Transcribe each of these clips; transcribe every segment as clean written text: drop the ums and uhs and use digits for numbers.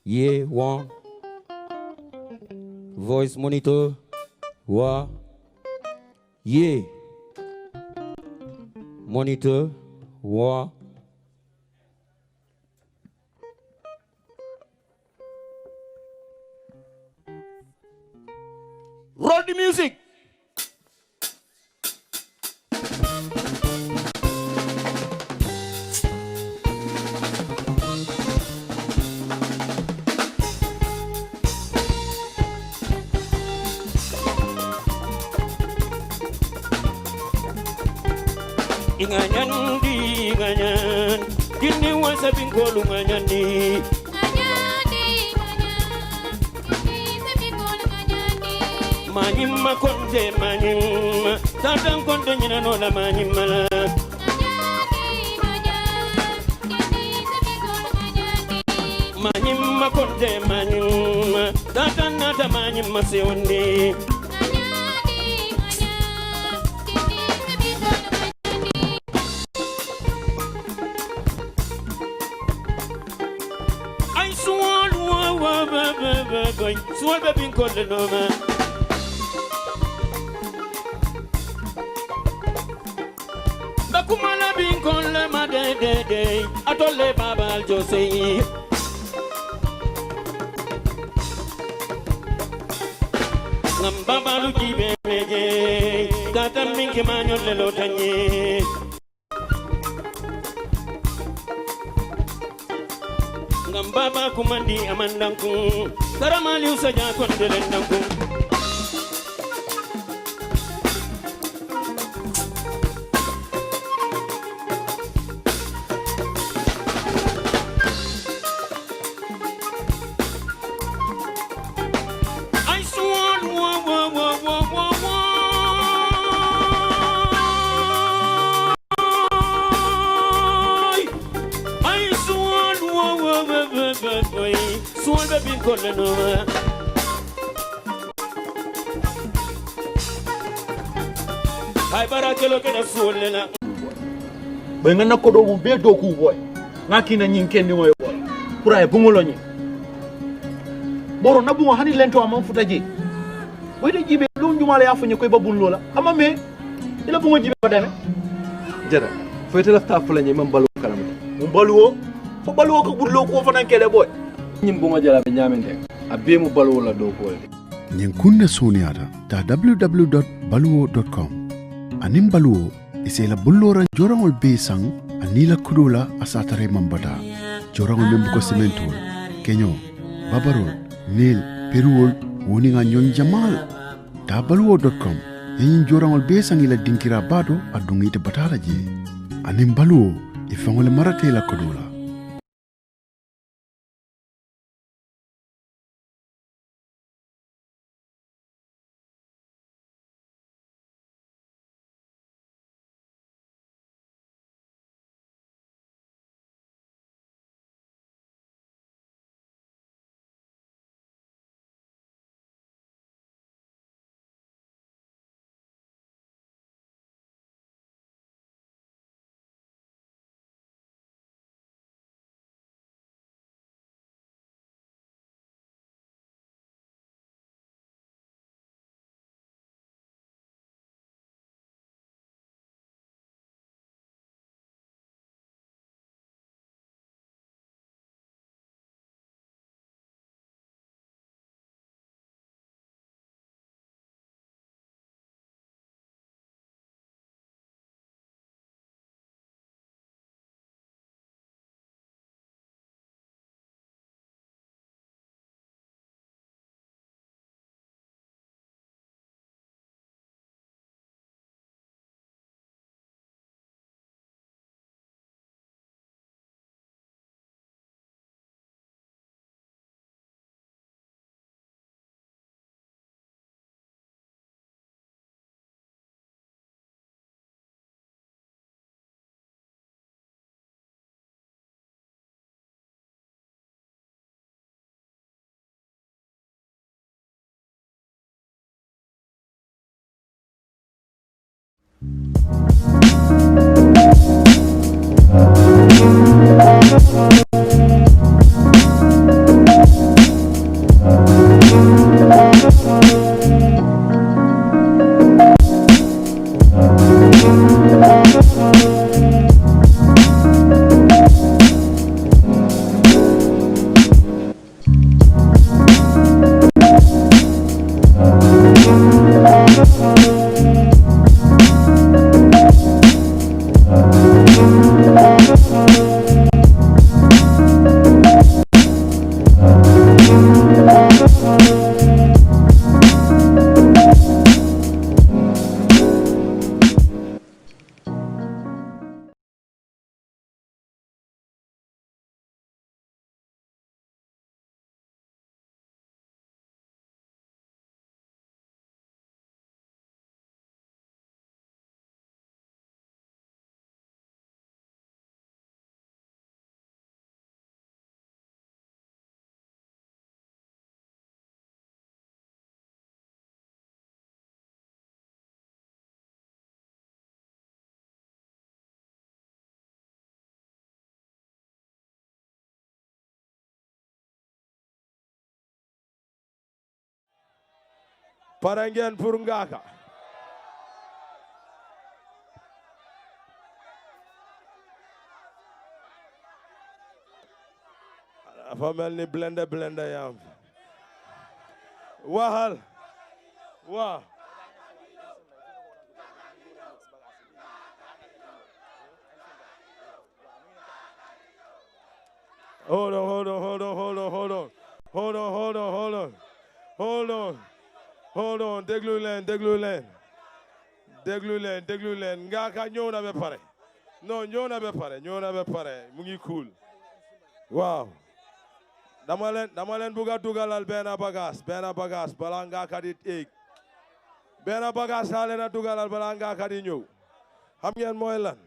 Yeah, one. Voice monitor. Wa. Yeah. Monitor. Wa. Roll the music. Inganyan di inganyan, kini wasa bingkolu nganyan di. Manyima konde manyima, tatang konde nyina no la manyima la. Manyima konde manyima, tatang nata manyima seonde. I swore baby konde no ma. Kumala bin kon le ma de atole babal jose ngam babalu jibe meje katam min ke manyon le lotanye ngam baba kumandi amandanku karamali usaja kon de lendanku Benga na kodo mu be doku boy ngaki na nyinkendi moy boy pura e bungulo nyi boro na bungo hani lento am futa je boy de jibe lu njumala ya fuñe koy babul lola ama me ila bungo jibe badane jara foyte lafta fula nyi mam balu kalam mu baluwo fo baluwo ko budlo ko fanan kele boy nyim bungo jala be nyamende abbe mu balu la do ko nyen kunna soniata ta www.baluwo.com anim baluwo isela bullora jorangol be sang anila kudula asatare mambata jorangol membuko sementol kenyo babarol nil peruol woninga nyon jamal tabaluo.com yin jorangol be sang ila dinkira bado adungite batala je anim baluo ifangole marate la kudula pare ngeen pour Ngaaka dafa mel ni blende yam waxal waaw hold on déglu leen Ngaaka ñëw na ba pare non ñëw na ba pare mu ngi cool waaw dama leen bugg a dugalal benn bagage balaa Ngaaka di éeg benn bagage naa leen a dugalal balaa Ngaaka di ñëw xam ngeen mooy lan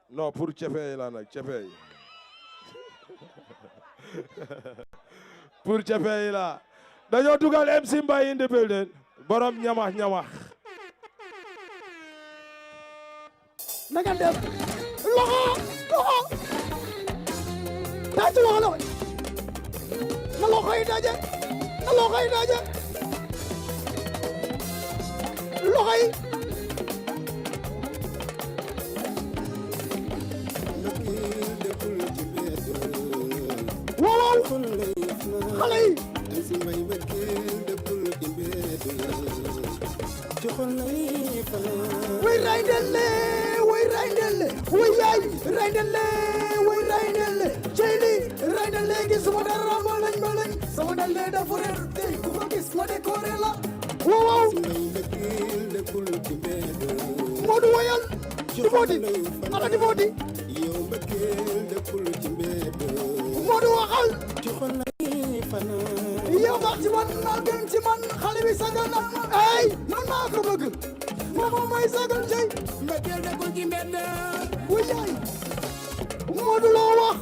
non pour cefe yi la nag cefe yi pour cefe yi la dañoo dugal MC Mbaye in the building borom ñamax na ngeen def loxo tàcc loxo na loxo yi daje loxo yi waaw xale yi way raydelle way yaay raydelle ceyli raydelle gi suma dara malañ sama dalle dafa reer tey ku ko gis ma décoré la waaw Modou wayal di booti ala di booti Modou waxal yow baax ci man maa gën ci man xale bi sagal na ay man maa ko bëgg moom mooy sagal cey mbëggeel nekkul ci mbedd wu yaay Modou loo wax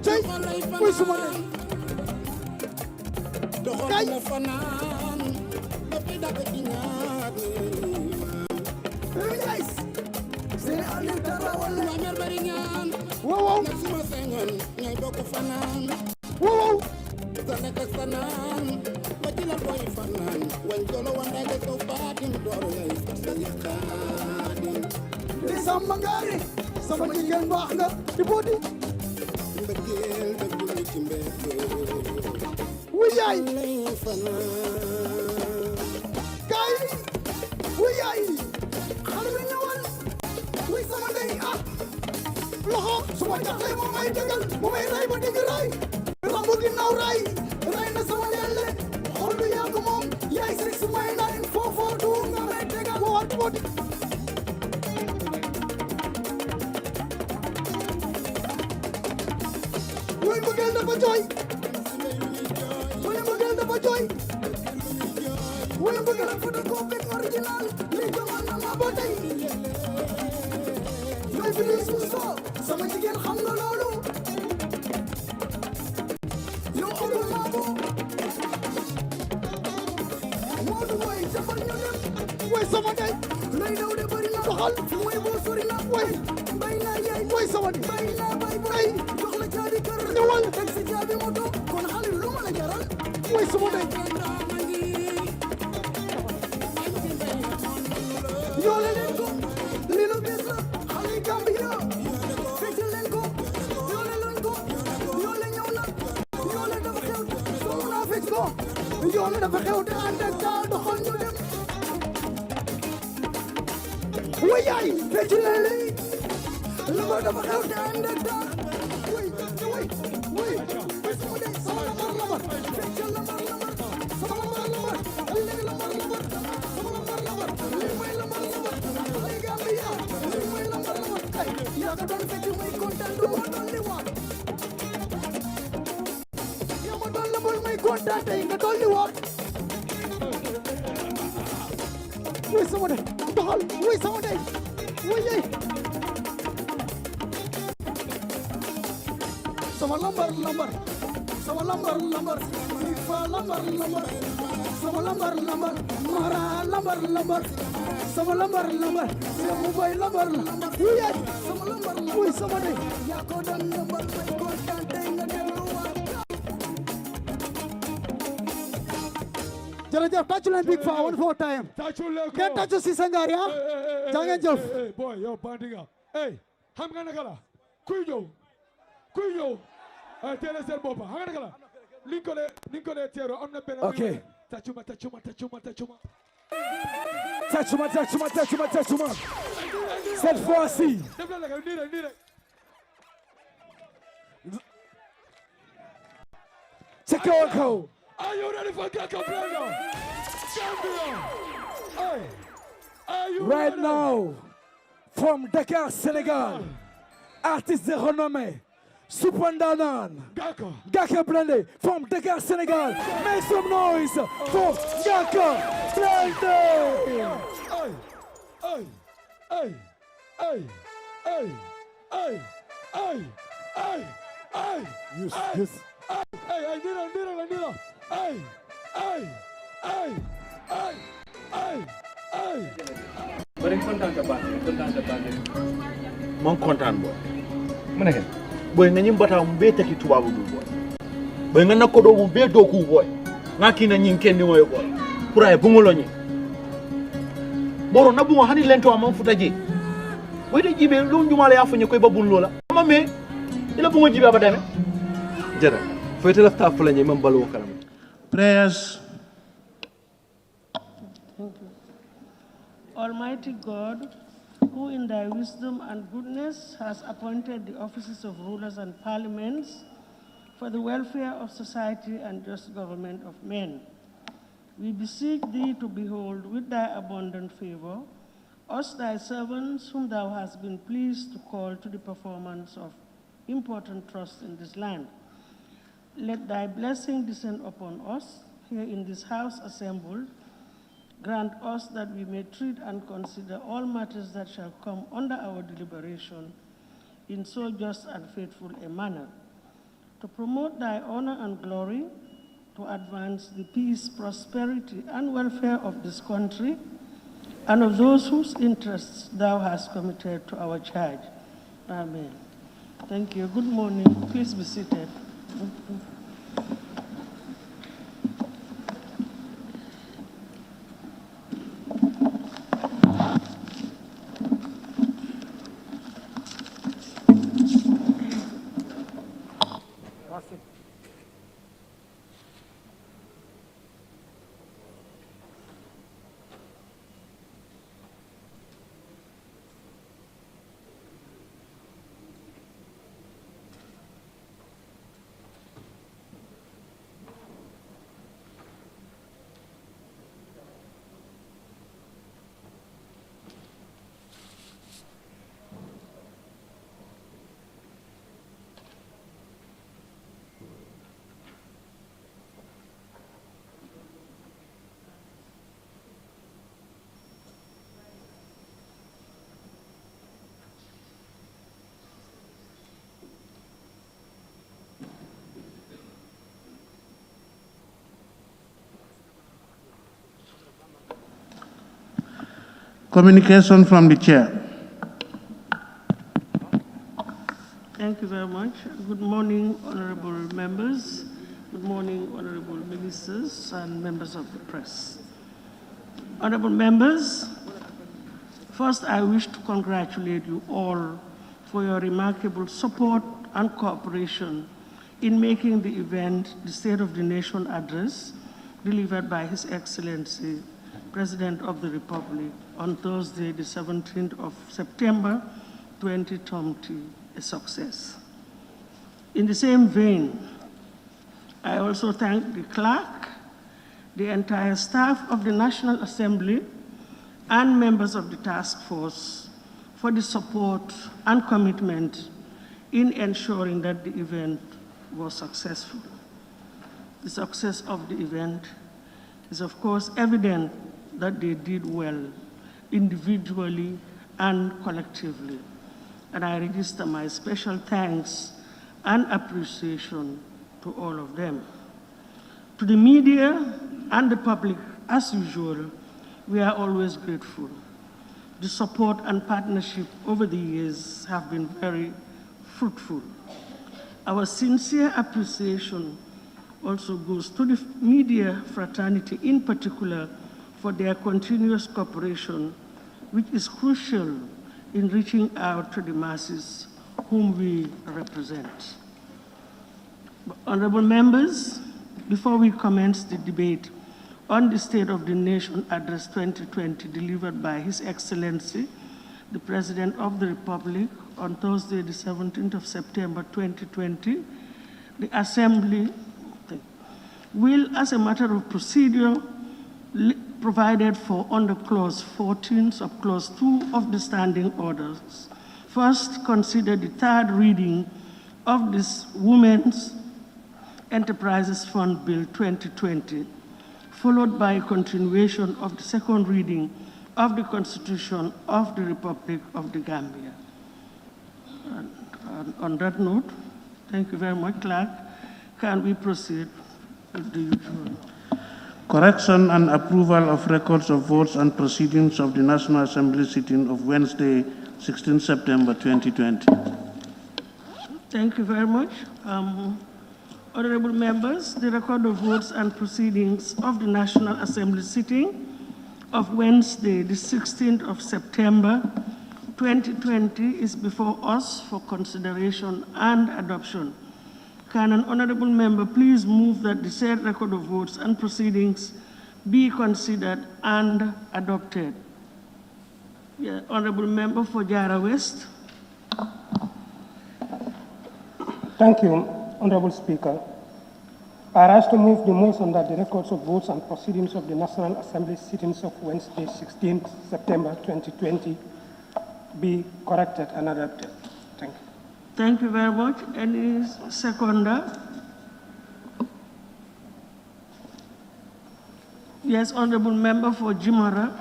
cey muy suma ne kay fanaan depuis dagg ci ñaar yaay seen alif dara wala mer bari ñaan waaw suma sengon ñay bokk fanaan waaw sanaka sanaan ba ci la boy fanaan wañ golo wanda ga ko baatim dooro yay xaadim di sama ngari sama jigéen baax nga di bodi mbëggeel dëggul ci mbedd wu yaay lay fanaan kay wu yaay xale bi ñëwal wuy sama ndey loxo suma jaxle moo may dëggal moo may ray ba digg ray rambu ginnaaw ray na sama lelle xool du yàgg moom yaay six may 9 442 nga may dëggal woo wat bodi wuy mbëggeel dafa jooy wuy mbëggeel dafa jooy wuy mbëggeel dafa da copie original li jaman na ma ba tey may fi li suuso sama jigéen xam nga loolu yow amul maa ko Modou woy jafar ñu dem woy sama ndey lay daw de bari na doxal mooy boo sori na woy bay naa yaay woy sama ndey bay naa bay bay jox la caabi kër ñëwal teg si caabi moto kon xale lu ma la jaral woy sama ndey yoole leen ko li lu bees la xale Gambia feccal leen ko yoole leen ko yoole ñëw na yoole dafa xew soo mun a fecc ko yoole dafa xew te ànd ak taa doxal ñu dem way yaay fecc leen leen lama dafa xew te ànd ak taa way sama de sama lamar feccal lamar sama lamar léegi lamar li may lamar ay Gambia li may lamar ay yaa ko doon fecc may kontaan du ma doon li waat yaa ma doon lamar may kontaan tey nga doon li waat wuy sama de doxal wuy sama de wuy yey sama lambar sama lambar fa lambar sama lambar mara lambar sama lambar mu bay lambar wuy yey sama lambar wuy sama de yaa ko doon lambar may kontaan tey nga dellu waat Jërëjëf tàccu leen Big Faa one more time. Ngeen tàccu si Senghor ya. Jaa ngeen jëf. Boy, yow bandi nga. Hey, xam nga naka la? Kuy ñëw. Teel a seen bopp xam nga naka la? Ni ko dee teero am na benn. Okay. Tàccuma. Cette fois-ci. Def la nii rek. Ca kaw. Are you ready for Gaka Blender? Gambia! Hey! Are you Right ready? now, from Dakar, Sénégal, artiste de renommée, Supandanan, Gaka Blende, from Dakar, Sénégal, make some noise for Gaka Blende! Yes. Hey, Nira. Hey. Bari kontaan ka baax. Man kontaan boy. Mu nekk. Boy nga nyim bata mbe taki tubabu du boy. Boy nga nakodo mbe doku boy. Nga kina nyinkendi moyo boy. Pura bungulo nyi. Boro na bungo hani lento amam futaji. Boy de jibe lu njumale afanyi koy babun lola. Ama me ila bungo jibe abadame. Jara. Foyte lafta fulanye man balu karam. Prayers. Almighty God, who in thy wisdom and goodness has appointed the offices of rulers and parliaments for the welfare of society and just government of men, we beseech thee to behold with thy abundant favor us thy servants whom thou hast been pleased to call to the performance of important trusts in this land. Let thy blessing descend upon us here in this house assembled. Grant us that we may treat and consider all matters that shall come under our deliberation in so just and faithful a manner, to promote thy honor and glory, to advance the peace, prosperity, and welfare of this country, and of those whose interests thou hast committed to our charge. Amen. Thank you. Good morning. Please be seated. Communication from the chair. Thank you very much. Good morning, honorable members. Good morning, honorable ministers and members of the press. Honorable members, first I wish to congratulate you all for your remarkable support and cooperation in making the event the State of the Nation address delivered by His Excellency, President of the Republic, on Thursday, the 17th of September, 2020, a success. In the same vein, I also thank the clerk, the entire staff of the National Assembly, and members of the task force for the support and commitment in ensuring that the event was successful. The success of the event is, of course, evident that they did well individually and collectively. And I register my special thanks and appreciation to all of them. To the media and the public, as usual, we are always grateful. The support and partnership over the years have been very fruitful. Our sincere appreciation also goes to the media fraternity in particular for their continuous cooperation, which is crucial in reaching out to the masses whom we represent. Honorable members, before we commence the debate on the State of the Nation Address 2020 delivered by His Excellency, the President of the Republic, on Thursday, the 17th of September 2020, the Assembly will, as a matter of procedure provided for under Clause 14 of Clause 2 of the Standing Orders, first consider the third reading of this Women's Enterprises Fund Bill 2020, followed by a continuation of the second reading of the Constitution of the Republic of the Gambia. And on that note, thank you very much, Clerk. Can we proceed with the usual? Correction and approval of records of votes and proceedings of the National Assembly sitting of Wednesday, 16 September 2020. Thank you very much. Honorable members, the record of votes and proceedings of the National Assembly sitting of Wednesday, the 16th of September 2020 is before us for consideration and adoption. Can an honorable member please move that the said record of votes and proceedings be considered and adopted? Yeah, honorable member for Jara West. Thank you, Honorable Speaker. I rise to move the motion that the records of votes and proceedings of the National Assembly sittings of Wednesday, 16th September 2020 be corrected and adopted. Thank you. Thank you very much. Any seconder? Yes, honorable member for Jimara.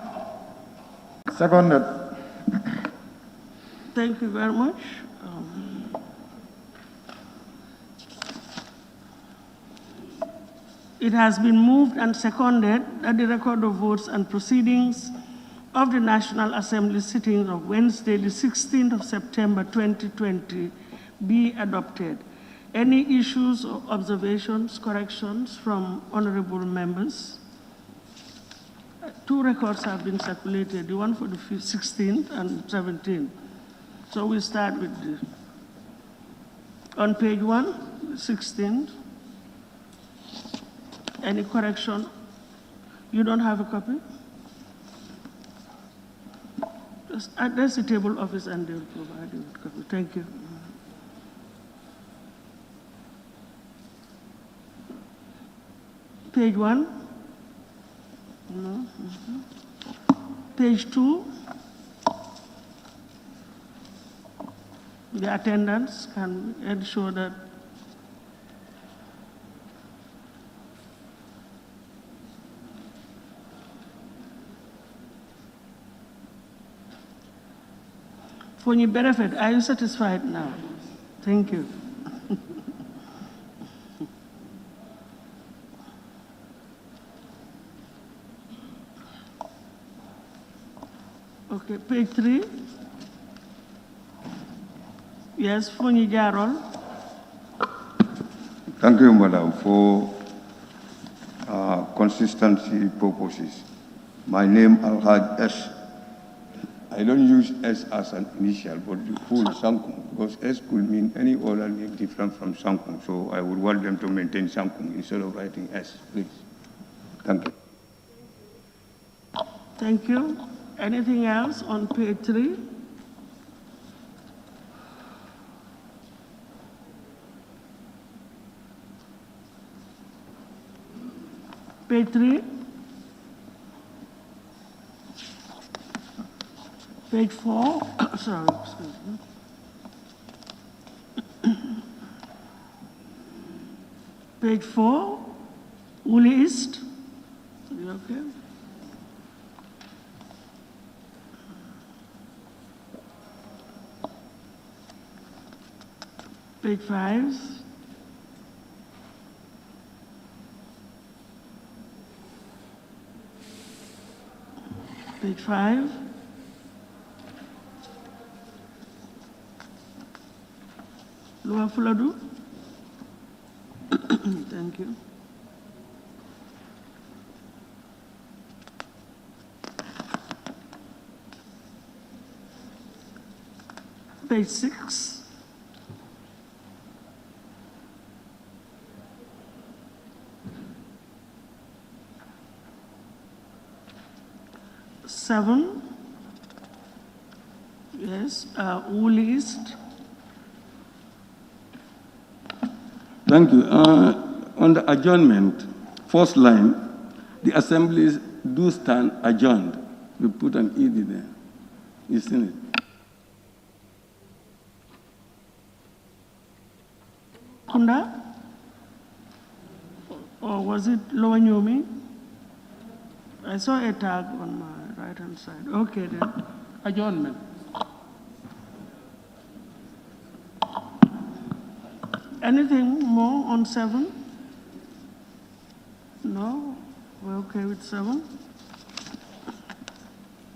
Seconded. Thank you very much. It has been moved and seconded that the record of votes and proceedings of the National Assembly sitting of Wednesday, the 16th of September 2020 be adopted. Any issues or observations, corrections from honorable members? Two records have been circulated, the one for the 16th and 17th. So we start with on page 1, 16th. Any correction? You don't have a copy? Just address the table office and they'll provide you with a copy. Thank you. Page 1? No. Page 2? The attendants can ensure that for your benefit, are you satisfied now? Thank you. Okay, page 3. Yes, Fonyi Jarol. Thank you, Madam, for consistency purposes. My name Alhaj S. I don't use S as an initial, but the full Sankum, because S could mean any other name different from Sankum. So I would want them to maintain Sankum instead of writing S, please. Thank you. Thank you. Anything else on page 3? Page 3? Page 4? Sorry, excuse me. Page 4? Woolly East? Are you okay? Page 5. Page 5. Lower Fuladu. Thank you. page 6. Seven. Yes, Woolist. Thank you. On the adjournment, first line, the assemblies do stand adjourned. We put an ED there. You seen it? Kunda? Or was it Lower Nyomi? I saw a tag on my right-hand side. Okay, then. Adjournment. Anything more on 7? No? We're okay with 7.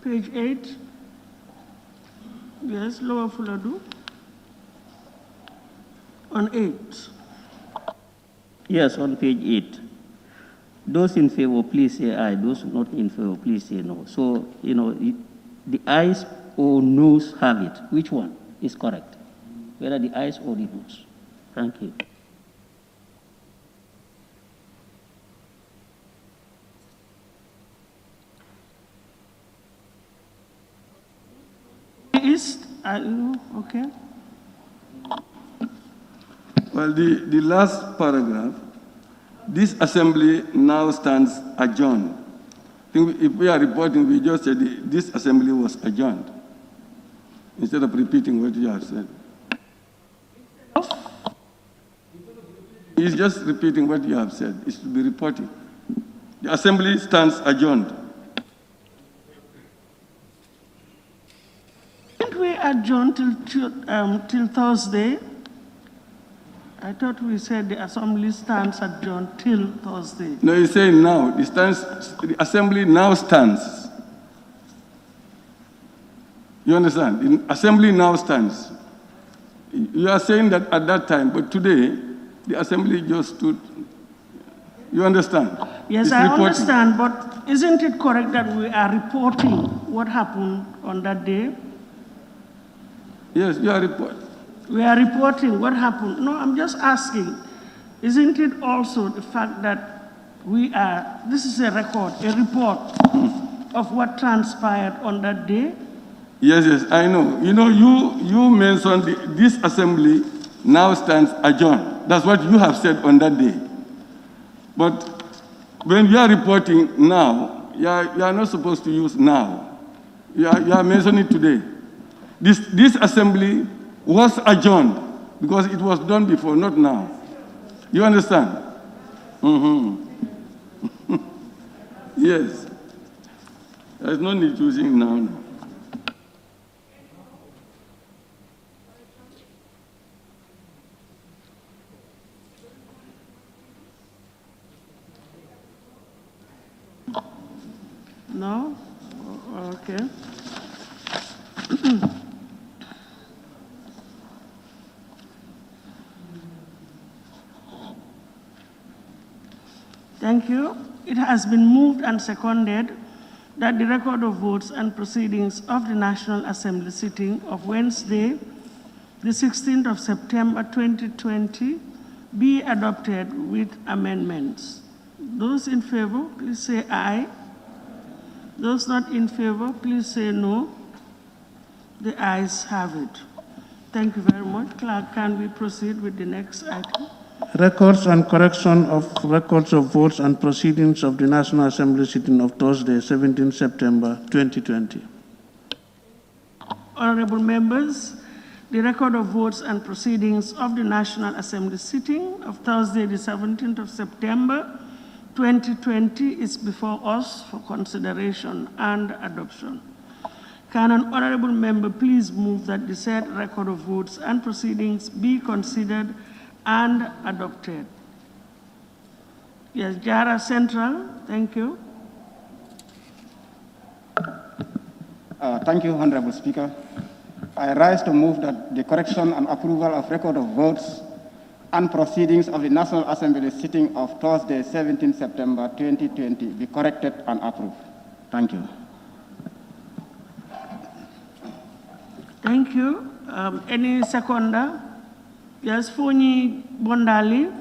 Page 8. Yes, Lower Fuladu. On 8. Yes, on page 8. Those in favor, please say aye. Those not in favor, please say no. So, the ayes or noes have it. Which one is correct? Whether the ayes or the noes? Thank you. East, okay. Well, the last paragraph, this assembly now stands adjourned. I think if we are reporting, we just said this assembly was adjourned, instead of repeating what you have said. He's just repeating what you have said. It should be reporting. The assembly stands adjourned. Didn't we adjourn till Thursday? I thought we said the assembly stands adjourned till Thursday. No, he's saying now. The assembly now stands. You understand? The assembly now stands. You are saying that at that time, but today, the assembly just stood. You understand? Yes, it's I reporting. understand, but isn't it correct that we are reporting what happened on that day? Yes, you are reporting. We are reporting what happened. No, I'm just asking, isn't it also the fact that this is a record, a report of what transpired on that day? Yes, I know. You mentioned this assembly now stands adjourned. That's what you have said on that day. But when you are reporting now, you are not supposed to use now. You are mentioning today. This assembly was adjourned because it was done before, not now. You understand? Mm-hmm. Yes. There's no need using now. No? Okay. Thank you. It has been moved and seconded that the record of votes and proceedings of the National Assembly sitting of Wednesday, the 16th of September 2020, be adopted with amendments. Those in favor, please say aye. Those not in favor, please say no. The ayes have it. Thank you very much. Clerk, can we proceed with the next item? Records and correction of records of votes and proceedings of the National Assembly sitting of Thursday, 17 September 2020. Honorable members, the record of votes and proceedings of the National Assembly sitting of Thursday, the 17th of September 2020 is before us for consideration and adoption. Can an honorable member please move that the said record of votes and proceedings be considered and adopted? Yes, Jara Central, thank you. Thank you, Honorable Speaker. I rise to move that the correction and approval of record of votes and proceedings of the National Assembly sitting of Thursday, 17 September 2020 be corrected and approved. Thank you. Thank you. Any seconder? Yes, Foni Bondali.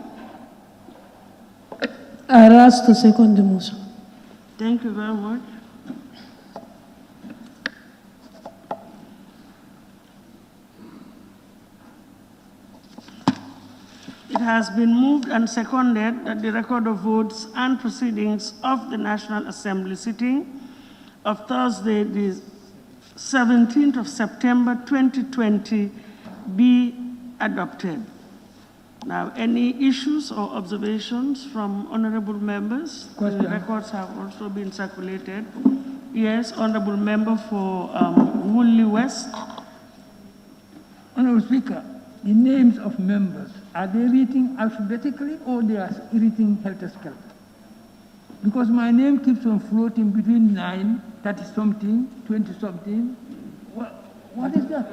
I ask to second the motion. Thank you very much. It has been moved and seconded that the record of votes and proceedings of the National Assembly sitting of Thursday, the 17th of September 2020 be adopted. Now, any issues or observations from honorable members? Question. The records have also been circulated. Yes, honorable member for Woolly West. Honorable Speaker, the names of members, are they reading alphabetically or they are reading helter-skelter? Because my name keeps on floating between 9, 30-something, 20-something. What is that?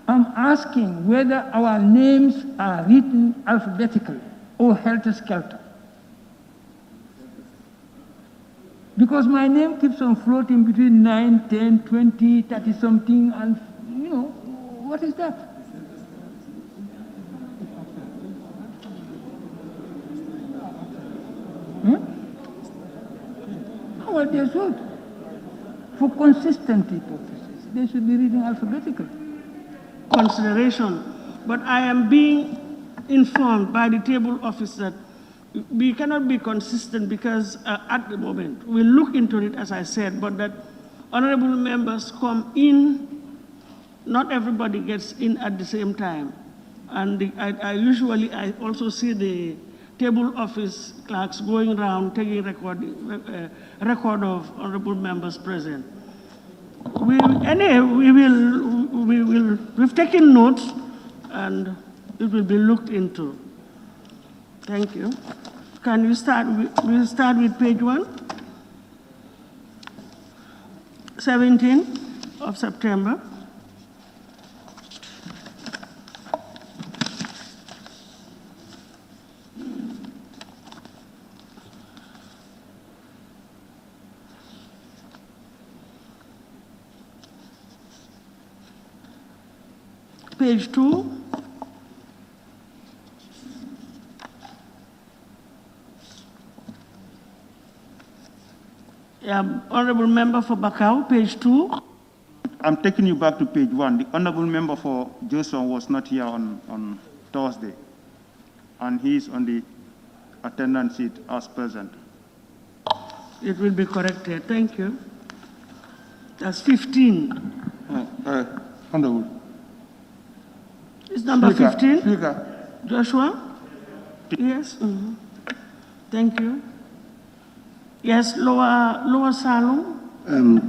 I'm asking whether our names are written alphabetically or helter-skelter. Because my name keeps on floating between 9, 10, 20, 30-something, and, you know, what is that? Well, they should. For consistency purposes, they should be reading alphabetically. Consideration, but I am being informed by the table office that we cannot be consistent because at the moment, we'll look into it as I said, but that honorable members come in, not everybody gets in at the same time. And I also see the table office clerks going around taking record of honorable members present. We've taken notes and it will be looked into. Thank you. Can you start we'll start with page 1? 17th of September. Page 2. Honorable member for Bakau, page 2. I'm taking you back to page 1. The honorable member for Joshua was not here on Thursday, and he is on the attendance sheet as present. It will be corrected. Thank you. That's 15. Honorable. It's number Speaker, 15? Speaker. Joshua? Yes? Thank you. Yes, Lower Salum.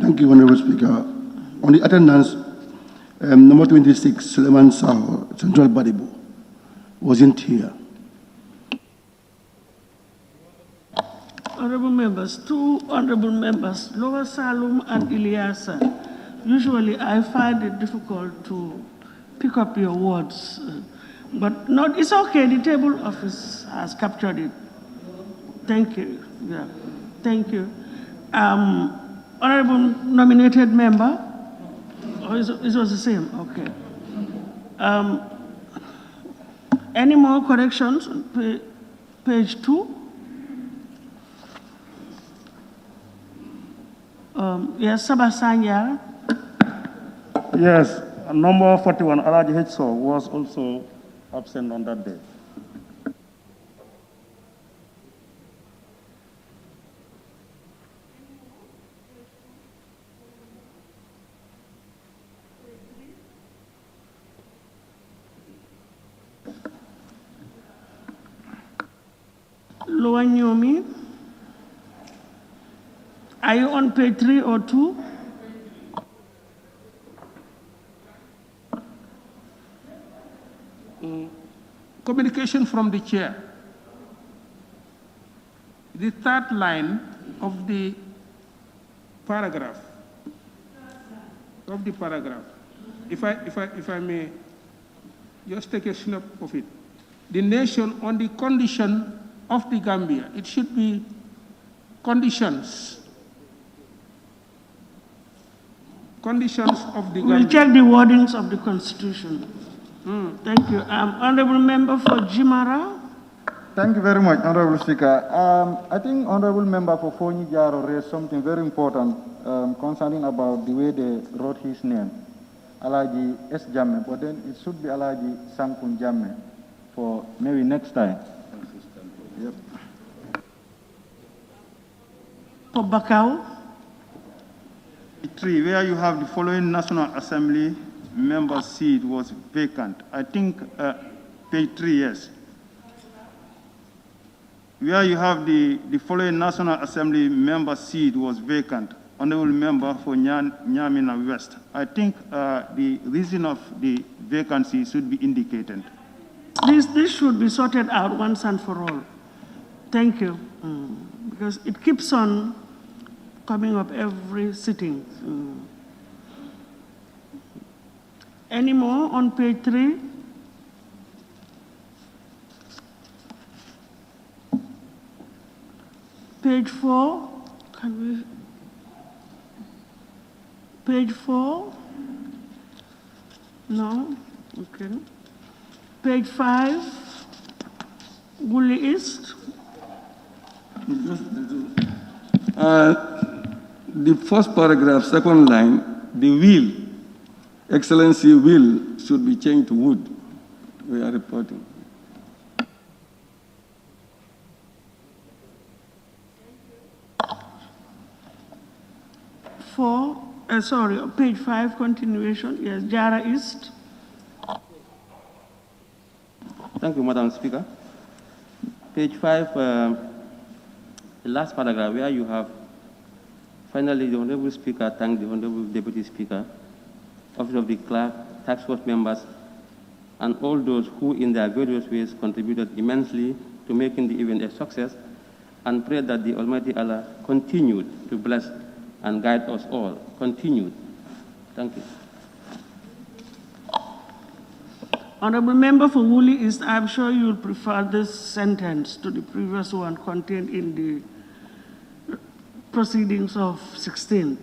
Thank you, Honorable Speaker. On the attendance, number 26, Suleiman Sao, Central Badibu, wasn't here. Honorable members, 2 honorable members, Lower Salum and Ilyasa. Usually I find it difficult to pick up your words, but not, it's okay, the table office has captured it. Thank you. Yeah. Thank you. Honorable nominated member, it was the same, okay. Any more corrections on page 2? Yes, Sabasanya. Yes, number 41, Alaji Hitso, was also absent on that day. Lower Nyomi. Are you on page 3 or 2? Communication from the chair. The third line of the paragraph. If I may just take a snap of it. The nation on the condition of the Gambia. It should be conditions. conditions of the We'll check the wordings of the Constitution. Thank you. Honorable Member for Jimara. Thank you very much, Honorable Speaker. I think Honorable Member for Fonyi Jaro raised something very important concerning about the way they wrote his name, Alaji S. Jamme, but then it should be Alaji Sankun Jamme for maybe next time. Yep. For Bakau. 3, where you have the following National Assembly member seat was vacant. I think page 3, yes. Where you have the following National Assembly member seat was vacant. Honorable Member for Nyamina West. I think the reason of the vacancy should be indicated. This should be sorted out once and for all. Thank you. Because it keeps on coming up every sitting. Any more on page 3? Page 4, can we? Page 4? No? Okay. Page 5, Woolly East. The first paragraph, second line, the will, Excellency will, should be changed to would. We are reporting. Page 5, continuation. Yes, Jara East. Thank you, Madam Speaker. Page 5, the last paragraph where you have, finally, the Honorable Speaker thanked the Honorable Deputy Speaker, Office of the Clerk, task force members, and all those who in their various ways contributed immensely to making the event a success, and pray that the Almighty Allah continued to bless and guide us all. Continued. Thank you. Honorable Member for Woolly East, I'm sure you'll prefer this sentence to the previous one contained in the proceedings of 16.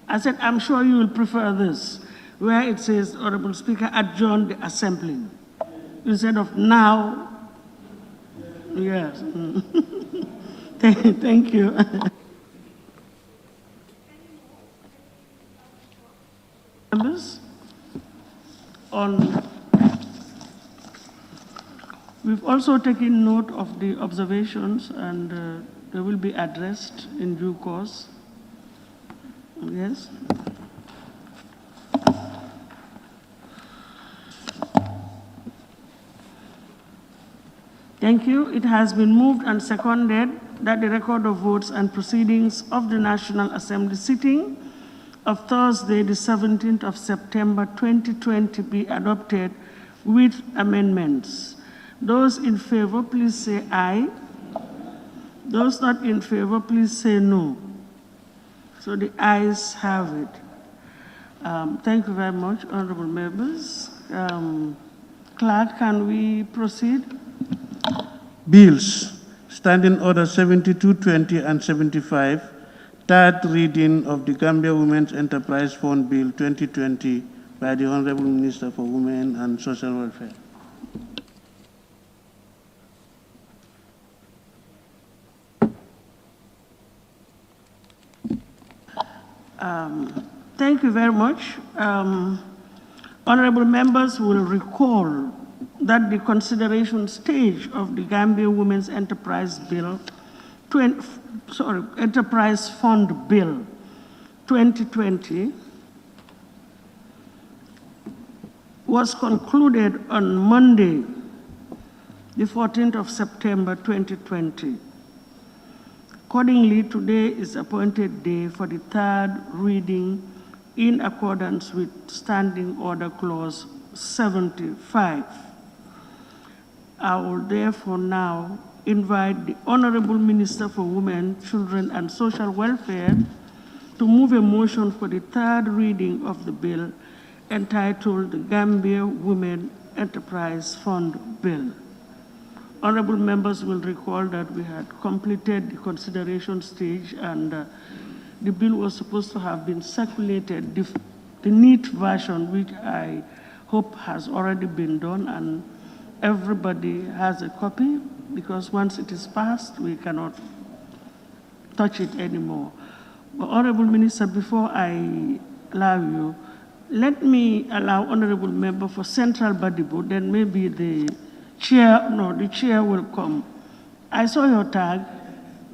I said, I'm sure you will prefer this, where it says, Honorable Speaker, adjourn the assembly, instead of now. Yes. Thank you. Members, we've also taken note of the observations, and they will be addressed in due course. Yes. Thank you. It has been moved and seconded that the record of votes and proceedings of the National Assembly sitting of Thursday, the 17th of September 2020 be adopted with amendments. Those in favor, please say aye. Those not in favor, please say no. So the ayes have it. Thank you very much, honorable members. Clerk, can we proceed? Bills, Standing Order 7220 and 75, third reading of the Gambia Women's Enterprise Fund Bill 2020 by the Honorable Minister for Women and Social Welfare. Thank you very much. Honorable members will recall that the consideration stage of the Gambia Women's Enterprise Bill, Enterprise Fund Bill 2020 was concluded on Monday, the 14th of September 2020. Accordingly, today is appointed day for the third reading in accordance with Standing Order Clause 75. I will therefore now invite the Honorable Minister for Women, Children and Social Welfare to move a motion for the third reading of the bill entitled the Gambia Women Enterprise Fund Bill. Honorable members will recall that we had completed the consideration stage, and the bill was supposed to have been circulated, the neat version, which I hope has already been done, and everybody has a copy, because once it is passed, we cannot touch it anymore. But Honorable Minister, before I allow you, let me allow Honorable Member for Central Badibu, then maybe the chair will come. I saw your tag.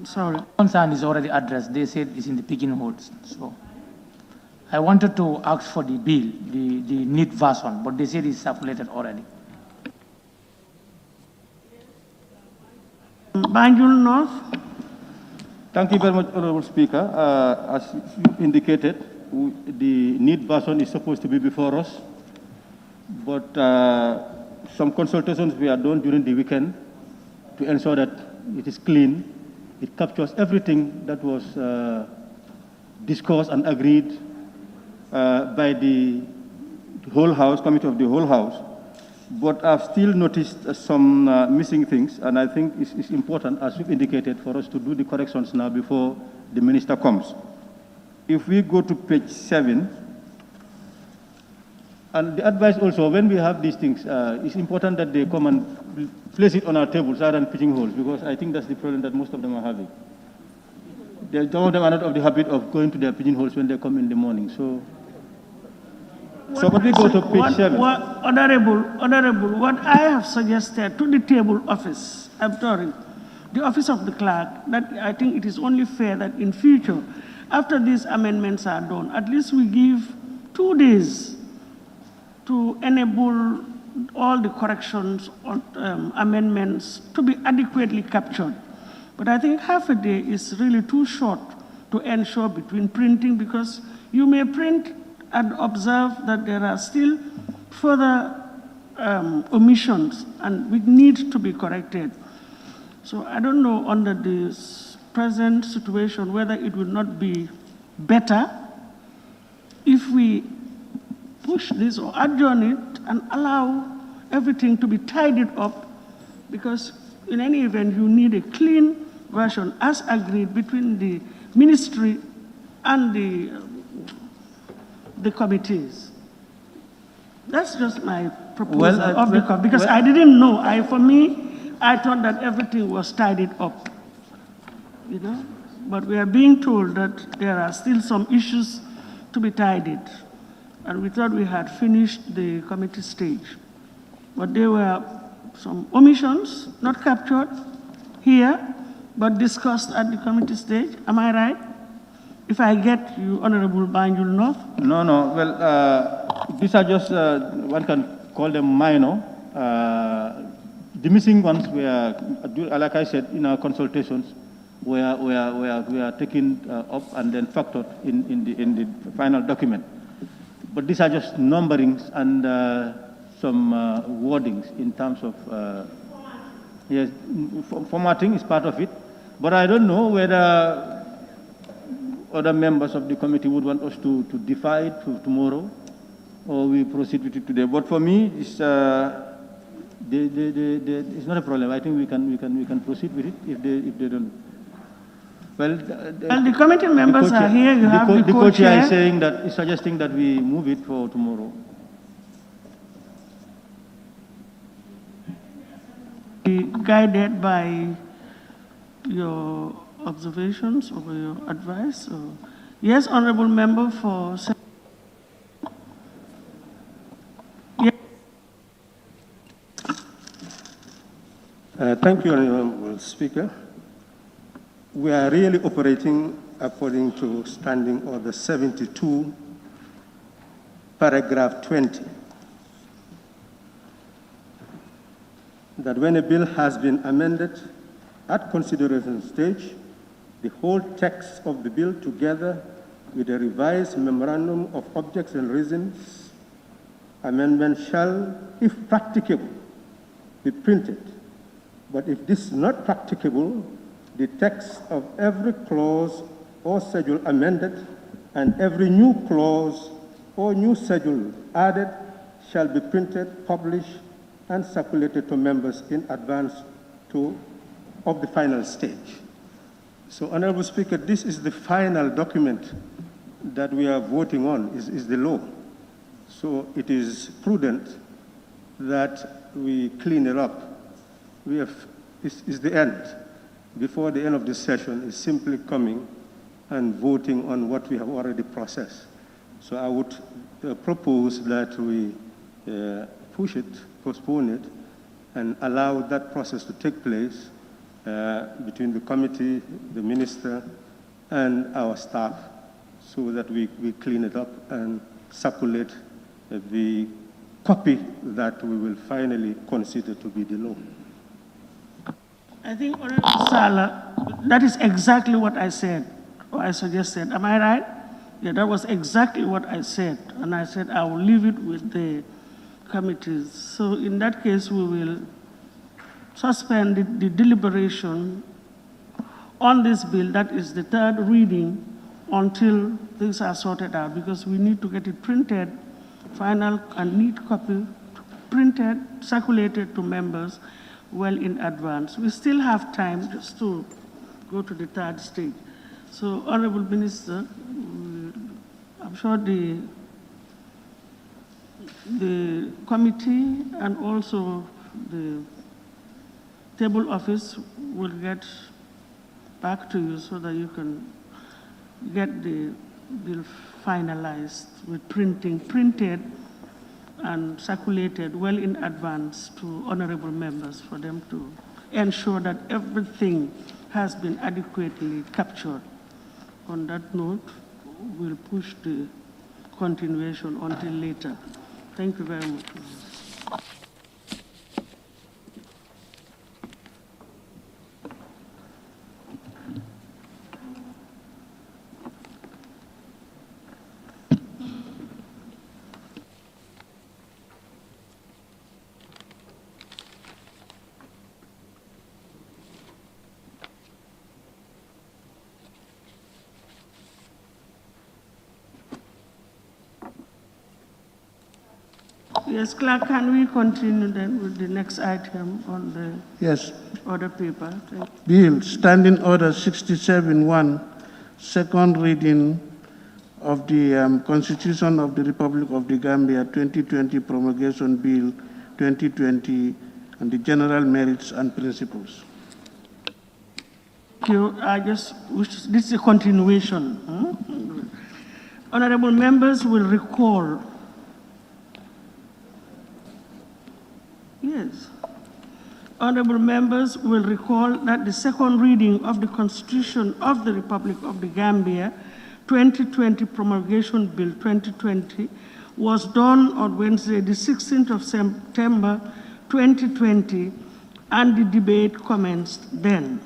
Sorry. Concern is already addressed. They said it's in the pigeonholes. So I wanted to ask for the bill, the neat version, but they said it's circulated already. Banjul North. Thank you very much, Honorable Speaker. As you indicated, the neat version is supposed to be before us, but some consultations were done during the weekend to ensure that it is clean. It captures everything that was discussed and agreed by the whole House, Committee of the whole House. But I've still noticed some missing things, and I think it's important, as you've indicated, for us to do the corrections now before the Minister comes. If we go to page 7, and the advice also, when we have these things, it's important that they come and place it on our tables rather than pigeonholes, because I think that's the problem that most of them are having. Some of them are not of the habit of going to their pigeonholes when they come in the morning. So but we go to page 7. Honorable, what I have suggested to the table office, I'm sorry, the office of the clerk, that I think it is only fair that in future, after these amendments are done, at least we give 2 days to enable all the corrections or amendments to be adequately captured. But I think half a day is really too short to ensure between printing, because you may print and observe that there are still further omissions and which need to be corrected. So I don't know, under this present situation, whether it would not be better if we push this or adjourn it and allow everything to be tidied up, because in any event, you need a clean version as agreed between the ministry and the committees. That's just my proposal, because I didn't know. For me, I thought that everything was tidied up, you know. But we are being told that there are still some issues to be tidied, and we thought we had finished the committee stage. But there were some omissions not captured here, but discussed at the committee stage. Am I right? If I get you, Honorable Banjul North? No. Well, these are just, one can call them minor. The missing ones were, like I said, in our consultations, we are taken up and then factored in the final document. But these are just numberings and some wordings in terms of, yes, formatting is part of it. But I don't know whether other members of the committee would want us to defer it to tomorrow, or we proceed with it today. But for me, it's not a problem. I think we can proceed with it if they don't. Well, the committee members are here. You have the co-chair is saying that, is suggesting that we move it for tomorrow. Be guided by your observations or your advice. Yes, honorable member for. Yes. Thank you, Honorable Speaker. We are really operating according to Standing Order 72, paragraph 20, that when a bill has been amended at consideration stage, the whole text of the bill together with a revised memorandum of objects and reasons, amendment shall, if practicable, be printed. But if this is not practicable, the text of every clause or schedule amended and every new clause or new schedule added shall be printed, published, and circulated to members in advance of the final stage. So, Honorable Speaker, this is the final document that we are voting on, is the law. So it is prudent that we clean it up. It's the end. Before the end of the session is simply coming and voting on what we have already processed. So I would propose that we push it, postpone it, and allow that process to take place between the committee, the minister, and our staff, so that we clean it up and circulate the copy that we will finally consider to be the law. I think, Honorable Sala, that is exactly what I said, or I suggested. Am I right? Yeah, that was exactly what I said. And I said I will leave it with the committees. So in that case, we will suspend the deliberation on this bill, that is the third reading, until things are sorted out, because we need to get it printed, final and neat copy, printed, circulated to members well in advance. We still have time just to go to the third stage. So, Honorable Minister, I'm sure the committee and also the table office will get back to you so that you can get the bill finalized with printed and circulated well in advance to honorable members for them to ensure that everything has been adequately captured. On that note, we'll push the continuation until later. Thank you very much. Yes, Clerk, can we continue then with the next item on the order paper? Bill, Standing Order 67-1, second reading of the Constitution of the Republic of the Gambia 2020 Promulgation Bill 2020 and the general merits and principles. Thank you. I just wish this is a continuation. Honorable members will recall. Yes. Honorable members will recall that the second reading of the Constitution of the Republic of the Gambia 2020 Promulgation Bill 2020 was done on Wednesday, the 16th of September 2020, and the debate commenced then.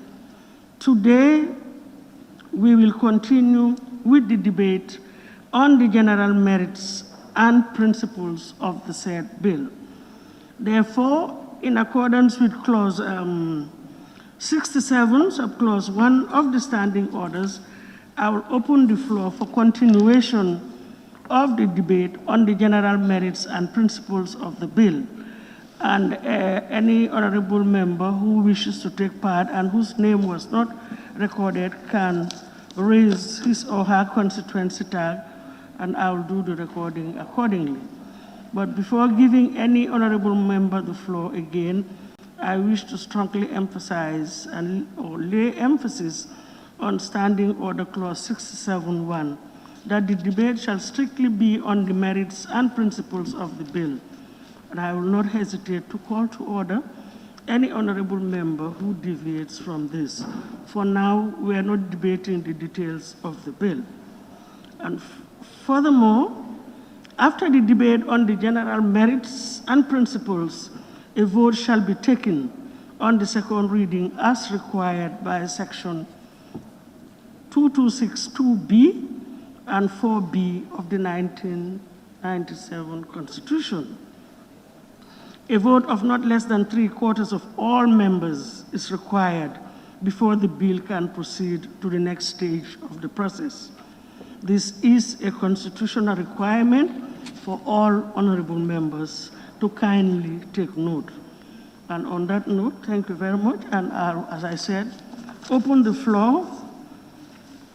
Today, we will continue with the debate on the general merits and principles of the said bill. Therefore, in accordance with Clause 67, Subclause 1 of the Standing Orders, I will open the floor for continuation of the debate on the general merits and principles of the bill. And any honorable member who wishes to take part and whose name was not recorded can raise his or her constituency tag, and I will do the recording accordingly. But before giving any honorable member the floor again, I wish to strongly emphasize or lay emphasis on Standing Order Clause 67(1), that the debate shall strictly be on the merits and principles of the bill. And I will not hesitate to call to order any honorable member who deviates from this. For now, we are not debating the details of the bill. And furthermore, after the debate on the general merits and principles, a vote shall be taken on the second reading as required by Section 2262B and 4B of the 1997 Constitution. A vote of not less than 3/4 of all members is required before the bill can proceed to the next stage of the process. This is a constitutional requirement for all honorable members to kindly take note. And on that note, thank you very much. And I'll, as I said, open the floor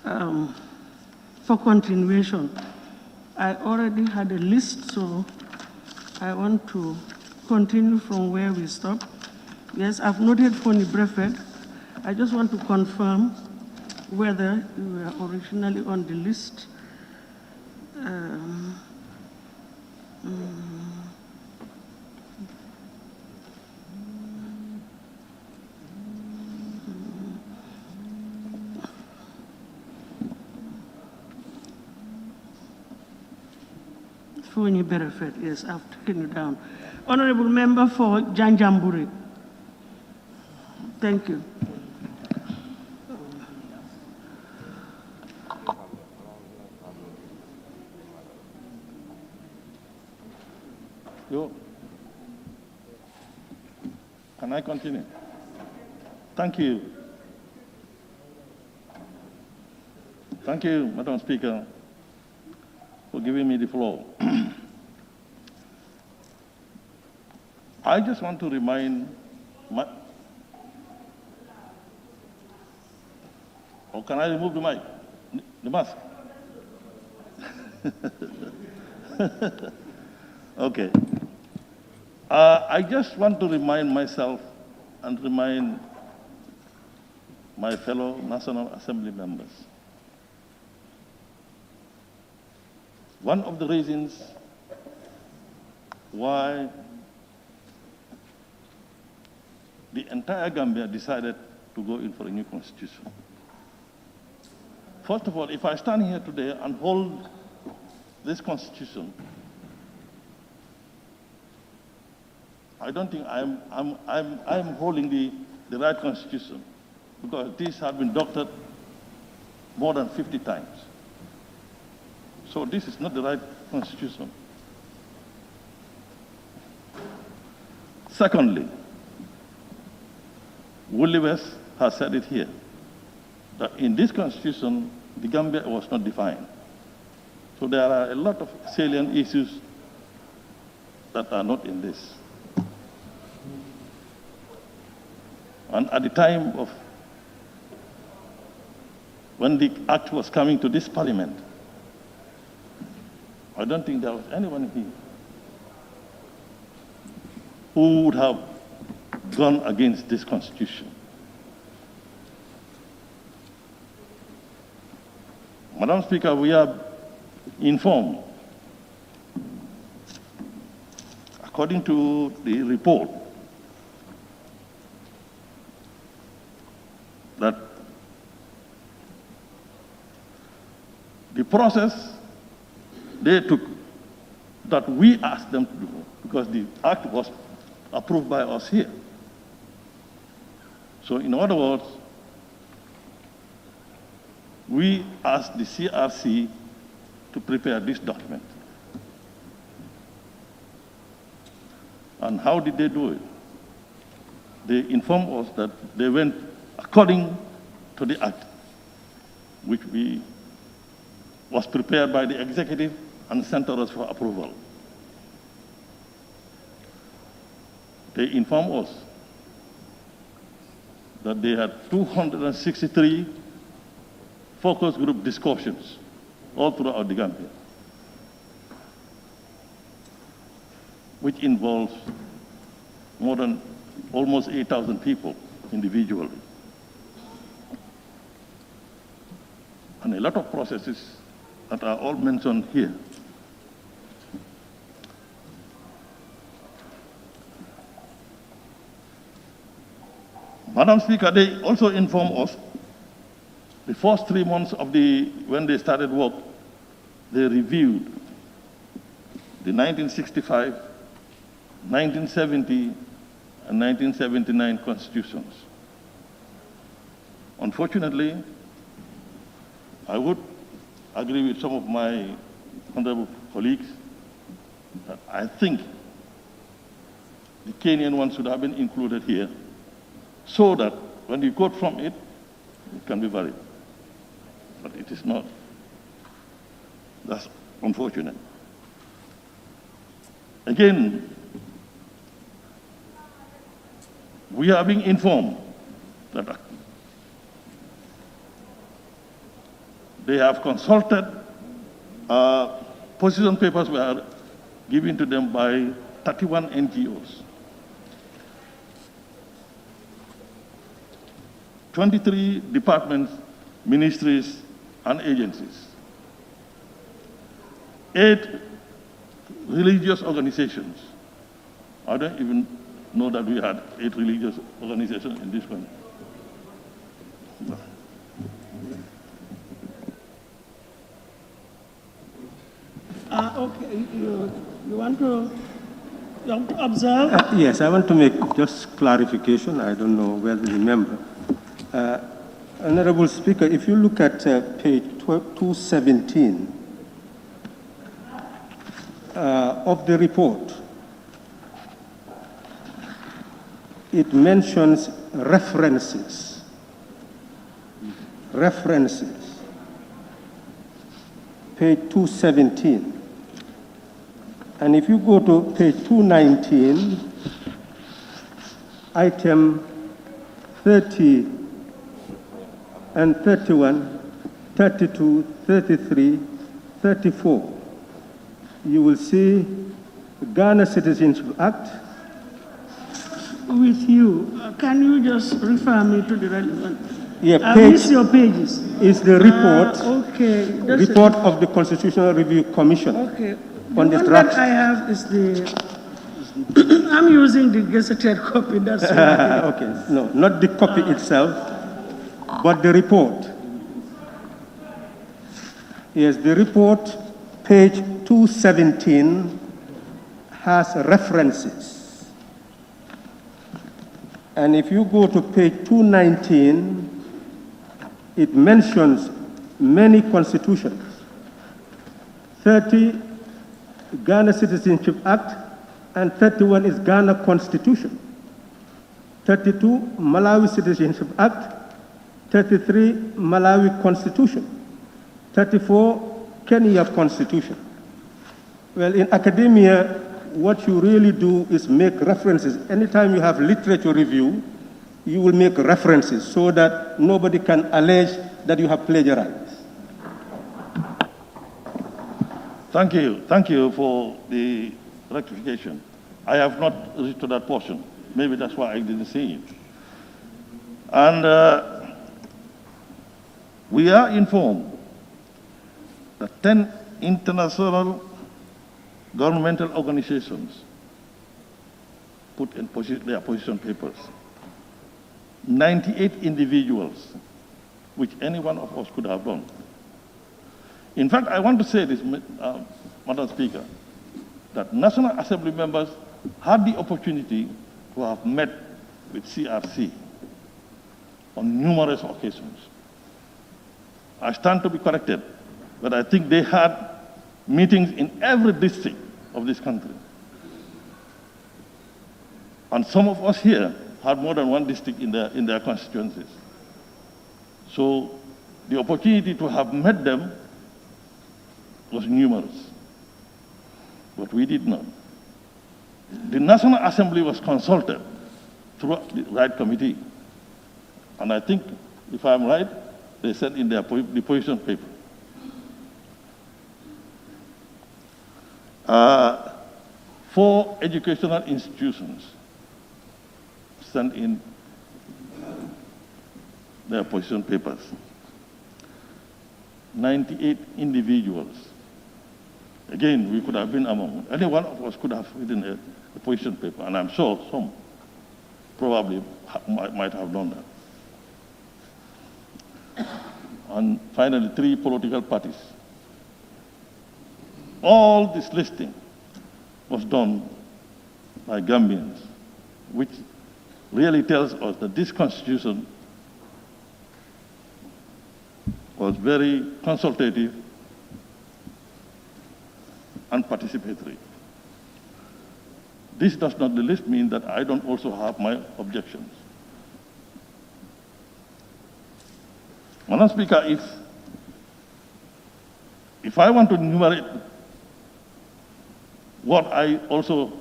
for continuation. I already had a list, so I want to continue from where we stopped. Yes, I've noted Fonny Breford. I just want to confirm whether you were originally on the list. Fonny Breford, yes, I've taken you down. Honorable Member for Janjamburi. Thank you. Can I continue? Thank you. Thank you, Madam Speaker, for giving me the floor. I just want to remind or can I remove the mic? The mask? Okay. I just want to remind myself and remind my fellow National Assembly members. One of the reasons why the entire Gambia decided to go in for a new constitution. First of all, if I stand here today and hold this constitution, I don't think I'm holding the right constitution, because these have been doctored more than 50 times. So this is not the right constitution. Secondly, Willie West has said it here, that in this constitution, the Gambia was not defined. So there are a lot of salient issues that are not in this. And at the time of when the act was coming to this parliament, I don't think there was anyone here who would have gone against this constitution. Madam Speaker, we are informed, according to the report, that the process they took, that we asked them to do, because the act was approved by us here. So in other words, we asked the CRC to prepare this document. And how did they do it? They informed us that they went according to the act, which was prepared by the executive and sent to us for approval. They informed us that they had 263 focus group discussions all throughout the Gambia, which involves more than almost 8,000 people individually. And a lot of processes that are all mentioned here. Madam Speaker, they also informed us the first 3 months of when they started work, they reviewed the 1965, 1970, and 1979 constitutions. Unfortunately, I would agree with some of my honorable colleagues that I think the Kenyan one should have been included here, so that when you quote from it, it can be valid. But it is not. That's unfortunate. Again, we are being informed that They have consulted. Position papers were given to them by 31 NGOs. 23 departments, ministries, and agencies. 8 religious organizations. I don't even know that we had 8 religious organizations in this country. No. Okay, you want to observe? Yes, I want to make just clarification. I don't know whether you remember. Honorable Speaker, if you look at page 217 of the report, it mentions references. References. Page 217. And if you go to page 219, item 30 and 31, 32, 33, 34, you will see the Ghana Citizenship Act. With you, can you just refer me to the relevant? Yeah, I miss your pages. Is the report, okay. report of the Constitutional Review Commission. Okay. On the the one draft. that I have is the, I'm using the gazetted copy, that's why. Okay, no, not the copy itself, but the report. Yes, the report, page 217, has references. And if you go to page 219, it mentions many constitutions. 30, Ghana Citizenship Act, and 31 is Ghana Constitution. 32, Malawi Citizenship Act. 33, Malawi Constitution. 34, Kenya Constitution. Well, in academia, what you really do is make references. Anytime you have literature review, you will make references so that nobody can allege that you have plagiarized. Thank you. Thank you for the rectification. I have not reached to that portion. Maybe that's why I didn't see it. And we are informed that 10 international governmental organizations put in their position papers. 98 individuals, which any one of us could have done. In fact, I want to say this, Madam Speaker, that National Assembly members had the opportunity to have met with CRC on numerous occasions. I stand to be corrected, but I think they had meetings in every district of this country. And some of us here had more than one district in their constituencies. So the opportunity to have met them was numerous, but we did not. The National Assembly was consulted through the right committee. And I think, if I'm right, they said in their the position paper. Four educational institutions sent in their position papers. 98 individuals. Again, we could have been among, any one of us could have written a position paper, and I'm sure some probably might have done that. And finally, 3 political parties. All this listing was done by Gambians, which really tells us that this constitution was very consultative and participatory. This does not the least mean that I don't also have my objections. Madam Speaker, if I want to enumerate what I also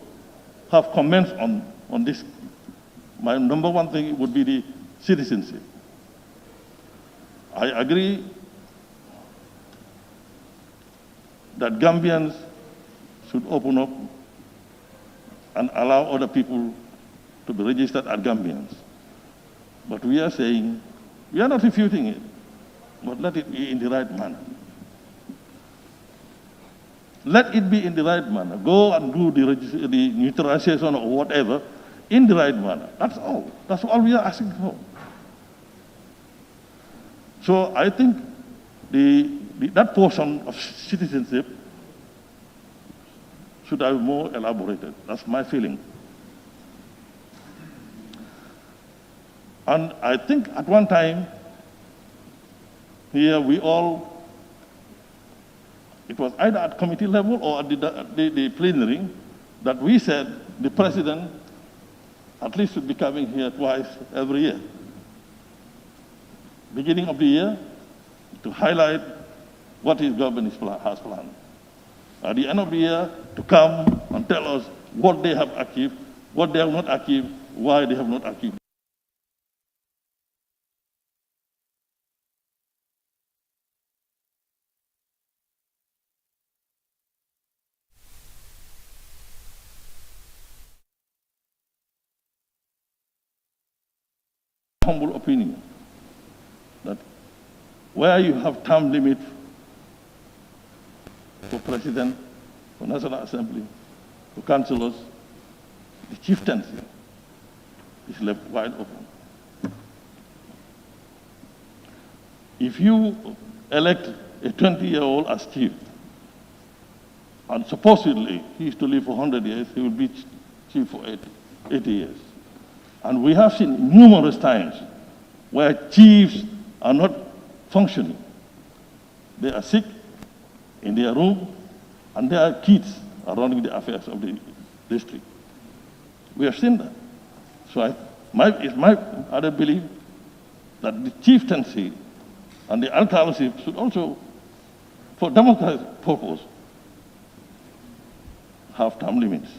have comments on this, my number one thing would be the citizenship. I agree that Gambians should open up and allow other people to be registered as Gambians. But we are saying, we are not refuting it, but let it be in the right manner. Let it be in the right manner. Go and do the neutralization or whatever in the right manner. That's all. That's all we are asking for. So I think that portion of citizenship should have more elaborated. That's my feeling. And I think at one time, here it was either at committee level or at the plenary that we said the president at least should be coming here twice every year. Beginning of the year, to highlight what his government has planned. At the end of the year, to come and tell us what they have achieved, what they have not achieved, why they have not achieved. Humble opinion that where you have term limit for president, for National Assembly, for councillors, the chieftaincy is left wide open. If you elect a 20-year-old as chief, and supposedly he is to live for 100 years, he will be chief for 80 years. And we have seen numerous times where chiefs are not functioning. They are sick in their room, and their kids are running the affairs of the district. We have seen that. So it's my other belief that the chieftaincy and the alcaldieship should also, for democratic purpose, have term limits.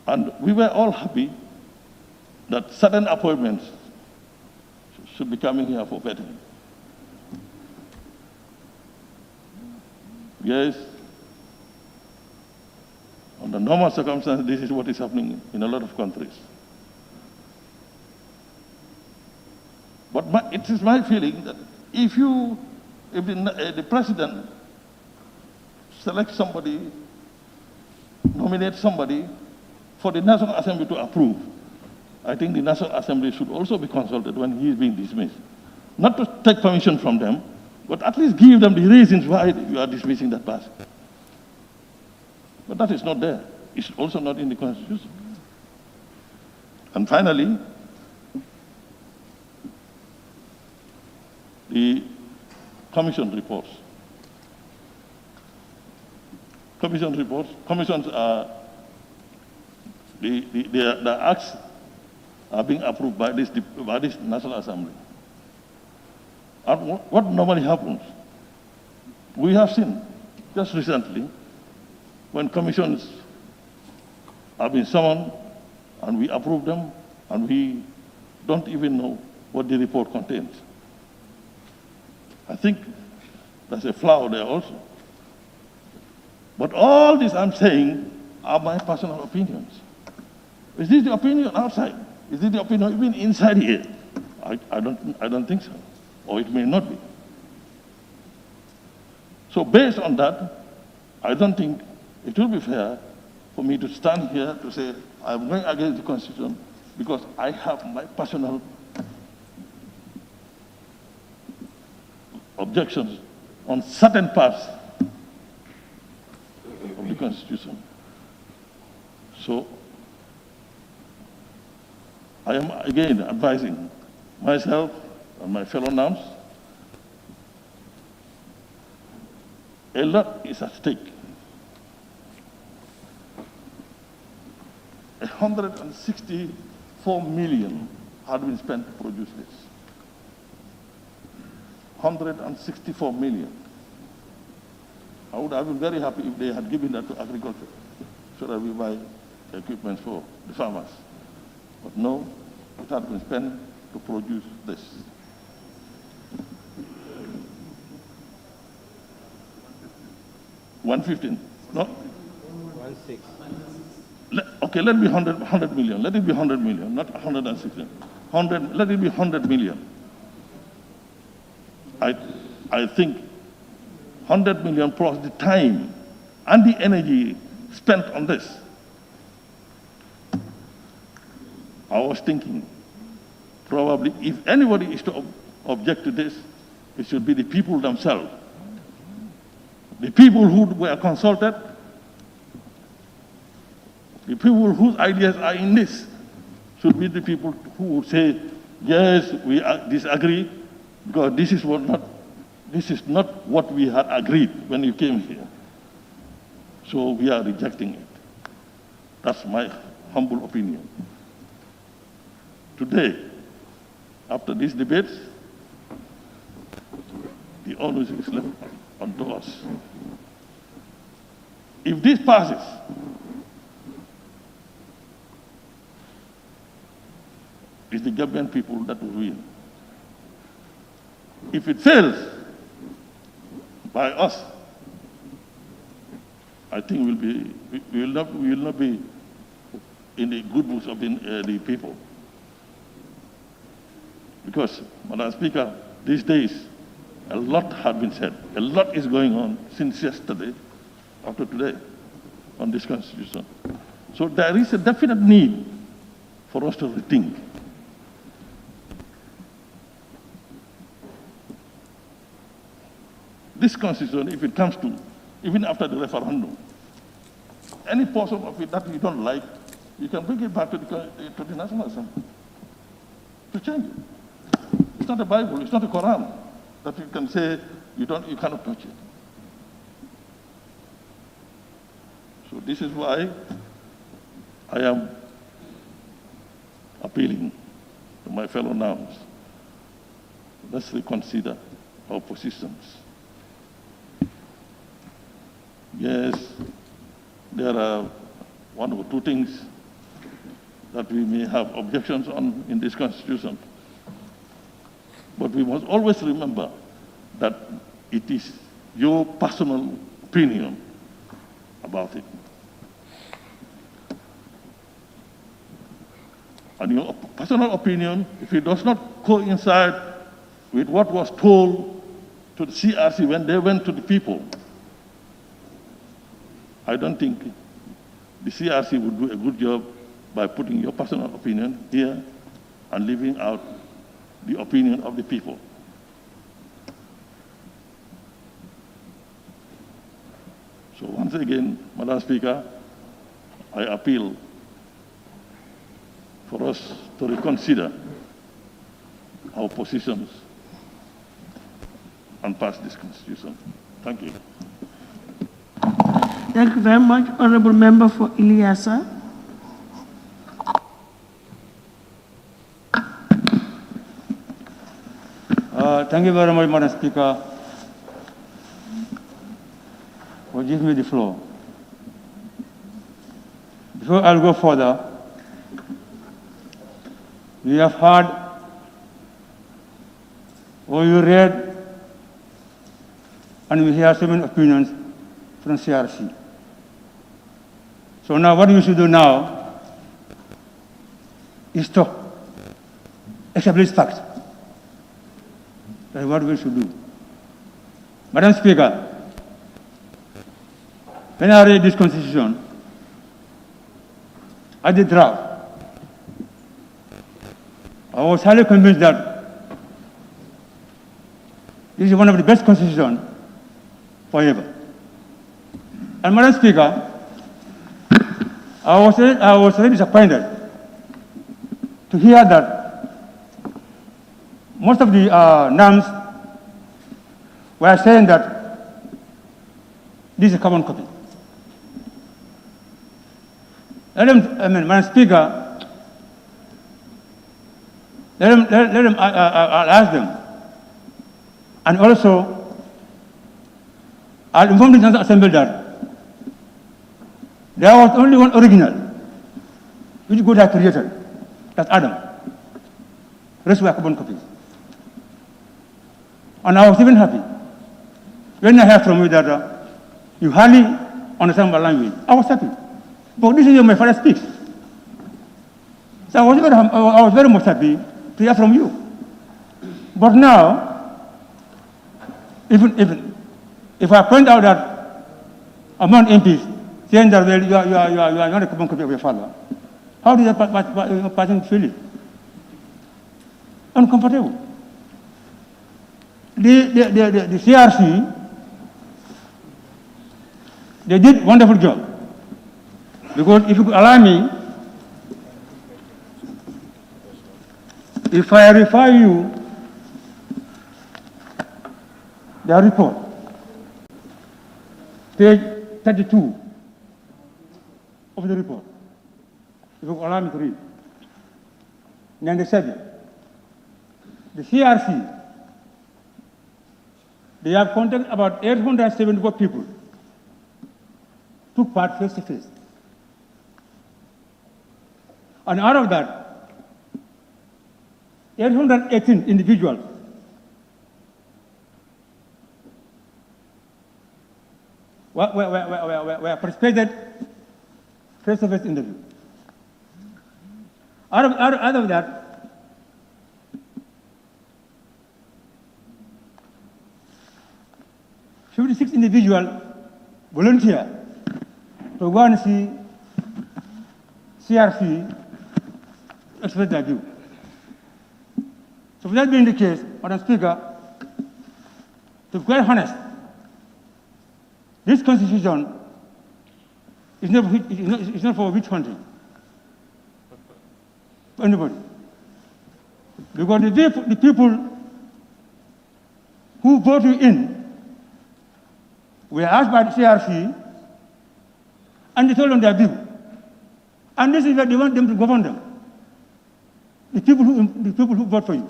And we were all happy that certain appointments should be coming here for vetting. Yes, under normal circumstances, this is what is happening in a lot of countries. But it is my feeling that if the president selects somebody, nominates somebody for the National Assembly to approve, I think the National Assembly should also be consulted when he is being dismissed. Not to take permission from them, but at least give them the reasons why you are dismissing that person. But that is not there. It's also not in the Constitution. And finally, the commission reports. Commissions are, the acts are being approved by this National Assembly. And what normally happens, we have seen just recently when commissions have been summoned and we approve them and we don't even know what the report contains. I think there's a flaw there also. But all this I'm saying are my personal opinions. Is this the opinion outside? Is this the opinion even inside here? I don't think so. Or it may not be. So based on that, I don't think it will be fair for me to stand here to say I'm going against the Constitution because I have my personal objections on certain parts of the Constitution. So I am again advising myself and my fellow NAMs, a lot is at stake. 164 million had been spent to produce this. 164 million. I would have been very happy if they had given that to agriculture so that we buy equipment for the farmers. But no, it had been spent to produce this. 115. No? 1.6. Okay, let it be 100 million. Let it be 100 million, not 116. 100, let it be 100 million. I think 100 million plus the time and the energy spent on this. I was thinking, probably if anybody is to object to this, it should be the people themselves. The people who were consulted, the people whose ideas are in this, should be the people who would say, yes, we disagree, because this is not what we had agreed when you came here. So we are rejecting it. That's my humble opinion. Today, after these debates, the onus is left onto us. If this passes, it's the Gambian people that will win. If it fails by us, I think we will not be in the good books of the people. Because, Madam Speaker, these days, a lot has been said. A lot is going on since yesterday, after today, on this Constitution. So there is a definite need for us to rethink. This Constitution, if it comes to, even after the referendum, any portion of it that you don't like, you can bring it back to the National Assembly to change it. It's not a Bible, it's not a Quran that you can say you cannot touch it. So this is why I am appealing to my fellow Nouns. Let's reconsider our positions. Yes, there are one or two things that we may have objections on in this Constitution. But we must always remember that it is your personal opinion about it. And your personal opinion, if it does not coincide with what was told to the CRC when they went to the people, I don't think the CRC would do a good job by putting your personal opinion here and leaving out the opinion of the people. So once again, Madam Speaker, I appeal for us to reconsider our positions and pass this Constitution. Thank you. Thank you very much, Honorable Member for Ileasa. Thank you very much, Madam Speaker, for giving me the floor. Before I'll go further, we have heard or you read and we hear so many opinions from CRC. So now what we should do now is to establish facts. That's what we should do. Madam Speaker, when I read this Constitution, I did draft. I was highly convinced that this is one of the best constitutions forever. And Madam Speaker, I was very disappointed to hear that most of the NAMs were saying that this is a common copy. Madam Speaker, let them I'll ask them. And also, I'll inform the National Assembly that there was only one original, which God had created, that's Adam. The rest were common copies. And I was even happy when I heard from you that You hardly understand my language. I was happy. But this is how my father speaks. So I was very much happy to hear from you. But now, even if I point out that among MPs saying that well, you are not a common copy of your father, how does that person feel it? Uncomfortable. The CRC, they did a wonderful job. Because if you could allow me, if I refer you the report, page 32 of the report, if you could allow me to read. 97. The CRC, they have contacted about 874 people, took part face to face. And out of that, 818 individuals were participated face-to-face interview. Out of that, 56 individuals volunteer to go and see CRC express their view. So, that being the case, Madam Speaker, to be quite honest, this constitution is not for witch hunting for anybody. Because the people who vote you in were asked by the CRC and they told them their view. And this is where they want them to govern them. The people who vote for you.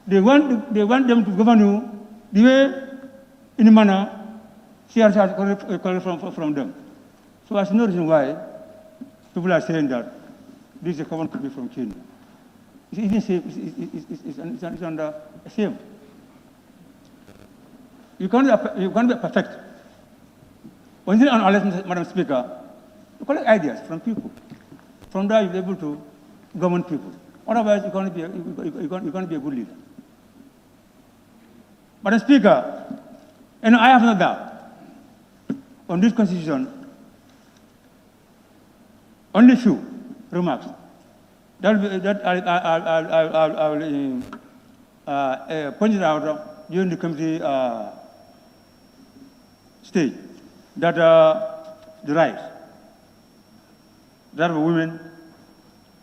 They want them to govern you the way, in the manner, CRC has collected from them. So there's no reason why people are saying that this is a common copy from Kenya. It's under shame. You can't be perfect. When you're on election, Madam Speaker, you collect ideas from people. From there, you're able to govern people. Otherwise, you can't be a good leader. Madam Speaker, I have no doubt on this constitution. Only few remarks that I will point it out during the committee stage. That the rights, that of women,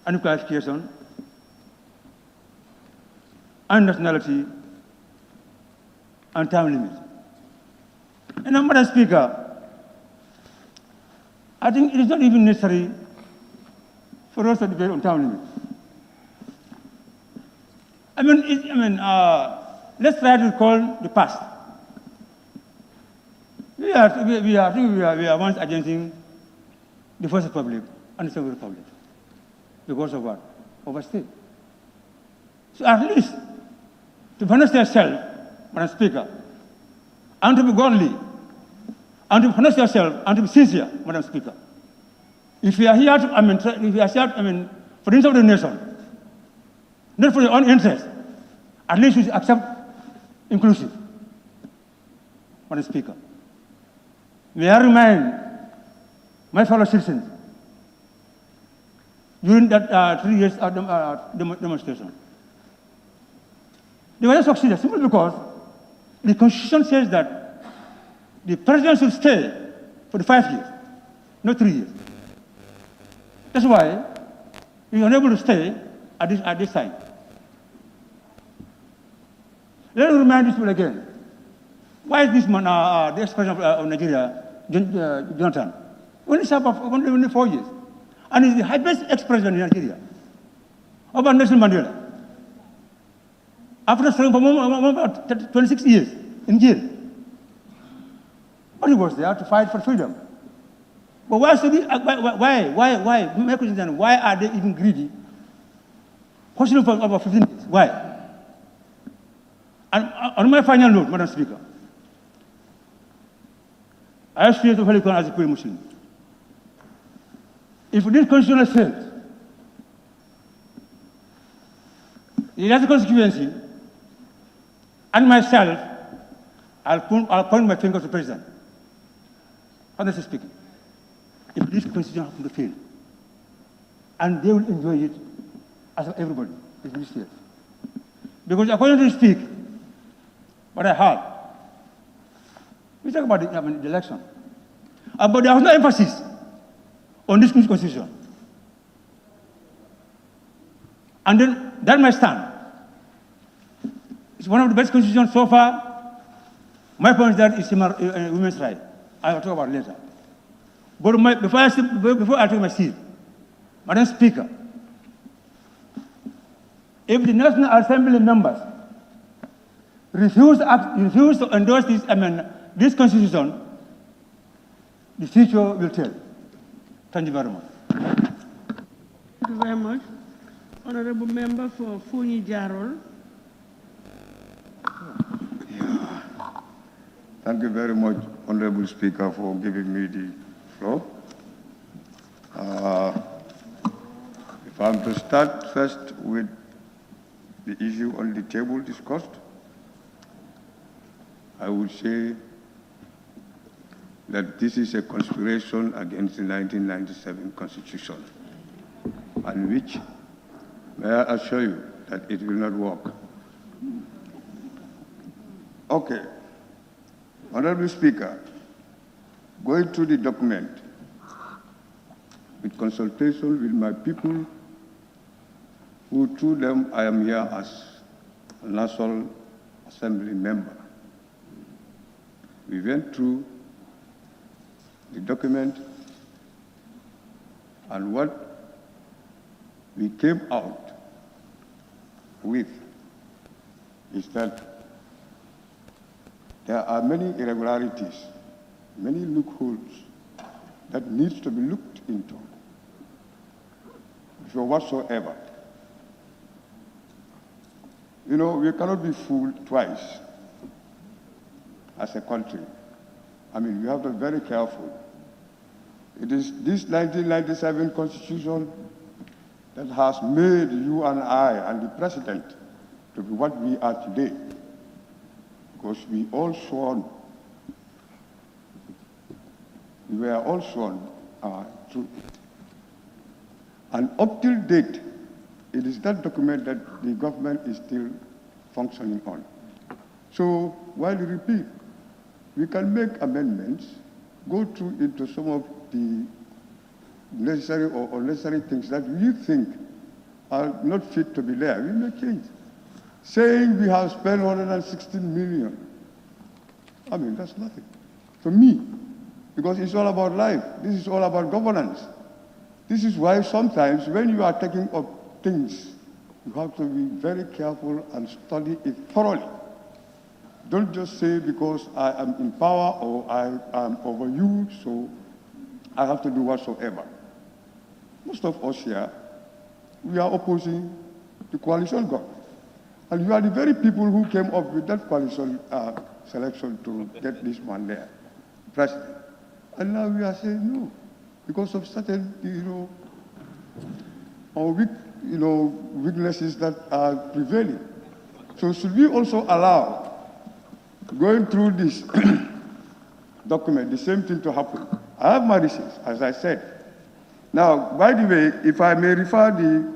and qualification, and nationality, and time limit. And Madam Speaker, I think it is not even necessary for us to debate on time limit. Let's try to recall the past. We are once against the First Republic and the Second Republic. Because of what? Overstay. So at least to punish yourself, Madam Speaker, and to be godly, and to punish yourself, and to be sincere, Madam Speaker. If you are here to, for the interest of the nation, not for your own interest, at least you should accept inclusive, Madam Speaker. May I remind my fellow citizens, during that 3 years demonstration, they were not succeeded simply because the Constitution says that the president should stay for the 5 years, not 3 years. That's why we are unable to stay at this time. Let me remind these people again. Why is this man, the ex-president of Nigeria, Jonathan, only served for only 4 years, and is the highest ex-president in Nigeria, over Nelson Mandela. After serving for about 26 years in jail, but he was there to fight for freedom. But why should why? My question is, why are they even greedy? Question for over 15 years. Why? And on my final note, Madam Speaker, I aspire to Holy Quran as a pure Muslim. If this constitution fails, the last constituency and myself, I'll point my finger to the president. Honestly speaking, if this constitution happens to fail, and they will enjoy it as everybody in this state. Because according to speak, what I heard, we talk about the election, but there was no emphasis on this constitution. And then that might stand. It's one of the best constitutions so far. My point is that it's women's rights. I will talk about it later. But before I take my seat, Madam Speaker, if the National Assembly members refuse to endorse this constitution, the future will tell. Thank you very much. Thank you very much. Honorable Member for Fonyi Jarol. Thank you very much, Honorable Speaker, for giving me the floor. If I'm to start first with the issue on the table discussed, I would say that this is a conspiration against the 1997 Constitution, and which, may I assure you, that it will not work. Okay. Honorable Speaker, going through the document, with consultation with my people, who through them I am here as a National Assembly member. We went through the document, and what we came out with is that there are many irregularities, many loopholes that needs to be looked into for whatsoever. You know, we cannot be fooled twice as a country. I mean, we have to be very careful. It is this 1997 Constitution that has made you and I and the President to be what we are today. Because we were all sworn through. And up till date, it is that document that the government is still functioning on. So, while you repeat, we can make amendments, go through into some of the necessary or unnecessary things that we think are not fit to be there. We may change. Saying we have spent 116 million, I mean, that's nothing to me, because it's all about life. This is all about governance. This is why sometimes when you are taking up things, you have to be very careful and study it thoroughly. Don't just say because I am in power or I am over you, so I have to do whatsoever. Most of us here, we are opposing the coalition government. And you are the very people who came up with that coalition selection to get this man there, president. And now we are saying no, because of certain, weaknesses that are prevailing. So should we also allow, going through this document, the same thing to happen? I have my reasons, as I said. Now, by the way, if I may refer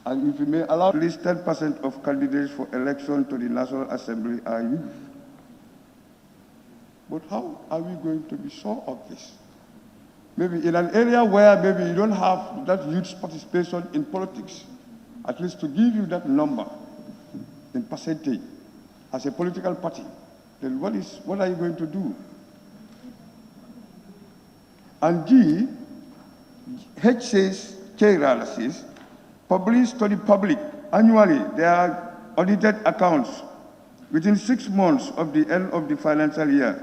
and if you may allow, at least 10% of candidates for election to the National Assembly are youth. But how are we going to be sure of this? Maybe in an area where maybe you don't have that youth participation in politics, at least to give you that number in percentage as a political party, then what are you going to do? And G, H says, K analysis, publish to the public annually their audited accounts within 6 months of the end of the financial year,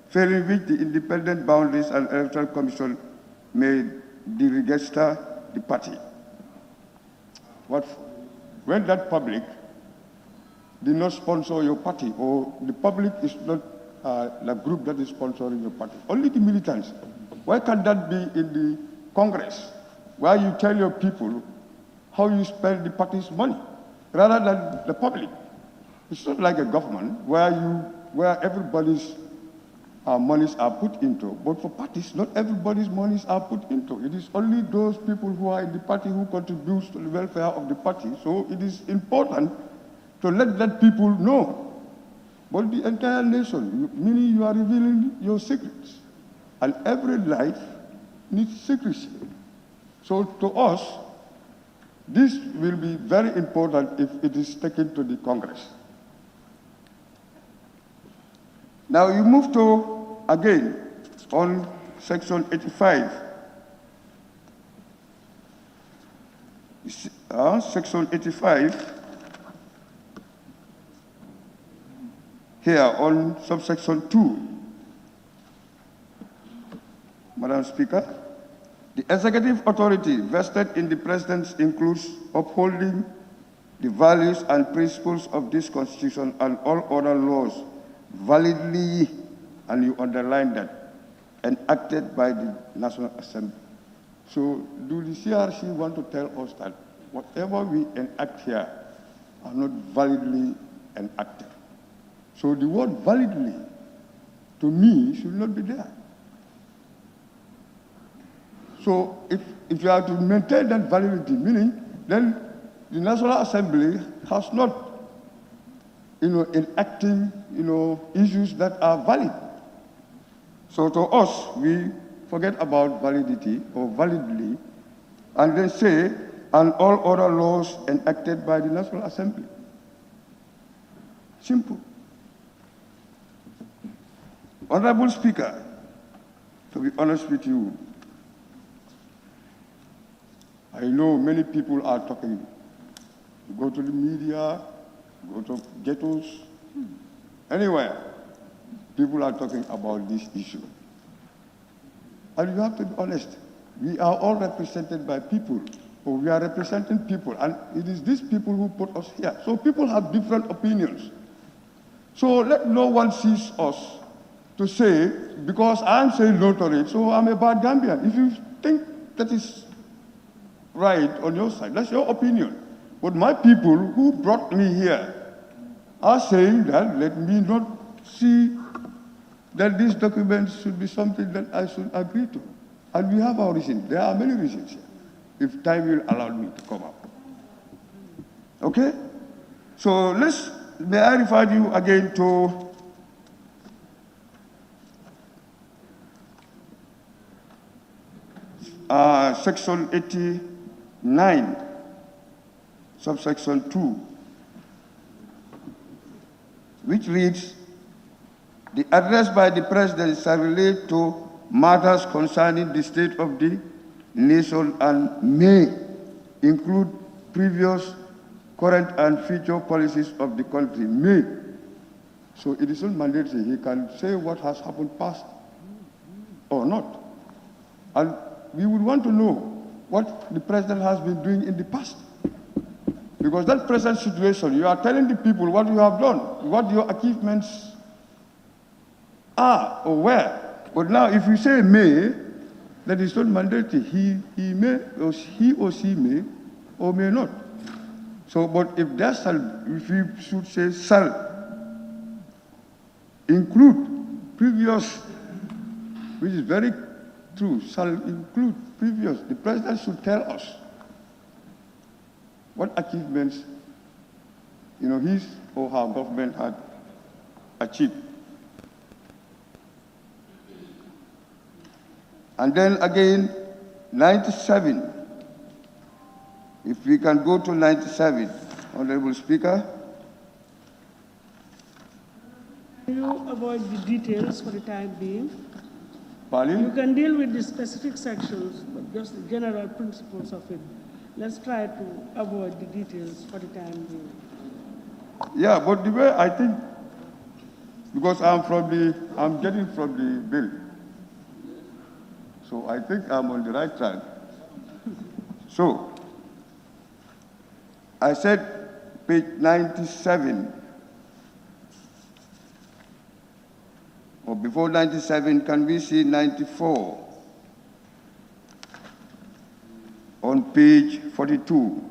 failing which the independent boundaries and electoral commission may deregister the party. When that public did not sponsor your party, or the public is not the group that is sponsoring your party. Only the militants. Why can't that be in the Congress, where you tell your people how you spend the party's money, rather than the public? It's not like a government where everybody's monies are put into. But for parties, not everybody's monies are put into. It is only those people who are in the party who contribute to the welfare of the party. So it is important to let that people know. But the entire nation, meaning you are revealing your secrets. And every life needs secrecy. So to us, this will be very important if it is taken to the Congress. Now you move to, again, on Section 85. Section 85, here on subsection 2. Madam Speaker, the executive authority vested in the President includes upholding the values and principles of this Constitution and all other laws validly, and you underline that, enacted by the National Assembly. So do the CRC want to tell us that whatever we enact here are not validly enacted? So the word validly, to me, should not be there. So if you are to maintain that validity, meaning then the National Assembly has not, enacting, issues that are valid. So to us, we forget about validity or validly, and then say, and all other laws enacted by the National Assembly. Simple. Honorable Speaker, to be honest with you, I know many people are talking. You go to the media, go to ghettos, anywhere, people are talking about this issue. And you have to be honest. We are all represented by people, or we are representing people, and it is these people who put us here. So people have different opinions. So let no one seize us to say, because I'm saying no to it, so I'm a bad Gambian. If you think that is right on your side, that's your opinion. But my people who brought me here are saying that let me not see that these documents should be something that I should agree to. And we have our reasons. There are many reasons here, if time will allow me to come up. Okay? So may I refer you again to Section 89, subsection 2, which reads, the address by the President shall relate to matters concerning the state of the nation and may include previous, current, and future policies of the country. May. So it is not mandatory. He can say what has happened past or not. And we would want to know what the President has been doing in the past. Because that present situation, you are telling the people what you have done, what your achievements are or were. But now if you say may, that is not mandatory. He may, or he or she may, or may not. So, but if you should say shall include previous, which is very true, shall include previous. The President should tell us what achievements, his or her government had achieved. And then again, 97. If we can go to 97, Honorable Speaker. You avoid the details for the time being. Pardon? You can deal with the specific sections, but just the general principles of it. Let's try to avoid the details for the time being. Yeah, but the way I think, because I'm getting from the bill. So I think I'm on the right track. So, I said page 97. before 97, can we see 94? On page 42.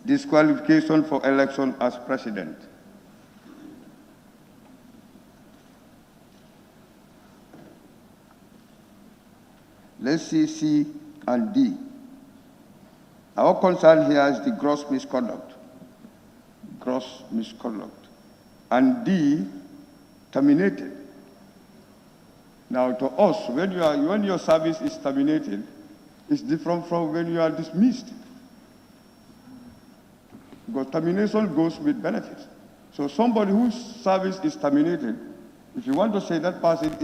Disqualification for election as president. Let's see C and D. Our concern here is the gross misconduct. Gross misconduct. And D, terminated. Now to us, when your service is terminated, it's different from when you are dismissed. Because termination goes with benefits. So somebody whose service is terminated, if you want to say that person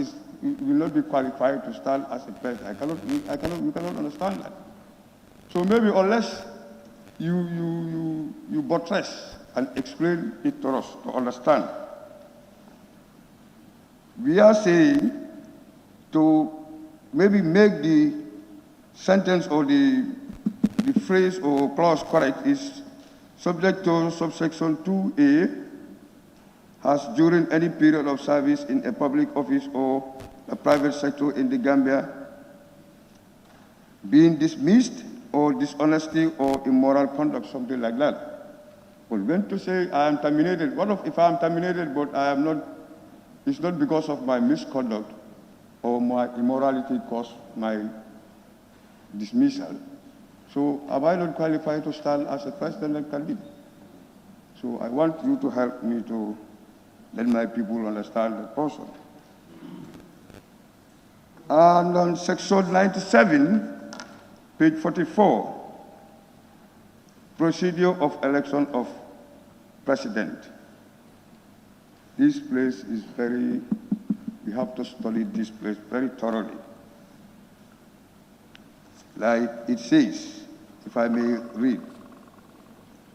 will not be qualified to stand as a president, you cannot understand that. So maybe unless you buttress and explain it to us to understand. We are saying to maybe make the sentence or the phrase or clause correct is subject to subsection 2A has during any period of service in a public office or a private sector in the Gambia being dismissed or dishonesty or immoral conduct, something like that. But when to say I am terminated, what if I am terminated but I am not, it's not because of my misconduct or my immorality caused my dismissal. So am I not qualified to stand as a president candidate? So I want you to help me to let my people understand the person. And on section 97, page 44, procedure of election of president. This place is very, we have to study this place very thoroughly. Like it says, if I may read,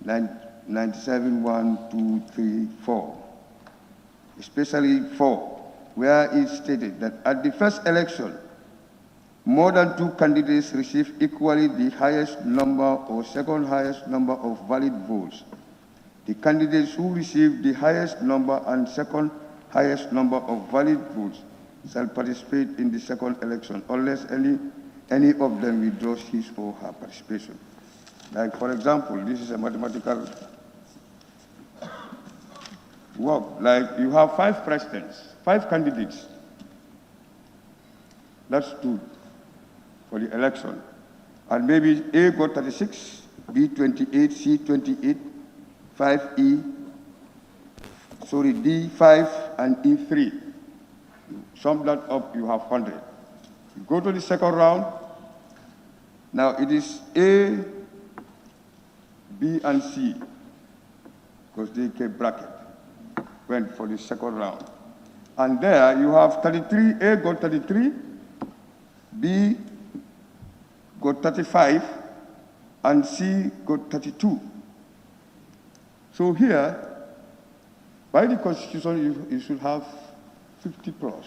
97, 1, 2, 3, 4, especially 4, where it stated that at the first election, more than 2 candidates received equally the highest number or second highest number of valid votes. The candidates who received the highest number and second highest number of valid votes shall participate in the second election unless any of them withdraws his or her participation. Like, for example, this is a mathematical work. Like, you have 5 presidents, 5 candidates. That's 2 for the election. And maybe A got 36, B 28, C 28, 5E, sorry, D 5, and E 3. Sum that up, you have 100. You go to the second round. Now it is A, B, and C, because they kept bracket, went for the second round. And there you have 33, A got 33, B got 35, and C got 32. So here, by the Constitution, you should have 50 plus.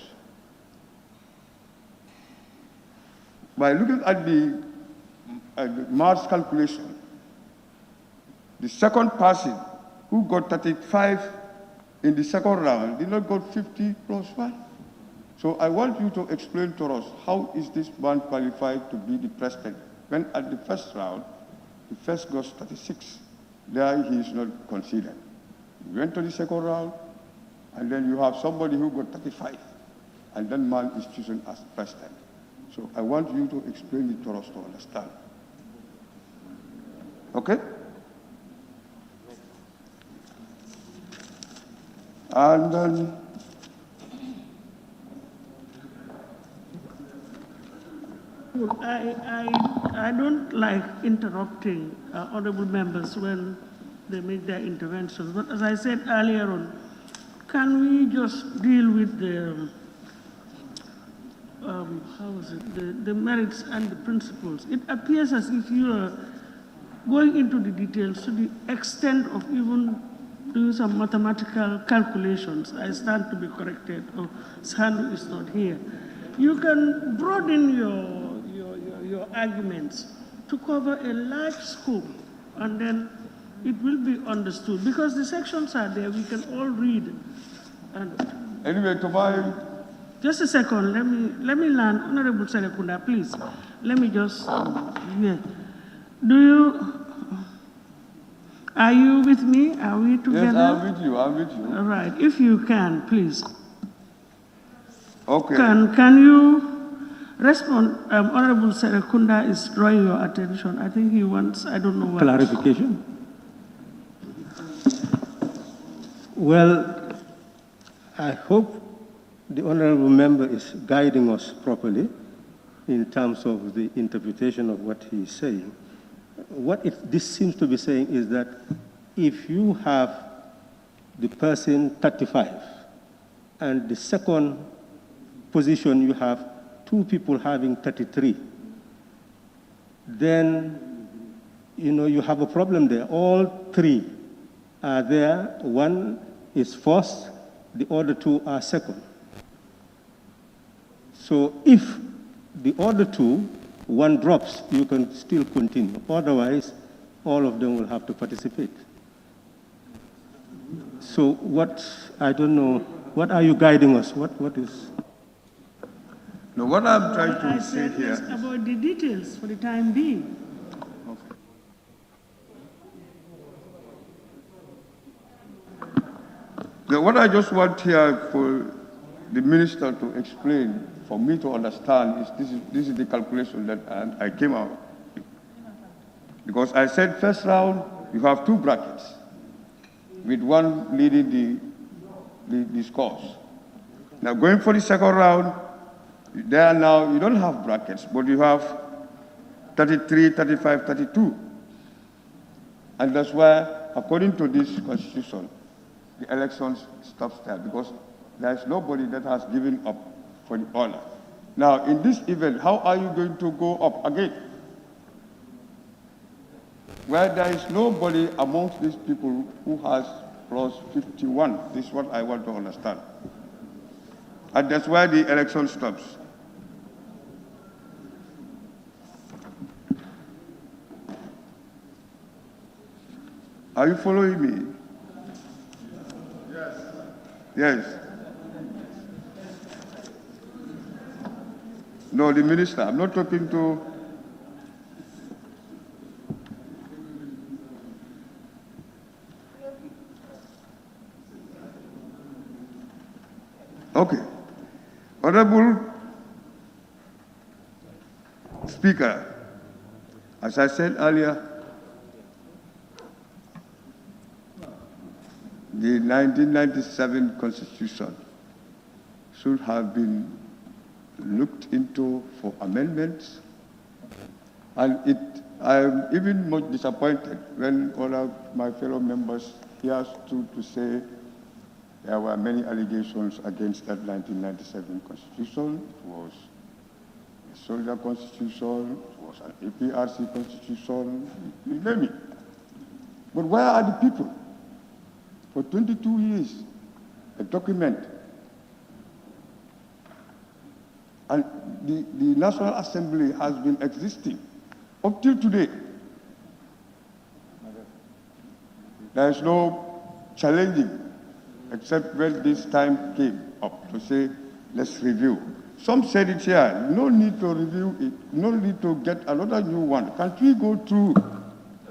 By looking at the March calculation, the second person who got 35 in the second round did not got 50 plus 1. So I want you to explain to us, how is this man qualified to be the president when at the first round, the first got 36. There he is not considered. You went to the second round, and then you have somebody who got 35, and that man is chosen as president. So I want you to explain it to us to understand. Okay? And then I don't like interrupting honorable members when they make their interventions. But as I said earlier on, can we just deal with the the merits and the principles? It appears as if you are going into the details to the extent of even doing some mathematical calculations. I stand to be corrected, or Sandu is not here. You can broaden your arguments to cover a large scope, and then it will be understood. Because the sections are there, we can all read Anyway, to my... Just a second, let me learn. Honorable Serekunda, please. Let me just, yeah. Are you with me? Are we together? Yes, I'm with you, I'm with you. All right, if you can, please. Okay. Can you respond? Honorable Serekunda is drawing your attention. I think he wants, I don't know what. Clarification? Well, I hope the honorable member is guiding us properly in terms of the interpretation of what he is saying. What this seems to be saying is that if you have the person 35 and the second position you have two people having 33, then you have a problem there. All three are there. One is first, the other two are second. So if the other two, one drops, you can still continue. Otherwise, all of them will have to participate. So I don't know, what are you guiding us? What is? No, what I'm trying to say said here is about the details for the time being. What I just want here for the minister to explain, for me to understand, is this is the calculation that I came out. Because I said first round, you have two brackets, with one leading the scores. Now going for the second round, there now you don't have brackets, but you have 33, 35, 32. And that's why, according to this constitution, the elections stops there, because there's nobody that has given up for the honor. Now, in this event, how are you going to go up again? Where there is nobody amongst these people who has plus 51. This is what I want to understand. And that's why the election stops. Are you following me? Yes. Yes. No, the minister. I'm not talking to... Okay. Honorable Speaker, as I said earlier, the 1997 Constitution should have been looked into for amendments, and I'm even more disappointed when all of my fellow members here stood to say there were many allegations against that 1997 Constitution. It was a soldier constitution, it was an APRC constitution, you name it. But where are the people? For 22 years, a document. And the National Assembly has been existing up till today. There is no challenging, except when this time came up to say, let's review. Some said it here, no need to review it, no need to get another new one. Can't we go through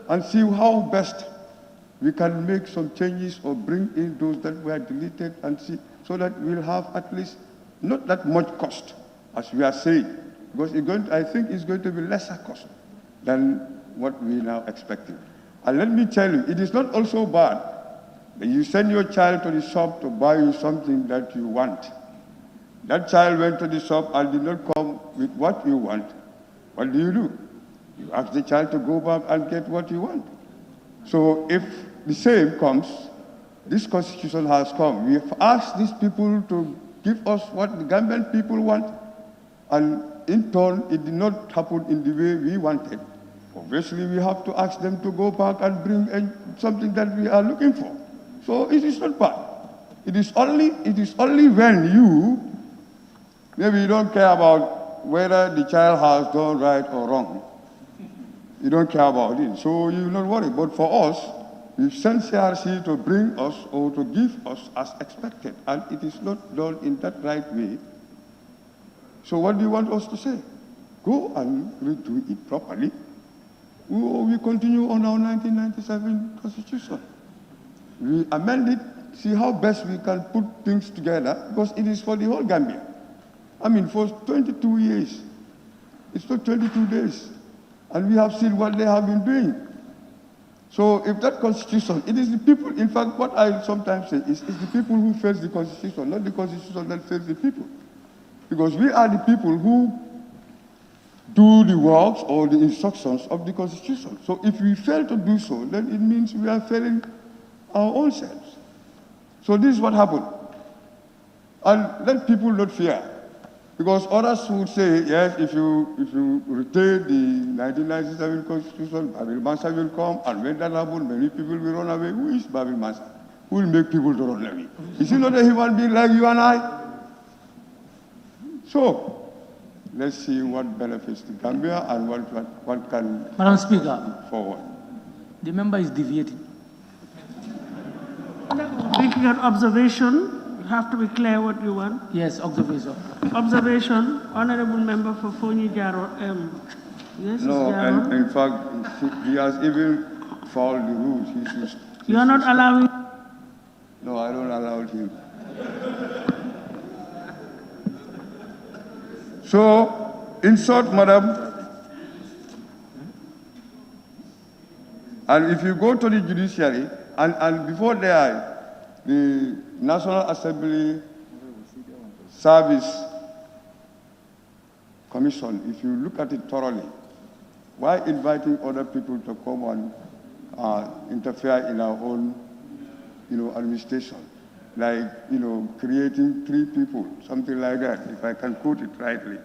and see how best we can make some changes or bring in those that were deleted and see, so that we'll have at least not that much cost, as we are saying, because I think it's going to be lesser cost than what we now expecting. And let me tell you, it is not also bad that you send your child to the shop to buy you something that you want. That child went to the shop and did not come with what you want. What do? You ask the child to go back and get what you want. So if the same comes, this constitution has come. We have asked these people to give us what the Gambian people want, and in turn, it did not happen in the way we wanted. Obviously, we have to ask them to go back and bring in something that we are looking for. So it is not bad. It is only when maybe you don't care about whether the child has done right or wrong. You don't care about it, so you will not worry. But for us, we've sent CRC to bring us or to give us as expected, and it is not done in that right way. So what do you want us to say? Go and redo it properly, or we continue on our 1997 Constitution. We amend it, see how best we can put things together, because it is for the whole Gambia. I mean, for 22 years, it's not 22 days, and we have seen what they have been doing. So if that Constitution, it is the people, in fact, what I sometimes say is it's the people who face the Constitution, not the Constitution that fails the people. Because we are the people who do the works or the instructions of the Constitution. So if we fail to do so, then it means we are failing our own selves. So this is what happened. And let people not fear. Because others would say, yes, if you retain the 1997 Constitution, Babil Mansa will come, and when that happens, many people will run away. Who is Babil Mansa? Who will make people to run away? Is he not a human being like you and I? So, let's see what benefits the Gambia and what can Madam Speaker, forward. the member is deviating. Making an observation. You have to be clear what you want. Yes, observation. Observation, Honorable Member for Fonyi Jaro M. Yes, No, Jaro. and in fact, he has even followed the rules. You are not allowing. No, I don't allow him. So, in short, madam, and if you go to the judiciary, and before there, the National Assembly Service Commission, if you look at it thoroughly, why inviting other people to come and interfere in our own, administration? Like, creating 3 people, something like that, if I can quote it rightly.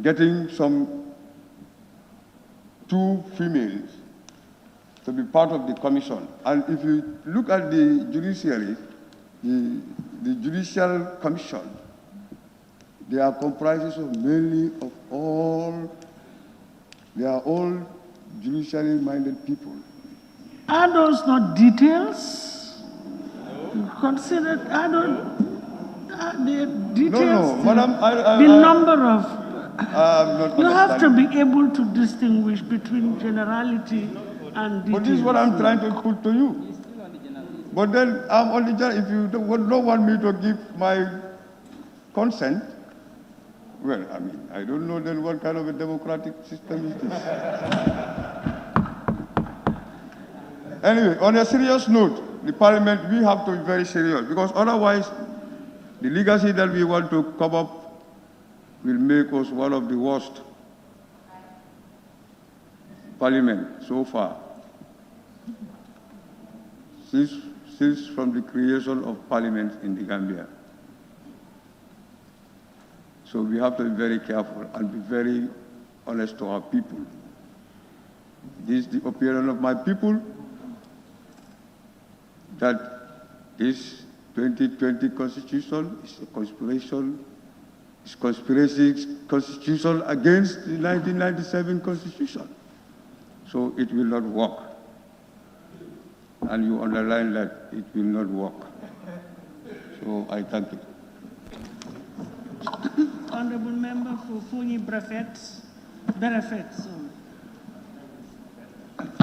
Getting some 2 females to be part of the commission. And if you look at the judiciary, the Judicial Commission, they are comprises of mainly of they are all judicially minded people. Are those not details? Consider, the details? No, madam, the number of. Not you have to be able to distinguish between generality and details. But this is what I'm trying to put to you. But then I'm only just, if you don't want me to give my consent, well, I mean, I don't know then what kind of a democratic system is this. Anyway, on a serious note, the parliament, we have to be very serious, because otherwise, the legacy that we want to come up will make us one of the worst parliament so far, since from the creation of parliament in the Gambia. So we have to be very careful and be very honest to our people. This is the opinion of my people, that this 2020 constitution is a conspiration. It's conspiracy constitution against the 1997 constitution. So it will not work. And you underline that it will not work. So I thank you. Honorable Member for Fonyi Berefet.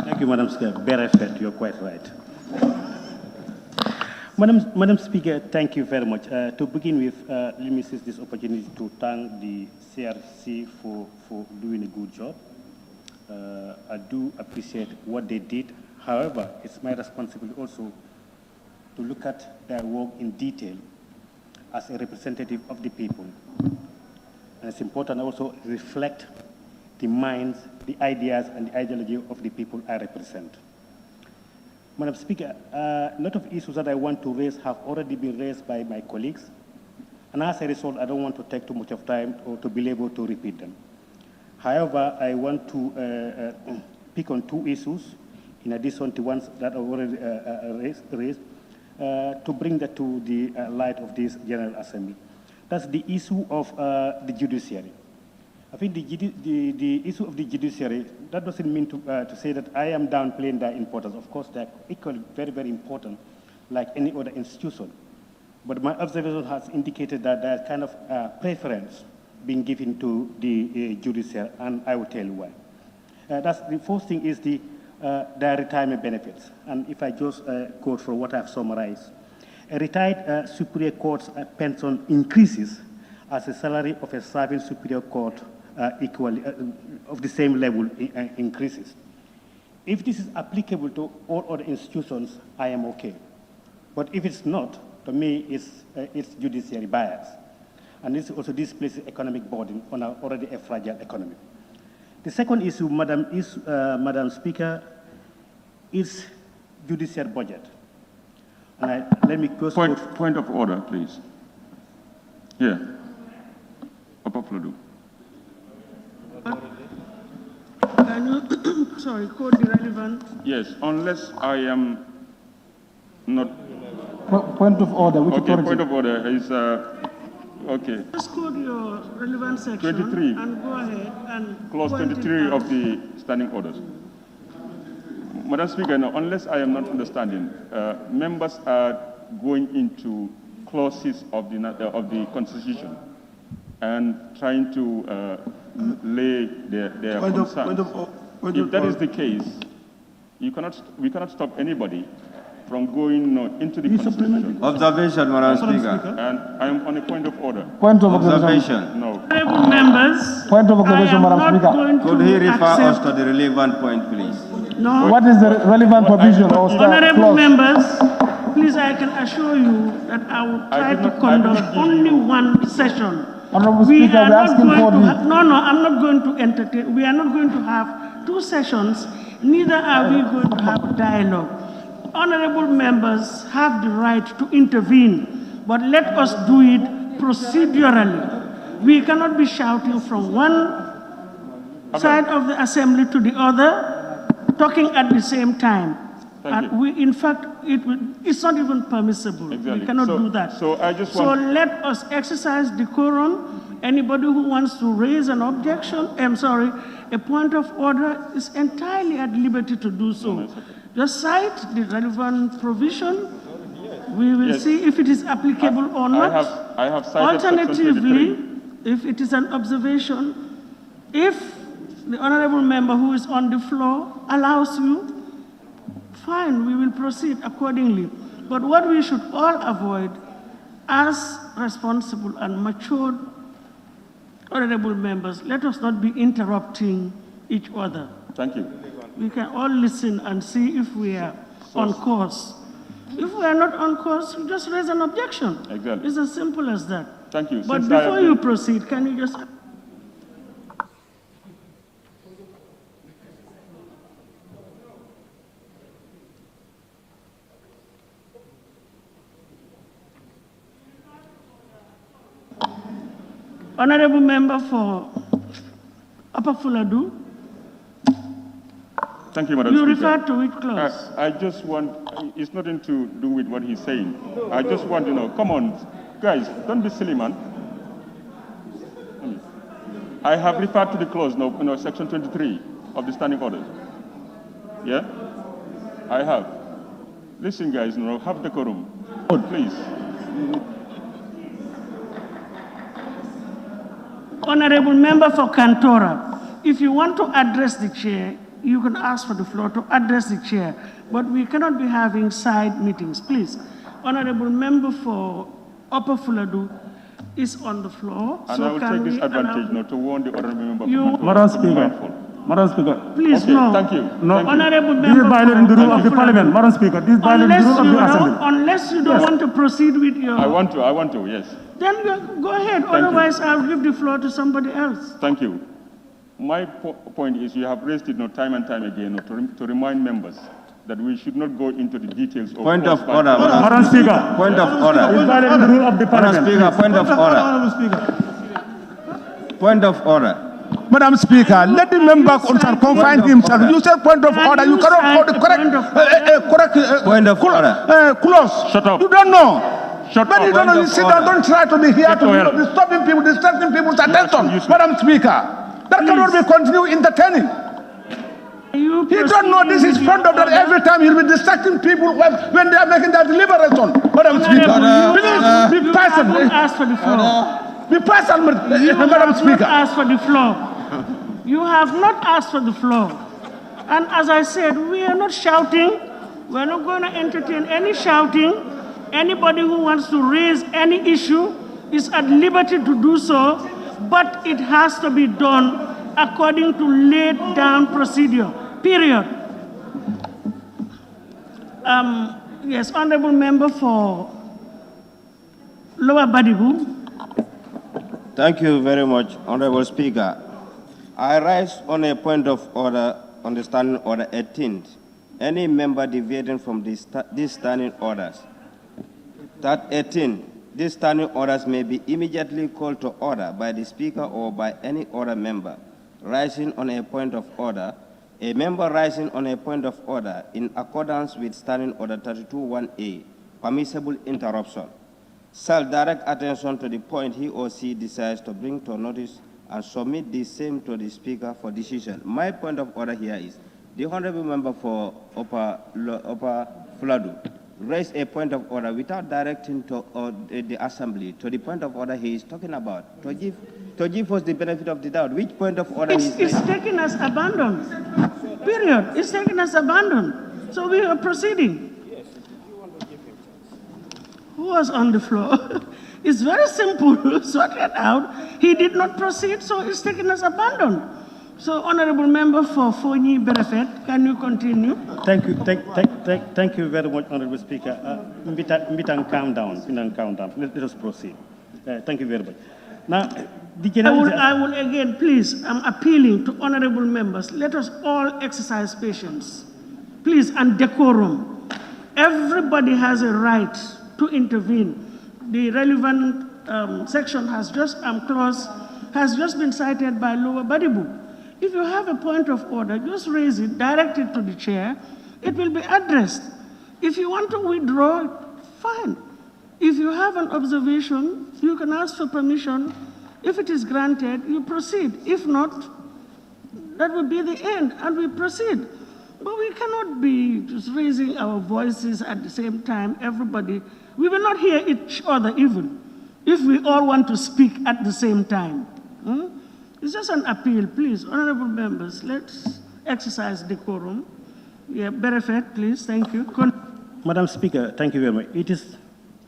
Thank you, Madam Speaker. Berefet, you're quite right. Madam Speaker, thank you very much. To begin with, let me seize this opportunity to thank the CRC for doing a good job. I do appreciate what they did. However, it's my responsibility also to look at their work in detail as a representative of the people. And it's important also to reflect the minds, the ideas, and the ideology of the people I represent. Madam Speaker, a lot of issues that I want to raise have already been raised by my colleagues, and as a result, I don't want to take too much of time or to be able to repeat them. However, I want to pick on 2 issues, in addition to ones that are already raised, to bring that to the light of this General Assembly. That's the issue of the judiciary. I think the issue of the judiciary, that doesn't mean to say that I am downplaying their importance. Of course, they're equally very, very important, like any other institution. But my observation has indicated that there's kind of preference being given to the judiciary, and I will tell you why. That's the first thing is their retirement benefits. And if I just quote from what I've summarized, a retired Superior Court's pension increases as the salary of a serving Superior Court equally of the same level increases. If this is applicable to all other institutions, I am okay. But if it's not, to me, it's judiciary bias. And this also displaces economic burden on already a fragile economy. The second issue, Madam Speaker, is judiciary budget. And let me go point of order, please. Yeah. Upper Flodu. Sorry, quote the relevant. Yes, unless I am not. Point of order. Which okay, authority? point of order is okay. Just quote your relevant section 23. and go ahead and Clause point 23 it of out. the standing orders. Madam Speaker, no, unless I am not understanding, members are going into clauses of the Constitution and trying to lay their concerns. If that is the case, we cannot stop anybody from going into the Constitution. Observation, Madam Speaker. And I am on a point of order. Point of observation. No. Honorable members, Point of observation, Madam Speaker. Could he refer us to the relevant point, please? No. What is the relevant provision or Honorable clause? members, please, I can assure you that I will try to conduct only one session. Honorable Speaker, we're asking for the... No, I'm not going to entertain. We are not going to have two sessions. Neither are we going to have dialogue. Honorable members have the right to intervene, but let us do it procedurally. We cannot be shouting from one side of the assembly to the other, talking at the same time. And we, in fact, it's not even permissible. Exactly. We cannot do that. So I just want... So let us exercise decorum. Anybody who wants to raise an objection, a point of order is entirely at liberty to do so. No, just cite the relevant provision. We will see if it is applicable or not. I have cited Alternatively, if it is an observation, if the honorable member who is on the floor allows you, fine, we will proceed accordingly. But what we should all avoid as responsible and matured honorable members, let us not be interrupting each other. Thank you. We can all listen and see if we are on course. If we are not on course, we just raise an objection. Exactly. It's as simple as that. Thank you. But before you proceed, can you just... Honorable member for Upper Fuladu. Thank you, Madam You Speaker. refer to which clause? I just want, it's nothing to do with what he's saying. I just want to know, come on, guys, don't be silly, man. I have referred to the clause, no, section 23 of the standing orders. Yeah? I have. Listen, guys, have decorum. Please. Honorable member for Kantora, if you want to address the chair, you can ask for the floor to address the chair, but we cannot be having side meetings, please. Honorable member for Upper Fuladu is on the floor. And so I will take this advantage to warn the honorable member. Madam Speaker. Madam Speaker. Please, okay, no. Thank you. No. Honorable This member is violating the rule of the parliament, Madam Speaker. This is violating the rule of the assembly. Unless you don't want to proceed with your... I want to, yes. Then go ahead. Otherwise, I'll give the floor to somebody else. Thank you. My point is you have raised it time and time again to remind members that we should not go into the details of... Point of order, Madam Speaker. Point of order. It's violating the rule of the parliament. Madam Speaker, point of order. Point of order. Madam Speaker, let the member confine himself. You said point of order. You cannot hold the correct point of order. Clause. Shut up. You don't know. Shut but up. you don't know. You sit down. Don't try to be here to well. disturbing people, distracting people's attention. Madam Speaker. That cannot be continue entertaining. He don't know this is front of that every time he'll be distracting people when they are making their deliberation. Madam Speaker, please be patient. Ask for the floor. Be patient, Madam Speaker. Ask for the floor. You have not asked for the floor. And as I said, we are not shouting. We're not going to entertain any shouting. Anybody who wants to raise any issue is at liberty to do so, but it has to be done according to laid down procedure, period. Yes, Honorable Member for Lower Badibu. Thank you very much, Honorable Speaker. I rise on a point of order on the Standing Order 18th. Any member deviating from these standing orders. That 18, these standing orders may be immediately called to order by the Speaker or by any other member rising on a point of order. A member rising on a point of order in accordance with Standing Order 32(1)A, permissible interruption, shall direct attention to the point he or she desires to bring to notice and submit the same to the Speaker for decision. My point of order here is, the Honorable Member for Upper Fladu raised a point of order without directing to the Assembly to the point of order he is talking about, to give us the benefit of the doubt. Which point of order It's taken as abandoned, period. It's taken as abandoned. So we are proceeding. Who was on the floor? It's very simple, sort it out. He did not proceed, so it's taken as abandoned. So, Honorable Member for Fonyi Berefet, can you continue? Thank you. Thank you very much, Honorable Speaker. Mbitang, calm down. Let us proceed. Thank you very much. Now, I will again, please, I'm appealing to honorable members. Let us all exercise patience, please, and decorum. Everybody has a right to intervene. The relevant section has just clause has just been cited by Lower Badibu. If you have a point of order, just raise it, direct it to the chair. It will be addressed. If you want to withdraw, fine. If you have an observation, you can ask for permission. If it is granted, you proceed. If not, that will be the end, and we proceed. But we cannot be just raising our voices at the same time, everybody. We will not hear each other even if we all want to speak at the same time. It's just an appeal, please. Honorable members, let's exercise decorum. Yeah, Berefet, please, thank you. Madam Speaker, thank you very much. It is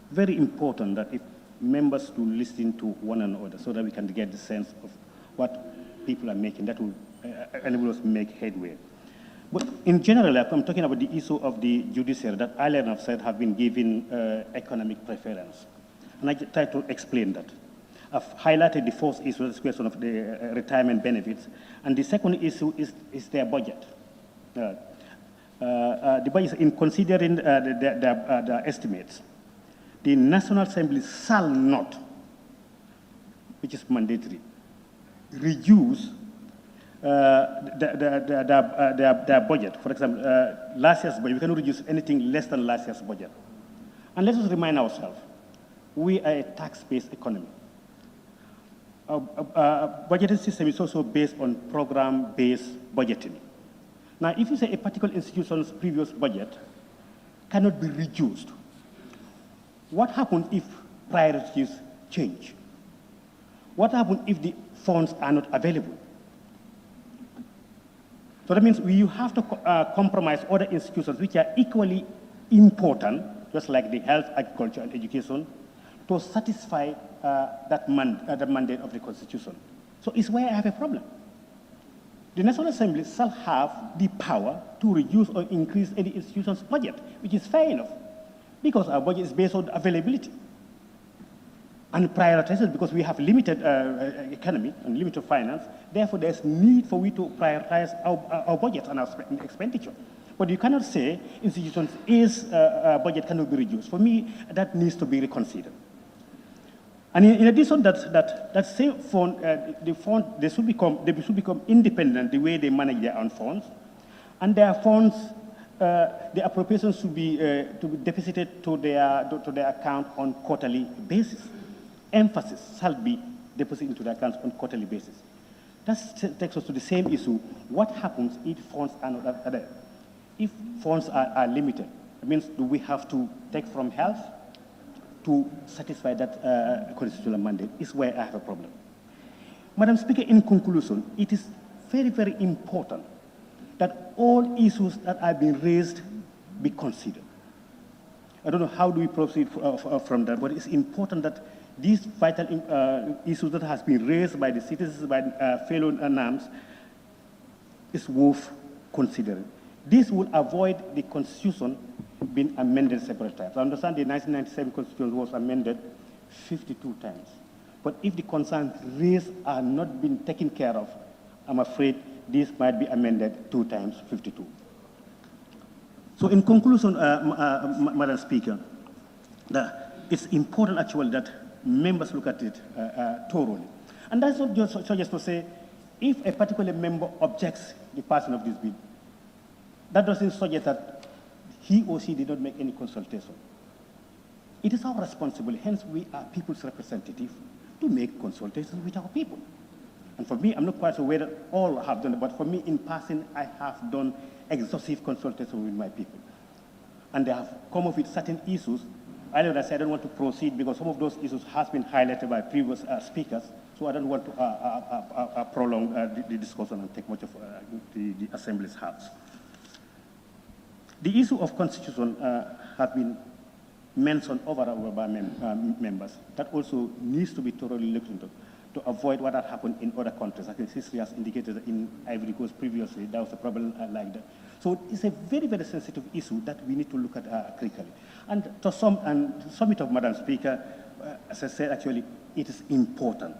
very important that if members to listen to one another so that we can get the sense of what people are making, that will enable us to make headway. But in general, I'm talking about the issue of the judiciary that earlier I've said have been given economic preference. And I try to explain that. I've highlighted the first issue, the question of the retirement benefits. And the second issue is their budget. The budget, in considering the estimates, the National Assembly shall not, which is mandatory, reduce their budget. For example, last year's budget, we cannot reduce anything less than last year's budget. And let us remind ourselves, we are a tax-based economy. Our budgeting system is also based on program-based budgeting. Now, if you say a particular institution's previous budget cannot be reduced, what happens if priorities change? What happens if the funds are not available? So that means you have to compromise other institutions which are equally important, just like the health, agriculture, and education, to satisfy the mandate of the Constitution. So it's where I have a problem. The National Assembly shall have the power to reduce or increase any institution's budget, which is fair enough, because our budget is based on availability. And prioritize it because we have limited economy and limited finance. Therefore, there's need for we to prioritize our budget and our expenditure. But you cannot say institutions' budget cannot be reduced. For me, that needs to be reconsidered. And in addition, that same fund, the fund, they should become independent the way they manage their own funds, and their funds, the appropriations should be deposited to their account on quarterly basis. Emphasis shall be deposited into the accounts on quarterly basis. That takes us to the same issue. What happens if funds are not there? If funds are limited, it means do we have to take from health to satisfy that constitutional mandate? Is where I have a problem. Madam Speaker, in conclusion, it is very, very important that all issues that are being raised be considered. I don't know how do we proceed from that, but it's important that these vital issues that has been raised by the citizens, by fellow NAMs, is worth considering. This will avoid the Constitution being amended several times. I understand the 1997 Constitution was amended 52 times. But if the concerns raised are not being taken care of, I'm afraid this might be amended 2 times 52. So in conclusion, Madam Speaker, it's important actually that members look at it thoroughly. And that's not just to say, if a particular member objects the passing of this bill, that doesn't suggest that he or she did not make any consultation. It is our responsibility, hence we are people's representatives, to make consultations with our people. And for me, I'm not quite sure whether all have done it, but for me, in passing, I have done exhaustive consultation with my people. And they have come up with certain issues. I don't want to proceed because some of those issues have been highlighted by previous speakers, so I don't want to prolong the discussion and take much of the Assembly's house. The issue of constitution has been mentioned over and over by members. That also needs to be thoroughly looked into to avoid what had happened in other countries. I think history has indicated that in Ivory Coast previously, there was a problem like that. So it's a very, very sensitive issue that we need to look at critically. And to sum it up, Madam Speaker, as I said, actually, it is important,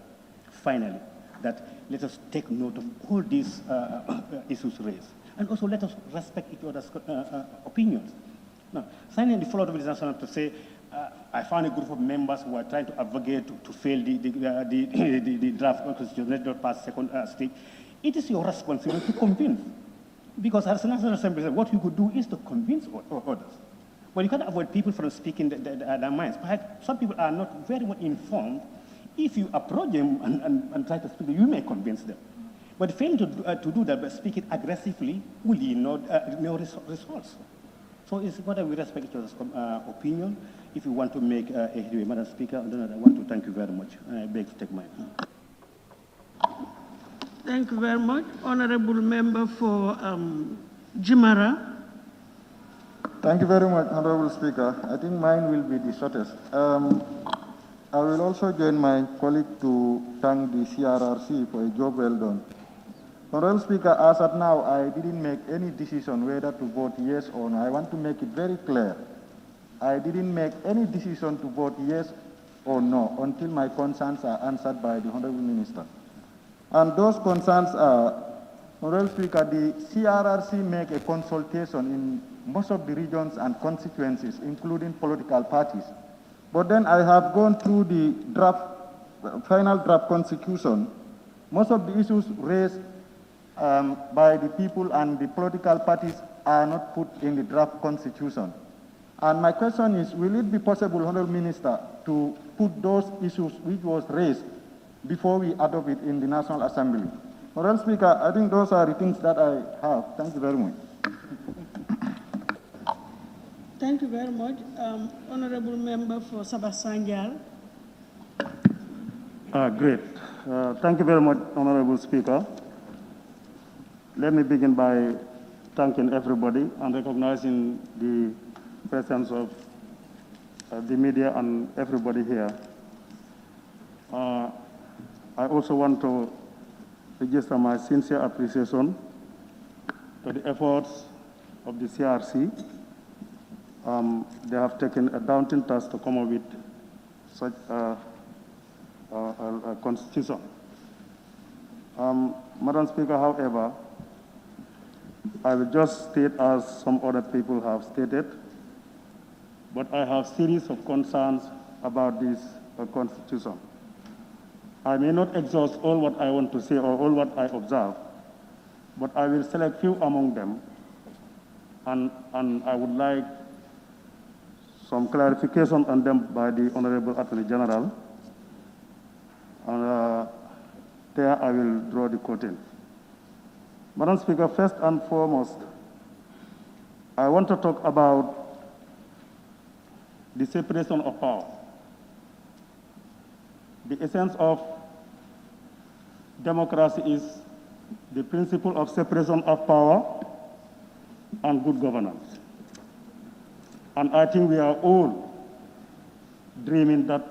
finally, that let us take note of all these issues raised. And also let us respect each other's opinions. Now, signing the follow-up with the national to say, I found a group of members who are trying to advocate to fail the draft constitution, let not pass second stage. It is your responsibility to convince. Because as a National Assembly, what you could do is to convince others. But you can't avoid people from speaking their minds. Perhaps some people are not very well informed. If you approach them and try to speak, you may convince them. But failing to do that by speaking aggressively will yield no results. So it's important we respect each other's opinion. If you want to make a headway, Madam Speaker, I want to thank you very much. I beg to take my hand. Thank you very much. Honorable Member for Jimara. Thank you very much, Honorable Speaker. I think mine will be the shortest. I will also join my colleague to thank the CRRC for a job well done. Honorable Speaker, as at now, I didn't make any decision whether to vote yes or no. I want to make it very clear. I didn't make any decision to vote yes or no until my concerns are answered by the Honorable Minister. And those concerns are, Honorable Speaker, the CRRC make a consultation in most of the regions and constituencies, including political parties. But then I have gone through the final draft constitution. Most of the issues raised by the people and the political parties are not put in the draft constitution. And my question is, will it be possible, Honorable Minister, to put those issues which was raised before we adopt it in the National Assembly? Honorable Speaker, I think those are the things that I have. Thank you very much. Thank you very much. Honorable Member for Sabah Sanjal. Great. Thank you very much, Honorable Speaker. Let me begin by thanking everybody and recognizing the presence of the media and everybody here. I also want to register my sincere appreciation to the efforts of the CRC. They have taken a daunting task to come up with such a constitution. Madam Speaker, however, I will just state as some other people have stated, but I have series of concerns about this constitution. I may not exhaust all what I want to say or all what I observe, but I will select few among them, and I would like some clarification on them by the Honorable Attorney General. there I will draw the curtain. Madam Speaker, first and foremost, I want to talk about the separation of power. The essence of democracy is the principle of separation of power and good governance. And I think we are all dreaming that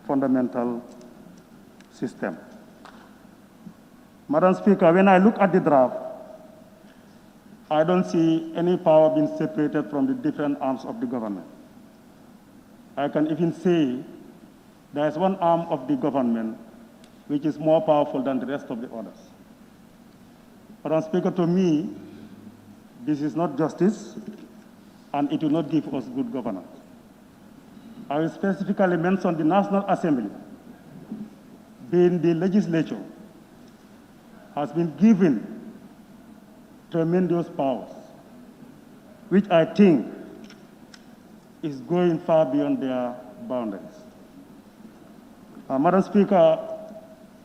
fundamental system. Madam Speaker, when I look at the draft, I don't see any power being separated from the different arms of the government. I can even say there is one arm of the government which is more powerful than the rest of the others. Madam Speaker, to me, this is not justice, and it will not give us good governance. I will specifically mention the National Assembly, being the legislature, has been given tremendous powers, which I think is going far beyond their boundaries. Madam Speaker,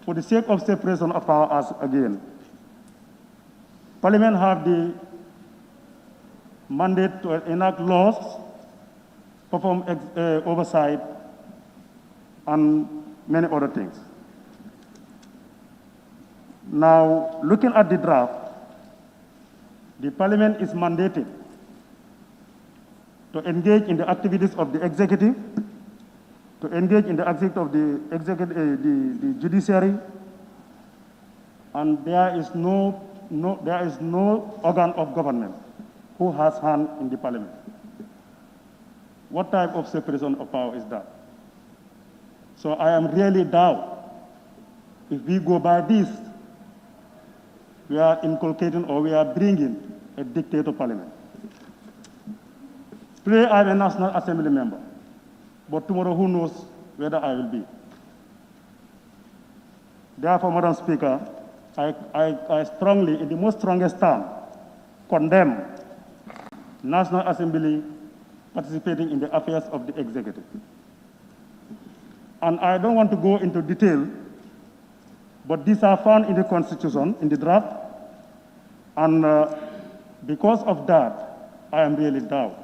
for the sake of separation of powers again, Parliament have the mandate to enact laws, perform oversight, and many other things. Now, looking at the draft, the Parliament is mandated to engage in the activities of the executive, to engage in the activities of the judiciary, and there is no organ of government who has hand in the Parliament. What type of separation of power is that? So I am really doubt if we go by this, we are inculcating or we are bringing a dictator parliament. Today I'm a National Assembly member, but tomorrow who knows whether I will be. Therefore, Madam Speaker, I strongly, in the most strongest term, condemn National Assembly participating in the affairs of the executive. And I don't want to go into detail, but these are found in the Constitution, in the draft, and because of that, I am really down.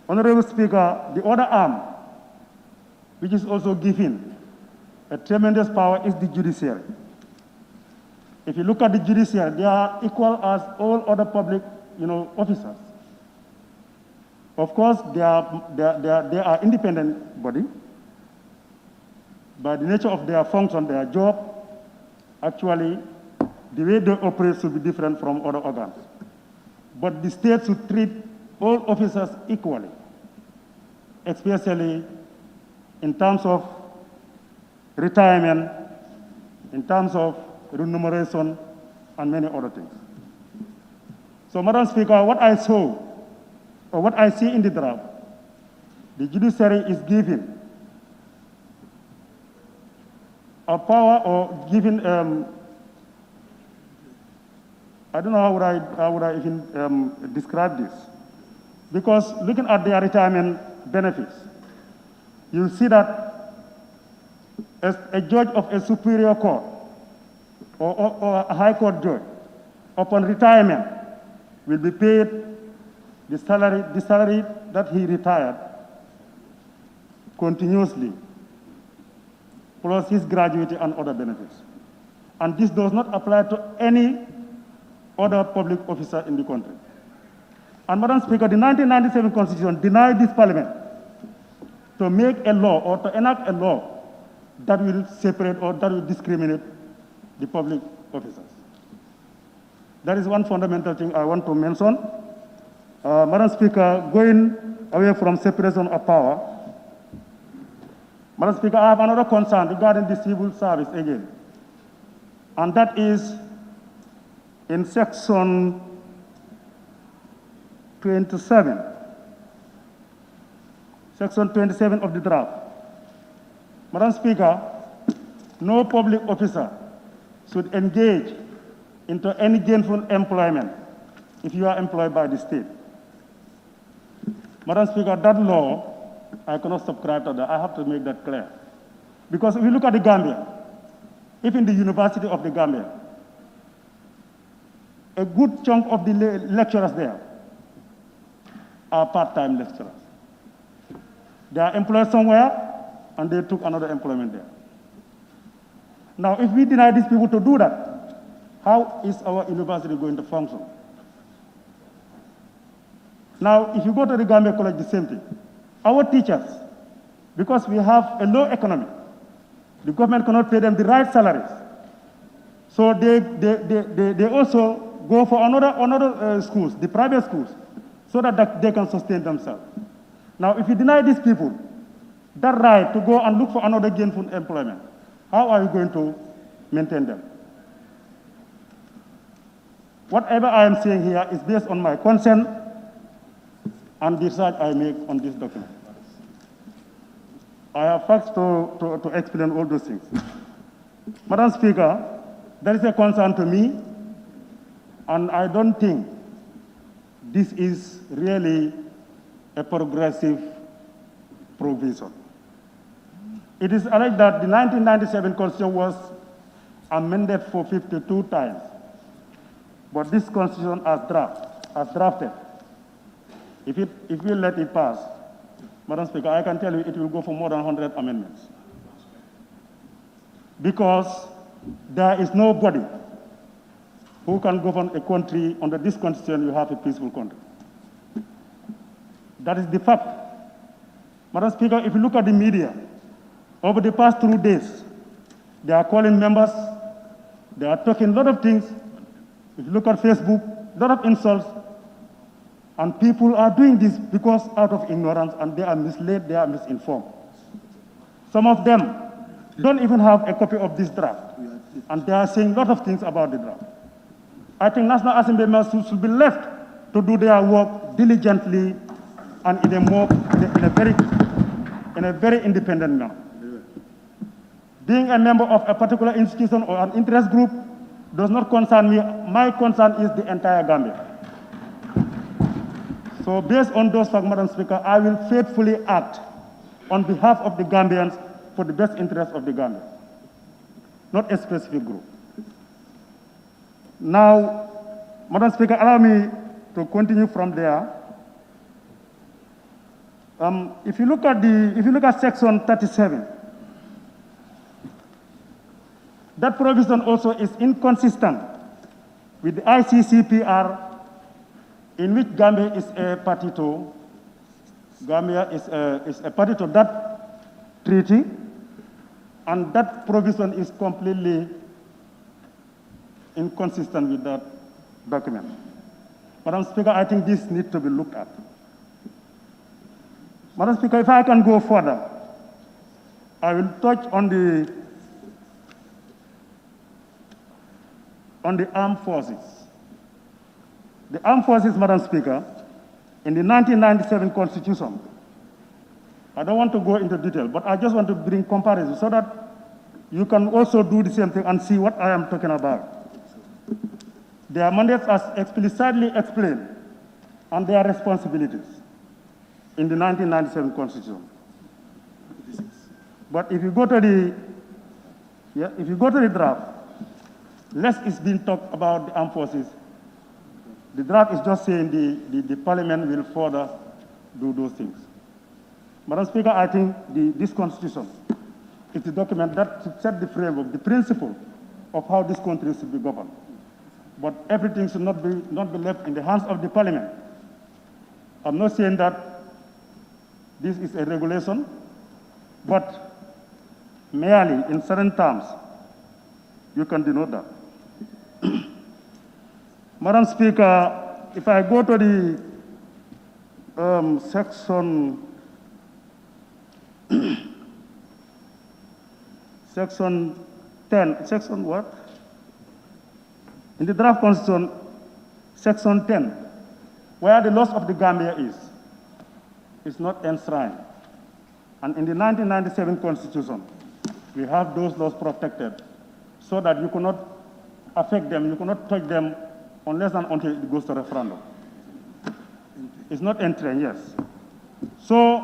Honorable Speaker, the other arm, which is also given a tremendous power, is the judiciary. If you look at the judiciary, they are equal as all other public, officers. Of course, they are independent body. By the nature of their function, their job, actually, the way they operate should be different from other organs. But the state should treat all officers equally, especially in terms of retirement, in terms of remuneration, and many other things. So, Madam Speaker, what I saw, or what I see in the draft, the judiciary is given a power or given, I don't know how would I even describe this. Because looking at their retirement benefits, you see that as a judge of a superior court or a high court judge, upon retirement, will be paid the salary that he retired continuously, plus his gratuity and other benefits. And this does not apply to any other public officer in the country. And Madam Speaker, the 1997 Constitution denied this Parliament to make a law or to enact a law that will separate or that will discriminate the public officers. That is one fundamental thing I want to mention. Madam Speaker, going away from separation of power, Madam Speaker, I have another concern regarding the civil service again. And that is in section 27. Section 27 of the draft. Madam Speaker, no public officer should engage into any gainful employment if you are employed by the state. Madam Speaker, that law, I cannot subscribe to that. I have to make that clear. Because if you look at the Gambia, even the University of the Gambia, a good chunk of the lecturers there are part-time lecturers. They are employed somewhere, and they took another employment there. Now, if we deny these people to do that, how is our university going to function? Now, if you go to the Gambia College, the same thing. Our teachers, because we have a low economy, the government cannot pay them the right salaries. So they also go for another schools, the private schools, so that they can sustain themselves. Now, if you deny these people that right to go and look for another gainful employment, how are you going to maintain them? Whatever I am saying here is based on my consent and the research I make on this document. I have facts to explain all those things. Madam Speaker, there is a concern to me, and I don't think this is really a progressive provision. It is alleged that the 1997 Constitution was amended for 52 times, but this Constitution as drafted, if we let it pass, Madam Speaker, I can tell you it will go for more than 100 amendments. Because there is nobody who can govern a country under this Constitution. You have a peaceful country. That is the fact. Madam Speaker, if you look at the media, over the past 2 days, they are calling members, they are talking a lot of things. If you look at Facebook, a lot of insults. And people are doing this because out of ignorance, and they are misled, they are misinformed. Some of them don't even have a copy of this draft, and they are saying a lot of things about the draft. I think National Assembly members should be left to do their work diligently and in a very independent manner. Being a member of a particular institution or an interest group does not concern me. My concern is the entire Gambia. So based on those facts, Madam Speaker, I will faithfully act on behalf of the Gambians for the best interest of the Gambia, not a specific group. Now, Madam Speaker, allow me to continue from there. If you look at Section 37, that provision also is inconsistent with the ICCPR, in which Gambia is a party to. Gambia is a party to that treaty, and that provision is completely inconsistent with that document. Madam Speaker, I think this needs to be looked at. Madam Speaker, if I can go further, I will touch on the armed forces. The armed forces, Madam Speaker, in the 1997 Constitution, I don't want to go into detail, but I just want to bring comparison so that you can also do the same thing and see what I am talking about. Their mandates are explicitly explained and their responsibilities in the 1997 Constitution. But if you go to the draft, less is being talked about the armed forces. The draft is just saying the parliament will further do those things. Madam Speaker, I think this Constitution is the document that should set the framework, the principle of how this country should be governed. But everything should not be left in the hands of the parliament. I'm not saying that this is a regulation, but merely in certain terms, you can denote that. Madam Speaker, if I go to the section 10, section what? In the draft constitution, section 10, where the loss of the Gambia is not enshrined. And in the 1997 Constitution, we have those laws protected so that you cannot affect them, you cannot touch them unless and until it goes to referendum. It's not entering, yes. So,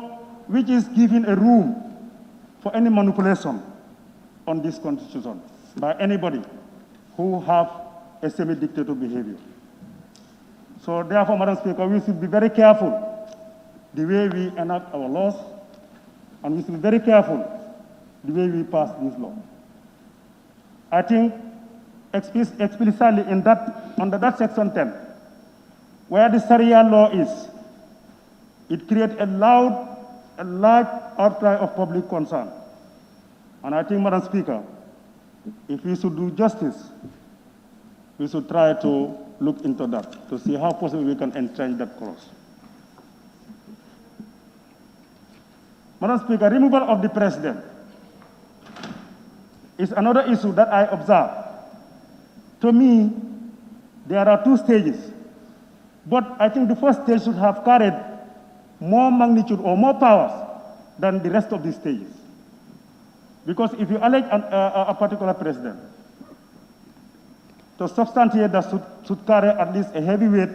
which is giving a room for any manipulation on this Constitution. by anybody who have a semi-dictator behavior. So therefore, Madam Speaker, we should be very careful the way we enact our laws, and we should be very careful the way we pass these laws. I think explicitly in under that section 10, where the Sharia law is, it creates a large outcry of public concern. And I think, Madam Speaker, if we should do justice, we should try to look into that, to see how possible we can entrench that clause. Madam Speaker, removal of the president is another issue that I observe. To me, there are two stages, but I think the first stage should have carried more magnitude or more powers than the rest of the stages. Because if you elect a particular president, to substantiate that should carry at least a heavy weight.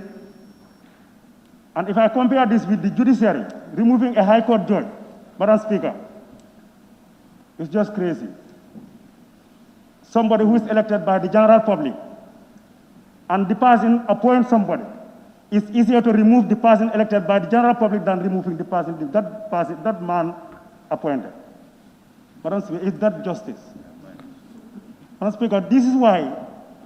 And if I compare this with the judiciary, removing a high court judge, Madam Speaker, it's just crazy. Somebody who is elected by the general public, and the person appoints somebody, it's easier to remove the person elected by the general public than removing the person, that man appointed. Madam Speaker, is that justice? Madam Speaker, this is why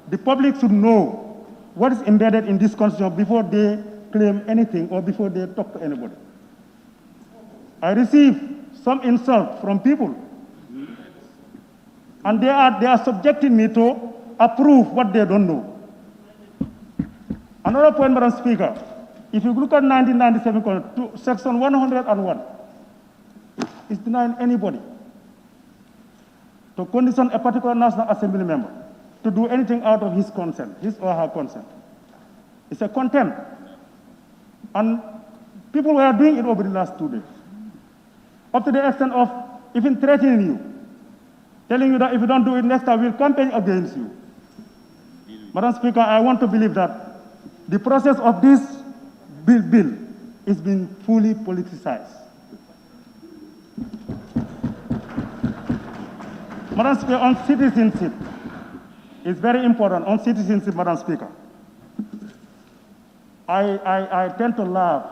the public should know what is embedded in this constitution before they claim anything or before they talk to anybody. I receive some insult from people, and they are subjecting me to approve what they don't know. Another point, Madam Speaker, if you look at 1997, section 101, it's denying anybody to condition a particular National Assembly member to do anything out of his consent, his or her consent. It's a contempt. And people were doing it over the last 2 days. Up to the extent of even threatening you, telling you that if you don't do it next time, we'll campaign against you. Madam Speaker, I want to believe that the process of this bill is being fully politicized. Madam Speaker, on citizenship, it's very important. On citizenship, Madam Speaker, I tend to laugh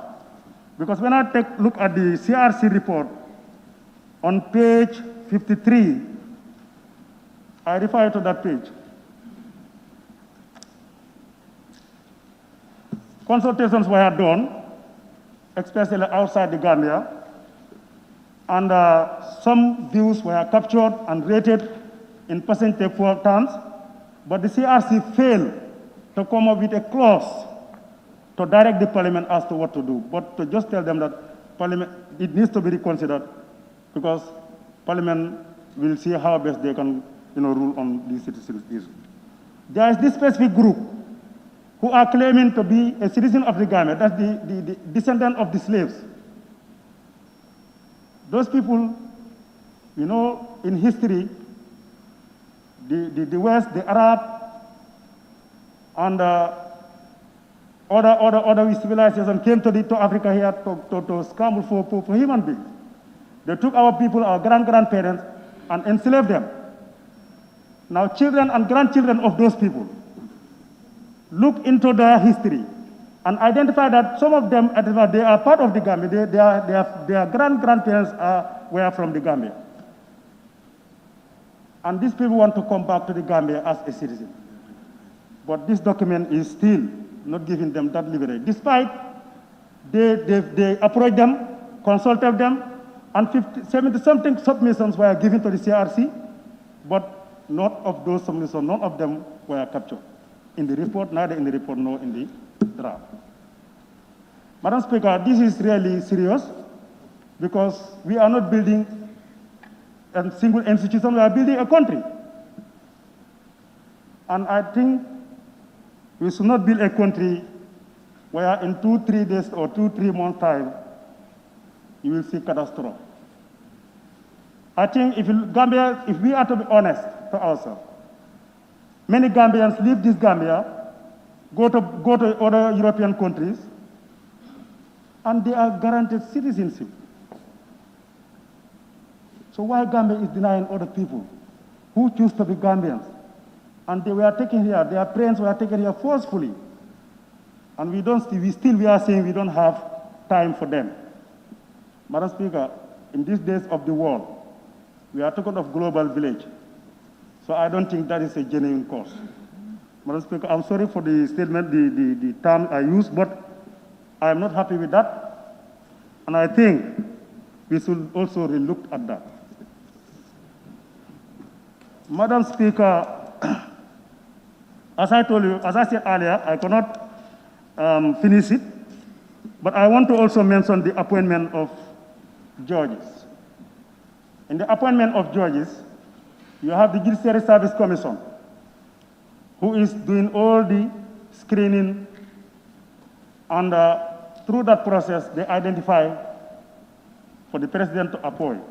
because when I take a look at the CRC report on page 53, I refer to that page. Consultations were done, especially outside the Gambia, and some views were captured and rated in percentage terms, but the CRC failed to come up with a clause to direct the Parliament as to what to do, but to just tell them that Parliament, it needs to be reconsidered because Parliament will see how best they can rule on these citizens' issues. There is this specific group who are claiming to be a citizen of the Gambia, that's the descendant of the slaves. Those people, in history, the West, the Arab, and other civilizations came to Africa here to scramble for human beings. They took our people, our grandparents, and enslaved them. Now children and grandchildren of those people look into their history and identify that some of them, they are part of the Gambia. Their grandparents were from the Gambia. And these people want to come back to the Gambia as a citizen. But this document is still not giving them that liberty. Despite they approached them, consulted them, and 70-something submissions were given to the CRC, but none of those submissions, none of them were captured in the report, neither in the report nor in the draft. Madam Speaker, this is really serious because we are not building a single institution, we are building a country. And I think we should not build a country where in 2-3 days or 2-3 months' time, you will see catastrophe. I think if we are to be honest to ourselves, many Gambians leave this Gambia, go to other European countries, and they are guaranteed citizenship. So why Gambia is denying other people who choose to be Gambians And they were taken here, their parents were taken here forcefully. And we are saying we don't have time for them. Madam Speaker, in these days of the world, we are talking of global village. So I don't think that is a genuine cause. Madam Speaker, I'm sorry for the statement, the term I used, but I am not happy with that. And I think we should also relook at that. Madam Speaker, as I told you, as I said earlier, I cannot finish it, but I want to also mention the appointment of judges. In the appointment of judges, you have the Judiciary Service Commission, who is doing all the screening, and through that process, they identify for the president to appoint.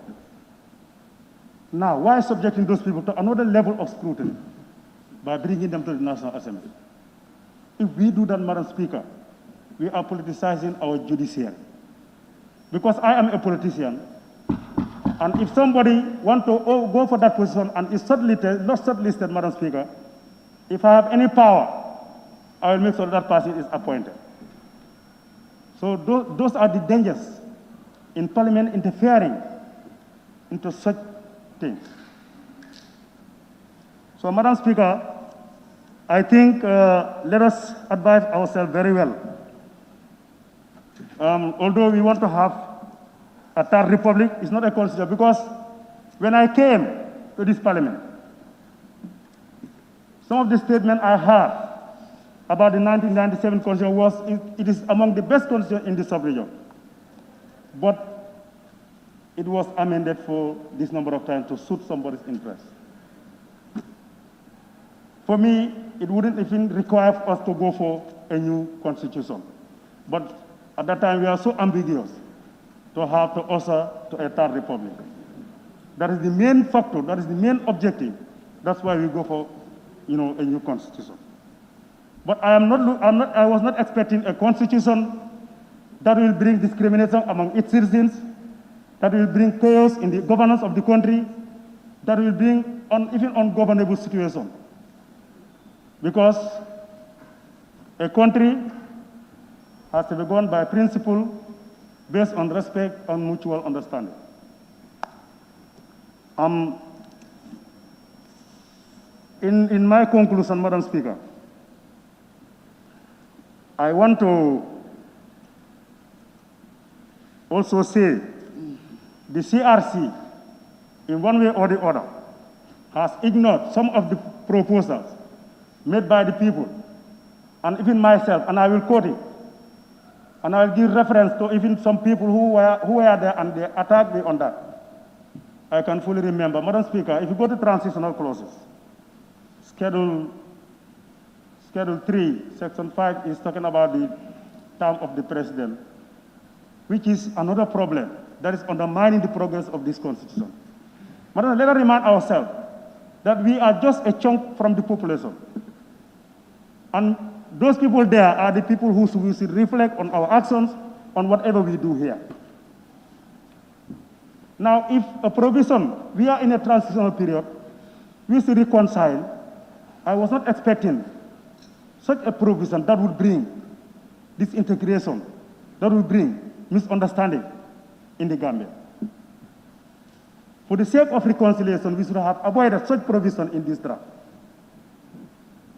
Now, why subjecting those people to another level of scrutiny by bringing them to the National Assembly? If we do that, Madam Speaker, we are politicizing our judiciary. Because I am a politician, and if somebody wants to go for that position and is not shortlisted, Madam Speaker, if I have any power, I will make sure that person is appointed. So those are the dangers in Parliament interfering into such things. So, Madam Speaker, I think let us advise ourselves very well. Although we want to have a third republic, it's not a constitution, because when I came to this Parliament, some of the statements I heard about the 1997 constitution was it is among the best constitutions in the sub-region. But it was amended for this number of times to suit somebody's interest. For me, it wouldn't even require us to go for a new constitution. But at that time, we are so ambiguous to have to usher to a third republic. That is the main factor, that is the main objective. That's why we go for, a new constitution. But I was not expecting a constitution that will bring discrimination among its citizens, that will bring chaos in the governance of the country, that will bring even ungovernable situation. Because a country has to be governed by principle based on respect and mutual understanding. In my conclusion, Madam Speaker, I want to also say the CRC, in one way or the other, has ignored some of the proposals made by the people, and even myself, and I will quote it. And I will give reference to even some people who were there and they attacked me on that. I can fully remember. Madam Speaker, if you go to transitional clauses, Schedule 3, Section 5 is talking about the term of the president, which is another problem that is undermining the progress of this constitution. Madam, let us remind ourselves that we are just a chunk from the population. And those people there are the people who should reflect on our actions, on whatever we do here. Now, if a provision, we are in a transitional period, we should reconcile. I was not expecting such a provision that would bring disintegration, that would bring misunderstanding in the Gambia. For the sake of reconciliation, we should have avoided such provision in this draft.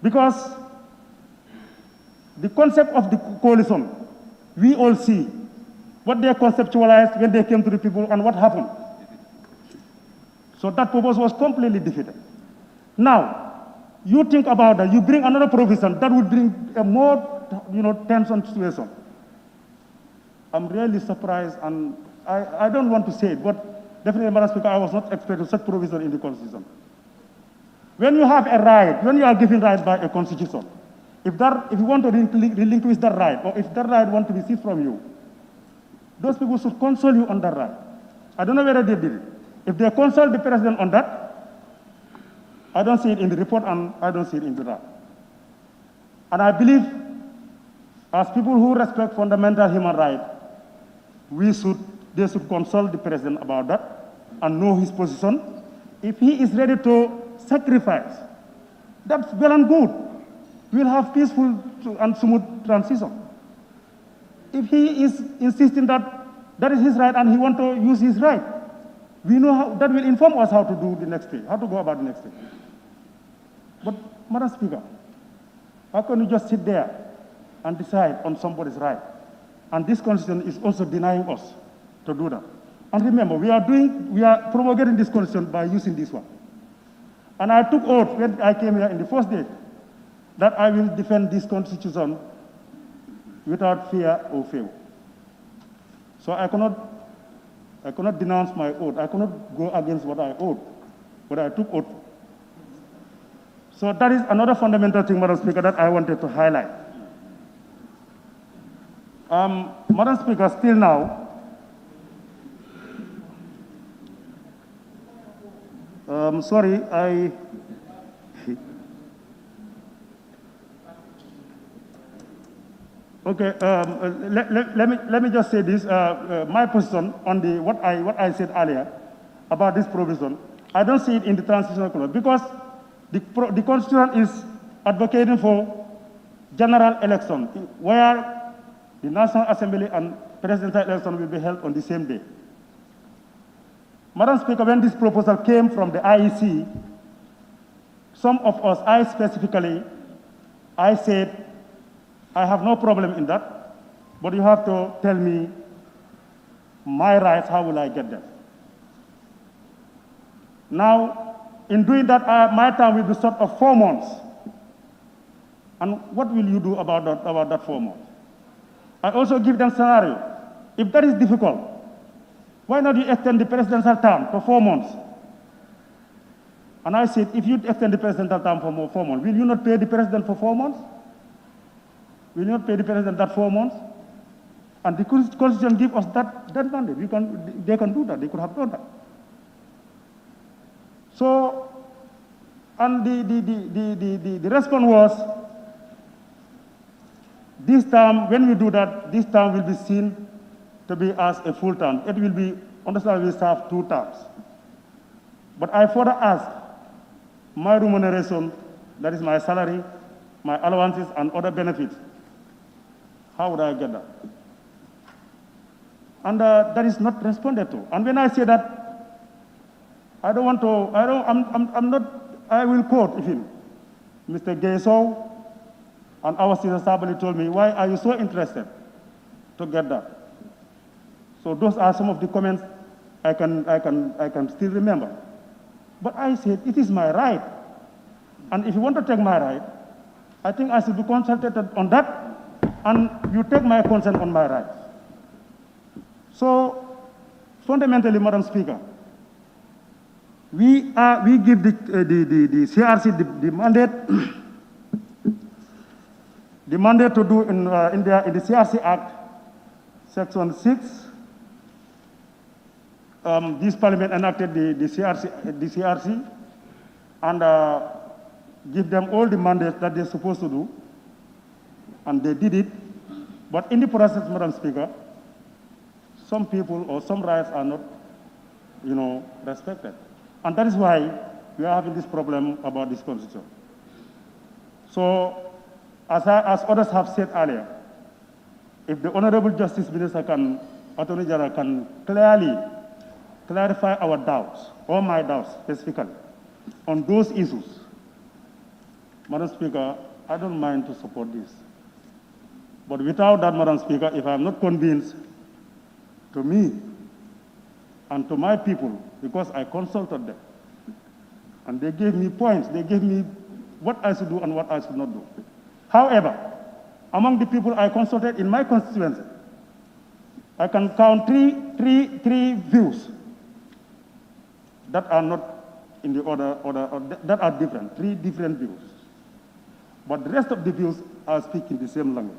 Because the concept of the coalition, we all see what they conceptualized when they came to the people and what happened. So that purpose was completely defeated. Now, you think about that, you bring another provision that would bring a more, tension situation. I'm really surprised, and I don't want to say it, but definitely, Madam Speaker, I was not expecting such provision in the Constitution. When you have a right, when you are given right by a Constitution, if you want to relinquish that right, or if that right wants to be seized from you, those people should console you on that right. I don't know whether they did it. If they consult the president on that, I don't see it in the report and I don't see it in the draft. And I believe, as people who respect fundamental human rights, they should consult the president about that and know his position. If he is ready to sacrifice That's well and good. We'll have peaceful and smooth transition. If he is insisting that that is his right and he wants to use his right, we know how, that will inform us how to do the next thing, how to go about the next thing. But, Madam Speaker, how can you just sit there and decide on somebody's right? And this constitution is also denying us to do that. And remember, we are promulgating this constitution by using this one. And I took oath when I came here in the first day that I will defend this constitution without fear or favor. So I cannot denounce my oath. I cannot go against what I oath, but I took oath. So that is another fundamental thing, Madam Speaker, that I wanted to highlight. Madam Speaker, still now, sorry, okay, let me just say this. My position on what I said earlier about this provision, I don't see it in the transitional clause because the Constitution is advocating for general election where the National Assembly and presidential election will be held on the same day. Madam Speaker, when this proposal came from the IEC, some of us, I specifically, I said, I have no problem in that, but you have to tell me my rights, how will I get them? Now, in doing that, my time will be sort of 4 months. And what will you do about that 4 months? I also give them scenario. If that is difficult, why not you extend the presidential term for 4 months? And I said, if you extend the presidential term for 4 months, will you not pay the president for 4 months? Will you not pay the president that 4 months? And the Constitution gives us that mandate. They can do that. They could have done that. So, and the response was, this term, when we do that, this term will be seen to be as a full term. It will be, understand, we serve 2 terms. But I further ask, my remuneration, that is my salary, my allowances, and other benefits, how would I get that? And that is not responded to. And when I say that, I don't want to, I'm not, I will quote him. Mr. Gayso and our Caesar Sabali told me, why are you so interested to get that? So those are some of the comments I can still remember. But I said, it is my right. And if you want to take my right, I think I should be consulted on that, and you take my consent on my rights. So, fundamentally, Madam Speaker, we give the CRC the mandate, the mandate to do in the CRC Act, Section 6. This Parliament enacted the CRC, and give them all the mandates that they're supposed to do, and they did it. But in the process, Madam Speaker, some people or some rights are not, respected. And that is why we are having this problem about this constitution. So, as others have said earlier, if the Honorable Justice Minister Attorney General can clearly clarify our doubts, or my doubts specifically, on those issues, Madam Speaker, I don't mind to support this. But without that, Madam Speaker, if I'm not convinced, to me and to my people, because I consulted them, and they gave me points, they gave me what I should do and what I should not do. However, among the people I consulted in my constituency, I can count three views that are not in the order that are different, 3 different views. But the rest of the views are speaking the same language.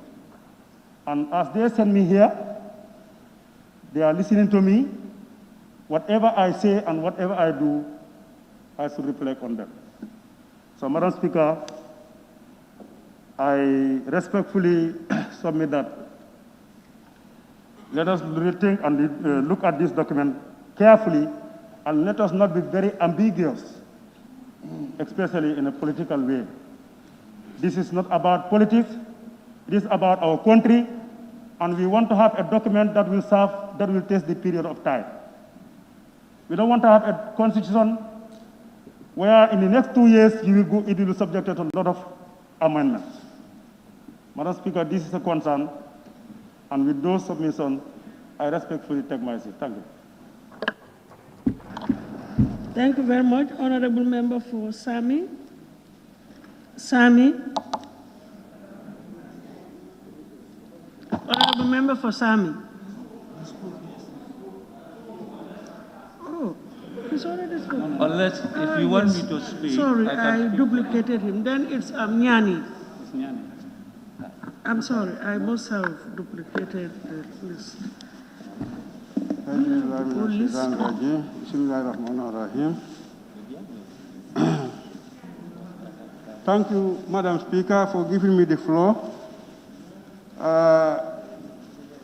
And as they send me here, they are listening to me. Whatever I say and whatever I do, I should reflect on them. So, Madam Speaker, I respectfully submit that. Let us rethink and look at this document carefully, and let us not be very ambiguous especially in a political way. This is not about politics, it is about our country, and we want to have a document that will serve, that will test the period of time. We don't want to have a constitution where in the next 2 years it will be subjected to a lot of amendments. Madam Speaker, this is a concern, and with those submissions, I respectfully take my seat. Thank you. Thank you very much. Honorable Member for Sami. Sami. Honorable Member for Sami. Oh, he's already spoken. Unless if you want me to speak. Sorry, I I can duplicated him. Then it's Nyani. I'm sorry, I must have duplicated the list. Thank you, Madam Speaker, for giving me the floor.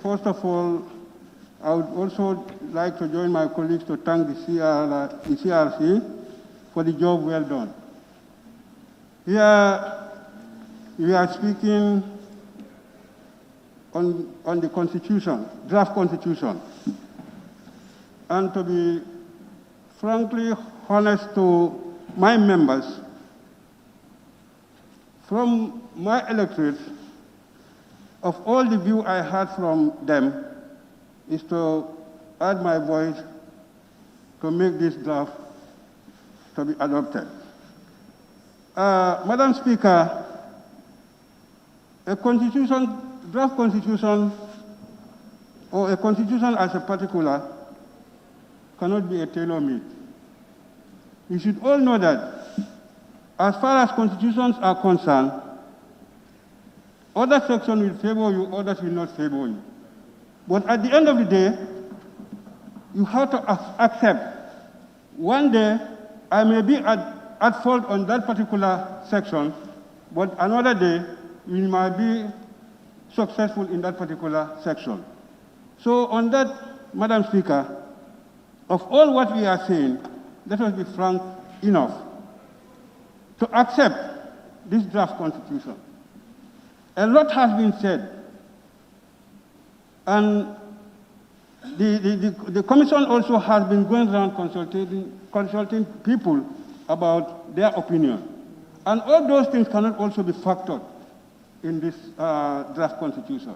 First of all, I would also like to join my colleagues to thank the CRC for the job well done. Here, we are speaking on the Constitution, draft Constitution. And to be frankly honest to my members, from my electorate, of all the view I had from them, is to add my voice to make this draft to be adopted. Madam Speaker, a constitution, draft constitution, or a constitution as a particular, cannot be a tailor-made. You should all know that as far as constitutions are concerned, other sections will favor you, others will not favor you. But at the end of the day, you have to accept one day I may be at fault on that particular section, but another day we might be successful in that particular section. So on that, Madam Speaker, of all what we are saying, let us be frank enough to accept this draft constitution. A lot has been said, and the commission also has been going around consulting people about their opinion. And all those things cannot also be factored in this draft constitution.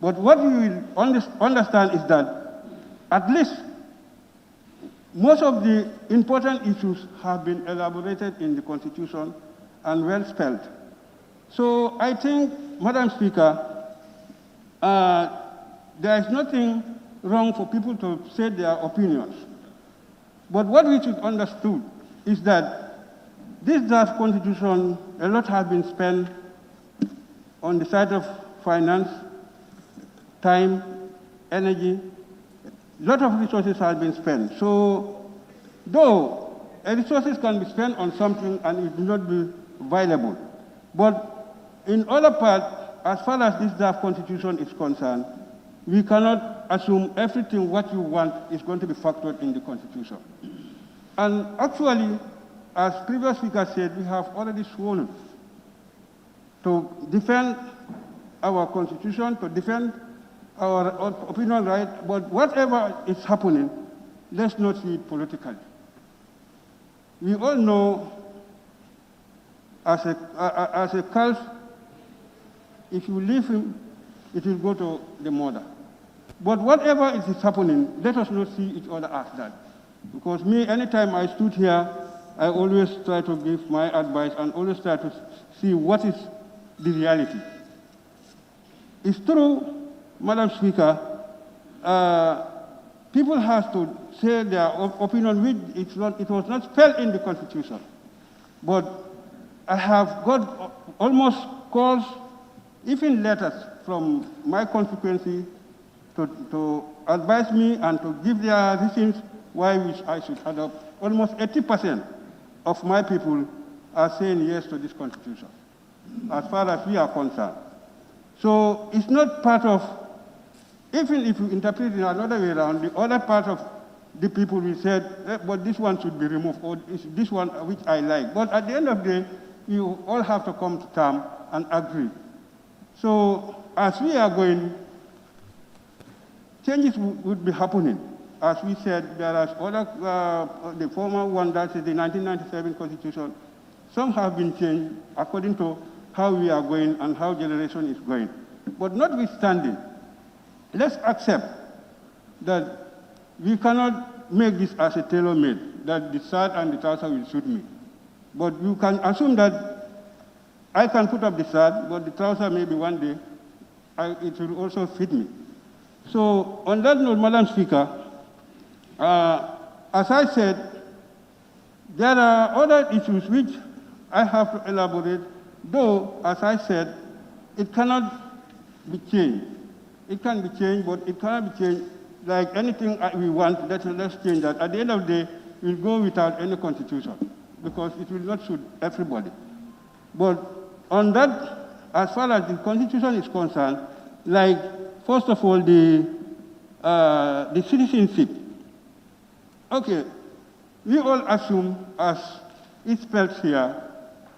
But what you will understand is that at least most of the important issues have been elaborated in the Constitution and well spelled. So I think, Madam Speaker, there is nothing wrong for people to say their opinions. But what we should understand is that this draft Constitution, a lot has been spent on the side of finance, time, energy. A lot of resources have been spent. So, though resources can be spent on something and it will not be viable, but in other part, as far as this draft constitution is concerned, we cannot assume everything what you want is going to be factored in the constitution. And actually, as previous speaker said, we have already sworn to defend our constitution, to defend our opinion right, but whatever is happening, let's not see it politically. We all know as a calf, if you leave him, it will go to the mother. But whatever is happening, let us not see each other as that. Because me, anytime I stood here, I always try to give my advice and always try to see what is the reality. It's true, Madam Speaker, people have to say their opinion, which it was not spelled in the Constitution. But I have got almost calls, even letters from my constituency to advise me and to give their reasons why I should adopt. Almost 80% of my people are saying yes to this Constitution, as far as we are concerned. So it's not part of, even if you interpret it another way around, the other part of the people will say, but this one should be removed, or this one which I like. But at the end of the day, you all have to come to terms and agree. So as we are going, changes would be happening. As we said, there are other, the former one, that is the 1997 Constitution, some have been changed according to how we are going and how generation is going. But notwithstanding, let's accept that we cannot make this as a tailor-made, that the shirt and the trouser will suit me. But you can assume that I can put up the shirt, but the trouser maybe one day, it will also fit me. So on that note, Madam Speaker, as I said, there are other issues which I have to elaborate, though, as I said, it cannot be changed. It can be changed, but it cannot be changed like anything we want. Let's change that. At the end of the day, we'll go without any constitution because it will not suit everybody. But on that, as far as the constitution is concerned, like, first of all, the citizenship. Okay, we all assume, as it spells here,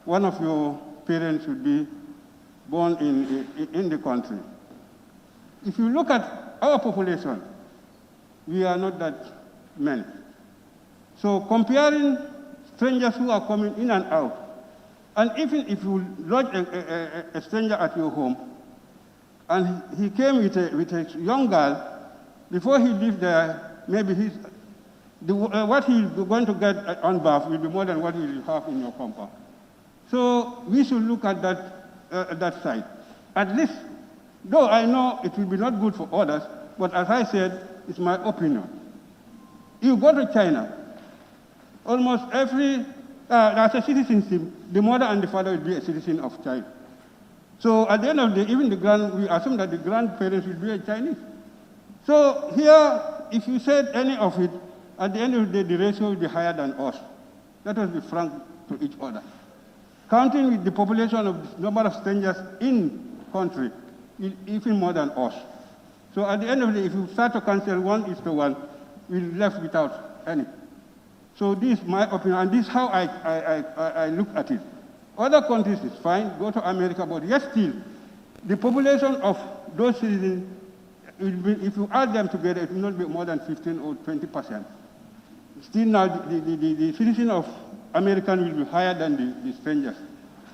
one of your parents should be born in the country. If you look at our population, we are not that many. So comparing strangers who are coming in and out, and even if you lodge a stranger at your home, and he came with a young girl, before he lived there, maybe what he's going to get on birth will be more than what he will have in your compound. So we should look at that side. At least, though I know it will be not good for others, but as I said, it's my opinion. You go to China, almost every, as a citizenship, the mother and the father will be a citizen of China. So at the end of the day, even we assume that the grandparents will be a Chinese. So here, if you said any of it, at the end of the day, the ratio will be higher than us. Let us be frank to each other. Counting with the population of the number of strangers in country, even more than us. So at the end of the day, if you start to cancel 1:1, we're left without any. So this is my opinion, and this is how I look at it. Other countries is fine, go to America, but yet still, the population of those citizens, if you add them together, it will not be more than 15 or 20%. Still now, the citizen of American will be higher than the strangers.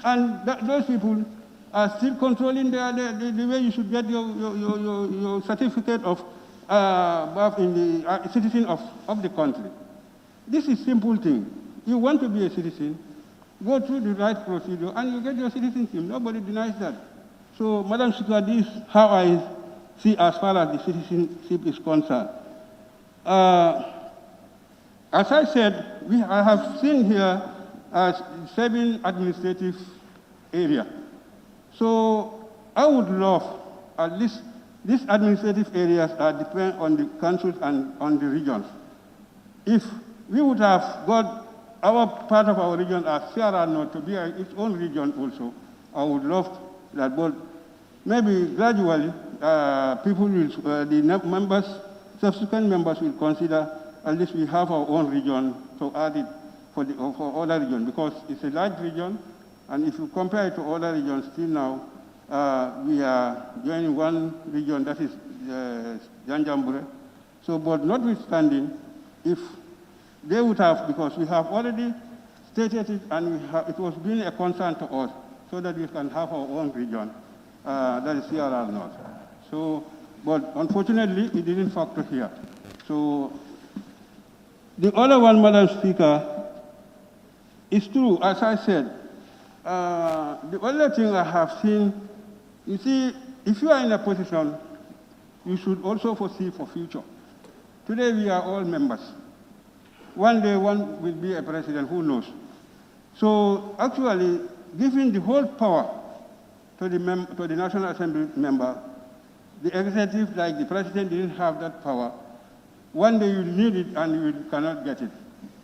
And those people are still controlling the way you should get your certificate of birth in the citizen of the country. This is simple thing. You want to be a citizen, go through the right procedure, and you get your citizenship. Nobody denies that. So, Madam Speaker, this is how I see as far as the citizenship is concerned. As I said, I have seen here 7 administrative areas. So I would love, at least these administrative areas depend on the councils and on the regions. If we would have got our part of our region as Sierra North to be its own region also, I would love that. But maybe gradually, people will, the members, subsequent members will consider at least we have our own region to add it for other regions, because it's a large region, and if you compare it to other regions, still now, we are joining one region, that is Janjambure. So, but notwithstanding, if they would have, because we have already stated it, and it was being a concern to us, so that we can have our own region, that is Sierra North. So, but unfortunately, it didn't factor here. So, the other one, Madam Speaker, is true, as I said. The other thing I have seen, you see, if you are in a position, you should also foresee for future. Today we are all members. One day one will be a president, who knows? So actually, giving the whole power to the National Assembly member, the executive, like the president, didn't have that power. One day you need it and you cannot get it.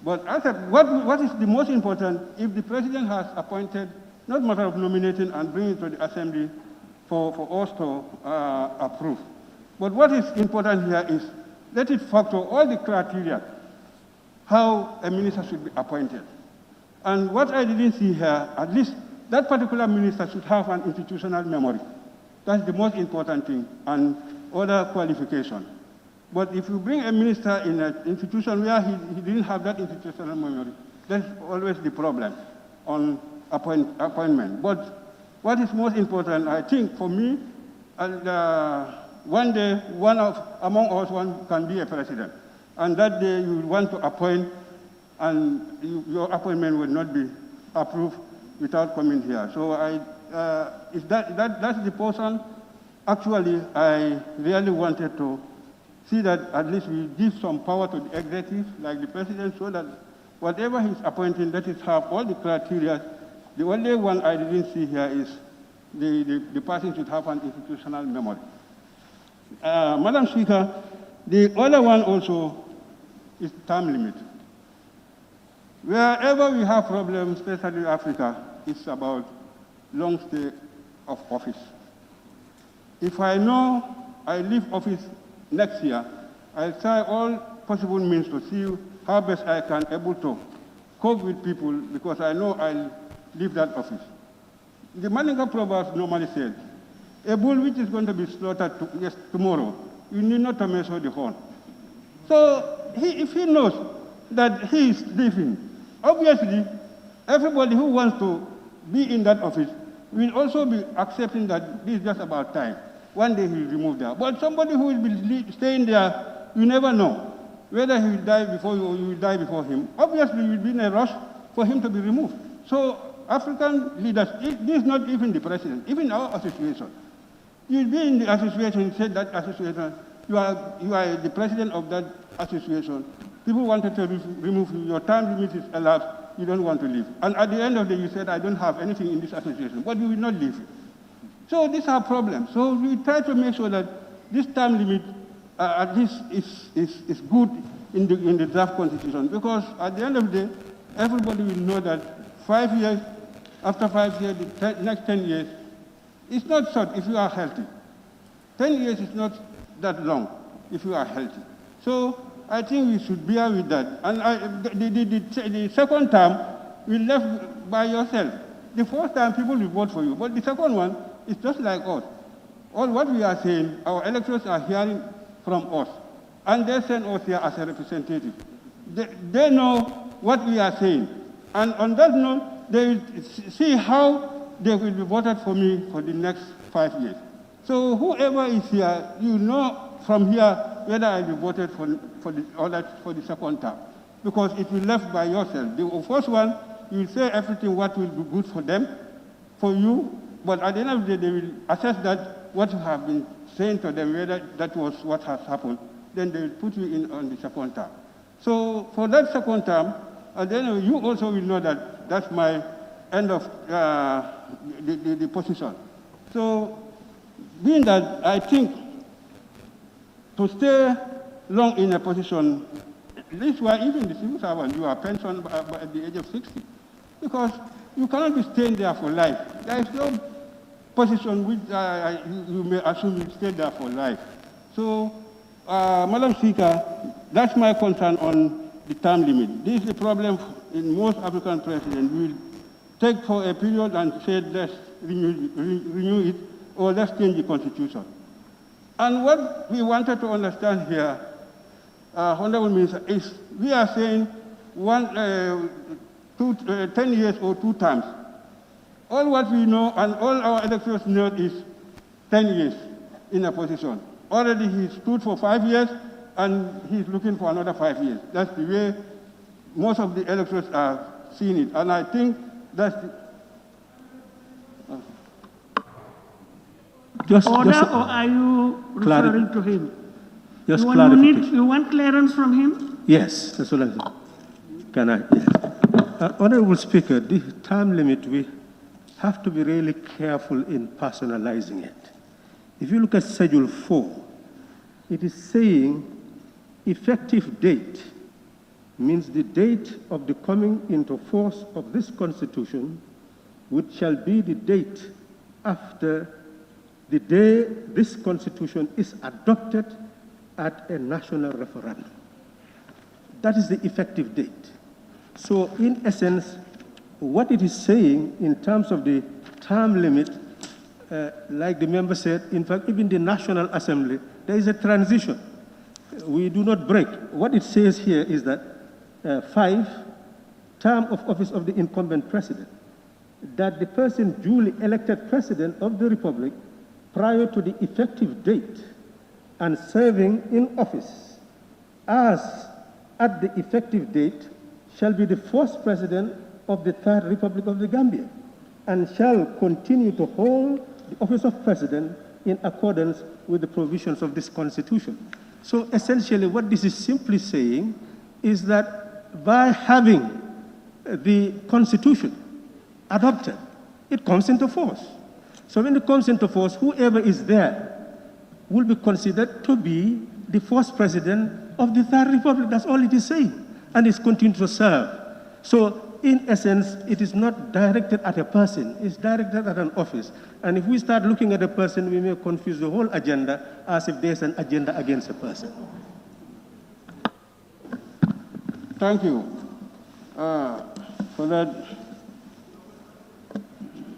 But what is the most important, if the president has appointed, not matter of nominating and bringing it to the assembly for us to approve. But what is important here is let it factor all the criteria how a minister should be appointed. And what I didn't see here, at least that particular minister should have an institutional memory. That's the most important thing, and other qualification. But if you bring a minister in an institution where he didn't have that institutional memory, that's always the problem on appointment. But what is most important, I think, for me, one day, among us, one can be a president. And that day you want to appoint, and your appointment will not be approved without coming here. So that's the person. Actually, I really wanted to see that at least we give some power to the executive, like the president, so that whatever he's appointing, let it have all the criteria. The only one I didn't see here is the person should have an institutional memory. Madam Speaker, the other one also is term limit. Wherever we have problems, especially in Africa, it's about long stay of office. If I know I leave office next year, I'll try all possible means to see how best I can able to cope with people, because I know I'll leave that office. The Mandinka proverbs normally said, a bull which is going to be slaughtered tomorrow, you need not to measure the horn. So if he knows that he is leaving, obviously everybody who wants to be in that office will also be accepting that this is just about time. One day he will remove there. But somebody who will be staying there, you never know whether he will die before you or you will die before him. Obviously, you will be in a rush for him to be removed. So African leaders, this is not even the president, even our association. You will be in the association, say that association, you are the president of that association. People wanted to remove you, your time limit is elapsed, you don't want to leave. And at the end of the day, you said, I don't have anything in this association, but you will not leave. So these are problems. So we try to make sure that this time limit at least is good in the draft constitution, because at the end of the day, everybody will know that 5 years, after 5 years, the next 10 years, it's not short if you are healthy. 10 years is not that long if you are healthy. So I think we should bear with that. And the second term, we left by yourself. The first time, people will vote for you, but the second one is just like us. All what we are saying, our electors are hearing from us, and they send us here as a representative. They know what we are saying, and on that note, they will see how they will be voted for me for the next 5 years. So whoever is here, you know from here whether I will be voted for the second term, because it will left by yourself. The first one, you will say everything what will be good for them, for you, but at the end of the day, they will assess that what you have been saying to them, whether that was what has happened, then they will put you in on the second term. So for that second term, at the end of it, you also will know that that's my end of the position. So being that, I think to stay long in a position, this is why even the civil servant, you are pensioned at the age of 60, because you cannot be staying there for life. There is no position which you may assume you stay there for life. So, Madam Speaker, that's my concern on the term limit. This is the problem in most African presidents. We will take for a period and say, let's renew it, or let's change the constitution. And what we wanted to understand here, Honorable Minister, is we are saying 10 years or 2 terms. All what we know and all our electors know is 10 years in a position. Already he stood for 5 years and he's looking for another 5 years. That's the way most of the electors are seeing it. And I think that's Order, or are you referring to him? Just you clarification. You want clearance from him? Yes, that's what I'm saying. Can I? Yes. Honorable Speaker, the time limit, we have to be really careful in personalizing it. If you look at Schedule 4, it is saying effective date means the date of the coming into force of this Constitution, which shall be the date after the day this Constitution is adopted at a national referendum. That is the effective date. So in essence, what it is saying in terms of the term limit, like the member said, in fact, even the National Assembly, there is a transition. We do not break. What it says here is that 5, term of office of the incumbent president, that the person duly elected president of the republic prior to the effective date and serving in office as at the effective date shall be the first president of the Third Republic of the Gambia and shall continue to hold the office of president in accordance with the provisions of this constitution. So essentially what this is simply saying is that by having the constitution adopted, it comes into force. So when it comes into force, whoever is there will be considered to be the first president of the Third Republic. That's all it is saying. And it's continuing to serve. So in essence, it is not directed at a person, it's directed at an office. And if we start looking at a person, we may confuse the whole agenda as if there's an agenda against a person. Thank you for that.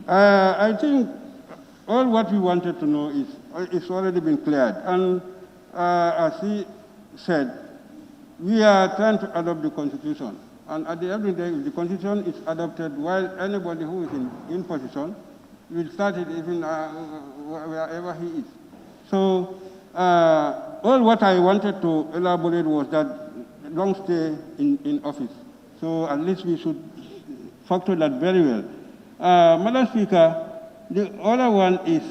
I think all what we wanted to know is it's already been cleared. And as he said, we are trying to adopt the Constitution. And at the end of the day, if the Constitution is adopted while anybody who is in position will start it even wherever he is. So all what I wanted to elaborate was that don't stay in office. So at least we should factor that very well. Madam Speaker, the other one is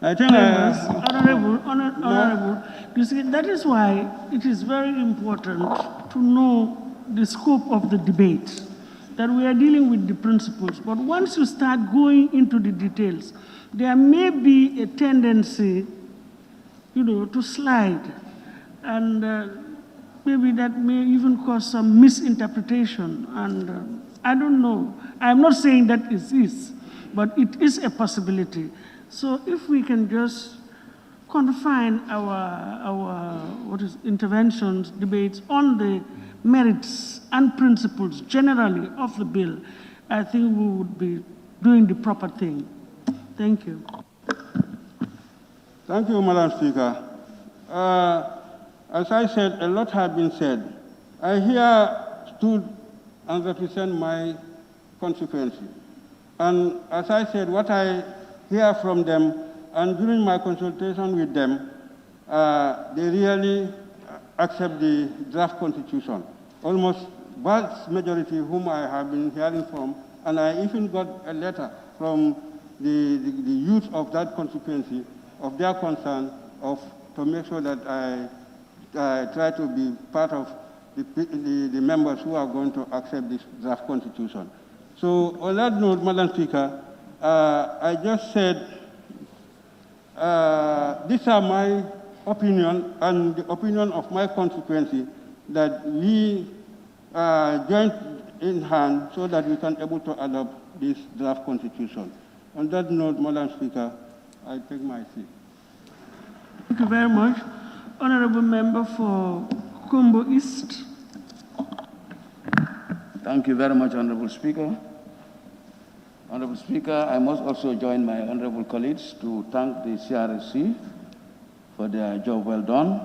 I think Honorable, you see, that is why it is very important to know the scope of the debate, that we are dealing with the principles. But once you start going into the details, there may be a tendency, to slide. And maybe that may even cause some misinterpretation. And I don't know. I'm not saying that it is, but it is a possibility. So if we can just confine our interventions, debates on the merits and principles generally of the bill, I think we would be doing the proper thing. Thank you. Thank you, Madam Speaker. As I said, a lot has been said. I here stood and represent my constituency. And as I said, what I hear from them, and during my consultation with them, they really accept the draft constitution. Almost vast majority whom I have been hearing from, and I even got a letter from the youth of that constituency of their concern to make sure that I try to be part of the members who are going to accept this draft constitution. So on that note, Madam Speaker, I just said these are my opinion and the opinion of my constituency that we join in hand so that we can able to adopt this draft constitution. On that note, Madam Speaker, I take my seat. Thank you very much. Honorable Member for Kombo East. Thank you very much, Honorable Speaker. Honorable Speaker, I must also join my honorable colleagues to thank the CRSC for their job well done,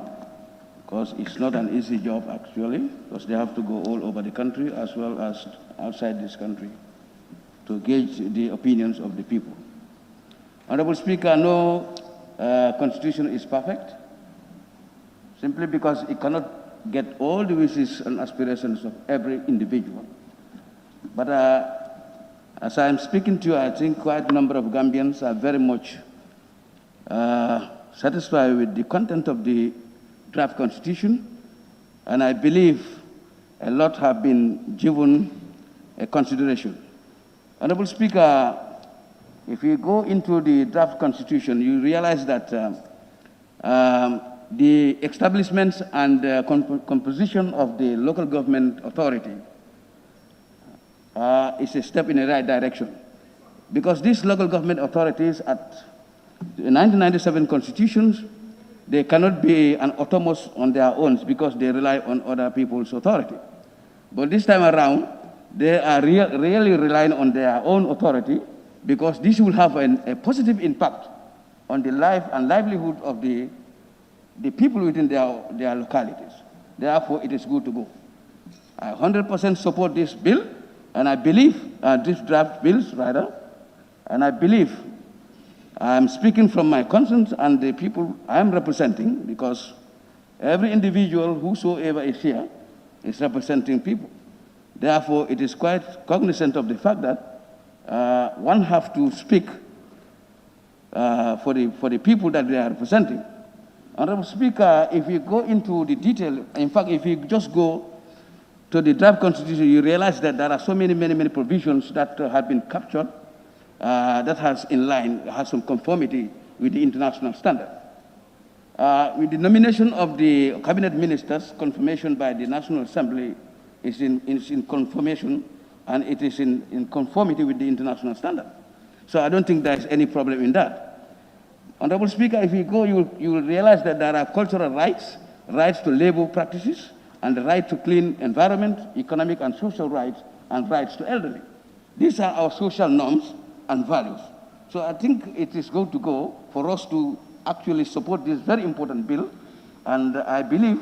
because it's not an easy job actually, because they have to go all over the country as well as outside this country to gauge the opinions of the people. Honorable Speaker, no constitution is perfect, simply because it cannot get all the wishes and aspirations of every individual. But as I'm speaking to you, I think quite a number of Gambians are very much satisfied with the content of the draft constitution, and I believe a lot have been given a consideration. Honorable Speaker, if you go into the draft constitution, you realize that the establishments and composition of the local government authority is a step in the right direction. Because these local government authorities at the 1997 constitutions, they cannot be an autonomous on their own because they rely on other people's authority. But this time around, they are really relying on their own authority because this will have a positive impact on the life and livelihood of the people within their localities. Therefore, it is good to go. I 100% support this bill, and I believe, this draft bills rather, and I believe I am speaking from my conscience and the people I am representing, because every individual, whosoever is here, is representing people. Therefore, it is quite cognizant of the fact that one has to speak for the people that they are representing. Honorable Speaker, if you go into the detail, in fact, if you just go to the draft constitution, you realize that there are so many provisions that have been captured that has some conformity with the international standard. With the nomination of the cabinet ministers, confirmation by the National Assembly is in confirmation, and it is in conformity with the international standard. So I don't think there is any problem in that. Honorable Speaker, if you go, you will realize that there are cultural rights, rights to labor practices, and the right to clean environment, economic and social rights, and rights to elderly. These are our social norms and values. So I think it is going to go for us to actually support this very important bill, and I believe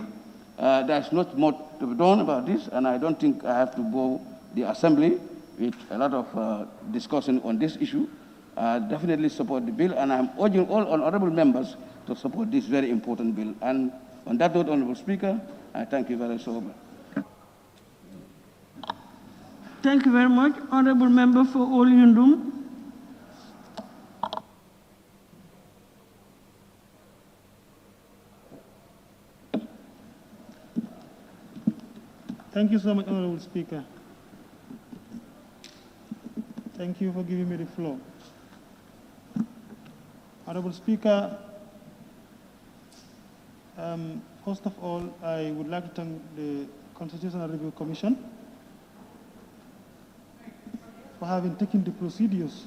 there is not more to be done about this, and I don't think I have to go the Assembly with a lot of discussion on this issue. Definitely support the bill, and I'm urging all honorable members to support this very important bill. And on that note, Honorable Speaker, I thank you very much. Thank you very much. Honorable Member for Olyundum. Thank you so much, Honorable Speaker. Thank you for giving me the floor. Honorable Speaker, first of all, I would like to thank the Constitutional Review Commission for having taken the procedures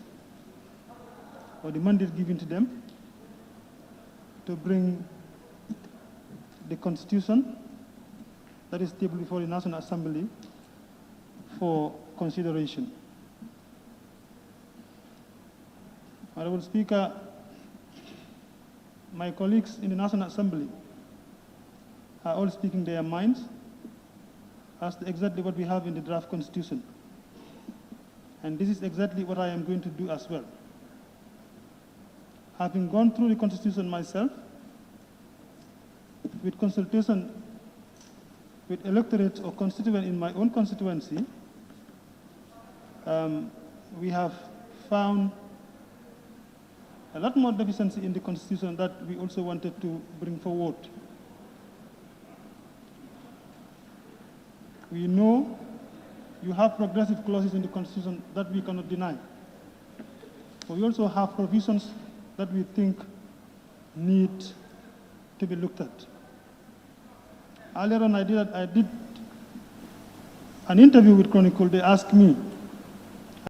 or the mandate given to them to bring the Constitution that is tabled before the National Assembly for consideration. Honorable Speaker, my colleagues in the National Assembly are all speaking their minds as to exactly what we have in the draft Constitution. And this is exactly what I am going to do as well. Having gone through the Constitution myself, with consultation with electorates or constituents in my own constituency, we have found a lot more deficiency in the Constitution that we also wanted to bring forward. We know you have progressive clauses in the Constitution that we cannot deny. But we also have provisions that we think need to be looked at. Earlier on, I did an interview with Chronicle. They asked me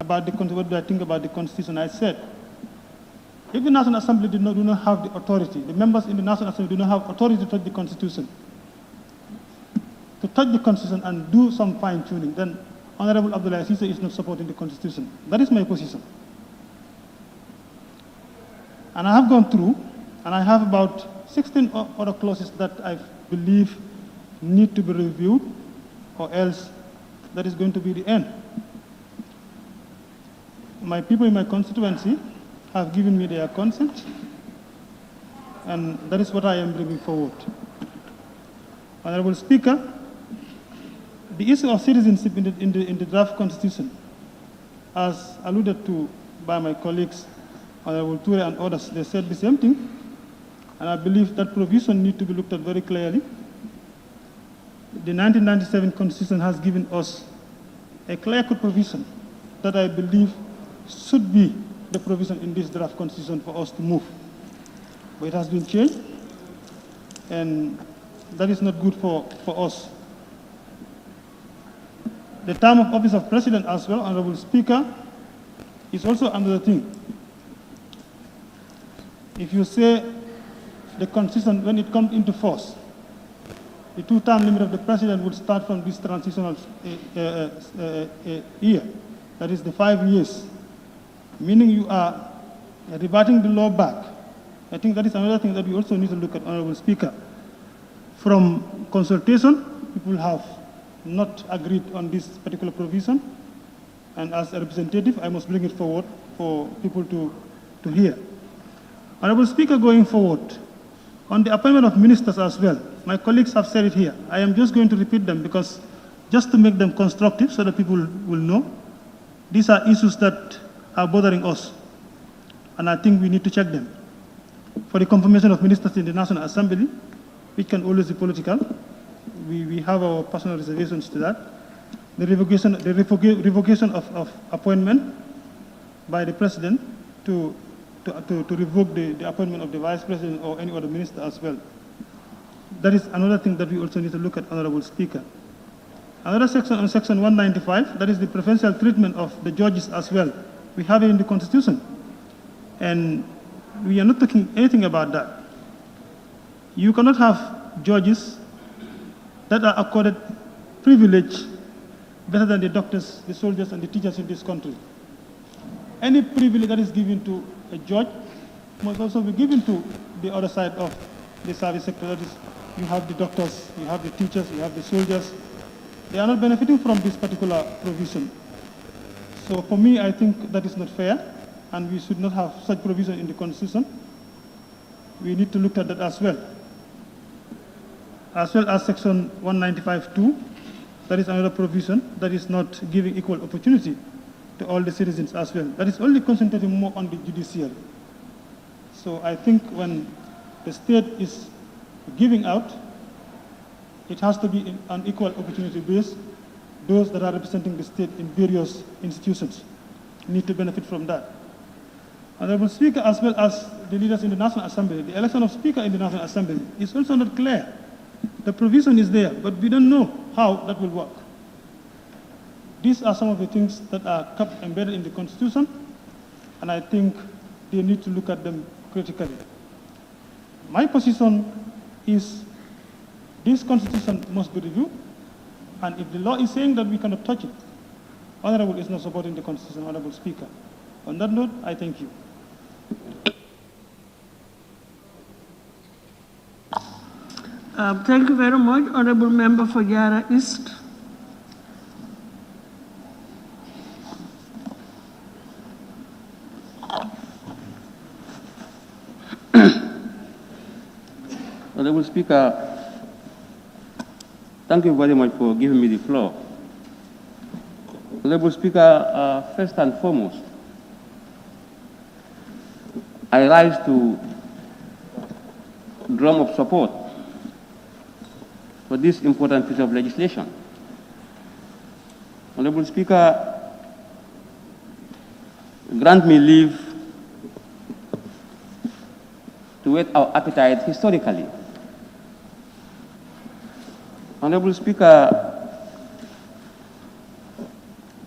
about what do I think about the Constitution. I said, if the National Assembly do not have the authority, the members in the National Assembly do not have authority to touch the Constitution, and do some fine-tuning, then Honorable Abdullah Sise is not supporting the Constitution. That is my position. And I have gone through, and I have about 16 other clauses that I believe need to be reviewed, or else that is going to be the end. My people in my constituency have given me their consent, and that is what I am bringing forward. Honorable Speaker, the issue of citizenship in the draft Constitution, as alluded to by my colleagues, Honorable Ture and others, they said the same thing, and I believe that provision needs to be looked at very clearly. The 1997 Constitution has given us a clear-cut provision that I believe should be the provision in this draft Constitution for us to move. But it has been changed, and that is not good for us. The term of office of president as well, Honorable Speaker, is also another thing. If you say the Constitution, when it comes into force, the two-term limit of the president would start from this transitional year, that is the 5 years, meaning you are reverting the law back. I think that is another thing that we also need to look at, Honorable Speaker. From consultation, people have not agreed on this particular provision, and as a representative, I must bring it forward for people to hear. Honorable Speaker, going forward, on the appointment of ministers as well, my colleagues have said it here. I am just going to repeat them because just to make them constructive so that people will know, these are issues that are bothering us, and I think we need to check them. For the confirmation of ministers in the National Assembly, which can always be political, we have our personal reservations to that. The revocation of appointment by the president to revoke the appointment of the vice president or any other minister as well. That is another thing that we also need to look at, Honorable Speaker. Another section on Section 195, that is the preferential treatment of the judges as well. We have it in the Constitution, and we are not talking anything about that. You cannot have judges that are accorded privilege better than the doctors, the soldiers, and the teachers in this country. Any privilege that is given to a judge must also be given to the other side of the service sector. That is, you have the doctors, you have the teachers, you have the soldiers. They are not benefiting from this particular provision. So for me, I think that is not fair, and we should not have such provision in the Constitution. We need to look at that as well. As well as Section 195(2), that is another provision that is not giving equal opportunity to all the citizens as well. That is only concentrating more on the judiciary. So I think when the state is giving out, it has to be an equal opportunity base. Those that are representing the state in various institutions need to benefit from that. Honorable Speaker, as well as the leaders in the National Assembly, the election of Speaker in the National Assembly is also not clear. The provision is there, but we don't know how that will work. These are some of the things that are kept embedded in the Constitution, and I think they need to look at them critically. My position is this Constitution must be reviewed, and if the law is saying that we cannot touch it, Honorable is not supporting the Constitution, Honorable Speaker. On that note, I thank you. Thank you very much, Honorable Member for Yara East. Honorable Speaker, thank you very much for giving me the floor. Honorable Speaker, first and foremost, I rise to drum of support for this important piece of legislation. Honorable Speaker, grant me leave to whet our appetite historically. Honorable Speaker,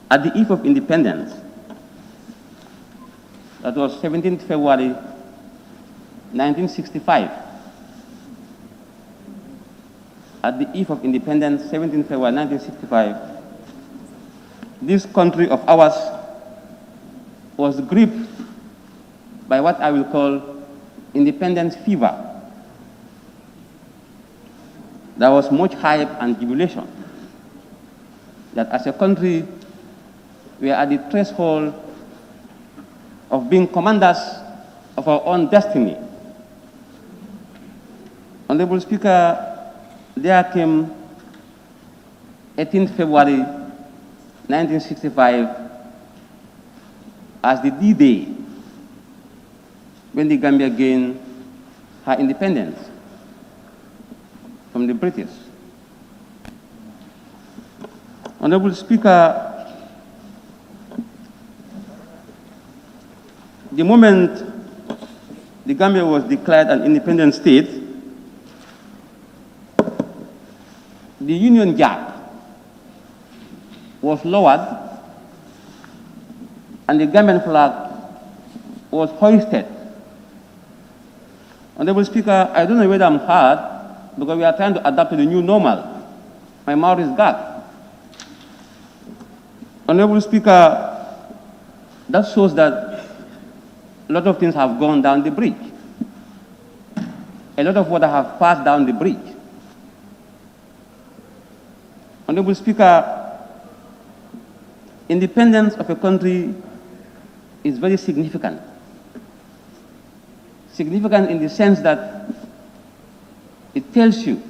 at the eve of independence, that was 17th February 1965, at the eve of independence, 17th February 1965, this country of ours was gripped by what I will call independence fever. There was much hype and jubilation that as a country we are at the threshold of being commanders of our own destiny. Honorable Speaker, there came 18th February 1965 as the D-Day when the Gambia gained her independence from the British. Honorable Speaker, the moment the Gambia was declared an independent state, the Union Jack was lowered and the Gambian flag was hoisted. Honorable Speaker, I don't know whether I'm hard because we are trying to adapt to the new normal. My mouth is gagged. Honorable Speaker, that shows that a lot of things have gone down the bridge. A lot of water have passed down the bridge. Honorable Speaker, independence of a country is very significant. Significant in the sense that it tells you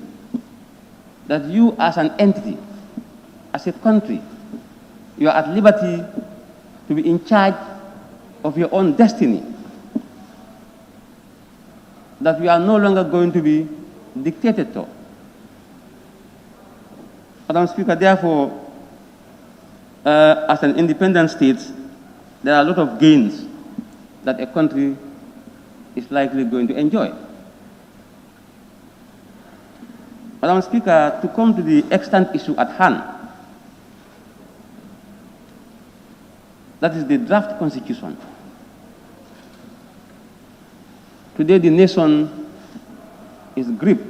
that you as an entity, as a country, you are at liberty to be in charge of your own destiny. That we are no longer going to be dictated to. Madam Speaker, therefore, as an independent state, there are a lot of gains that a country is likely going to enjoy. Madam Speaker, to come to the extant issue at hand, that is the draft constitution. Today the nation is gripped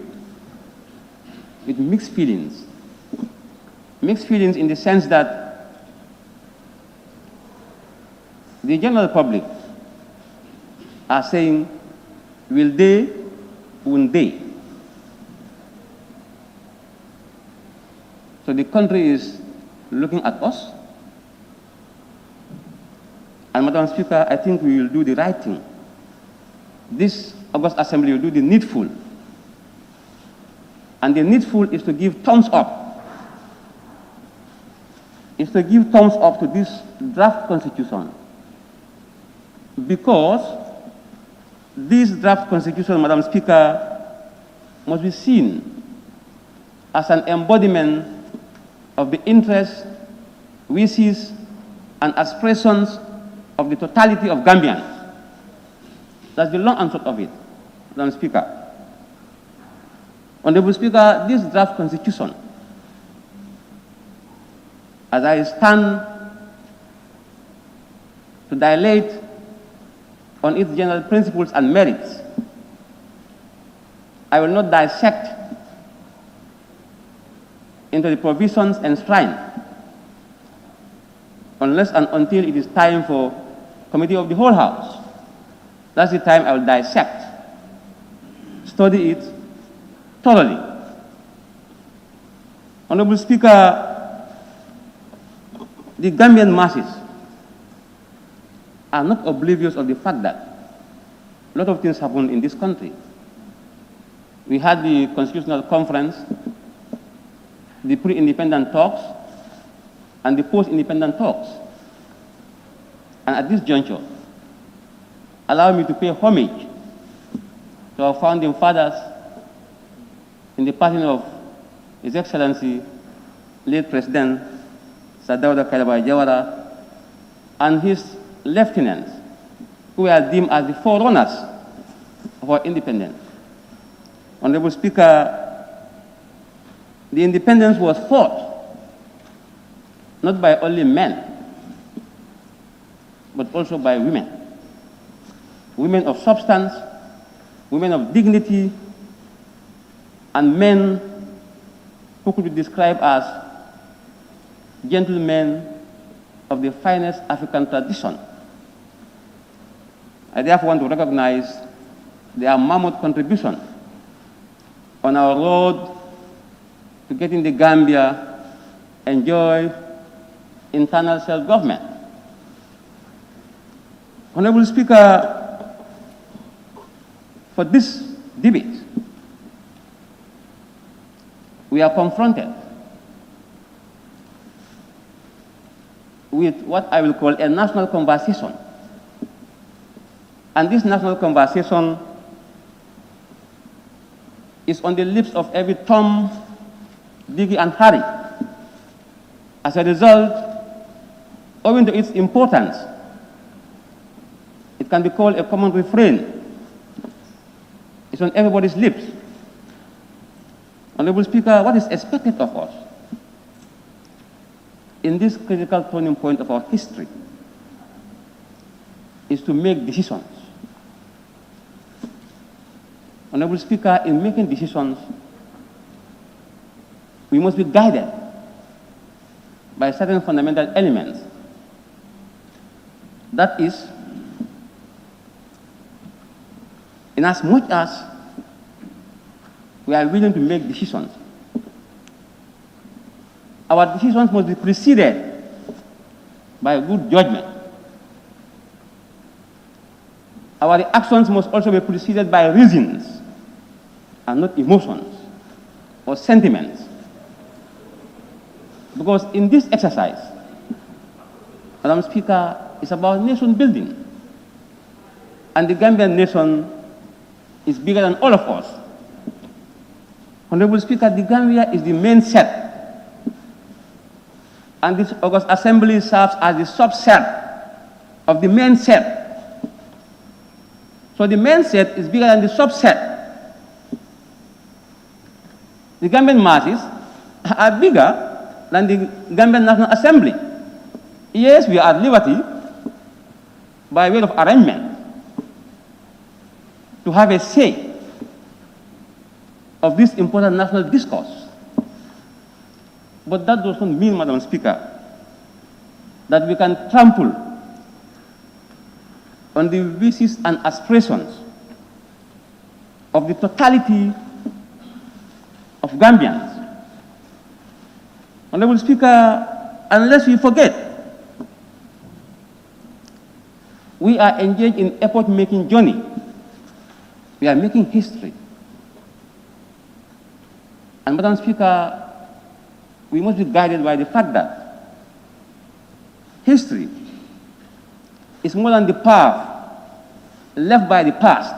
with mixed feelings. Mixed feelings in the sense that the general public are saying, will they, won't they? So the country is looking at us. And Madam Speaker, I think we will do the right thing. This August Assembly will do the needful. And the needful is to give thumbs up. Is to give thumbs up to this draft constitution. Because this draft constitution, Madam Speaker, must be seen as an embodiment of the interests, wishes, and aspirations of the totality of Gambians. That's the long and short of it, Madam Speaker. Honorable Speaker, this draft constitution, as I stand to dilate on its general principles and merits, I will not dissect into the provisions enshrined unless and until it is time for Committee of the Whole House. That's the time I will dissect, study it thoroughly. Honorable Speaker, the Gambian masses are not oblivious of the fact that a lot of things happen in this country. We had the Constitutional Conference, the pre-independent talks, and the post-independent talks. And at this juncture, allow me to pay homage to our founding fathers in the passing of His Excellency, late President Sir Dawda Kairaba Jawara, and his lieutenants, who were deemed as the forerunners of our independence. Honorable Speaker, the independence was fought not by only men, but also by women. Women of substance, women of dignity, and men who could be described as gentlemen of the finest African tradition. I therefore want to recognize their mammoth contribution on our road to getting the Gambia enjoy internal self-government. Honorable Speaker, for this debate, we are confronted with what I will call a national conversation. And this national conversation is on the lips of every Tom, Dicky, and Harry. As a result, owing to its importance, it can be called a common refrain. It's on everybody's lips. Honorable Speaker, what is expected of us in this critical turning point of our history is to make decisions. Honorable Speaker, in making decisions, we must be guided by certain fundamental elements. That is, in as much as we are willing to make decisions, our decisions must be preceded by good judgment. Our actions must also be preceded by reasons and not emotions or sentiments. Because in this exercise, Madam Speaker, it's about nation building. And the Gambian nation is bigger than all of us. Honorable Speaker, the Gambia is the main set. And this August Assembly serves as the subset of the main set. So the main set is bigger than the subset. The Gambian masses are bigger than the Gambian National Assembly. Yes, we are at liberty by way of arrangement to have a say of this important national discourse. But that doesn't mean, Madam Speaker, that we can trample on the wishes and aspirations of the totality of Gambians. Honorable Speaker, unless we forget, we are engaged in epoch-making journey. We are making history. And Madam Speaker, we must be guided by the fact that history is more than the path left by the past,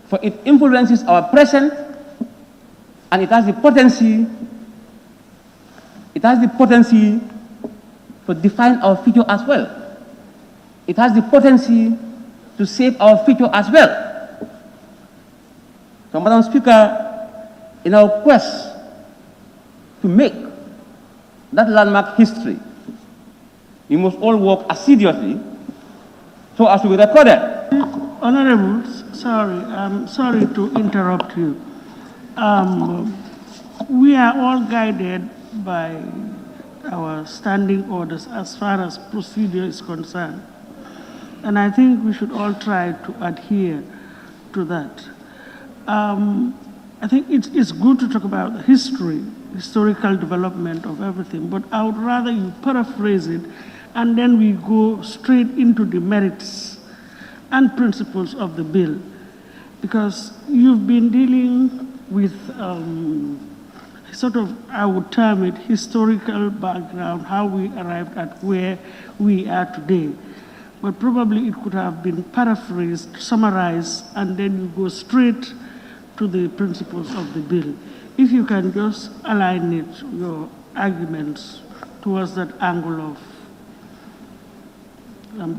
for it influences our present and it has the potency to define our future as well. It has the potency to shape our future as well. So, Madam Speaker, in our quest to make that landmark history, we must all work assiduously so as to be recorded. Honorables, I'm sorry to interrupt you. We are all guided by our standing orders as far as procedure is concerned. And I think we should all try to adhere to that. I think it's good to talk about history, historical development of everything, but I would rather you paraphrase it and then we go straight into the merits and principles of the bill. Because you've been dealing with sort of, I would term it, historical background, how we arrived at where we are today. But probably it could have been paraphrased, summarized, and then you go straight to the principles of the bill. If you can just align it, your arguments towards that angle of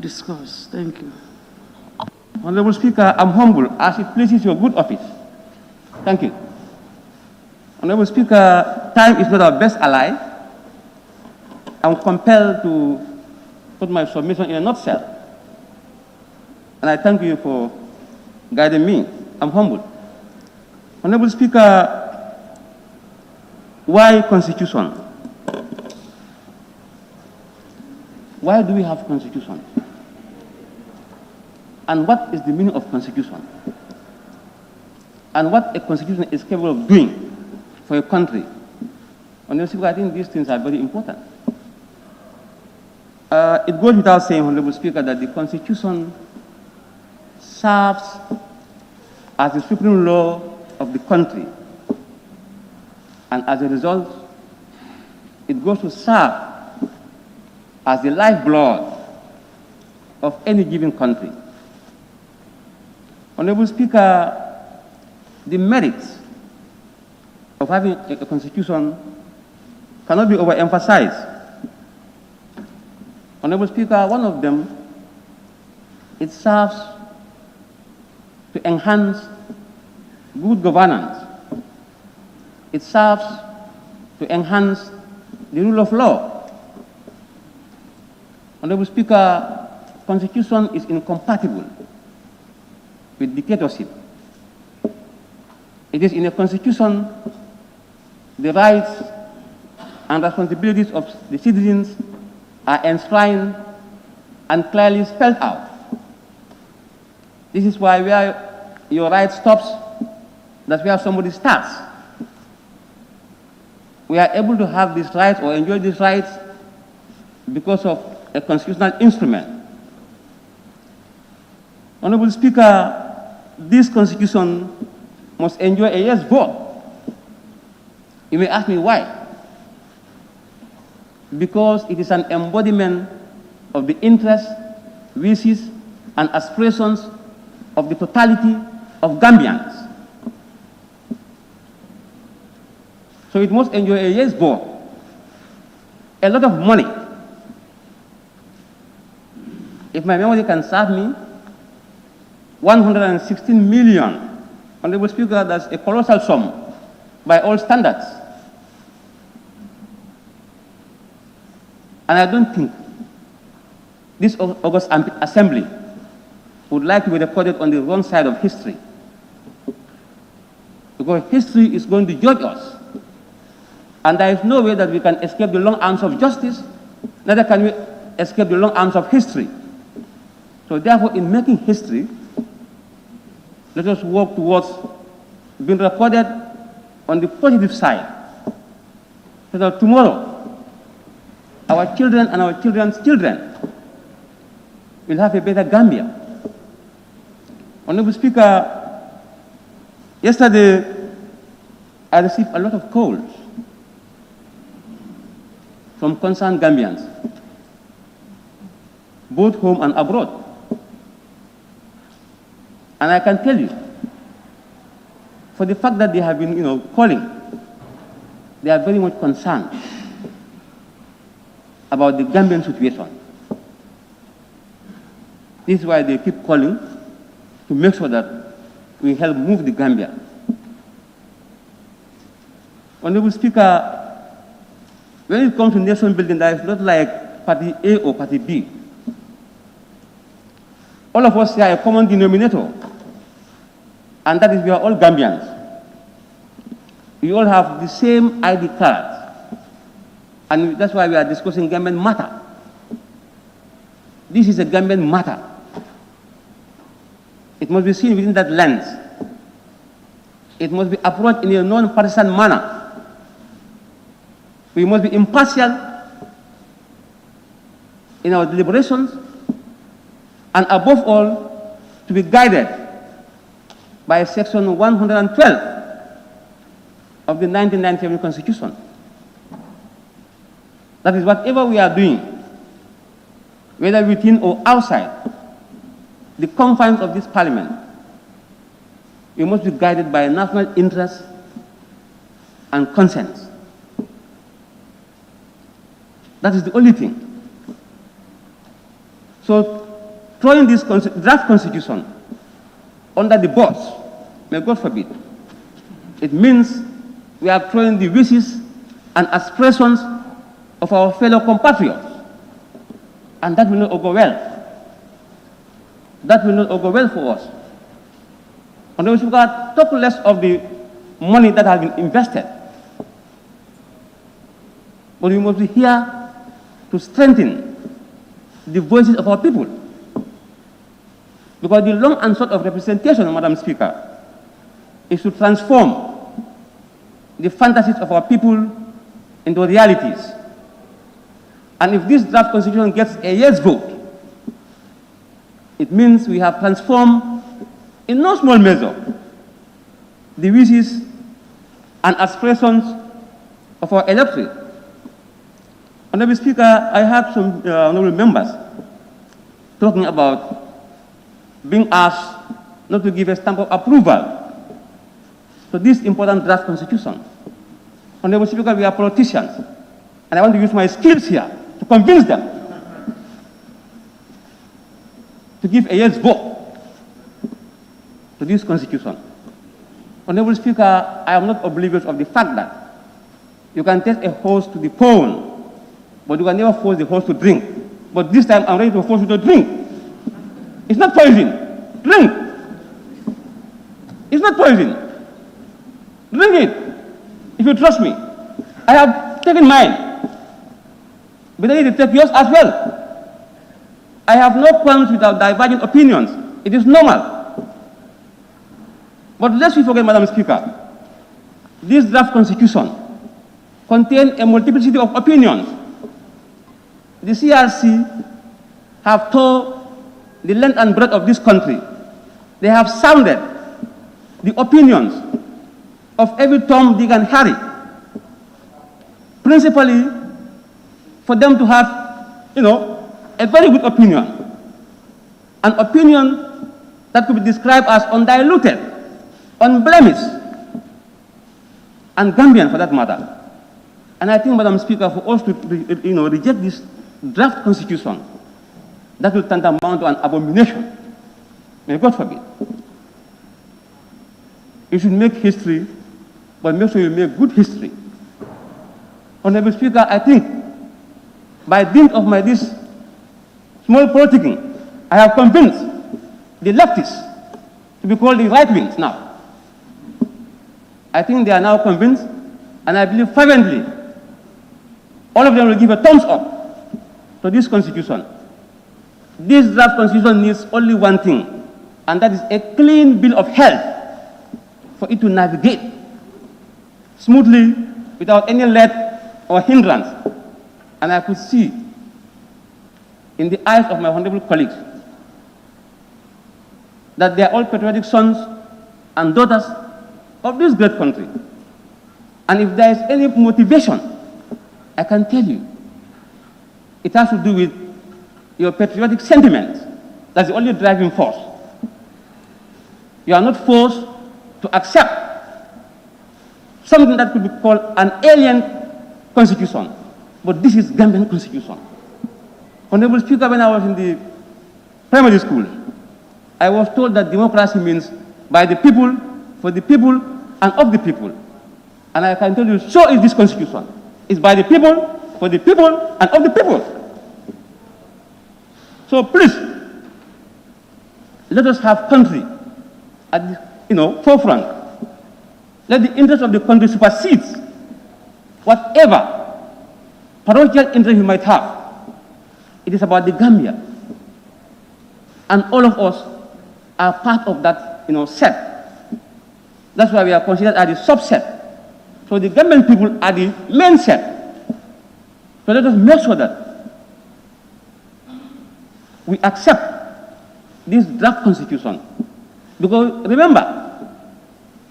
discourse. Thank you. Honorable Speaker, I'm humble as it pleases your good office. Thank you. Honorable Speaker, time is not our best ally. I'm compelled to put my submission in a nutshell. And I thank you for guiding me. I'm humble. Honorable Speaker, why Constitution? Why do we have Constitution? And what is the meaning of Constitution? And what a Constitution is capable of doing for a country? Honorable Speaker, I think these things are very important. It goes without saying, Honorable Speaker, that the Constitution serves as the supreme law of the country. And as a result, it goes to serve as the lifeblood of any given country. Honorable Speaker, the merits of having a constitution cannot be overemphasized. Honorable Speaker, one of them, it serves to enhance good governance. It serves to enhance the rule of law. Honorable Speaker, Constitution is incompatible with dictatorship. It is in a Constitution the rights and responsibilities of the citizens are enshrined and clearly spelled out. This is why where your right stops, that's where somebody starts. We are able to have these rights or enjoy these rights because of a constitutional instrument. Honorable Speaker, this Constitution must enjoy a yes vote. You may ask me why. Because it is an embodiment of the interests, wishes, and aspirations of the totality of Gambians. So it must enjoy a yes vote. A lot of money. If my memory can serve me, 116 million. Honorable Speaker, that's a colossal sum by all standards. And I don't think this August Assembly would like to be recorded on the wrong side of history. Because history is going to judge us. And there is no way that we can escape the long arms of justice, neither can we escape the long arms of history. So therefore, in making history, let us work towards being recorded on the positive side, so that tomorrow, our children and our children's children will have a better Gambia. Honorable Speaker, yesterday I received a lot of calls from concerned Gambians, both home and abroad. And I can tell you, for the fact that they have been, calling, they are very much concerned about the Gambian situation. This is why they keep calling to make sure that we help move the Gambia. Honorable Speaker, when it comes to nation building, there is not like Party A or Party B. All of us share a common denominator, and that is we are all Gambians. We all have the same ID cards, and that's why we are discussing Gambian matter. This is a Gambian matter. It must be seen within that lens. It must be approached in a non-partisan manner. We must be impartial in our deliberations, and above all, to be guided by Section 112 of the 1997 Constitution. That is, whatever we are doing, whether within or outside the confines of this Parliament, we must be guided by national interest and consent. That is the only thing. So, throwing this draft constitution under the bus, may God forbid, it means we are throwing the wishes and aspirations of our fellow compatriots. And that will not go well. That will not go well for us. And we should talk less of the money that has been invested. But we must be here to strengthen the voices of our people. Because the long and short of representation, Madam Speaker, is to transform the fantasies of our people into realities. And if this draft constitution gets a yes vote, it means we have transformed, in no small measure, the wishes and aspirations of our electorate. Honorable Speaker, I have some honorable members talking about being asked not to give a stamp of approval to this important draft constitution. Honorable Speaker, we are politicians, and I want to use my skills here to convince them to give a yes vote to this constitution. Honorable Speaker, I am not oblivious of the fact that You can take a horse to the pond, but you can never force the horse to drink. But this time I'm ready to force you to drink. It's not poison. Drink. It's not poison. Drink it. If you trust me. I have taken mine. But I need to take yours as well. I have no qualms with our divergent opinions. It is normal. But lest we forget, Madam Speaker, this draft constitution contains a multiplicity of opinions. The CRC have toured the length and breadth of this country. They have sounded the opinions of every Tom, Dick, and Harry, principally for them to have, a very good opinion, an opinion that could be described as undiluted, unblemished, and Gambian for that matter. And I think, Madam Speaker, for us to reject this draft constitution, that will tantamount to an abomination. May God forbid. You should make history, but make sure you make good history. Honorable Speaker, I think by dint of this small politicking, I have convinced the leftists to be called the right wings now. I think they are now convinced, and I believe fervently, all of them will give a thumbs up to this constitution. This draft constitution needs only one thing, and that is a clean bill of health for it to navigate smoothly without any let or hindrance. And I could see in the eyes of my honorable colleagues that they are all patriotic sons and daughters of this great country. And if there is any motivation, I can tell you, it has to do with your patriotic sentiments. That's the only driving force. You are not forced to accept something that could be called an alien constitution. But this is Gambian constitution. Honorable Speaker, when I was in the primary school, I was told that democracy means by the people, for the people, and of the people. And I can tell you, so is this constitution. It's by the people, for the people, and of the people. So please, let us have country at the forefront. Let the interest of the country supersede whatever parochial interest we might have. It is about the Gambia. And all of us are part of that set. That's why we are considered as the subset. So the Gambian people are the main set. So let us make sure that we accept this draft constitution. Because remember,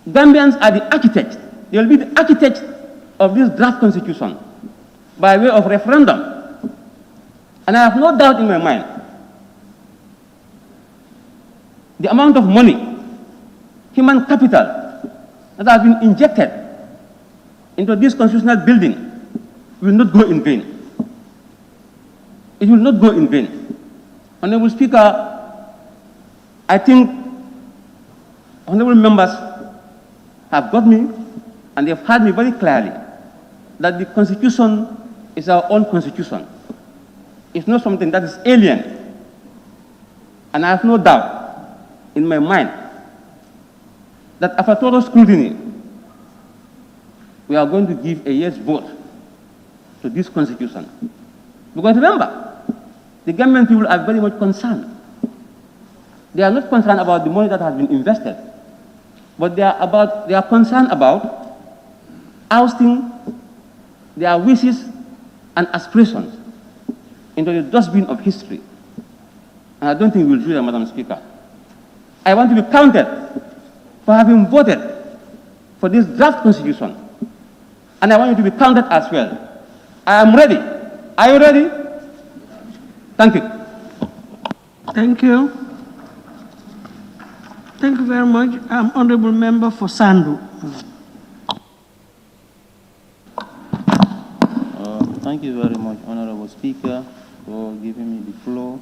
Gambians are the architects. They will be the architects of this draft constitution by way of referendum. And I have no doubt in my mind, the amount of money, human capital that has been injected into this constitutional building will not go in vain. It will not go in vain. Honorable Speaker, I think honorable members have got me, and they have heard me very clearly, that the Constitution is our own Constitution. It's not something that is alien. And I have no doubt in my mind that after total scrutiny, we are going to give a yes vote to this Constitution. Because remember, the Gambian people are very much concerned. They are not concerned about the money that has been invested, but they are concerned about ousting their wishes and aspirations into the dustbin of history. And I don't think we'll do that, Madam Speaker. I want to be counted for having voted for this draft constitution. And I want you to be counted as well. I am ready. Are you ready? Thank you. Thank you. Thank you very much. Honorable Member for Sandu. Thank you very much, Honorable Speaker, for giving me the floor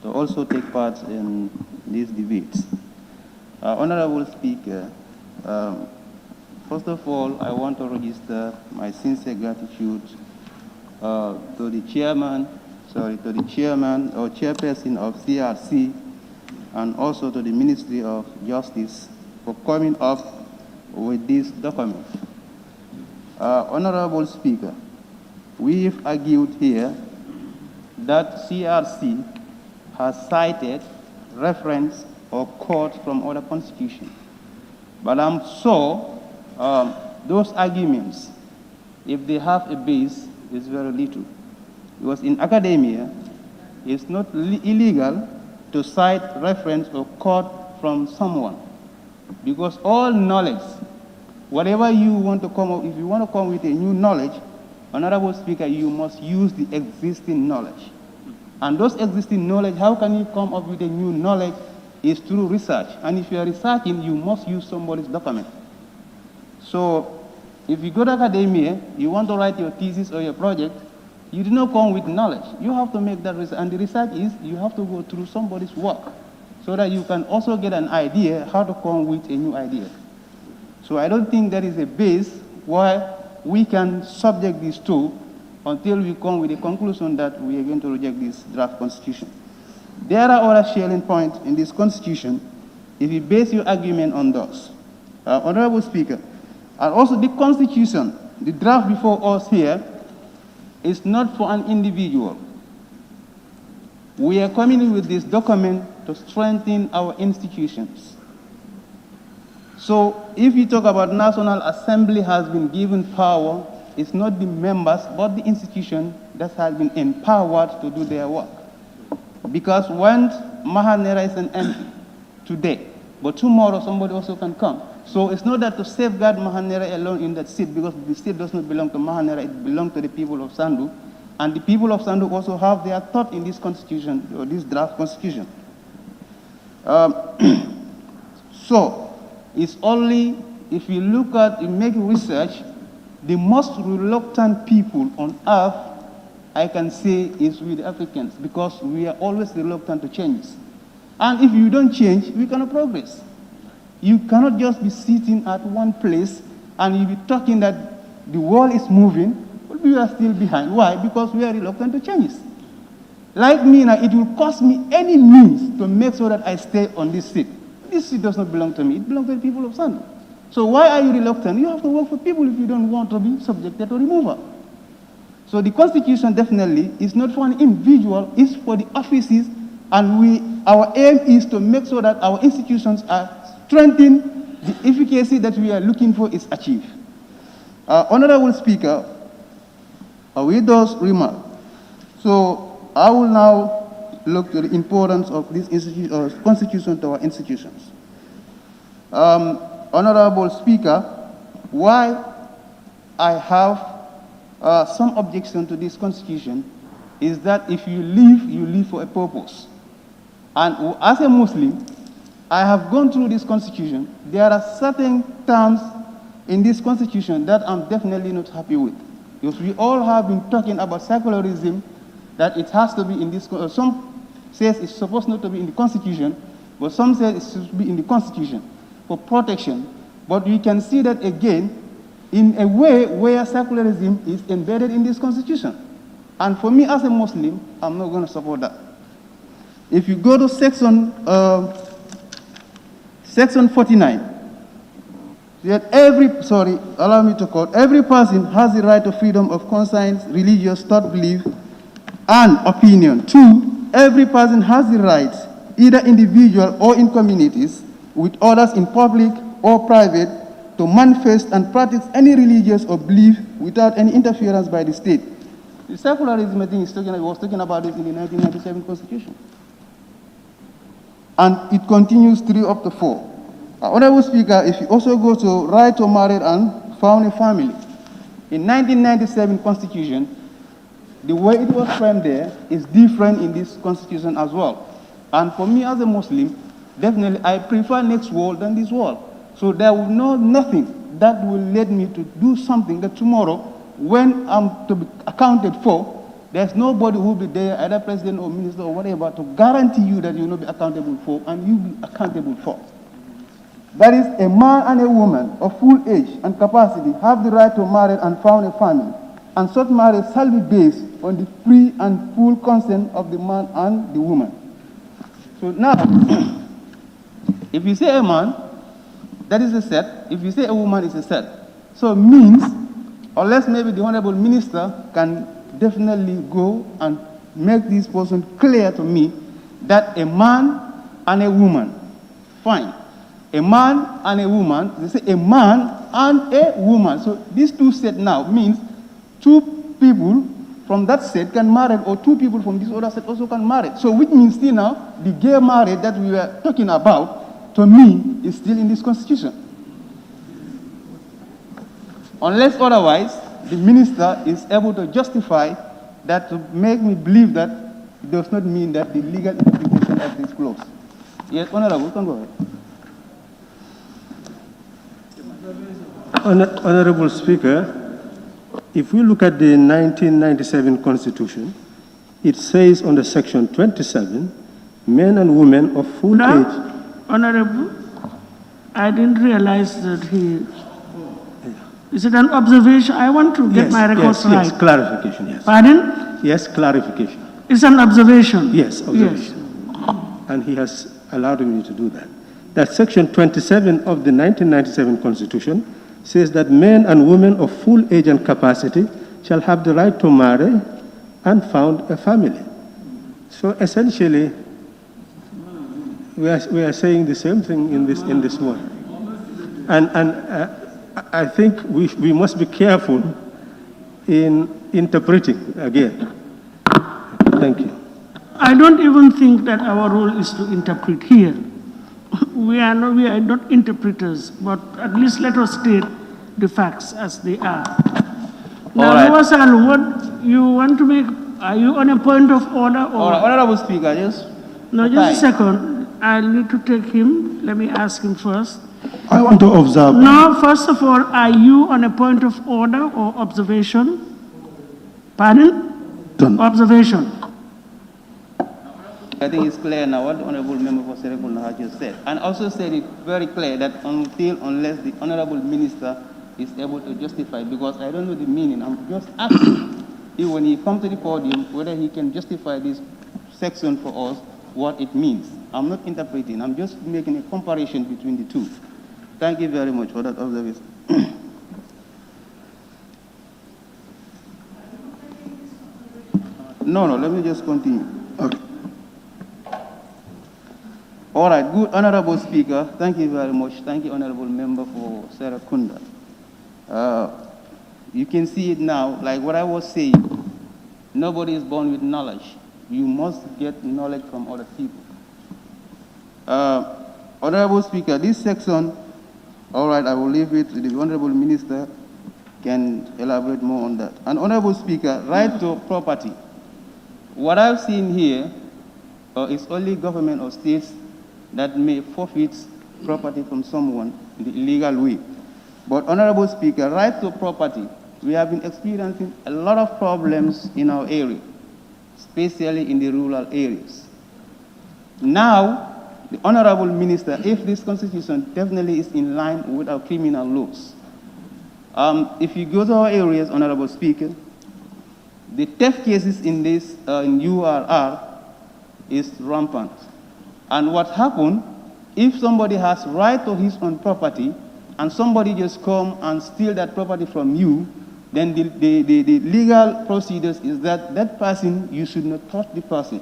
to also take part in these debates. Honorable Speaker, First of all, I want to register my sincere gratitude to the chairman or chairperson of CRC, and also to the Ministry of Justice for coming up with this document. Honorable Speaker, we've argued here that CRC has cited, reference, or quote from other constitutions. But I'm sure those arguments, if they have a base, is very little. Because in academia, it's not illegal to cite, reference, or quote from someone. Because all knowledge, whatever you want to come up, if you want to come with a new knowledge, Honorable Speaker, you must use the existing knowledge. And those existing knowledge, how can you come up with a new knowledge? Is through research. And if you are researching, you must use somebody's document. So if you go to academia, you want to write your thesis or your project, you do not come with knowledge. You have to make that research. And the research is you have to go through somebody's work so that you can also get an idea how to come with a new idea. So I don't think there is a base where we can subject these two until we come with a conclusion that we are going to reject this draft constitution. There are other salient points in this constitution if you base your argument on those. Honorable Speaker, and also the constitution, the draft before us here, is not for an individual. We are coming in with this document to strengthen our institutions. So if you talk about National Assembly has been given power, it's not the members, but the institution that has been empowered to do their work. Because when Mahanera is an MP today, but tomorrow somebody also can come. So it's not that to safeguard Mahanera alone in that seat, because the seat does not belong to Mahanera, it belongs to the people of Sandu. And the people of Sandu also have their thought in this constitution, or this draft constitution. So it's only, if you look at, you make research, the most reluctant people on earth, I can say, is with the Africans, because we are always reluctant to change. And if you don't change, we cannot progress. You cannot just be sitting at one place and you be talking that the world is moving, but we are still behind. Why? Because we are reluctant to change. Like me now, it will cost me any means to make sure that I stay on this seat. This seat does not belong to me, it belongs to the people of Sandu. So why are you reluctant? You have to work for people if you don't want to be subjected to removal. So the constitution definitely is not for an individual, it's for the offices, and our aim is to make sure that our institutions are strengthened, the efficacy that we are looking for is achieved. Honorable Speaker, with those remarks, so I will now look to the importance of this constitution to our institutions. Honorable Speaker, why I have some objection to this constitution is that if you live for a purpose. And as a Muslim, I have gone through this constitution. There are certain terms in this constitution that I'm definitely not happy with. Because we all have been talking about secularism, that it has to be in this, some says it's supposed not to be in the constitution, but some say it should be in the constitution for protection. But we can see that again in a way where secularism is embedded in this constitution. And for me as a Muslim, I'm not going to support that. If you go to section 49, that allow me to quote, every person has the right to freedom of conscience, religious thought, belief, and opinion. 2, every person has the right, either individual or in communities, with others in public or private, to manifest and practice any religious or belief without any interference by the state. The secularism, I think, was talking about this in the 1997 Constitution. And it continues 3 up to 4. Honorable Speaker, if you also go to right to marry and found a family, in 1997 Constitution, the way it was framed there is different in this Constitution as well. And for me as a Muslim, definitely I prefer next world than this world. So there will nothing that will lead me to do something that tomorrow, when I'm to be accounted for, there's nobody who will be there, either president or minister or whatever, to guarantee you that you will not be accountable for and you will be accountable for. that is, a man and a woman of full age and capacity have the right to marry and found a family, and such marriage shall be based on the free and full consent of the man and the woman. So now, if you say a man, that is a set. If you say a woman, it's a set. So it means, unless maybe the Honorable Minister can definitely go and make this person clear to me that a man and a woman, fine. A man and a woman, they say a man and a woman. So these two sets now means two people from that set can marry, or two people from this other set also can marry. So which means still now, the gay marriage that we were talking about, to me, is still in this constitution. Unless otherwise, the minister is able to justify that, to make me believe that it does not mean that the legal interpretation of this clause. Yes, Honorable, can go ahead. Honorable Speaker, if we look at the 1997 Constitution, it says under Section 27, men and women of full age. Honorable, I didn't realize that he... Is it an observation? I want to get my records right. Yes, clarification, yes. Pardon? Yes, clarification. It's an observation? Yes, observation. Yes. And he has allowed me to do that. That Section 27 of the 1997 Constitution says that men and women of full age and capacity shall have the right to marry and found a family. So essentially, we are saying the same thing in this one. And I think we must be careful in interpreting again. Thank you. I don't even think that our role is to interpret here. We are not interpreters, but at least let us state the facts as they are. Now, Mawasal, what you want to make, are you on a point of order? Or? Honorable Speaker, yes. No, just a second. I need to take him. Let me ask him first. I want to observe. No, first of all, are you on a point of order or observation? Pardon? Done. Observation. I think it's clear now what the Honorable Member for Serekunda Naha just said. And also said it very clear that unless the Honorable Minister is able to justify, because I don't know the meaning, I'm just asking if when he comes to the podium, whether he can justify this section for us, what it means. I'm not interpreting, I'm just making a comparison between the two. Thank you very much for that observation. No, let me just continue. Okay. All right, good, Honorable Speaker. Thank you very much. Thank you, Honorable Member for Serekunda. You can see it now, like what I was saying, nobody is born with knowledge. You must get knowledge from other people. Honorable Speaker, this section, all right, I will leave it, the Honorable Minister can elaborate more on that. And Honorable Speaker, right to property. What I've seen here is only government or states that may forfeit property from someone in the illegal way. But Honorable Speaker, right to property, we have been experiencing a lot of problems in our area, especially in the rural areas. Now, the Honorable Minister, if this constitution definitely is in line with our criminal laws, if you go to our areas, Honorable Speaker, the theft cases in this in URR is rampant. And what happened, if somebody has right to his own property and somebody just come and steal that property from you, then the legal procedures is that that person, you should not touch the person.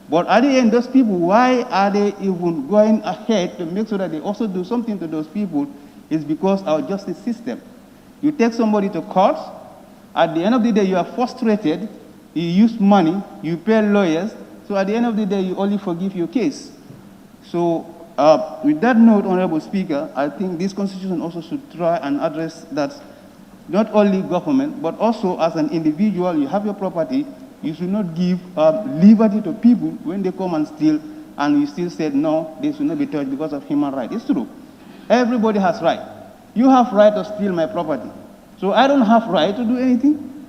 But at the end, those people, why are they even going ahead to make sure that they also do something to those people is because our justice system. You take somebody to court, at the end of the day, you are frustrated, you use money, you pay lawyers, so at the end of the day, you only forgive your case. So with that note, Honorable Speaker, I think this constitution also should try and address that not only government, but also as an individual, you have your property, you should not give liberty to people when they come and steal, and you still said, no, they should not be touched because of human rights. It's true. Everybody has right. You have right to steal my property. So I don't have right to do anything.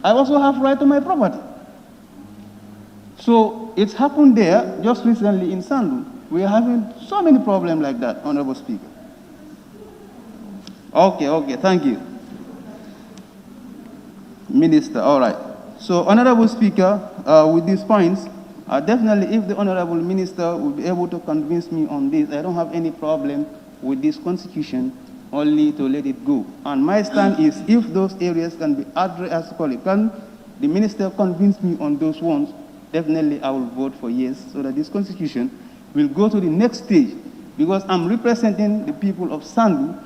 I also have right to my property. So it's happened there just recently in Sandu. We are having so many problems like that, Honorable Speaker. Okay, thank you. Minister, all right. So, Honorable Speaker, with these points, definitely if the Honorable Minister will be able to convince me on this, I don't have any problem with this constitution, only to let it go. And my stand is, if those areas can be addressed, can the Minister convince me on those ones, definitely I will vote for yes, so that this constitution will go to the next stage. Because I'm representing the people of Sandu.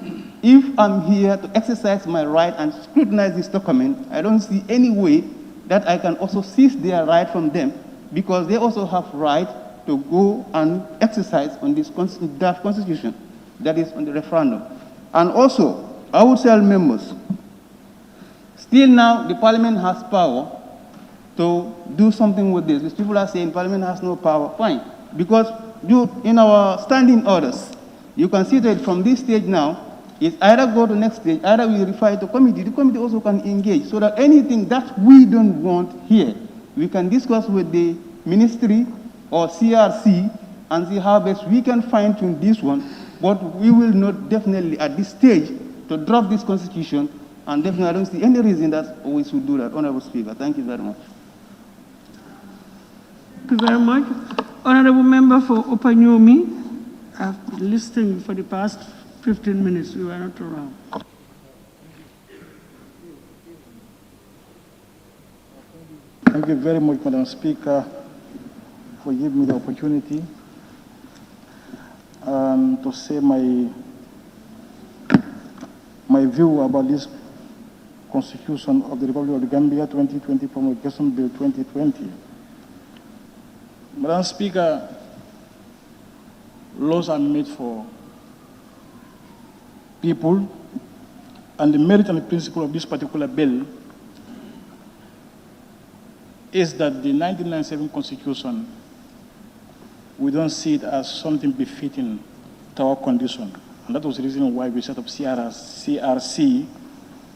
If I'm here to exercise my right and scrutinize this document, I don't see any way that I can also seize their right from them, because they also have right to go and exercise on this draft constitution that is on the referendum. And also, I would tell members, still now the parliament has power to do something with this. These people are saying parliament has no power. Fine. Because in our standing orders, you can see that from this stage now, it's either go to the next stage, either we refer it to committee. The committee also can engage, so that anything that we don't want here, we can discuss with the ministry or CRC and see how best we can fine-tune this one. But we will not definitely at this stage to drop this constitution, and definitely I don't see any reason that we should do that. Honorable Speaker, thank you very much. Thank you very much. Honorable Member for Opanyomi, I've been listening for the past 15 minutes. We were not around. Thank you very much, Madam Speaker, for giving me the opportunity to say my view about this Constitution of the Republic of the Gambia 2020 Promulgation Bill 2020. Madam Speaker, laws are made for people, and the merit and the principle of this particular bill is that the 1997 Constitution, we don't see it as something befitting to our condition. And that was the reason why we set up CRC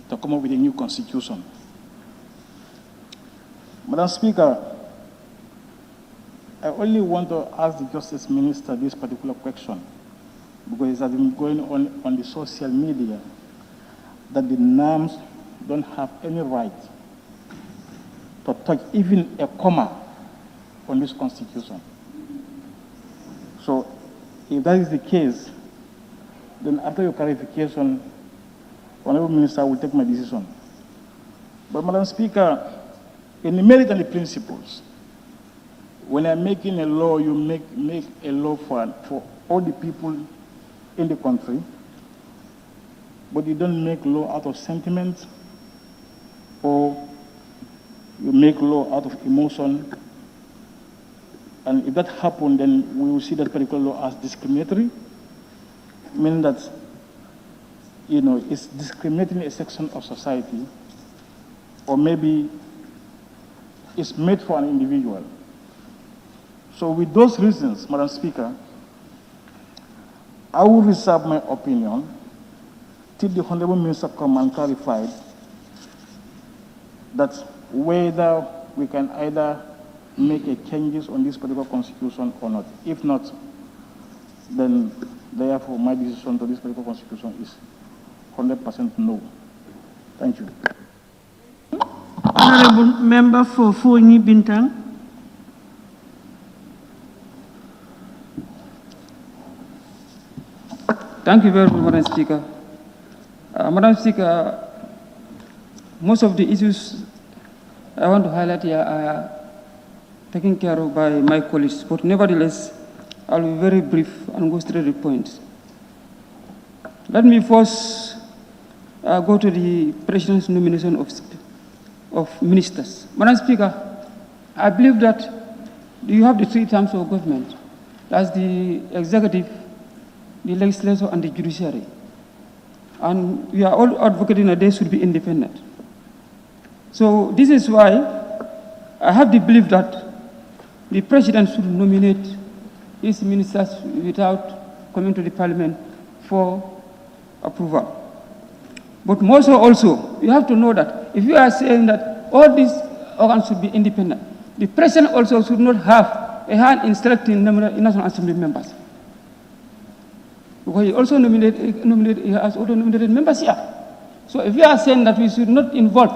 to come up with a new constitution. Madam Speaker, I only want to ask the Justice Minister this particular question, because it has been going on the social media that the NAMs don't have any right to touch even a comma on this constitution. So if that is the case, then after your clarification, Honorable Minister, I will take my decision. But Madam Speaker, in the merit and the principles, when I'm making a law, you make a law for all the people in the country, but you don't make law out of sentiment, or you make law out of emotion. And if that happens, then we will see that particular law as discriminatory, meaning that, you know, it's discriminating a section of society, or maybe it's made for an individual. So with those reasons, Madam Speaker, I will reserve my opinion till the Honorable Minister come and clarify that whether we can either make a changes on this particular constitution or not. If not, then therefore my decision to this particular constitution is 100% no. Thank you. Honorable Member for Fonyi Bintang. Thank you very much, Madam Speaker. Madam Speaker, most of the issues I want to highlight here are taken care of by my colleagues, but nevertheless, I'll be very brief and go straight to the point. Let me first go to the President's nomination of ministers. Madam Speaker, I believe that you have the three terms of government. That's the executive, the legislature, and the judiciary. And we are all advocating that they should be independent. So this is why I have the belief that the president should nominate his ministers without coming to the parliament for approval. But more so also, you have to know that if you are saying that all these organs should be independent, the president also should not have a hand in selecting National Assembly members. because he also he has also nominated members here. So if you are saying that we should not involve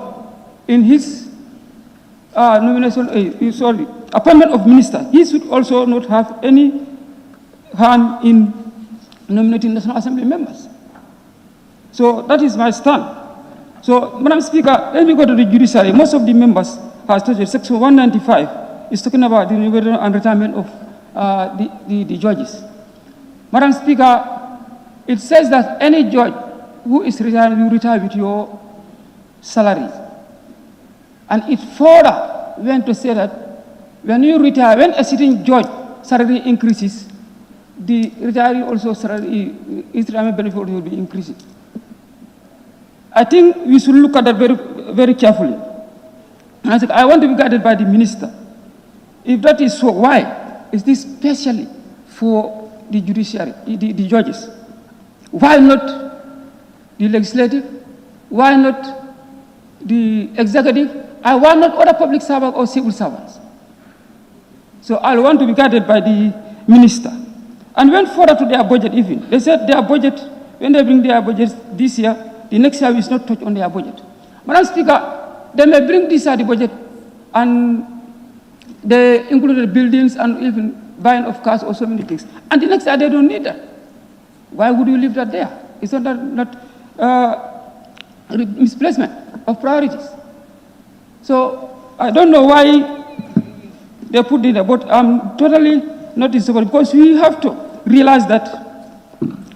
in his appointment of minister, he should also not have any hand in nominating National Assembly members. So that is my stand. So, Madam Speaker, let me go to the judiciary. Most of the members has touched Section 195 is talking about the renewal and retirement of the judges. Madam Speaker, it says that any judge who is retired will retire with your salary. And it further went to say that when you retire, when a sitting judge salary increases, the retiree also salary, his retirement benefit will be increasing. I think we should look at that very, very carefully. And I said, I want to be guided by the minister. If that is so, why is this specially for the judiciary, the judges? Why not the legislative? Why not the executive? And why not other public servants or civil servants? So I want to be guided by the minister. And went further to their budget even. They said their budget, when they bring their budget this year, the next year is not touched on their budget. Madam Speaker, they may bring this year the budget and they included buildings and even buying of cars or so many things. And the next year they don't need that. Why would you leave that there? Is that not misplacement of priorities? So I don't know why they put it there, but I'm totally not in support because we have to realize that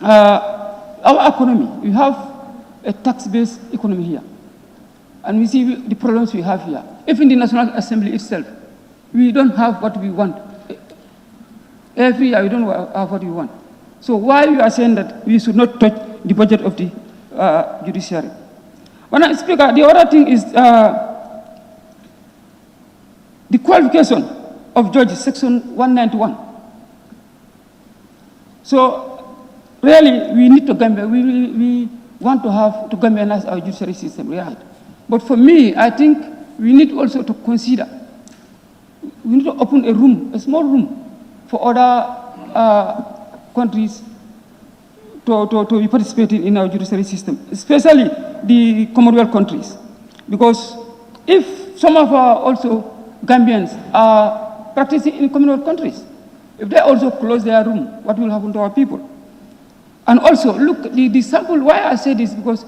our economy, we have a tax-based economy here. And we see the problems we have here. Even the National Assembly itself, we don't have what we want. Every year we don't have what we want. So why you are saying that we should not touch the budget of the judiciary? Madam Speaker, the other thing is the qualification of judges, Section 191. So really, we need to Gambia. We want to have to Gambianize our judiciary system, right? But for me, I think we need also to consider, we need to open a room, a small room, for other countries to be participating in our judiciary system, especially the Commonwealth countries. Because if some of our also Gambians are practicing in Commonwealth countries, if they also close their room, what will happen to our people? And also, look, the sample, why I say this, because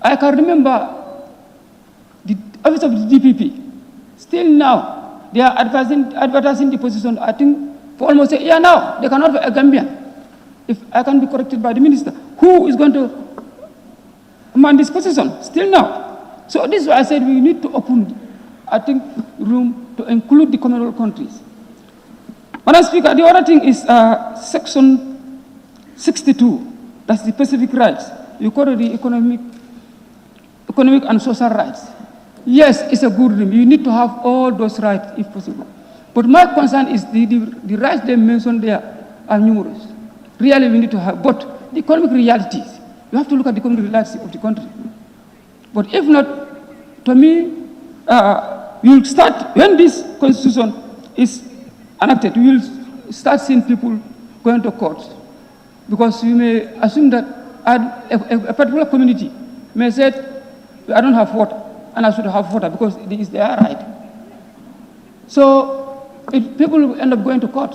I can remember the office of the DPP, still now, they are advertising the position, I think, for almost a year now. They cannot be a Gambian. If I can be corrected by the minister, who is going to man this position, still now? So this is why I said we need to open, I think, room to include the Commonwealth countries. Madam Speaker, the other thing is Section 62. That's the specific rights. You call it the economic and social rights. Yes, it's a good dream. You need to have all those rights if possible. But my concern is the rights they mentioned there are numerous. Really, we need to have, but the economic realities, you have to look at the economic realities of the country. But if not, to me, we will start, when this constitution is enacted, we will start seeing people going to court. Because we may assume that a particular community may say, I don't have water, and I should have water because it is their right. So people will end up going to court,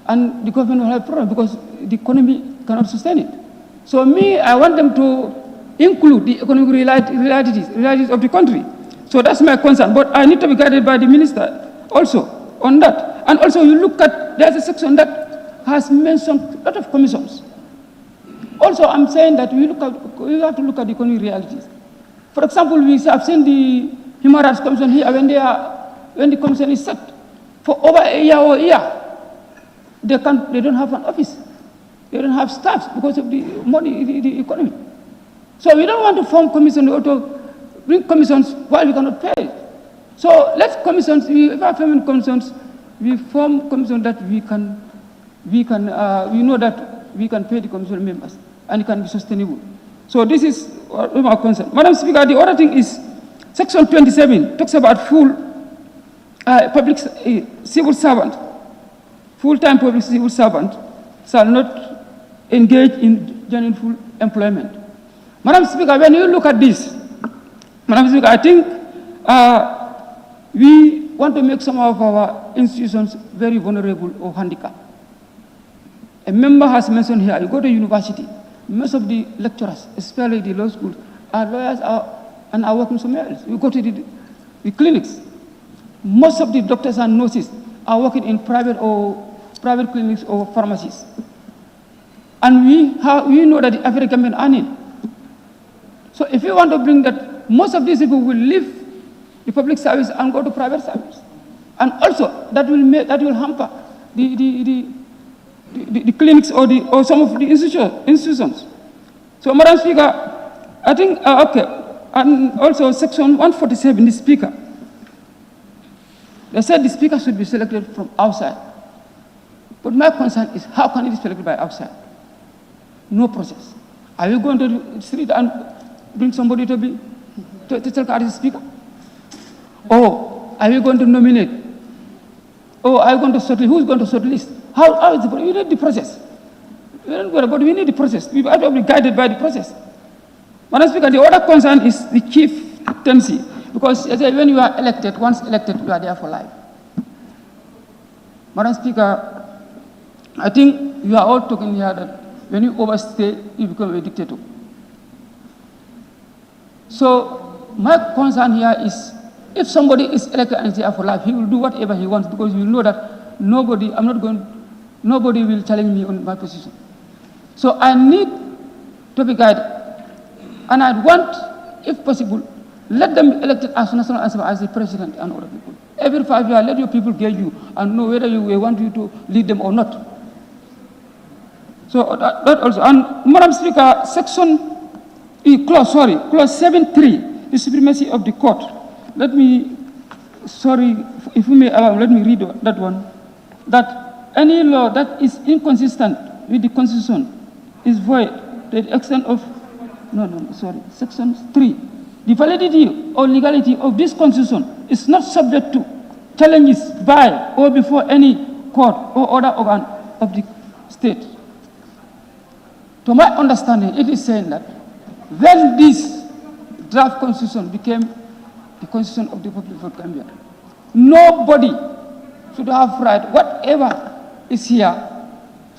and the government will have a problem because the economy cannot sustain it. So me, I want them to include the economic realities of the country. So that's my concern. But I need to be guided by the minister also on that. And also you look at, there's a section that has mentioned a lot of commissions. Also, I'm saying that we have to look at the economic realities. For example, we have seen the Human Rights Commission here when the commission is set for over a year or a year. They don't have an office. They don't have staff because of the money, the economy. So we don't want to form commissions or to bring commissions while we cannot pay. So let's commissions, if our family commissions, we form commissions that we know that we can pay the commission members and it can be sustainable. So this is my concern. Madam Speaker, the other thing is Section 27 talks about full public civil servant, full-time public civil servant shall not engage in gainful employment. Madam Speaker, when you look at this, Madam Speaker, I think we want to make some of our institutions very vulnerable or handicapped. A member has mentioned here, you go to university, most of the lecturers, especially the law schools, are lawyers and are working somewhere else. You go to the clinics, most of the doctors and nurses are working in private clinics or pharmacies. And we know that the African men are in. So if you want to bring that, most of these people will leave the public service and go to private service. And also, that will hamper the clinics or some of the institutions. So, Madam Speaker, I think, okay, and also Section 147, the Speaker. They said the Speaker should be selected from outside. But my concern is, how can it be selected by outside? No process. Are you going to the street and bring somebody to take as the Speaker? Or are you going to nominate? Or are you going to shortlist? Who's going to shortlist? How is the process? We need the process. We don't worry, but we need the process. We have to be guided by the process. Madam Speaker, the other concern is the chieftaincy. Because when you are elected, once elected, you are there for life. Madam Speaker, I think you are all talking here that when you overstay, you become a dictator. So my concern here is, if somebody is elected and is there for life, he will do whatever he wants, because you know that nobody will challenge me on my position. So I need to be guided. And I want, if possible, let them be elected as national assembly, as the president and other people. Every 5 years, let your people gauge you and know whether you want you to lead them or not. So that also. And Madam Speaker, clause 7.3, the supremacy of the court. Let me read that one. That any law that is inconsistent with the Constitution is void to the extent of, Section 3. The validity or legality of this Constitution is not subject to challenges by or before any court or other organ of the state. To my understanding, it is saying that when this draft Constitution became the Constitution of the Republic of Gambia, nobody should have right, whatever is here,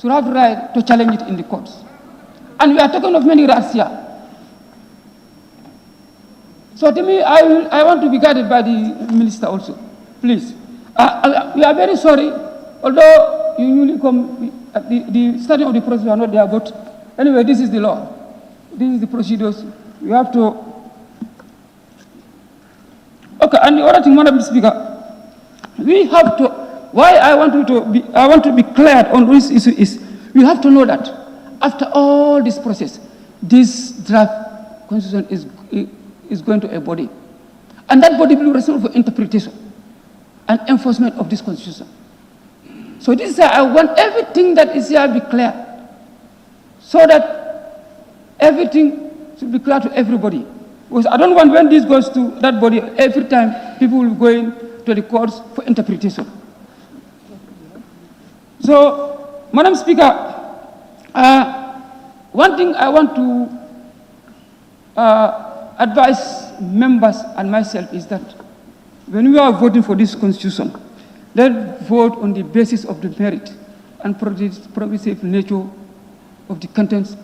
should have right to challenge it in the courts. And we are talking of many rights here. So to me, I want to be guided by the minister also, please. We are very sorry, although you usually come, the starting of the process, we are not there, but anyway, this is the law. This is the procedures. We have to. Okay, and the other thing, Madam Speaker, we have to. Why I want to be clear on this issue is, we have to know that after all this process, this draft Constitution is going to a body, and that body will be responsible for interpretation and enforcement of this Constitution. So this is why I want everything that is here be clear, so that everything should be clear to everybody. Because I don't want, when this goes to that body, every time people will go in to the courts for interpretation. So, Madam Speaker, one thing I want to advise members and myself is that when we are voting for this Constitution, let's vote on the basis of the merit and progressive nature of the contents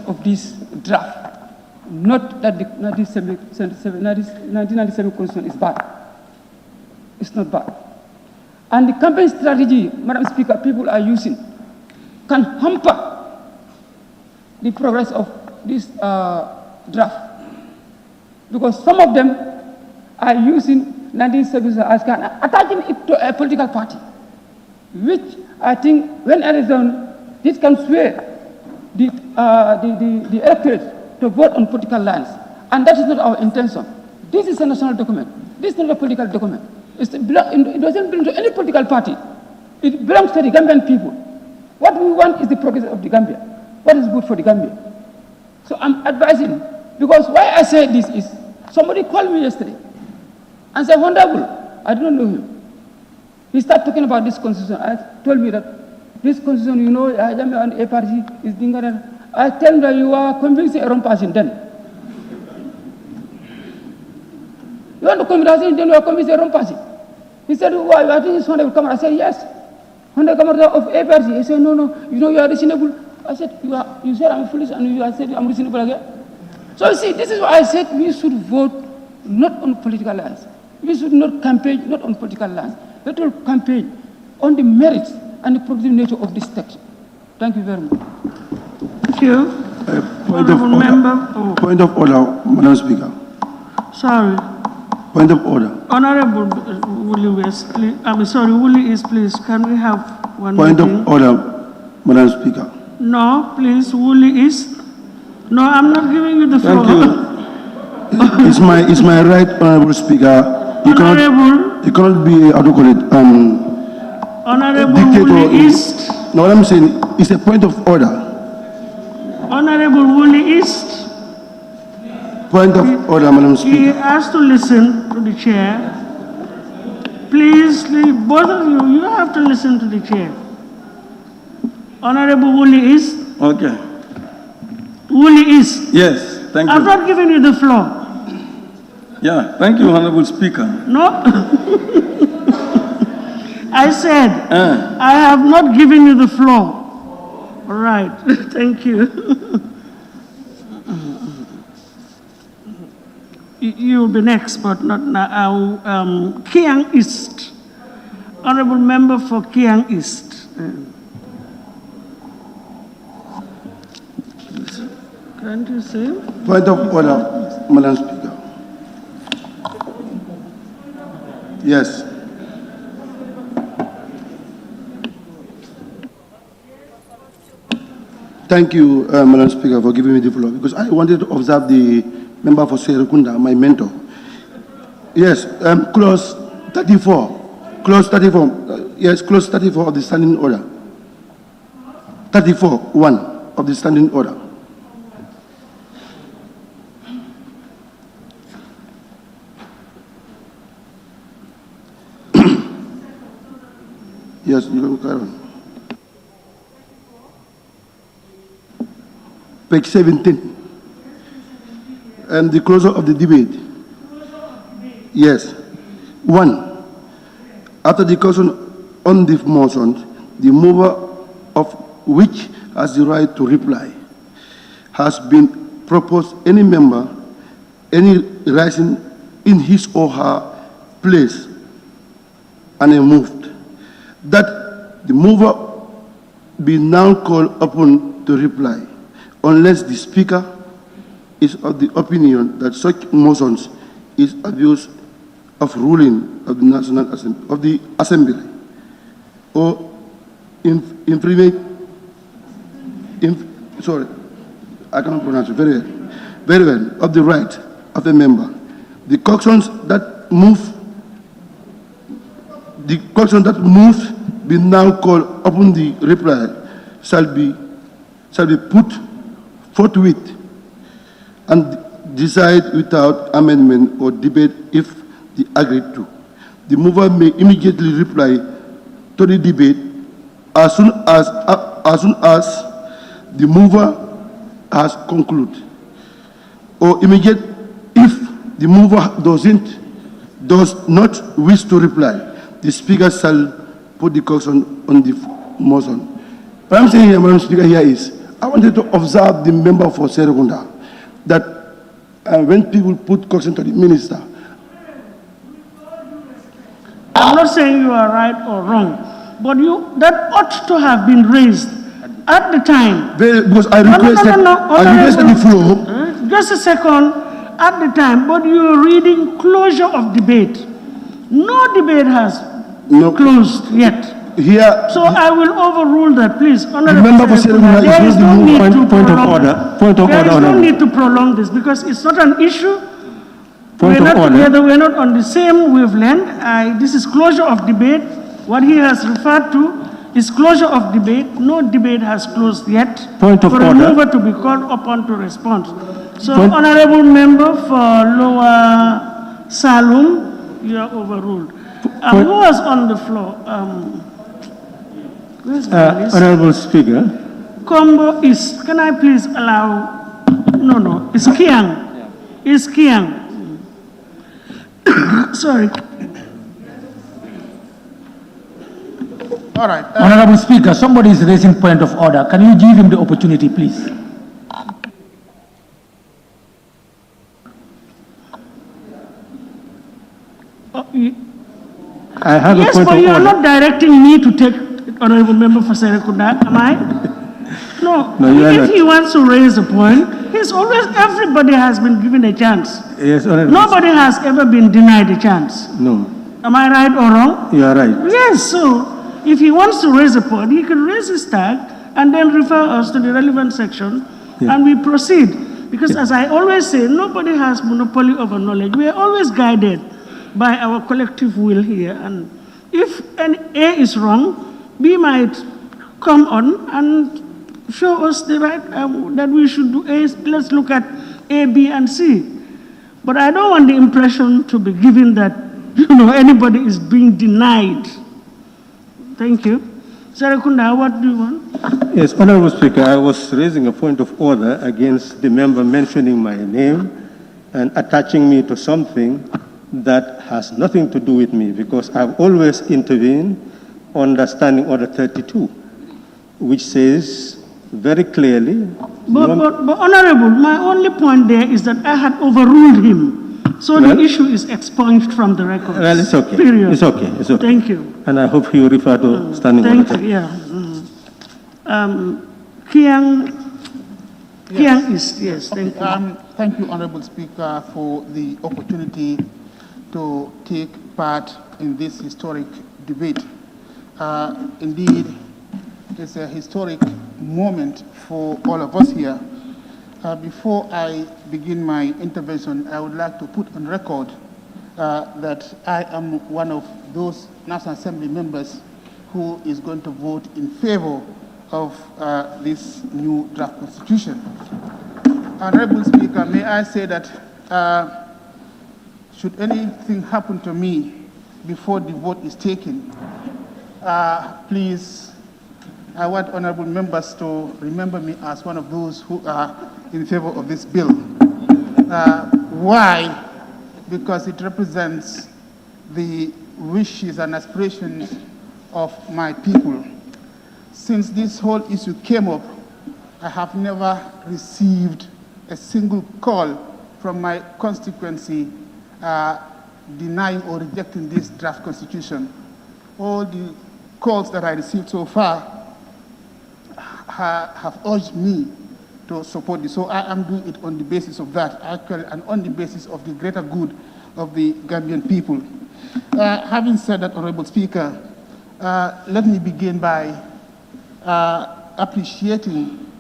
of this draft. Not that the 1997 Constitution is bad. It's not bad. And the campaign strategy, Madam Speaker, people are using can hamper the progress of this draft. Because some of them are using 1970s as kind of attaching it to a political party, which I think when it is done, this can sway the electorate to vote on political lines. And that is not our intention. This is a national document. This is not a political document. It doesn't belong to any political party. It belongs to the Gambian people. What we want is the progress of the Gambia. What is good for the Gambia. So I'm advising, because why I say this is, somebody called me yesterday and said, Honorable, I don't know him. He started talking about this Constitution. I told me that this constitution, you know, and a party is doing that. I tell them that you are convincing a wrong person then. You want to convince him, then you are convincing a wrong person. He said, why? I think it's Honorable Kamara. I said, yes. Honorable Kamara of a party. He said, no, you know, you are reasonable. I said, you said I'm foolish, and you said I'm reasonable again. So you see, this is why I said we should vote not on political lines. We should not campaign not on political lines. Let us campaign on the merits and the progressive nature of this text. Thank you very much. Thank you. Point of order, Madam Speaker. Sorry. Point of order. Honorable Woolley West, please. Woolley East, please. Can we have one Point meeting? of order, Madam Speaker. No, please, Woolley East. No, I'm not giving you the floor. Thank you. It's my right, Honorable Speaker. You cannot be, how do you call it, Honorable Woolley East. No, what I'm saying, it's a point of order. Honorable Woolley East. Point of order, Madam Speaker. He has to listen to the chair. Please, both of you, you have to listen to the chair. Honorable Woolley East. Okay. Woolley East. Yes, thank you. I'm not giving you the floor. Yeah, thank you, Honorable Speaker. No. I said, I have not given you the floor. All right, thank you. You will be next, but not now. Kiang East. Honorable member for Kiang East. Can't you say? Point of order, Madam Speaker. Yes. Thank you, Madam Speaker, for giving me the floor, because I wanted to observe the member for Serekunda, my mentor. Yes, clause 34. Clause 34. Yes, clause 34 of the standing order. 34(1) of the standing order. Yes, you can carry on. Page 17. And the closure of the debate. Yes. 1. After the discussion on the motion, the mover of which has the right to reply has been proposed any member, any rising in his or her place, and moved that the mover be now called upon to reply, unless the speaker is of the opinion that such motions is abuse of ruling of the National Assembly, of the Assembly, or sorry, I cannot pronounce it very well, of the right of a member. The questions that move be now called upon the reply shall be put forthwith and decide without amendment or debate if the agreed to. The mover may immediately reply to the debate as soon as the mover has concluded, or immediate if the mover does not wish to reply. The speaker shall put the question on the motion. What I'm saying here, Madam Speaker, here is, I wanted to observe the member for Serekunda that when people put question to the minister. I'm not saying you are right or wrong, but that ought to have been raised at the time. Because I requested, I requested the floor. Just a second, at the time, but you're reading closure of debate. No debate has closed yet. Here, so I will overrule that, please. The member for Serekunda is not the move. Point of order. Point of order. There is no need to prolong this because it's not an issue. We're not together. We're not on the same wavelength. This is closure of debate. What he has referred to is closure of debate. No debate has closed yet. Point of order. For a mover to be called upon to respond. So, honorable member for Lower Salum, you are overruled. Who was on the floor? Where's my list? Honorable Speaker. Combo is, can I please allow, no, it's Kiang. It's Kiang. Sorry. All right. Honorable Speaker, somebody is raising point of order. Can you give him the opportunity, please? I have Yes, a point but of you are order. not directing me to take Honorable Member for Serekunda, am I? No, No, you are if not. he wants to raise a point, everybody has been given a chance. Yes, Honorable. Nobody has ever been denied a chance. No, Am I right or wrong? you are right. Yes, so if he wants to raise a point, he can raise his tag and then refer us to the relevant section and we proceed. Because as I always say, nobody has monopoly over knowledge. We are always guided by our collective will here. And if an A is wrong, B might come on and show us the right, that we should do A. Let's look at A, B, and C. But I don't want the impression to be given that, anybody is being denied. Thank you. Serekunda, what do you want? Yes, Honorable Speaker, I was raising a point of order against the member mentioning my name and attaching me to something that has nothing to do with me, because I've always intervened under Standing Order 32, which says very clearly. But Honorable, my only point there is that I had overruled him. So the issue is expunged from the record. Well, it's okay. Period. It's okay. It's okay. Thank you. And I hope you refer to Standing Order 32. Thank you, Kiang is, yes, thank you. Thank you, Honorable Speaker, for the opportunity to take part in this historic debate. Indeed, it's a historic moment for all of us here. Before I begin my intervention, I would like to put on record that I am one of those National Assembly members who is going to vote in favor of this new draft constitution. Honorable Speaker, may I say that should anything happen to me before the vote is taken, please, I want honorable members to remember me as one of those who are in favor of this bill. Why? Because it represents the wishes and aspirations of my people. Since this whole issue came up, I have never received a single call from my constituency denying or rejecting this draft constitution. All the calls that I received so far have urged me to support this. So I am doing it on the basis of that, actually, and on the basis of the greater good of the Gambian people. Having said that, Honorable Speaker, let me begin by appreciating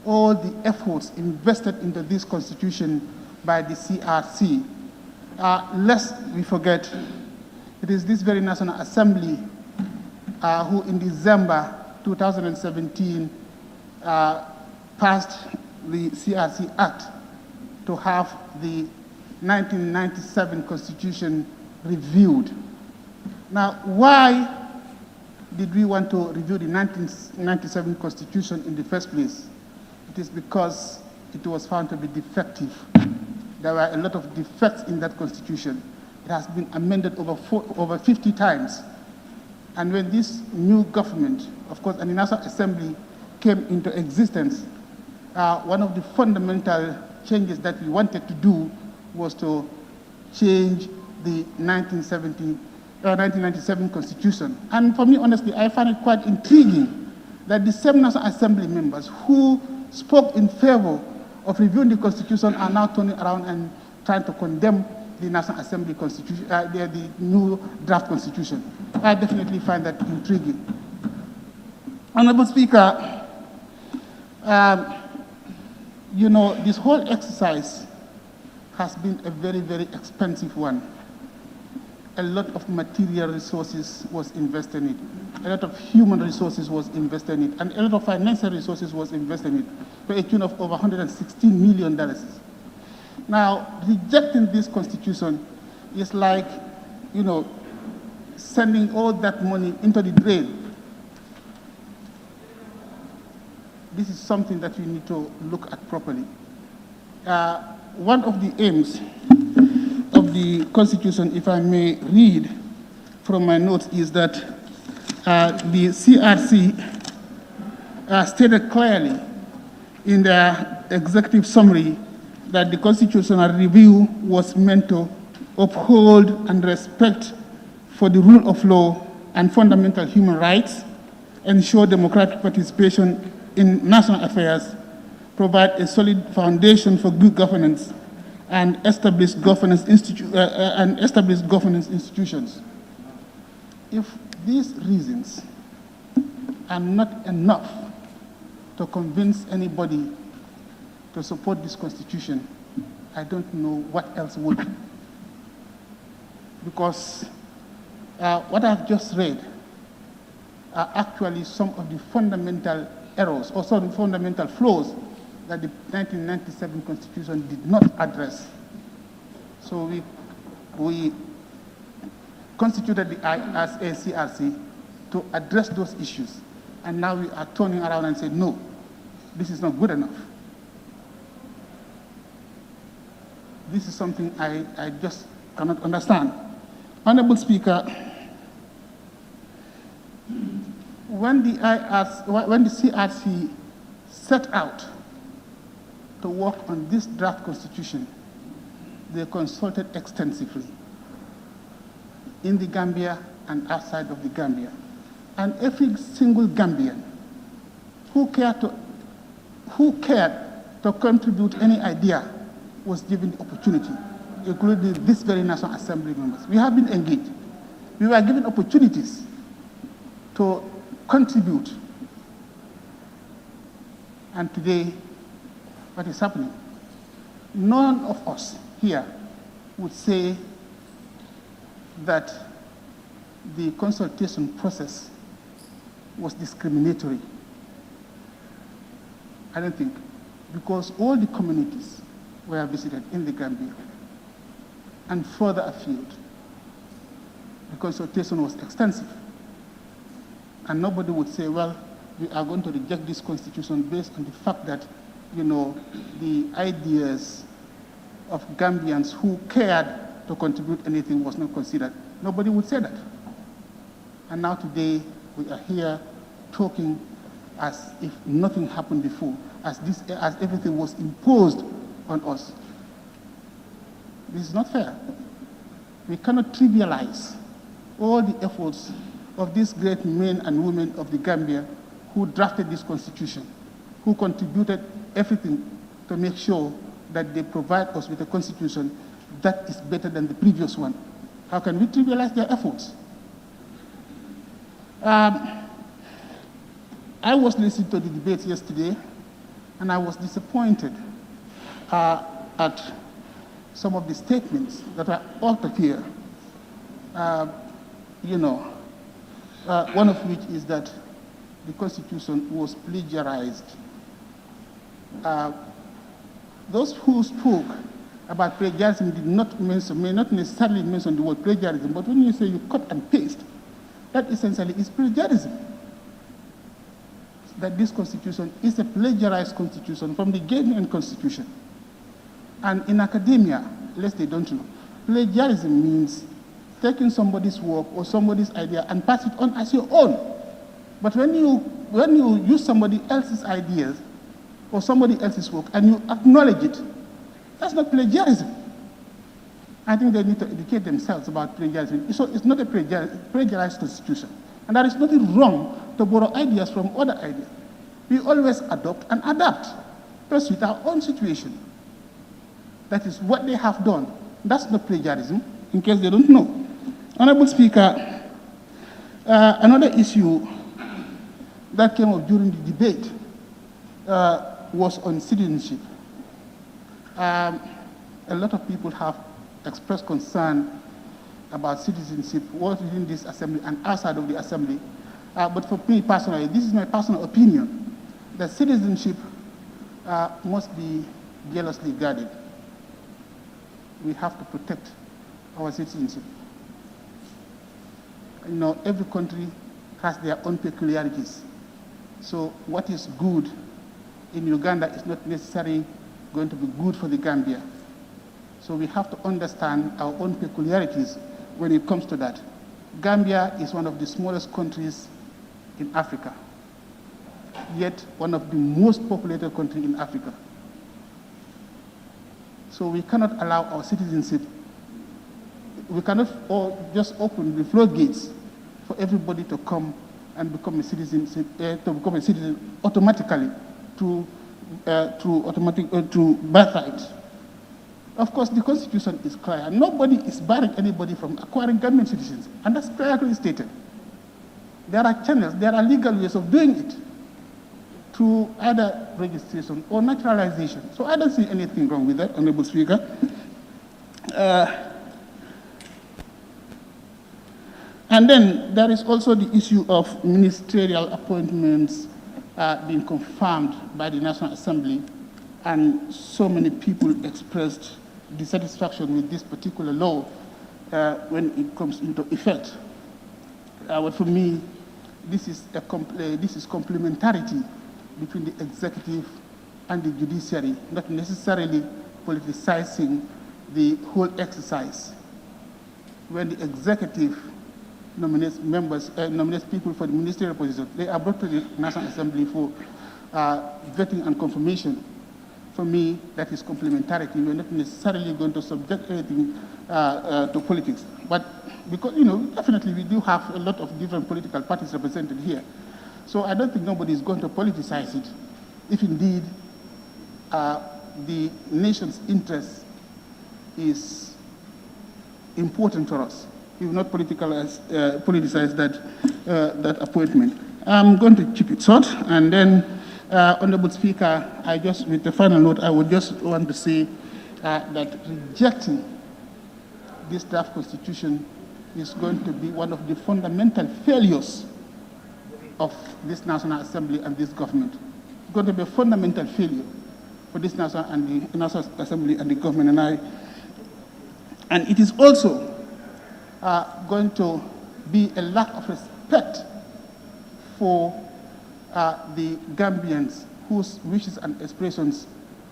all the efforts invested into this constitution by the CRC. Lest we forget, it is this very National Assembly who in December 2017 passed the CRC Act to have the 1997 Constitution reviewed. Now, why did we want to review the 1997 Constitution in the first place? It is because it was found to be defective. There were a lot of defects in that Constitution. It has been amended over 50 times. And when this new government, of course, and the National Assembly came into existence, one of the fundamental changes that we wanted to do was to change the 1997 Constitution. And for me, honestly, I find it quite intriguing that the same National Assembly members who spoke in favor of reviewing the Constitution are now turning around and trying to condemn the National Assembly Constitution, the new draft Constitution. I definitely find that intriguing. Honorable Speaker, this whole exercise has been a very, very expensive one. A lot of material resources was invested in it. A lot of human resources was invested in it. And a lot of financial resources was invested in it to a tune of over $116 million. Now, rejecting this constitution is like, sending all that money into the drain. this is something that we need to look at properly. One of the aims of the Constitution, if I may read from my notes, is that the CRC stated clearly in their executive summary that the constitutional review was meant to uphold and respect for the rule of law and fundamental human rights, ensure democratic participation in national affairs, provide a solid foundation for good governance, and establish governance institutions. If these reasons are not enough to convince anybody to support this constitution, I don't know what else would. Because what I've just read are actually some of the fundamental errors or some fundamental flaws that the 1997 Constitution did not address. So we constituted the ISACRC to address those issues. And now we are turning around and saying, no, this is not good enough. This is something I just cannot understand. Honorable Speaker, when the CRC set out to work on this draft constitution, they consulted extensively in the Gambia and outside of the Gambia. And every single Gambian who cared to contribute any idea was given the opportunity, including this very National Assembly members. We have been engaged. We were given opportunities to contribute. And today, what is happening? None of us here would say that the consultation process was discriminatory. I don't think, because all the communities were visited in the Gambia and further afield. The consultation was extensive. And nobody would say, well, we are going to reject this constitution based on the fact that, you know, the ideas of Gambians who cared to contribute anything was not considered. Nobody would say that. And now today, we are here talking as if nothing happened before, as everything was imposed on us. This is not fair. We cannot trivialize all the efforts of these great men and women of the Gambia who drafted this constitution, who contributed everything to make sure that they provide us with a constitution that is better than the previous one. How can we trivialize their efforts? I was listening to the debates yesterday, and I was disappointed at some of the statements that were uttered here. One of which is that the Constitution was plagiarized. Those who spoke about plagiarism may not necessarily mention the word plagiarism, but when you say you cut and paste, that essentially is plagiarism. That this constitution is a plagiarized constitution from the Ghanaian constitution. And in academia, lest they don't know, plagiarism means taking somebody's work or somebody's idea and pass it on as your own. But when you use somebody else's ideas or somebody else's work and you acknowledge it, that's not plagiarism. I think they need to educate themselves about plagiarism. So it's not a plagiarized constitution. And there is nothing wrong to borrow ideas from other ideas. We always adopt and adapt to suit our own situation. That is what they have done. That's not plagiarism, in case they don't know. Honorable Speaker, another issue that came up during the debate was on citizenship. A lot of people have expressed concern about citizenship, both within this assembly and outside of the assembly. But for me personally, this is my personal opinion, that citizenship must be jealously guarded. We have to protect our citizenship. You know, every country has their own peculiarities. So what is good in Uganda is not necessarily going to be good for the Gambia. So we have to understand our own peculiarities when it comes to that. Gambia is one of the smallest countries in Africa, yet one of the most populated countries in Africa. So we cannot allow our citizenship, we cannot just open the floodgates for everybody to come and become a citizen, automatically through birthright. Of course, the Constitution is clear, and nobody is barring anybody from acquiring Gambian citizens, and that's clearly stated. There are channels, there are legal ways of doing it through either registration or naturalization. So I don't see anything wrong with that, Honorable Speaker. And then there is also the issue of ministerial appointments being confirmed by the National Assembly, and so many people expressed dissatisfaction with this particular law when it comes into effect. But for me, this is complementarity between the executive and the judiciary, not necessarily politicizing the whole exercise. When the executive nominates people for the ministerial position, they are brought to the National Assembly for vetting and confirmation. For me, that is complementarity. We're not necessarily going to subject anything to politics. But because, definitely we do have a lot of different political parties represented here. So I don't think nobody is going to politicize it, if indeed the nation's interest is important to us. We will not politicize that appointment. I'm going to keep it short, and then, Honorable Speaker, with the final note, I would just want to say that rejecting this draft constitution is going to be one of the fundamental failures of this National Assembly and this government. It's going to be a fundamental failure for this National Assembly and the government, and it is also going to be a lack of respect for the Gambians whose wishes and aspirations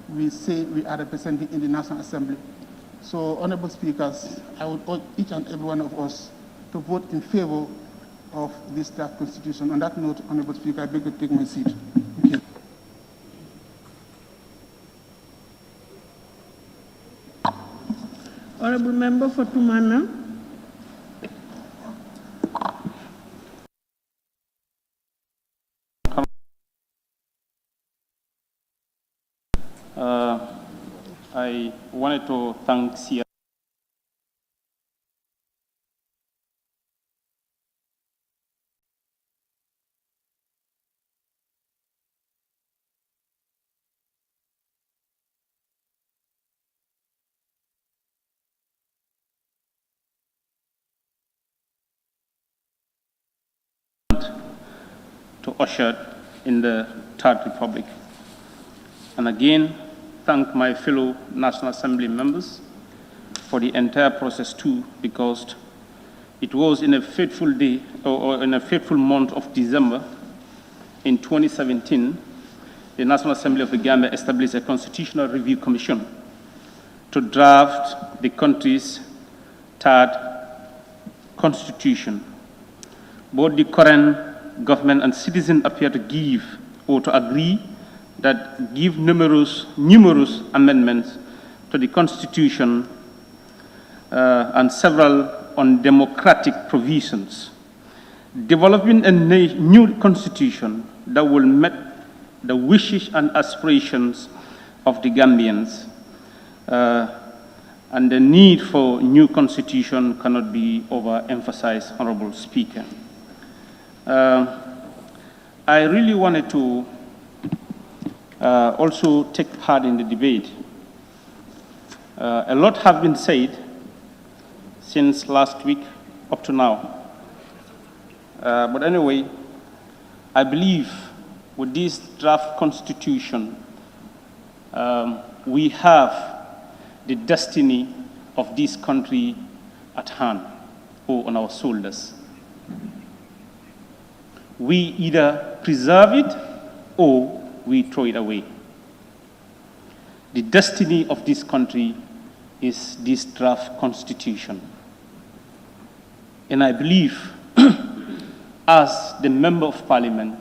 we say we are representing in the National Assembly. So, Honorable Speakers, I would urge each and every one of us to vote in favor of this draft constitution. On that note, Honorable Speaker, I beg to take my seat. Thank you. Honorable Member for Tumana. I wanted to thank CR. To usher in the Third Republic. And again, thank my fellow National Assembly members for the entire process too, because it was in a fateful day or in a fateful month of December in 2017, the National Assembly of the Gambia established a Constitutional Review Commission to draft the country's third constitution. Both the current government and citizens appear to give or to agree that give numerous amendments to the Constitution and several undemocratic provisions. Developing a new Constitution that will meet the wishes and aspirations of the Gambians and the need for new Constitution cannot be overemphasized, Honorable Speaker. I really wanted to also take part in the debate. A lot have been said since last week up to now. But anyway, I believe with this draft constitution, we have the destiny of this country at hand or on our shoulders. We either preserve it or we throw it away. The destiny of this country is this draft constitution. And I believe, as the member of parliament,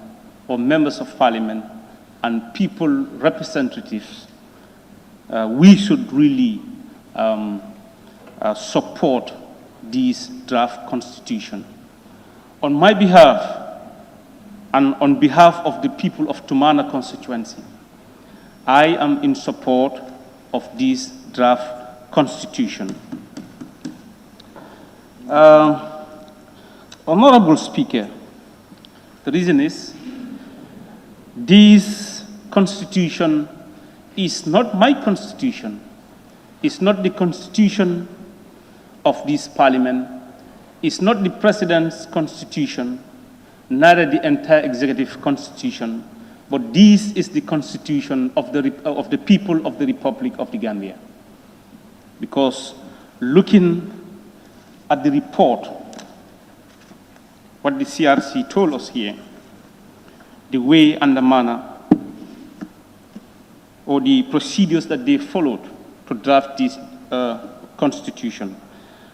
or members of parliament, and people representatives, we should really support this draft constitution. On my behalf, and on behalf of the people of Tumana constituency, I am in support of this draft constitution. Honorable Speaker, the reason is this constitution is not my constitution. It's not the constitution of this parliament. It's not the president's constitution, neither the entire executive constitution, but this is the constitution of the people of the Republic of the Gambia. Because looking at the report, what the CRC told us here, the way and the manner, or the procedures that they followed to draft this constitution,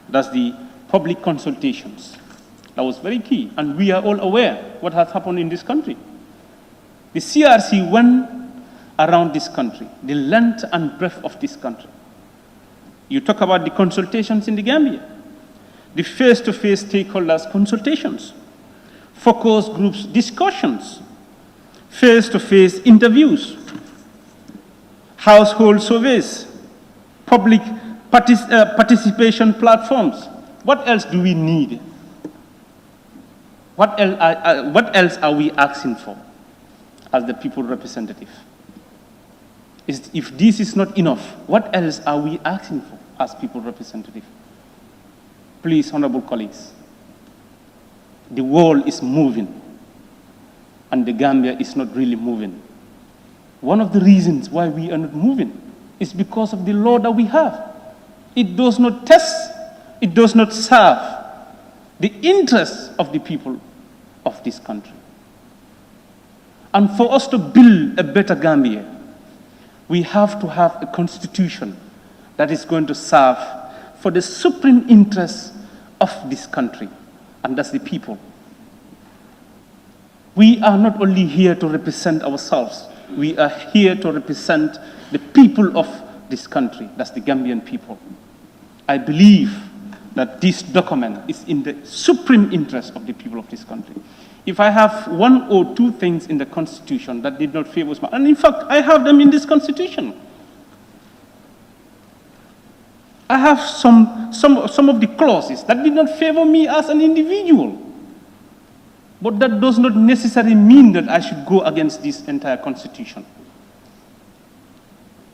that's the public consultations. That was very key, and we are all aware what has happened in this country. The CRC went around this country, the length and breadth of this country. You talk about the consultations in the Gambia, the face-to-face stakeholders consultations, focus groups discussions, face-to-face interviews, household surveys, public participation platforms. What else do we need? What else are we asking for as the people representative? If this is not enough, what else are we asking for as people representative? Please, honorable colleagues, the world is moving and the Gambia is not really moving. One of the reasons why we are not moving is because of the law that we have. It does not test, it does not serve the interests of the people of this country. And for us to build a better Gambia, we have to have a constitution that is going to serve for the supreme interests of this country, and that's the people. We are not only here to represent ourselves, we are here to represent the people of this country, that's the Gambian people. I believe that this document is in the supreme interest of the people of this country. If I have one or two things in the Constitution that did not favor us, and in fact, I have them in this Constitution. I have some of the clauses that did not favor me as an individual. But that does not necessarily mean that I should go against this entire Constitution.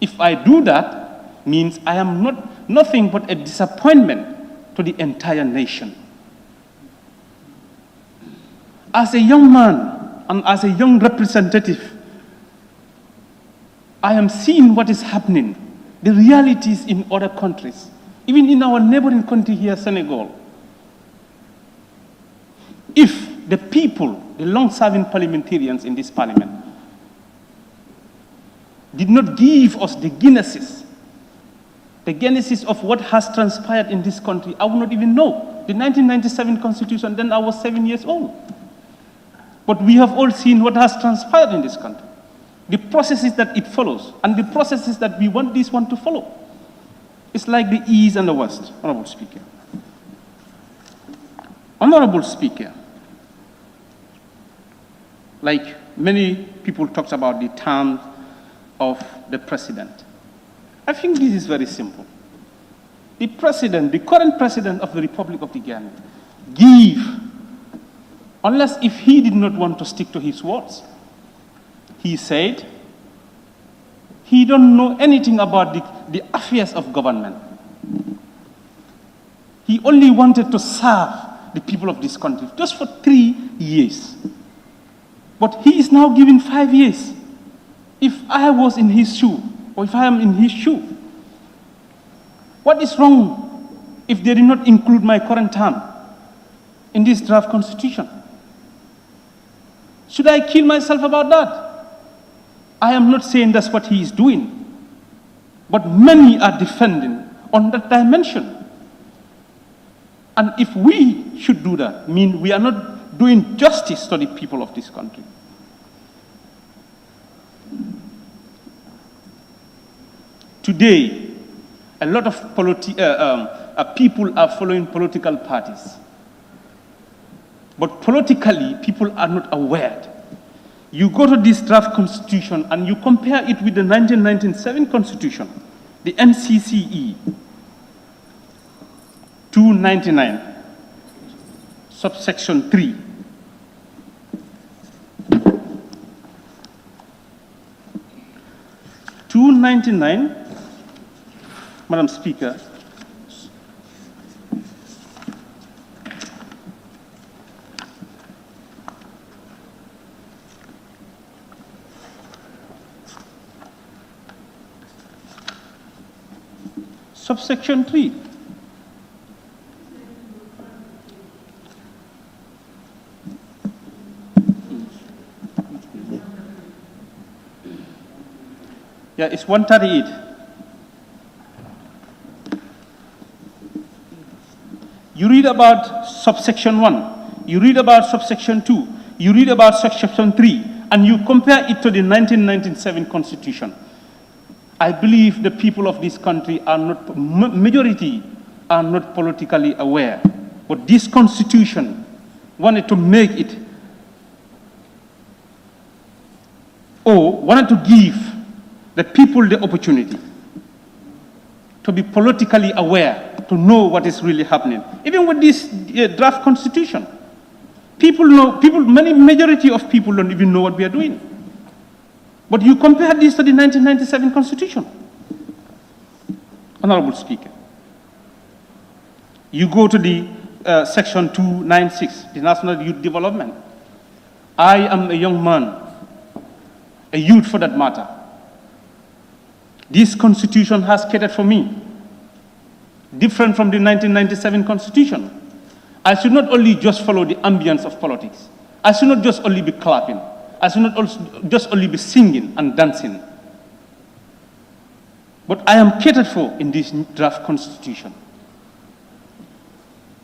If I do that, means I am nothing but a disappointment to the entire nation. As a young man and as a young representative, I am seeing what is happening, the realities in other countries, even in our neighboring country here, Senegal. If the people, the long-serving parliamentarians in this parliament, did not give us the genesis of what has transpired in this country, I would not even know. The 1997 Constitution, then I was 7 years old. But we have all seen what has transpired in this country, the processes that it follows, and the processes that we want this one to follow. It's like the East and the West, Honorable Speaker. Honorable Speaker, like many people talked about the term of the president. I think this is very simple. The president, the current president of the Republic of the Gambia, unless if he did not want to stick to his words. He said he don't know anything about the affairs of government. He only wanted to serve the people of this country just for 3 years. But he is now given 5 years. If I was in his shoe, or if I am in his shoe, what is wrong if they did not include my current term in this draft constitution? Should I kill myself about that? I am not saying that's what he is doing, but many are defending on that dimension. And if we should do that, mean we are not doing justice to the people of this country. Today, a lot of people are following political parties. But politically, people are not aware. You go to this draft constitution and you compare it with the 1997 constitution, the NCCE 299, subsection 3. Madam Speaker, subsection 3. Yeah, it's 138. You read about subsection 1, you read about subsection 2, you read about subsection 3, and you compare it to the 1997 constitution. I believe the people of this country are not, majority are not politically aware. But this constitution wanted to make it, or wanted to give the people the opportunity to be politically aware, to know what is really happening. Even with this draft constitution, people know, many majority of people don't even know what we are doing. But you compare this to the 1997 constitution. Honorable Speaker, you go to the section 296, the National Youth Development. I am a young man, a youth for that matter. This constitution has catered for me, different from the 1997 constitution. I should not only just follow the ambience of politics. I should not just only be clapping. I should not also just only be singing and dancing. But I am catered for in this draft constitution.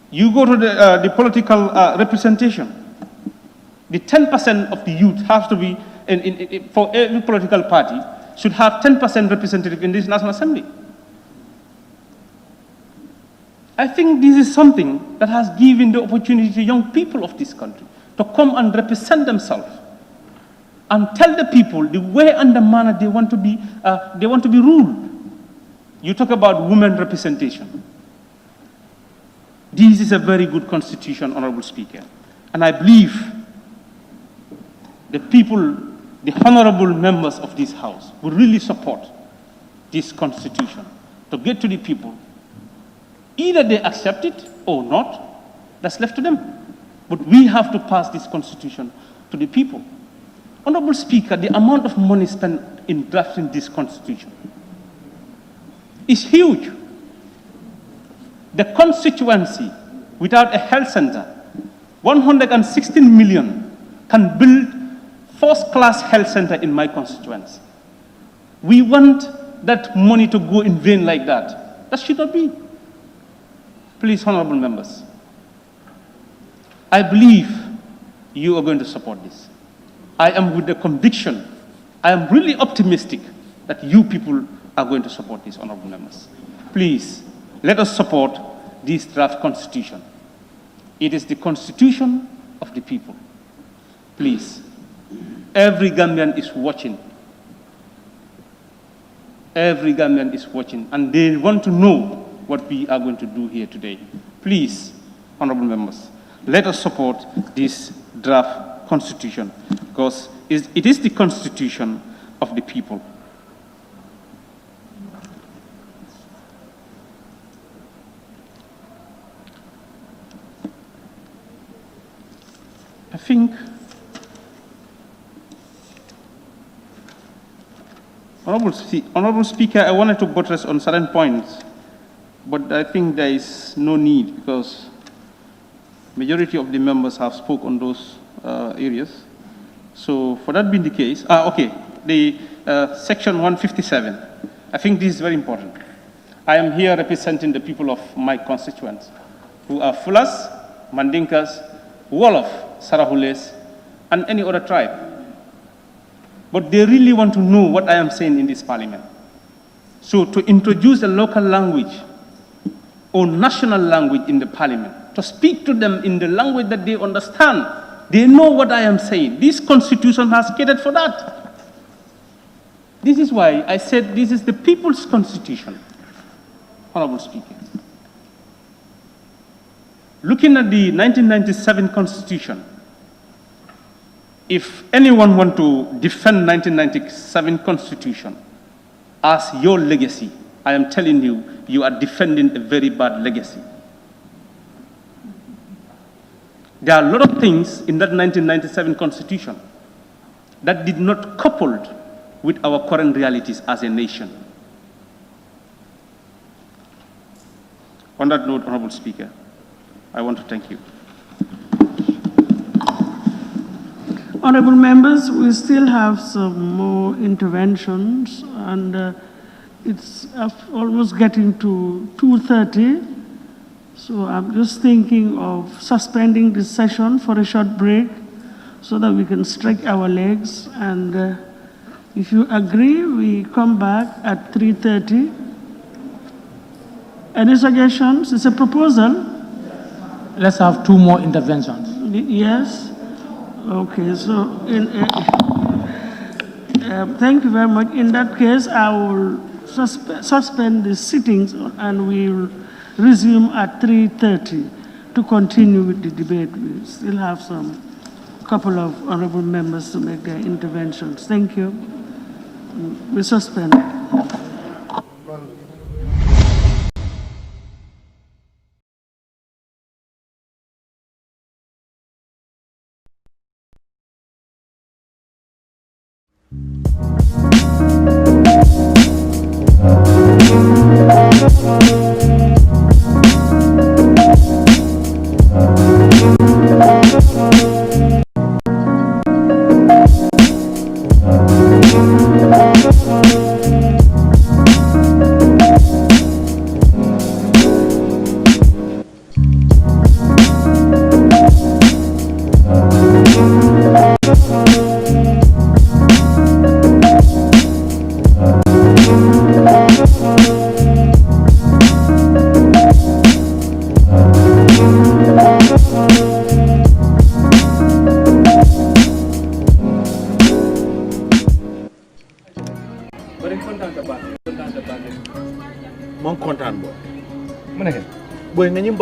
You go to the political representation. The 10% of the youth has to be, for every political party, should have 10% representative in this National Assembly. I think this is something that has given the opportunity to young people of this country to come and represent themselves and tell the people the way and the manner they want to be ruled. You talk about women representation. This is a very good constitution, Honorable Speaker. And I believe the people, the honorable members of this House will really support this constitution to get to the people. Either they accept it or not, that's left to them. But we have to pass this constitution to the people. Honorable Speaker, the amount of money spent in drafting this constitution is huge. The constituency, without a health center, 116 million can build first-class health center in my constituency. We want that money to go in vain like that. That should not be. Please, honorable members, I believe you are going to support this. I am with the conviction, I am really optimistic that you people are going to support this, honorable members. Please, let us support this draft constitution. It is the constitution of the people. Please, every Gambian is watching. Every Gambian is watching, and they want to know what we are going to do here today. Please, honorable members, let us support this draft constitution, because it is the constitution of the people. I think, Honorable Speaker, I wanted to buttress on certain points, but I think there is no need because majority of the members have spoke on those areas. So for that being the case, okay, the section 157. I think this is very important. I am here representing the people of my constituents, who are Fulas, Mandinkas, Wolof, Sarahules, and any other tribe. But they really want to know what I am saying in this parliament. So to introduce a local language or national language in the parliament, to speak to them in the language that they understand, they know what I am saying. This constitution has catered for that. This is why I said this is the people's constitution, Honorable Speaker. Looking at the 1997 constitution, if anyone want to defend 1997 constitution as your legacy, I am telling you, you are defending a very bad legacy. There are a lot of things in that 1997 constitution that did not coupled with our current realities as a nation. On that note, Honorable Speaker, I want to thank you. Honorable members, we still have some more interventions, and it's almost getting to 2:30. So I'm just thinking of suspending this session for a short break so that we can stretch our legs. And if you agree, we come back at 3:30. Any suggestions? It's a proposal. Let's have 2 more interventions. Yes? Okay, so thank you very much. In that case, I will suspend the sittings and we'll resume at 3:30 to continue with the debate. We still have some couple of honorable members to make their interventions. Thank you. We suspend.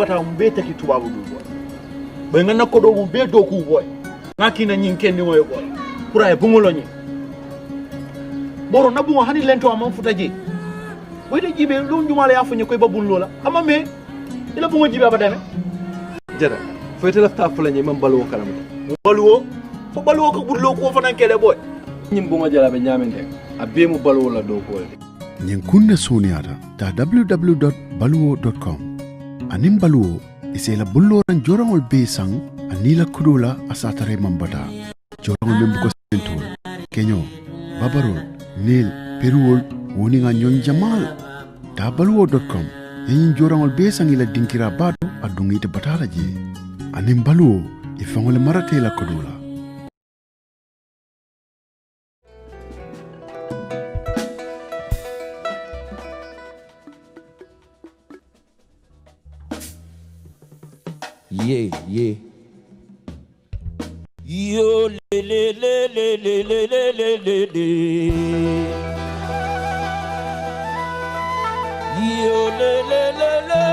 Bata mbeta kitu babu boy boy ngana ko do be do ku boy ngaki na nyin kendi moy boy pura e bungolo nyi boro na bungo hani lento am futaje boy de jibe lu njumala ya funya koy babul lola ama me ila bungo jibe abadane jara foyte lafta fula nyi mam balwo kalam balwo fo balwo ko burlo ko fanan kele boy nyim bungo jala be nyamende abbe mu balwo la do ko nyin kunna soniata ta www.baluwo.com anim baluwo isela bulloran jorangol be sang anila kudula asatare mambata jorangol membuko sentol kenyo babarol nil peruol woninga nyon jamal tabaluwo.com yin jorangol be sang ila dinkira bado adungite batala je anim baluwo ifangole marate la kudula Yeah, yeah. Yo le le le le le le le le le le. Yo le le le le.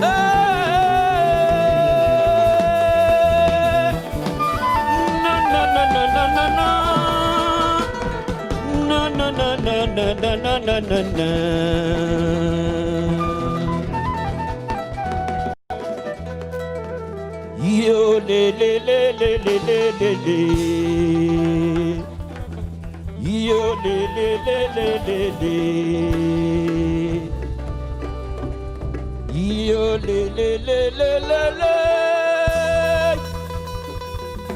Na na na na na na na. Na na na na na na na na na. Yo le le le le le le le le. Yo le le le le le le. Yo le le le le le le.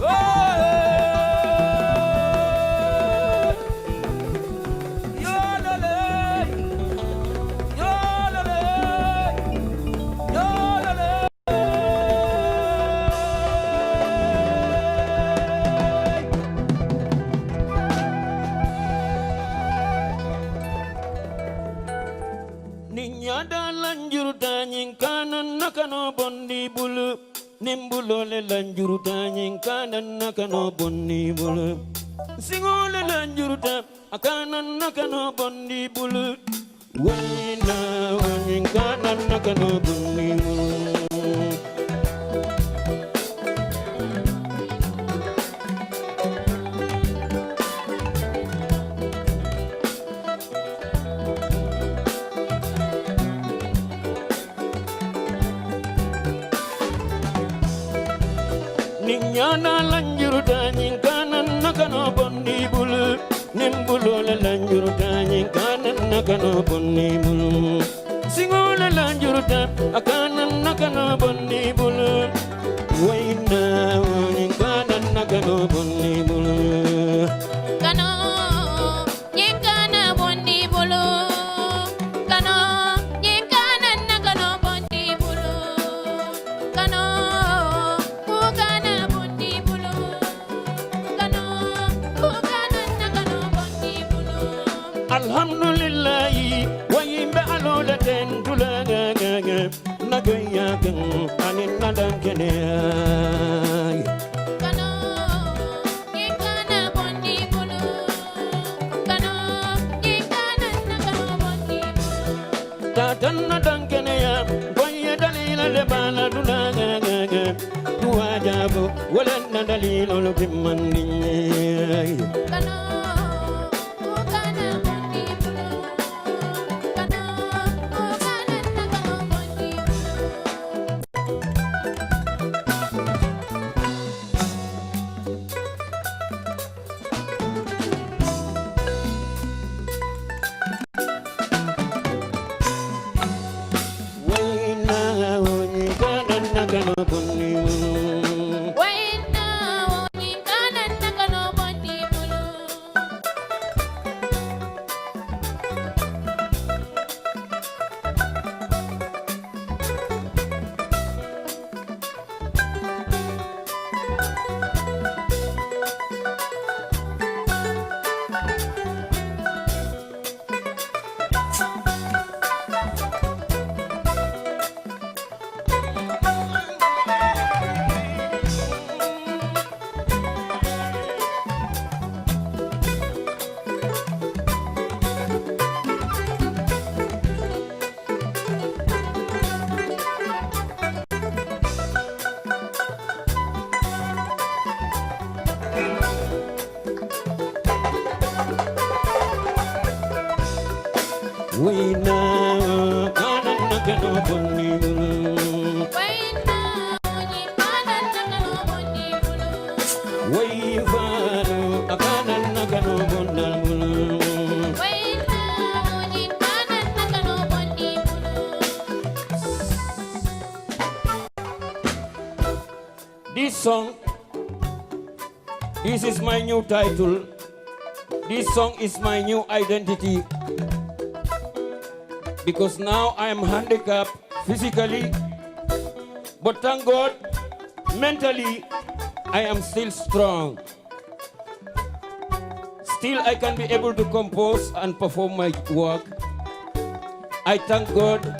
Oh nakano bondi bulu nimbulole lanjuruta nyinkana nakano bondi bulu singole lanjuruta akana nakano bondi bulu wina nyinkana nakano bondi bulu Ninyana lanjuruta nyinkana nakano bondi bulu nimbulole lanjuruta nyinkana nakano bondi bulu singole lanjuruta akana nakano bondi bulu waina nyinkana nakano bondi bulu kano nyinkana bondi bulu kano nyinkana nakano bondi bulu kano Alhamdulillahi wa yimbe alole ten tulaga nagaya gan anin nadan kene kano nyinkana bondi bulu kano nyinkana nakano bondi bulu tatan nadan kene ya boye dalila le bala tulaga duwajabu wala na dalilo lo kimandi kano This song, this is my new title. This song is my new identity. Because now I am handicapped physically, but thank God, mentally, I am still strong. Still, I can be able to compose and perform my work. I thank God.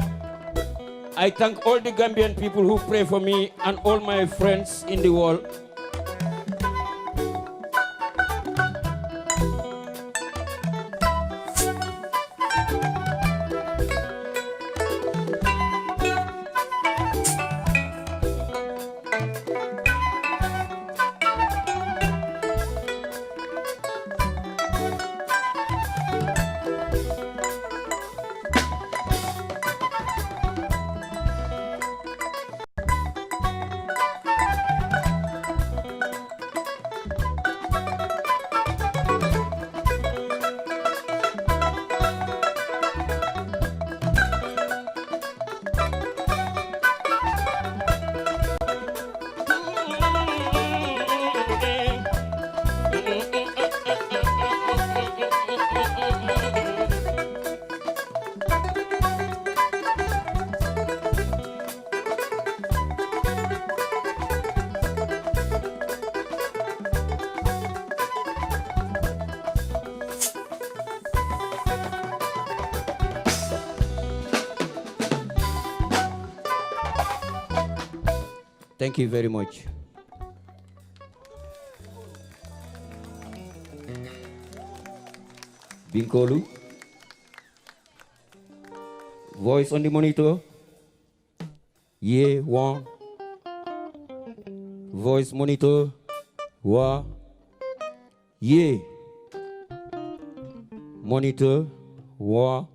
I thank all the Gambian people who pray for me and all my friends in the world. Thank you very much. Binkolu. Voice on the monitor. Yeah, one. Voice monitor. Wa. Yeah. Monitor. Wa.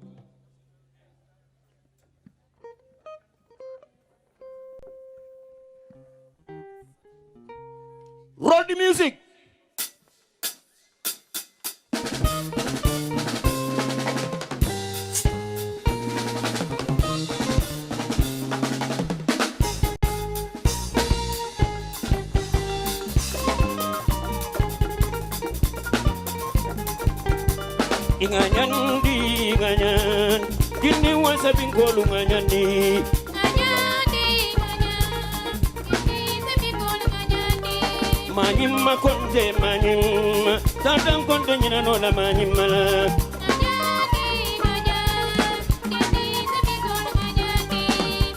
Roll the music. Inganyan di inganyan, kini wasa bingkolu nganyan di. Manyima konde manyima, tatang konde nyina nola manyima la.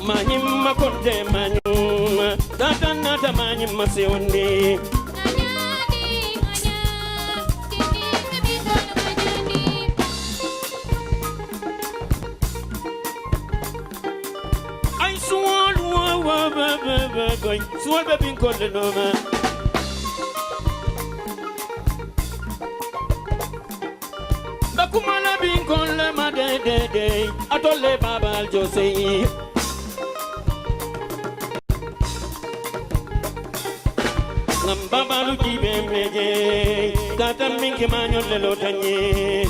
Manyima konde manyima, tatang nata manyima seondi. I swallow swallow being called the noma. Bakumala being called the mother day. I told the Baba Jose. Baba Luki Bembeje, Tata Minky Manuel Lotanye.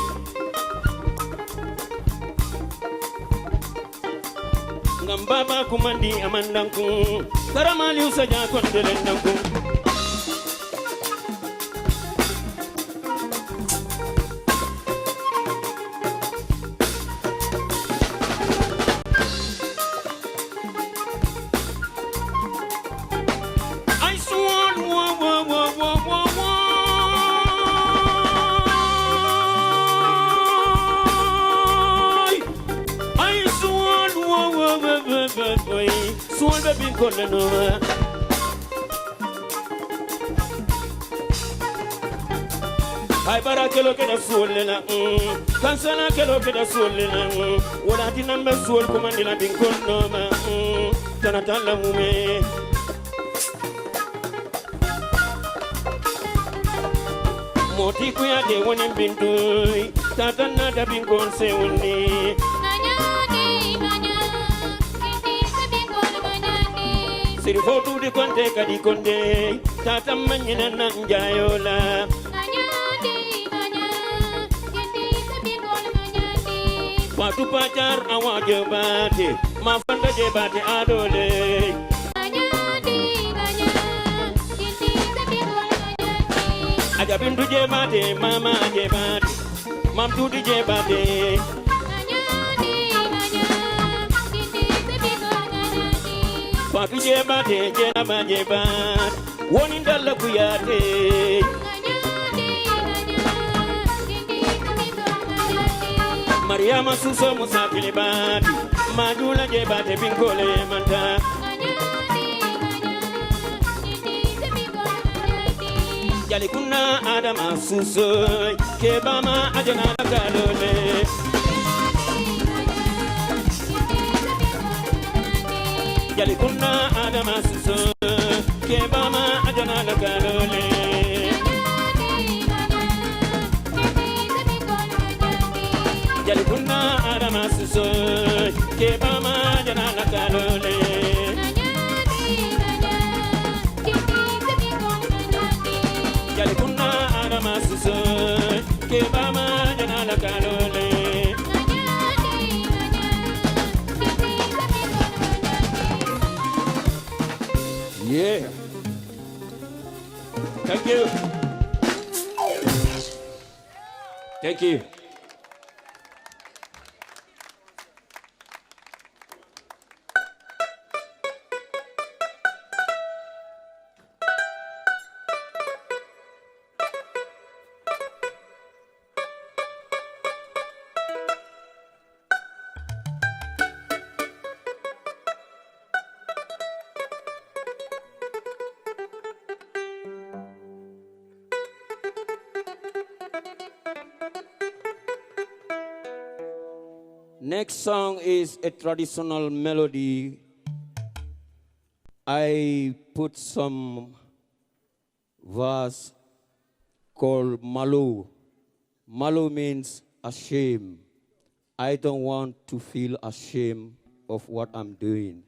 Baba kumandi amandanku karamali usaja kondelendanku I swan Swal baby koleno. Ay bara kelo ke da swolena. Kansana kelo ke da swolena. Wala tinambe swol komandila bin kolno ma. Tanatala mume. Moti kuya de wonin bintu. Tatana da bin kon se woni. Siri fotu di konte kadi konde tata manyina nanjayola Watu pacar awa jebate mafanda jebate adole Aja bintu jebate mama jebate mamtu di jebate Papi jebate jena jebat woni dalla kuyate Mariama suso musafili bati majula jebate binkole manta Jali kuna adama suso kebama ajana kalole Jali kuna adama suso kebama ajana kalole Jali kuna adama suso kebama ajana kalole Jali kuna adama suso kebama ajana kalole Yeah. Thank you. Thank you. Next song is a traditional melody. I put some verse called Malu. Malu means ashamed. I don't want to feel ashamed of what I'm doing.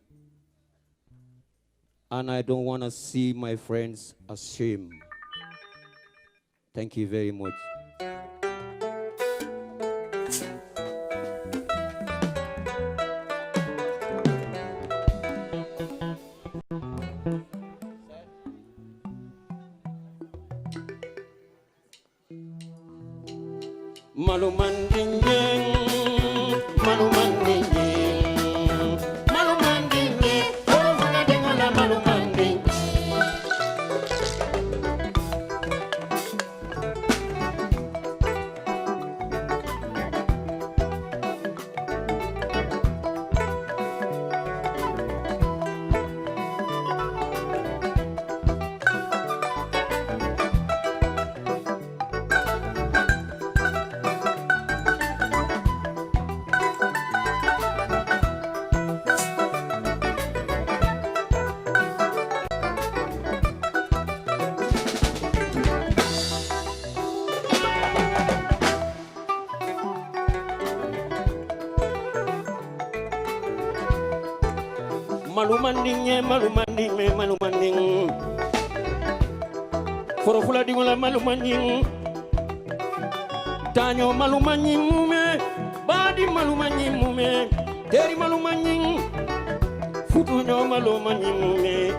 And I don't want to see my friends ashamed. Thank you very much. Malu mandingeng, malu mandingeng, malu mandingeng, oh mana dengola malu manding. Malu manding me malu manding. Foro fula dingola malu manding. Tanyo malu manding me, badi malu manding me, deri malu manding. Futu nyo malu manding me.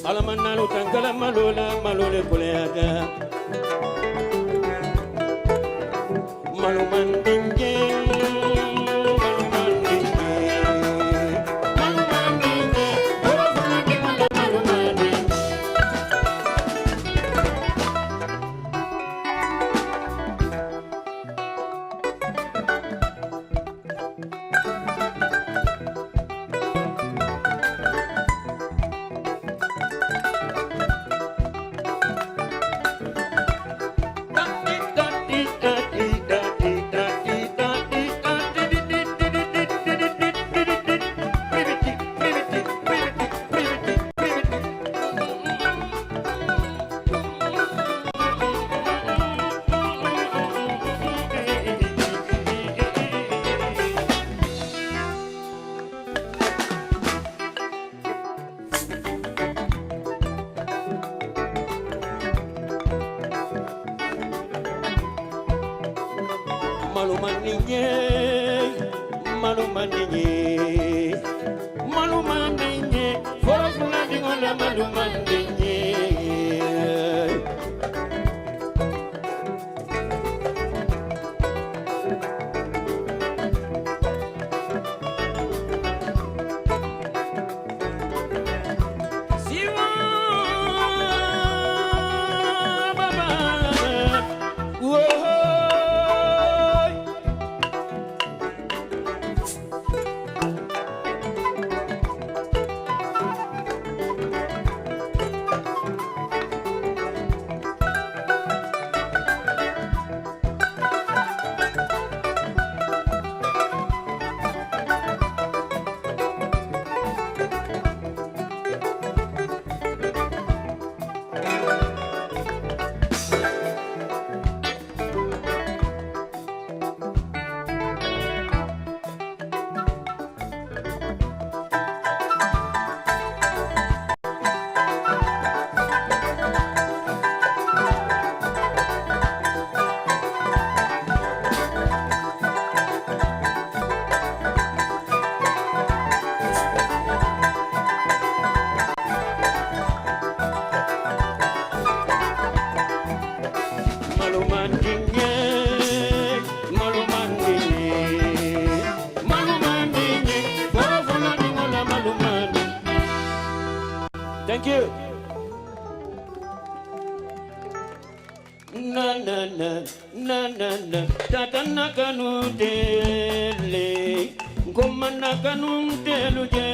Alamanalu tangala malu le kuleaga. Malu manding Thank you. Na na na na na na tatana kanudele gomana kanudele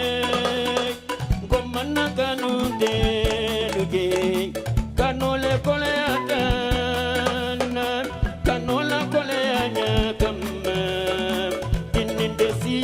gomana kanudele kanole kole atana kanola kole anya kama inindesi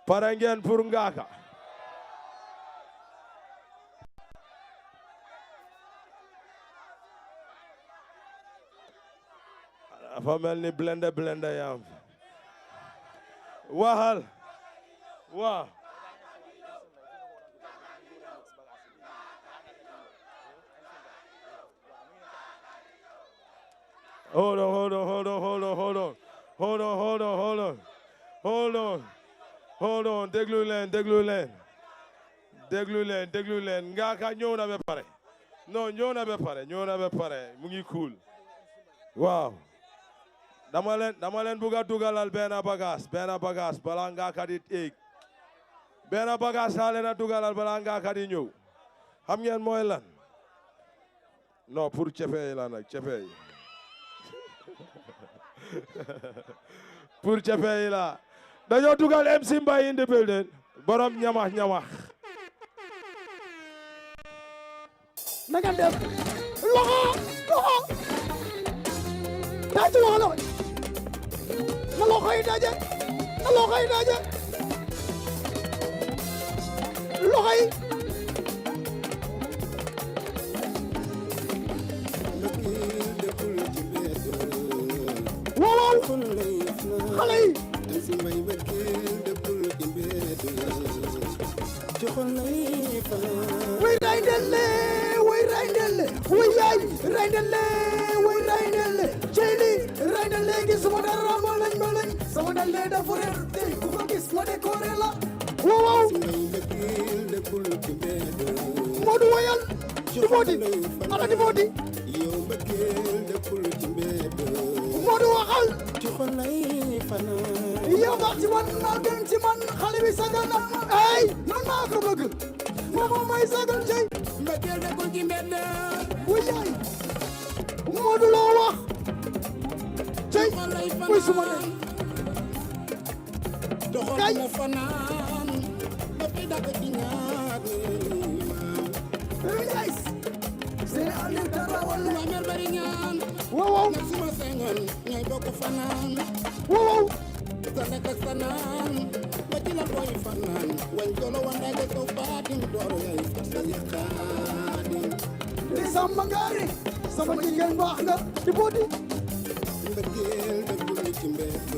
pare ngeen pour Ngaaka dafa mel ni blende yam waxal waaw hold on déglu leen Ngaaka ñëw na ba pare non ñëw na ba pare mu ngi cool Wow. dama leen bugg a dugalal benn bagage balaa ngaa kadi éeg benn bagage laa leen a dugalal balaa ngaa kadi ñëw xam ngeen mooy lan non pour cefe yi la nag cefe yi pour cefe yi la dañoo dugal MC Mbaye in the building borom ñamax na ngeen def loxo daa ci loxo na loxo yi daje loxo yi waaw xale yi way ray ndelle way yaay ray ndelle ceyli ray ndelle gi sama dara malañ sama ndelle dafa reer tey ku ko gis ma décoré la waaw Modou wayal di booti ala di booti Modou waxal yow baax ci man maa gën ci man xale bi sagal na ay man maa ko bëgg moom mooy sagal cey mbëggeel nekkul ci mbedd wu yaay Modou loo wax cey muy suma ne kay fanaan ba fi dagg ci ñaar yes c'est aller dara wala mer bari ñaan waaw suma sengon ñay bokk fanaan waaw sa nekk sanaan ba ci la boy fanaan wañ golo wanda ga ko baatim dooro yay sa yaqaadim di sama ngari sama jigéen baax nga di bodi mbëggeel dëggul ni ci mbedd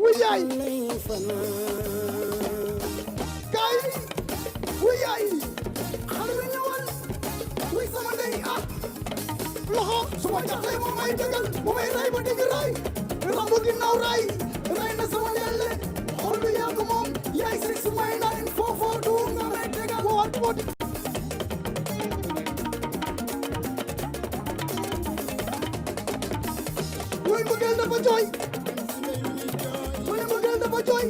wu yaay lay fanaan kay wu yaay xale bi ñëwal wuy sama ndey ah loxo suma jaxlee moom may dëggal moom may ray ba dégg ray rambu ginnaaw ray na sama ndelle xol bi yàgg moom yaay six may naan foofoo du nga may déggal wowal booti wuy mbëggeel dafa jooy wuy mbëggeel dafa jooy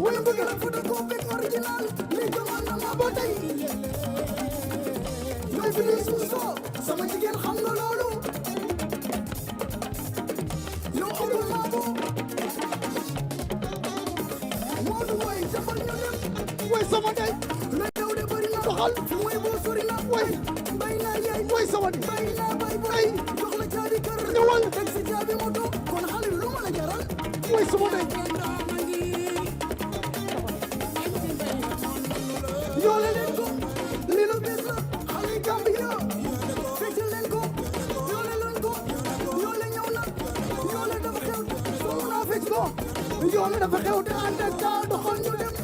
wuy mbëggeel dafa da copie original li jaman na ma ba tey may fi li suusoo sama jigéen xam nga loolu yow amul naa ko Modou way defal ñu dem way sama ndey la yow de bari na doxal way boo sori na way bay naa yaay way sama ndey bay naa bay bay jox la caabi kër ñëwal teg si caabi moto kon xale lu ma la jaral way sama ndey yoole leen ko li lu bees la xale Gambia feccal leen ko yoole leen ko yoole ñëw na yoole dafa xew soo mën a fecc ko yoole dafa xew te ànd ak taa doxal ñu dem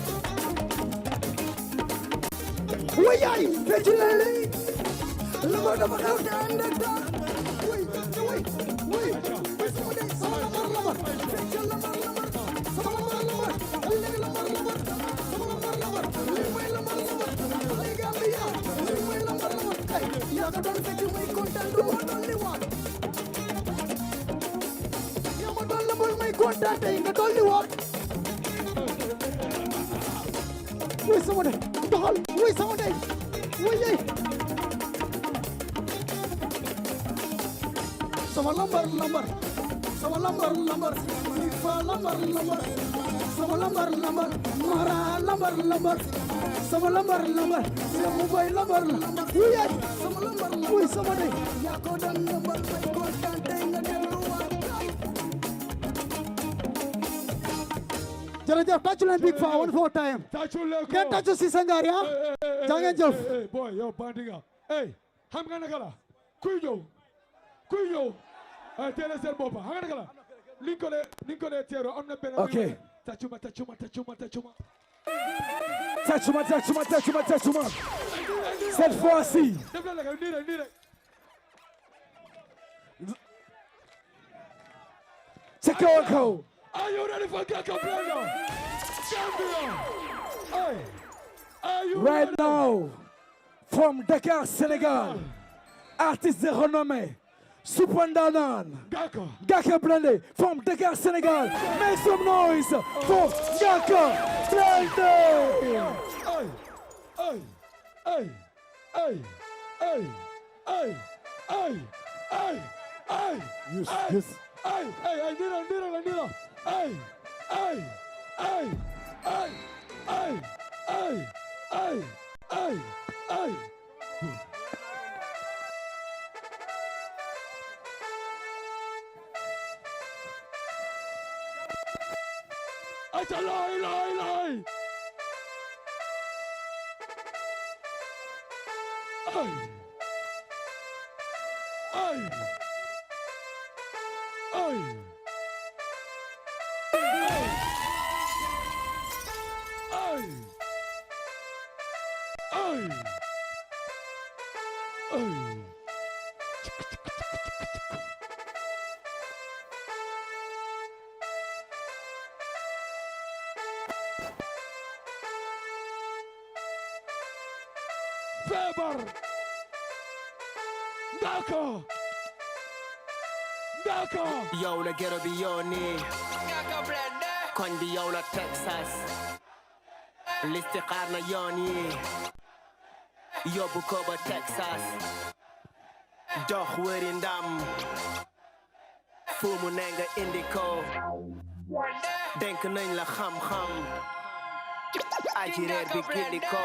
way yaay fecc leen leen lëma dafa xew te ànd ak taa way sama dey sama lamar feccal lamar sama lamar léegi lamar sama lamar li may lamar ay Gambia li may lamar ay yaa ko doon fecc may kontaan du ma doon li waat yaa ma doon lamar may kontaan tey nga doon li waat way sama dey doxal way sama dey way yey sama lambar sama lambar fa lambar sama lambar mara lambar sama lambar sama boy lambar wuy sama lambar wuy sama dey yaa ko doon lambar may kontaan tey nga dellu waat jërëjëf tàccu leen Big Faa one more time ngeen tàccu si sangaar ya jangeen jëf boy yow bandiga hey xam nga naka la kuy ñëw teel a seen boppa xam nga naka la li ko dee teero am na benn ok tàccuma cette fois-ci def la nii rek ca kaw a kaw are you ready for Gaka Blender champion hey are you right now from Dakar Sénégal artiste de renommée Super Ndanan. Gaka Blende from Dakar, Senegal. Make some noise for Gaka Blende. Hey, hey, hey, hey, hey, hey, hey, hey. Yes. Hey, I need it. Hey, hey, hey, hey, hey, hey, hey, hey, hey. It's a lie. Hey, hey, hey. Feber Daka yow la gero bi yow nii koñ bi yow la Texas listi xaar na yoon yi yóbbu ko ba Texas dox wëri ndam fu mu ne nga indi ko denk nañ la xam-xam aji reer bi gindi ko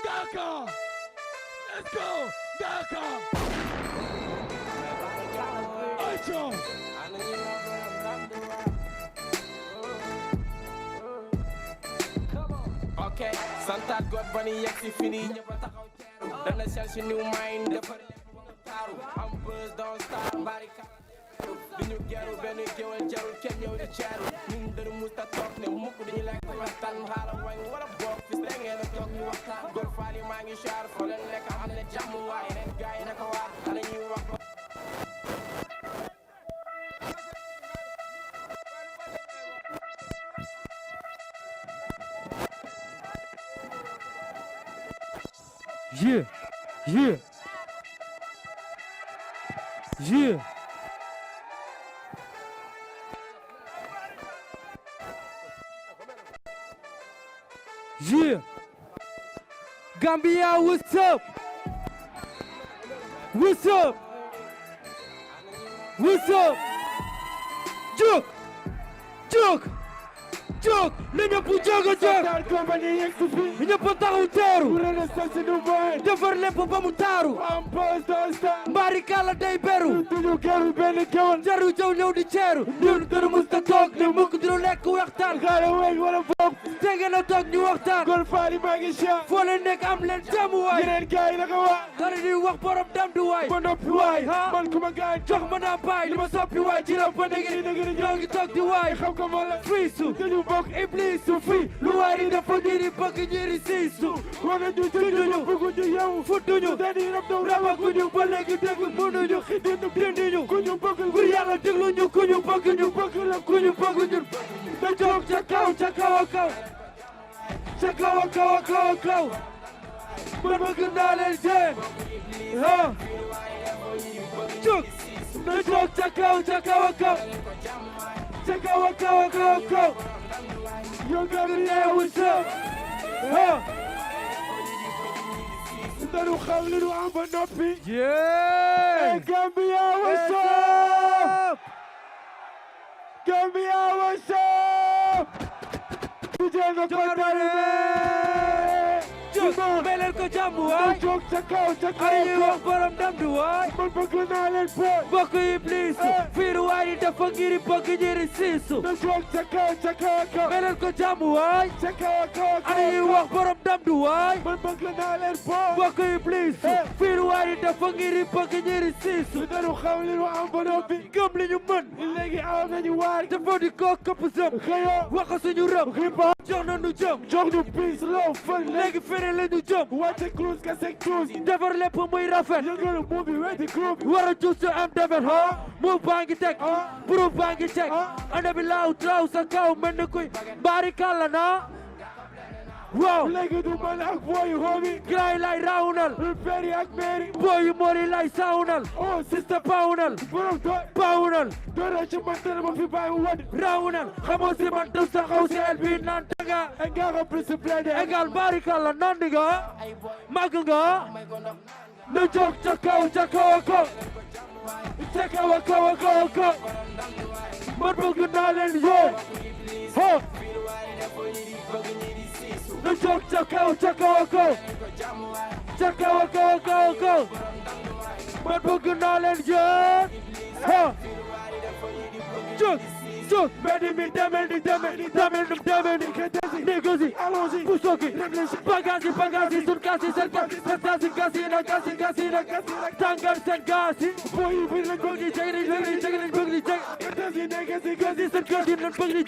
Daka, let's go, Daka. Acho. Okay, santat God bani yak si fini ñepp taxaw teeru dana sel ci new mind defar taru am buzz don't stop barika diñu geru ben geewal jarul kenn ñew di ceeru ñun dara musta tok ne mukk diñu lek waxtan xala wañ wala bok fi ngeen tok ñu waxtan gol faali ma ngi char fo len nek am na jamm way ren gaay naka wa ala ñuy wax Yeah. Gambia, what's up? Jog, leñu bu joga jog compagnie yexu fi ñepp taxaw teeru renaissance du boy defar lepp ba mu taaru am post dosta mbari kala day beru duñu geru ben kewon jaru jow ñew di ceeru ñun dara musta tok ne mukk dinu lek waxtaan xala weg wala fop tege na tok ñu waxtaan gol faali ma ngi xia fo leen nek am leen jamu way yeneen gaay naka wa dara di wax borom dam du way mo noppi way man kuma gaay jox ma na bay li ma soppi way ci raw ba dege ñoo ngi tok di way xam ko mo la fiisu bok iblis fi lu wari dafa diri bëgg ñiri siisu wala ñu tudduñu bëgg ñu yow futuñu dañuy rab daw raba ku ñu ba léegi dégg mënuñu xidinu dindiñu ku ñu bëgg ku yàlla déglu ñu ku ñu bëgg la ku ñu bëgg ñu da jóg ca kaw man bëgg naa leen jee ha jóg da jóg ca kaw You got me there, what's up? Daru khawliru am banopi. Yeah. Hey, Gambia, what's up? Gambia, what's up? DJ no kontare. Melel ko jamu ay. Jog ca kaw. Ari wax borom dam du ay. Man bëgg naa leen boy. Bokk iblis. Fiiru waay dafa ngiri bëgg ñiri siisu. Jog ca kaw. Melel ko jamu ay. Ca kaw. Ari wax borom dam du ay. Man bëgg naa leen boy. Bokk iblis. Fiiru waay dafa ngiri bëgg ñiri siisu. Daru xawli lu am ba noppi. Gëm li ñu mën. Léegi am nañu waar. Dafa di ko këpp sëm. Wax suñu rëb. jox na nu jëm jox nu peace love fun léegi fere la ñu jëm wàcce cruise ka sek cruise defar lépp muy rafet yëngal mu bi wetti groupe war a jug sa am defet ha mu baa ngi teg buru baa ngi teg anda bi laaw traw sa kaw mel ni kuy baari kàlla na waaw léegi du man ak booyu hoomi gray lay rawnal peri ak meri booyu mori lay sawnal oh sista pawnal borom pawnal dora ci man tane ma fi bàyyi wad rawnal xamoo si man taw sa xaw si el bi naan tanga nga ko plus play egal barikalla nandi nga mag nga nu jóg ca kaw ca kaw ko ca kaw ko man bëgg naa leen yoon ho nu jóg ca kaw ko ca kaw ko man bëgg naa leen yoon ho jóg mbedd mi demel ni négocie allons-y pusoki bagage sun kasi sen kasi na tangal sen kasi boy bi lañ bëgg di jege lañ bëgg di jege kasi sen kasi lañ bëgg di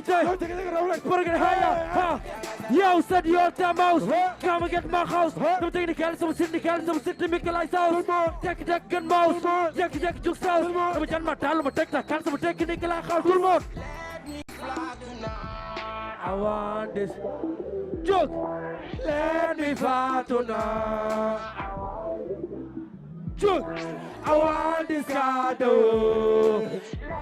jege program haya yo said your time house come and get my house no technical some city Michael's house check gun mouse check juk house dama jan ma dal ma tek ta kan sama technical house tout le monde I want this joke let me fly tonight joke I want this car though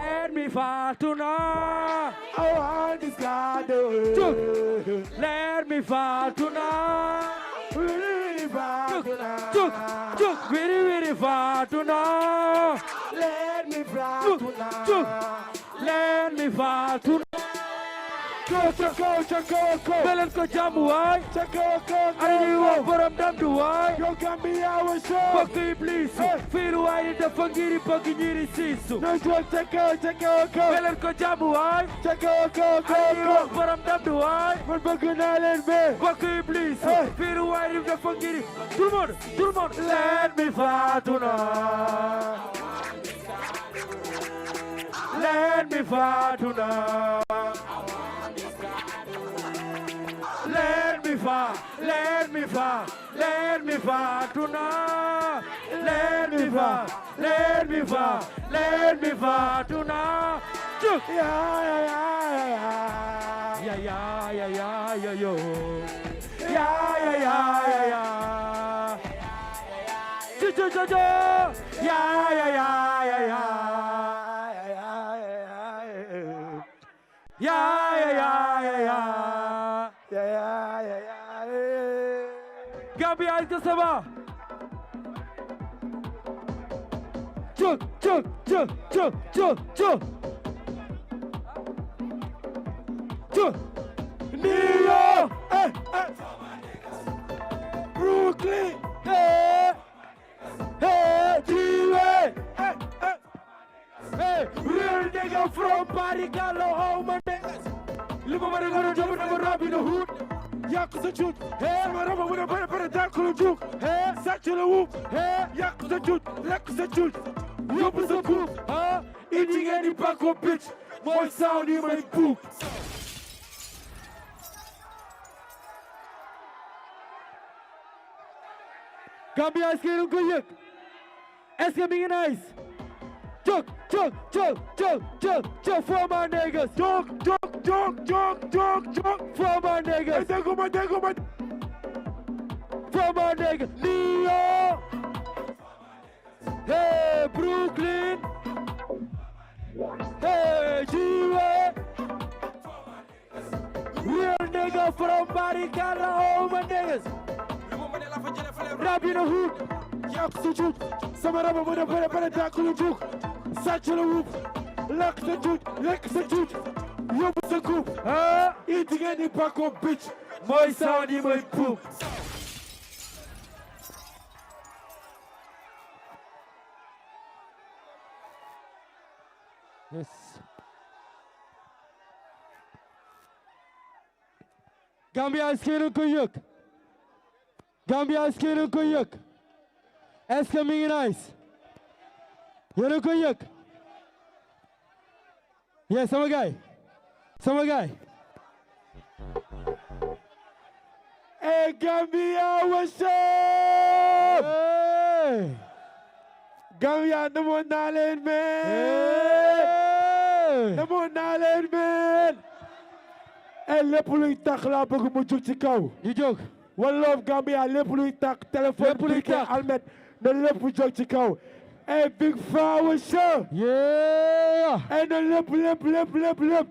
let me fly tonight I want this car though joke let me fly tonight really fly tonight joke really fly tonight let me fly tonight let me fly tonight Go, Belen ko jamu waay Ani wa borom dam du waay Yo Gambia wa show Fuck iblis Feel waay dafa ngiri bëgg ñiri siisu No jo go Belen ko jamu waay Ani wa borom dam du waay Man bëgg naa leen be Fuck iblis Feel waay dafa ngiri Tout le monde Let me fly tonight Let me fly tonight Let me fly tonight. Let me fly tonight. Yeah, yo. Gambia est ça va? Chuk. New York, Brooklyn, hey, G-Way, hey, real nigga from Barricalo, how my niggas? Live over the little job and rob in the hood. Yakuza Jude, hey, my rubber with a better dark juke, hey, Satchel whoop, hey, Yakuza Jude, you was a poop, huh? Eating any Paco bitch, more sound in my poop. Gambia est-ce qu'il est good? Est-ce qu'il est nice? Chuk, for my niggas. Chuk, for my niggas. For my niggas. New York. Hey, Brooklyn. Hey, G-Way. Real nigga from Barricada, all my niggas. Rap in the hood, Yakuza Jude, sama raba with a better dark juke, Satchel whoop, Yakuza Jude, you was a coup, eating any Paco bitch, my sound in my poop. Yes. Gambia est-ce qu'il est Gambia est-ce qu'il est Est-ce que mi ngi nice yéen a ko yëg yes sama gars sama gaay. Hey Gambia, what's up? Hey. Gambia, namoon naa leen man. Namoon naa leen man. Hey, lépp luy tax laa bëgg mu jóg ci kaw. ñu jóg. One Love Gambia, lépp luy tax téléphone bi ke almet na lépp jóg ci kaw. Hey, Big Faa, what's up? Yeah. Hey, na lépp.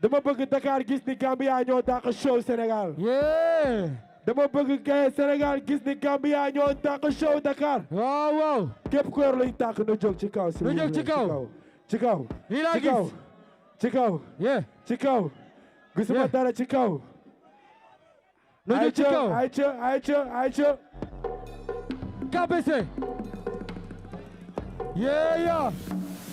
dama bëgg Dakar gis ni Gambia ñoo dàq show Sénégal. Yeah. dama bëgg kay Sénégal gis ni Gambia ñoo dàq show Dakar. waaw. képp ku yor luy tàq na jóg ci kaw. na jóg ci kaw. ci kaw. lii laa gis. ci kaw. yeah. ci kaw. gisuma dara ci kaw. na jóg ci kaw. ayca. KBC. yeah.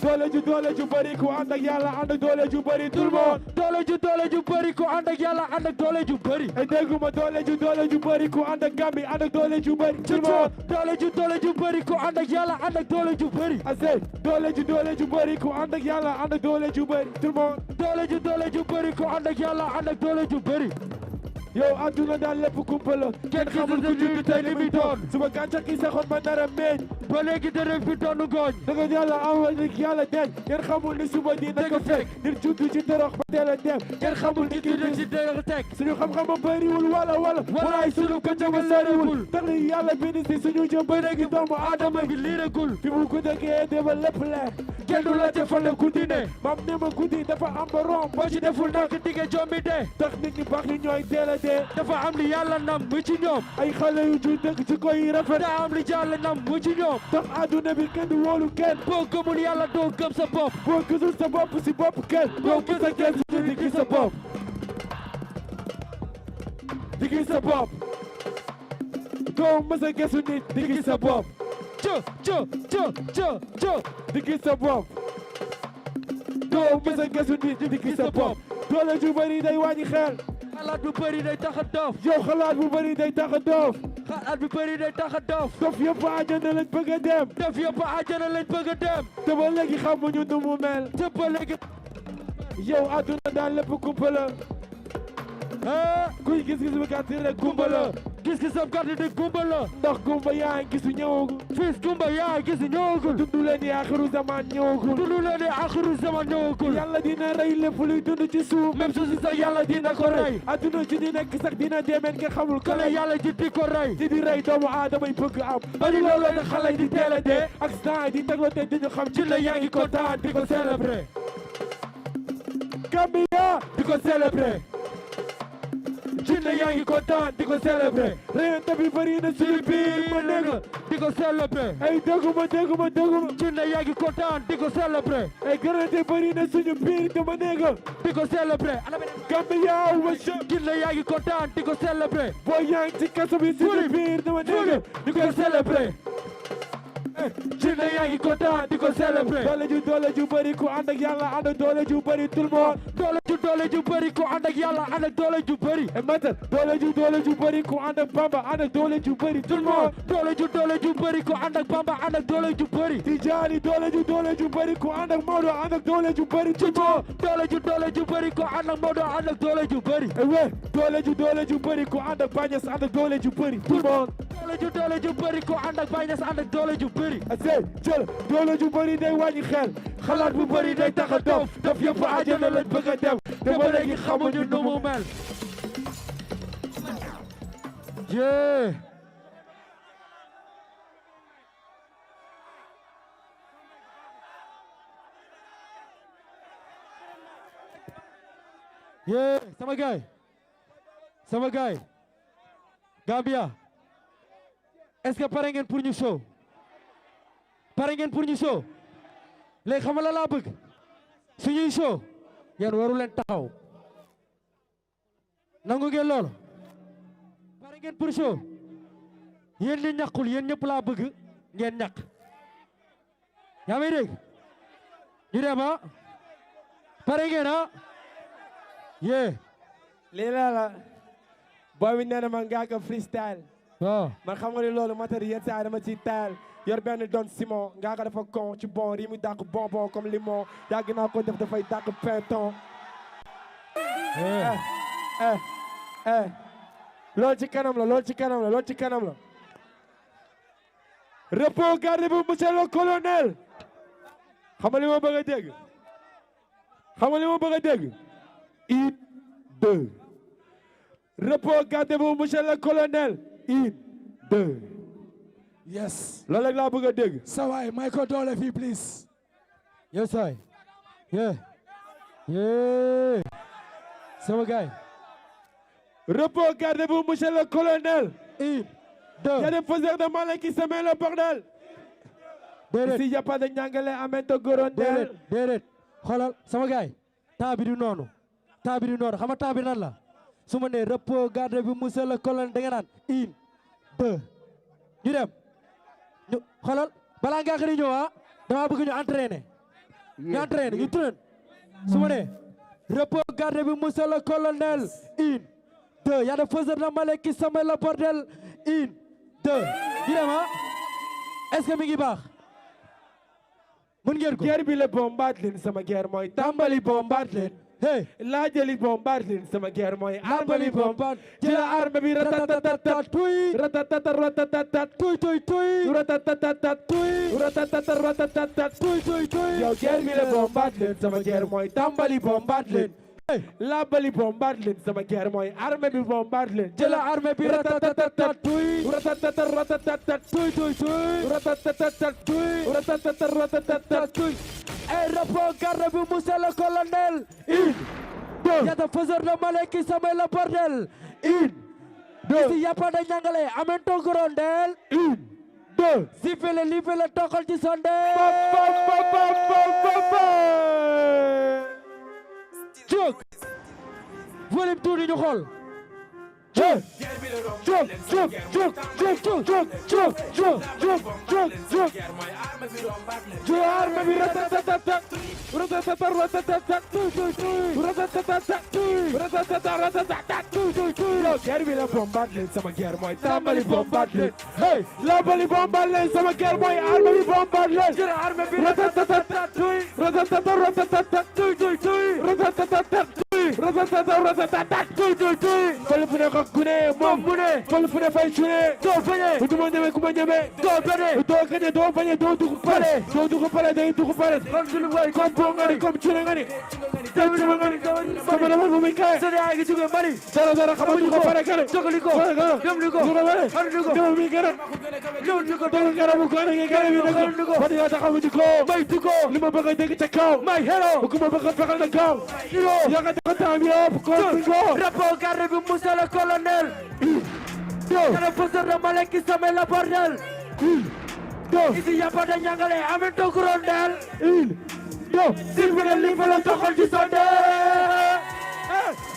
doole ju bëri ku ànd ak yàlla ànd ak doole ju bëri tout le monde. doole ju bëri ku ànd ak yàlla ànd ak doole ju bëri. dégguma doole ju bëri ku ànd ak Gambi ànd ak doole ju bëri. tout le monde. doole ju bëri ku ànd ak yàlla ànd ak doole ju bëri. assez doole ju bëri ku ànd ak yàlla ànd ak doole ju bëri. tout le monde. doole ju bëri ku ànd ak yàlla ànd ak doole ju bëri. yow àdduna daal lépp kumpa la kenn xamul ku juddu tey li muy doon suba gàncax gi saxoon ma nar a meññ ba léegi dërëg bi doonu gooñ danga yàlla amal ni yàlla deñ kenn xamul ni suba dina ko fekk nit juddu ci torox ba teel a dem kenn xamul ni kii ci torox teg suñu xam-xam a bëriwul wala walaay suñu ko jama sariwul tax ni yàlla bind si suñu jëm ba léegi doomu aadama gi liiragul fi mu ko dëggee dema lépp leer kenn du la defal la guddi ne mam ne ma guddi dafa am ba rom boo ci deful nak dige jombi de tax nit ñi baax ñi ñooy teel a dafa am li yàlla nam mu ci ñoom ay xale yu ju dëgg ci koy rafet daa am li yàlla nam mu ci ñoom tax àdduna bi kenn du wóolu kenn boo gëmul yàlla doo gëm sa bopp boo gisul sa bopp si bopp kenn boo gis sa kenn si di gis sa bopp di gis sa bopp doo mës a gëstu nit di gis sa bopp co di gis sa bopp doo mës a gëstu nit di gis sa bopp doole ju bari day wàññi xel xalaat bu bëri day tax a doof yow xalaat bu bëri day tax a doof xalaat bu bëri day tax a doof dof yëpp àjjana lañ bëgg a dem dof yëpp àjjana lañ bëgg a dem te ba léegi xamuñu nu mu mel te ba léegi yow àdduna daal lépp kumpa la kuy gis-gis bu gàtt rek kumba la gis-gisam gàtt rek kumba la ndax kumba yaa ngi gisu ñëwagul fils kumba yaa ngi gisu ñëwagul dundu leen ni axiru zaman ñëwagul dundu leen ni axiru zaman ñëwagul yàlla dina rey lépp luy dund ci suuf même suuf si sax yàlla dina ko rey adduna ci di nekk sax dina deemeen ngeen xamul kale yàlla ji di ko rey ci di rey doomu aadama yi bëgg am bari looloo tax xale yi di teel a dee accident yi di tegloo te duñu xam ci la yaa ngi kontaan di ko célébrer Gambia di ko célébrer jinne yaa ngi kontaan di ko célébrer reyante bi bëri na suñu biir ma dégg di ko célébrer ay dégguma jinne yaa ngi kontaan di ko célébrer ay gërante bëri na suñu biir te ma dégg di ko célébrer Gambia wacc jinne yaa ngi kontaan di ko célébrer boo yaa ngi ci kaso bi suñu biir te ma dégg di ko célébrer jinne yaa ngi kontaan di ko célébrer doole ju bëri ku ànd ak yàlla ànd ak doole ju bëri tout le monde doole ju bëri ku ànd ak yàlla ànd ak doole ju bëri matal doole ju bëri ku ànd ak Bamba ànd ak doole ju bëri tout le monde doole ju bëri ku ànd ak Bamba ànd ak doole ju bëri Tijaani doole ju bëri ku ànd ak Maodo ànd ak doole ju bëri tout le monde doole ju bëri ku ànd ak Maodo ànd ak doole ju bëri doole ju bëri ku ànd ak Bañes ànd ak doole ju bëri tout le monde doole ju bëri ku ànd ak Bañes ànd ak doole ju bëri assez jël doole ju bëri day wàññi xel xalaat bu bëri day tax a dof dof yëpp àjjana lañ bëgg a dem te ba léegi xamuñu nu mu mel yee sama gaay Gambia est-ce que pare ngeen pour ñu show pare ngeen pour ñu show léegi xam nga la laa bëgg suñuy show yéen waru leen taxaw nangu ngeen loolu pare ngeen pour show yéen ñi ñàkkul yéen ñëpp laa bëgg ngeen ñàkk yaa may dégg ñu dem pare ngeen yee lii la booy bi nee na ma ngaa ko freestyle waaw man xam nga ni loolu matériel yenn saa dama ci taal yor benn Don Simon ngaa ko dafa con ci bon rii mu dàq bonbon comme limon yàgg naa ko def dafay dàq pinton loolu ci kanam la loolu ci kanam la loolu ci kanam la repos gardez-vous monsieur le colonel xam nga li ma bëgg a dégg xam nga li ma bëgg a dégg 1 2 repos gardez-vous monsieur le colonel 1 2 yes loolu rek laa bëgg a dégg sa waay may ko doole fii please yes waay yeah sama gaay repos gardez-vous monsieur le colonel 1 2 il y a des faiseurs de malin qui sèment le bordel déedéet ici y a pas de ñangale amento gorondel déedéet xoolal sama gaay temps bi du noonu xam nga temps bi nan la su ma nee repos gardez-vous monsieur le colonel da nga naan 1 2 ñu dem ñu xoolal balaa nga xëy ñëw dama bëgg ñu entraîner ñu tourner su ma nee repos gardez-vous monsieur le colonel 1 2 y a des faiseurs de malin qui sèment le bordel 1 2 ñu dem est-ce que mi ngi baax mun ngeen ko guerre bi la bombarde leen sama guerre mooy tàmbali bombarde leen hey laa jëli bombarde leen sama guerre mooy arbali bombarde jëla arme bi ratatata tuy ratatata ratatata tuy tuy tuy ratatata tuy ratatata ratatata tuy tuy tuy yow guerre bi la bombarde leen sama guerre mooy tàmbali bombarde leen la bali bombarde leen sama guerre mooy arme bi bombarde leen jëla arme bi ratatata tuy ratatata ratatata tuy tuy tuy ratatata tuy ratatata ratatata tuy et repos gardez-vous monsieur le colonel 1 2 y a des faiseurs de malin qui sèment le bordel 1 2 ici y a pas de ñangale amento gorondel 1 2 siffle livre tokal ci sondel jóg volume tuuti ñu xool jóg jóg jóg jóg jóg jóg jóg jóg jóg jóg jóg jóg arme bi ratatata ratatata ratatata tuy tuy tuy ratatata tuy ratatata ratatata tuy tuy tuy yow guerre bi la bombarde leen sama guerre mooy tàmbali bombarde leen hey la bali bombarde leen sama guerre mooy arme bi bombarde leen jël arme bi ratatata tuy ratatata ratatata tuy tuy tuy ratatata tuy ratatata ratatata tuy tuy tuy fële fu ne ko gune moom mu ne fële fu ne fay cune doo bañe bu duma ñeme ku ma ñeme doo bañe doo gañe doo bañe doo dugg pale doo dugg pale day dugg pale kon sunu boy comme bo ngani comme cune ngani dem cune ngani sama dama fu muy kaay sa yaa ngi jóge Mali dara dara xamatu ko pare kare jogali ko gëm li ko dara wala xamatu ko gëm mi gërëm gëm li ko dara garabu ko ngi gërëm mi nako ko fadi ya taxawu ci ko may du ko li ma bëgg a dégg ca kaw may hello ku ma bëgg a fexal na kaw ya nga ko tam yop ko repos gardez-vous monsieur le colonel le faiseur de malin qui sèment le bordel ici y a pas de ñangale amento gorondel 1 2 siffle livre tokal ci sondel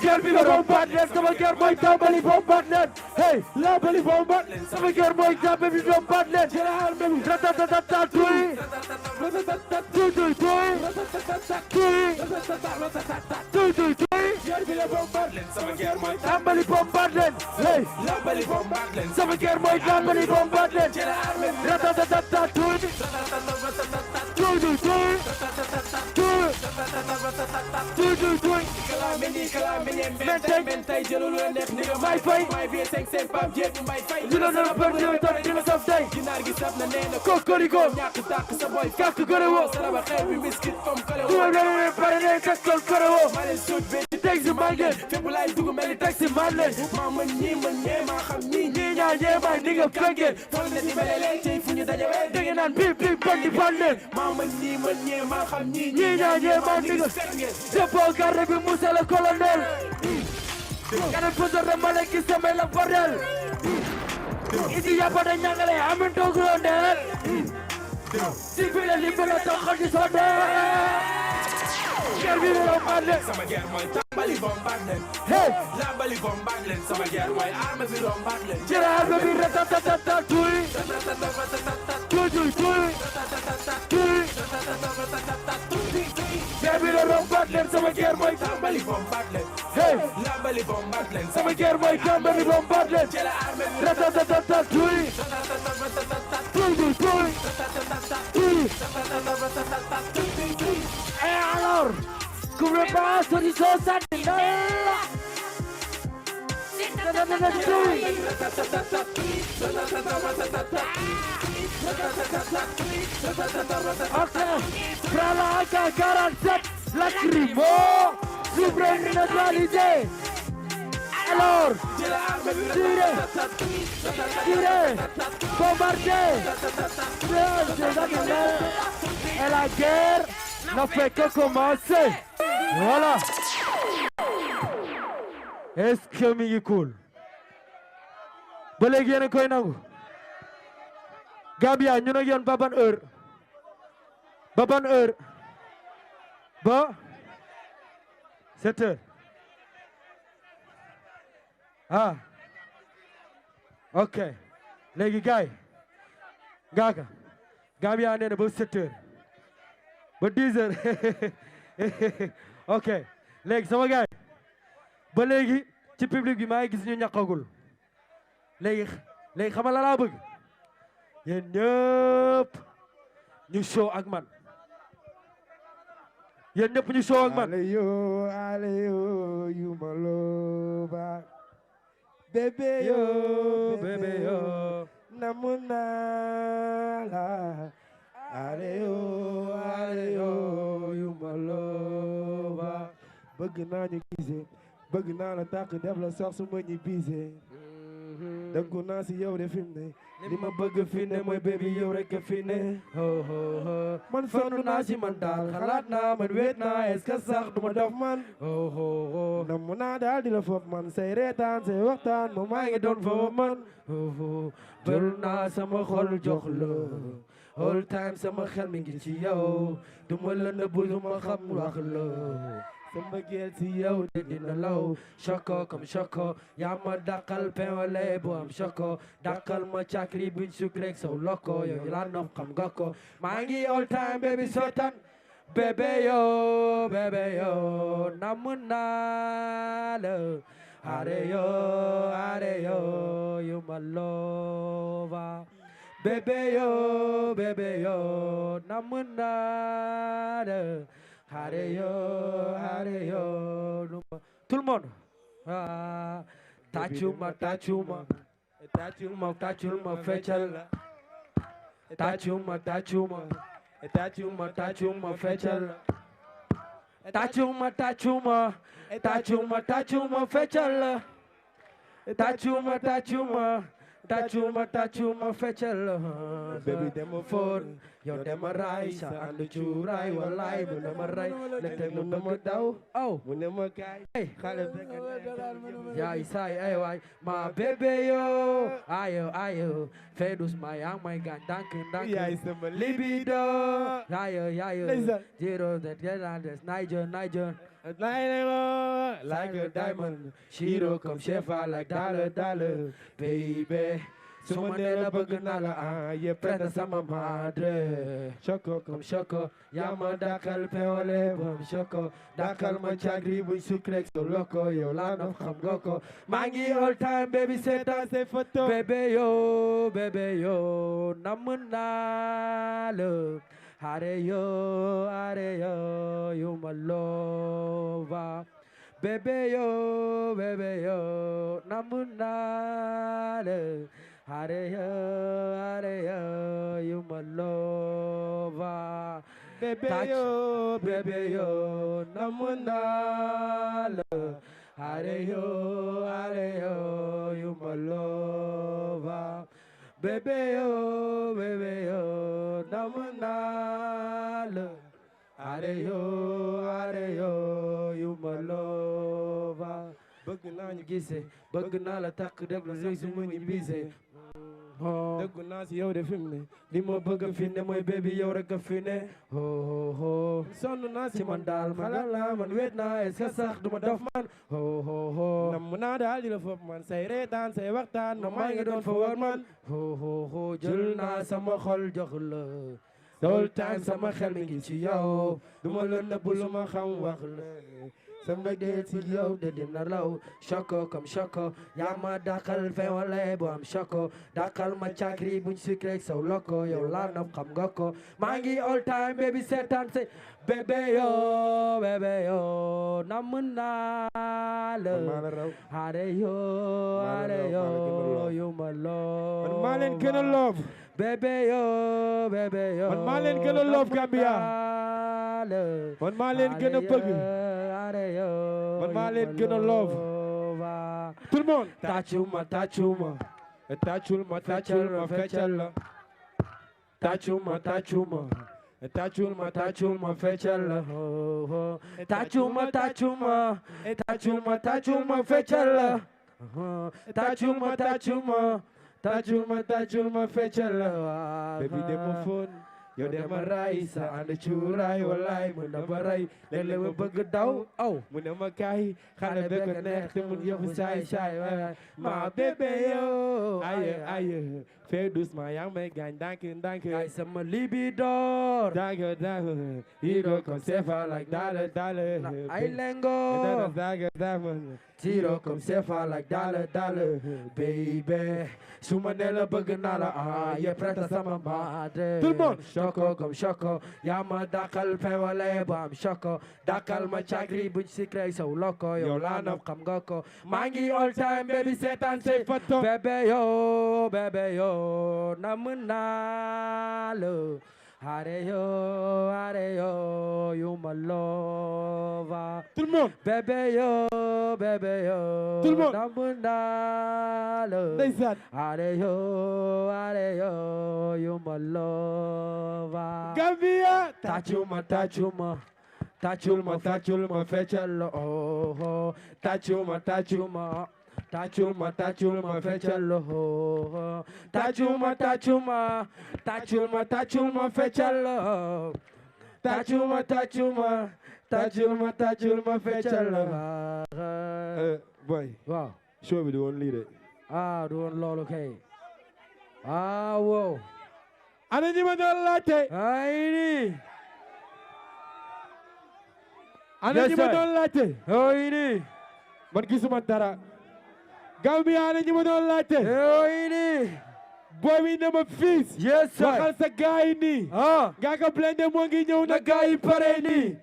guerre bi la bombarde leen sama guerre mooy tàmbali bombarde leen hey la bali bombarde leen sama guerre mooy tàmbali bombarde leen jëla arme bi ratatata tuy ratatata tuy tuy tuy ratatata tuy ratatata tuy tuy tuy guerre bi la bombarde leen sama guerre mooy tàmbali bombarde leen hey la bali bombarde leen sama guerre mooy tàmbali bombarde leen jëla arme bi ratatata tuy tuy tuy tuy tuy tuy tuy mentay jëlul la neex ni nga may fay may vie 5 pam jet may fay ñu la na par ñu tok dina saf tay ginaar gi saf na neena kokoriko ñak tak sa boy kak gore wo sara ba xey bi miskit fam kale wo ñu la pare ne kak gore wo male sut be ci taxi mangé fepp lay dugg mel taxi manlé ma man ñi man ñe ma xam ñi ñaa ñe ma ni nga kange fal na di mele leen ci fu ñu dajawé dëgg naan bi bandi bandi ma man ñi ma xam ñi ñaa ñe ma ni nga repos gardez-vous monsieur le colonel Y'a des faiseurs de malin qui sèment le bordel ici y a pas de ñangale amento gorondel siffle livre tokal ci sondel guerre bi la bombarde sama guerre mooy tàmbali bombarde hey la bali bombarde leen sama guerre mooy arme bi bombarde leen jël arme bi ratatata tuy tuy tuy tuy guerre bi la bombarde leen sama guerre mooy tàmbali bombarde leen hey la bali bombarde leen sama guerre mooy tàmbali bombarde leen jël arme bi ratatata tuy tuy tuy et alors Cubre paso di sosa Fra la H47, lacrymo, suprême neutralité. Alors, tirez, bombardez. Et la guerre n'a fait que commencer. Voilà. Est-ce que mi ngi cool? Ba léegi yéen a koy nangu. Gambia ñu ne yoon ba ban heure? Ba ban heure? Ba 7 heures. Ah. Ok. Léegi gaay. Ngaaka. Gambia nee na ba 7 heures. Ba 10 heures. Ok. Léegi sama gaay. Ba léegi ci public bi maa ngi gis ñu ñaqagul. Léegi xamal la laa bëgg. Yéen ñëpp ñu show ak man. Yéen ñëpp ñu show ak man. Aleyo, you my lover. Bébé yo, namuna la. Aleyo, you my lover. Bëgg naa ñu gisee, bëgg naa la tàkk def la sox su ma ñibbisee. Dëggu naa si yow de fi mu ne li ma bëgg fi ne mooy baby yow rek fi ne man sonn naa si man daal xalaat naa man weet naa est-ce que sax duma dof man namu naa daal di la foofu man say reetaan say waxtaan moom maa ngi doon foofu man jël naa sama xol jox la all time sama xel mi ngi ci yow duma la nëbbu lu ma xam wax la sama gel si yow de dina law choco comme choco yaa ma dàqal pain au lait bu am choco dàqal ma cakri buñ sucré saw loko yow laa nopp xam nga ko maa ngi all time baby sotan bébé yo namu naa la are yo you my lover bébé yo namu naa la Hareyo, tout le monde. Tachuma, fechal. Tachuma, fechal. Tachuma, fechal. Tachuma, fechal. Baby, demo phone. Yo dema rai sa andu churai walai mu dema rai lete mu dema daw mu dema kai khale ya isai ay wai ma bebe yo ayo fedus my gang dankin ya isema libido ayo zero that get on this Niger like a diamond shiro come shefa like dollar baby Suma nela bëgg naa la ye prenda sama madre choco comme choco yaa ma dakal peole bom choco dakal ma cagri buy sucré so loko yow laa nof xam nga ko maa ngi all time baby seetaan say photo bébé yo namm naa la Hareyo you my lover bébé yo namm naa la Hareyo, you my lover. Bébé yo, namunala. Hareyo, you my lover. Bébé yo, namunala. Hareyo, you my lover. Bëgg naa ñu gisee, bëgg naa la takk def la sëy su ma ñu bisee. Dëggu naa si yow de fi mu ne li ma bëgg fi ne mooy baby yow rek a fi ne sonn naa si man daal ma la man weet naa est-ce que sax duma dof man nam naa daal di la foofu man say reetaan say waxtaan ma maa ngi doon fa war man jël naa sama xol jox la all time sama xel mi ngi ci yow duma la nëbb lu ma xam wax la sama mbëggeel si yow de dina law choco comme choco yaa ma dàqal fin wala bu am choco dàqal ma cakri buñ sucré saw loko yow laa nopp xam nga ko maa ngi all time baby seetaan say bébé yo namm naa la hare yo yu ma loo man maa leen gën a love bébé yo man maa leen gën a love Gambia man maa leen gën a bëgg man maa leen gën a love tout le monde tàccuma tàccul ma feccal la tàccul ma feccal la tàccul ma feccal la tàccul ma feccal la baby dema phone yow dema ray sa ànd cuuraay walaay mun na ba ray léeg-léeg ma bëgg daw mu ne ma kaay xale be ko neex te mun yëfu saay waay ma bébé yow aye fais doucement yaa ngi may gaañ ndànk ay sama libidoor ndànk hiro comme sefa like dale ay lengo tiro comme sefa like dale baby su ma ne la bëgg naa la ye preta sama maade tout le monde choco comme choco yaa ma dàqal fin wala bu am choco dàqal ma cagri buñ sikre saw loko yow laa nopp xam nga ko maa ngi all time baby seetaan say photo bébé yo namm naa la hare yo you my lover tout le monde bébé yo tout le monde namm naa la ndeysaan hare yo you my lover Gambia tàccuma feccal la tàccul ma feccal la tàccul ma feccal la tàccul ma feccal la boy waaw show bi du woon lii de du woon loolu kay wow ana ñi ma doon laajte ay ni ana ñi ma doon laajte ay ni man gisuma dara Gambia ana ñi ma doon laajte ay ni boy mi ne ma fiis yes sir waxal sa gaay nii Ngaaka Blindé moo ngi ñëw na gaay pare nii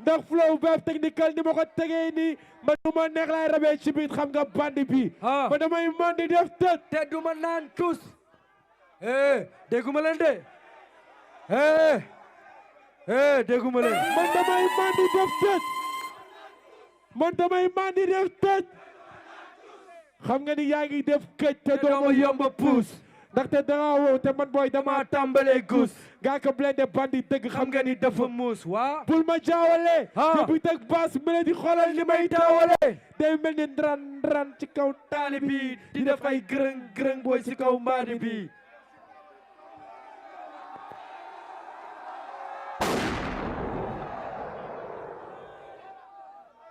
ndax flow beef technical ni ma ko tegee nii ma du ma neex laay rabee ci biir xam nga bandi bi ma damay mandi def tët te du ma naan tous dégguma leen de dégguma leen man damay mandi def tët xam nga ni yaa ngi def këj te doo ma yomba puus ndaxte danga wow te man booy dama tàmbalee gus Ngaaka Blindé bandi dëgg xam nga ni dafa muus waa bul ma jaawale te bu teg baas mel di xoolal li may taawale day mel ni ndran ci kaw taali bi di def ay gërëng booy ci kaw mbaadi bi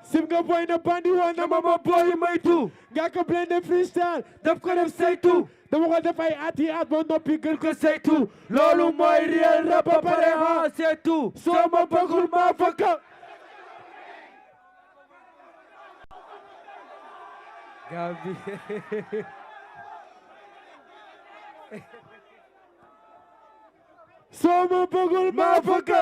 sim nga boy na bandi woon na ma boy maytu Ngaaka Blindé freestyle daf ko def saytu dama ko def ay at ba noppi gën ko saytu loolu mooy réel rap ba pare c'est tout soo ma bëggul ma fakka Gabi soo ma bëggul ma fakka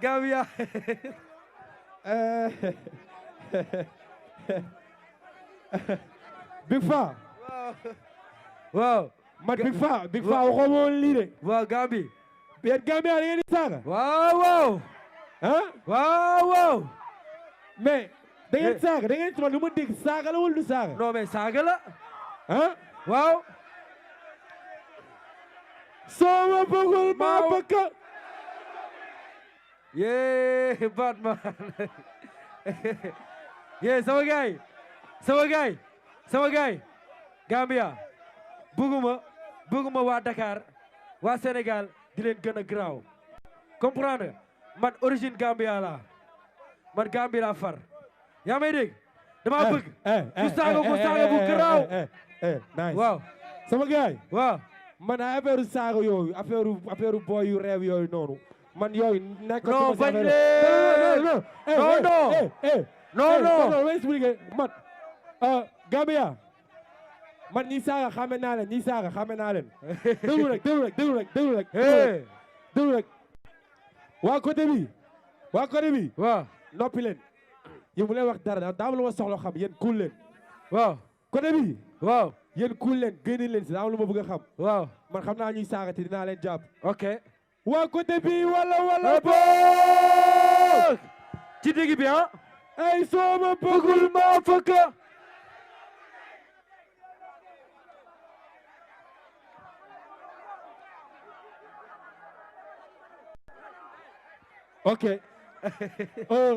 Gambia Big Faa waaw man Big Faa waxoo ma woon lii de waaw Gambi yéen Gambia da ngeen di saaga waaw mais da ngeen saaga da ngeen lu ma dégg saaga la wala du saaga non mais saaga la waaw soo ma bëggul ma bëgg yee Batman yee sama gaay Gambia bëgguma waa Dakar waa Sénégal di leen gën a garaaw comprendre man origine Gambia la man Gambia la far yaa may dégg dama bëgg ku saaga bu garaaw nice waaw sama gaay waaw man ay affaire saaga yooyu affaire boy yu réew yooyu noonu man yooyu nekk non bañ leen non expliqué man Gambia man ñi saaga xame naa leen déglu rek waa côté bi waaw noppi leen yéen bu leen wax dara daa am lu ma soxla xam yéen kuul leen waaw côté bi waaw yéen kuul leen génne leen si daa am lu ma bëgg a xam waaw man xam naa ñuy saaga te dinaa leen jàpp ok waa côté bi wala boog ci digg bi ay soo ma bëggul ma fëkk ok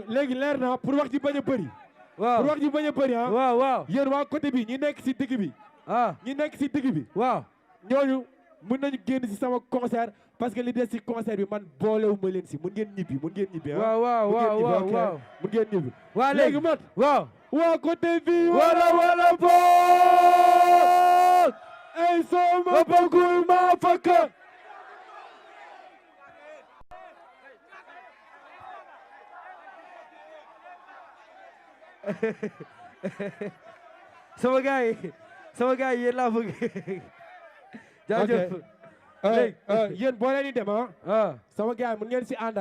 léegi leer na pour wax ji bañ a bëri. waaw pour wax ji bañ a bëri ah. waaw yéen waa côté bi ñi nekk si digg bi. ñi nekk si digg bi. waaw ñooñu mën nañu génn si sama concert parce que li des si concert bi man boolewu ma leen si mun ngeen ñibbi ah. waaw mun ngeen ñibbi. waa léegi mat waaw. waa côté bi. wala boog. ay soo ma bëggul ma fakk. sama gars yi yéen laa bëgg. jaajëf yéen boo leen di dem sama gars yi mun ngeen si ànd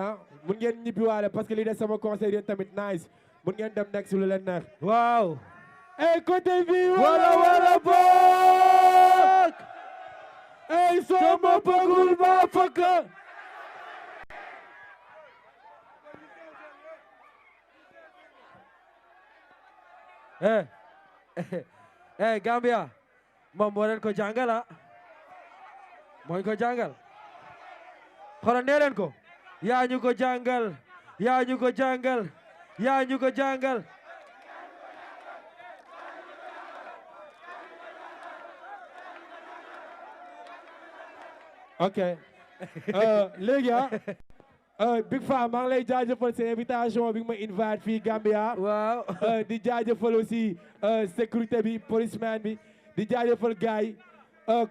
mun ngeen ñibbiwaale parce que li des sama conseil yéen tamit nice mun ngeen dem nekk si lu leen neex. waaw. ay côté bi wala boog. ay soo ma bëggul ma fakk. Gambia moom moo leen ko jàngal moo ko jàngal xoolal nee leen ko yaa ñu ko jàngal yaa ñu ko jàngal yaa ñu ko jàngal ok léegi Big Faa maa ngi lay jaajëfal sa invitation bi nga ma invite fii Gambia. waaw di jaajëfal aussi sécurité bi policeman bi di jaajëfal gars yi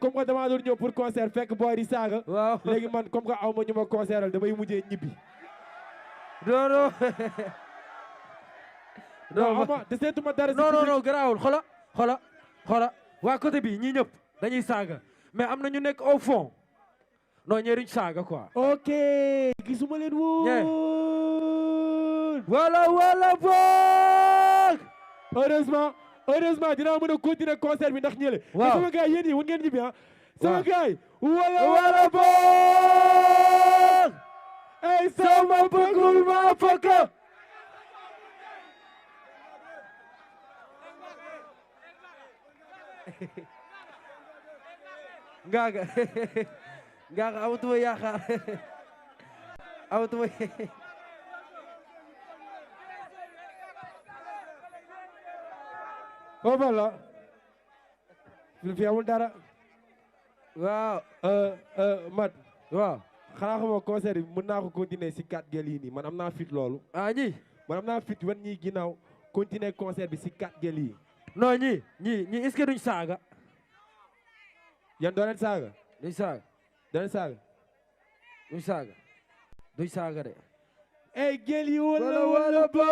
comme que damaa doon ñëw pour concert fekk booy di saaga. waaw léegi man comme que aw ma ñu ma concertal damay mujjee ñibbi. non ama te seetuma dara si non garaawul xola waa côté bi ñii ñëpp dañuy saaga mais am na ñu nekk au fond. non ñeeruñ saaga quoi. ok gisuma leen woon. wala boog. heureusement dinaa mën a continuer concert bi ndax ñële. waaw sama gars yéen yi wan ngeen ñibbi sama gars yi. wala boog. ay sama bëggul ma fakk. Ngaka amatuma yaakaar amatuma voilà fi amul dara waaw mat waaw xanaa xamoo concert bi mën naa ko continuer si 4 gel yi nii man am naa fit loolu man am naa fit wan ñii ginnaaw continuer concert bi si 4 gel yi non ñi est-ce que duñ saaga yan doo leen saaga duñ saaga dana saaga duñ saaga de ey gel yi wala boy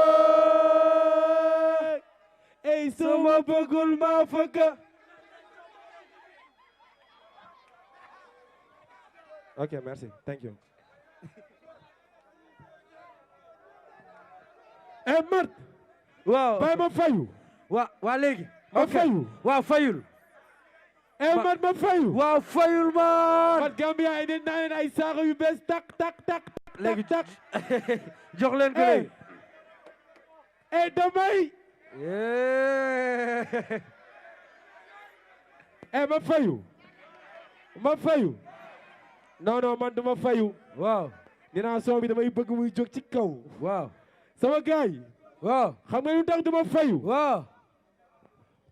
ey sama bëggul ma fakk ok merci thank you Mart waaw bay ma fayu waa léegi ma fayu waaw fayul man ma fayu waaw fayul man Gambia indi naa leen ay saaga yu bees tak léegi jox leen ko léegi damay ma fayu non man duma fayu waaw dinaa son bi damay bëgg muy jóg ci kaw waaw sama gars yi waaw xam nga lu tax duma fayu waaw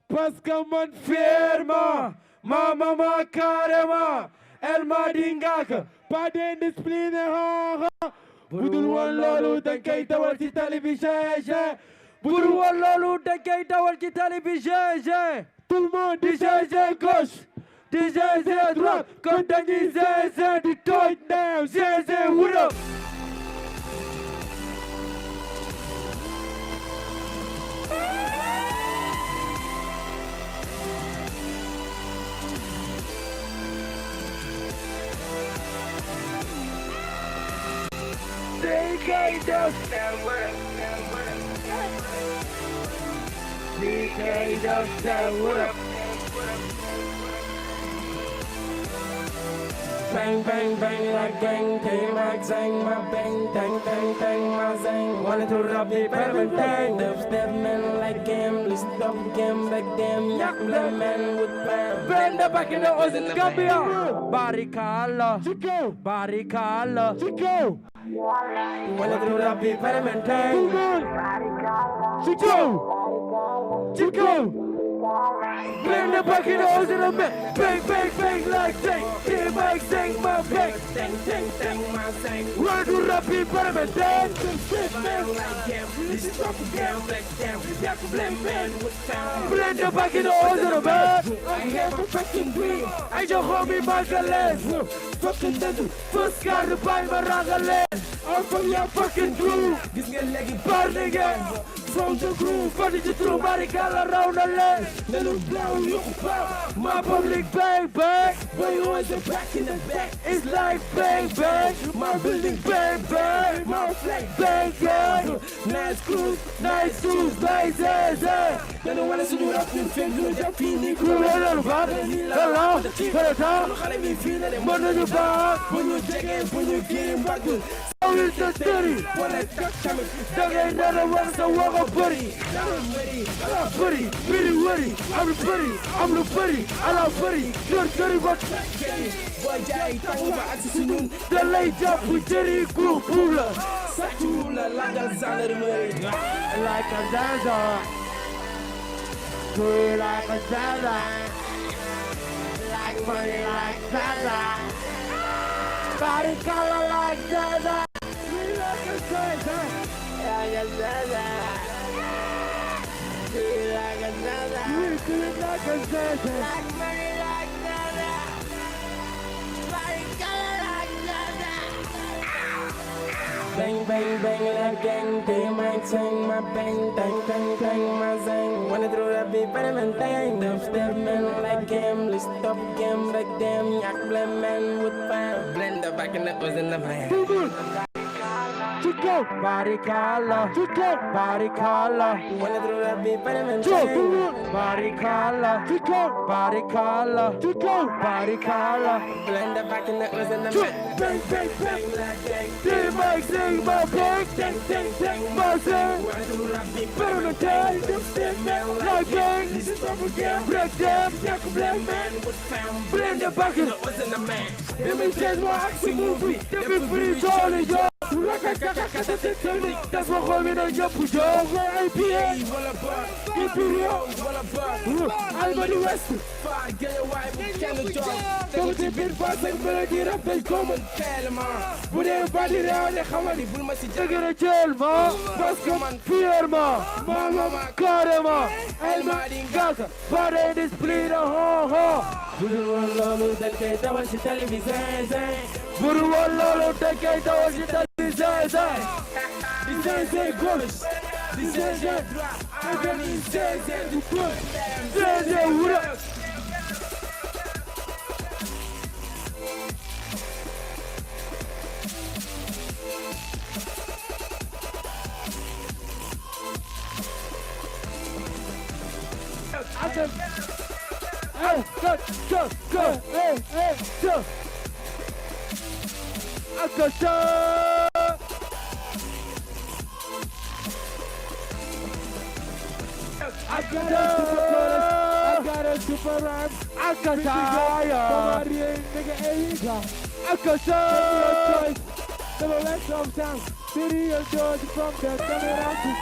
parce que man fièrement ma maman carrément elle m'a dit Ngaka pas d'indiscipline budul woon loolu dañ koy dawal ci télévision budul woon loolu dañ koy dawal ci télévision tout le monde di GG gauche DJ drop, kon dañuy zézé di toj neew zézé what up. DK Dubstep, what up? DK Dubstep, what up? Bang, bang, bang, like gang, K-Max, zang, my bang, tang, tang, tang, my zang. Wanted to rub the peppermint tang, dubstep man like game, list up game, back them, yak, black man with bang. Bend the back in the Ozen Gambia. Barikala, Chico, Barikala, Chico. Wanted to rub the peppermint tang, Chico, Chico. Bend the back in the Ozen and bang, bang, bang, like tank. K-Max, zang, my bang, tang, tang, tang, my zang. Wanted to rub the peppermint tang, man like game, list up game, back them, yak, black man with bang. Blend the back in the Ozen and I have a fucking dream. I just hold me back a leg. Fucking dead, first car to buy my ragaland. I'm from your fucking crew. This guy like a bar nigga. From the groove, funny to throw Barikala around the land. Then look down, look back. My public bang bang. When you always back in the back, it's like bang bang. My building bang bang. My flag bang bang. Nice crews, nice shoes, nice ass. Then I wanna see you up in film, you just feel crew. Hello, Mother you back. When you take it, when you get him back. So it's the city. When I cut coming, dog ain't never runs the walk of buddy. I'm ready, I love buddy, really ready. I'm the buddy, I'm the buddy, I love buddy. You're dirty, but boy, Jay, talk about attitude. The late up with dirty group, ruler. Satula, like a Zalary, like a Zaza. Good like a Zaza. Like money, like Zaza. Body color like Zaza. We like a Zaza. Like a Zaza. We like a Zaza. We feel like a Zaza. Like money like Zaza. Body color like Zaza. Bang, bang, bang, like gang. K-Max, zang, my bang, tang, tang, tang, my zang. Wanna throw that big peppermint tang. Dubstep man like game, list up game, back them, yak, black man with fire. Blend the back in the Ozen and my Chico, Barikala, Chico, Barikala. Wanna throw that big peppermint tang. Barikala, Chico, Barikala, Chico, Barikala. Blend the back in the Ozen and my bang, bang, bang, like gang. K-Max, zang, my bang, tang, tang, tang, my zang. Wanna throw that big peppermint tang. Dubstep man like gang, list up again, break them, yak, black man with fire. Blend the back in the Ozen and man. Let me change my action movie. Let me free all of y'all. That's what I'm in your pujo. APA, Imperial, Albany West. Get your wife, Canada. Don't you be passing, but I get up and come and tell ma. Put everybody down, they come and pull my sister. Get a jail, ma. Bascom, fear, ma. Mama, Karama, Elma, Gaza. Parade is split, ho. Buru that get down, she tell me, Buru that get down, she tell me. This is goes. This is a drop. I can insist and put. This is a wood. I got a super rhyme. I got a the rest of town. City of Georgia from the summer.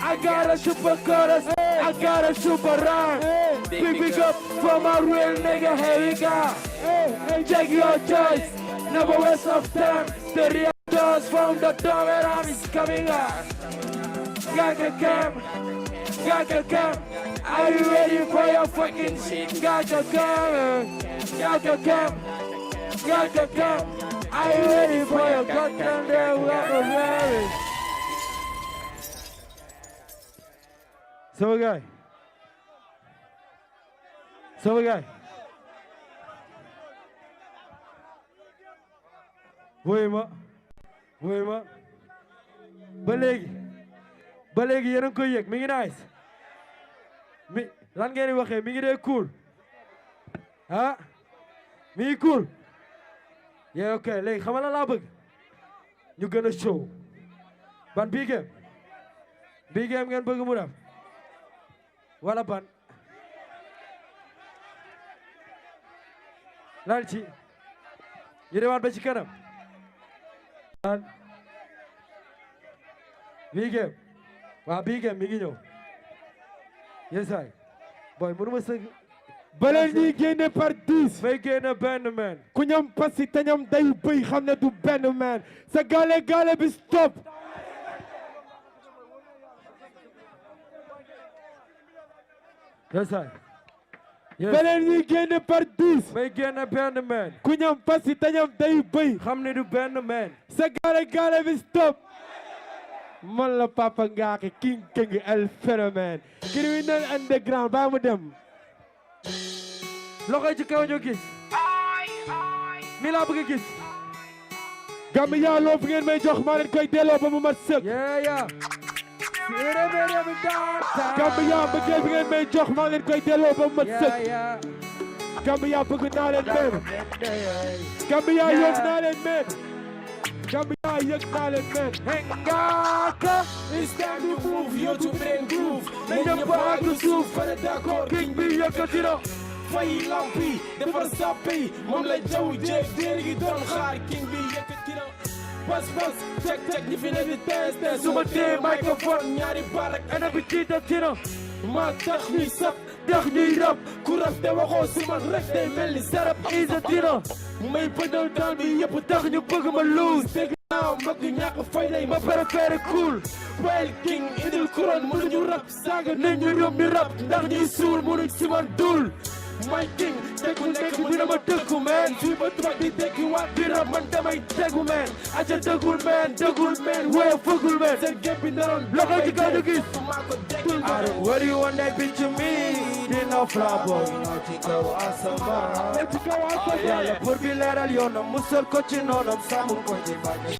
I got a super chorus. I got a super rhyme. Big up from a real nigga. Here we go. Hey, take your choice. Never waste of time. The real doors from the door where I'm is coming up. Gaga cam. Gaga come. Are you ready for your fucking shit? Gaga come. Gaga come. Gaga come. Are you ready for your goddamn day? Sama gaay. Woy ma ba léegi yéen a ngi koy yëg mi ngi nice mi lan ngeen di waxee mi ngi dee cool ah mi ngi cool yee ok léegi xam nga la laa bëgg ñu gën a show ban bii game ngeen bëgg mu def wala ban lan ci ñu demaat ba ci kanam bii game waaw bii game mi ngi ñëw yesaay boy mënu ma sëgg baleen ñuy génne par 10 fay génne benn man ku ñam pasi te ñam dayu bëy xam ne du benn man sa gaale bi stop yesaay baleen ñuy génne par 10 fay génne benn man ku ñam pasi te ñam dayu bëy xam ne du benn man sa gaale bi stop man la Papa Ngaaka king keng el phénomène criminel underground ba mu dem loxo ci kaw ñu gis mi laa bëgg gis Gambia loo fi ngeen may jox maa leen koy delloo ba mu mat sëkk Gambia bëggeel bi ngeen may jox maa leen koy delloo ba mu mat sëkk Gambia bëgg naa leen meen Gambia yóbbu naa leen meen Gambia yëg naa leen meen Ngaaka it's time to move yow to brain groove na ñëpp ak suuf fane d'accord king bi yëkkati na fay lampi defar sàppi moom la jaww jéeg déer gi doon xaar king bi yëkkati na bas teg ñi fi ne di tees su ma tee microphone ñaari baar ak ana bi tiitati na maa tax ñuy sap tax ñuy rap ku rap te waxoo si man rek day mel ni sarap isati na may bëndal dal bi yëpp tax ñu bëgg ma lose dégg naa mag yu ñàkk fay day ma préféré cool Wild King indil couronne mënuñu rap saaga nañ ñu ñoom ñu rap ndax ñuy suul mënuñ si man dul my king tekku nekk bi dama dëkku man fii ba tubaab di tekki waat di rap man damay tegu man aca dëggul man wéy fëggul man seen gépp bi naroon loxo ci kaw ñu gis maa ko dekkul I don't worry one day bitch me dina flabo ñoo ci kaw asamaan yàlla pour bi leeral yoonam musal ko ci noonam sàmm ko ci barke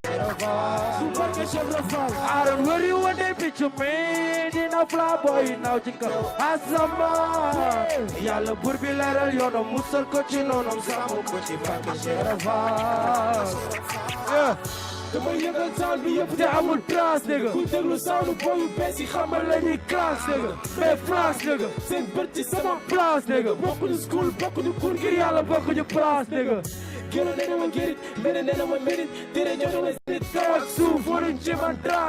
Cheikh Rafal I don't worry one day bitch me dina flabo ñoo ci kaw asamaan yàlla pour bi leeral yoonam musal ko ci noonam sàmm ko ci barke Cheikh Rafal dama yëgal sound bi yëpp te amul trace nigga ku déglu sound booy yu bees yi xamal la ñuy classe nigga mais France nigga seen bët ci sama place nigga bokkuñu school bokkuñu cour ngir yàlla bokkuñu place nigga gëna nee na ma gérit mene nee na ma mérit tere joxe ma sérit kaw ak suuf waruñ ci man dra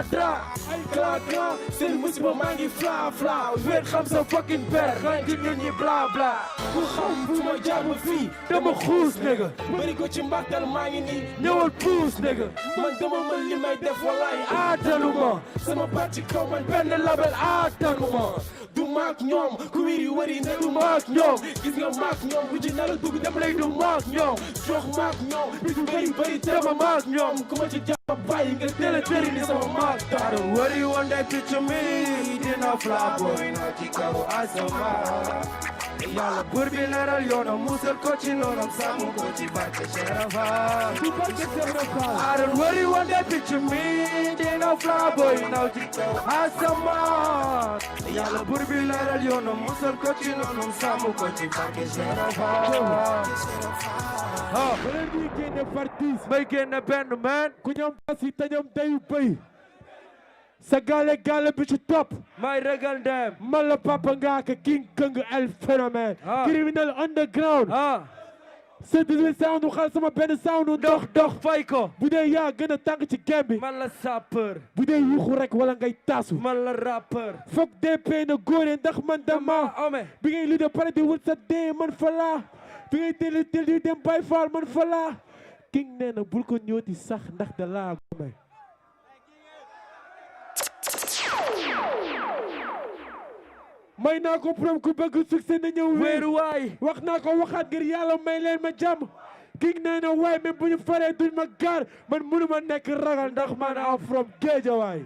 ay clan seen musiba maa ngi fla wéet xam sa fucking père xañ ci nit ñi bla ku xam fu ma jaar ba fii dama xuus nigga bëri ko ci mbàttal maa ngi nii ñëwal puus nigga man dama mën li may def wallaay aatanuma sama baat ci kaw man benn label aatanuma du maak ñoom ku wiri wari ne du maak ñoom gis nga maak ñoom bu ci nala dugg dem lay du maak ñoom jox maak ñoom bi du bëri dama maak ñoom ku ma ci jàpp bàyyi nga teel tëri ni sama maak I don't worry one day picture me dina flabo ñoo ci kaw asamaan yàlla buur bi leeral yoonam musal ko ci noonam sàmm ko ci barke Cheikh Rafal I don't worry one day picture me dina flabo ñoo ci kaw asamaan yàlla buur bi leeral yoonam musal ko ci noonam sàmm ko ci barke Cheikh Rafal baleen ñuy génne par 10 may génne benn man ku ñoom pasi te ñoom dayu bëy sa gaale bi ci topp may regal dem man la Papa Ngaaka king keng el phénomène criminel underground sa 18 sound xal sama benn sound dox fay ko bu dee yaa gën a tàng ci game bi man la sapeur bu dee yuuxu rek wala ngay taasu man la rappeur foog DP na góore ndax man dama bi ngay lu de pare di wut sa dee man fa laa bi ngay tel di dem bay faal man fa laa king nee na bul ko ñooti sax ndax da laa gome may naa ko prom ku bëgg succès na ñëw wéeru waay wax naa ko waxaat ngir yàlla may leen ma jàmm king nee na waay même bu ñu faree duñ ma gaar man mënu ma nekk ragal ndax man am from Géejawaay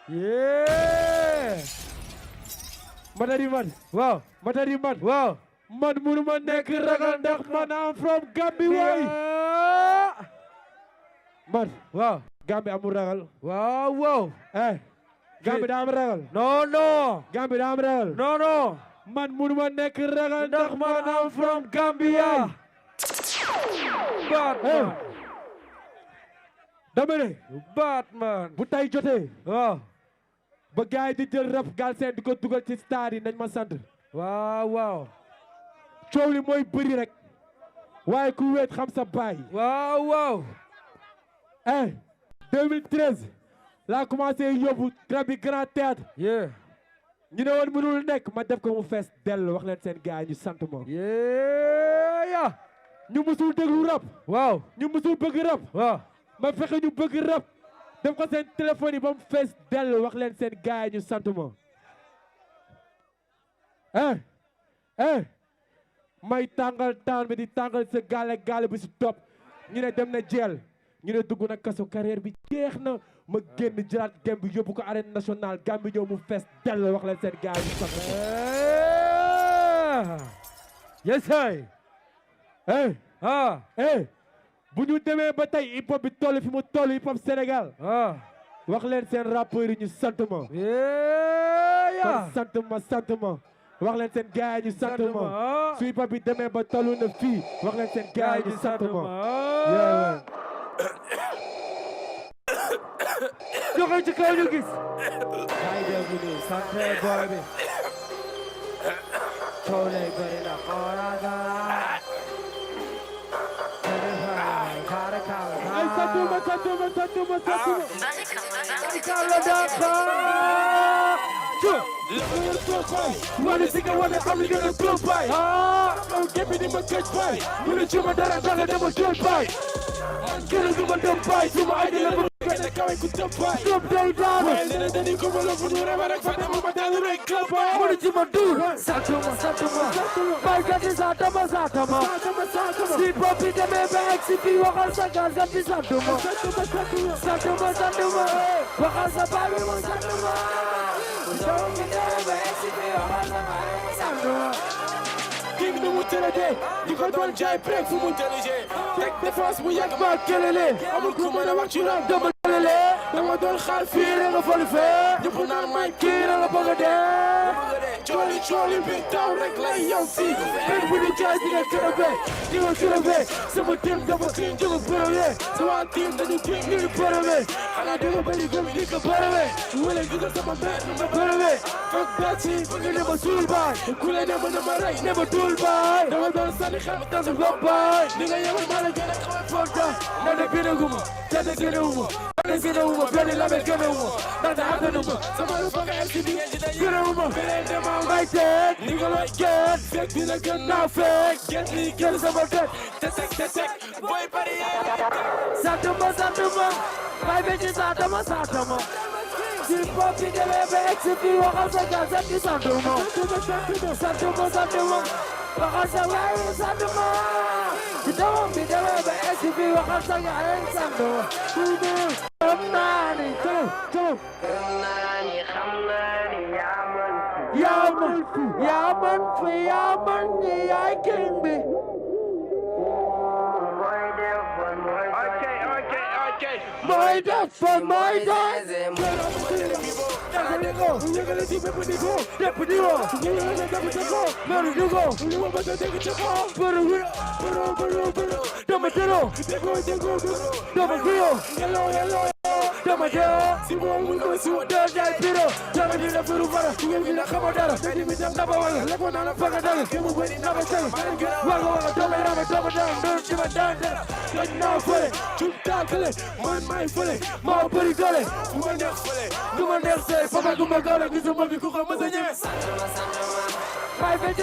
yeah Matadi man waaw Matadi man waaw man mënu ma nekk ragal ndax man am from Gambie waay man waaw Gambie amul ragal waaw waaw Gambie daa am ragal non non Gambie daa am ragal non non man mënu ma nekk ragal ndax man am from Gambia Batman dama ne Batman bu tay jotee waaw ba gars yi di jël rap Galsen di ko dugal ci stade yi nañ ma sant waaw waaw coow li mooy bëri rek waaye ku weet xam sa baay waaw waaw 2013 laa commencé yóbbu rap bi Grand Théâtre ñu ne woon mënul nekk ma def ko mu fees dell wax leen seen gars yi ñu sant ma ñu musul déglu rap waaw ñu musul bëgg rap waaw ma fexe ñu bëgg rap def ko seen téléphone yi ba mu fees dell wax leen seen gars yi ñu sant ma may tàngal taan bi di tàngal sa gaale bi si topp ñu ne dem na jeel ñu ne dugg na kaso carrière bi jeex na ma génn jëlaat gem bi yóbbu ko arène nationale Gambie ñëw mu fees dell wax leen seen gars yi ñu sant yes bu ñu demee ba tey hip hop bi toll fi mu toll hip hop Sénégal wax leen seen rappeurs yi ñu sant ma sant ma wax leen seen gars yi ñu sant ma su hip hop bi demee ba toll na fii wax leen seen gars yi ñu sant ma joxe ci kaw ñu gis ay dégg ni sant boy bi coow lay bëri na xoolaga ay satuma kala daka Wanna think I wanna come together good bye don't give me my good bye Wanna chuma dara dara dama good bye Kila zuma dumb bye Zuma idea level Kaya kawe kutump bye Stop day down Lena dani kumalo funura Warak fata mama dalu rek club bye Wanna chuma do Satuma Bye gati satama Sleep up in the mebe XCP Wakal sakal gati satuma Wakal sababi mo satuma King the Mutelade, you got one giant break from Mutelade. Take the first we yak back Kelele. I'm a kumana what you love double Kelele. I'm a don hard feeling of all the fair. You put on my kid on a bugger. Jolly, big down like young feet. And with the jazz, you get a you want to be. Some of them double clean, you will put away. So I think that you bring me to put away. And I don't believe you can put away. Will I do that to my bed? Put away. Fuck that shit, you never tool by. Cool, I never know my right, never tool by. No one doesn't have doesn't walk by. Nigga, you will not get a fuck that. Not a bit of woman, that's a good woman. That's a good woman, very love a good woman. Not a happy woman. Some motherfucker LCD engineer. Good woman, right there. Nigga like that. Fake me like a now fake. Get me, get us about that. Detect. Boy, buddy. Satuma. My bitch is Satuma. Hip hop in the level, XP, Wakal Sakal, Zaki Satuma. Wakal Sakal, Satuma. You don't be the level, XP, Wakal Sakal, Satuma. Come on. Yaman, I can be. Okay. My dad for my dad. My body got it. Do my next say, Papa, go my God, and some of you come as a yes. My bitch,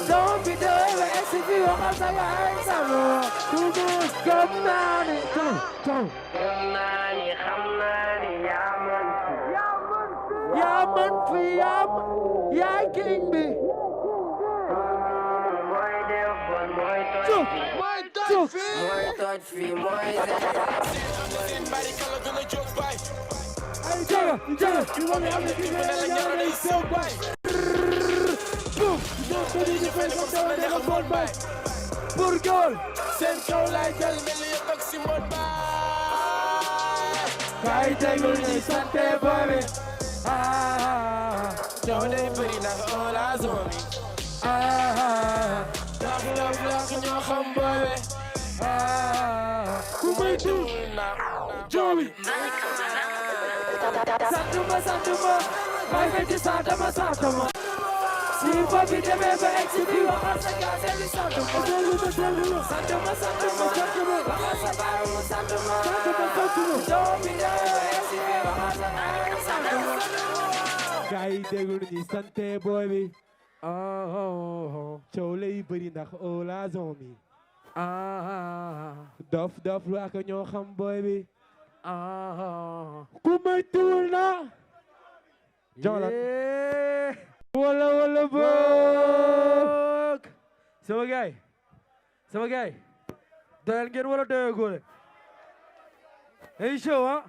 don't be there, SCP, or Masaya, come on, leen fi am yaay king bi pour góor seen kaw lay jël mel ni ak si mon baay kay tegul ni sante boobi coow day bëri ndax on la zone ndax la ñoo xam boobi ku may tuur joobi santuma may fekk santama si papi demee ba egg si biir waxal sa gaase li santuma waxal sa baay mu santuma doomi demee ba egg si biir waxal sa baay mu santuma gaa yi déglu ñi sante booy bi coow lay bëri ndax o la zone mi dof lu ak ñoo xam booy bi ku may tuul na jolat wala boog sama gaay doyal ngeen wala doyal góole ay show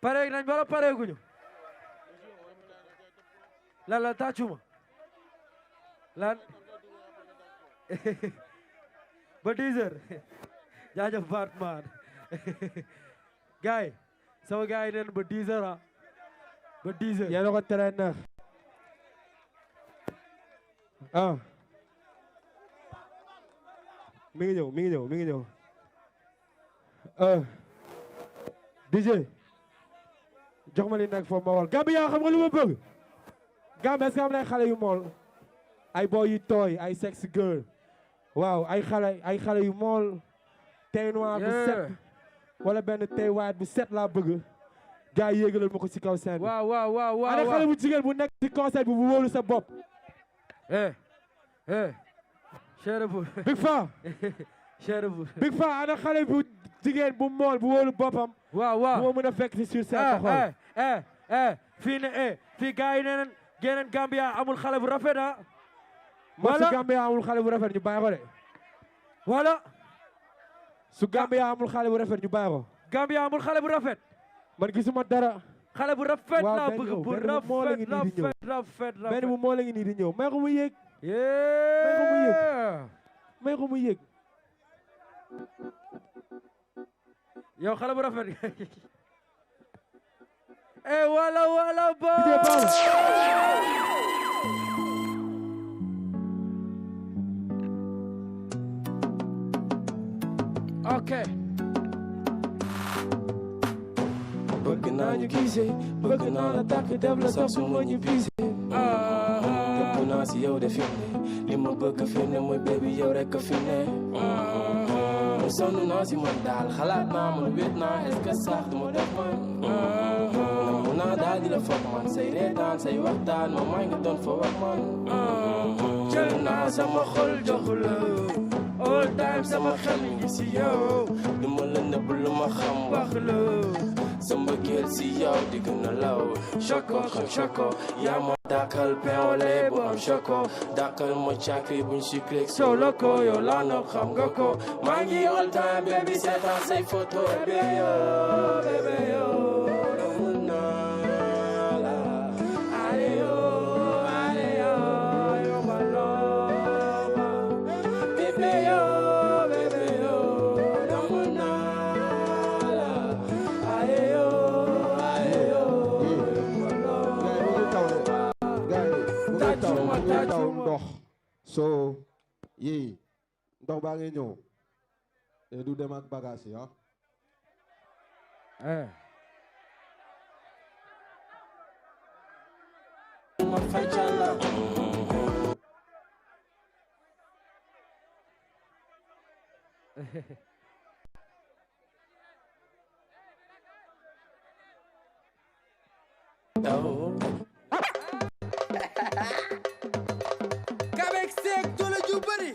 pare nañ bala pare guñu lan tàccuma lan ba 10 heures jaajëf Batman gaay sama gaay neen ba 10 heures ba 10 heures yéen a ko tere neex mi ngi ñëw DJ jox ma li nekk foofu ma wal Gambia xam nga lu ma bëgg Gambia est-ce que am na ay xale yu mool ay boy yu tooy ay sex girl waaw ay xale yu mool tey noir bu set wala benn tey white bu set laa bëgg gaa yi yéegalal ma ko ci kaw scène bi waaw ana xale bu jigéen bu nekk ci concert bi bu wóolu sa bopp Big Fa Big Fa ana xale bu jigéen bu mool bu wóolu boppam waaw bu ma mën a fekk ci sur scène xool fii gaa yi neeneen geneen Gambia amul xale bu rafet su Gambia amul xale bu rafet ñu bàyyi ko de wala su Gambia amul xale bu rafet ñu bàyyi ko Gambia amul xale bu rafet man gisuma dara xale bu rafet laa bëgg bu rafet benn bu moo la ngi nii di ñëw may ko mu yéeg may ko mu yéeg yow xale bu rafet wala bo ok bëgg naa ñu gisee bëgg naa la tàkk def la sax su ma ñu bisee dëpp naa si yow de fi ne li ma bëgg fi ne mooy baby yow rek fi ne sonn naa si man daal xalaat naa man wéet naa est-ce que sax du ma def man namu naa daal di la foog man say reetaan say waxtaan ma may nga doon fa wax man jël naa sama xol joxu la all time sama xel mi ngi si yow du ma la nëbb lu ma xam wax la sa mbëggeel si yow di gën a law choco yaa ma dàkkal pain au lait bu am choco dàkkal ma càkri buñ sucré sow la ko yow laa nopp xam nga ko maa ngi all time baby seetaan say photo bébé yo mun naa la ale yo yo ma looba bébé yo mun naa la ale yo taw ndox so yi ndox baa ngi ñëw te du dem ak bagage yi ma fay càlla Kabek Seck doole ju bari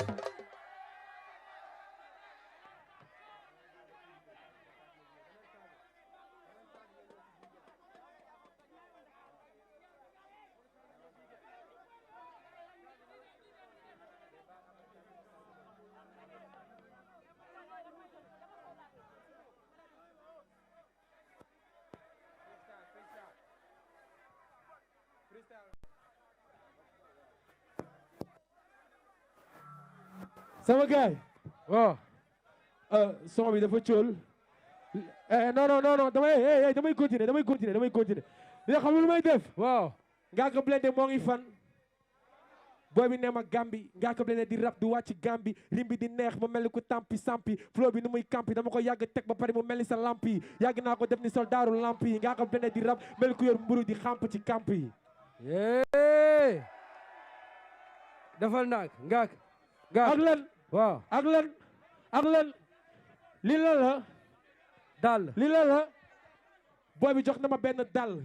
sama gaay waaw son bi dafa cóol non damay continuer dina xam lu may def waaw Ngaaka Blindé moo ngi fan booy bi ne ma Gambi Ngaaka Blindé di rap du wàcc Gambi rim bi di neex ma mel ni ku tampi sampi flow bi nu muy kampi dama ko yàgg teg ba pare mu mel ni sa lamp yi yàgg naa ko def ni soldaaru lamp yi Ngaaka Blindé di rap mel ku yor mburu di xamp ci kamp yi defal naag Ngaaka ak lan waaw ak lan li la dal li la booy bi jox na ma benn dal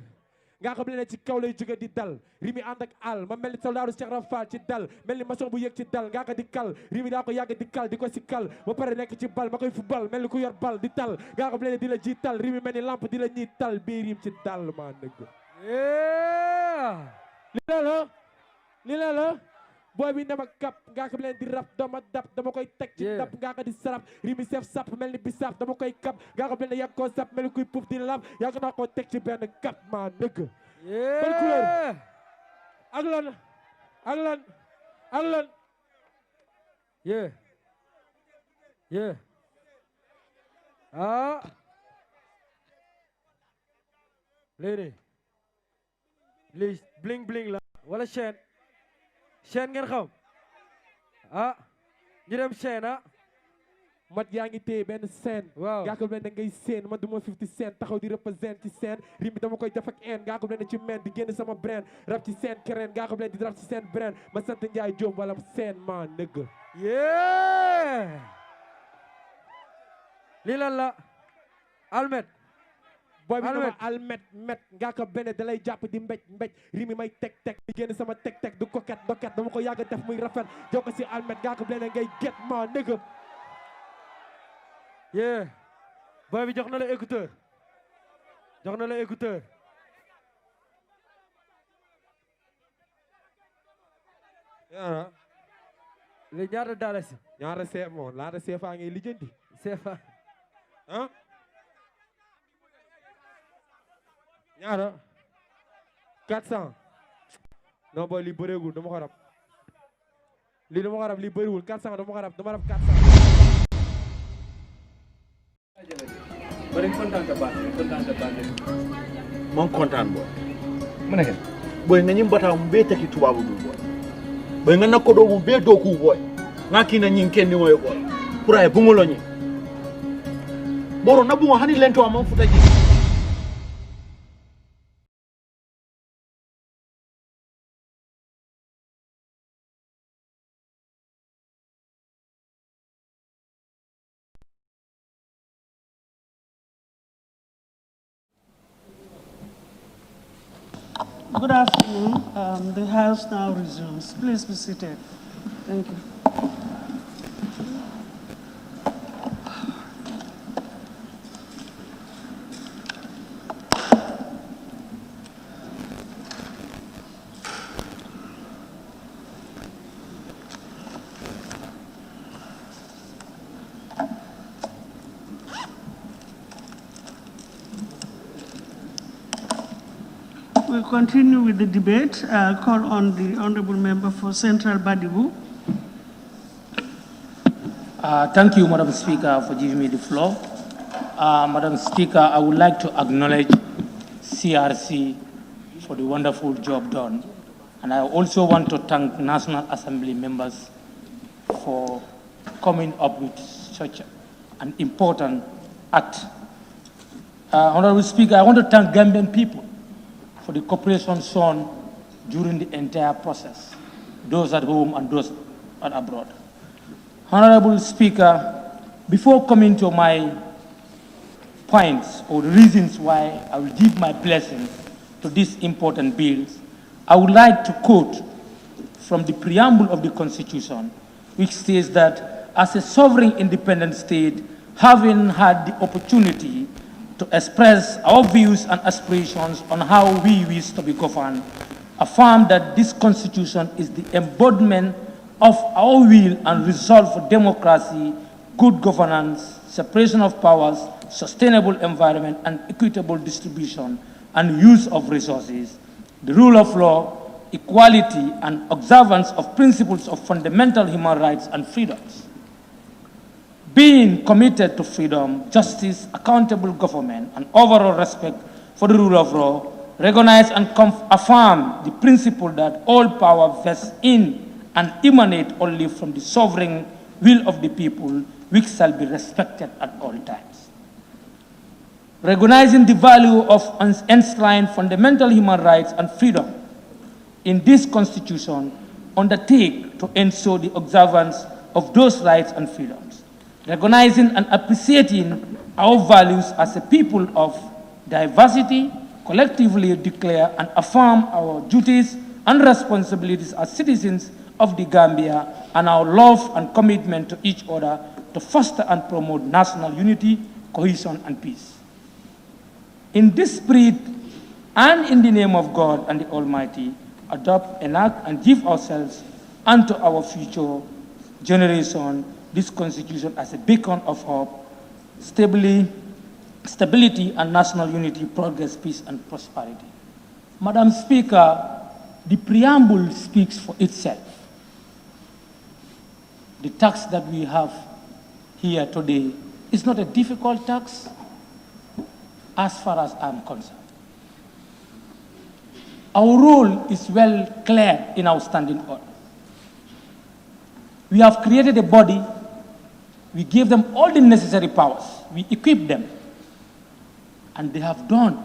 Ngaaka Blindé ci kaw lay jóge di dal rimi ànd ak al ma mel ni soldaaru Cheikh Rafal ci dal mel ni maçon bu yëg ci dal Ngaaka di kal rimi daa ko yàgg di kal di ko si kal ba pare nekk ci bal ma koy football mel ni ku yor bal di tal Ngaaka Blindé di la ji tal rimi mel ni lampe di la ñi tal bii rim ci dal maa nëgg li la booy bi ne ma kap Ngaaka Blindé di rap dama dab dama koy teg ci dab Ngaaka di sarap rimi sef sap mel ni bisaab dama koy kap Ngaaka Blindé yàgg koo sap mel ni kuy puuf di lap yàgg naa koo teg ci benn kap maa nëgg ban couleur ak lan lii bling bling la wala chaîne ngeen xam ñu dem chaîne mat yaa ngi téye benn scène waaw Ngaaka Blindé ngay scène man du ma 50 Cent taxaw di représente ci scène rim bi dama koy def ak en Ngaaka Blindé ci men di génn sama brand rap ci scène keneen Ngaaka Blindé di rap ci scène brand ma sant Ndiaye Diop wala scène ma nëgg lii lan la almet booy bi dama almet met Ngaaka Blindé da lay jàpp di mbéj rimi may teg di génn sama teg du koket doket dama ko yàgg def muy rafet jox ko si almet Ngaaka Blindé ngay get ma nëgg booy bi jox na la écouteur li ñaata dalasi ñaata seef moom laata seefaa ngay lijjanti seefa ñaata 400 non boy li bëreegul dama ko rab lii dama ko rab li bëriwul 400 dama ko rab dama rab 400 bari kontaan ka baax mon kontaan bo mu nekk boy nga ñim bata mu be taki tubabu du boy nga nakko do mu be doku boy ngaki na nyin kenni moy boy pour ay bungulo ñi boro na bungo hani lento am futa ji Good afternoon. The House now resumes. Please be seated. Thank you. We'll continue with the debate. I'll call on the Honorable Member for Central Badibu. Thank you, Madam Speaker, for giving me the floor. Madam Speaker, I would like to acknowledge CRC for the wonderful job done. And I also want to thank National Assembly members for coming up with such an important act. Honorable Speaker, I want to thank Gambian people for the cooperation shown during the entire process, those at home and those abroad. Honorable Speaker, before coming to my points or the reasons why I will give my blessing to these important bills, I would like to quote from the preamble of the Constitution, which says that as a sovereign independent state, having had the opportunity to express our views and aspirations on how we wish to be governed, affirm that this Constitution is the embodiment of our will and resolve for democracy, good governance, separation of powers, sustainable environment, and equitable distribution and use of resources. the rule of law, equality, and observance of principles of fundamental human rights and freedoms. Being committed to freedom, justice, accountable government, and overall respect for the rule of law, recognize and affirm the principle that all power vests in and emanate only from the sovereign will of the people, which shall be respected at all times. Recognizing the value of enshrined fundamental human rights and freedom in this Constitution, undertake to ensure the observance of those rights and freedoms, recognizing and appreciating our values as a people of diversity, collectively declare and affirm our duties and responsibilities as citizens of the Gambia and our love and commitment to each other to foster and promote national unity, cohesion, and peace. In this spirit and in the name of God and the Almighty, adopt, enact, and give ourselves unto our future generation this Constitution as a beacon of hope, stability and national unity, progress, peace, and prosperity. Madam Speaker, the preamble speaks for itself. The tax that we have here today is not a difficult tax as far as I'm concerned. Our role is well clear in our standing order. We have created a body, we gave them all the necessary powers, we equipped them, and they have done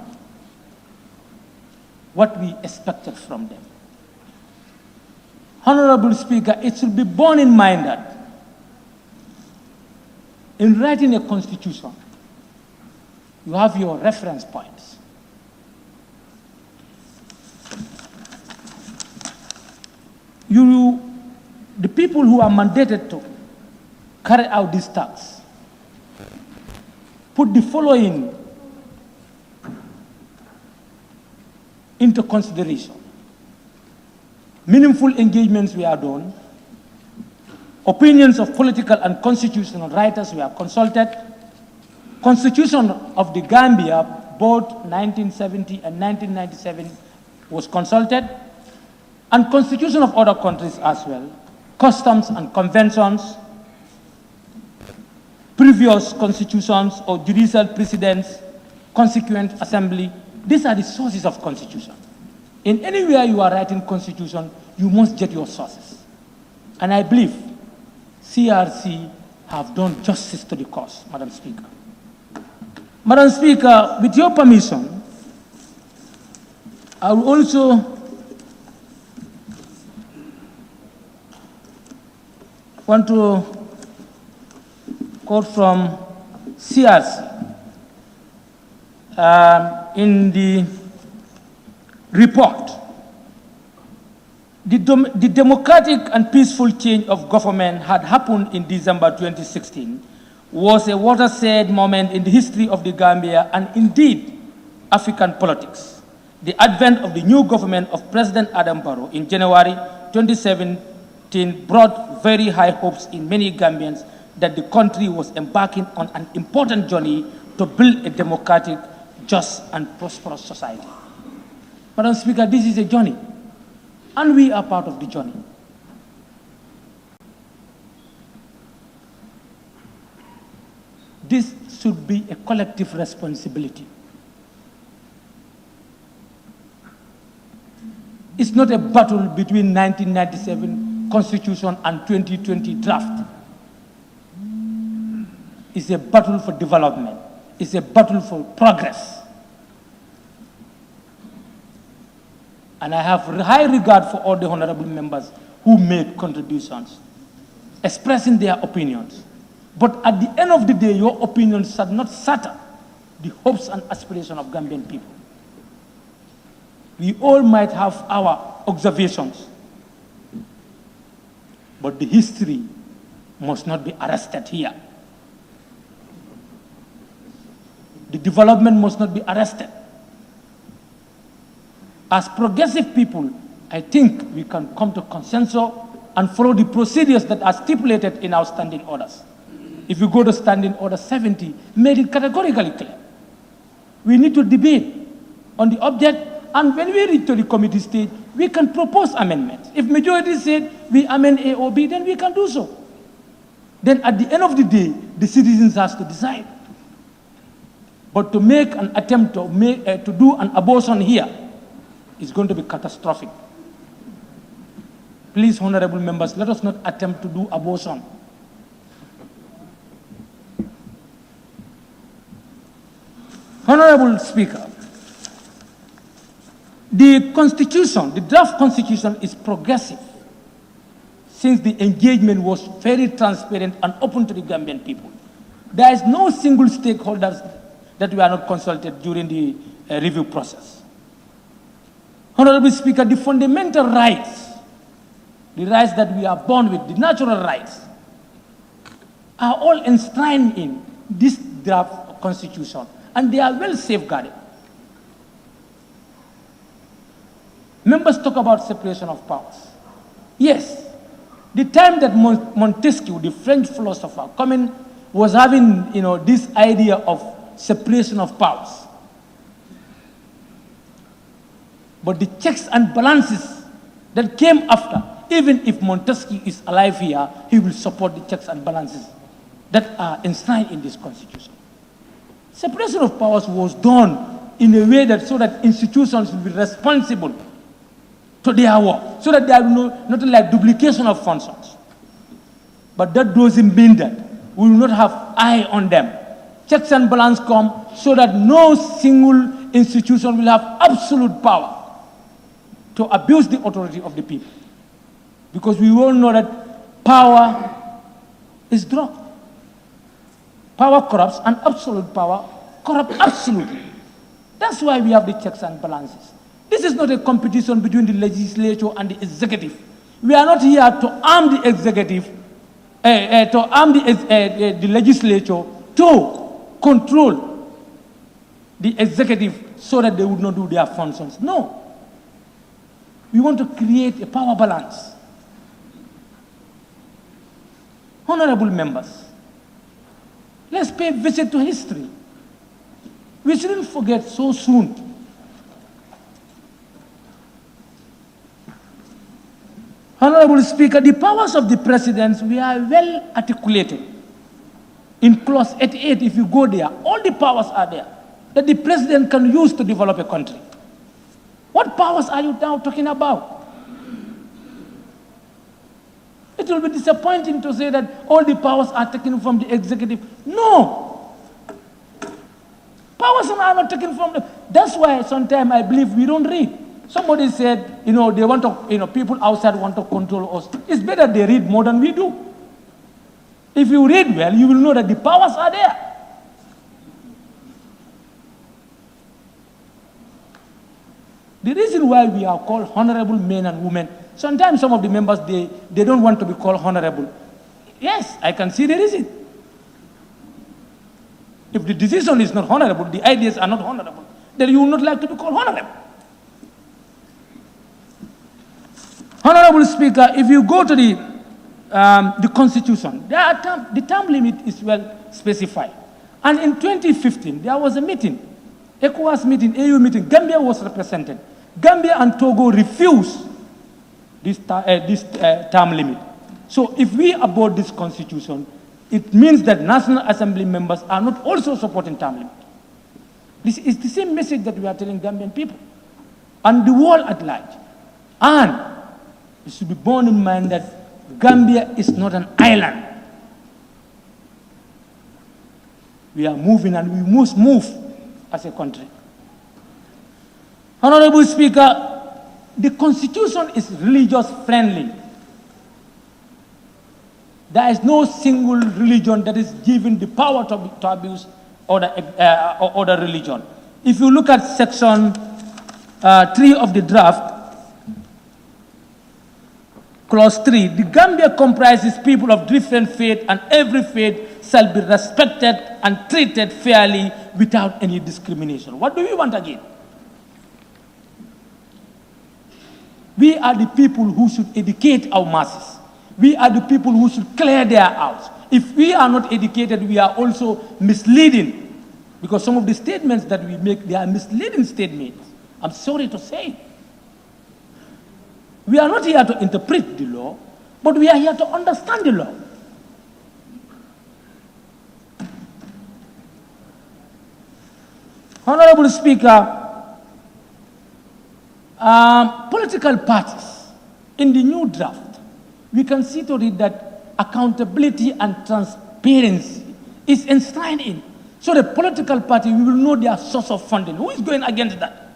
what we expected from them. Honorable Speaker, it should be borne in mind that in writing a constitution, you have your reference points. The people who are mandated to carry out this task put the following into consideration. Meaningful engagements were done. Opinions of political and constitutional writers were consulted. Constitution of the Gambia, both 1970 and 1997, was consulted. And constitution of other countries as well. Customs and conventions, previous constitutions or judicial precedents, consequent assembly. These are the sources of constitution. In anywhere you are writing constitution, you must get your sources. And I believe CRC have done justice to the cause, Madam Speaker. Madam Speaker, with your permission, I will also want to quote from CRC in the report. The democratic and peaceful change of government had happened in December 2016 was a watershed moment in the history of the Gambia and indeed African politics. The advent of the new government of President Adam Barrow in January 2017 brought very high hopes in many Gambians that the country was embarking on an important journey to build a democratic, just, and prosperous society. Madam Speaker, this is a journey, and we are part of the journey. This should be a collective responsibility. It's not a battle between 1997 Constitution and 2020 draft. It's a battle for development. It's a battle for progress. And I have high regard for all the honorable members who made contributions, expressing their opinions. But at the end of the day, your opinions should not shatter the hopes and aspirations of Gambian people. We all might have our observations, but the history must not be arrested here. The development must not be arrested. As progressive people, I think we can come to consensus and follow the procedures that are stipulated in our standing orders. If you go to standing order 70, made it categorically clear. We need to debate on the object And when we reach to the committee stage, we can propose amendments. If majority said we amend A or B, then we can do so. Then at the end of the day, the citizens has to decide. But to make an attempt to do an abortion here is going to be catastrophic. Please, honorable members, let us not attempt to do abortion. Honorable Speaker, the Constitution, the draft Constitution is progressive since the engagement was very transparent and open to the Gambian people. There is no single stakeholders that we are not consulted during the review process. Honorable Speaker, the fundamental rights, the rights that we are born with, the natural rights, are all enshrined in this draft Constitution, and they are well safeguarded. Members talk about separation of powers. Yes, the time that Montesquieu, the French philosopher, was having this idea of separation of powers. But the checks and balances that came after, even if Montesquieu is alive here, he will support the checks and balances that are enshrined in this Constitution. Separation of powers was done in a way that so that institutions will be responsible to their work, so that there will not like duplication of functions. But that doesn't mean that we will not have eye on them. Checks and balance come so that no single institution will have absolute power to abuse the authority of the people. Because we all know that power is dropped. Power corrupts, and absolute power corrupts absolutely. That's why we have the checks and balances. This is not a competition between the legislature and the executive. We are not here to arm the executive, to arm the legislature to control the executive so that they would not do their functions. No. We want to create a power balance. Honorable members, let's pay a visit to history. We shouldn't forget so soon. Honorable Speaker, the powers of the presidents, we are well articulated. In clause 88, if you go there, all the powers are there that the president can use to develop a country. What powers are you now talking about? It will be disappointing to say that all the powers are taken from the executive. No. Powers are not taken from them. That's why sometimes I believe we don't read. Somebody said, they want to, people outside want to control us. It's better they read more than we do. If you read well, you will know that the powers are there. The reason why we are called honorable men and women, sometimes some of the members, they don't want to be called honorable. Yes, I can see the reason. If the decision is not honorable, the ideas are not honorable, then you will not like to be called honorable. Honorable Speaker, if you go to the Constitution, the term limit is well specified. And in 2015, there was a meeting, ECOWAS meeting, AU meeting, Gambia was represented. Gambia and Togo refused this term limit. So if we abort this Constitution, it means that National Assembly members are not also supporting term limit. This is the same message that we are telling Gambian people and the world at large. And it should be borne in mind that Gambia is not an island. We are moving, and we must move as a country. Honorable Speaker, the Constitution is religious friendly. There is no single religion that is given the power to abuse other religion. If you look at section 3 of the draft, clause 3, the Gambia comprises people of different faith, and every faith shall be respected and treated fairly without any discrimination. What do we want again? We are the people who should educate our masses. We are the people who should clear their house. If we are not educated, we are also misleading, because some of the statements that we make, they are misleading statements. I'm sorry to say. We are not here to interpret the law, but we are here to understand the law. Honorable Speaker, political parties, in the new draft, we can see to it that accountability and transparency is enshrined in. So the political party, we will know their source of funding. Who is going against that?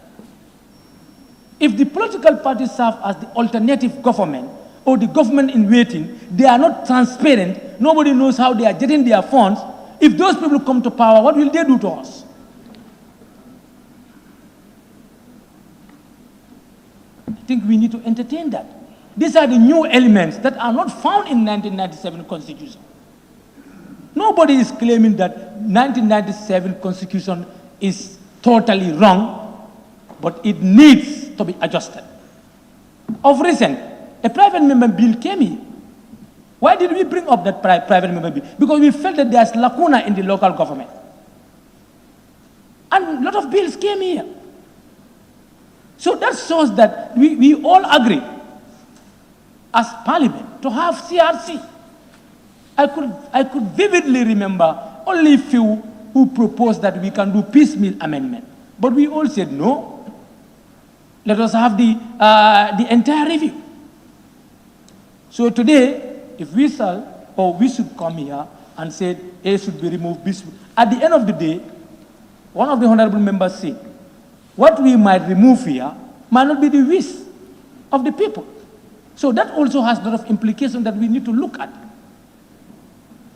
If the political parties serve as the alternative government or the government in waiting, they are not transparent, nobody knows how they are getting their funds. If those people come to power, what will they do to us? I think we need to entertain that. These are the new elements that are not found in 1997 Constitution. Nobody is claiming that 1997 Constitution is totally wrong, but it needs to be adjusted. Of recent, a private member bill came here. Why did we bring up that private member bill? Because we felt that there's lacuna in the local government. And a lot of bills came here. So that shows that we all agree as parliament to have CRC. I could vividly remember only few who proposed that we can do piecemeal amendment. But we all said no. Let us have the entire review. So today, if we shall, or we should come here and say A should be removed, B should, at the end of the day, one of the honorable members said, what we might remove here might not be the wish of the people. So that also has a lot of implications that we need to look at.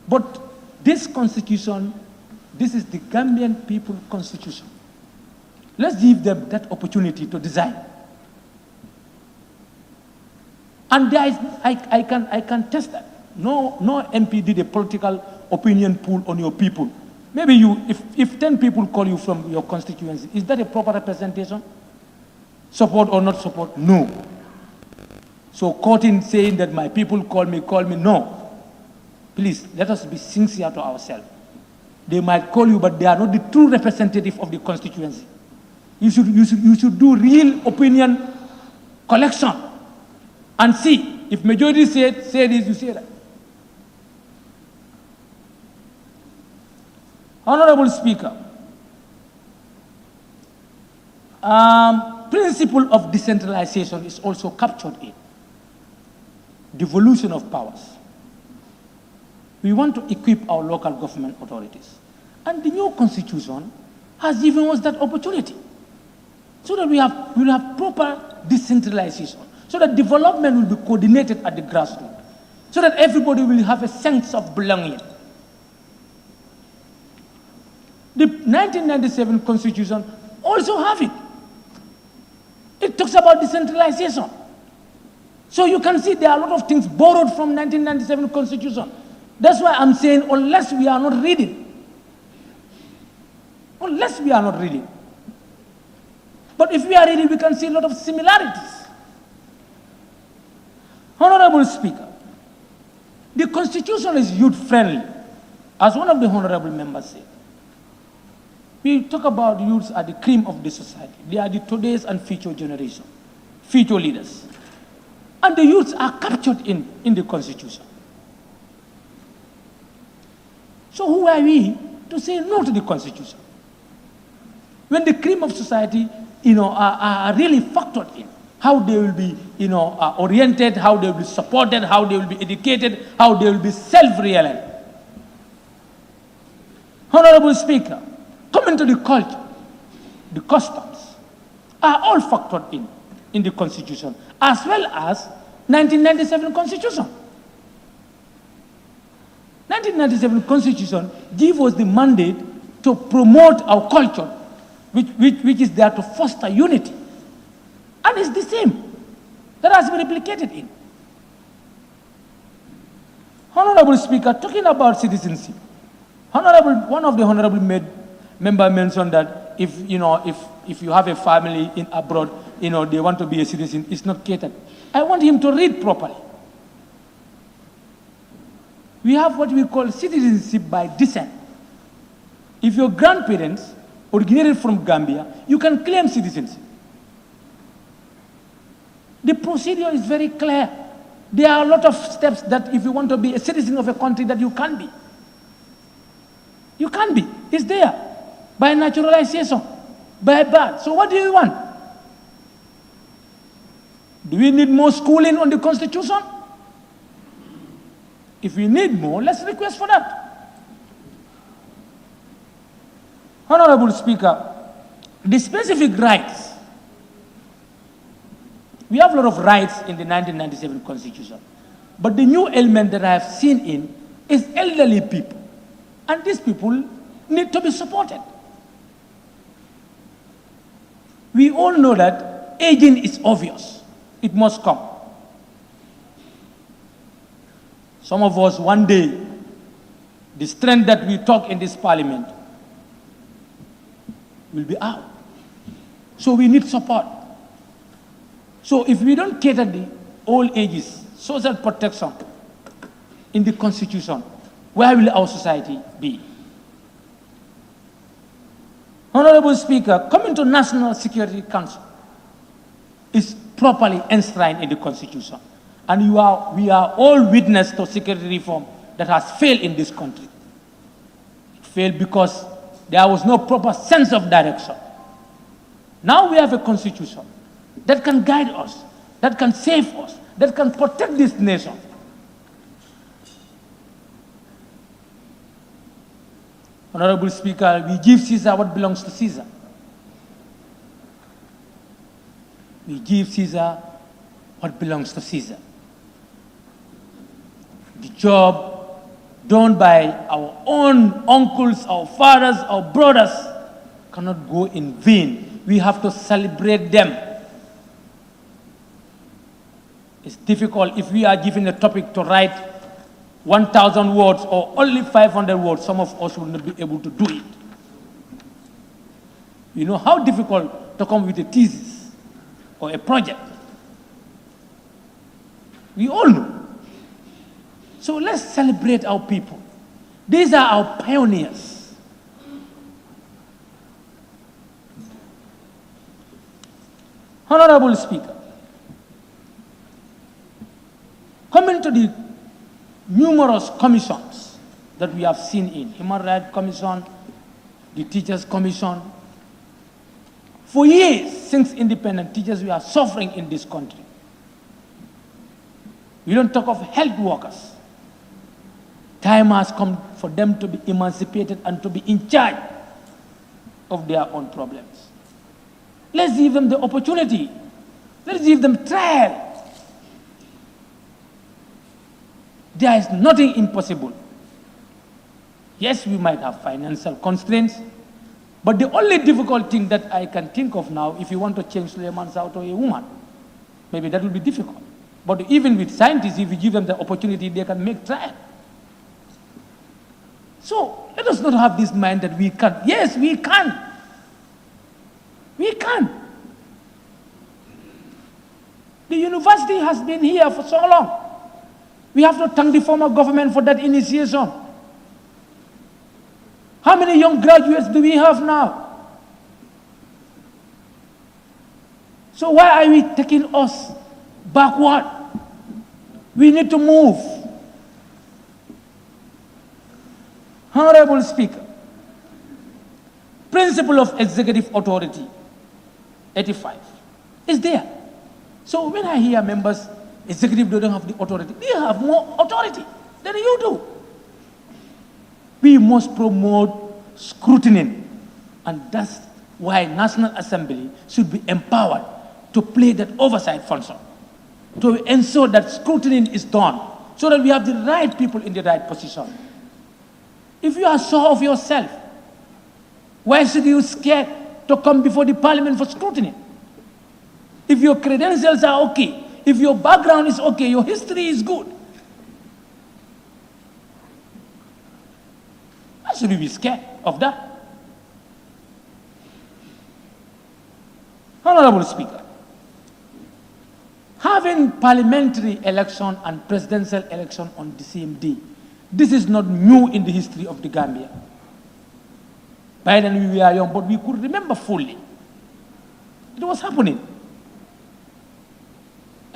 But this constitution, this is the Gambian people constitution. Let's give them that opportunity to design. And there is, I can test that. No MP did a political opinion poll on your people. Maybe you, if 10 people call you from your constituency, is that a proper representation? Support or not support? No. So quoting saying that my people call me, no. Please, let us be sincere to ourselves. They might call you, but they are not the true representative of the constituency. You should do real opinion collection and see if majority say this, you say that. Honorable Speaker, principle of decentralization is also captured in devolution of powers. We want to equip our local government authorities. And the new constitution has given us that opportunity. So that we will have proper decentralization. So that development will be coordinated at the grassroots. So that everybody will have a sense of belonging. The 1997 Constitution also have it. It talks about decentralization. So you can see there are a lot of things borrowed from 1997 Constitution. That's why I'm saying unless we are not reading. Unless we are not reading. But if we are reading, we can see a lot of similarities. Honorable Speaker, the Constitution is youth-friendly, as one of the honorable members said. We talk about youths are the cream of the society. They are the today's and future generation, future leaders. And the youths are captured in the Constitution. So who are we to say no to the Constitution? When the cream of society, are really factored in, how they will be, oriented, how they will be supported, how they will be educated, how they will be self-reliant. Honorable Speaker, coming to the culture, the customs are all factored in the Constitution, as well as 1997 Constitution. 1997 Constitution gives us the mandate to promote our culture, which is there to foster unity. And it's the same. That has been replicated in. Honorable Speaker, talking about citizenship, one of the honorable member mentioned that if you have a family in abroad, they want to be a citizen, it's not catered. I want him to read properly. We have what we call citizenship by descent. If your grandparents originated from Gambia, you can claim citizenship. The procedure is very clear. There are a lot of steps that if you want to be a citizen of a country that you can be. You can be. It's there. By naturalization, by birth. So what do you want? Do we need more schooling on the Constitution? If we need more, let's request for that. Honorable Speaker, the specific rights, we have a lot of rights in the 1997 Constitution, but the new element that I have seen in is elderly people, and these people need to be supported. We all know that aging is obvious. It must come. Some of us, one day, the strength that we talk in this parliament will be out. So we need support. So if we don't cater the old ages, social protection in the Constitution, where will our society be? Honorable Speaker, coming to National Security Council is properly enshrined in the Constitution. And we are all witness to security reform that has failed in this country. It failed because there was no proper sense of direction. Now we have a constitution that can guide us, that can save us, that can protect this nation. Honorable Speaker, we give Caesar what belongs to Caesar. We give Caesar what belongs to Caesar. The job done by our own uncles, our fathers, our brothers cannot go in vain. We have to celebrate them. It's difficult if we are given a topic to write 1,000 words or only 500 words, some of us will not be able to do it. You know how difficult to come with a thesis or a project. We all know. So let's celebrate our people. These are our pioneers. Honorable Speaker, coming to the numerous commissions that we have seen in Human Rights Commission, the Teachers Commission. For years, since independent teachers, we are suffering in this country. We don't talk of health workers. Time has come for them to be emancipated and to be in charge of their own problems. Let's give them the opportunity. Let's give them trial. There is nothing impossible. Yes, we might have financial constraints, but the only difficult thing that I can think of now, if you want to change Suleiman Sao to a woman, maybe that will be difficult. But even with scientists, if you give them the opportunity, they can make trial. So let us not have this mind that we can't. Yes, we can. We can. The university has been here for so long. We have to thank the former government for that initiation. How many young graduates do we have now? So why are we taking us backward? We need to move. Honorable Speaker, principle of executive authority, 85, is there. So when I hear members, executive don't have the authority, they have more authority than you do. We must promote scrutiny, and that's why National Assembly should be empowered to play that oversight function, to ensure that scrutiny is done, so that we have the right people in the right position. If you are sure of yourself, why should you scared to come before the parliament for scrutiny? If your credentials are okay, if your background is okay, your history is good, why should you be scared of that? Honorable Speaker, having parliamentary election and presidential election on the same day, this is not new in the history of the Gambia. By then we were young, but we could remember fully. It was happening.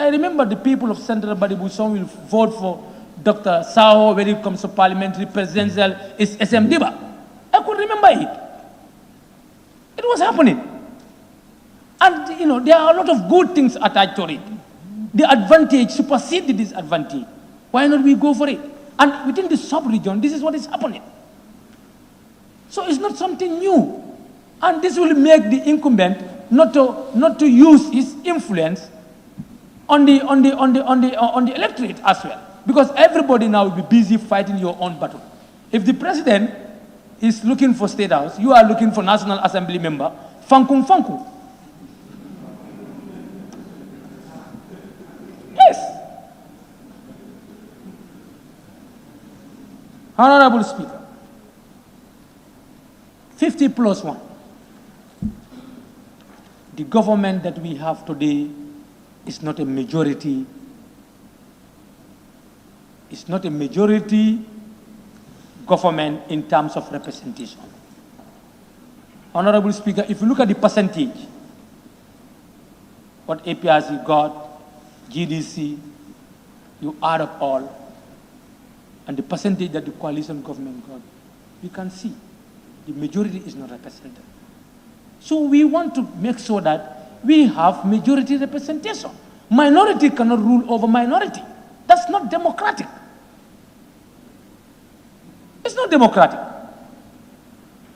I remember the people of Central Badibu, some will vote for Dr. Sao when it comes to parliamentary, presidential, it's SM Diba. I could remember it. It was happening. And, you know, there are a lot of good things attached to it. The advantage supersedes the disadvantage. Why not we go for it? And within the sub-region, this is what is happening. So it's not something new. And this will make the incumbent not to use his influence on the electorate as well. Because everybody now will be busy fighting your own battle. If the president is looking for State House, you are looking for National Assembly member, fankum fankum. Yes. Honorable Speaker, 50 plus 1. The government that we have today is not a majority. It's not a majority government in terms of representation. Honorable Speaker, if you look at the percentage, what APRC got, GDC, you add up all, and the percentage that the coalition government got, we can see the majority is not represented. So we want to make sure that we have majority representation. Minority cannot rule over minority. That's not democratic. It's not democratic.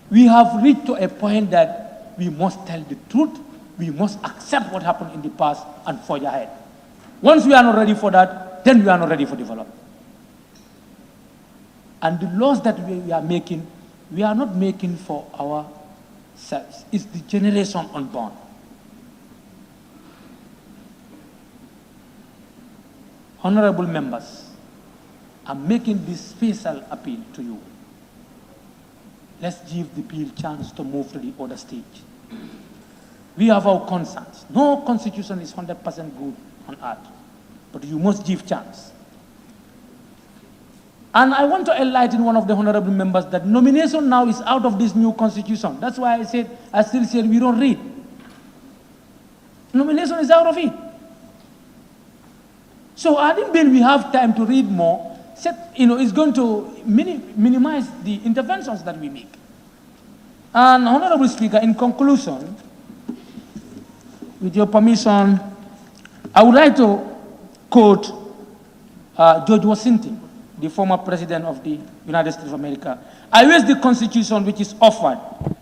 We have reached to a point that we must tell the truth. We must accept what happened in the past and forge ahead. Once we are not ready for that, then we are not ready for development. And the laws that we are making, we are not making for ourselves. It's the generation unborn. Honorable members, I'm making this special appeal to you. Let's give the bill a chance to move to the other stage. We have our concerns. No constitution is 100% good on earth, but you must give chance. And I want to enlighten one of the honorable members that nomination now is out of this new constitution. That's why I still said we don't read. Nomination is out of it. So I think when we have time to read more, it's going to minimize the interventions that we make. And Honorable Speaker, in conclusion, with your permission, I would like to quote George Washington, the former president of the United States of America. I wish the Constitution which is offered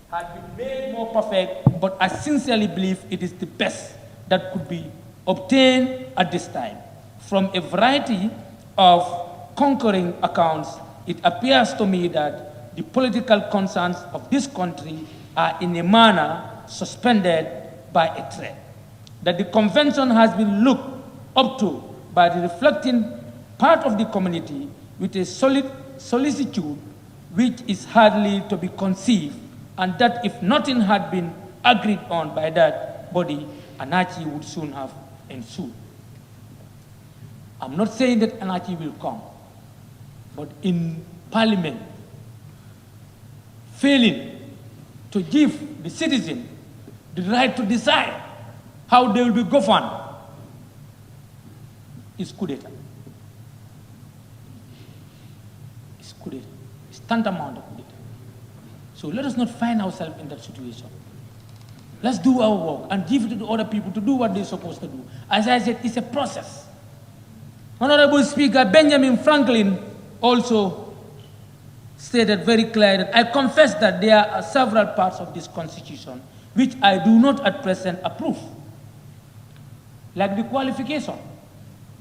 had been made more perfect, but I sincerely believe it is the best that could be obtained at this time. From a variety of concurring accounts, it appears to me that the political concerns of this country are in a manner suspended by a thread. That the convention has been looked up to by the reflecting part of the community with a solid solicitude which is hardly to be conceived, and that if nothing had been agreed on by that body, anarchy would soon have ensued. I'm not saying that anarchy will come, but in Parliament, failing to give the citizen the right to decide how they will be governed is coup d'etat. It's coup d'etat. It's tantamount to coup d'etat. So let us not find ourselves in that situation. Let's do our work and give it to the other people to do what they're supposed to do. As I said, it's a process. Honorable Speaker, Benjamin Franklin also stated very clearly that I confess that there are several parts of this Constitution which I do not at present approve. Like the qualification.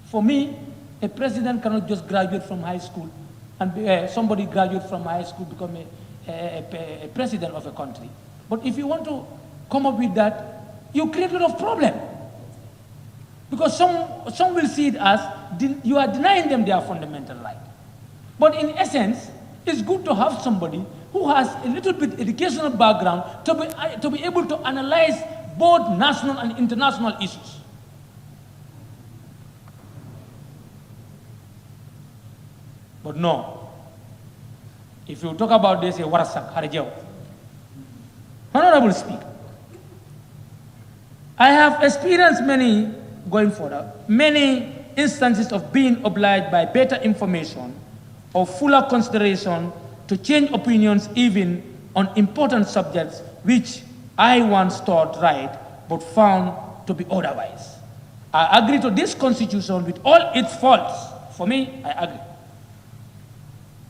For me, a president cannot just graduate from high school and somebody graduate from high school become a president of a country. But if you want to come up with that, you create a lot of problem. Because some will see it as you are denying them their fundamental right. But in essence, it's good to have somebody who has a little bit educational background to be able to analyze both national and international issues. But no, if you talk about this, warasak harjew. Honorable Speaker, I have experienced many going further, many instances of being obliged by better information or fuller consideration to change opinions even on important subjects which I once thought right but found to be otherwise. I agree to this constitution with all its faults. For me, I agree.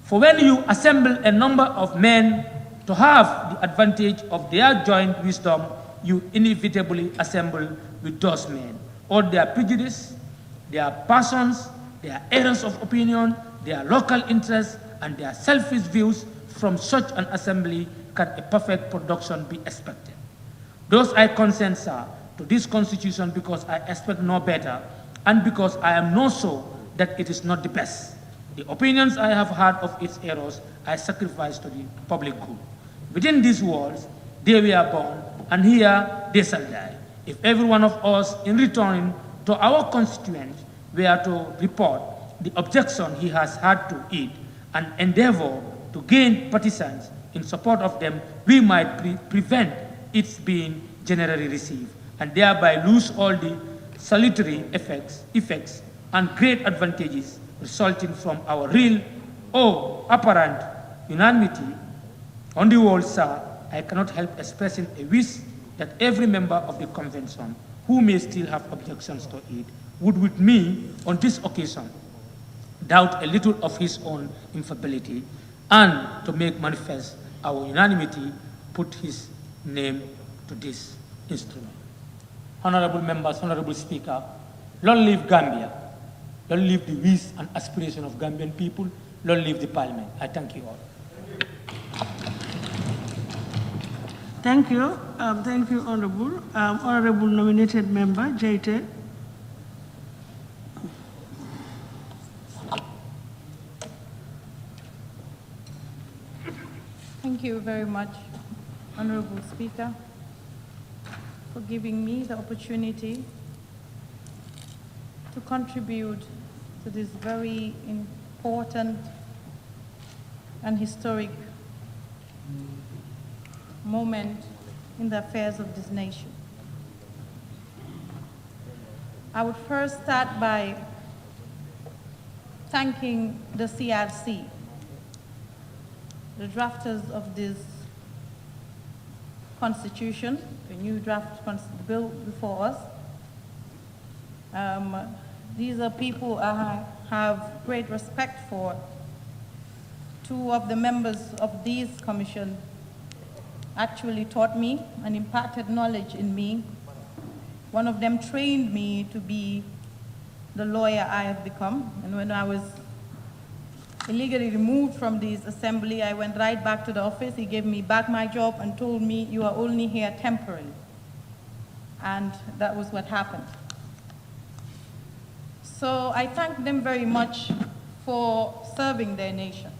For when you assemble a number of men to have the advantage of their joint wisdom, you inevitably assemble with those men. All their prejudice, their passions, their errors of opinion, their local interests, and their selfish views from such an assembly can a perfect production be expected. Thus I consent, sir, to this constitution because I expect no better and because I am not sure that it is not the best. The opinions I have heard of its errors I sacrifice to the public good. Within these walls, they were born, and here they shall die. If every one of us, in returning to our constituent, were to report the objection he has had to it and endeavor to gain partisans in support of them, we might prevent its being generally received and thereby lose all the salutary effects and great advantages resulting from our real or apparent unanimity. On the whole, sir, I cannot help expressing a wish that every member of the convention who may still have objections to it would with me on this occasion doubt a little of his own infallibility and to make manifest our unanimity put his name to this instrument. Honorable members, honorable speaker, long live Gambia, long live the wish and aspiration of Gambian people, long live the parliament. I thank you all. Thank you. Thank you, Honorable. Honorable nominated member, Jaite. Thank you very much, Honorable Speaker, for giving me the opportunity to contribute to this very important and historic moment in the affairs of this nation. I would first start by thanking the CRC, the drafters of this constitution, the new draft bill before us. These are people I have great respect for. Two of the members of this commission actually taught me and imparted knowledge in me. One of them trained me to be the lawyer I have become. And when I was illegally removed from this assembly, I went right back to the office. He gave me back my job and told me, you are only here temporarily. And that was what happened. So I thank them very much for serving their nation.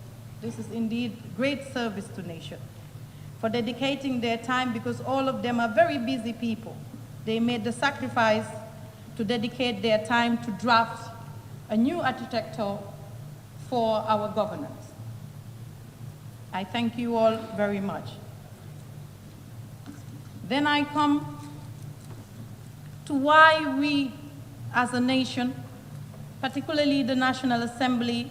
This is indeed great service to nation, for dedicating their time, because all of them are very busy people. They made the sacrifice to dedicate their time to draft a new architecture for our governance. I thank you all very much. Then I come to why we as a nation, particularly the National Assembly,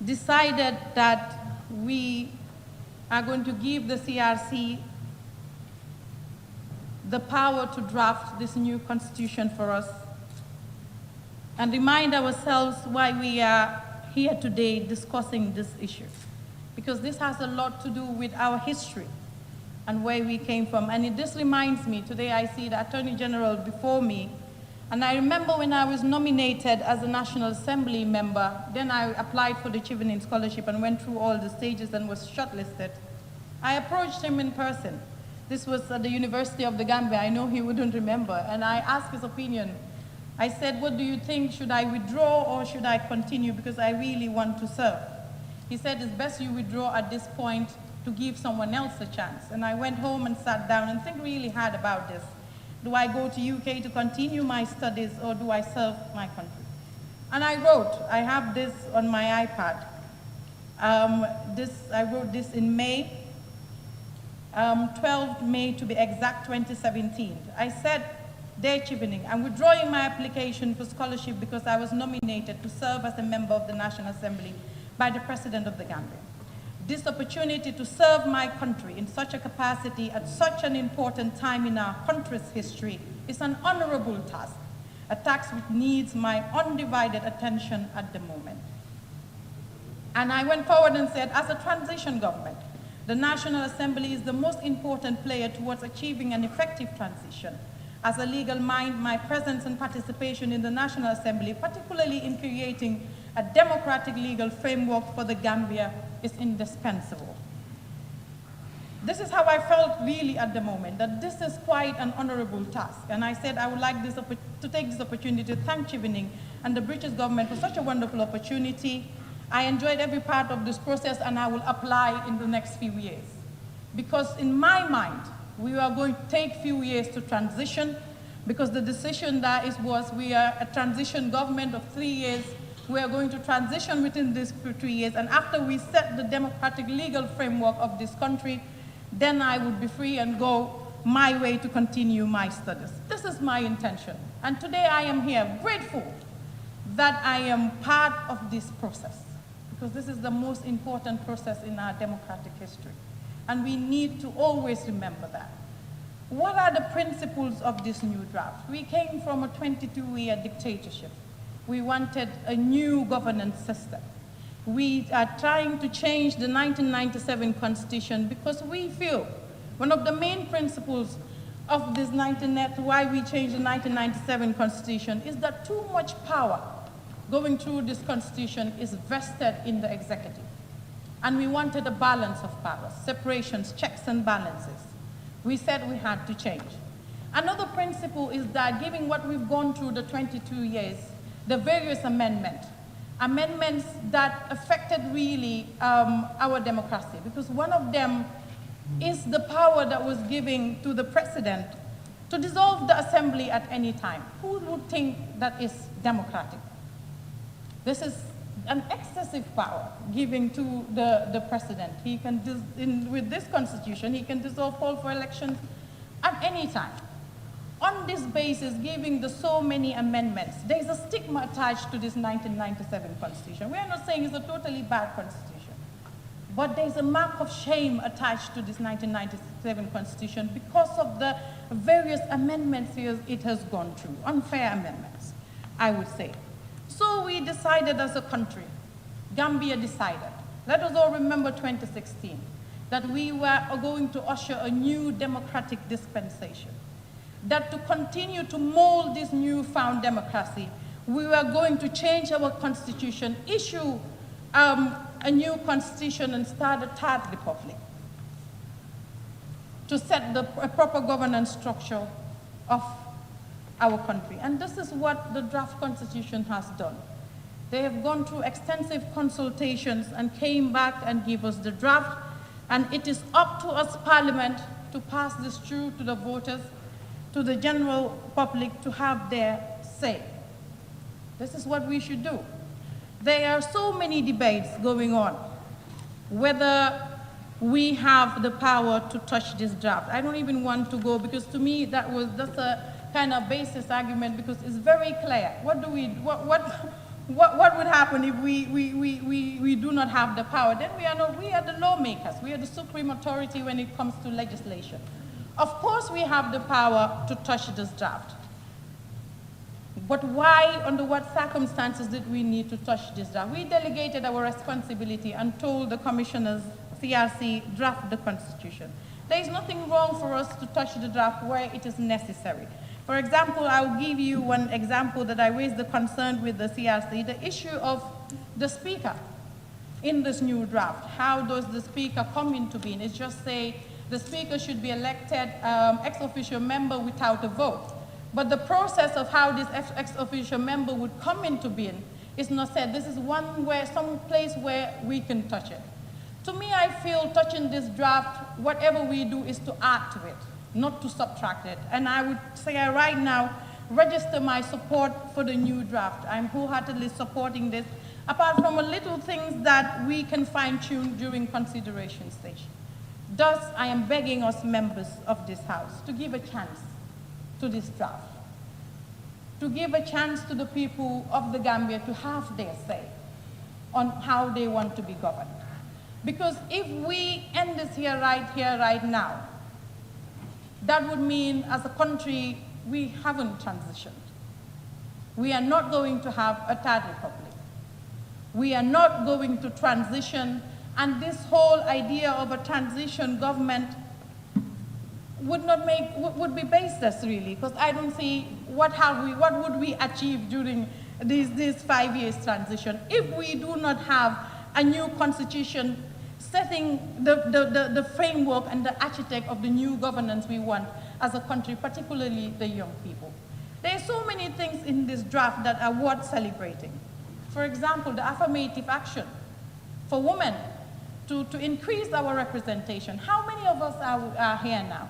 decided that we are going to give the CRC the power to draft this new constitution for us and remind ourselves why we are here today discussing this issue. Because this has a lot to do with our history and where we came from. And this reminds me, today I see the Attorney General before me, and I remember when I was nominated as a National Assembly member, then I applied for the Chevening Scholarship and went through all the stages and was shortlisted. I approached him in person. This was at the University of the Gambia. I know he wouldn't remember. And I asked his opinion. I said, what do you think? Should I withdraw or should I continue? Because I really want to serve. He said, it's best you withdraw at this point to give someone else a chance. And I went home and sat down and think really hard about this. Do I go to UK to continue my studies or do I serve my country? And I wrote, I have this on my iPad. I wrote this in May, 12 May to be exact, 2017. I said, Day Chivening, I'm withdrawing my application for scholarship because I was nominated to serve as a member of the National Assembly by the President of the Gambia. This opportunity to serve my country in such a capacity at such an important time in our country's history is an honorable task, a task which needs my undivided attention at the moment. And I went forward and said, as a transition government, the National Assembly is the most important player towards achieving an effective transition. As a legal mind, my presence and participation in the National Assembly, particularly in creating a democratic legal framework for the Gambia, is indispensable. This is how I felt really at the moment, that this is quite an honorable task. And I said I would like to take this opportunity to thank Chivening and the British government for such a wonderful opportunity. I enjoyed every part of this process, and I will apply in the next few years. Because in my mind, we are going to take few years to transition, because the decision was we are a transition government of 3 years. We are going to transition within these 3 years, and after we set the democratic legal framework of this country, then I would be free and go my way to continue my studies. This is my intention. And today I am here grateful that I am part of this process, because this is the most important process in our democratic history. And we need to always remember that. What are the principles of this new draft? We came from a 22-year dictatorship. We wanted a new governance system. We are trying to change the 1997 Constitution because we feel one of the main principles of this why we changed the 1997 Constitution is that too much power going through this Constitution is vested in the executive. And we wanted a balance of powers, separations, checks and balances. We said we had to change. Another principle is that given what we've gone through the 22 years, the various amendments that affected really our democracy, because one of them is the power that was given to the president to dissolve the assembly at any time. Who would think that is democratic? This is an excessive power given to the president. He can, with this constitution, he can dissolve, call for elections at any time. On this basis, giving the so many amendments, there is a stigma attached to this 1997 Constitution. We are not saying it's a totally bad Constitution, but there's a mark of shame attached to this 1997 Constitution because of the various amendments it has gone through, unfair amendments, I would say. So we decided as a country, Gambia decided, let us all remember 2016, that we were going to usher a new democratic dispensation. That to continue to mold this newfound democracy, we were going to change our constitution, issue a new constitution and start a third republic to set a proper governance structure of our country. And this is what the draft constitution has done. They have gone through extensive consultations and came back and gave us the draft, and it is up to us, Parliament, to pass this through to the voters, to the general public to have their say. This is what we should do. There are so many debates going on, whether we have the power to touch this draft. I don't even want to go, because to me that's a kind of basis argument, because it's very clear. What would happen if we do not have the power? Then we are the lawmakers. We are the supreme authority when it comes to legislation. Of course we have the power to touch this draft. But why, under what circumstances did we need to touch this draft? We delegated our responsibility and told the commissioners, CRC, draft the constitution. There is nothing wrong for us to touch the draft where it is necessary. For example, I'll give you one example that I raised the concern with the CRC, the issue of the speaker in this new draft. How does the speaker come into being? It's just say the speaker should be elected ex officio member without a vote. But the process of how this ex officio member would come into being is not said. This is some place where we can touch it. To me, I feel touching this draft, whatever we do is to add to it, not to subtract it. And I would say right now, register my support for the new draft. I'm wholeheartedly supporting this, apart from a little things that we can fine-tune during consideration stage. Thus, I am begging us members of this House to give a chance to this draft. to give a chance to the people of the Gambia to have their say on how they want to be governed. Because if we end this here, right now, that would mean as a country, we haven't transitioned. We are not going to have a third republic. We are not going to transition, and this whole idea of a transition government would be baseless, really, because I don't see what would we achieve during this 5 years transition if we do not have a new constitution setting the framework and the architect of the new governance we want as a country, particularly the young people. There are so many things in this draft that are worth celebrating. For example, the affirmative action for women to increase our representation. How many of us are here now?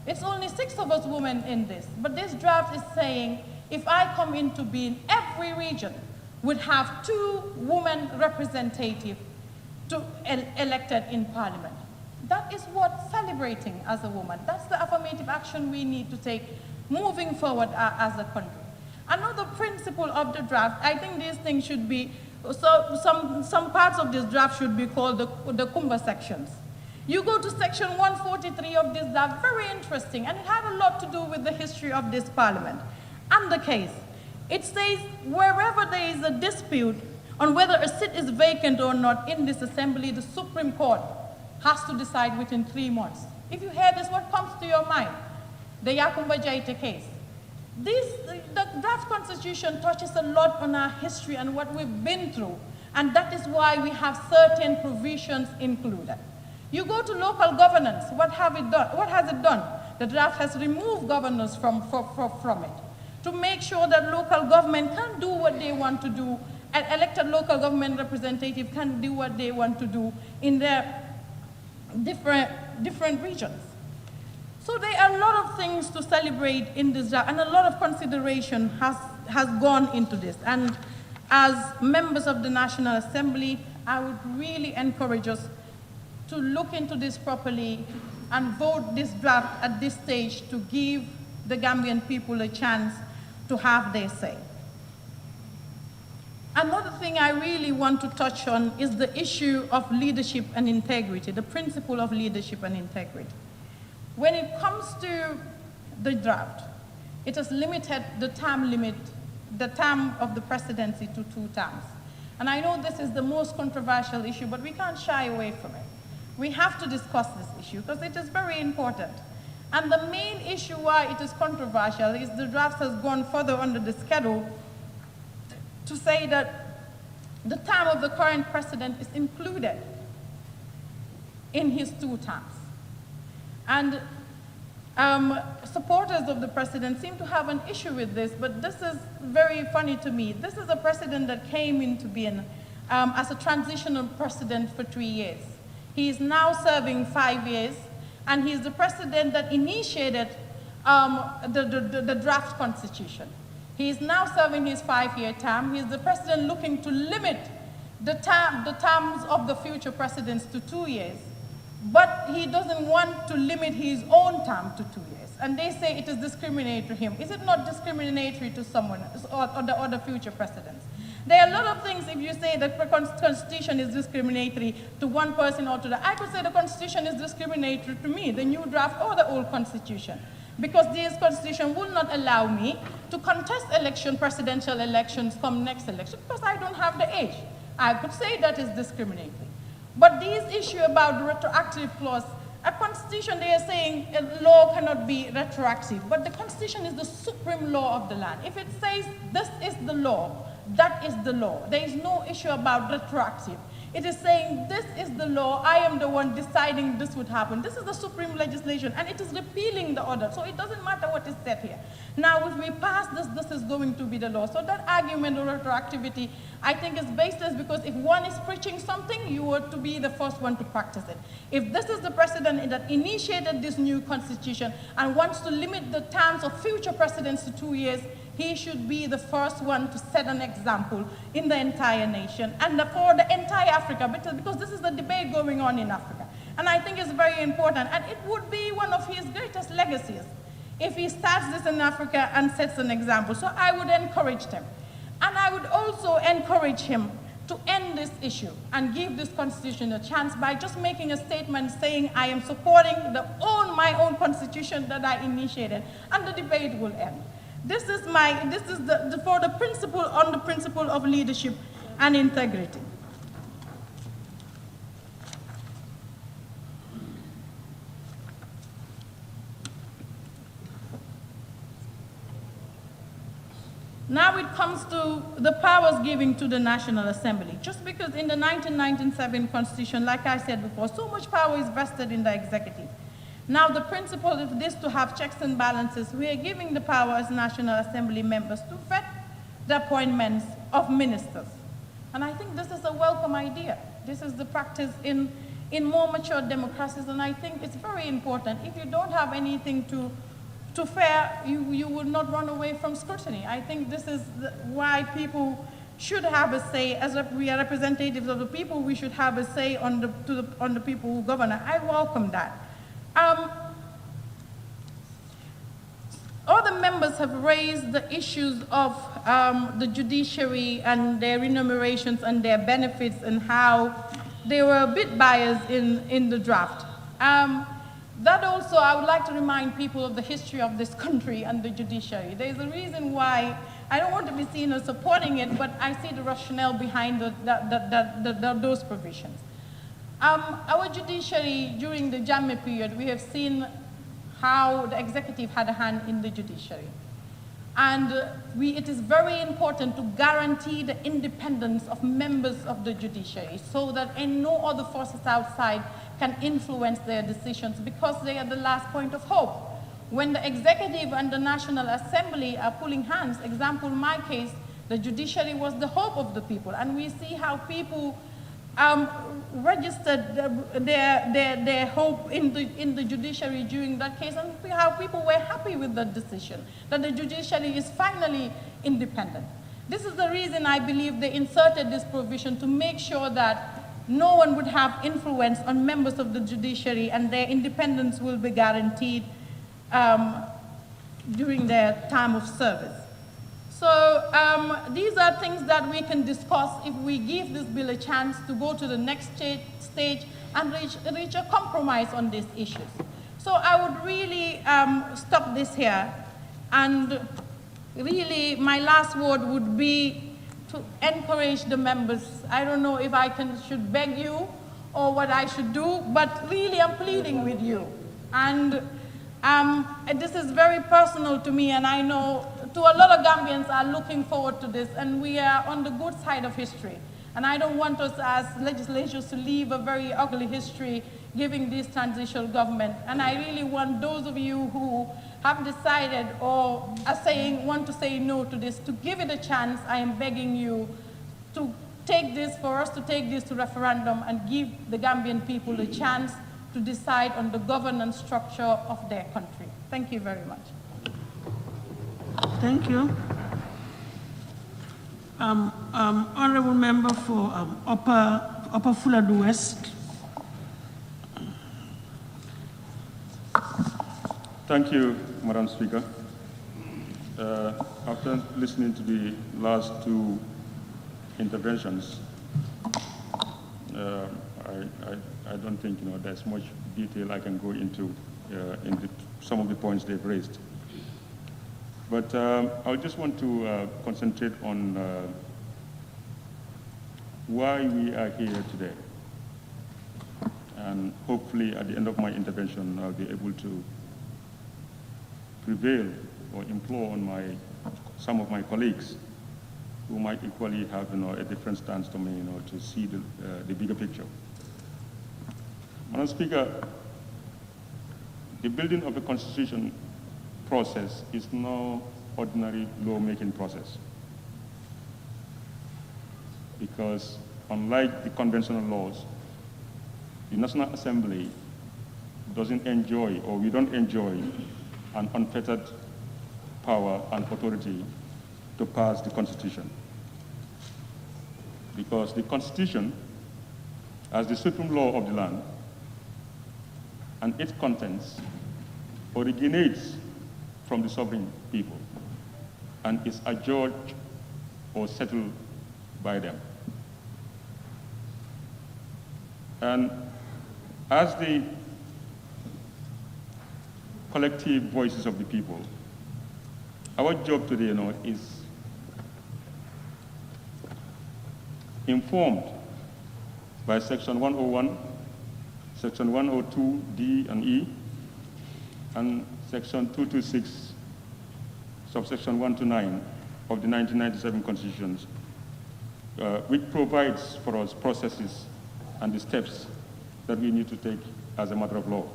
It's only 6 of us women in this, but this draft is saying if I come into being, every region would have 2 women representatives elected in parliament. That is worth celebrating as a woman. That's the affirmative action we need to take moving forward as a country. Another principle of the draft, I think these things should be, some parts of this draft should be called the Kumba sections. You go to section 143 of this draft, very interesting, and it had a lot to do with the history of this parliament and the case. It says wherever there is a dispute on whether a seat is vacant or not in this assembly, the Supreme Court has to decide within 3 months. If you hear this, what comes to your mind? The Yakumba Jaita case. The draft constitution touches a lot on our history and what we've been through, and that is why we have certain provisions included. You go to local governance, what has it done? The draft has removed governors from it to make sure that local government can do what they want to do, and elected local government representatives can do what they want to do in their different regions. So there are a lot of things to celebrate in this draft, and a lot of consideration has gone into this. And as members of the National Assembly, I would really encourage us to look into this properly and vote this draft at this stage to give the Gambian people a chance to have their say. Another thing I really want to touch on is the issue of leadership and integrity, the principle of leadership and integrity. When it comes to the draft, it has limited the term of the presidency to 2 terms. And I know this is the most controversial issue, but we can't shy away from it. We have to discuss this issue because it is very important. And the main issue why it is controversial is the draft has gone further under the schedule to say that the term of the current president is included in his 2 terms. And supporters of the president seem to have an issue with this, but this is very funny to me. This is a president that came into being as a transitional president for 3 years. He is now serving 5 years, and he is the president that initiated the draft constitution. He is now serving his 5-year term. He is the president looking to limit the terms of the future presidents to 2 years. But he doesn't want to limit his own term to 2 years. And they say it is discriminatory to him. Is it not discriminatory to someone or the other future presidents? There are a lot of things if you say that the Constitution is discriminatory to one person or to the other. I could say the Constitution is discriminatory to me, the new draft or the old Constitution, because this Constitution will not allow me to contest presidential elections come next election because I don't have the age. I could say that is discriminatory. But this issue about the retroactive clause, a constitution, they are saying a law cannot be retroactive, but the Constitution is the supreme law of the land. If it says this is the law, that is the law. There is no issue about retroactive. It is saying this is the law, I am the one deciding this would happen. This is the supreme legislation, and it is repealing the order, so it doesn't matter what is said here. Now, if we pass this, this is going to be the law. So that argument of retroactivity, I think is baseless, because if one is preaching something, you are to be the first one to practice it. If this is the president that initiated this new constitution and wants to limit the terms of future presidents to 2 years, he should be the first one to set an example in the entire nation and for the entire Africa, because this is the debate going on in Africa. And I think it's very important, and it would be one of his greatest legacies if he starts this in Africa and sets an example. So I would encourage them. And I would also encourage him to end this issue and give this constitution a chance by just making a statement saying, I am supporting my own constitution that I initiated, and the debate will end. This is for the principle of leadership and integrity. Now it comes to the powers given to the National Assembly. Just because in the 1997 Constitution, like I said before, so much power is vested in the executive. Now the principle is this: to have checks and balances. We are giving the power as National Assembly members to vet the appointments of ministers. And I think this is a welcome idea. This is the practice in more mature democracies, and I think it's very important. If you don't have anything to fear, you will not run away from scrutiny. I think this is why people should have a say. As we are representatives of the people, we should have a say on the people who govern. I welcome that. Other members have raised the issues of the judiciary and their remunerations and their benefits and how they were a bit biased in the draft. That also, I would like to remind people of the history of this country and the judiciary. There's a reason why I don't want to be seen as supporting it, but I see the rationale behind those provisions. Our judiciary, during the Jammeh period, we have seen how the executive had a hand in the judiciary. And it is very important to guarantee the independence of members of the judiciary so that no other forces outside can influence their decisions, because they are the last point of hope. When the executive and the National Assembly are pulling hands, example, in my case, the judiciary was the hope of the people. And we see how people registered their hope in the judiciary during that case, and how people were happy with that decision, that the judiciary is finally independent. This is the reason I believe they inserted this provision, to make sure that no one would have influence on members of the judiciary, and their independence will be guaranteed during their time of service. So these are things that we can discuss if we give this bill a chance to go to the next stage and reach a compromise on these issues. So I would really stop this here, and really my last word would be to encourage the members. I don't know if I should beg you or what I should do, but really I'm pleading with you. And this is very personal to me, and I know to a lot of Gambians are looking forward to this, and we are on the good side of history. And I don't want us as legislators to leave a very ugly history giving this transitional government. And I really want those of you who have decided or are want to say no to this, to give it a chance. I am begging you to for us to take this to referendum and give the Gambian people a chance to decide on the governance structure of their country. Thank you very much. Thank you. Honorable member for Upper Fuladu West. Thank you, Madam Speaker. After listening to the last two interventions, I don't think there's much detail I can go into some of the points they've raised. But I just want to concentrate on why we are here today. And hopefully at the end of my intervention, I'll be able to prevail or implore on some of my colleagues who might equally have a different stance to me, to see the bigger picture. Madam Speaker, the building of the Constitution process is no ordinary lawmaking process, because unlike the conventional laws, the National Assembly doesn't enjoy, or we don't enjoy, an unfettered power and authority to pass the Constitution. Because the Constitution, as the supreme law of the land, and its contents originates from the sovereign people and is adjudged or settled by them. And as the collective voices of the people, our job today is informed by Section 101, Section 102, D and E, and Section 226, subsection 1 to 9 of the 1997 Constitution, which provides for us processes and the steps that we need to take as a matter of law.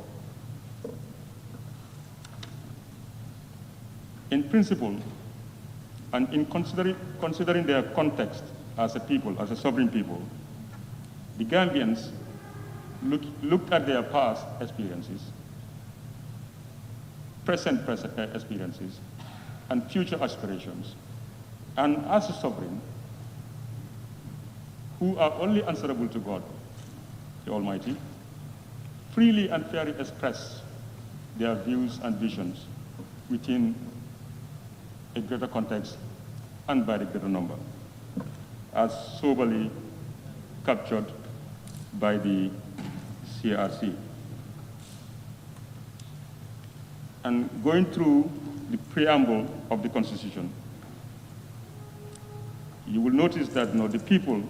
In principle, and in considering their context as a people, as a sovereign people, the Gambians looked at their past experiences, present experiences, and future aspirations, and as a sovereign, who are only answerable to God, the Almighty, freely and fairly express their views and visions within a greater context and by the greater number, as soberly captured by the CRC. And going through the preamble of the Constitution, you will notice that the people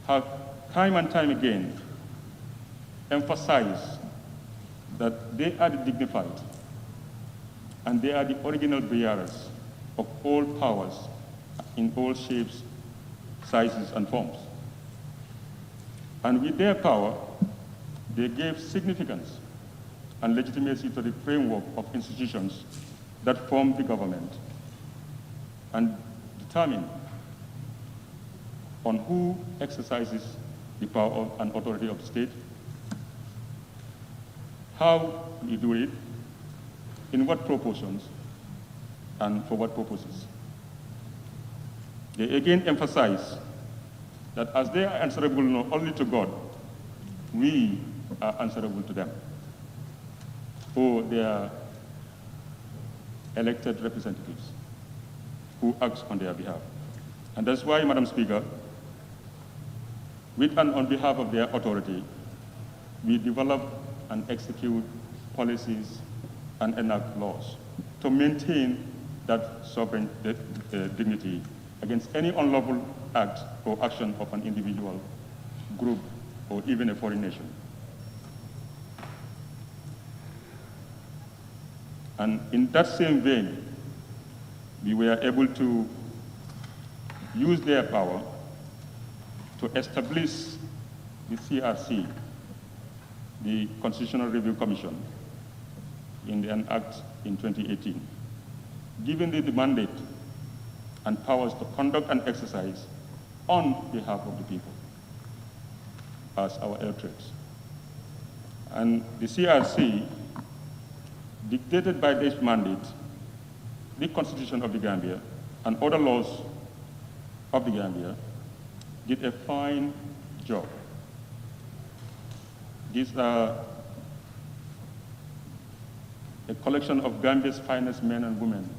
have time and time again emphasized that they are the dignified and they are the original bearers of all powers in all shapes, sizes, and forms. And with their power, they gave significance and legitimacy to the framework of institutions that form the government and determine on who exercises the power and authority of the state, how you do it, in what proportions, and for what purposes. They again emphasize that as they are answerable not only to God, we are answerable to them, or their elected representatives who act on their behalf. And that's why, Madam Speaker, with and on behalf of their authority, we develop and execute policies and enact laws to maintain that sovereign dignity against any unlawful act or action of an individual, group, or even a foreign nation. And in that same vein, we were able to use their power to establish the CRC, the Constitutional Review Commission, in an act in 2018, giving the mandate and powers to conduct and exercise on behalf of the people as our electorates. And the CRC, dictated by this mandate, the Constitution of the Gambia and other laws of the Gambia, did a fine job. These are a collection of Gambia's finest men and women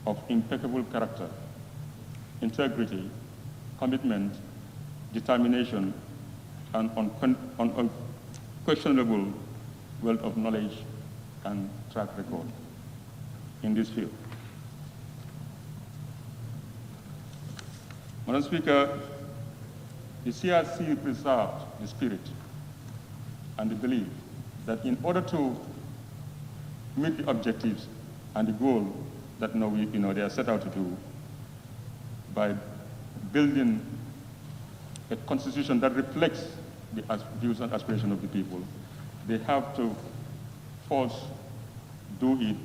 of impeccable character, integrity, commitment, determination, and unquestionable wealth of knowledge and track record in this field. Madam Speaker, the CRC preserved the spirit and the belief that in order to meet the objectives and the goal that they are set out to do by building a constitution that reflects the views and aspirations of the people, they have to first do it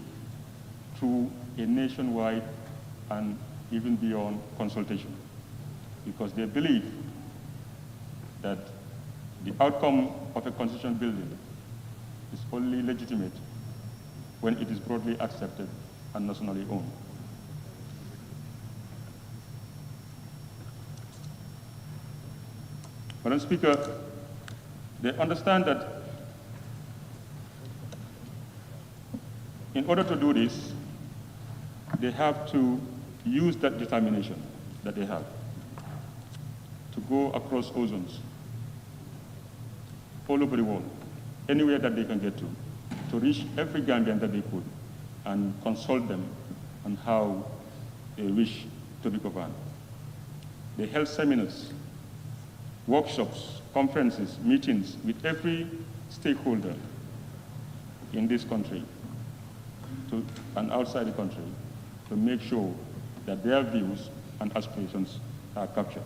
through a nationwide and even beyond consultation, because they believe that the outcome of a constitution building is only legitimate when it is broadly accepted and nationally owned. Madam Speaker, they understand that In order to do this, they have to use that determination that they have to go across all zones, all over the world, anywhere that they can get to reach every Gambian that they could and consult them on how they wish to be governed. They held seminars, workshops, conferences, meetings with every stakeholder in this country and outside the country to make sure that their views and aspirations are captured.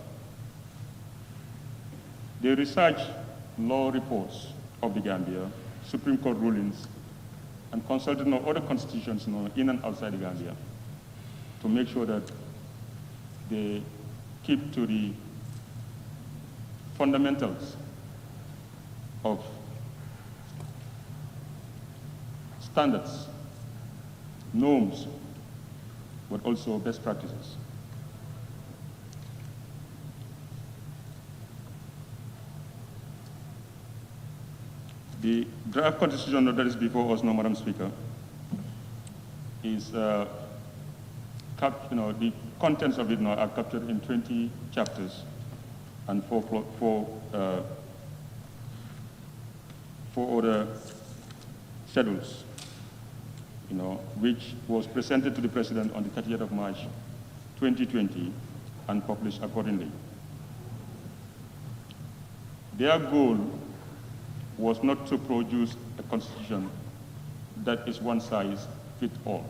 They research law reports of the Gambia, Supreme Court rulings, and consulted on other constitutions in and outside the Gambia to make sure that they keep to the fundamentals of standards, norms, but also best practices. The draft constitution that is before us now, Madam Speaker, is, the contents of it now are captured in 20 chapters and four other schedules, which was presented to the President on the 30th of March, 2020, and published accordingly. Their goal was not to produce a constitution that is one size fits all.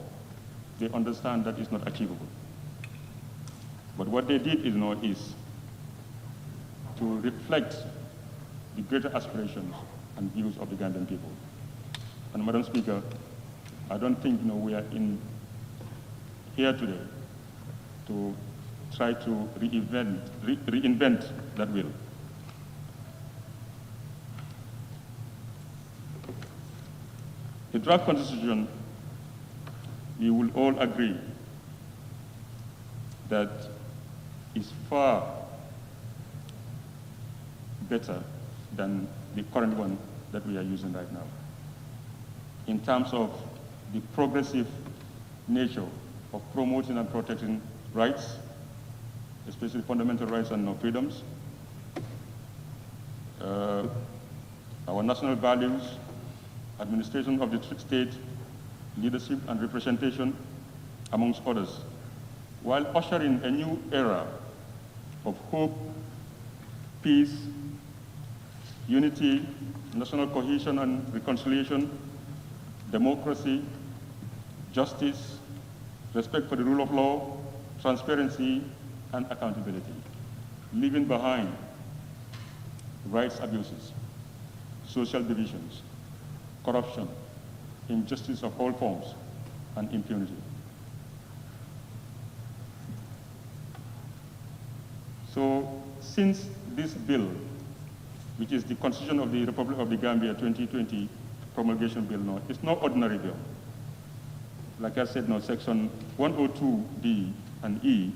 They understand that is not achievable. But what they did is to reflect the greater aspirations and views of the Gambian people. And Madam Speaker, I don't think we are here today to try to reinvent that will. The draft constitution, we will all agree that is far better than the current one that we are using right now, in terms of the progressive nature of promoting and protecting rights, especially fundamental rights and freedoms, our national values, administration of the state, leadership and representation, amongst others, while ushering a new era of hope, peace, unity, national cohesion and reconciliation, democracy, justice, respect for the rule of law, transparency, and accountability, leaving behind rights abuses, social divisions, corruption, injustice of all forms, and impunity. So, since this bill, which is the Constitution of the Republic of the Gambia 2020 promulgation bill now, it's no ordinary bill. Like I said now, section 102D and E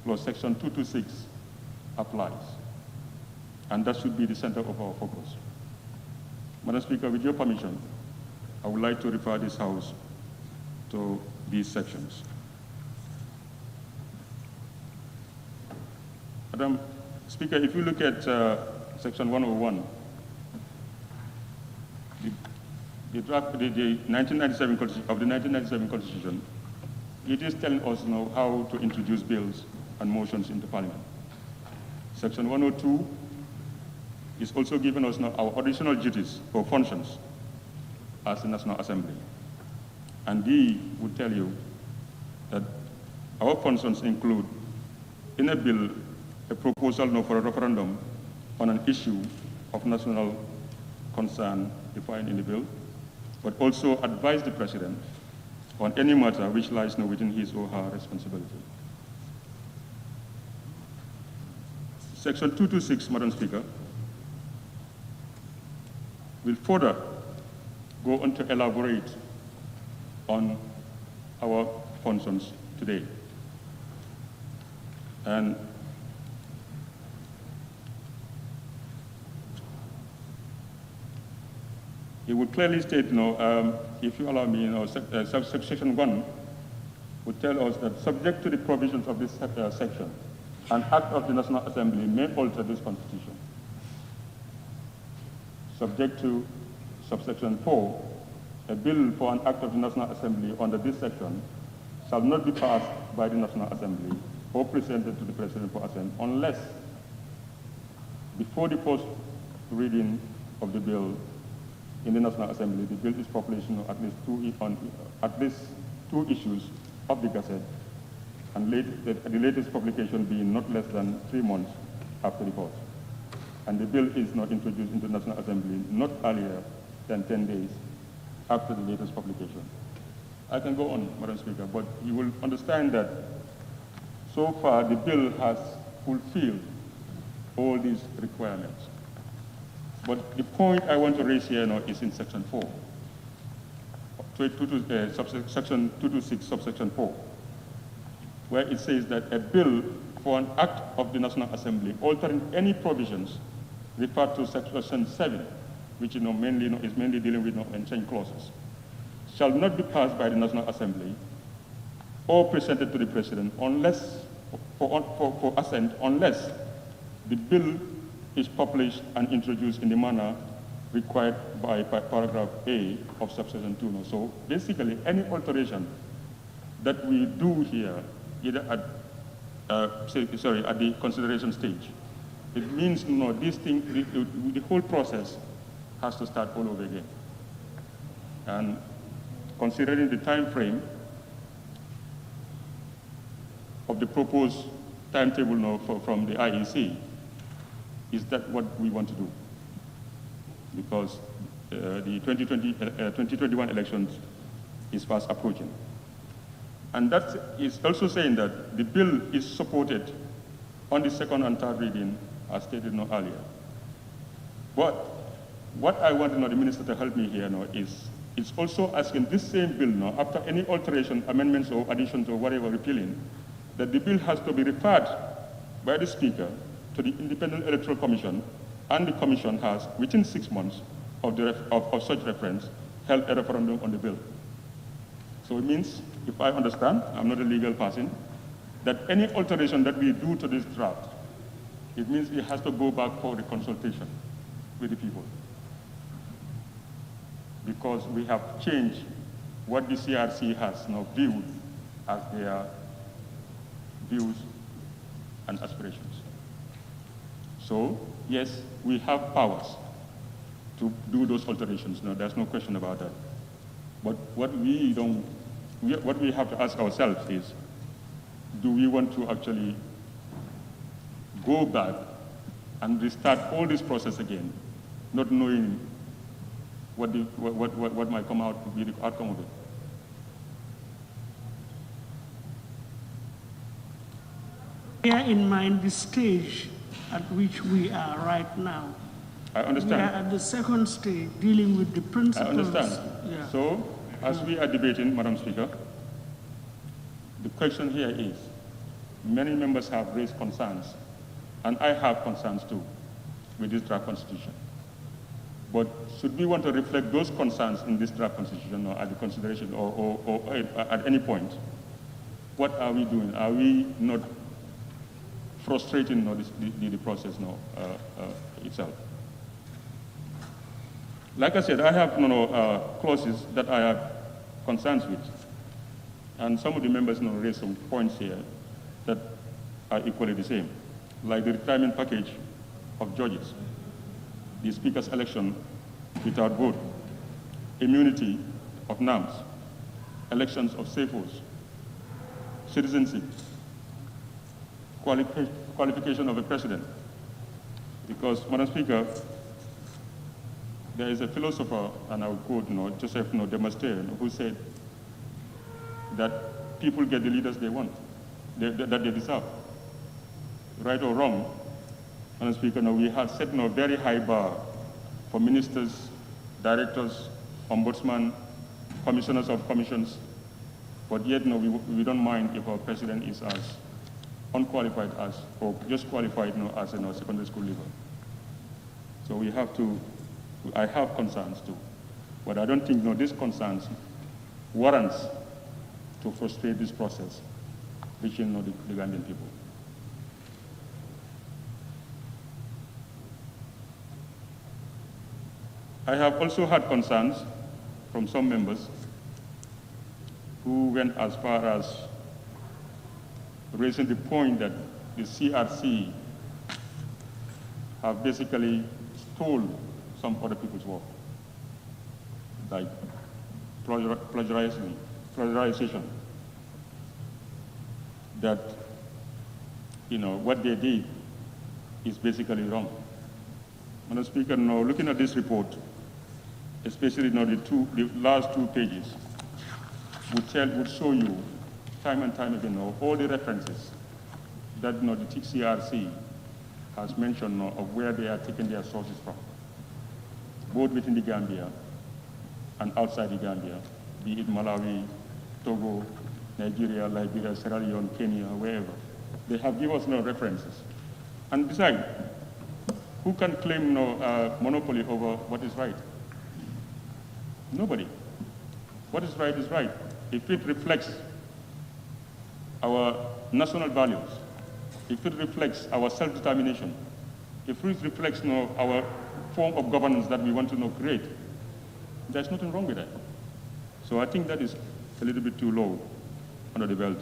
plus section 226 applies. And that should be the center of our focus. Madam Speaker, with your permission, I would like to refer this House to these sections. Madam Speaker, if you look at section 101, the 1997 of the 1997 Constitution, it is telling us now how to introduce bills and motions into Parliament. Section 102 is also giving us now our additional duties or functions as the National Assembly. And we would tell you that our functions include, in a bill, a proposal now for a referendum on an issue of national concern defined in the bill, but also advise the President on any matter which lies now within his or her responsibility. Section 226, Madam Speaker, will further go on to elaborate on our functions today. And it would clearly state, if you allow me, subsection 1 would tell us that subject to the provisions of this section, an act of the National Assembly may alter this constitution. Subject to subsection 4, a bill for an act of the National Assembly under this section shall not be passed by the National Assembly or presented to the President for assent unless before the first reading of the bill in the National Assembly, the bill is published on at least two issues of the Gazette, and the latest publication being not less than 3 months after the vote. And the bill is not introduced into the National Assembly not earlier than 10 days after the latest publication. I can go on, Madam Speaker, but you will understand that so far the bill has fulfilled all these requirements. But the point I want to raise here now is in section 4, section 226, subsection 4, where it says that a bill for an act of the National Assembly altering any provisions referred to section 7, which is mainly dealing with unchanged clauses, shall not be passed by the National Assembly or presented to the President unless, for assent, unless the bill is published and introduced in the manner required by paragraph A of subsection 2. So basically, any alteration that we do here, either at the consideration stage, it means the whole process has to start all over again. And considering the time frame of the proposed timetable now from the IEC, is that what we want to do? Because the 2021 elections is fast approaching. And that is also saying that the bill is supported on the second and third reading, as stated earlier. But what I want the Minister to help me here now is, it's also asking this same bill now, after any alteration, amendments or additions or whatever repealing, that the bill has to be referred by the Speaker to the Independent Electoral Commission, and the Commission has, within 6 months of such reference, held a referendum on the bill. So it means, if I understand, I'm not a legal person, that any alteration that we do to this draft, it means it has to go back for the consultation with the people. Because we have changed what the CRC has now viewed as their views and aspirations. So, yes, we have powers to do those alterations. No, there's no question about that. But what we have to ask ourselves is, do we want to actually go back and restart all this process again, not knowing what might come out to be the outcome of it? Bear in mind the stage at which we are right now. I understand. We are at the second stage, dealing with the principles. I understand. Yeah. So, as we are debating, Madam Speaker, the question here is, many members have raised concerns, and I have concerns too, with this draft constitution. But should we want to reflect those concerns in this draft constitution or at the consideration or at any point, what are we doing? Are we not frustrating the process itself? Like I said, I have clauses that I have concerns with. And some of the members raised some points here that are equally the same, like the retirement package of judges, the Speaker's election without vote, immunity of NAMs, elections of SAFOs, citizenship, qualification of a president. Because, Madam Speaker, there is a philosopher, and I will quote Joseph de Maistre, who said that people get the leaders they want, that they deserve. Right or wrong, Madam Speaker, we have set a very high bar for ministers, directors, ombudsman, commissioners of commissions, but yet we don't mind if our president is as unqualified as, or just qualified as a secondary school leaver. So we have to, I have concerns too. But I don't think these concerns warrants to frustrate this process, reaching the Gambian people. I have also had concerns from some members who went as far as raising the point that the CRC have basically stole some other people's work, like plagiarization, that what they did is basically wrong. Madam Speaker, now looking at this report, especially the last 2 pages, would show you time and time again all the references that the TCRC has mentioned of where they are taking their sources from, both within the Gambia and outside the Gambia, be it Malawi, Togo, Nigeria, Liberia, Sierra Leone, Kenya, wherever. They have given us references. And besides, who can claim monopoly over what is right? Nobody. What is right is right. If it reflects our national values, if it reflects our self-determination, if it reflects our form of governance that we want to create, there's nothing wrong with that. So I think that is a little bit too low under the belt.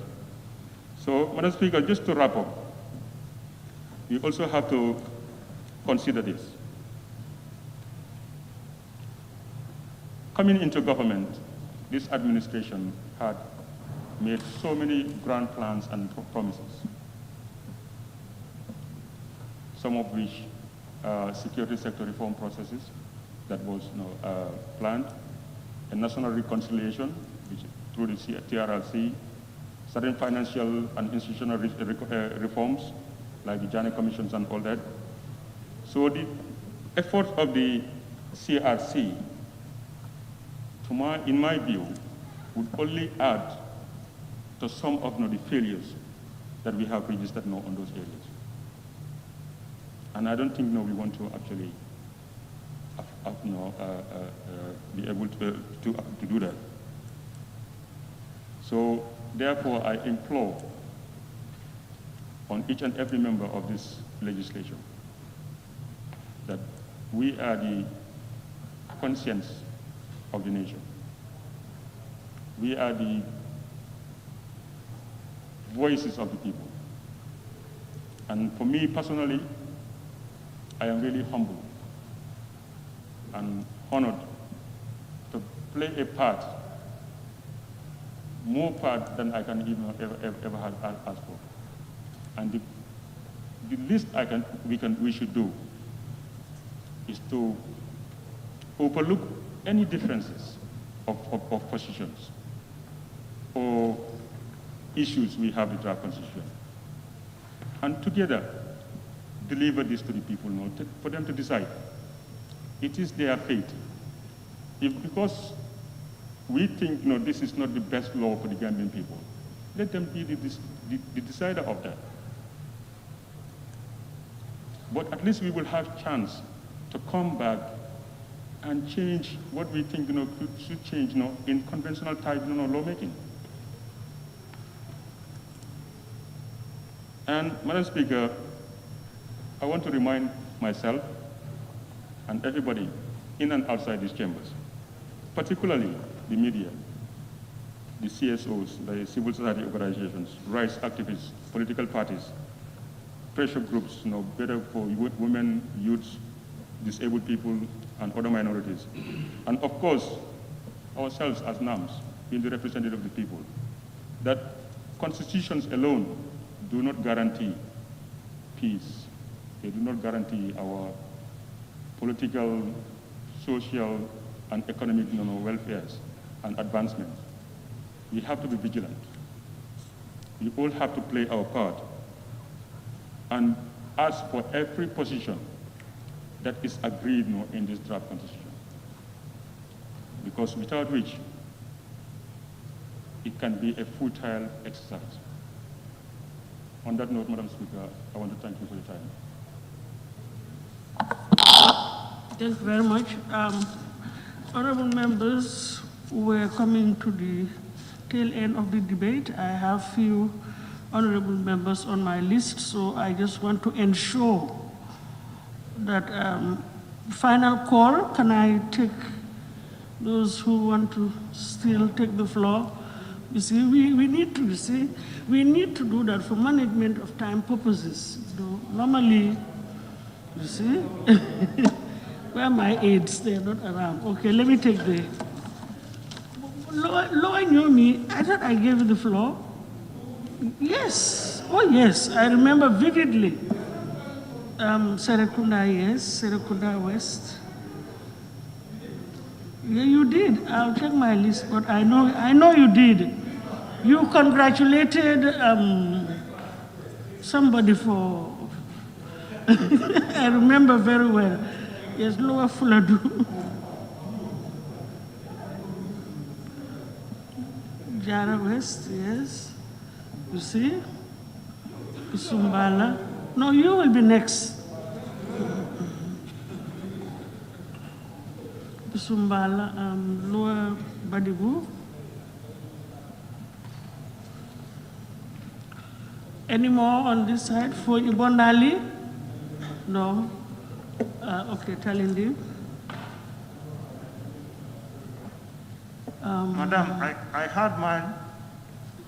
So, Madam Speaker, just to wrap up, we also have to consider this. Coming into government, this administration had made so many grand plans and promises, some of which security sector reform processes that was planned, a national reconciliation which, through the TRRC, certain financial and institutional reforms like the Janney commissions and all that. So the efforts of the CRC, in my view, would only add to some of the failures that we have registered on those areas. And I don't think we want to actually be able to do that. So therefore, I implore on each and every member of this legislature that we are the conscience of the nation. We are the voices of the people. And for me personally, I am really humbled and honored to play a part, more part than I can even ever have asked for. And the least we should do is to overlook any differences of positions or issues we have with our constitution, and together deliver this to the people, for them to decide. It is their fate. If because we think this is not the best law for the Gambian people, let them be the decider of that. But at least we will have chance to come back and change what we think should change in conventional type lawmaking. And Madam Speaker, I want to remind myself and everybody in and outside these chambers, particularly the media, the CSOs, the civil society organizations, rights activists, political parties, pressure groups, better for women, youths, disabled people, and other minorities. And of course, ourselves as NAMs, being the representative of the people, that constitutions alone do not guarantee peace. They do not guarantee our political, social, and economic welfares and advancements. We have to be vigilant. We all have to play our part and ask for every position that is agreed in this draft constitution. Because without which, it can be a futile exercise. On that note, Madam Speaker, I want to thank you for your time. Thank you very much. Honorable members, we're coming to the tail end of the debate. I have few honorable members on my list, so I just want to ensure that final call, can I take those who want to still take the floor? You see, we need to, we need to do that for management of time purposes. So normally, you see, where are my aides? They're not around. Okay, let me take the, Loa knew me. I thought I gave you the floor. Yes, oh yes, I remember vividly. Serekunda, yes, Serekunda West. Yeah, you did. I'll check my list, but I know you did. You congratulated somebody for, I remember very well. Yes, Lower Fuladu. Jara West, yes. You see? Sumbala. No, you will be next. Sumbala, Lower Badibu. Any more on this side for Ibondali? No. Okay, Talindi. Madam, I heard mine.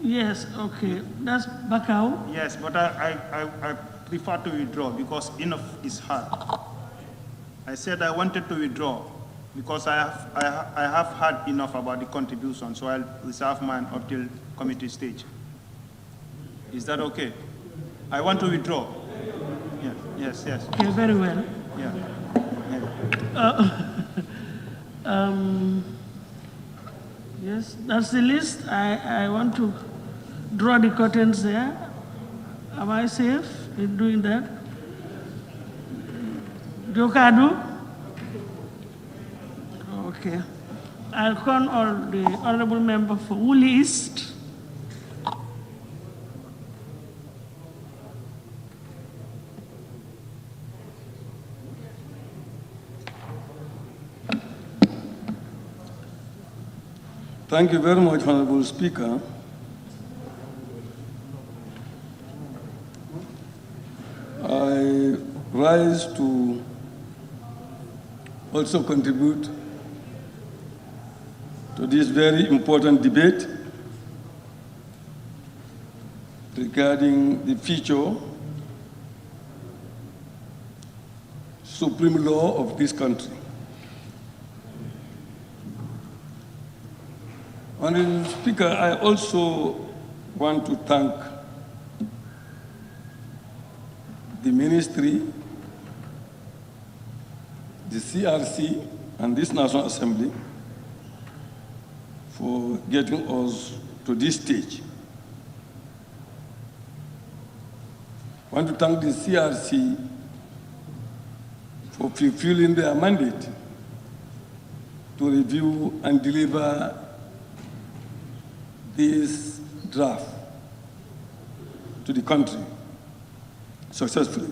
Yes, okay. That's Bakau? Yes, but I prefer to withdraw because enough is hard. I said I wanted to withdraw because I have heard enough about the contribution, so I'll reserve mine up till committee stage. Is that okay? I want to withdraw. Yeah, yes. Okay, very well. Yeah. Yes, that's the list. I want to draw the curtains there. Am I safe in doing that? Jokadu? Okay. I'll call the honorable member for Woolly East. Thank you very much, Honorable Speaker. I rise to also contribute to this very important debate regarding the future supreme law of this country. Honorable Speaker, I also want to thank the Ministry, the CRC, and this National Assembly for getting us to this stage. I want to thank the CRC for fulfilling their mandate to review and deliver this draft to the country successfully.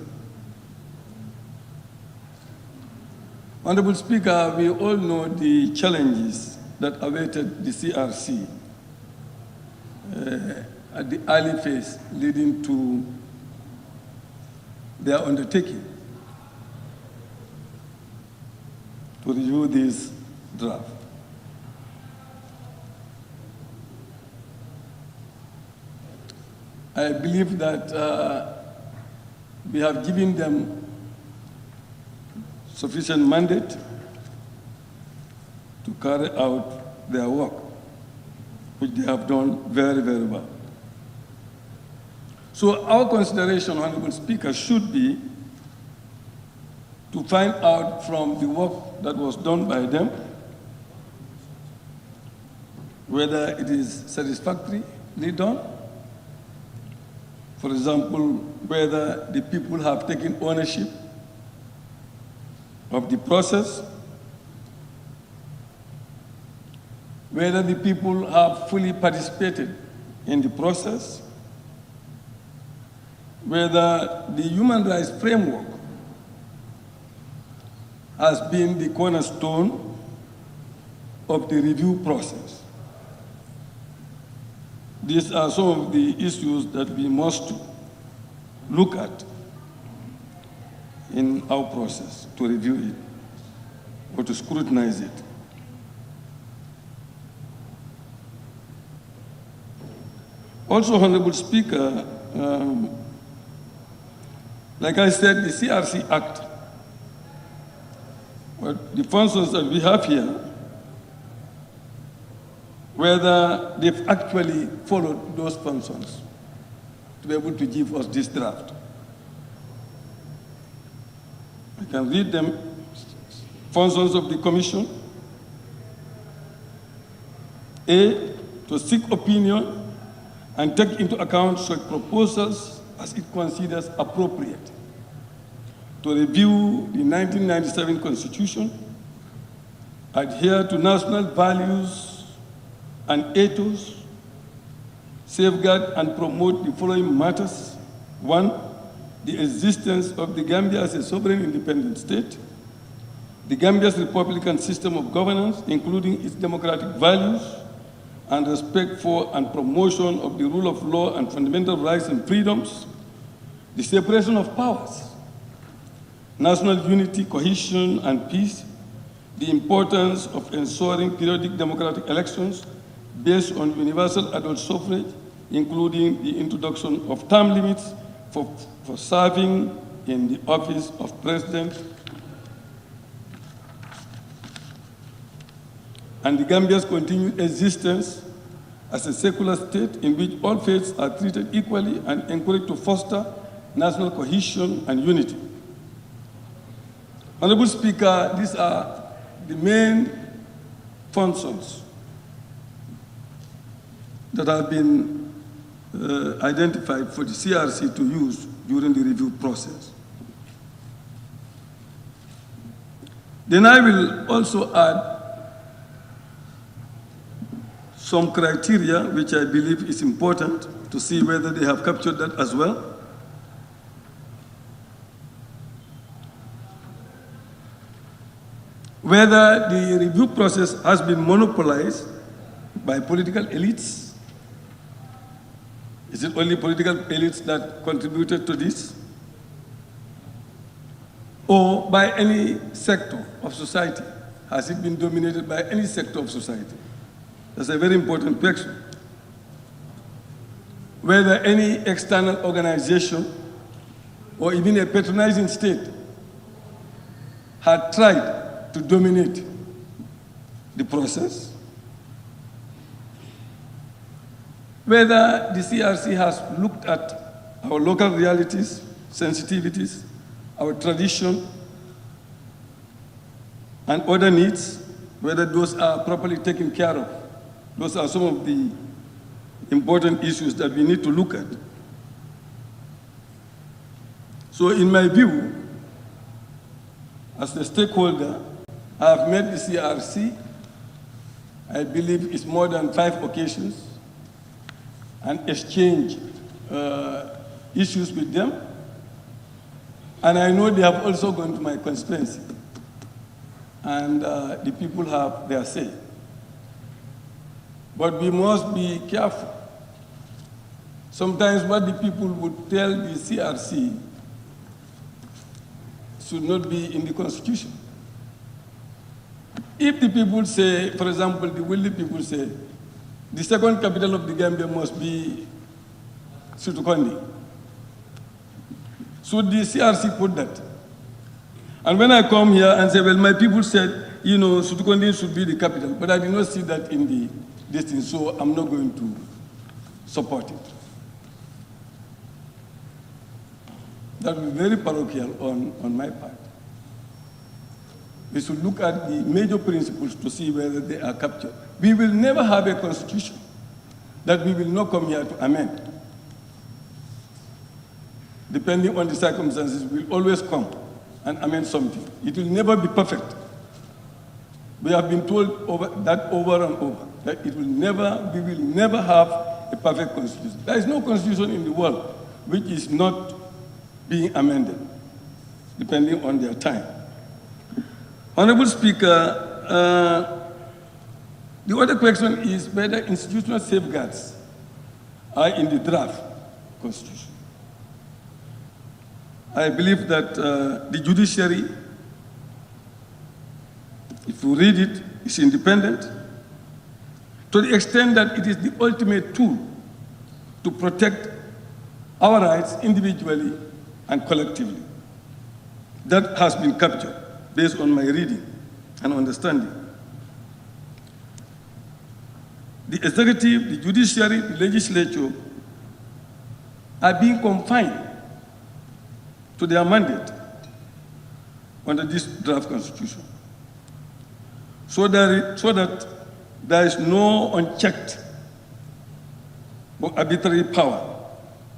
Honorable Speaker, we all know the challenges that awaited the CRC at the early phase leading to their undertaking to review this draft. I believe that we have given them sufficient mandate to carry out their work, which they have done very, very well. So our consideration, Honorable Speaker, should be to find out from the work that was done by them whether it is satisfactorily done. For example, whether the people have taken ownership of the process, whether the people have fully participated in the process, whether the human rights framework has been the cornerstone of the review process. These are some of the issues that we must look at in our process to review it or to scrutinize it. Also, Honorable Speaker, like I said, the CRC Act, the functions that we have here, whether they've actually followed those functions to be able to give us this draft. I can read them. Functions of the Commission. A, to seek opinion and take into account such proposals as it considers appropriate. To review the 1997 Constitution, adhere to national values and ethos, safeguard and promote the following matters. 1, the existence of the Gambia as a sovereign independent state, the Gambia's republican system of governance, including its democratic values, and respect for and promotion of the rule of law and fundamental rights and freedoms, the separation of powers, national unity, cohesion, and peace, the importance of ensuring periodic democratic elections based on universal adult suffrage, including the introduction of term limits for serving in the office of president, and the Gambia's continued existence as a secular state in which all faiths are treated equally and encouraged to foster national cohesion and unity. Honorable Speaker, these are the main functions that have been identified for the CRC to use during the review process. Then I will also add some criteria which I believe is important to see whether they have captured that as well. Whether the review process has been monopolized by political elites. Is it only political elites that contributed to this? Or by any sector of society? Has it been dominated by any sector of society? That's a very important question. Whether any external organization or even a patronizing state had tried to dominate the process. Whether the CRC has looked at our local realities, sensitivities, our tradition, and other needs, whether those are properly taken care of. Those are some of the important issues that we need to look at. So in my view, as a stakeholder, I have met the CRC, I believe it's more than 5 occasions, and exchanged issues with them. And I know they have also gone to my constituency. And the people have their say. But we must be careful. Sometimes what the people would tell the CRC should not be in the Constitution. If the people say, for example, the wealthy people say, the second capital of the Gambia must be Sutukondi. Should the CRC put that? And when I come here and say, well, my people said, you know, Sutukondi should be the capital, but I did not see that in the distance, so I'm not going to support it. That would be very parochial on my part. We should look at the major principles to see whether they are captured. We will never have a constitution that we will not come here to amend. Depending on the circumstances, we will always come and amend something. It will never be perfect. We have been told over and over, that we will never have a perfect constitution. There is no constitution in the world which is not being amended, depending on their time. Honorable Speaker, The other question is whether institutional safeguards are in the draft constitution. I believe that the judiciary, if you read it, is independent to the extent that it is the ultimate tool to protect our rights individually and collectively. That has been captured based on my reading and understanding. The executive, the judiciary, the legislature are being confined to their mandate under this draft constitution, so that there is no unchecked or arbitrary power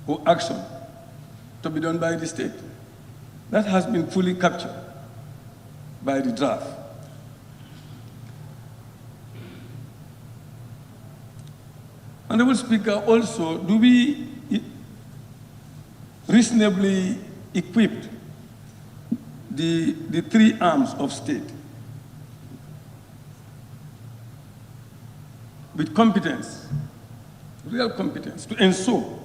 or action to be done by the state. That has been fully captured by the draft. Honorable Speaker, also, do we reasonably equip the three arms of state with competence, real competence, to ensure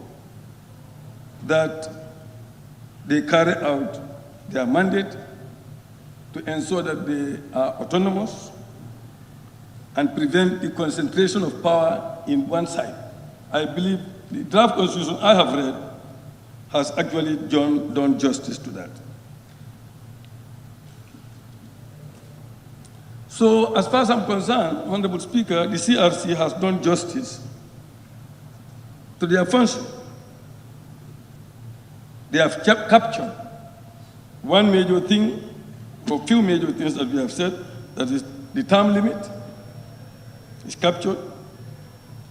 that they carry out their mandate, to ensure that they are autonomous and prevent the concentration of power in one side? I believe the draft constitution I have read has actually done justice to that. So, as far as I'm concerned, Honorable Speaker, the CRC has done justice to their function. They have captured one major thing, or few major things that we have said, that is the term limit is captured,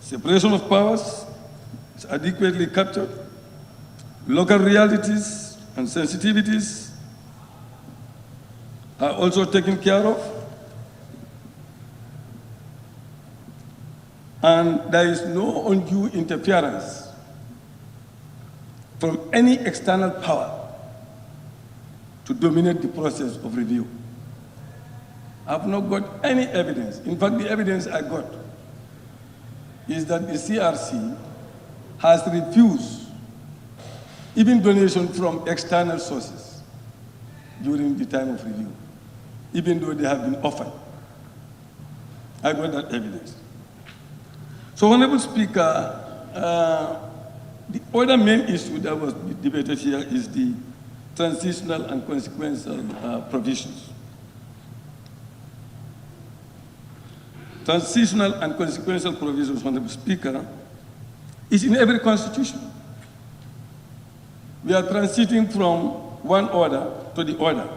separation of powers is adequately captured, local realities and sensitivities are also taken care of, and there is no undue interference from any external power to dominate the process of review. I've not got any evidence. In fact, the evidence I got is that the CRC has refused even donation from external sources during the time of review, even though they have been offered. I got that evidence. So, Honorable Speaker, the other main issue that was debated here is the transitional and consequential provisions. Transitional and consequential provisions, Honorable Speaker, is in every constitution. We are transiting from one order to the other.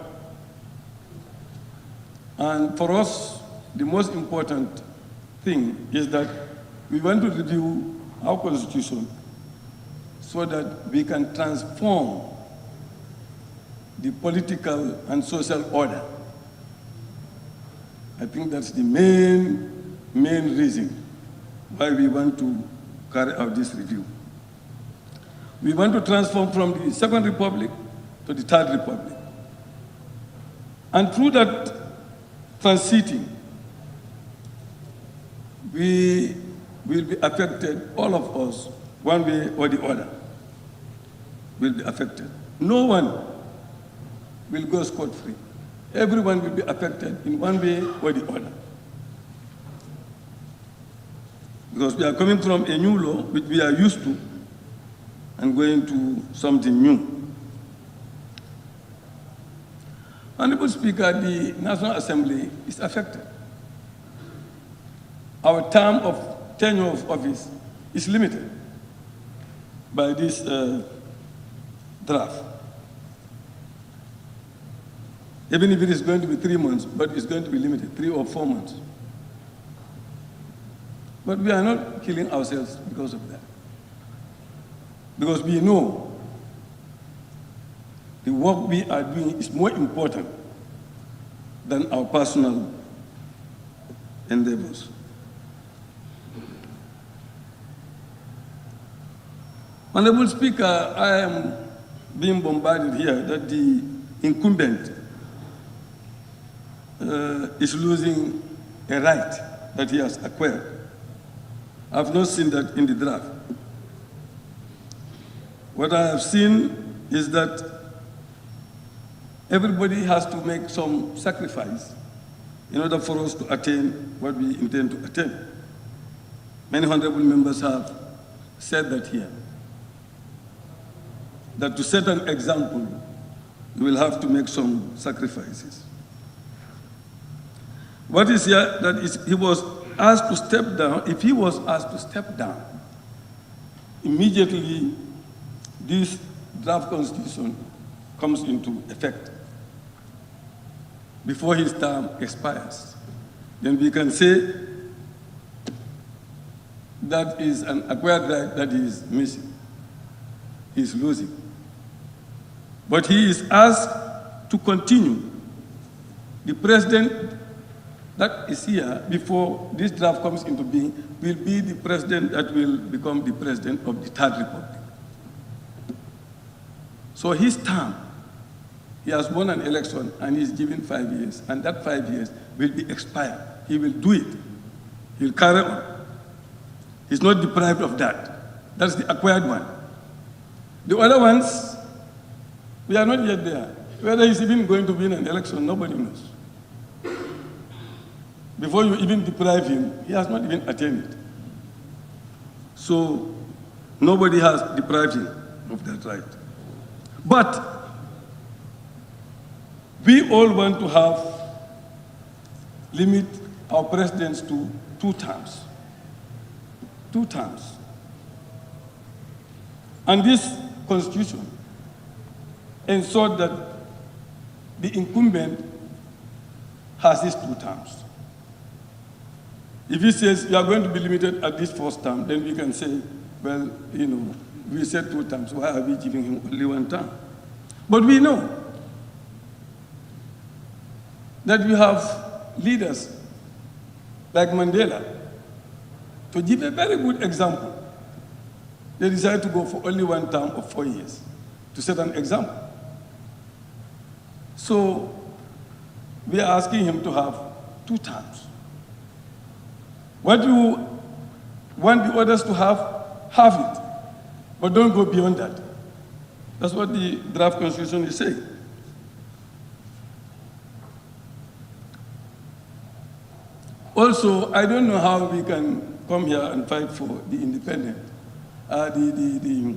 And for us, the most important thing is that we want to review our constitution so that we can transform the political and social order. I think that's the main reason why we want to carry out this review. We want to transform from the Second Republic to the Third Republic. And through that transiting, we will be affected, all of us, one way or the other, will be affected. No one will go scot-free. Everyone will be affected in one way or the other. Because we are coming from a new law, which we are used to, and going to something new. Honorable Speaker, the National Assembly is affected. Our term of tenure of office is limited by this draft. Even if it is going to be 3 months, but it's going to be limited, 3 or 4 months. But we are not killing ourselves because of that. Because we know the work we are doing is more important than our personal endeavors. Honorable Speaker, I am being bombarded here that the incumbent is losing a right that he has acquired. I've not seen that in the draft. What I have seen is that everybody has to make some sacrifice in order for us to attain what we intend to attain. Many honorable members have said that here, that to set an example, you will have to make some sacrifices. What is here, that is, he was asked to step down. If he was asked to step down, immediately this draft constitution comes into effect before his term expires. Then we can say that is an acquired right that he is missing, he is losing. But he is asked to continue. The president that is here before this draft comes into being will be the president that will become the president of the Third Republic. So his term, he has won an election and he's given 5 years, and that 5 years will be expired. He will do it. He'll carry on. He's not deprived of that. That's the acquired one. The other ones, we are not yet there. Whether he's even going to win an election, nobody knows. Before you even deprive him, he has not even attained it. So nobody has deprived him of that right. But we all want to limit our presidents to 2 terms. 2 terms. And this constitution ensured that the incumbent has his 2 terms. If he says you are going to be limited at this 1st term, then we can say, well, you know, we said 2 terms, why are we giving him only 1 term? But we know that we have leaders like Mandela. To give a very good example, they decided to go for only 1 term of 4 years, to set an example. So we are asking him to have 2 terms. What you want the others to have it, but don't go beyond that. That's what the draft constitution is saying. Also, I don't know how we can come here and fight for the independent, the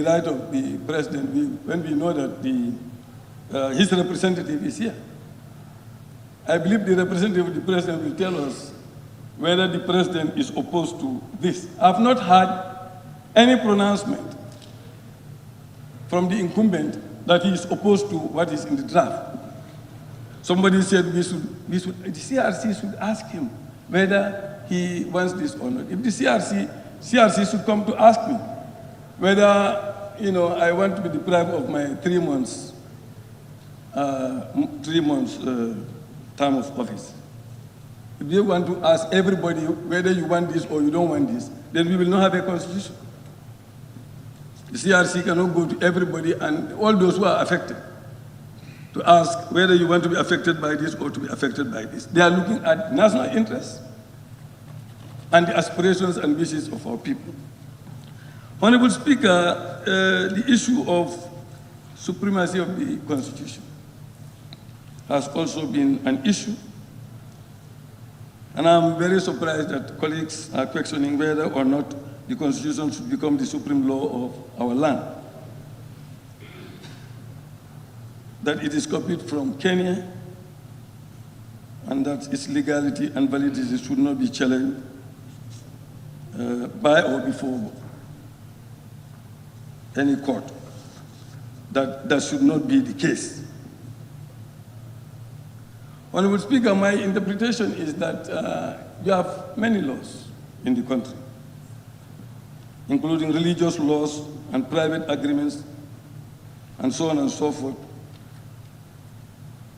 right of the president when we know that his representative is here. I believe the representative of the president will tell us whether the president is opposed to this. I have not heard any pronouncement from the incumbent that he is opposed to what is in the draft. Somebody said the CRC should ask him whether he wants this or not. If the CRC should come to ask me whether, you know, I want to be deprived of my 3 months term of office. If they want to ask everybody whether you want this or you don't want this, then we will not have a constitution. The CRC cannot go to everybody and all those who are affected to ask whether you want to be affected by this or to be affected by this. They are looking at national interests and the aspirations and wishes of our people. Honorable Speaker, the issue of supremacy of the Constitution has also been an issue. And I'm very surprised that colleagues are questioning whether or not the Constitution should become the supreme law of our land. That it is copied from Kenya, and that its legality and validity should not be challenged by or before any court. That should not be the case. Honorable Speaker, my interpretation is that you have many laws in the country, including religious laws and private agreements, and so on and so forth.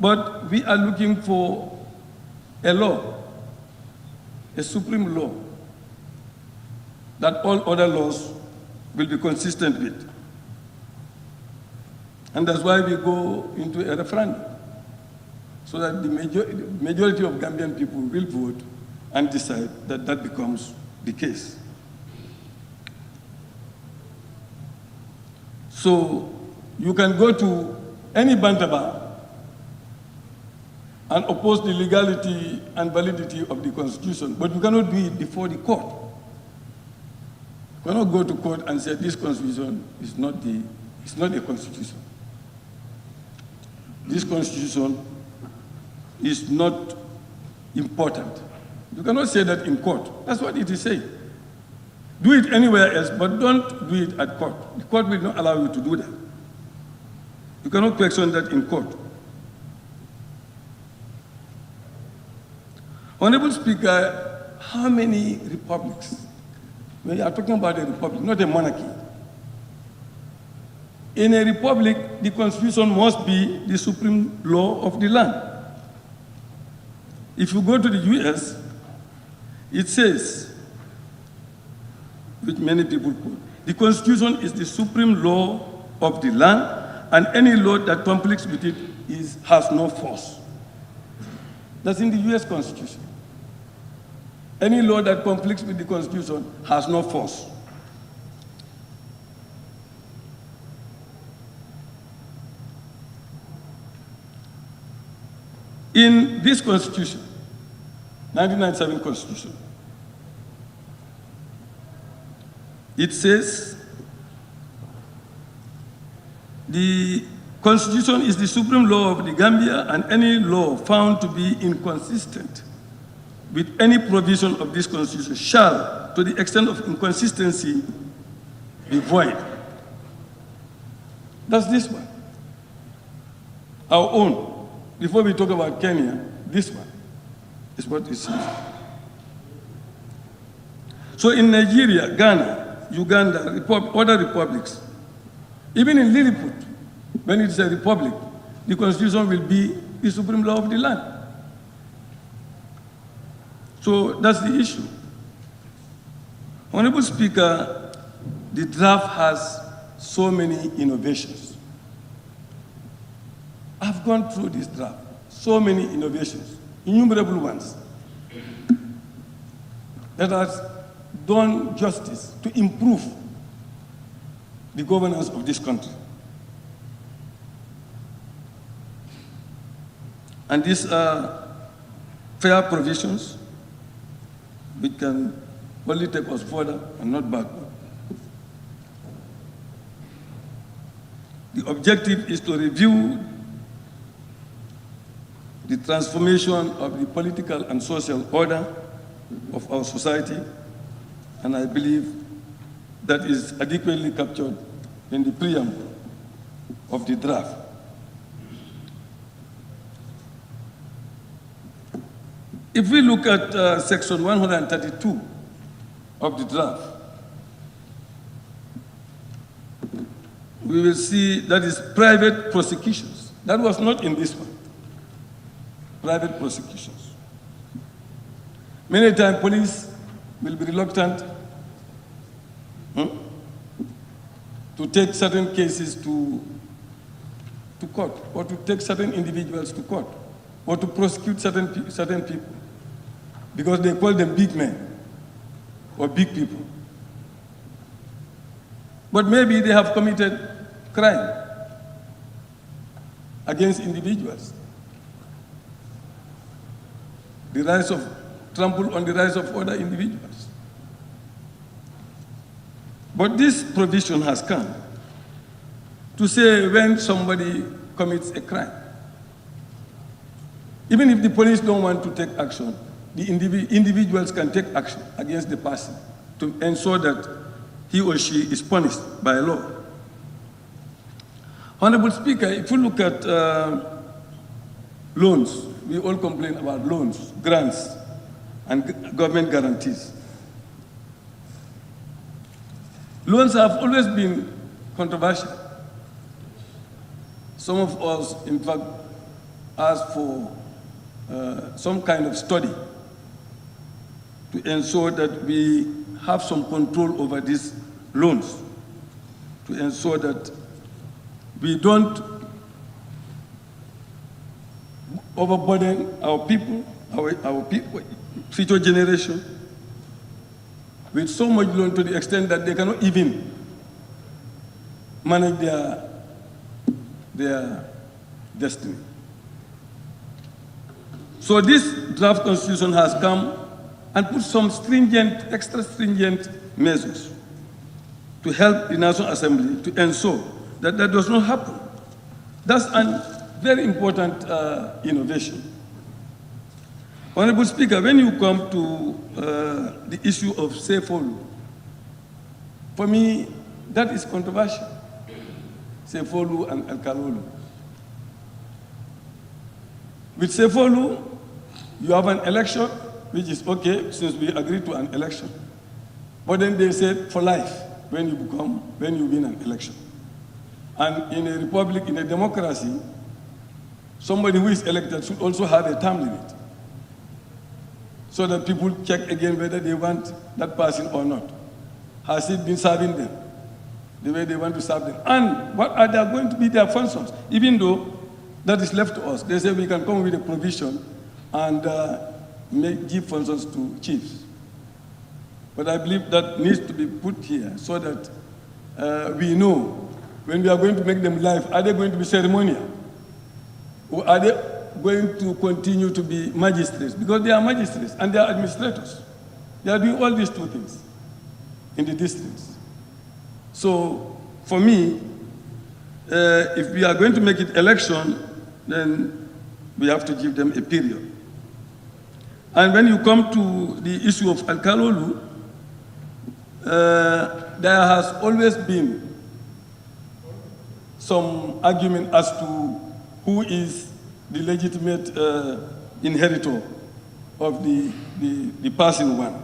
But we are looking for a law, a supreme law, that all other laws will be consistent with. And that's why we go into a referendum, so that the majority of Gambian people will vote and decide that that becomes the case. So you can go to any Bantaba and oppose the legality and validity of the Constitution, but you cannot do it before the court. You cannot go to court and say this Constitution is not a Constitution. This Constitution is not important. You cannot say that in court. That's what it is saying. Do it anywhere else, but don't do it at court. The court will not allow you to do that. You cannot question that in court. Honorable Speaker, how many republics? We are talking about a republic, not a monarchy. In a republic, the Constitution must be the supreme law of the land. If you go to the US, it says, which many people quote, the Constitution is the supreme law of the land, and any law that conflicts with it has no force. That's in the US Constitution. Any law that conflicts with the Constitution has no force. In this Constitution, 1997 Constitution, it says, the Constitution is the supreme law of the Gambia, and any law found to be inconsistent with any provision of this Constitution shall, to the extent of inconsistency, be void. That's this one. Our own. Before we talk about Kenya, this one is what it says. So in Nigeria, Ghana, Uganda, other republics, even in Lilliput, when it's a republic, the Constitution will be the supreme law of the land. So that's the issue. Honorable Speaker, the draft has so many innovations. I've gone through this draft, so many innovations, innumerable ones, that has done justice to improve the governance of this country. And these are fair provisions which can only take us further and not backward. The objective is to review the transformation of the political and social order of our society, and I believe that is adequately captured in the preamble of the draft. If we look at section 132 of the draft, we will see that is private prosecutions. That was not in this one. Private prosecutions. Many times police will be reluctant to take certain cases to court, or to take certain individuals to court, or to prosecute certain people, because they call them big men or big people. But maybe they have committed crime against individuals. Trample on the rights of other individuals. But this provision has come to say when somebody commits a crime, even if the police don't want to take action, the individuals can take action against the person to ensure that he or she is punished by law. Honorable Speaker, if you look at loans, we all complain about loans, grants, and government guarantees. Loans have always been controversial. Some of us, in fact, asked for some kind of study to ensure that we have some control over these loans, to ensure that we don't overburden our people, future generation with so much loan to the extent that they cannot even manage their destiny. So this draft constitution has come and put some stringent, extra stringent measures to help the National Assembly to ensure that that does not happen. That's a very important innovation. Honorable Speaker, when you come to the issue of Sefolu, for me, that is controversial. Sefolu and Al-Kalulu. With Sefolu, you have an election, which is okay, since we agreed to an election. But then they said for life, when you win an election. And in a republic, in a democracy, somebody who is elected should also have a term limit, so that people check again whether they want that person or not. Has it been serving them the way they want to serve them? And what are they going to be their functions? Even though that is left to us. They say we can come with a provision and give functions to chiefs. But I believe that needs to be put here so that we know when we are going to make them live, are they going to be ceremonial? Or are they going to continue to be magistrates? Because they are magistrates and they are administrators. They are doing all these two things in the districts. So for me, if we are going to make it election, then we have to give them a period. And when you come to the issue of Al-Kalulu, there has always been some argument as to who is the legitimate inheritor of the passing one.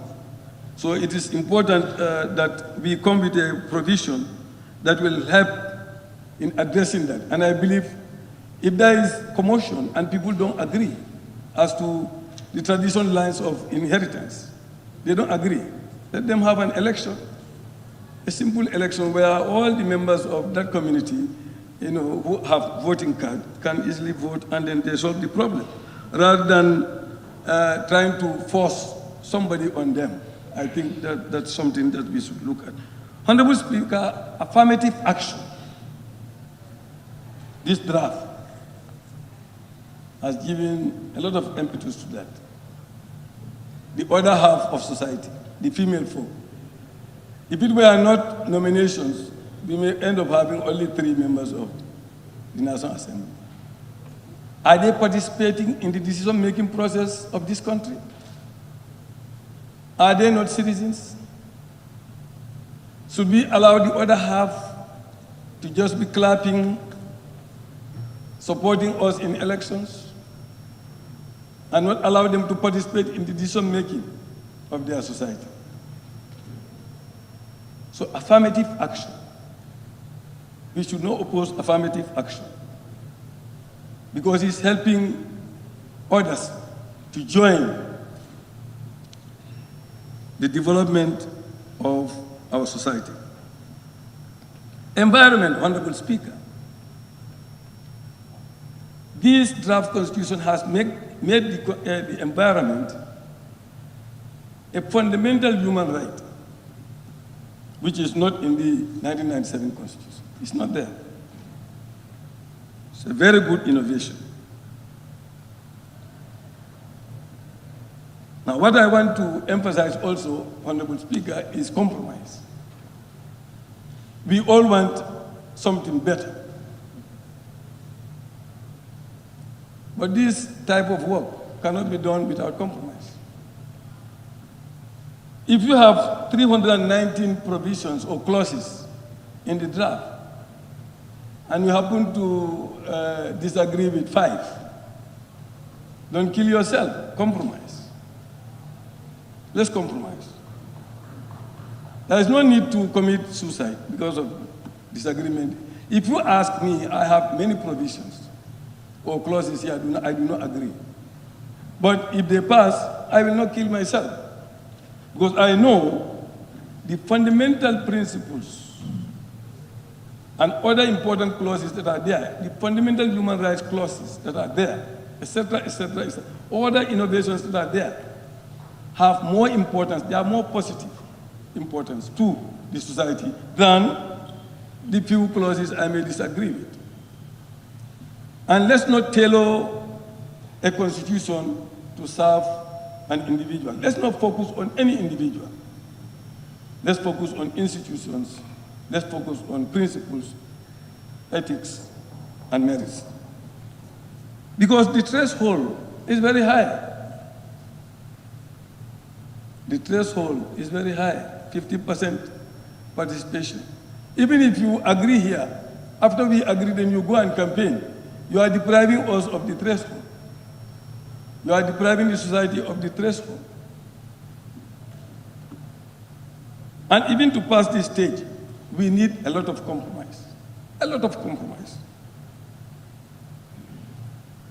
So it is important that we come with a provision that will help in addressing that. And I believe if there is commotion and people don't agree as to the traditional lines of inheritance, they don't agree, let them have an election, a simple election where all the members of that community, who have voting card can easily vote, and then they solve the problem, rather than trying to force somebody on them. I think that that's something that we should look at. Honorable Speaker, affirmative action. This draft has given a lot of impetus to that. The other half of society, the female folk. If it were not nominations, we may end up having only 3 members of the National Assembly. Are they participating in the decision-making process of this country? Are they not citizens? Should we allow the other half to just be clapping, supporting us in elections, and not allow them to participate in the decision-making of their society? So affirmative action. We should not oppose affirmative action because it's helping others to join the development of our society. Environment, Honorable Speaker. This draft constitution has made the environment a fundamental human right, which is not in the 1997 Constitution. It's not there. It's a very good innovation. Now, what I want to emphasize also, Honorable Speaker, is compromise. We all want something better. But this type of work cannot be done without compromise. If you have 319 provisions or clauses in the draft, and you happen to disagree with 5, don't kill yourself, compromise. Let's compromise. There is no need to commit suicide because of disagreement. If you ask me, I have many provisions or clauses here I do not agree. But if they pass, I will not kill myself. Because I know the fundamental principles and other important clauses that are there, the fundamental human rights clauses that are there, etc., etc., etc., other innovations that are there, have more importance, they are more positive importance to the society than the few clauses I may disagree with. And let's not tailor a constitution to serve an individual. Let's not focus on any individual. Let's focus on institutions. Let's focus on principles, ethics, and merits. Because the threshold is very high. The threshold is very high, 50% participation. Even if you agree here, after we agree, then you go and campaign, you are depriving us of the threshold. You are depriving the society of the threshold. And even to pass this stage, we need a lot of compromise. A lot of compromise.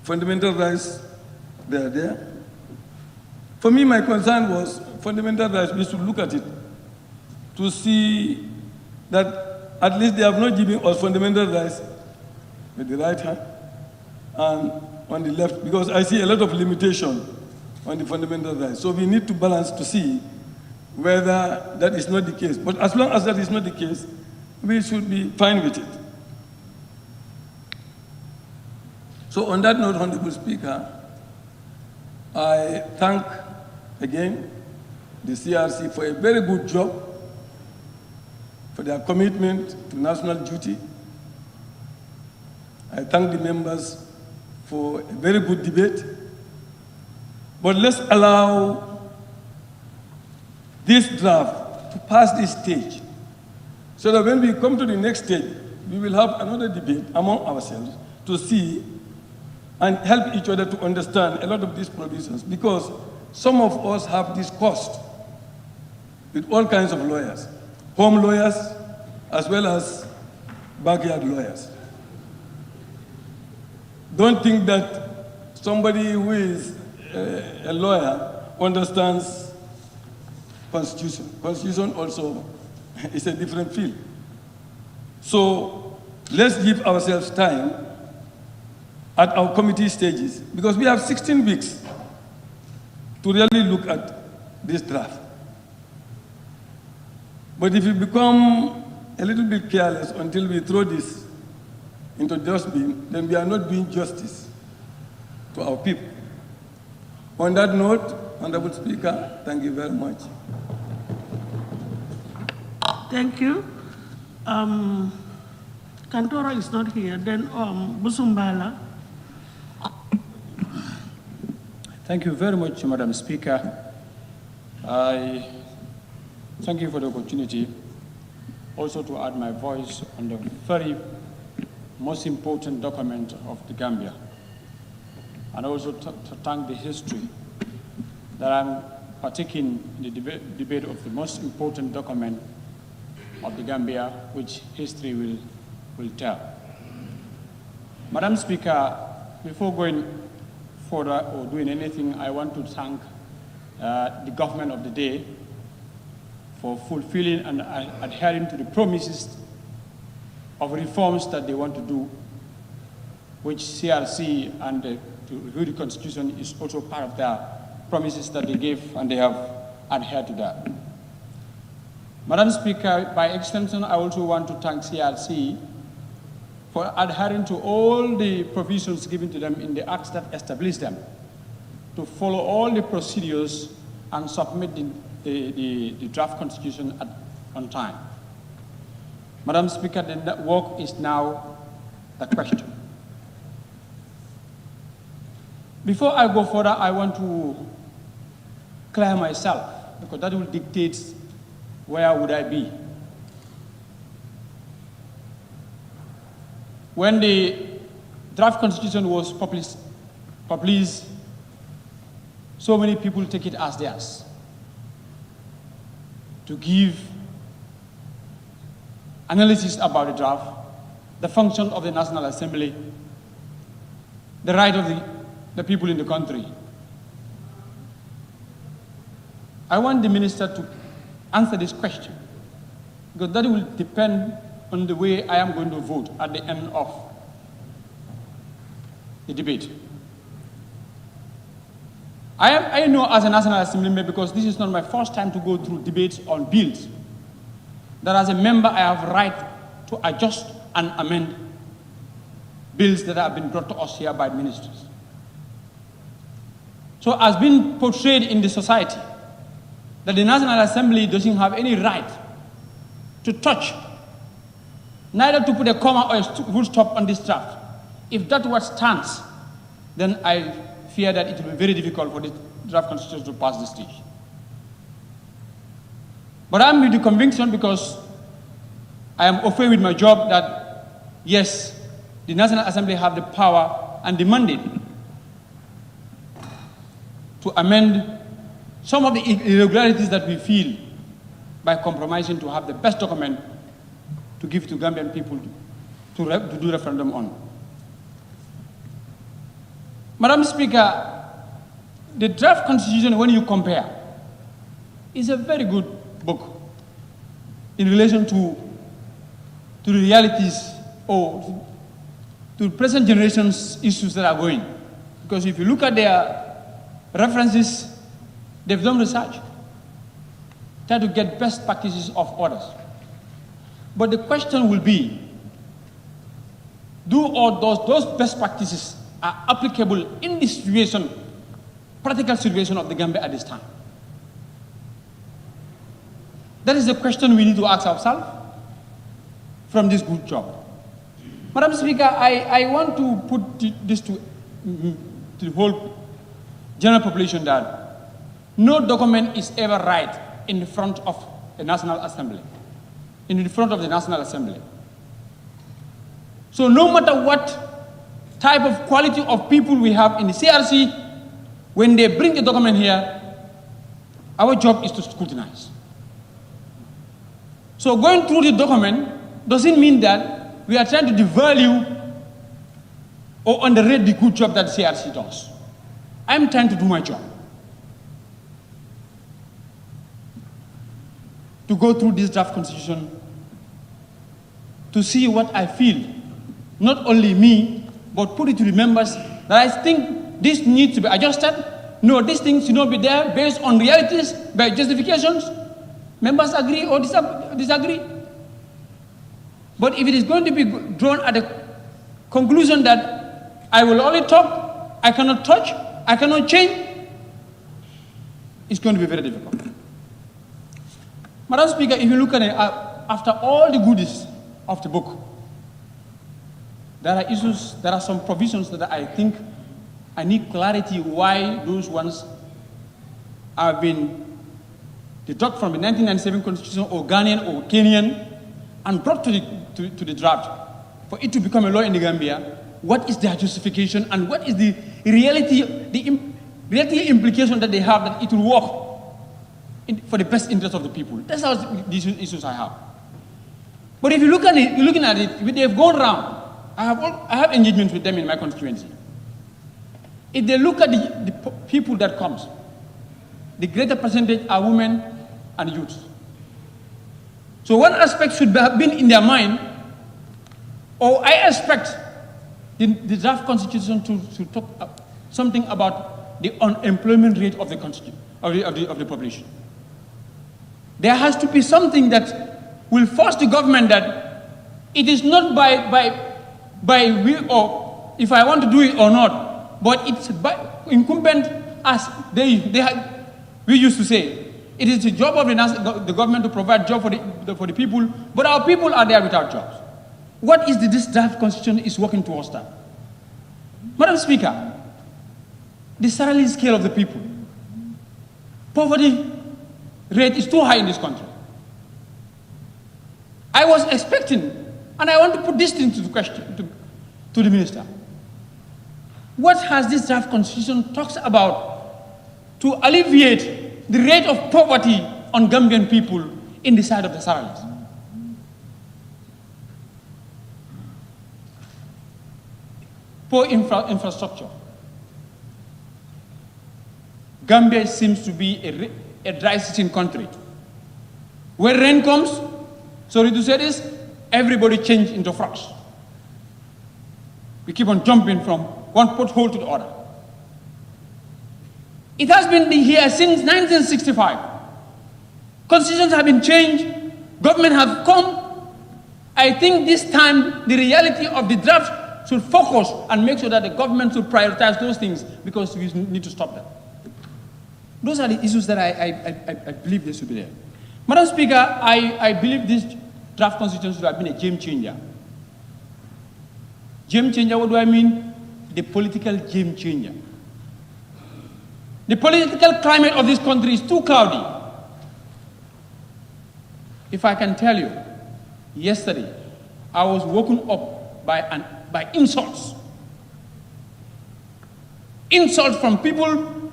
Fundamental rights, they are there. For me, my concern was fundamental rights. We should look at it to see that at least they have not given us fundamental rights with the right hand and on the left, because I see a lot of limitation on the fundamental rights. So we need to balance to see whether that is not the case. But as long as that is not the case, we should be fine with it. So on that note, Honorable Speaker, I thank again the CRC for a very good job, for their commitment to national duty. I thank the members for a very good debate. But let's allow this draft to pass this stage, so that when we come to the next stage, we will have another debate among ourselves to see and help each other to understand a lot of these provisions, because some of us have discussed with all kinds of lawyers, home lawyers as well as backyard lawyers. Don't think that somebody who is a lawyer understands Constitution. Constitution also is a different field. So let's give ourselves time at our committee stages, because we have 16 weeks to really look at this draft. But if we become a little bit careless until we throw this into dustbin, then we are not doing justice to our people. On that note, Honorable Speaker, thank you very much. Thank you. Kantora is not here. Then Busumbala. Thank you very much, Madam Speaker. I thank you for the opportunity also to add my voice on the very most important document of the Gambia, and also to thank the history that I'm partaking in the debate of the most important document of the Gambia, which history will tell. Madam Speaker, before going further or doing anything, I want to thank the government of the day for fulfilling and adhering to the promises of reforms that they want to do, which CRC and the review the Constitution is also part of their promises that they gave, and they have adhered to that. Madam Speaker, by extension, I also want to thank CRC for adhering to all the provisions given to them in the acts that establish them, to follow all the procedures and submit the draft Constitution on time. Madam Speaker, the work is now the question. Before I go further, I want to clear myself, because that will dictate where would I be. When the draft Constitution was published, so many people take it as theirs to give analysis about the draft, the function of the National Assembly, the right of the people in the country. I want the minister to answer this question, because that will depend on the way I am going to vote at the end of the debate. I know as a National Assembly member, because this is not my first time to go through debates on bills, that as a member I have right to adjust and amend bills that have been brought to us here by ministers. So as been portrayed in the society, that the National Assembly doesn't have any right to touch, neither to put a comma or a full stop on this draft. If that what stands, then I fear that it will be very difficult for the draft constitution to pass this stage. But I'm with the conviction, because I am okay with my job, that yes, the National Assembly have the power and the mandate to amend some of the irregularities that we feel by compromising to have the best document to give to Gambian people to do referendum on. Madam Speaker, the draft constitution, when you compare, is a very good book in relation to the realities or to present generation's issues that are going. Because if you look at their references, they've done research, try to get best practices of others. But the question will be, do all those best practices are applicable in the situation, practical situation of the Gambia at this time? That is the question we need to ask ourselves from this good job. Madam Speaker, I want to put this to the whole general population, that no document is ever right in the front of the National Assembly, in the front of the National Assembly. So no matter what type of quality of people we have in the CRC, when they bring the document here, our job is to scrutinize. So going through the document doesn't mean that we are trying to devalue or underrate the good job that CRC does. I'm trying to do my job. To go through this draft constitution, to see what I feel, not only me, but put it to the members, that I think this needs to be adjusted. No, these things should not be there based on realities, by justifications. Members agree or disagree. But if it is going to be drawn at a conclusion that I will only talk, I cannot touch, I cannot change, it's going to be very difficult. Madam Speaker, if you look at it, after all the goodies of the book, there are issues, there are some provisions that I think I need clarity why those ones have been deducted from the 1997 Constitution, or Ghanaian or Kenyan, and brought to the draft for it to become a law in the Gambia. What is their justification, and what is the reality implication that they have that it will work for the best interest of the people? That's how these issues I have. But if you look at it, you're looking at it, they've gone round. I have engagements with them in my constituency. If they look at the people that comes, the greater percentage are women and youth. So one aspect should have been in their mind, or I expect the draft constitution to talk something about the unemployment rate of the population. There has to be something that will force the government that it is not by will or if I want to do it or not, but it's incumbent as we used to say, it is the job of the government to provide job for the people, but our people are there without jobs. What is this draft constitution is working towards that? Madam Speaker, the salary scale of the people, poverty rate is too high in this country. I was expecting, and I want to put this thing to the question to the minister. What has this draft constitution talks about to alleviate the rate of poverty on Gambian people in the side of the salaries? Poor infrastructure. Gambia seems to be a dry sitting country. When rain comes, sorry to say this, everybody changes into frogs. We keep on jumping from one pothole to the other. It has been here since 1965. Constitutions have been changed, government have come. I think this time the reality of the draft should focus and make sure that the government should prioritize those things, because we need to stop them. Those are the issues that I believe they should be there. Madam Speaker, I believe this draft constitution should have been a game changer. Game changer, what do I mean? The political game changer. The political climate of this country is too cloudy. If I can tell you, yesterday I was woken up by insults. Insults from people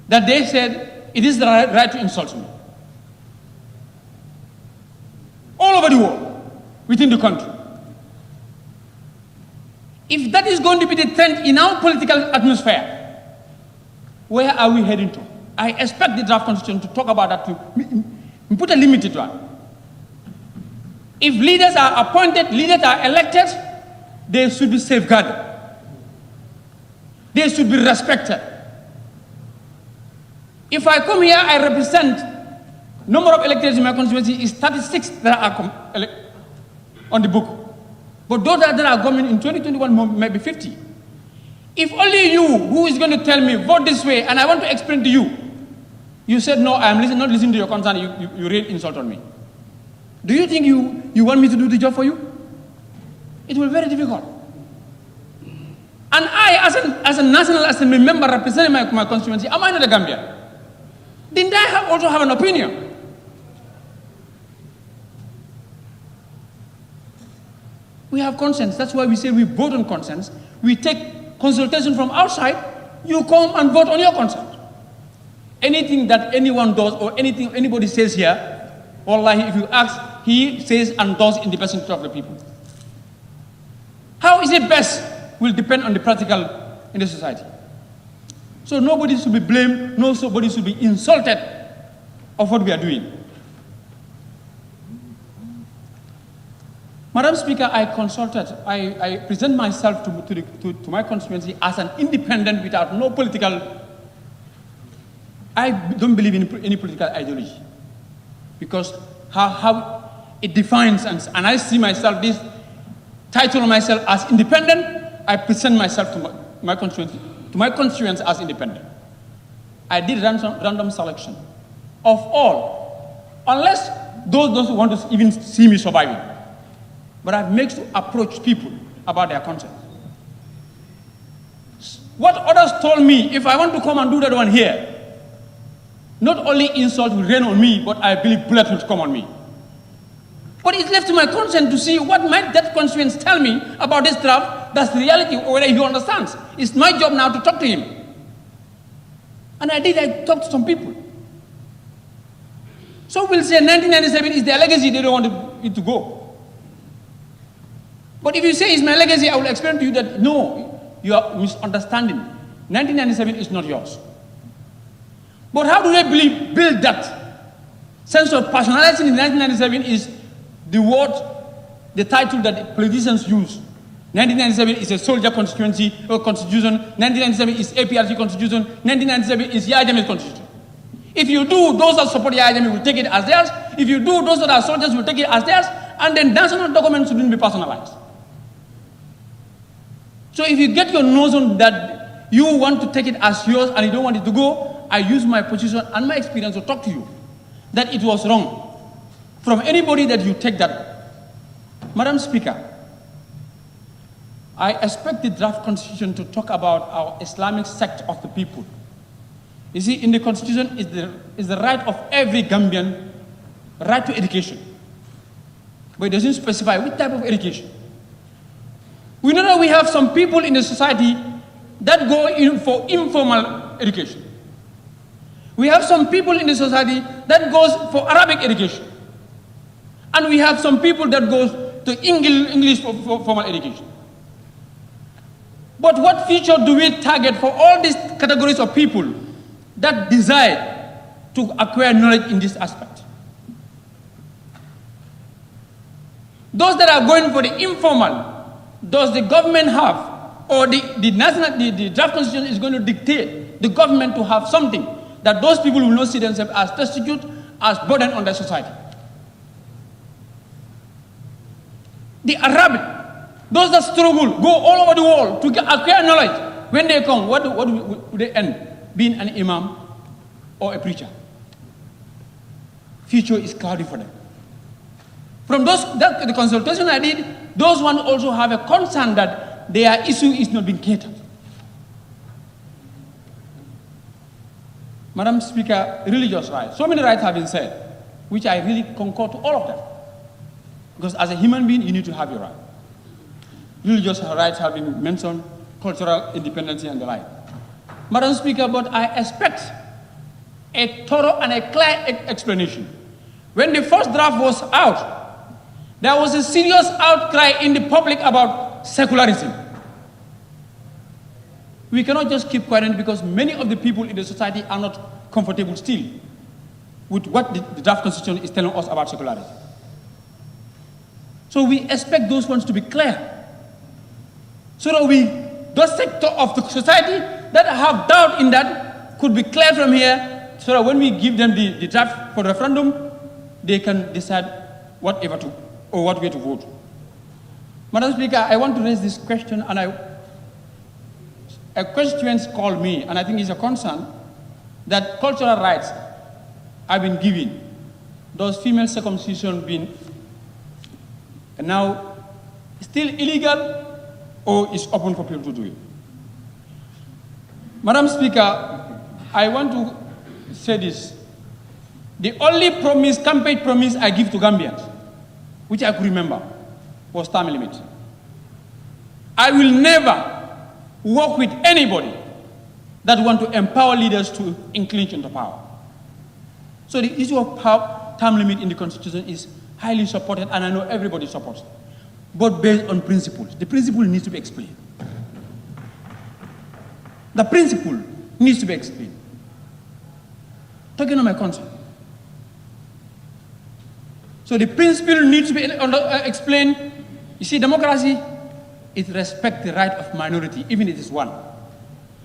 that they said it is the right to insult me. All over the world, within the country. If that is going to be the trend in our political atmosphere, where are we heading to? I expect the draft constitution to talk about that, to put a limit to that. If leaders are appointed, leaders are elected, they should be safeguarded. They should be respected. If I come here, I represent number of electors in my constituency is 36 that are on the book. But those that are coming in 2021 maybe 50. If only you, who is going to tell me, vote this way, and I want to explain to you, you said, no, I am not listening to your concern, you raise insult on me. Do you think you want me to do the job for you? It will be very difficult. And I, as a National Assembly member representing my constituency, am I not a Gambian? Didn't I also have an opinion? We have consent. That's why we say we vote on consent. We take consultation from outside. You come and vote on your consent. Anything that anyone does or anything anybody says here, wallahi, if you ask, he says and does in the best interest of the people. How is it best will depend on the practical in the society. So nobody should be blamed, nobody should be insulted of what we are doing. Madam Speaker, I present myself to my constituency as an independent without no political, I don't believe in any political ideology. Because how it defines, and I see myself, this title of myself as independent, I present myself to my constituents as independent. I did random selection of all, unless those who want to even see me surviving. But I've made to approach people about their consent. What others told me, if I want to come and do that one here, not only insult will rain on me, but I believe bullets will come on me. But it's left to my conscience to see what might that constituents tell me about this draft. That's the reality, or whether he understands. It's my job now to talk to him. And I talked to some people. So we'll say 1997 is their legacy, they don't want it to go. But if you say it's my legacy, I will explain to you that no, you are misunderstanding. 1997 is not yours. But how do they build that sense of personality in 1997 is the word, the title that politicians use. 1997 is a soldier constituency or constitution. 1997 is APRC constitution. 1997 is Yahya Jammeh's constitution. If you do, those that support Yahya Jammeh will take it as theirs. If you do, those that are soldiers will take it as theirs. And then national documents shouldn't be personalized. So if you get your nose on that you want to take it as yours and you don't want it to go, I use my position and my experience to talk to you that it was wrong. From anybody that you take that. Madam Speaker, I expect the draft constitution to talk about our Islamic sect of the people. You see, in the constitution is the right of every Gambian right to education. But it doesn't specify which type of education. We know that we have some people in the society that go in for informal education. We have some people in the society that goes for Arabic education. And we have some people that goes to English for formal education. But what future do we target for all these categories of people that desire to acquire knowledge in this aspect? Those that are going for the informal, does the government have, or the draft constitution is going to dictate the government to have something that those people will not see themselves as destitute, as burden on the society. The Arabic, those that struggle, go all over the world to acquire knowledge. When they come, what do they end? Being an imam or a preacher. Future is cloudy for them. From the consultation I did, those ones also have a concern that their issue is not being catered. Madam Speaker, religious rights. So many rights have been said, which I really concur to all of them. Because as a human being, you need to have your right. Religious rights have been mentioned, cultural independence and the like. Madam Speaker, but I expect a thorough and a clear explanation. When the first draft was out, there was a serious outcry in the public about secularism. We cannot just keep quiet because many of the people in the society are not comfortable still with what the draft constitution is telling us about secularism. So we expect those ones to be clear. So that those sectors of the society that have doubt in that could be cleared from here, so that when we give them the draft for the referendum, they can decide what way to vote. Madam Speaker, I want to raise this question, and a constituent called me, and I think it's a concern, that cultural rights have been given. Those female circumcision been now still illegal or is open for people to do it. Madam Speaker, I want to say this. The only campaign promise I give to Gambians, which I could remember, was term limit. I will never work with anybody that want to empower leaders to encroach into power. So the issue of term limit in the Constitution is highly supported, and I know everybody supports it, but based on principles. The principle needs to be explained. The principle needs to be explained. Talking on my concern. So the principle needs to be explained. You see, democracy is respect the right of minority, even if it is one.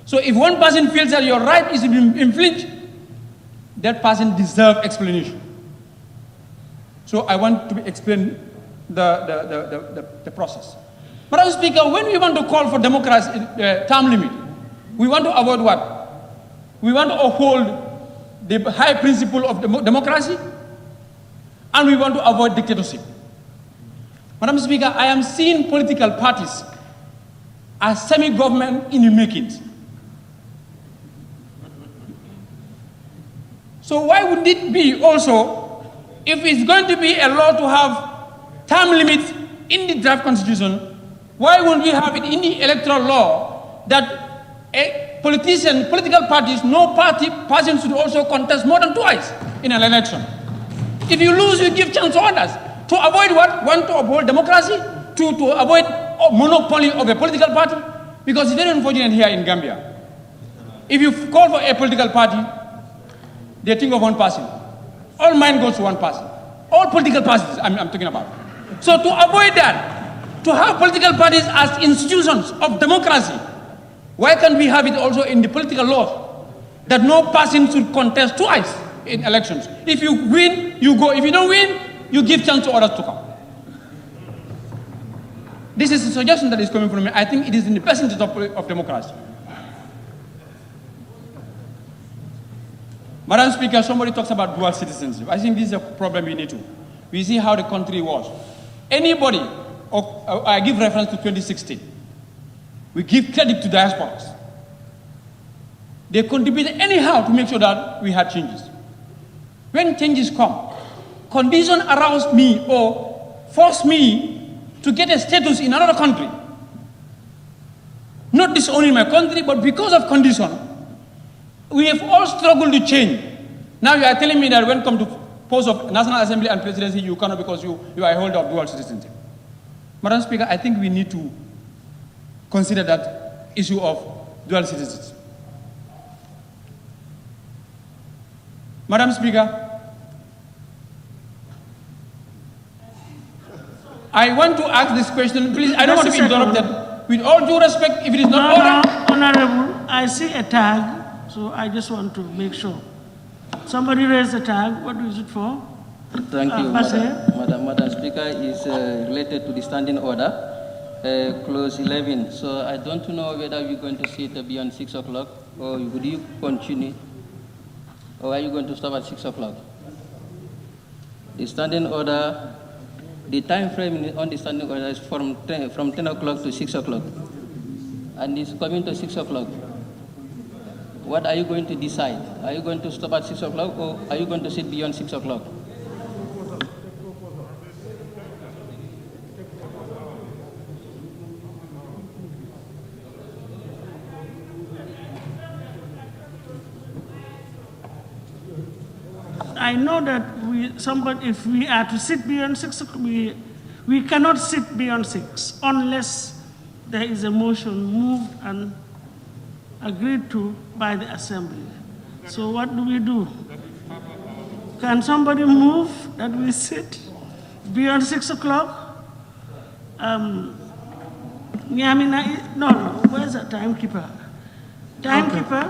So if one person feels that your right is infringed, that person deserves explanation. So I want to explain the process. Madam Speaker, when we want to call for democracy term limit, we want to avoid what? We want to uphold the high principle of democracy, and we want to avoid dictatorship. Madam Speaker, I am seeing political parties as semi-government in the makings. So why would it be also, if it's going to be a law to have term limits in the draft constitution, why wouldn't we have it in the electoral law that political parties, no person should also contest more than twice in an election? If you lose, you give chance to others. To avoid what? One, to avoid democracy. Two, to avoid monopoly of a political party. Because it's very unfortunate here in Gambia. If you call for a political party, they think of one person. All mind goes to one person. All political parties I'm talking about. So to avoid that, to have political parties as institutions of democracy, why can't we have it also in the political law that no person should contest twice in elections? If you win, you go. If you don't win, you give chance to others to come. This is a suggestion that is coming from me. I think it is in the best interest of democracy. Madam Speaker, somebody talks about dual citizenship. I think this is a problem we need to. We see how the country was. Anybody, I give reference to 2016. We give credit to diasporas. They contributed anyhow to make sure that we had changes. When changes come, condition arouse me or force me to get a status in another country. Not disowning my country, but because of condition, we have all struggled to change. Now you are telling me that when it comes to post of National Assembly and Presidency, you cannot because you are a holder of dual citizenship. Madam Speaker, I think we need to consider that issue of dual citizenship. Madam Speaker, I want to ask this question, please. I don't want to be interrupted. With all due respect, if it is not order. Honorable, I see a tag. So I just want to make sure. Somebody raised the tag. What is it for? Thank you, Basse? Madam Speaker. Is related to the standing order, clause 11. So I don't know whether we're going to sit beyond 6 o'clock, or would you continue, or are you going to stop at 6 o'clock? The standing order, the time frame on the standing order is from 10 o'clock to 6 o'clock, and it's coming to 6 o'clock. What are you going to decide? Are you going to stop at 6 o'clock, or are you going to sit beyond 6 o'clock? I know that if we are to sit beyond 6 o'clock, we cannot sit beyond 6 unless there is a motion moved and agreed to by the Assembly. So what do? Can somebody move that we sit beyond 6 o'clock? No, where's the timekeeper? Timekeeper?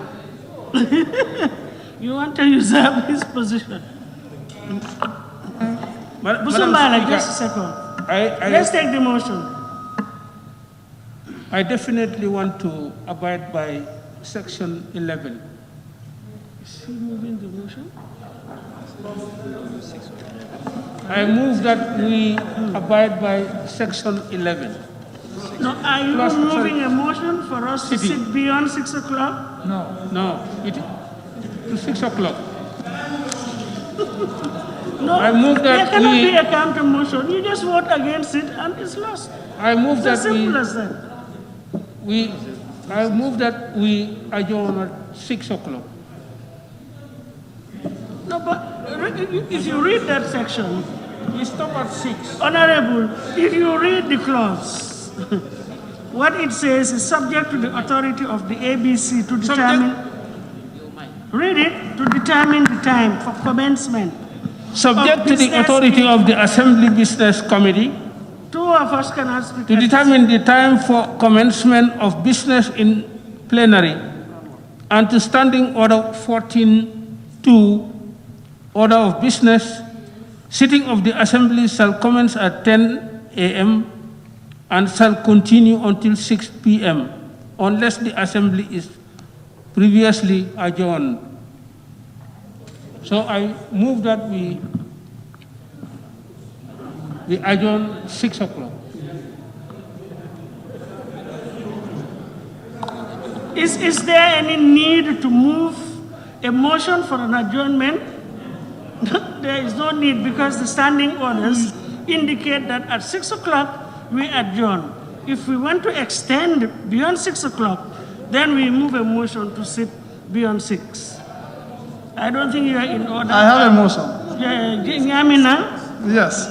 You want to usurp his position? Busumbala, just a second. Let's take the motion. I definitely want to abide by Section 11. Is he moving the motion? I move that we abide by Section 11. No, are you moving a motion for us to sit beyond 6 o'clock? No, to 6 o'clock. No, I move that there cannot be a counter motion. You just vote against it and it's lost. I move It's that as simple as that. I move that we adjourn at 6 o'clock. No, but if you read that section, we stop at 6. Honorable, if you read the clause, what it says is subject to the authority of the ABC to determine. Read it, to determine the time for commencement. Subject to the authority of the Assembly Business Committee. Two of us cannot speak. To determine the time for commencement of business in plenary, and to Standing Order 14.2, Order of Business, sitting of the Assembly shall commence at 10 a.m. and shall continue until 6 p.m. unless the Assembly is previously adjourned. So I move that we adjourn 6 o'clock. Is there any need to move a motion for an adjournment? There is no need because the standing orders indicate that at 6 o'clock we adjourn. If we want to extend beyond 6 o'clock, then we move a motion to sit beyond 6. I don't think you are in order. I have a motion. Nyamina? Yes.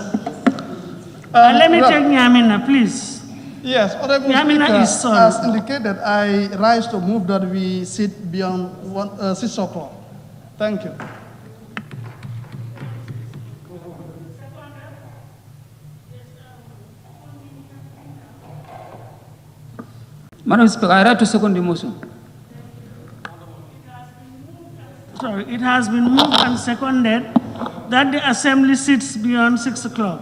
Let me take Nyamina, please. Yes, Honorable Nyamina Speaker, is sorry. as indicated, I rise to move that we sit beyond 6 o'clock. Thank you. Madam Speaker, I rise to second the motion. Sorry, it has been moved and seconded that the Assembly sits beyond 6 o'clock.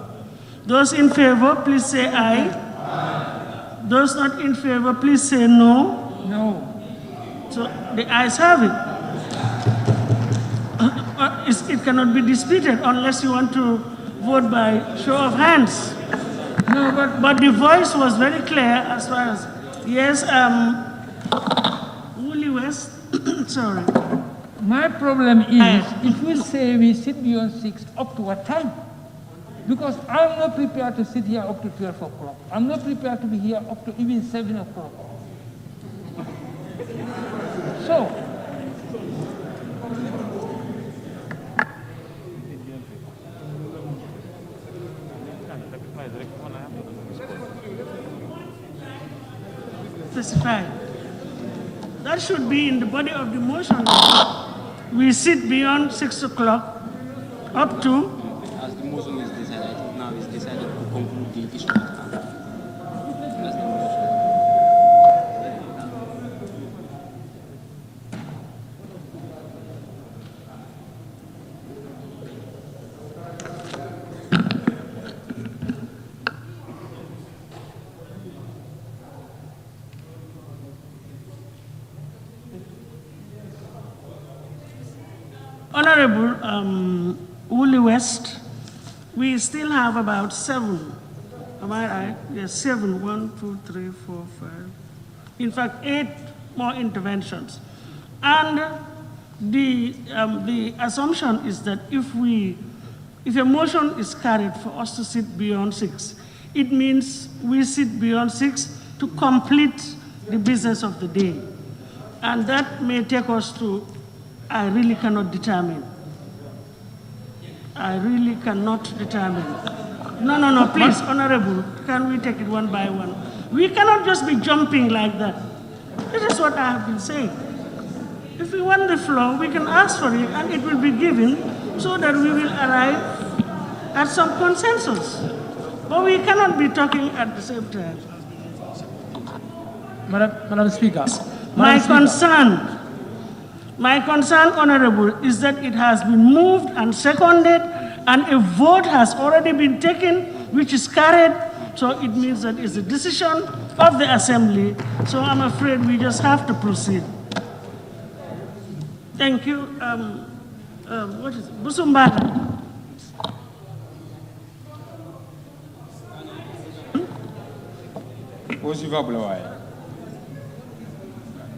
Those in favor, please say aye. Aye. Those not in favor, please say no. No. So the ayes have it. It cannot be disputed unless you want to vote by show of hands. No, but the voice was very clear as far as, yes, Woolly West, sorry. My problem is, if we say we sit beyond 6, up to what time? Because I'm not prepared to sit here up to 12 o'clock. I'm not prepared to be here up to even 7 o'clock. So, specified. That should be in the body of the motion. We sit beyond 6 o'clock up to. As the motion is decided, I think now it's decided to conclude the issue at hand. That's the motion. Honorable Woolley West, we still have about 7. Am I right? Yes, 7. 1, 2, 3, 4, 5. In fact, 8 more interventions. And the assumption is that if a motion is carried for us to sit beyond 6, it means we sit beyond 6 to complete the business of the day. And that may take us to, I really cannot determine. I really cannot determine. No, please, Honorable, can we take it one by one? We cannot just be jumping like that. This is what I have been saying. If we want the floor, we can ask for it and it will be given so that we will arrive at some consensus. But we cannot be talking at the same time. Madam Speaker. My concern, Honorable, is that it has been moved and seconded and a vote has already been taken, which is carried. So it means that it's a decision of the Assembly. So I'm afraid we just have to proceed. Thank you. What is it? Busumbata.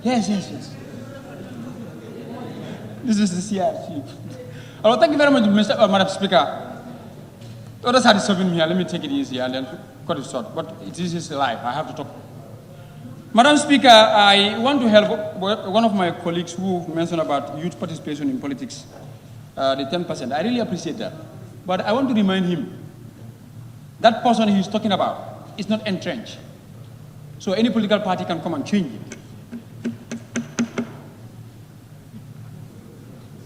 Yes. This is the CRC. Well, thank you very much, Madam Speaker. Others had serving here. Let me take it easy and then cut it short. But it is live. I have to talk. Madam Speaker, I want to help one of my colleagues who mentioned about youth participation in politics, the 10%. I really appreciate that. But I want to remind him that person he's talking about is not entrenched. So any political party can come and change it.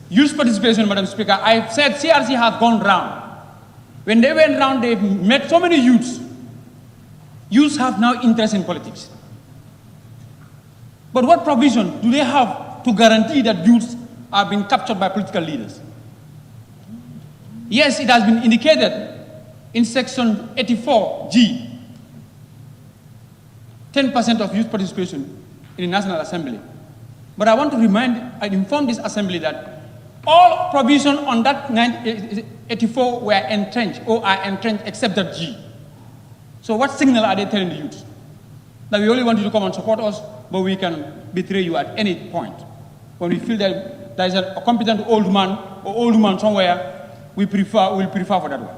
Youth participation, Madam Speaker, I said CRC has gone round. When they went round, they met so many youths. Youths have now interest in politics. But what provision do they have to guarantee that youths are being captured by political leaders? Yes, it has been indicated in section 84G, 10% of youth participation in the National Assembly. But I want to inform this Assembly that all provisions on that 84 were entrenched or are entrenched except that G. So what signal are they telling the youth? That we only want you to come and support us, but we can betray you at any point. When we feel that there is a competent old man or old woman somewhere, we'll prefer for that one.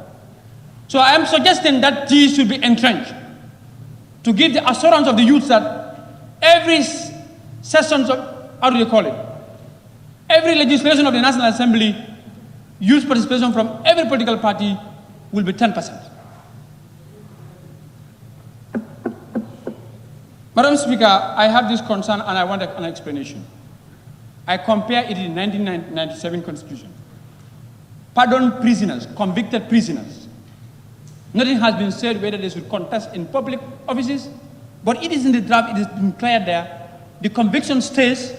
So I am suggesting that G should be entrenched to give the assurance of the youth that every sessions of, how do you call it? Every legislation of the National Assembly, youth participation from every political party will be 10%. Madam Speaker, I have this concern and I want an explanation. I compare it in the 1997 Constitution. Pardoned prisoners, convicted prisoners. Nothing has been said whether they should contest in public offices, but it is in the draft, it has been clear there. The conviction stays,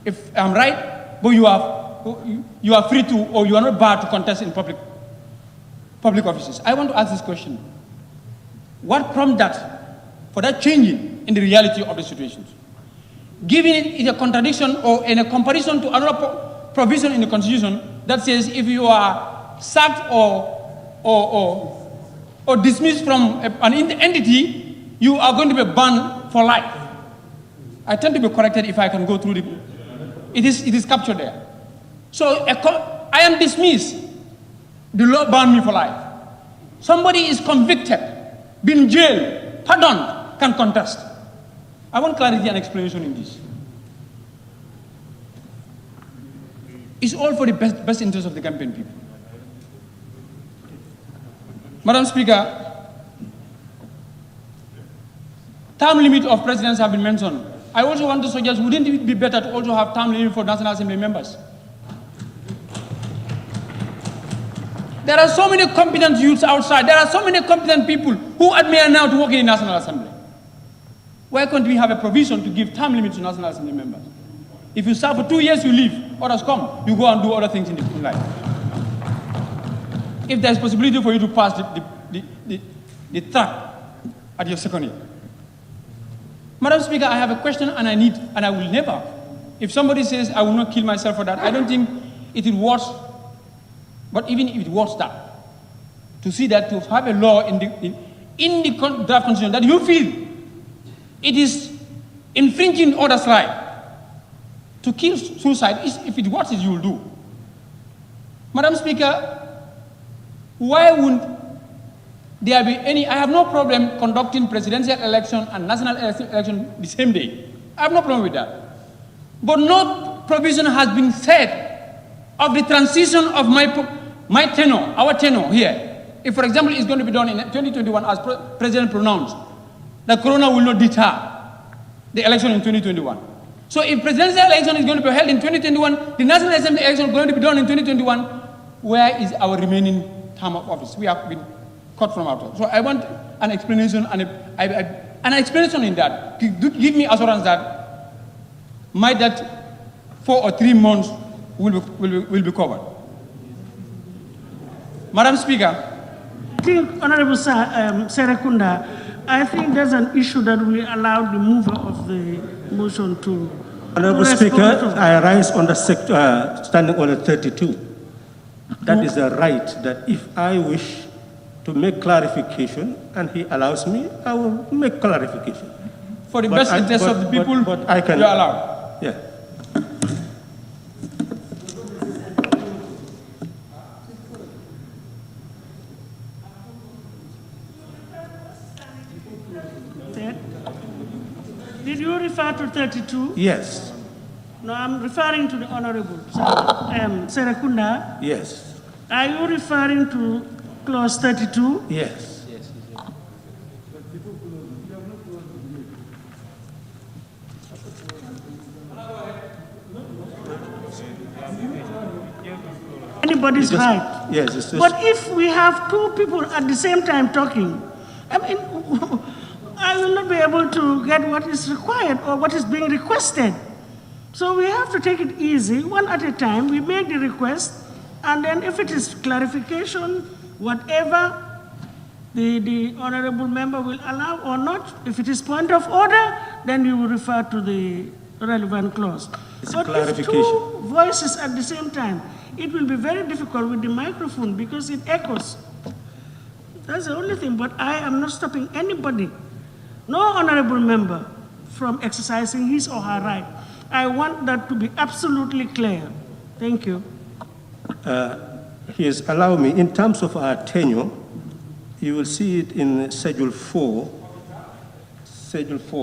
if I'm right, but you are free to, or you are not barred to contest in public offices. I want to ask this question. What prompted that, for that changing in the reality of the situations? Giving it a contradiction or in a comparison to another provision in the Constitution that says if you are sacked or dismissed from an entity, you are going to be banned for life. I tend to be corrected if I can go through it is captured there. So I am dismissed. The law banned me for life. Somebody is convicted, been jailed, pardoned, can contest. I want clarity and explanation in this. It's all for the best interest of the Gambian people. Madam Speaker, term limit of presidents have been mentioned. I also want to suggest, wouldn't it be better to also have term limit for National Assembly members? There are so many competent youths outside. There are so many competent people who admire now to work in the National Assembly. Why can't we have a provision to give term limit to National Assembly members? If you serve for 2 years, you leave. Others come. You go and do other things in life. If there's possibility for you to pass the track at your second year. Madam Speaker, I have a question and I will never, if somebody says I will not kill myself for that, I don't think it is worse, but even if it works that, to see that to have a law in the draft constitution that you feel it is infringing others' right to kill suicide, if it works, you will do. Madam Speaker, why wouldn't there be any? I have no problem conducting presidential election and national election the same day. I have no problem with that. But no provision has been set of the transition of my tenure, our tenure here. If, for example, it's going to be done in 2021 as President pronounced, the corona will not deter the election in 2021. So if presidential election is going to be held in 2021, the National Assembly election is going to be done in 2021, where is our remaining term of office? We have been cut from our term. So I want an explanation and an explanation in that. Give me assurance that that 4 or 3 months will be covered. Madam Speaker. I think, Honorable Serekunda, I think there's an issue that we allow the mover of the motion to. Honorable Speaker, I rise on the Standing Order 32. That is a right that if I wish to make clarification and he allows me, I will make clarification. For the best interest of the people, but I can, you are allowed. Yeah. Did you refer to 32? Yes. No, I'm referring to the Honorable Serekunda. Yes. Are you referring to clause 32? Yes. Anybody's right. Yes. It's but if we have 2 people at the same time talking, I mean, I will not be able to get what is required or what is being requested. So we have to take it easy, one at a time. We make the request, and then if it is clarification, whatever the honorable member will allow or not, if it is point of order, then you will refer to the relevant clause. But if 2 voices at the same time, it will be very difficult with the microphone because it echoes. That's the only thing, but I am not stopping anybody, no honorable member, from exercising his or her right. I want that to be absolutely clear. Thank you. Yes, allow me, in terms of our tenure, you will see it in Schedule 4,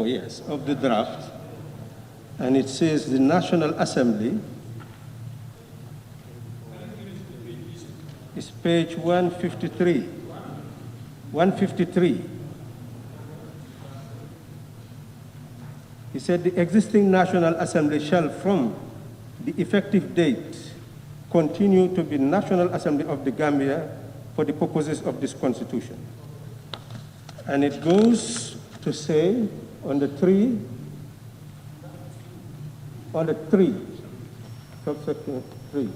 yes, of the draft, and it says the National Assembly, it's page 153. 153. He said the existing National Assembly shall, from the effective date, continue to be National Assembly of the Gambia for the purposes of this Constitution. And it goes to say on the 3, subsection 3,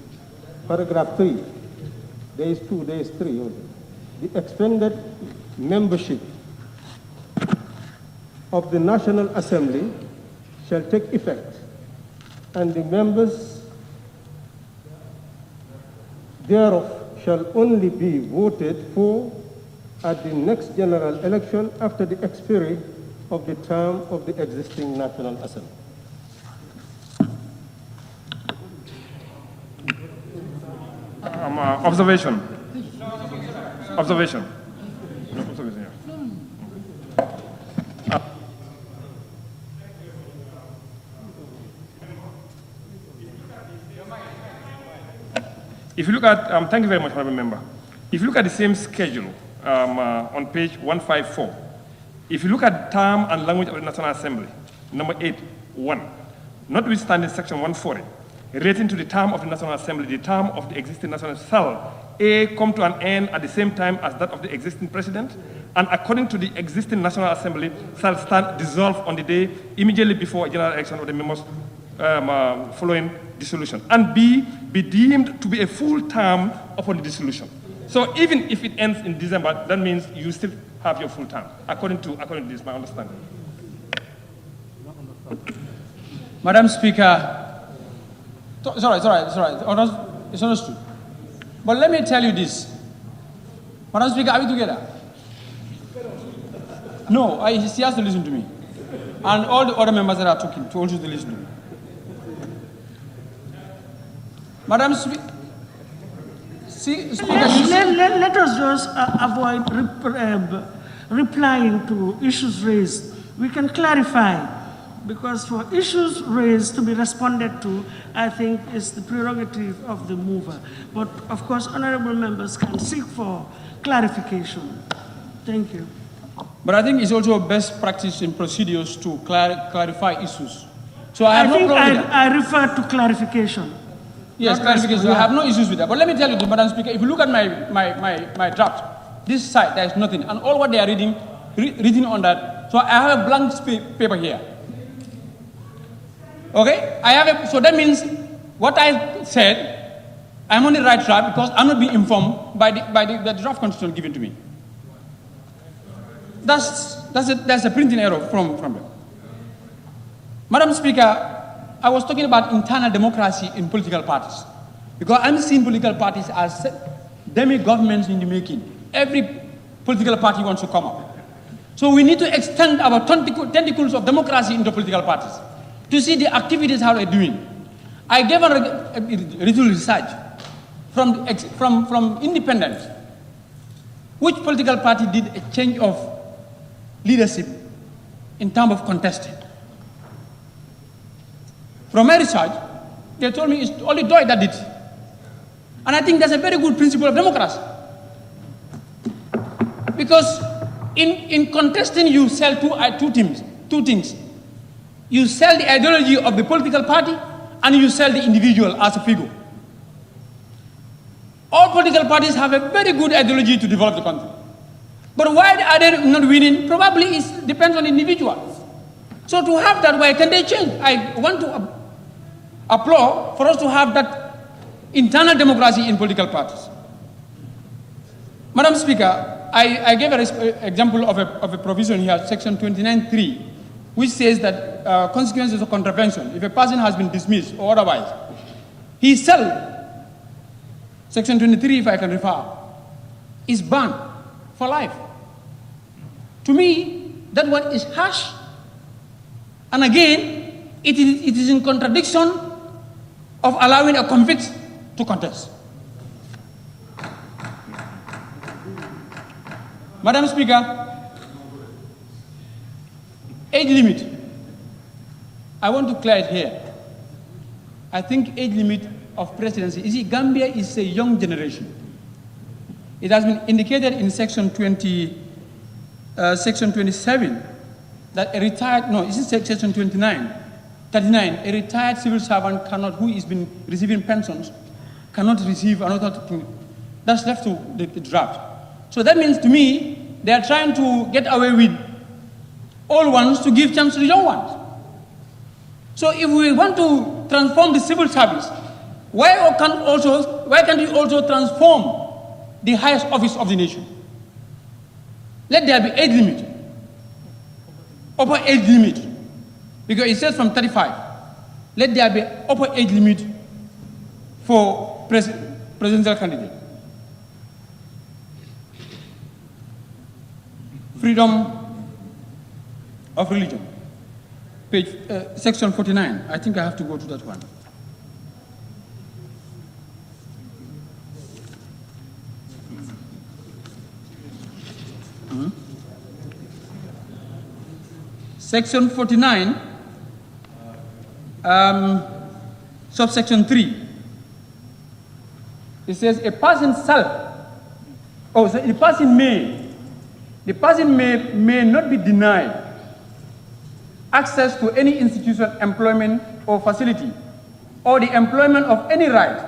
paragraph 3, there is 2, there is 3. The expanded membership of the National Assembly shall take effect, and the members thereof shall only be voted for at the next general election after the expiry of the term of the existing National Assembly. Observation. If you look at, thank you very much, Honorable Member. If you look at the same schedule on page 154, if you look at term and language of the National Assembly, number 8.1, notwithstanding section 140, relating to the term of the National Assembly, the term of the existing National Assembly shall A, come to an end at the same time as that of the existing President, and according to the existing National Assembly, shall stand dissolved on the day immediately before a general election of the members following dissolution, and B, be deemed to be a full term upon the dissolution. So even if it ends in December, that means you still have your full term, according to this, my understanding. Madam Speaker, sorry. It's understood. But let me tell you this. Madam Speaker, are we together? No, he has to listen to me. And all the other members that are talking, to also to listen to me. Madam Speaker, let us just avoid replying to issues raised. We can clarify, because for issues raised to be responded to, I think is the prerogative of the mover. But of course, honorable members can seek for clarification. Thank you. But I think it's also best practice in procedures to clarify issues. So I have no problem with that. I refer to clarification. Yes, clarification. I have no issues with that. But let me tell you, Madam Speaker, if you look at my draft, this side, there is nothing. And all what they are reading on that. So I have a blank paper here. Okay? So that means what I said, I'm on the right track because I'm not being informed by the draft constitution given to me. That's a printing error from them. Madam Speaker, I was talking about internal democracy in political parties. Because I'm seeing political parties as demi-governments in the making. Every political party wants to come up. So we need to extend our tentacles of democracy into political parties to see the activities, how they're doing. I gave a little research from independents. Which political party did a change of leadership in terms of contesting? From my research, they told me it's only DOI that did. And I think that's a very good principle of democracy. Because in contesting, you sell two things. You sell the ideology of the political party, and you sell the individual as a figure. All political parties have a very good ideology to develop the country. But why are they not winning? Probably it depends on the individual. So to have that, why can they change? I want to applaud for us to have that internal democracy in political parties. Madam Speaker, I gave an example of a provision here, section 29.3, which says that consequences of contravention, if a person has been dismissed or otherwise, he shall, section 23, if I can refer, is banned for life. To me, that one is harsh. And again, it is in contradiction of allowing a convict to contest. Madam Speaker, age limit. I want to clear it here. I think age limit of presidency, you see, Gambia is a young generation. It has been indicated in section 27 that a retired, no, this is section 39, a retired civil servant cannot, who has been receiving pensions, cannot receive another thing. That's left to the draft. So that means to me, they are trying to get away with old ones to give chance to the young ones. So if we want to transform the civil service, why can't we also transform the highest office of the nation? Let there be age limit, upper age limit, because it says from 35. Let there be upper age limit for presidential candidate. Freedom of religion, page section 49. I think I have to go to that one. Section 49, subsection 3. It says a person shall, so the person may not be denied access to any institution, employment, or facility, or the employment of any right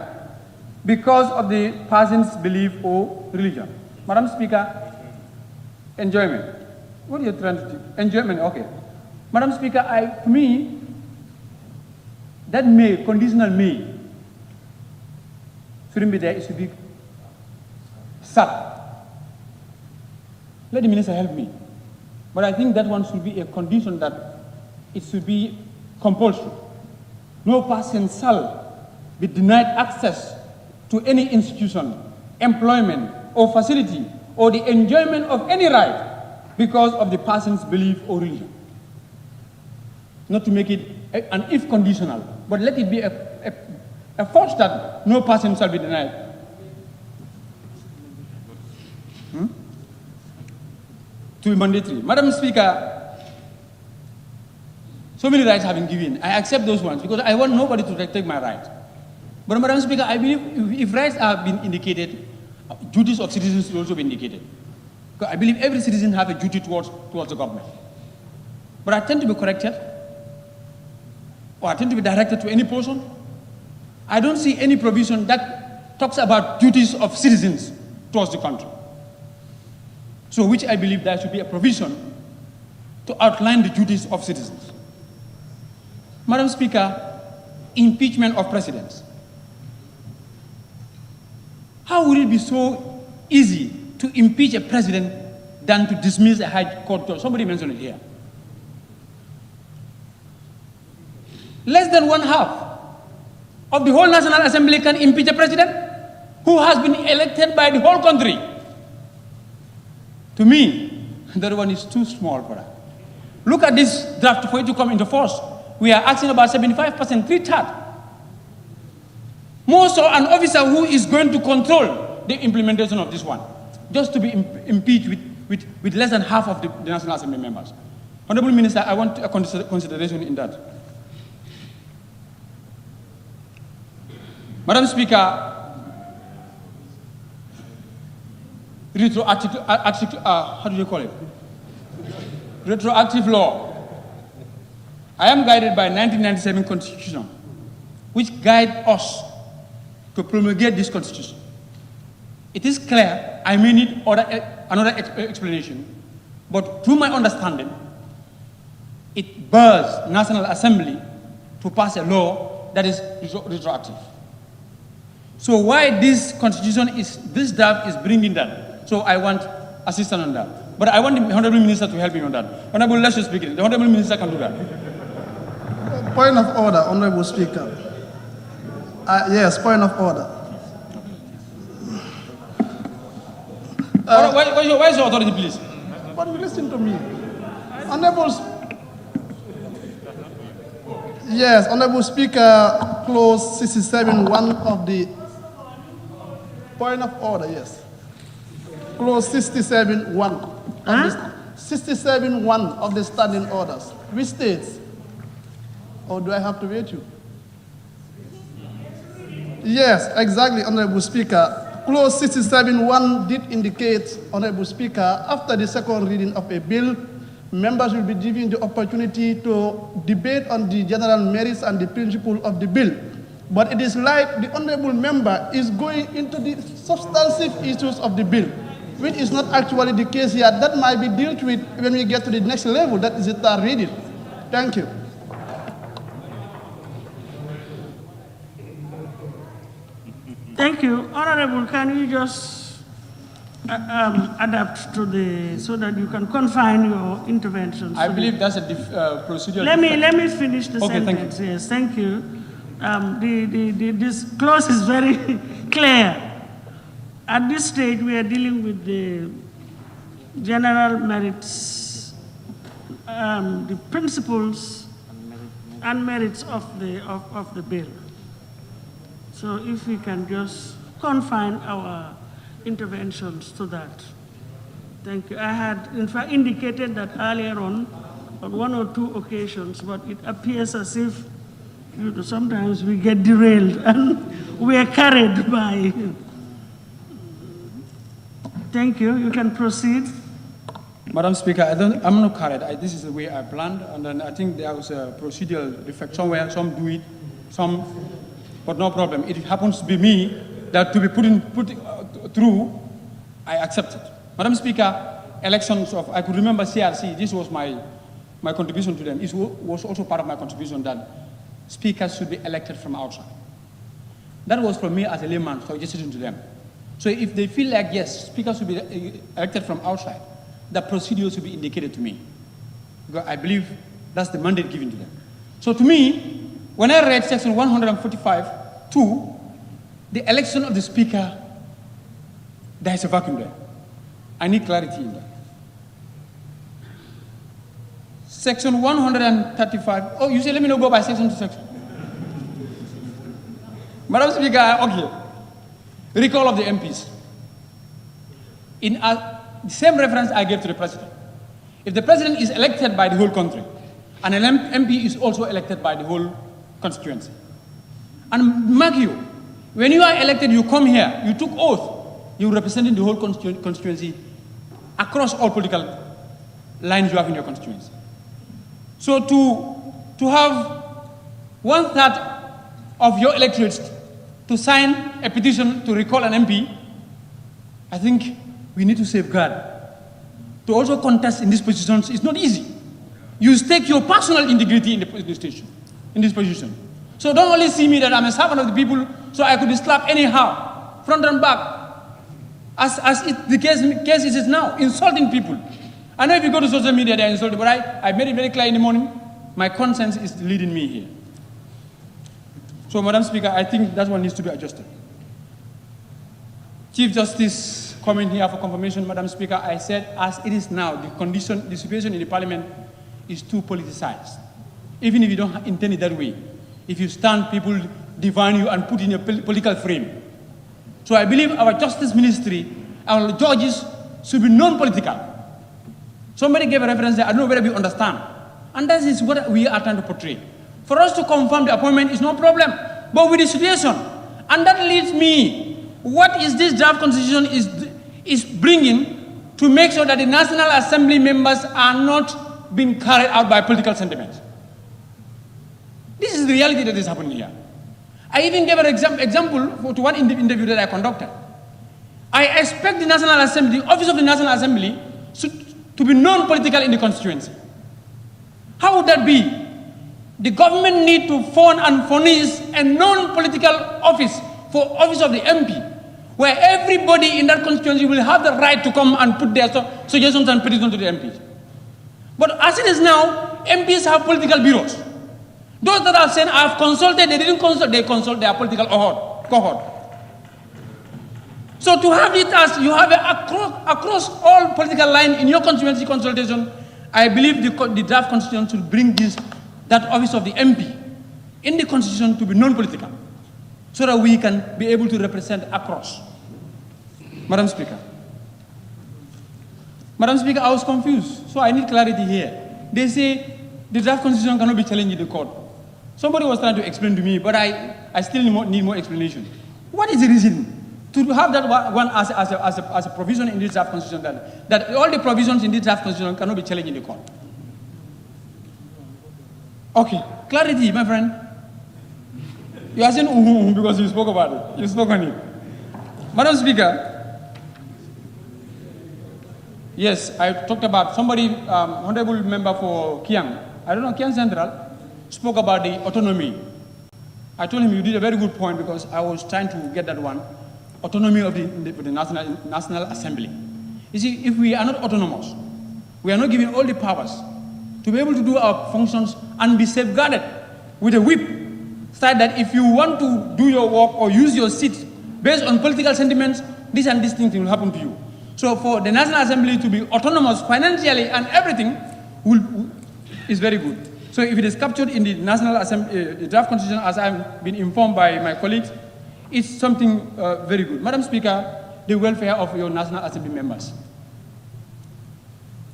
because of the person's belief or religion. Madam Speaker, enjoyment. What are you trying to do? Enjoyment, okay. Madam Speaker, to me, that may, conditional may, shouldn't be there, it should be shall. Let the minister help me. But I think that one should be a condition that it should be compulsory. No person shall be denied access to any institution, employment, or facility, or the enjoyment of any right because of the person's belief or religion. Not to make it an if conditional, but let it be a force that no person shall be denied. To be mandatory. Madam Speaker, so many rights have been given. I accept those ones because I want nobody to take my right. But Madam Speaker, I believe if rights have been indicated, duties of citizens should also be indicated. Because I believe every citizen has a duty towards the government. But I tend to be corrected, or I tend to be directed to any person. I don't see any provision that talks about duties of citizens towards the country. So which I believe there should be a provision to outline the duties of citizens. Madam Speaker, impeachment of presidents. How would it be so easy to impeach a president than to dismiss a high court judge? Somebody mentioned it here. Less than one half of the whole National Assembly can impeach a president who has been elected by the whole country. To me, that one is too small for that. Look at this draft for it to come into force. We are asking about 75%, 3/3. More so an officer who is going to control the implementation of this one, just to be impeached with less than half of the National Assembly members. Honorable Minister, I want a consideration in that. Madam Speaker, how do you call it? Retroactive law. I am guided by 1997 Constitution, which guide us to promulgate this Constitution. It is clear, I may need another explanation, but through my understanding, it bears National Assembly to pass a law that is retroactive. So why this this draft is bringing that? So I want assistance on that. But I want the Honorable Minister to help me on that. Honorable, let's just speak it. The Honorable Minister can do that. Point of order, Honorable Speaker. Yes, point of order. Where's your authority, please? But listen to me. Honorable Yes, Honorable Speaker, clause 67(1) of the point of order, yes. Clause 67(1). 67(1) of the standing orders, which states, or do I have to wait you? Yes, exactly, Honorable Speaker. Clause 67(1) did indicate, Honorable Speaker, after the second reading of a bill, members will be given the opportunity to debate on the general merits and the principle of the bill. But it is like the Honorable Member is going into the substantive issues of the bill, which is not actually the case here. That might be dealt with when we get to the next level, that is the third reading. Thank you. Thank you. Honorable, can you just adapt to so that you can confine your interventions? I believe that's a procedural. Let me finish the sentence. Thank you. Yes, thank you. This clause is very clear. At this stage, we are dealing with the general merits, the principles and merits of the bill. So if we can just confine our interventions to that. Thank you. I had, in fact, indicated that earlier on one or two occasions, but it appears as if sometimes we get derailed and we are carried by. Thank you. You can proceed. Madam Speaker, I'm not carried. This is the way I planned, and then I think there was a procedural defect somewhere. Some do it, some, but no problem. It happens to be me that to be put through, I accept it. Madam Speaker, elections of, I could remember CRC, this was my contribution to them. It was also part of my contribution that speakers should be elected from outside. That was for me as a layman, suggestion to them. So if they feel like, yes, speakers should be elected from outside, the procedure should be indicated to me. Because I believe that's the mandate given to them. So to me, when I read section 145(2), the election of the speaker, there is a vacuum there. I need clarity in that. Section 135. Oh, you say let me not go by section to section. Madam Speaker, okay. Recall of the MPs. In the same reference I gave to the president. If the president is elected by the whole country, and an MP is also elected by the whole constituency. And mark you, when you are elected, you come here, you took oath, you're representing the whole constituency across all political lines you have in your constituency. So to have 1/3 of your electorate to sign a petition to recall an MP, I think we need to safeguard. To also contest in these positions is not easy. You stake your personal integrity in this position. So don't only see me that I'm a servant of the people, so I could be slapped anyhow, front and back, as the case is now, insulting people. I know if you go to social media, they're insulted, but I made it very clear in the morning, my conscience is leading me here. So, Madam Speaker, I think that one needs to be adjusted. Chief Justice coming here for confirmation, Madam Speaker, I said, as it is now, the situation in the Parliament is too politicized. Even if you don't intend it that way, if you stand, people divine you and put in a political frame. So I believe our Justice Ministry, our judges should be non-political. Somebody gave a reference there, I don't know whether we understand. And that is what we are trying to portray. For us to confirm the appointment is no problem, but with the situation. And that leads me, what is this draft constitution is bringing to make sure that the National Assembly members are not being carried out by political sentiments. This is the reality that is happening here. I even gave an example to one interview that I conducted. I expect the National Assembly, the office of the National Assembly, to be non-political in the constituency. How would that be? The government need to fund and furnish a non-political office for office of the MP, where everybody in that constituency will have the right to come and put their suggestions and petitions to the MPs. But as it is now, MPs have political bureaus. Those that are saying, I've consulted, they didn't consult, they consult their political cohort. So to have it as you have it across all political lines in your constituency consultation, I believe the draft constitution should bring that office of the MP in the constitution to be non-political, so that we can be able to represent across. Madam Speaker. Madam Speaker, I was confused, so I need clarity here. They say the draft constitution cannot be challenged in the court. Somebody was trying to explain to me, but I still need more explanation. What is the reason to have that one as a provision in this draft constitution that all the provisions in this draft constitution cannot be challenged in the court? Okay, clarity, my friend. You are saying because you spoke about it. You spoke on it. Madam Speaker, yes, I talked about somebody, honorable member for Kiang, I don't know, Kiang Central, spoke about the autonomy. I told him you did a very good point because I was trying to get that one, autonomy of the National Assembly. You see, if we are not autonomous, we are not given all the powers to be able to do our functions and be safeguarded with a whip, so that if you want to do your work or use your seat based on political sentiments, this and this thing will happen to you. So for the National Assembly to be autonomous financially and everything is very good. So if it is captured in the National Assembly, the draft constitution, as I've been informed by my colleagues, it's something very good. Madam Speaker, the welfare of your National Assembly members.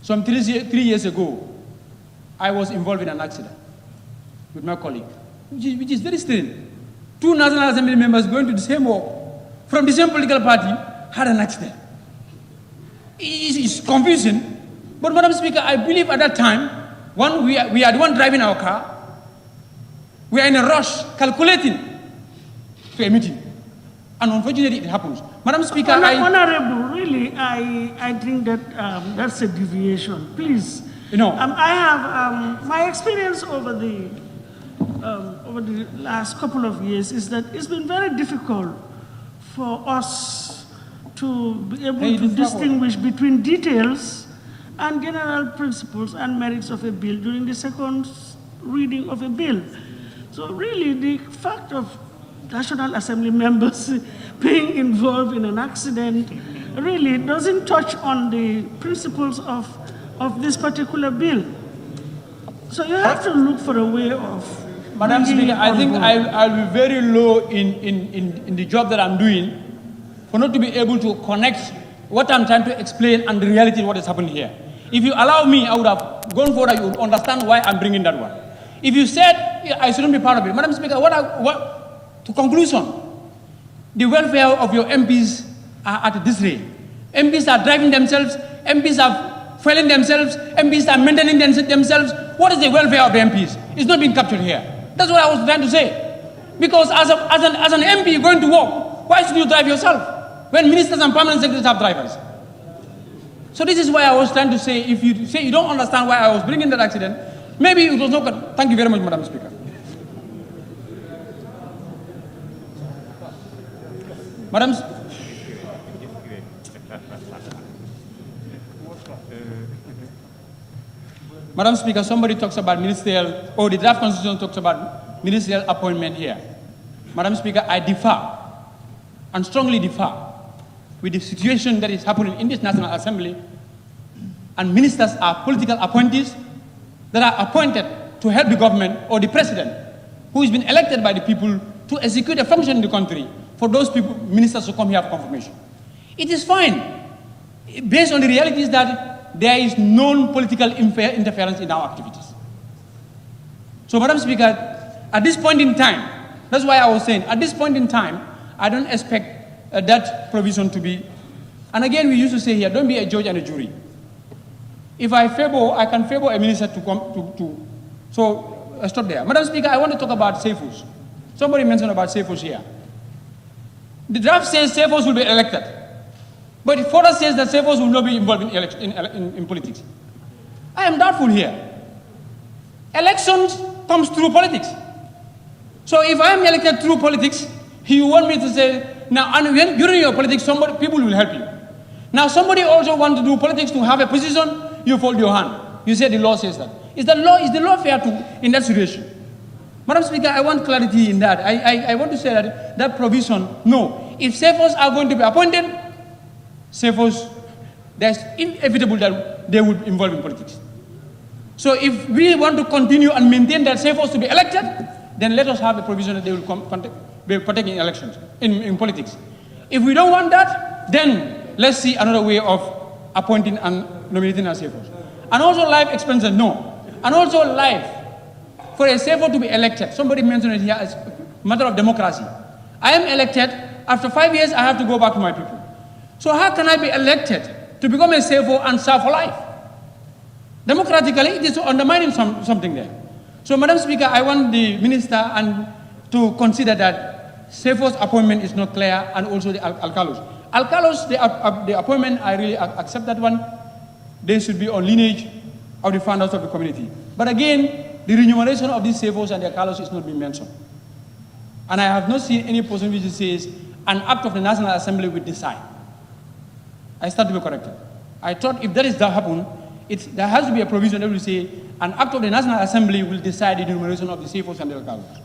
Some 3 years ago, I was involved in an accident with my colleague, which is very strange. 2 National Assembly members going to the same work from the same political party had an accident. It's confusing. But Madam Speaker, I believe at that time, we are the one driving our car. We are in a rush, calculating to a meeting. And unfortunately, it happens. Madam Speaker, Honorable, really, I think that that's a deviation. Please. You know, I have my experience over the last couple of years is that it's been very difficult for us to be able to distinguish between details and general principles and merits of a bill during the second reading of a bill. So really, the fact of National Assembly members being involved in an accident really doesn't touch on the principles of this particular bill. So you have to look for a way of... Madam Speaker, I think I'll be very low in the job that I'm doing for not to be able to connect what I'm trying to explain and the reality of what is happening here. If you allow me, I would have gone forward, you would understand why I'm bringing that one. If you said I shouldn't be part of it, Madam Speaker, to conclusion, the welfare of your MPs are at this rate. MPs are driving themselves, MPs are fueling themselves, MPs are maintaining themselves. What is the welfare of the MPs? It's not being captured here. That's what I was trying to say. Because as an MP going to work, why should you drive yourself when ministers and permanent secretaries have drivers? So this is why I was trying to say, if you say you don't understand why I was bringing that accident, maybe it was not good. Thank you very much, Madam Speaker. Madam Speaker, somebody talks about ministerial, or the draft constitution talks about ministerial appointment here. Madam Speaker, I differ, and strongly differ, with the situation that is happening in this National Assembly, and ministers are political appointees that are appointed to help the government or the president, who has been elected by the people to execute a function in the country, for those people, ministers who come here for confirmation. It is fine, based on the realities that there is no political interference in our activities. So, Madam Speaker, at this point in time, that's why I was saying, at this point in time, I don't expect that provision to be, and again, we used to say here, don't be a judge and a jury. If I can favor a minister to come so stop there. Madam Speaker, I want to talk about SAFOs. Somebody mentioned about SAFOs here. The draft says SAFOs will be elected, but it further says that SAFOs will not be involved in politics. I am doubtful here. Elections comes through politics. So if I am elected through politics, you want me to say, now, and when, during your politics, people will help you. Now, somebody also wants to do politics to have a position, you fold your hand. You say the law says that. Is the law fair in that situation? Madam Speaker, I want clarity in that. I want to say that provision, no. If SAFOs are going to be appointed, SAFOs, that's inevitable that they would involve in politics. So if we want to continue and maintain that SAFOs to be elected, then let us have a provision that they will be partake in elections, in politics. If we don't want that, then let's see another way of appointing and nominating as SAFOs. And also life expenses, no. And also life, for a SAFO to be elected, somebody mentioned it here as a matter of democracy. I am elected, after 5 years I have to go back to my people. So how can I be elected to become a SAFO and serve for life? Democratically, it is undermining something there. So, Madam Speaker, I want the minister to consider that SAFO's appointment is not clear, and also the alcalos. Alcalos, the appointment, I really accept that one. They should be on lineage of the founders of the community. But again, the remuneration of these SAFOs and the alcalos is not being mentioned. And I have not seen any person which says an act of the National Assembly will decide. I start to be corrected. I thought if that is to happen, there has to be a provision that will say an act of the National Assembly will decide the remuneration of the SAFOs and the alcalos.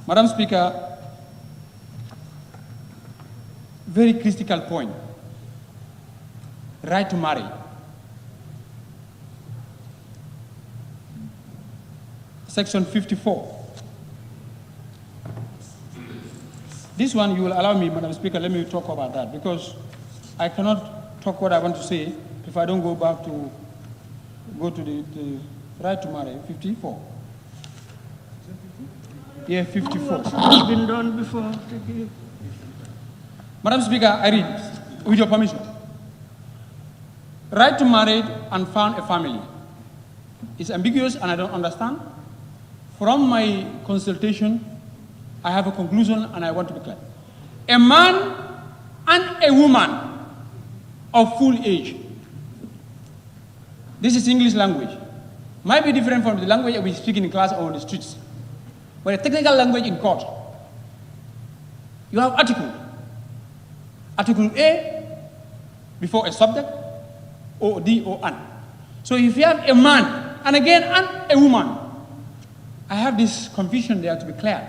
Madam Speaker, very critical point. Right to marry. Section 54. This one, you will allow me, Madam Speaker, let me talk about that, because I cannot talk what I want to say if I don't go to the right to marry. 54. Yeah, 54. It's been done before. Thank you. Madam Speaker, I read, with your permission. Right to marry and found a family. It's ambiguous and I don't understand. From my consultation, I have a conclusion and I want to be clear. A man and a woman of full age. This is English language. Might be different from the language we speak in class or on the streets. But a technical language in court. You have article. Article A before a subject, or D or an. So if you have a man, and again, and a woman, I have this confusion there to be clear.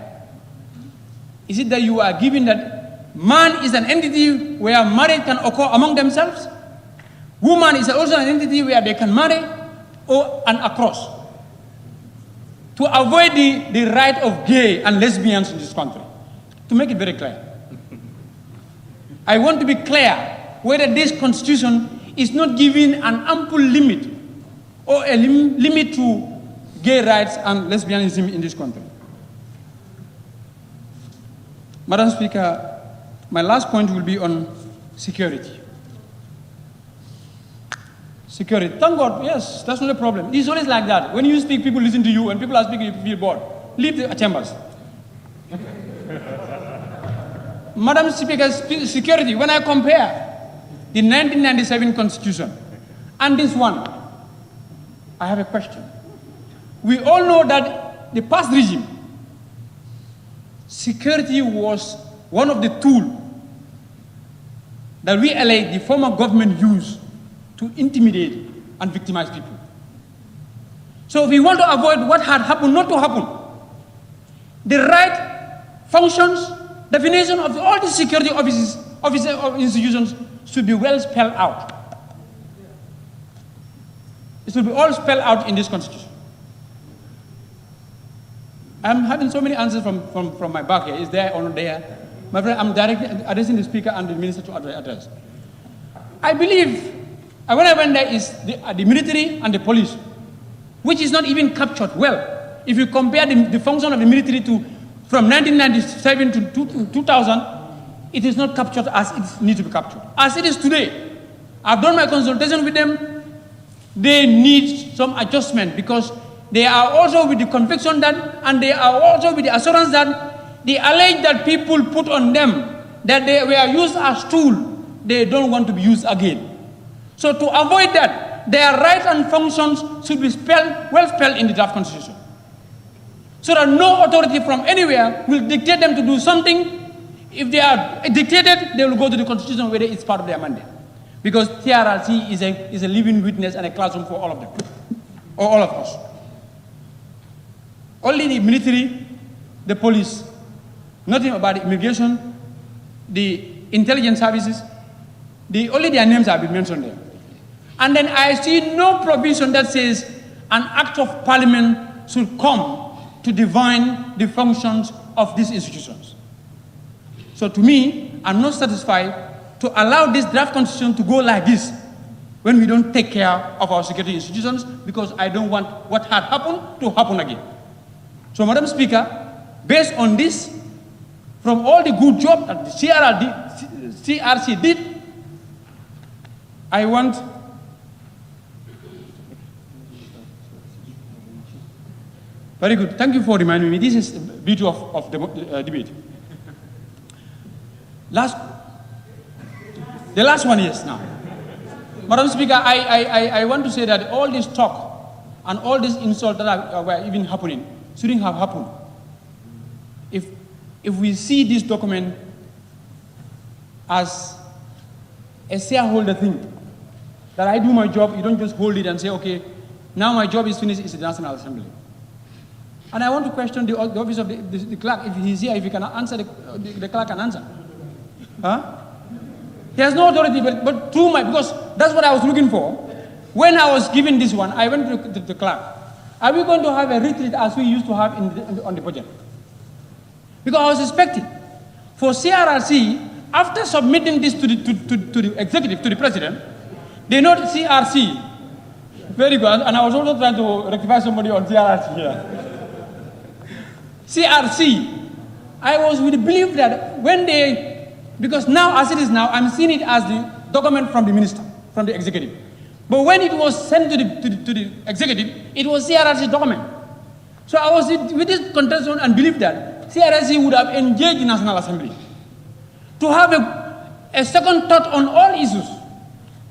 Is it that you are giving that man is an entity where marriage can occur among themselves? Woman is also an entity where they can marry, or and across? To avoid the right of gay and lesbians in this country. To make it very clear. I want to be clear whether this constitution is not giving an ample limit or a limit to gay rights and lesbianism in this country. Madam Speaker, my last point will be on security. Security. Thank God, yes, that's not a problem. It's always like that. When you speak, people listen to you. When people are speaking, you feel bored. Leave the chambers. Madam Speaker, security, when I compare the 1997 Constitution and this one, I have a question. We all know that the past regime, security was one of the tools that we alleged the former government used to intimidate and victimize people. So if we want to avoid what had happened not to happen, the right functions, definition of all the security offices of institutions should be well spelled out. It should be all spelled out in this constitution. I'm having so many answers from my back here. Is there or not there? My friend, I'm directly addressing the speaker and the minister to address. I believe, when I went there, is the military and the police, which is not even captured well. If you compare the function of the military from 1997 to 2000, it is not captured as it needs to be captured. As it is today, I've done my consultation with them. They need some adjustment because they are also with the conviction that, and they are also with the assurance that the allege that people put on them, that they were used as tool, they don't want to be used again. So to avoid that, their rights and functions should be well spelled in the draft constitution. So that no authority from anywhere will dictate them to do something. If they are dictated, they will go to the constitution whether it's part of their mandate. Because TRRC is a living witness and a classroom for all of them, or all of us. Only the military, the police, nothing about the immigration, the intelligence services, only their names have been mentioned there. And then I see no provision that says an act of parliament should come to define the functions of these institutions. So to me, I'm not satisfied to allow this draft constitution to go like this when we don't take care of our security institutions, because I don't want what had happened to happen again. So Madam Speaker, based on this, from all the good job that the CRC did, I want very good. Thank you for reminding me. This is the beauty of the debate. The last one is now. Madam Speaker, I want to say that all this talk and all this insult that were even happening shouldn't have happened. If we see this document as a shareholder thing, that I do my job, you don't just hold it and say, okay, now my job is finished, it's the National Assembly. And I want to question the office of the clerk, if he's here, if he can answer, the clerk can answer. Huh? He has no authority, but through because that's what I was looking for. When I was given this one, I went to the clerk. Are we going to have a retreat as we used to have on the budget? Because I was expecting for CRRC, after submitting this to the executive, to the president, they know CRC. Very good. And I was also trying to rectify somebody on CRRC here. CRC, I was with the belief that when because now as it is now, I'm seeing it as the document from the minister, from the executive. But when it was sent to the executive, it was CRRC document. So I was with this contention and believed that CRRC would have engaged the National Assembly to have a second thought on all issues.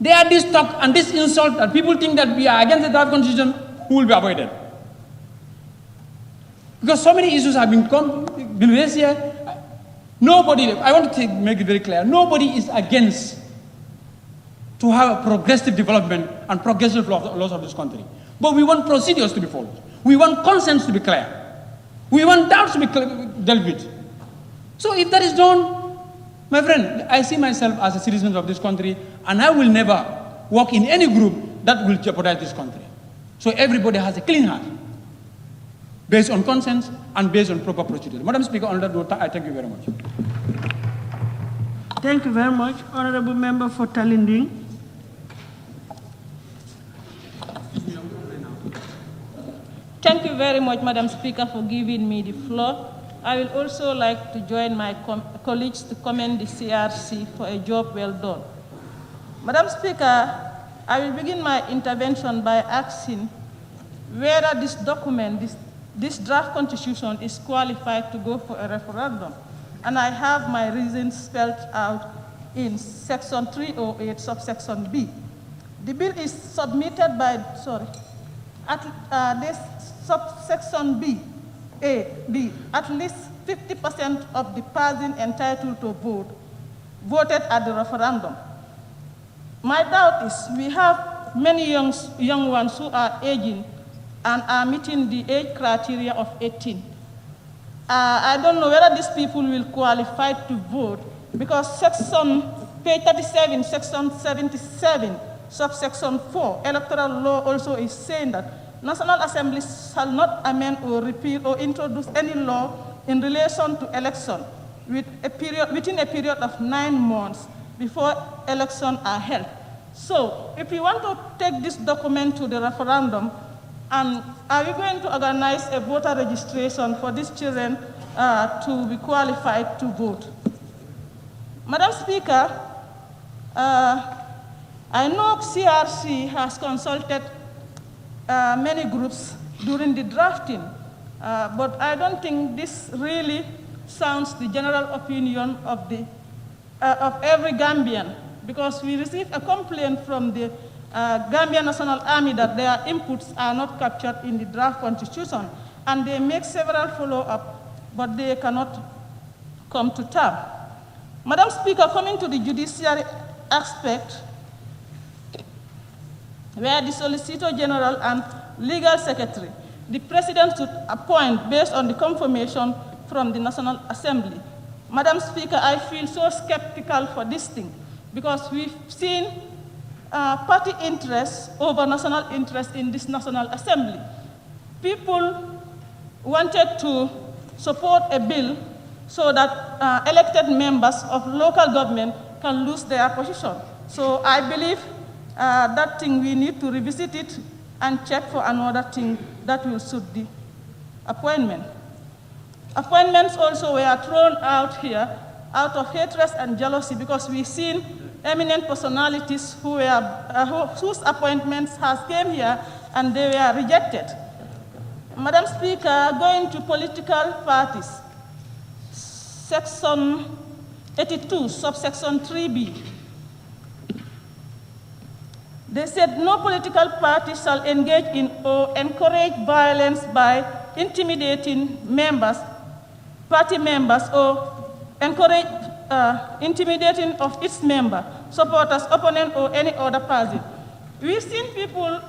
There are this talk and this insult that people think that we are against the draft constitution, who will be avoided. Because so many issues have been raised here. Nobody, I want to make it very clear, nobody is against to have a progressive development and progressive laws of this country. But we want procedures to be followed. We want consents to be clear. We want doubts to be dealt with. So if that is done, my friend, I see myself as a citizen of this country, and I will never work in any group that will jeopardize this country. So everybody has a clean heart, based on consent and based on proper procedure. Madam Speaker, on that note, I thank you very much. Thank you very much, Honorable Member for Talinding. Thank you very much, Madam Speaker, for giving me the floor. I will also like to join my colleagues to commend the CRC for a job well done. Madam Speaker, I will begin my intervention by asking whether this document, this draft constitution is qualified to go for a referendum. And I have my reasons spelled out in section 308, subsection B. The bill is submitted by, this subsection B, at least 50% of the person entitled to vote voted at the referendum. My doubt is we have many young ones who are aging and are meeting the age criteria of 18. I don't know whether these people will qualify to vote because page 37, section 77, subsection 4, electoral law also is saying that National Assembly shall not amend or repeal or introduce any law in relation to election within a period of 9 months before elections are held. So if we want to take this document to the referendum, and are we going to organize a voter registration for these children to be qualified to vote? Madam Speaker, I know CRC has consulted many groups during the drafting, but I don't think this really sounds the general opinion of every Gambian, because we received a complaint from the Gambian National Army that their inputs are not captured in the draft constitution, and they make several follow-up, but they cannot come to term. Madam Speaker, coming to the judiciary aspect, where the Solicitor General and Legal Secretary, the President should appoint based on the confirmation from the National Assembly. Madam Speaker, I feel so skeptical for this thing, because we've seen party interest over national interest in this National Assembly. People wanted to support a bill so that elected members of local government can lose their position. So I believe that thing, we need to revisit it and check for another thing that will suit the appointment. Appointments also were thrown out here out of hatred and jealousy, because we've seen eminent personalities whose appointments has came here and they were rejected. Madam Speaker, going to political parties, section 82, subsection 3B, they said no political party shall engage in or encourage violence by intimidating members, party members, or encourage intimidating of its member, supporters, opponent, or any other party. We've seen people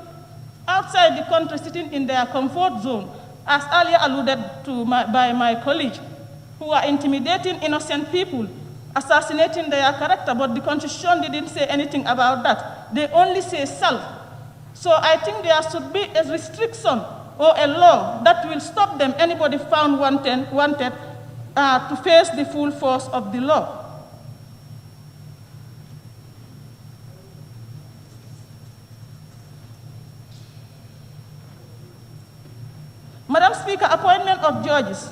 outside the country sitting in their comfort zone, as earlier alluded to by my colleague, who are intimidating innocent people, assassinating their character, but the Constitution didn't say anything about that. They only say self. So I think there should be a restriction or a law that will stop them, anybody found wanted, to face the full force of the law. Madam Speaker, appointment of judges.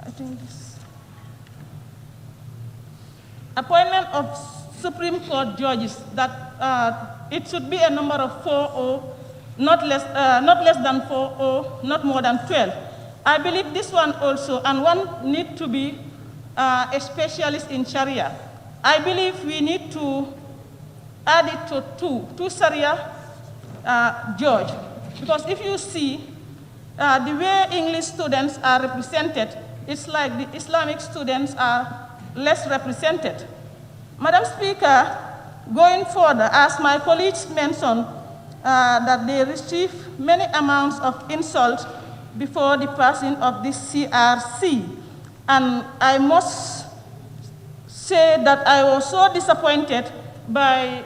I think this. Appointment of Supreme Court judges, that it should be a number of 4 or not less than 4 or not more than 12. I believe this one also, and one need to be a specialist in Sharia. I believe we need to add it to two Sharia judge, because if you see the way English students are represented, it's like the Islamic students are less represented. Madam Speaker, going further, as my colleagues mentioned, that they receive many amounts of insult before the passing of this CRC. And I must say that I was so disappointed by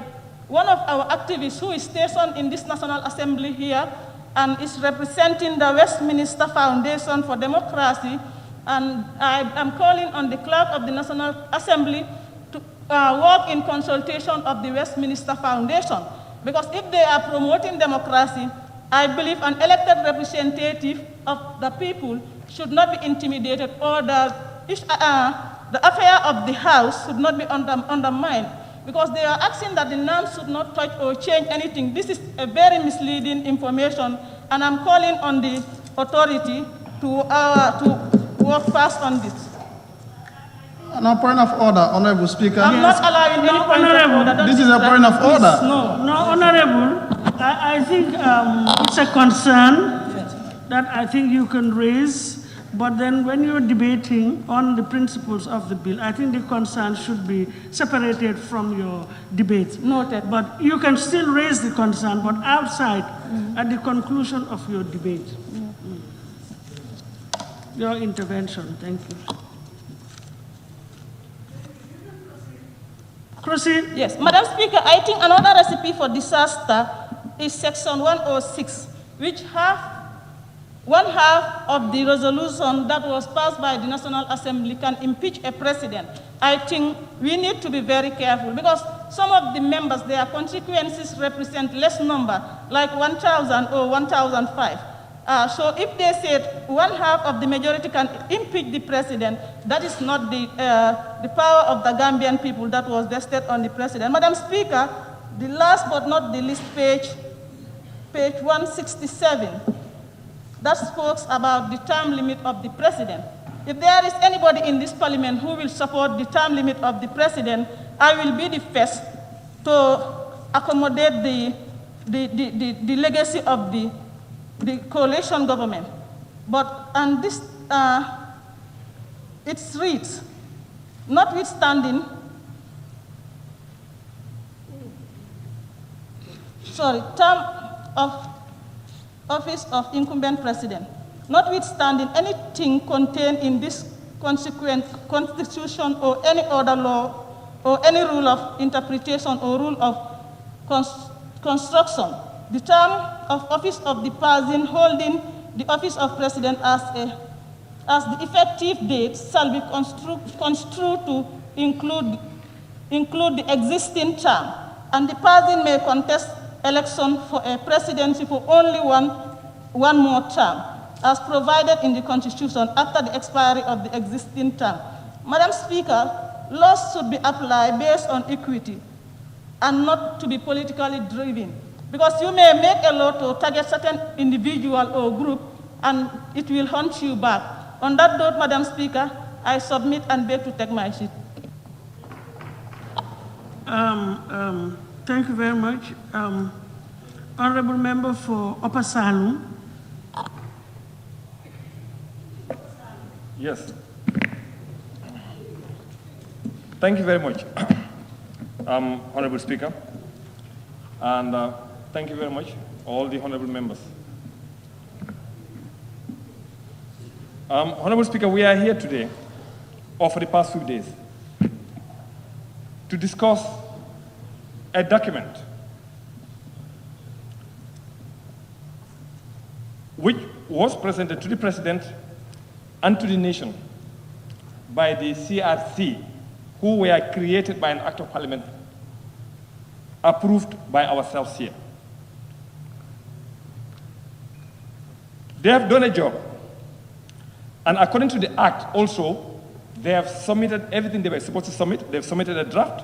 one of our activists who is stationed in this National Assembly here and is representing the Westminster Foundation for Democracy. And I am calling on the clerk of the National Assembly to work in consultation of the Westminster Foundation. Because if they are promoting democracy, I believe an elected representative of the people should not be intimidated, or the affair of the House should not be undermined, because they are asking that the NAM should not touch or change anything. This is a very misleading information, and I'm calling on the authority to work fast on this. No point of order, Honorable Speaker. I'm not allowing any point of order. This is a point of order. No, Honorable, I think it's a concern that I think you can raise, but then when you're debating on the principles of the bill, I think the concern should be separated from your debate. Noted. But you can still raise the concern, but outside at the conclusion of your debate. Your intervention, thank you. Proceed. Yes, Madam Speaker, I think another recipe for disaster is Section 106, which one half of the resolution that was passed by the National Assembly can impeach a president. I think we need to be very careful, because some of the members, their constituencies represent less number, like 1,000 or 1,005. So if they said one half of the majority can impeach the president, that is not the power of the Gambian people that was vested on the president. Madam Speaker, the last but not the least page 167, that speaks about the term limit of the president. If there is anybody in this parliament who will support the term limit of the president, I will be the first to accommodate the legacy of the coalition government. But, and this, it reads, notwithstanding, term of office of incumbent president, notwithstanding anything contained in this constitution or any other law or any rule of interpretation or rule of construction, the term of office of the person holding the office of president as the effective date shall be construed to include the existing term, and the person may contest election for a presidency for only one more term, as provided in the Constitution after the expiry of the existing term. Madam Speaker, laws should be applied based on equity and not to be politically driven, because you may make a law to target certain individual or group and it will haunt you back. On that note, Madam Speaker, I submit and beg to take my seat. Thank you very much. Honorable Member for Upper Salum. Yes. Thank you very much, Honorable Speaker. And thank you very much, all the honorable members. Honorable Speaker, we are here today, or for the past few days, to discuss a document which was presented to the President and to the nation by the CRC, who were created by an act of parliament approved by ourselves here. They have done a job, and according to the act also, they have submitted everything they were supposed to submit. They've submitted a draft.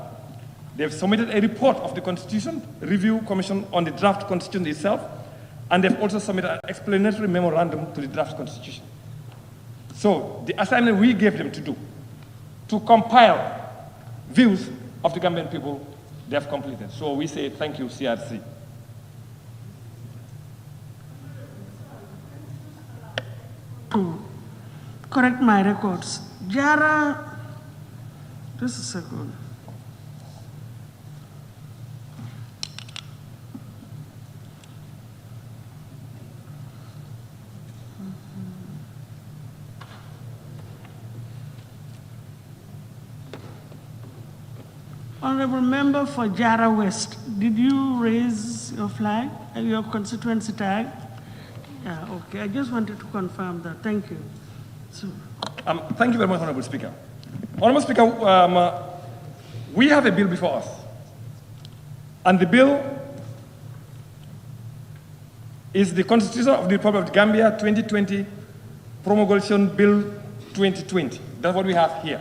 They've submitted a report of the Constitution Review Commission on the draft Constitution itself, and they've also submitted an explanatory memorandum to the draft Constitution. So the assignment we gave them to do, to compile views of the Gambian people, they have completed. So we say thank you, CRC. To correct my records, Jara, just a second. Honorable Member for Jara West, did you raise your flag, your constituency tag? Yeah, okay. I just wanted to confirm that. Thank you. So. Thank you very much, Honorable Speaker. Honorable Speaker, we have a bill before us. And the bill is the Constitution of the Republic of Gambia 2020 Promulgation Bill 2020. That's what we have here.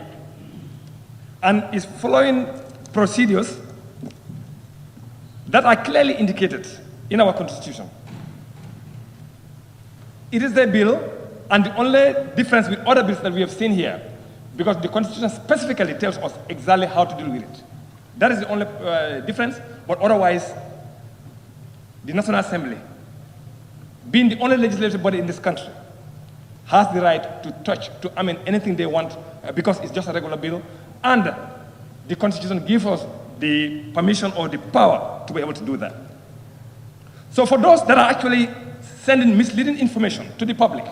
And it's following procedures that are clearly indicated in our Constitution. It is a bill, and the only difference with other bills that we have seen here, because the Constitution specifically tells us exactly how to deal with it. That is the only difference, but otherwise, the National Assembly, being the only legislative body in this country, has the right to amend anything they want because it's just a regular bill, and the Constitution gives us the permission or the power to be able to do that. So for those that are actually sending misleading information to the public,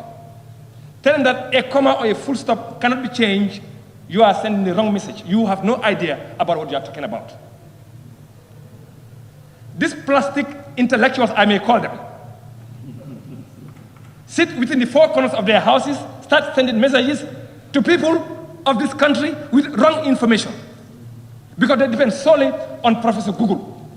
telling that a comma or a full stop cannot be changed, you are sending the wrong message. You have no idea about what you are talking about. These plastic intellectuals, I may call them, sit within the four corners of their houses, start sending messages to people of this country with wrong information, because they depend solely on Professor Google.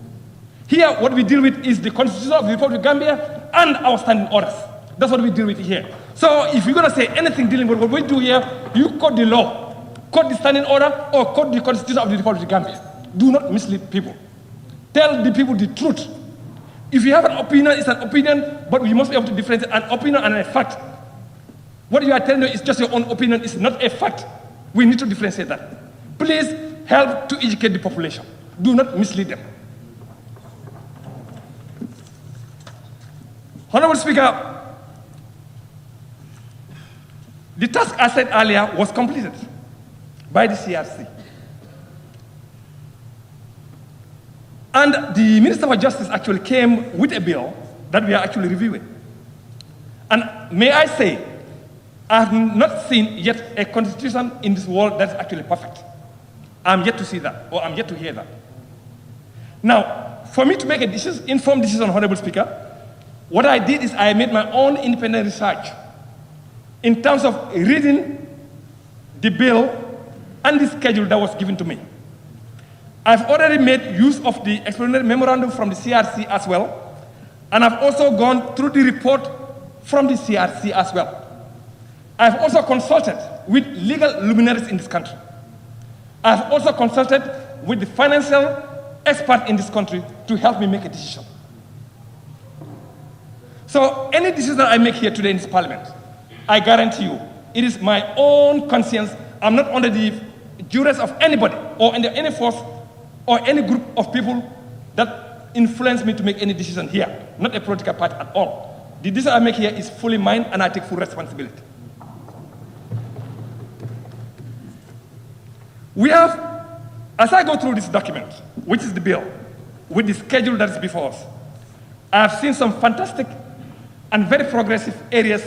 Here, what we deal with is the Constitution of the Republic of Gambia and our standing orders. That's what we deal with here. So if you're going to say anything dealing with what we do here, you quote the law, quote the standing order, or quote the Constitution of the Republic of Gambia. Do not mislead people. Tell the people the truth. If you have an opinion, it's an opinion, but we must be able to differentiate an opinion and a fact. What you are telling me is just your own opinion, it's not a fact. We need to differentiate that. Please help to educate the population. Do not mislead them. Honorable Speaker, the task I said earlier was completed by the CRC. And the Minister for Justice actually came with a bill that we are actually reviewing. And may I say, I have not seen yet a constitution in this world that's actually perfect. I'm yet to see that, or I'm yet to hear that. Now, for me to make a decision, informed decision, Honorable Speaker, what I did is I made my own independent research in terms of reading the bill and the schedule that was given to me. I've already made use of the explanatory memorandum from the CRC as well, and I've also gone through the report from the CRC as well. I've also consulted with legal luminaries in this country. I've also consulted with the financial expert in this country to help me make a decision. So any decision that I make here today in this parliament, I guarantee you, it is my own conscience. I'm not under the duress of anybody or under any force or any group of people that influence me to make any decision here, not a political party at all. The decision I make here is fully mine, and I take full responsibility. We have, as I go through this document, which is the bill, with the schedule that is before us, I have seen some fantastic and very progressive areas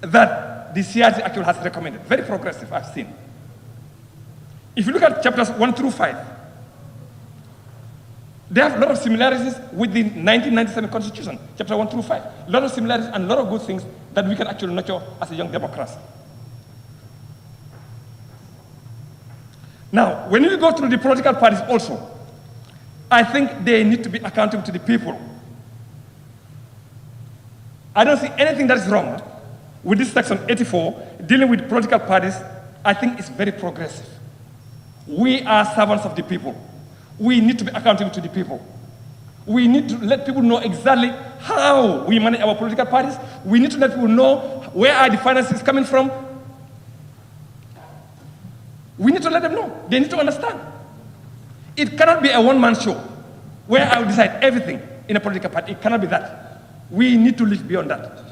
that the CRC actually has recommended. Very progressive, I've seen. If you look at chapters 1 through 5, they have a lot of similarities with the 1997 Constitution, chapter 1 through 5. A lot of similarities and a lot of good things that we can actually nurture as a young democracy. Now, when you go through the political parties also, I think they need to be accountable to the people. I don't see anything that is wrong with this section 84 dealing with political parties. I think it's very progressive. We are servants of the people. We need to be accountable to the people. We need to let people know exactly how we manage our political parties. We need to let people know where are the finances coming from. We need to let them know. They need to understand. It cannot be a one-man show where I will decide everything in a political party. It cannot be that. We need to live beyond that.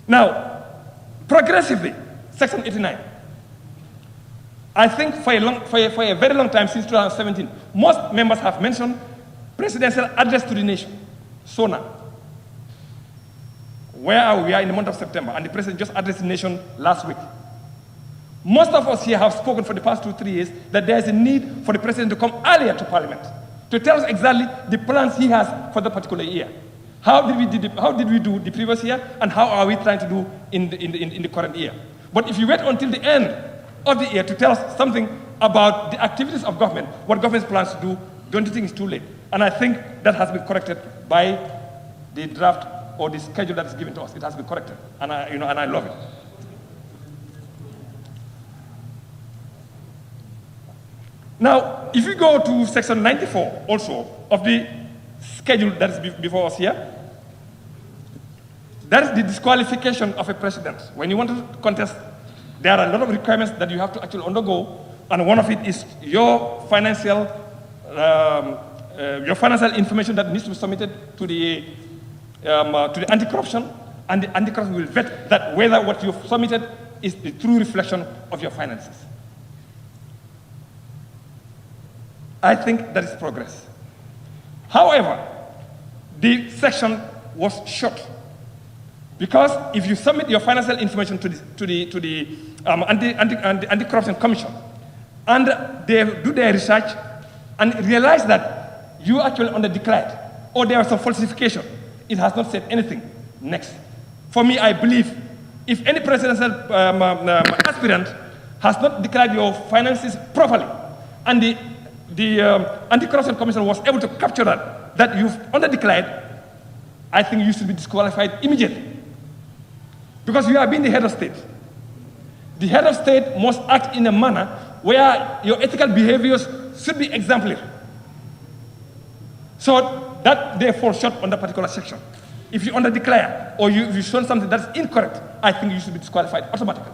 Now, progressively, Section 89. I think for a very long time, since 2017, most members have mentioned Presidential Address to the Nation, SONA. Where are we? We are in the month of September, and the President just addressed the nation last week. Most of us here have spoken for the past 2-3 years that there is a need for the president to come earlier to parliament to tell us exactly the plans he has for the particular year. How did we do the previous year, and how are we trying to do in the current year? But if you wait until the end of the year to tell us something about the activities of government, what government plans to do, don't you think it's too late? And I think that has been corrected by the draft or the schedule that is given to us. It has been corrected, and I love it. Now, if you go to section 94 also of the schedule that is before us here, that is the disqualification of a president. When you want to contest, there are a lot of requirements that you have to actually undergo, and one of it is your financial information that needs to be submitted to the anti-corruption, and the anti-corruption will vet that whether what you've submitted is the true reflection of your finances. I think that is progress. However, the section was short, because if you submit your financial information to the Anti-Corruption Commission, and they do their research and realize that you actually underdeclared or there was some falsification, it has not said anything next. For me, I believe if any presidential aspirant has not declared your finances properly, and the Anti-Corruption Commission was able to capture that you've underdeclared, I think you should be disqualified immediately. Because you have been the head of state. The head of state must act in a manner where your ethical behaviors should be exemplary. So that they fall short on that particular section. If you underdeclare or you've shown something that's incorrect, I think you should be disqualified automatically.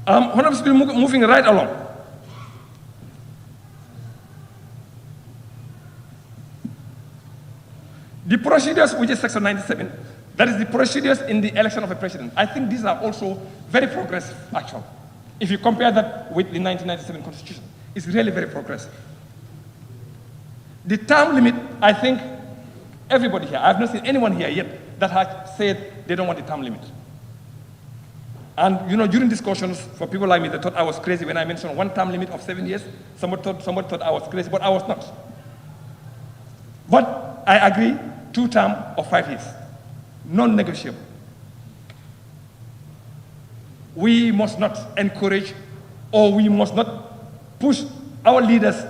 Honorable Speaker, moving right along. The procedures, which is section 97, that is the procedures in the election of a president. I think these are also very progressive, actually. If you compare that with the 1997 Constitution, it's really very progressive. The term limit, I think everybody here, I've not seen anyone here yet that has said they don't want the term limit. And during discussions, for people like me, they thought I was crazy when I mentioned one term limit of 7 years. Somebody thought I was crazy, but I was not. But I agree, 2 terms of 5 years, non-negotiable. We must not encourage, or we must not push our leaders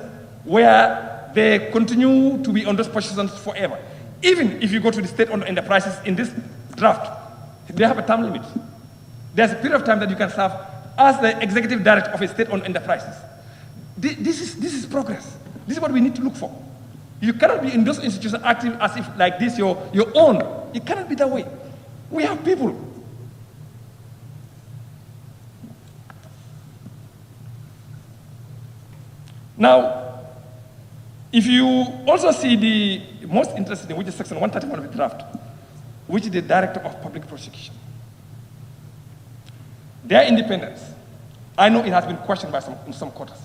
where they continue to be on those positions forever. Even if you go to the state-owned enterprises in this draft, they have a term limit. There's a period of time that you can serve as the executive director of a state-owned enterprises. This is progress. This is what we need to look for. You cannot be in those institutions acting as if like this your own. It cannot be that way. We have people. Now, if you also see the most interesting, which is section 131 of the draft, which is the director of public prosecution. Their independence, I know it has been questioned by in some quarters.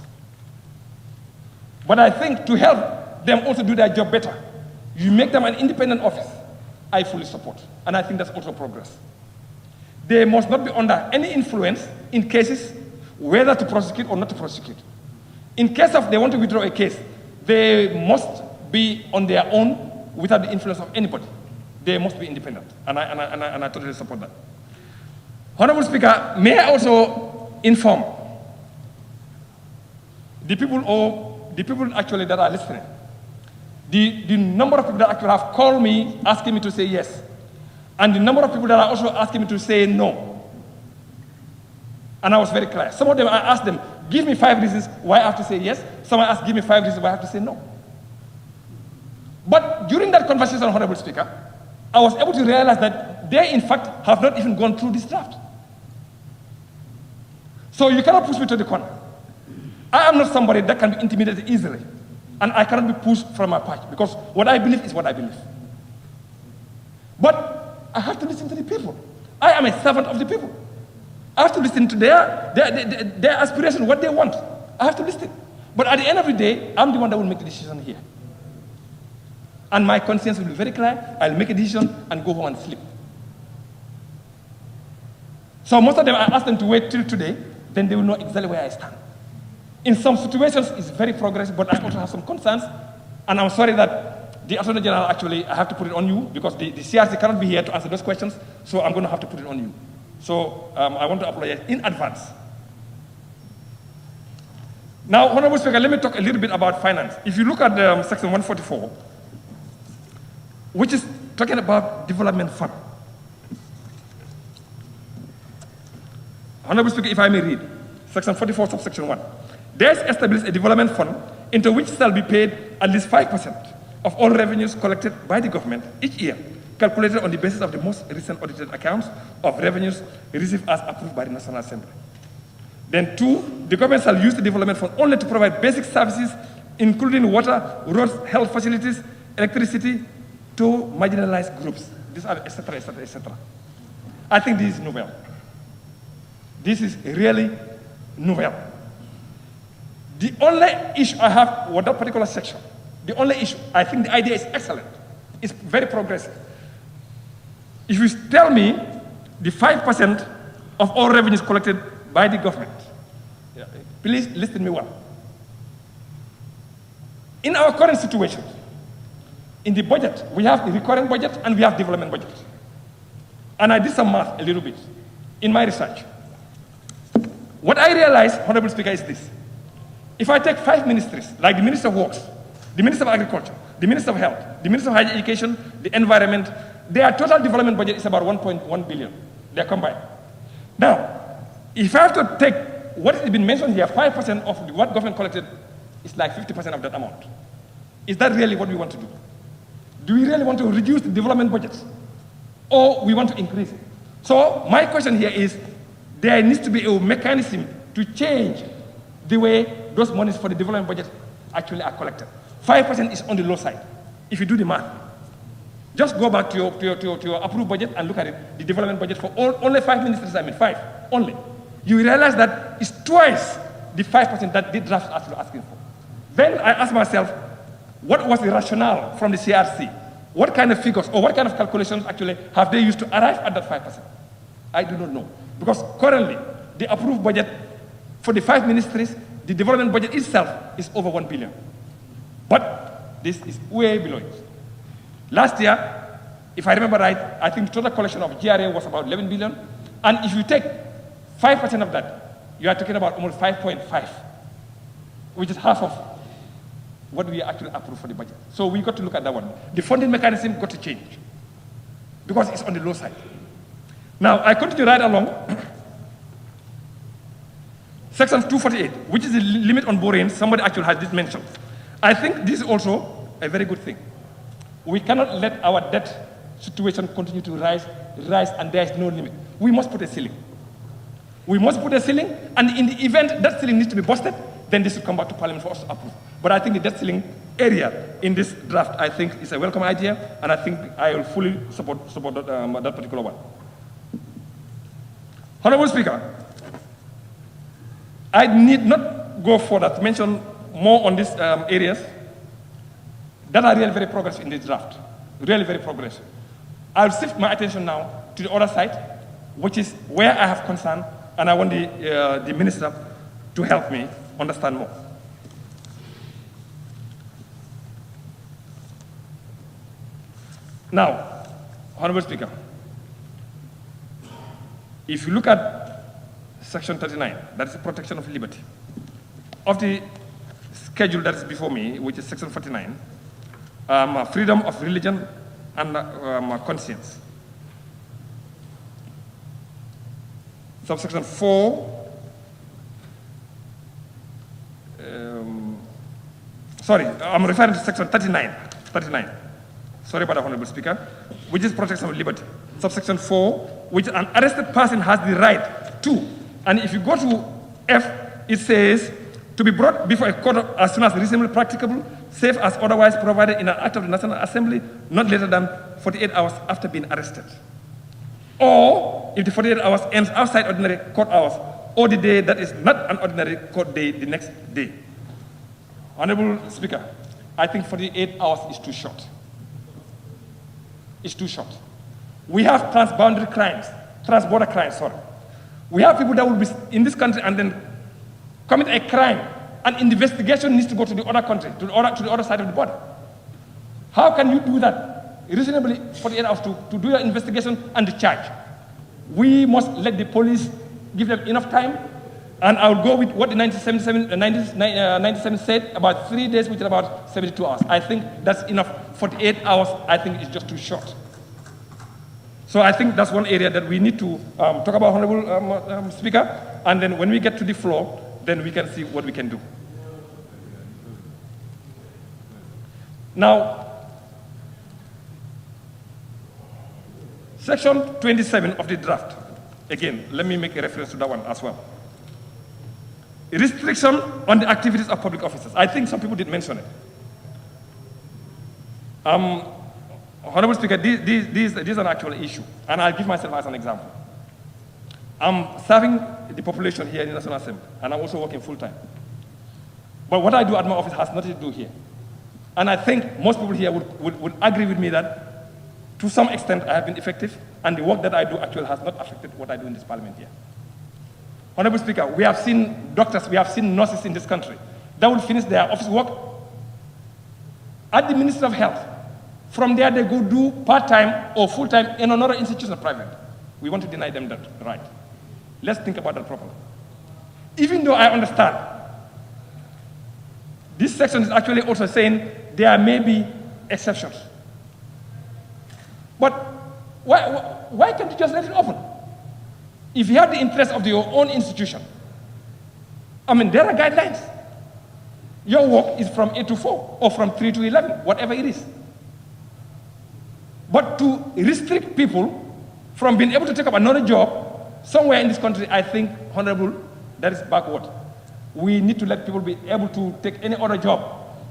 But I think to help them also do their job better, you make them an independent office. I fully support. And I think that's also progress. They must not be under any influence in cases whether to prosecute or not to prosecute. In case of they want to withdraw a case, they must be on their own without the influence of anybody. They must be independent. And I totally support that. Honorable Speaker, may I also inform the people actually that are listening, the number of people that actually have called me asking me to say yes, and the number of people that are also asking me to say no. And I was very clear. Some of them, I asked them, give me 5 reasons why I have to say yes. Some I asked, give me 5 reasons why I have to say no. But during that conversation, Honorable Speaker, I was able to realize that they, in fact, have not even gone through this draft. So you cannot push me to the corner. I am not somebody that can be intimidated easily. And I cannot be pushed from my perch, because what I believe is what I believe. But I have to listen to the people. I am a servant of the people. I have to listen to their aspiration, what they want. I have to listen. But at the end of the day, I'm the one that will make the decision here. And my conscience will be very clear. I'll make a decision and go home and sleep. So most of them, I asked them to wait till today, then they will know exactly where I stand. In some situations, it's very progressive, but I also have some concerns, and I'm sorry that the Attorney General, actually, I have to put it on you, because the CRC cannot be here to answer those questions, so I'm going to have to put it on you. So I want to apologize in advance. Now, Honorable Speaker, let me talk a little bit about finance. If you look at Section 144, which is talking about development fund. Honorable Speaker, if I may read, Section 44, subsection 1. There is established a development fund into which shall be paid at least 5% of all revenues collected by the government each year, calculated on the basis of the most recent audited accounts of revenues received as approved by the National Assembly. Then 2, the government shall use the development fund only to provide basic services, including water, roads, health facilities, electricity, to marginalized groups. These are etc., etc., etc. I think this is novel. This is really novel. The only issue I have with that particular section, the only issue, I think the idea is excellent. It's very progressive. If you tell me the 5% of all revenues collected by the government, please listen to me well. In our current situation, in the budget, we have the recurring budget and we have development budget. And I did some math a little bit in my research. What I realized, Honorable Speaker, is this. If I take 5 ministries, like the Minister of Works, the Minister of Agriculture, the Minister of Health, the Minister of Higher Education, the Environment, their total development budget is about 1.1 billion. They're combined. Now, if I have to take what has been mentioned here, 5% of what government collected is like 50% of that amount. Is that really what we want to do? Do we really want to reduce the development budget? Or we want to increase it? So my question here is, there needs to be a mechanism to change the way those monies for the development budget actually are collected. 5% is on the low side, if you do the math. Just go back to your approved budget and look at it, the development budget for only 5 ministries, 5 only. You realize that it's twice the 5% that the draft is actually asking for. Then I ask myself, what was the rationale from the CRC? What kind of figures or what kind of calculations actually have they used to arrive at that 5%? I do not know. Because currently, the approved budget for the 5 ministries, the development budget itself is over 1 billion. But this is way below it. Last year, if I remember right, I think the total collection of GRA was about 11 billion. And if you take 5% of that, you are talking about almost 5.5, which is half of what we actually approved for the budget. So we got to look at that one. The funding mechanism got to change because it's on the low side. Now, I continue right along. Section 248, which is the limit on borrowing, somebody actually has this mentioned. I think this is also a very good thing. We cannot let our debt situation continue to rise, and there is no limit. We must put a ceiling. We must put a ceiling, and in the event that ceiling needs to be busted, then this will come back to Parliament for us to approve. But I think the debt ceiling area in this draft, I think, is a welcome idea, and I think I will fully support that particular one. Honorable Speaker, I need not go further to mention more on these areas that are really very progressive in this draft, really very progressive. I'll shift my attention now to the other side, which is where I have concern, and I want the Minister to help me understand more. Now, Honorable Speaker, if you look at Section 39, that is the protection of liberty, of the schedule that is before me, which is Section 49, freedom of religion and conscience. Subsection 4, sorry, I'm referring to Section 39. Sorry about that, Honorable Speaker, which is protection of liberty. Subsection 4, which an arrested person has the right to, and if you go to F, it says, to be brought before a court as soon as reasonably practicable, safe as otherwise provided in an act of the National Assembly, not later than 48 hours after being arrested. Or, if the 48 hours ends outside ordinary court hours, or the day that is not an ordinary court day, the next day. Honorable Speaker, I think 48 hours is too short. It's too short. We have transborder crimes, sorry. We have people that will be in this country and then commit a crime, and investigation needs to go to the other country, to the other side of the border. How can you do that reasonably 48 hours to do your investigation and the charge? We must let the police give them enough time, and I will go with what the 97 said, about 3 days, which is about 72 hours. I think that's enough. 48 hours, I think, is just too short. So I think that's one area that we need to talk about, Honorable Speaker, and then when we get to the floor, then we can see what we can do. Now, Section 27 of the draft, again, let me make a reference to that one as well. A restriction on the activities of public officers. I think some people did mention it. Honorable Speaker, this is an actual issue, and I'll give myself as an example. I'm serving the population here in the National Assembly, and I'm also working full-time. But what I do at my office has nothing to do here. And I think most people here would agree with me that to some extent I have been effective, and the work that I do actually has not affected what I do in this parliament here. Honorable Speaker, we have seen doctors, we have seen nurses in this country that will finish their office work at the Ministry of Health. From there, they go do part-time or full-time in another institution, private. We want to deny them that right. Let's think about that properly. Even though I understand, this section is actually also saying there may be exceptions. But why can't you just let it open? If you have the interest of your own institution, I mean, there are guidelines. Your work is from 8 to 4 or from 3 to 11, whatever it is. But to restrict people from being able to take up another job somewhere in this country, I think, Honorable, that is backward. We need to let people be able to take any other job,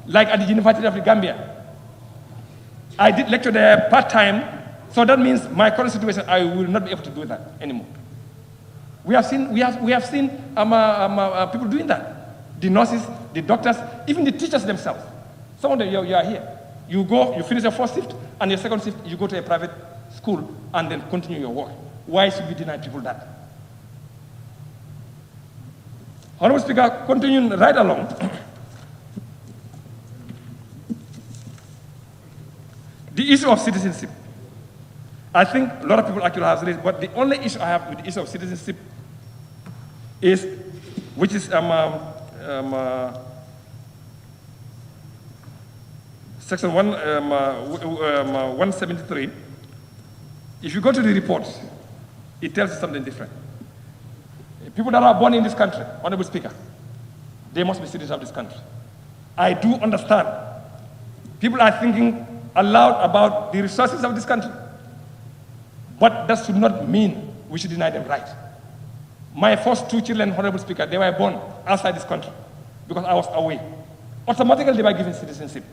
like at the University of the Gambia. I did lecture there part-time, so that means my current situation, I will not be able to do that anymore. We have seen people doing that. The nurses, the doctors, even the teachers themselves. Some of them, you are here. You go, you finish your first shift, and your second shift, you go to a private school and then continue your work. Why should we deny people that? Honorable Speaker, continuing right along. The issue of citizenship. I think a lot of people actually have raised, but the only issue I have with the issue of citizenship is, which is Section 173. If you go to the report, it tells you something different. People that are born in this country, Honorable Speaker, they must be citizens of this country. I do understand. People are thinking aloud about the resources of this country. But that should not mean we should deny them right. My first 2 children, Honorable Speaker, they were born outside this country because I was away. Automatically they were given citizenship.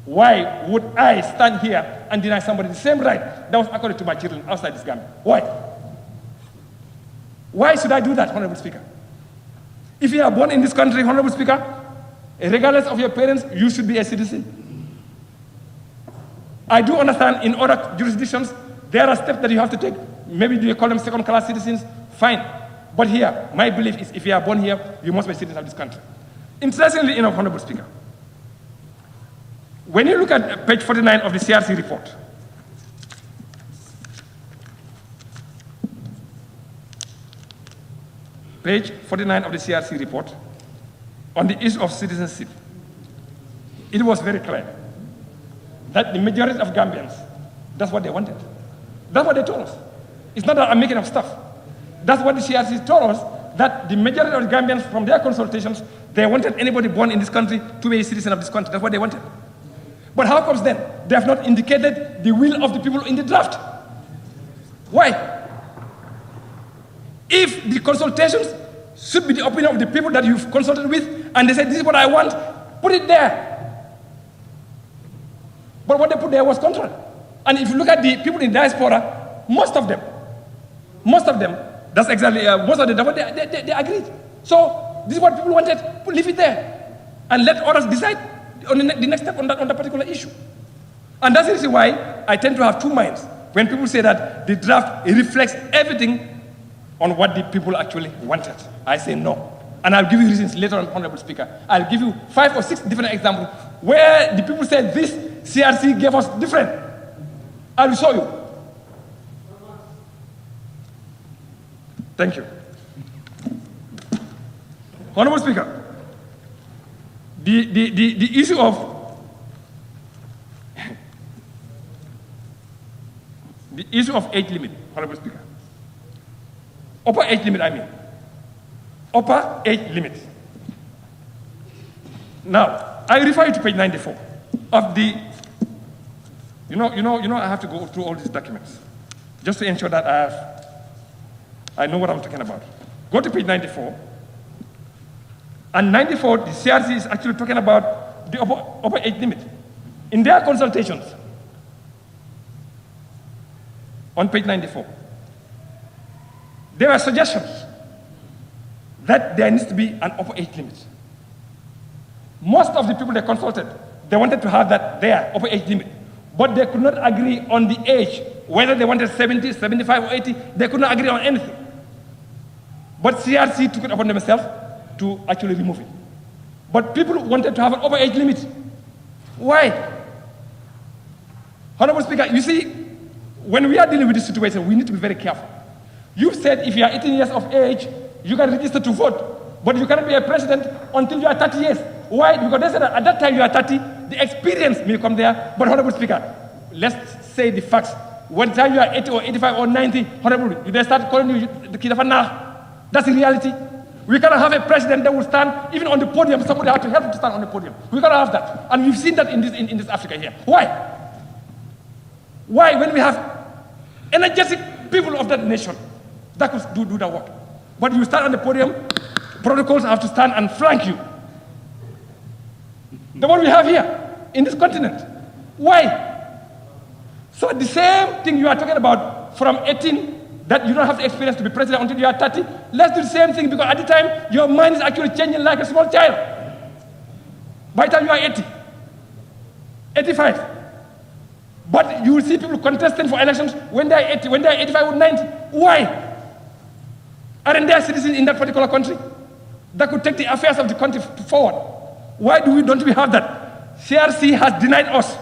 Why would I stand here and deny somebody the same right that was accorded to my children outside this Gambia? Why? Why should I do that, Honorable Speaker? If you are born in this country, Honorable Speaker, regardless of your parents, you should be a citizen. I do understand in other jurisdictions, there are steps that you have to take. Maybe you call them second-class citizens, fine. But here, my belief is if you are born here, you must be a citizen of this country. Interestingly enough, Honorable Speaker, when you look at page 49 of the CRC report, page 49 of the CRC report, on the issue of citizenship, it was very clear that the majority of Gambians, that's what they wanted. That's what they told us. It's not that I'm making up stuff. That's what the CRC told us, that the majority of the Gambians, from their consultations, they wanted anybody born in this country to be a citizen of this country. That's what they wanted. But how comes then they have not indicated the will of the people in the draft? Why? If the consultations should be the opinion of the people that you've consulted with, and they said, this is what I want, put it there. But what they put there was contrary. And if you look at the people in diaspora, most of them, that's exactly, most of them, they agreed. So this is what people wanted, leave it there. And let others decide on the next step on that particular issue. And that's the reason why I tend to have two minds. When people say that the draft reflects everything on what the people actually wanted. I say no. And I'll give you reasons later on, Honorable Speaker. I'll give you 5 or 6 different examples where the people said this CRC gave us different. I will show you. Thank you. Honorable Speaker, the issue of the issue of age limit, Honorable Speaker. Upper age limit, I mean. Upper age limit. Now, I refer you to page 94 of the, you know, I have to go through all these documents just to ensure that I know what I'm talking about. Go to page 94. And 94, the CRC is actually talking about the upper age limit. In their consultations, on page 94, there are suggestions that there needs to be an upper age limit. Most of the people they consulted, they wanted to have that there, upper age limit, but they could not agree on the age, whether they wanted 70, 75, or 80, they could not agree on anything. But CRC took it upon themselves to actually remove it. But people wanted to have an upper age limit. Why? Honorable Speaker, you see, when we are dealing with this situation, we need to be very careful. You said if you are 18 years of age, you can register to vote, but you cannot be a president until you are 30 years. Why? Because they said that at that time you are 30, the experience may come there. But Honorable Speaker, let's say the facts. When time you are 80 or 85 or 90, Honorable, they start calling you the kid of a nah. That's the reality. We cannot have a president that will stand even on the podium. Somebody has to help him to stand on the podium. We cannot have that. And we've seen that in this Africa here. Why? Why? When we have energetic people of that nation that could do that work. But you stand on the podium, protocols have to stand and flank you. The one we have here in this continent. Why? So the same thing you are talking about from 18, that you don't have the experience to be president until you are 30. Let's do the same thing, because at the time, your mind is actually changing like a small child. By the time you are 80, 85. But you will see people contesting for elections when they are 80, when they are 85 or 90. Why? Aren't there citizens in that particular country that could take the affairs of the country forward? Why don't we have that? CRC has denied us.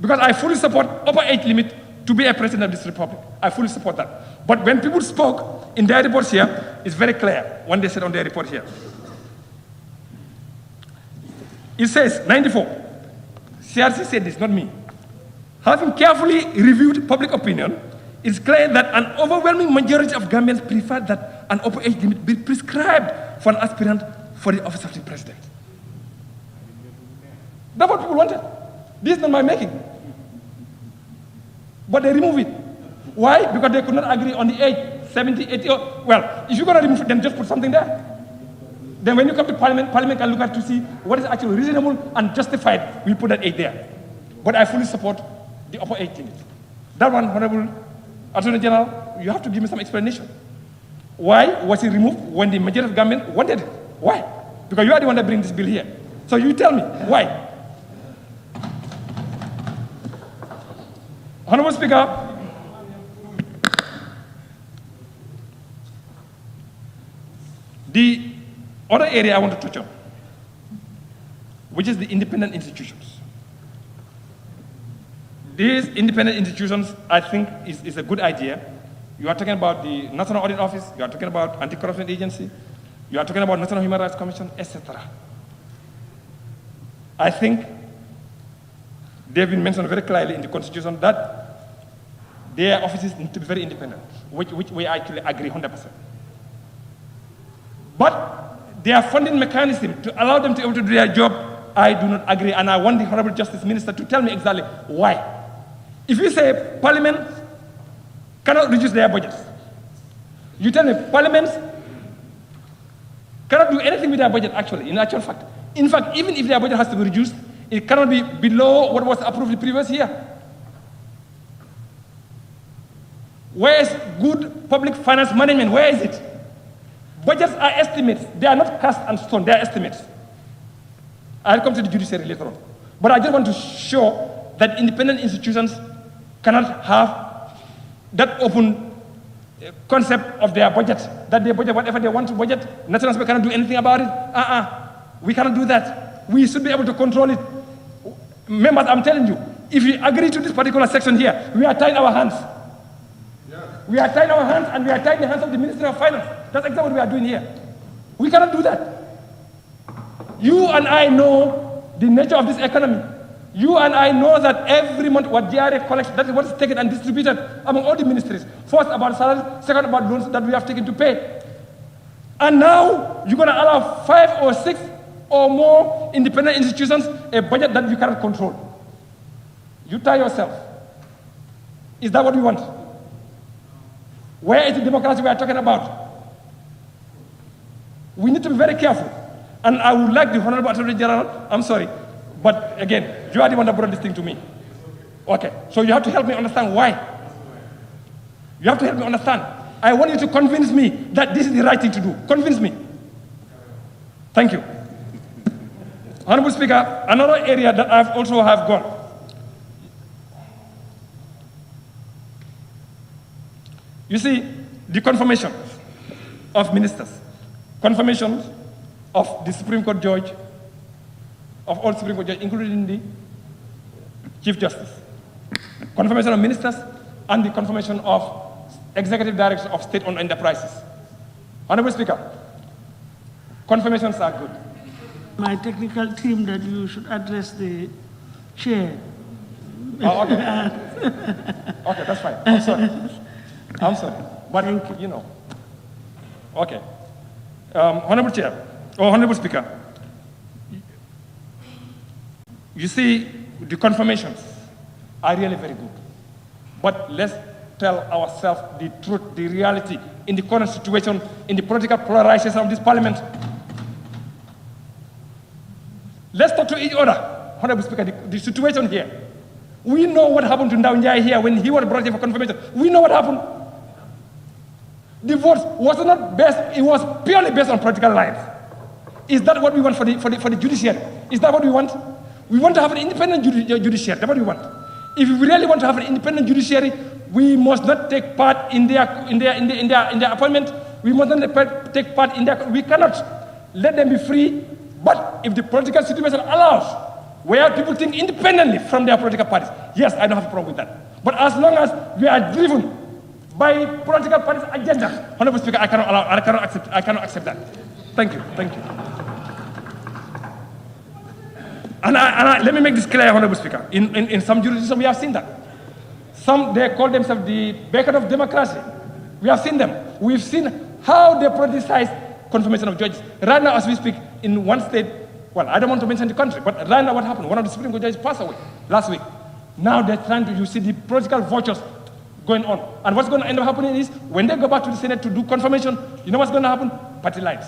Because I fully support upper age limit to be a president of this republic. I fully support that. But when people spoke in their reports here, it's very clear when they said on their report here. It says, 94, CRC said this, not me. Having carefully reviewed public opinion, it's clear that an overwhelming majority of Gambians prefer that an upper age limit be prescribed for an aspirant for the office of the president. That's what people wanted. This is not my making. But they remove it. Why? Because they could not agree on the age, 70, 80, or, well, if you're going to remove it, then just put something there. Then when you come to Parliament, Parliament can look at to see what is actually reasonable and justified. We put that age there. But I fully support the upper age limit. That one, Honorable Attorney General, you have to give me some explanation. Why was it removed when the majority of government wanted it? Why? Because you are the one that brings this bill here. So you tell me, why? Honorable Speaker, the other area I want to touch on, which is the independent institutions. These independent institutions, I think, is a good idea. You are talking about the National Audit Office, you are talking about Anti-Corruption Agency, you are talking about National Human Rights Commission, etc. I think they've been mentioned very clearly in the Constitution that their offices need to be very independent, which we actually agree 100%. But their funding mechanism to allow them to be able to do their job, I do not agree, and I want the Honorable Justice Minister to tell me exactly why. If you say Parliament cannot reduce their budgets, you tell me Parliament cannot do anything with their budget actually, in actual fact. In fact, even if their budget has to be reduced, it cannot be below what was approved the previous year. Where is good public finance management? Where is it? Budgets are estimates. They are not cast and stone, they are estimates. I'll come to the judiciary later on. But I just want to show that independent institutions cannot have that open concept of their budget, that they budget whatever they want to budget. National Assembly cannot do anything about it. We cannot do that. We should be able to control it. Members, I'm telling you, if we agree to this particular section here, we are tying our hands. We are tying our hands, and we are tying the hands of the Ministry of Finance. That's exactly what we are doing here. We cannot do that. You and I know the nature of this economy. You and I know that every month what GRA collects, that is what is taken and distributed among all the ministries. First about salaries, second about loans that we have taken to pay. And now you're going to allow 5 or 6 or more independent institutions a budget that you cannot control. You tie yourself. Is that what we want? Where is the democracy we are talking about? We need to be very careful. And I would like the Honorable Attorney General, I'm sorry, but again, you are the one that brought this thing to me. Okay, so you have to help me understand why. You have to help me understand. I want you to convince me that this is the right thing to do. Convince me. Thank you. Honorable Speaker, another area that I also have gone. You see, the confirmation of ministers, confirmation of the Supreme Court judge, of all Supreme Court judges, including the Chief Justice, confirmation of ministers, and the confirmation of executive directors of state-owned enterprises. Honorable Speaker, confirmations are good. My technical team that you should address the chair. Oh, okay. Okay, that's fine. I'm sorry. I'm sorry. But, you know. Okay. Honorable Chair, or Honorable Speaker, you see, the confirmations are really very good. But let's tell ourselves the truth, the reality, in the current situation, in the political polarization of this parliament. Let's talk to each other, Honorable Speaker, the situation here. We know what happened to Ndao Njai here when he was brought here for confirmation. We know what happened. The vote was not based, it was purely based on political lines. Is that what we want for the judiciary? Is that what we want? We want to have an independent judiciary. That's what we want. If we really want to have an independent judiciary, we must not take part in their appointment. We must not take part in their. We cannot let them be free. But if the political situation allows, where people think independently from their political parties, yes, I don't have a problem with that. But as long as we are driven by political parties' agenda, Honorable Speaker, I cannot accept that. Thank you. Thank you. And let me make this clear, Honorable Speaker. In some jurisdictions, we have seen that. Some, they call themselves the beacon of democracy. We have seen them. We've seen how they politicize confirmation of judges. Right now, as we speak, in one state, well, I don't want to mention the country, but right now what happened? One of the Supreme Court judges passed away last week. Now they're trying to, you see the political vultures going on. And what's going to end up happening is, when they go back to the Senate to do confirmation, you know what's going to happen? Party lines.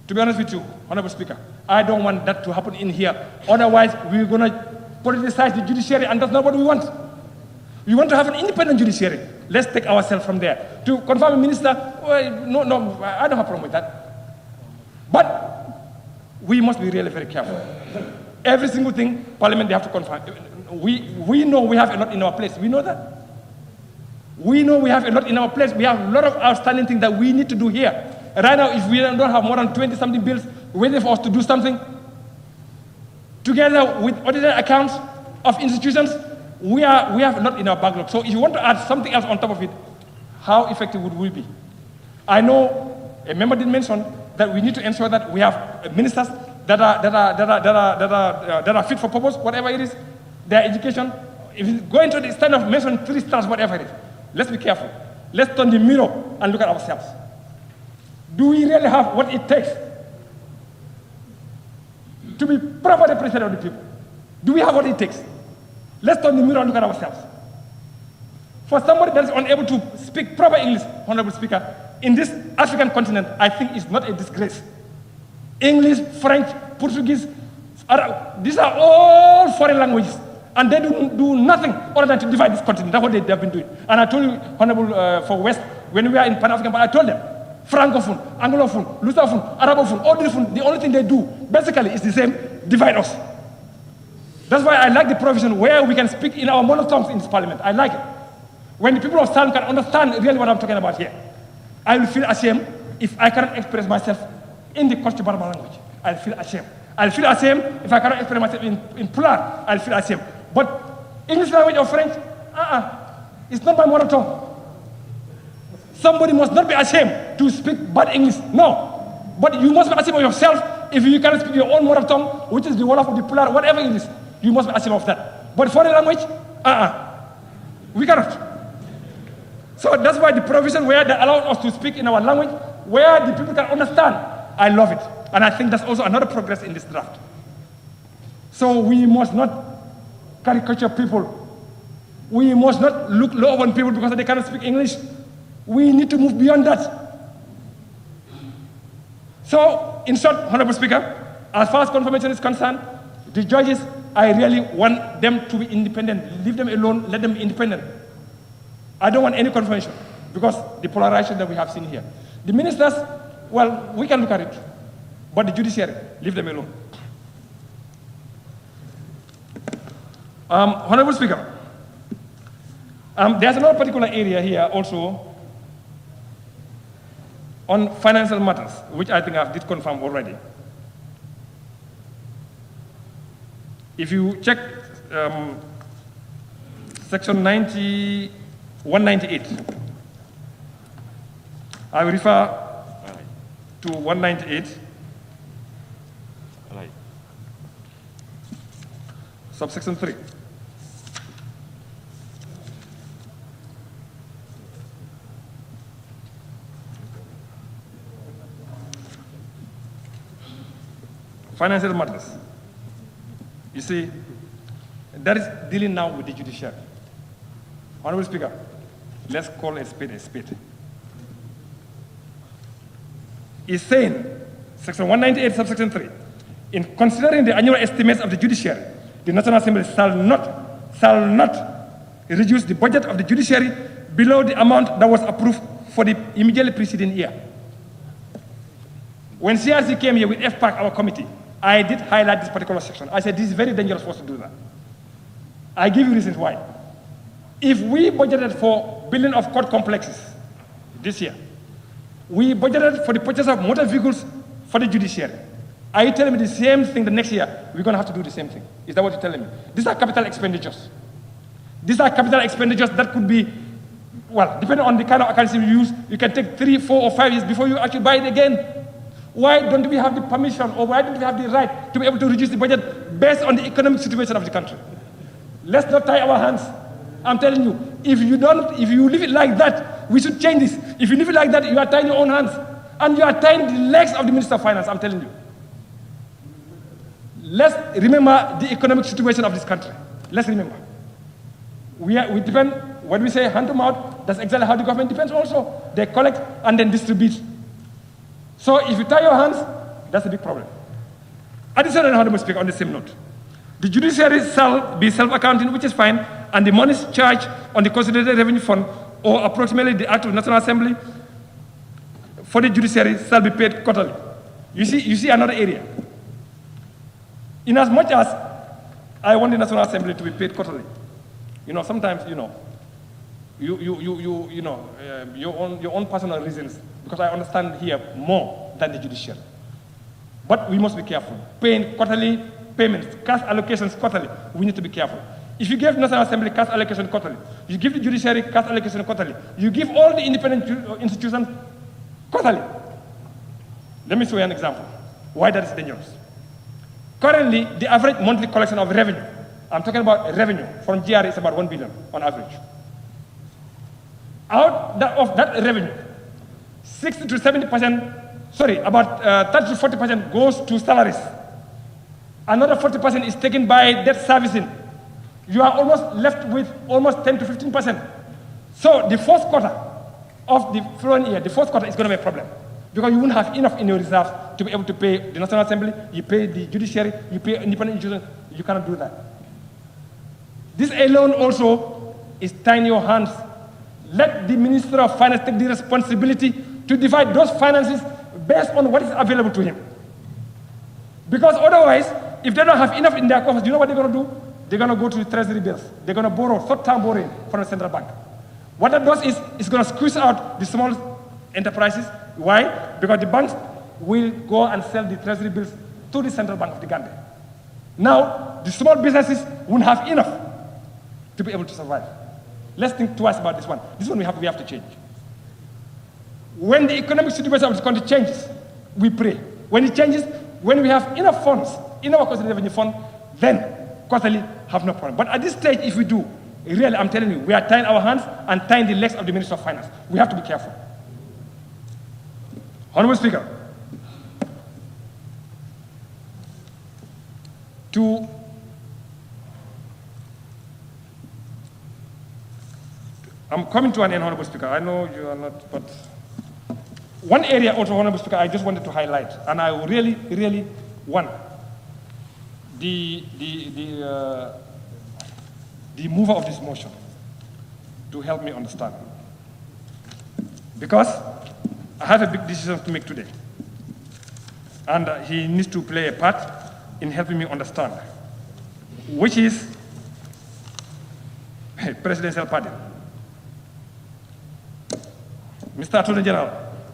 To be honest with you, Honorable Speaker, I don't want that to happen in here. Otherwise, we're going to politicize the judiciary, and that's not what we want. We want to have an independent judiciary. Let's take ourselves from there. To confirm a minister, well, no, I don't have a problem with that. But we must be really very careful. Every single thing, Parliament, they have to confirm. We know we have a lot in our place. We know that. We know we have a lot in our place. We have a lot of outstanding things that we need to do here. Right now, if we don't have more than 20-something bills waiting for us to do something, together with audited accounts of institutions, we have a lot in our backlog. So if you want to add something else on top of it, how effective would we be? I know a member did mention that we need to ensure that we have ministers that are fit for purpose, whatever it is, their education. If you go into the stand of mention 3 stars, whatever it is, let's be careful. Let's turn the mirror and look at ourselves. Do we really have what it takes to be proper representative of the people? Do we have what it takes? Let's turn the mirror and look at ourselves. For somebody that is unable to speak proper English, Honorable Speaker, in this African continent, I think it's not a disgrace. English, French, Portuguese, Arab, these are all foreign languages. And they do nothing other than to divide this continent. That's what they have been doing. And I told you, Honorable, for West, when we were in Pan-African, I told them, Francophone, Anglophone, Lusophone, Arabophone, all different, the only thing they do, basically, is the same, divide us. That's why I like the provision where we can speak in our mother tongues in this parliament. I like it. When the people of Salem can understand really what I'm talking about here, I will feel ashamed if I cannot express myself in the Kochi Barma language. I'll feel ashamed. I'll feel ashamed if I cannot express myself in Pular. I'll feel ashamed. But English language or French, it's not my mother tongue. Somebody must not be ashamed to speak bad English. No. But you must be ashamed of yourself if you cannot speak your own mother tongue, which is the Wolof of the Pular, whatever it is. You must be ashamed of that. But foreign language, we cannot. So that's why the provision where they allow us to speak in our language, where the people can understand, I love it. And I think that's also another progress in this draft. So we must not caricature people. We must not look low on people because they cannot speak English. We need to move beyond that. So, in short, Honorable Speaker, as far as confirmation is concerned, the judges, I really want them to be independent. Leave them alone, let them be independent. I don't want any confirmation because the polarization that we have seen here. The ministers, well, we can look at it. But the judiciary, leave them alone. Honorable Speaker, there's another particular area here also on financial matters, which I think I did confirm already. If you check section 198, I will refer to 198. Subsection 3. Financial matters. You see, that is dealing now with the judiciary. Honorable Speaker, let's call a spade a spade. It's saying, section 198, subsection 3, in considering the annual estimates of the judiciary, the National Assembly shall not reduce the budget of the judiciary below the amount that was approved for the immediately preceding year. When CRC came here with FPAC, our committee, I did highlight this particular section. I said, this is very dangerous for us to do that. I give you reasons why. If we budgeted for building of court complexes this year, we budgeted for the purchase of motor vehicles for the judiciary. Are you telling me the same thing the next year? We're going to have to do the same thing. Is that what you're telling me? These are capital expenditures. These are capital expenditures that could be, well, depending on the kind of accounting you use, you can take 3, 4, or 5 years before you actually buy it again. Why don't we have the permission or why don't we have the right to be able to reduce the budget based on the economic situation of the country? Let's not tie our hands. I'm telling you, if you leave it like that, we should change this. If you leave it like that, you are tying your own hands. And you are tying the legs of the Minister of Finance, I'm telling you. Let's remember the economic situation of this country. Let's remember. We depend, when we say hand to mouth, that's exactly how the government depends also. They collect and then distribute. So if you tie your hands, that's a big problem. Additionally, Honorable Speaker, on the same note, the judiciary shall be self-accounting, which is fine, and the monies charged on the Consolidated Revenue Fund, or approximately the Act of National Assembly, for the judiciary shall be paid quarterly. You see another area. In as much as I want the National Assembly to be paid quarterly, sometimes, your own personal reasons, because I understand here more than the judiciary. But we must be careful. Paying quarterly payments, cash allocations quarterly, we need to be careful. If you give National Assembly cash allocation quarterly, you give the judiciary cash allocation quarterly, you give all the independent institutions quarterly. Let me show you an example why that is dangerous. Currently, the average monthly collection of revenue, I'm talking about revenue from GRA, is about 1 billion on average. Out of that revenue, 60 to 70%, sorry, about 30 to 40% goes to salaries. Another 40% is taken by debt servicing. You are almost left with almost 10 to 15%. So the first quarter of the following year, the first quarter is going to be a problem. Because you won't have enough in your reserves to be able to pay the National Assembly, you pay the judiciary, you pay independent institutions. You cannot do that. This alone also is tying your hands. Let the Minister of Finance take the responsibility to divide those finances based on what is available to him. Because otherwise, if they don't have enough in their coffers, you know what they're going to do? They're going to go to the treasury bills. They're going to borrow short-term borrowing from the central bank. What that does is it's going to squeeze out the small enterprises. Why? Because the banks will go and sell the treasury bills to the Central Bank of the Gambia. Now, the small businesses won't have enough to be able to survive. Let's think twice about this one. This one we have to change. When the economic situation of this country changes, we pray. When it changes, when we have enough funds in our Constitutional Revenue Fund, then quarterly have no problem. But at this stage, if we do, really, I'm telling you, we are tying our hands and tying the legs of the Minister of Finance. We have to be careful. Honorable Speaker, I'm coming to an end, Honorable Speaker. I know you are not, but one area also, Honorable Speaker, I just wanted to highlight, and I really, really want the mover of this motion to help me understand. Because I have a big decision to make today, and he needs to play a part in helping me understand, which is presidential pardon. Mr. Attorney General,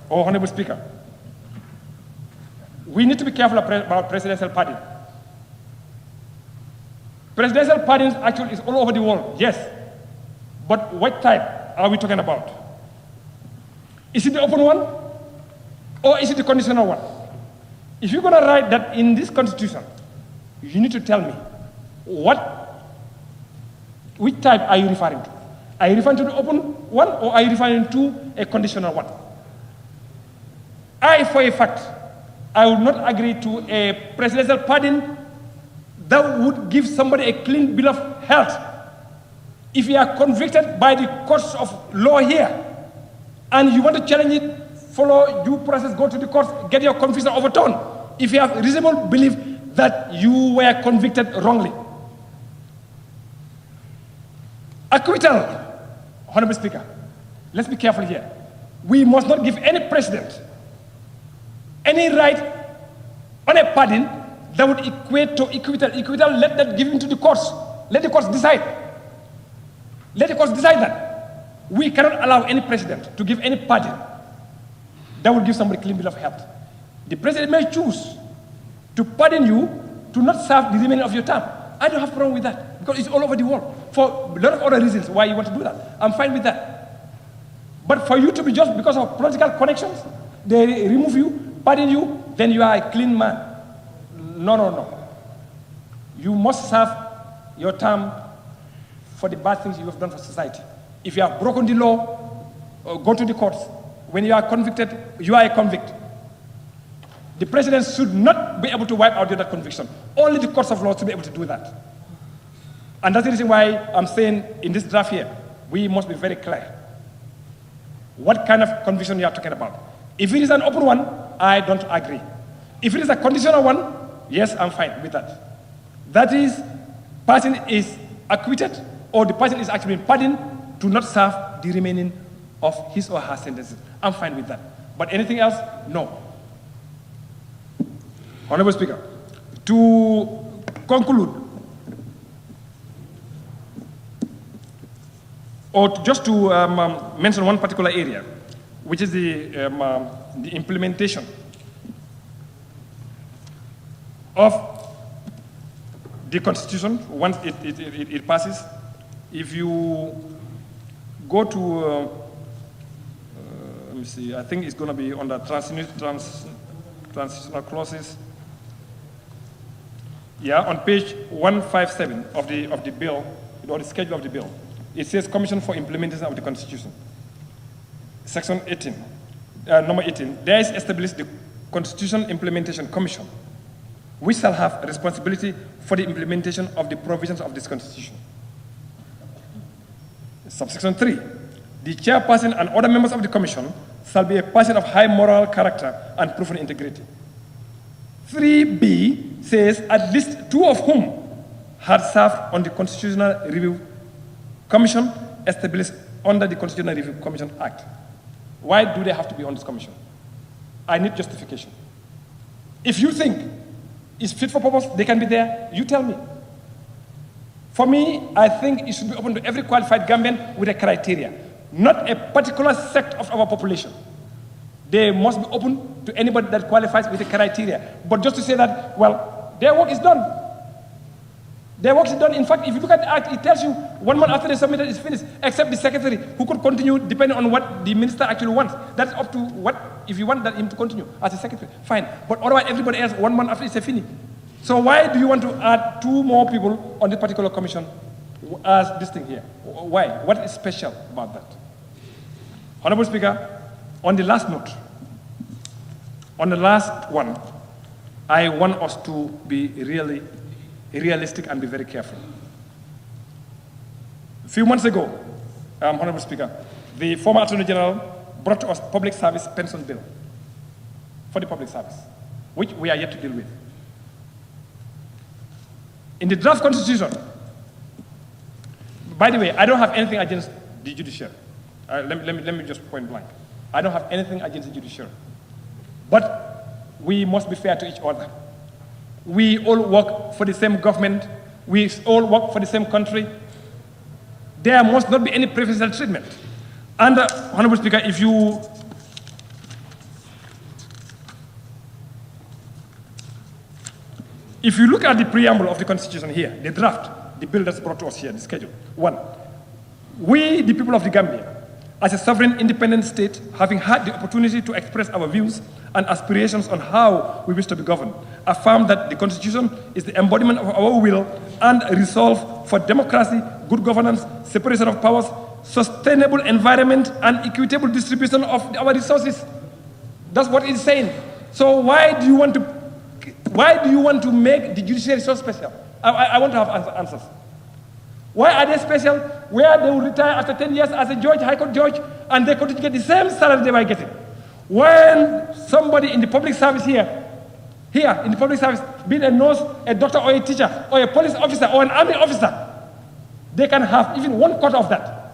or Honorable Speaker, we need to be careful about presidential pardon. Presidential pardons actually is all over the world, yes. But what type are we talking about? Is it the open one? Or is it the conditional one? If you're going to write that in this constitution, you need to tell me which type are you referring to? Are you referring to the open one, or are you referring to a conditional one? I, for a fact, I would not agree to a presidential pardon that would give somebody a clean bill of health. If you are convicted by the courts of law here, and you want to challenge it, follow due process, go to the courts, get your conviction overturned, if you have reasonable belief that you were convicted wrongly. Acquittal, Honorable Speaker, let's be careful here. We must not give any president any right on a pardon that would equate to acquittal. Acquittal, let that give into the courts. Let the courts decide. Let the courts decide that. We cannot allow any president to give any pardon that would give somebody a clean bill of health. The president may choose to pardon you to not serve the remainder of your term. I don't have a problem with that, because it's all over the world. For a lot of other reasons why you want to do that. I'm fine with that. But for you to be just because of political connections, they remove you, pardon you, then you are a clean man. No. You must serve your term for the bad things you have done for society. If you have broken the law, go to the courts. When you are convicted, you are a convict. The president should not be able to wipe out that conviction. Only the courts of law should be able to do that. And that's the reason why I'm saying in this draft here, we must be very clear what kind of conviction you are talking about. If it is an open one, I don't agree. If it is a conditional one, yes, I'm fine with that. That is, person is acquitted, or the person is actually pardoned to not serve the remaining of his or her sentences. I'm fine with that. But anything else, no. Honorable Speaker, to conclude, or just to mention one particular area, which is the implementation of the Constitution once it passes. If you go to, let me see, I think it's going to be under transitional clauses. Yeah, on page 157 of the bill, or the schedule of the bill, it says Commission for Implementation of the Constitution. Section 18, number 18, there is established the Constitution Implementation Commission, which shall have responsibility for the implementation of the provisions of this Constitution. Subsection 3, the chairperson and other members of the Commission shall be a person of high moral character and proven integrity. 3B says at least 2 of whom had served on the Constitutional Review Commission established under the Constitutional Review Commission Act. Why do they have to be on this commission? I need justification. If you think it's fit for purpose, they can be there, you tell me. For me, I think it should be open to every qualified Gambian with a criteria. not a particular sect of our population. They must be open to anybody that qualifies with the criteria. But just to say that, well, their work is done. Their work is done. In fact, if you look at the act, it tells you 1 month after they submitted it's finished, except the secretary, who could continue depending on what the minister actually wants. That's up to what, if you want that him to continue as a secretary, fine. But otherwise, everybody else, 1 month after it's finished. So why do you want to add 2 more people on this particular commission as this thing here? Why? What is special about that? Honorable Speaker, on the last note, on the last one, I want us to be really realistic and be very careful. A few months ago, Honorable Speaker, the former Attorney General brought to us public service pension bill for the public service, which we are yet to deal with. In the draft constitution, by the way, I don't have anything against the judiciary. Let me just point blank. I don't have anything against the judiciary. But we must be fair to each other. We all work for the same government. We all work for the same country. There must not be any preferential treatment. And, Honorable Speaker, if you look at the preamble of the Constitution here, the draft, the bill that's brought to us here, the schedule, 1, we, the people of the Gambia, as a sovereign independent state, having had the opportunity to express our views and aspirations on how we wish to be governed, affirm that the Constitution is the embodiment of our will and resolve for democracy, good governance, separation of powers, sustainable environment, and equitable distribution of our resources. That's what it's saying. So why do you want to make the judiciary so special? I want to have answers. Why are they special? Where they will retire after 10 years as a judge, high court judge, and they continue to get the same salary they were getting. When somebody in the public service here in the public service, being a nurse, a doctor, or a teacher, or a police officer, or an army officer, they can have even 1/4 of that.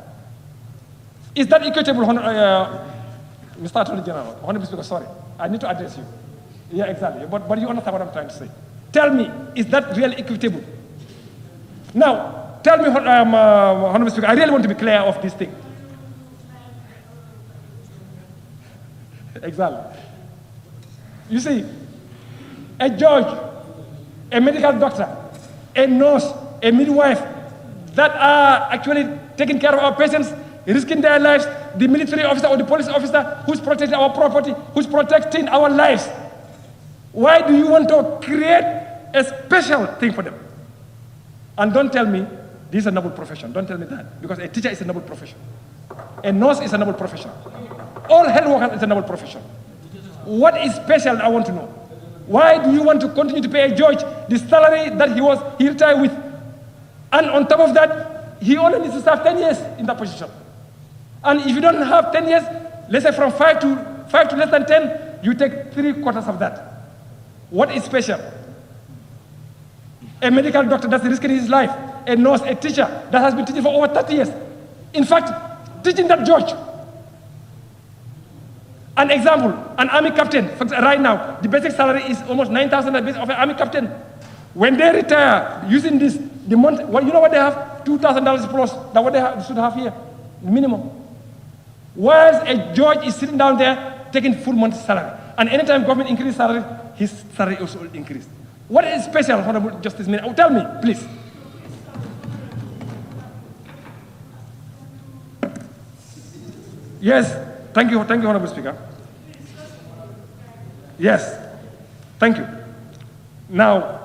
Is that equitable, Mr. Attorney General? Honorable Speaker, sorry, I need to address you. Yeah, exactly. But you understand what I'm trying to say. Tell me, is that really equitable? Now, tell me, Honorable Speaker, I really want to be clear of this thing. Exactly. You see, a judge, a medical doctor, a nurse, a midwife that are actually taking care of our patients, risking their lives, the military officer or the police officer who's protecting our property, who's protecting our lives. Why do you want to create a special thing for them? And don't tell me this is a noble profession. Don't tell me that, because a teacher is a noble profession. A nurse is a noble profession. All health workers is a noble profession. What is special, I want to know. Why do you want to continue to pay a judge the salary that he retired with? And on top of that, he only needs to serve 10 years in that position. And if you don't have 10 years, let's say from 5 to less than 10, you take 3/4 of that. What is special? A medical doctor that's risking his life, a nurse, a teacher that has been teaching for over 30 years. In fact, teaching that judge. An example, an army captain, right now, the basic salary is almost 9,000 of an army captain. When they retire, using this, the month, well, you know what they have? $2,000 plus, that's what they should have here, minimum. Whilst a judge is sitting down there taking full month's salary. And anytime government increases salary, his salary also will increase. What is special, Honorable Justice Minister? Oh, tell me, please. Yes, thank you, Honorable Speaker. Yes, thank you. Now,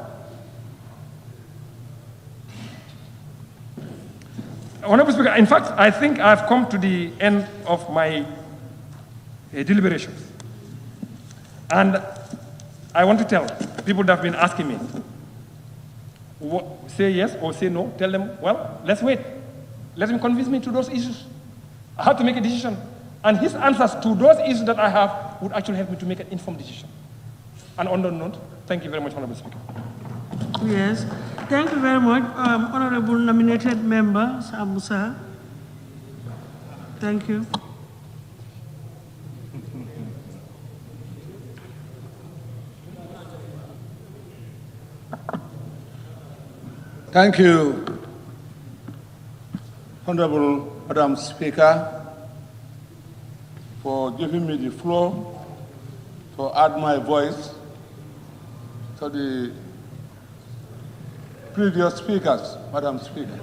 Honorable Speaker, in fact, I think I've come to the end of my deliberations. And I want to tell people that have been asking me, say yes or say no, tell them, well, let's wait. Let him convince me to those issues. I have to make a decision. And his answers to those issues that I have would actually help me to make an informed decision. And on that note, thank you very much, Honorable Speaker. Yes, thank you very much, Honorable nominated member, Musa. Thank you. Thank you, Honorable Madam Speaker, giving me the floor to add my voice to the previous speakers, Madam Speaker.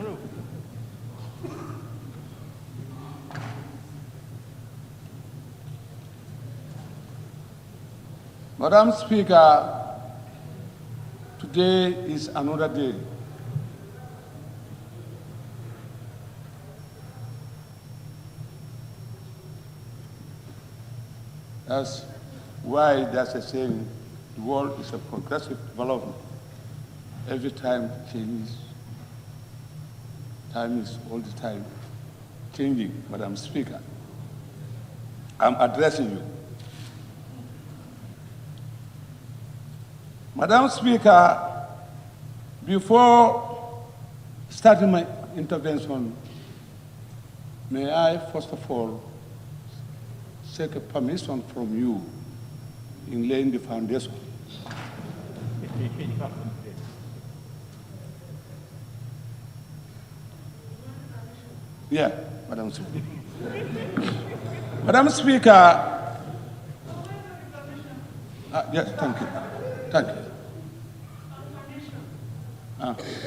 Madam Speaker, today is another day. That's why there's a saying, the world is a progressive development. Every time changes. Time is all the time changing, Madam Speaker. I'm addressing you. Madam Speaker, before starting my intervention, may I first of all seek a permission from you in laying the foundation. Yeah, Madam Speaker. Madam Speaker, yes, thank you. Thank you.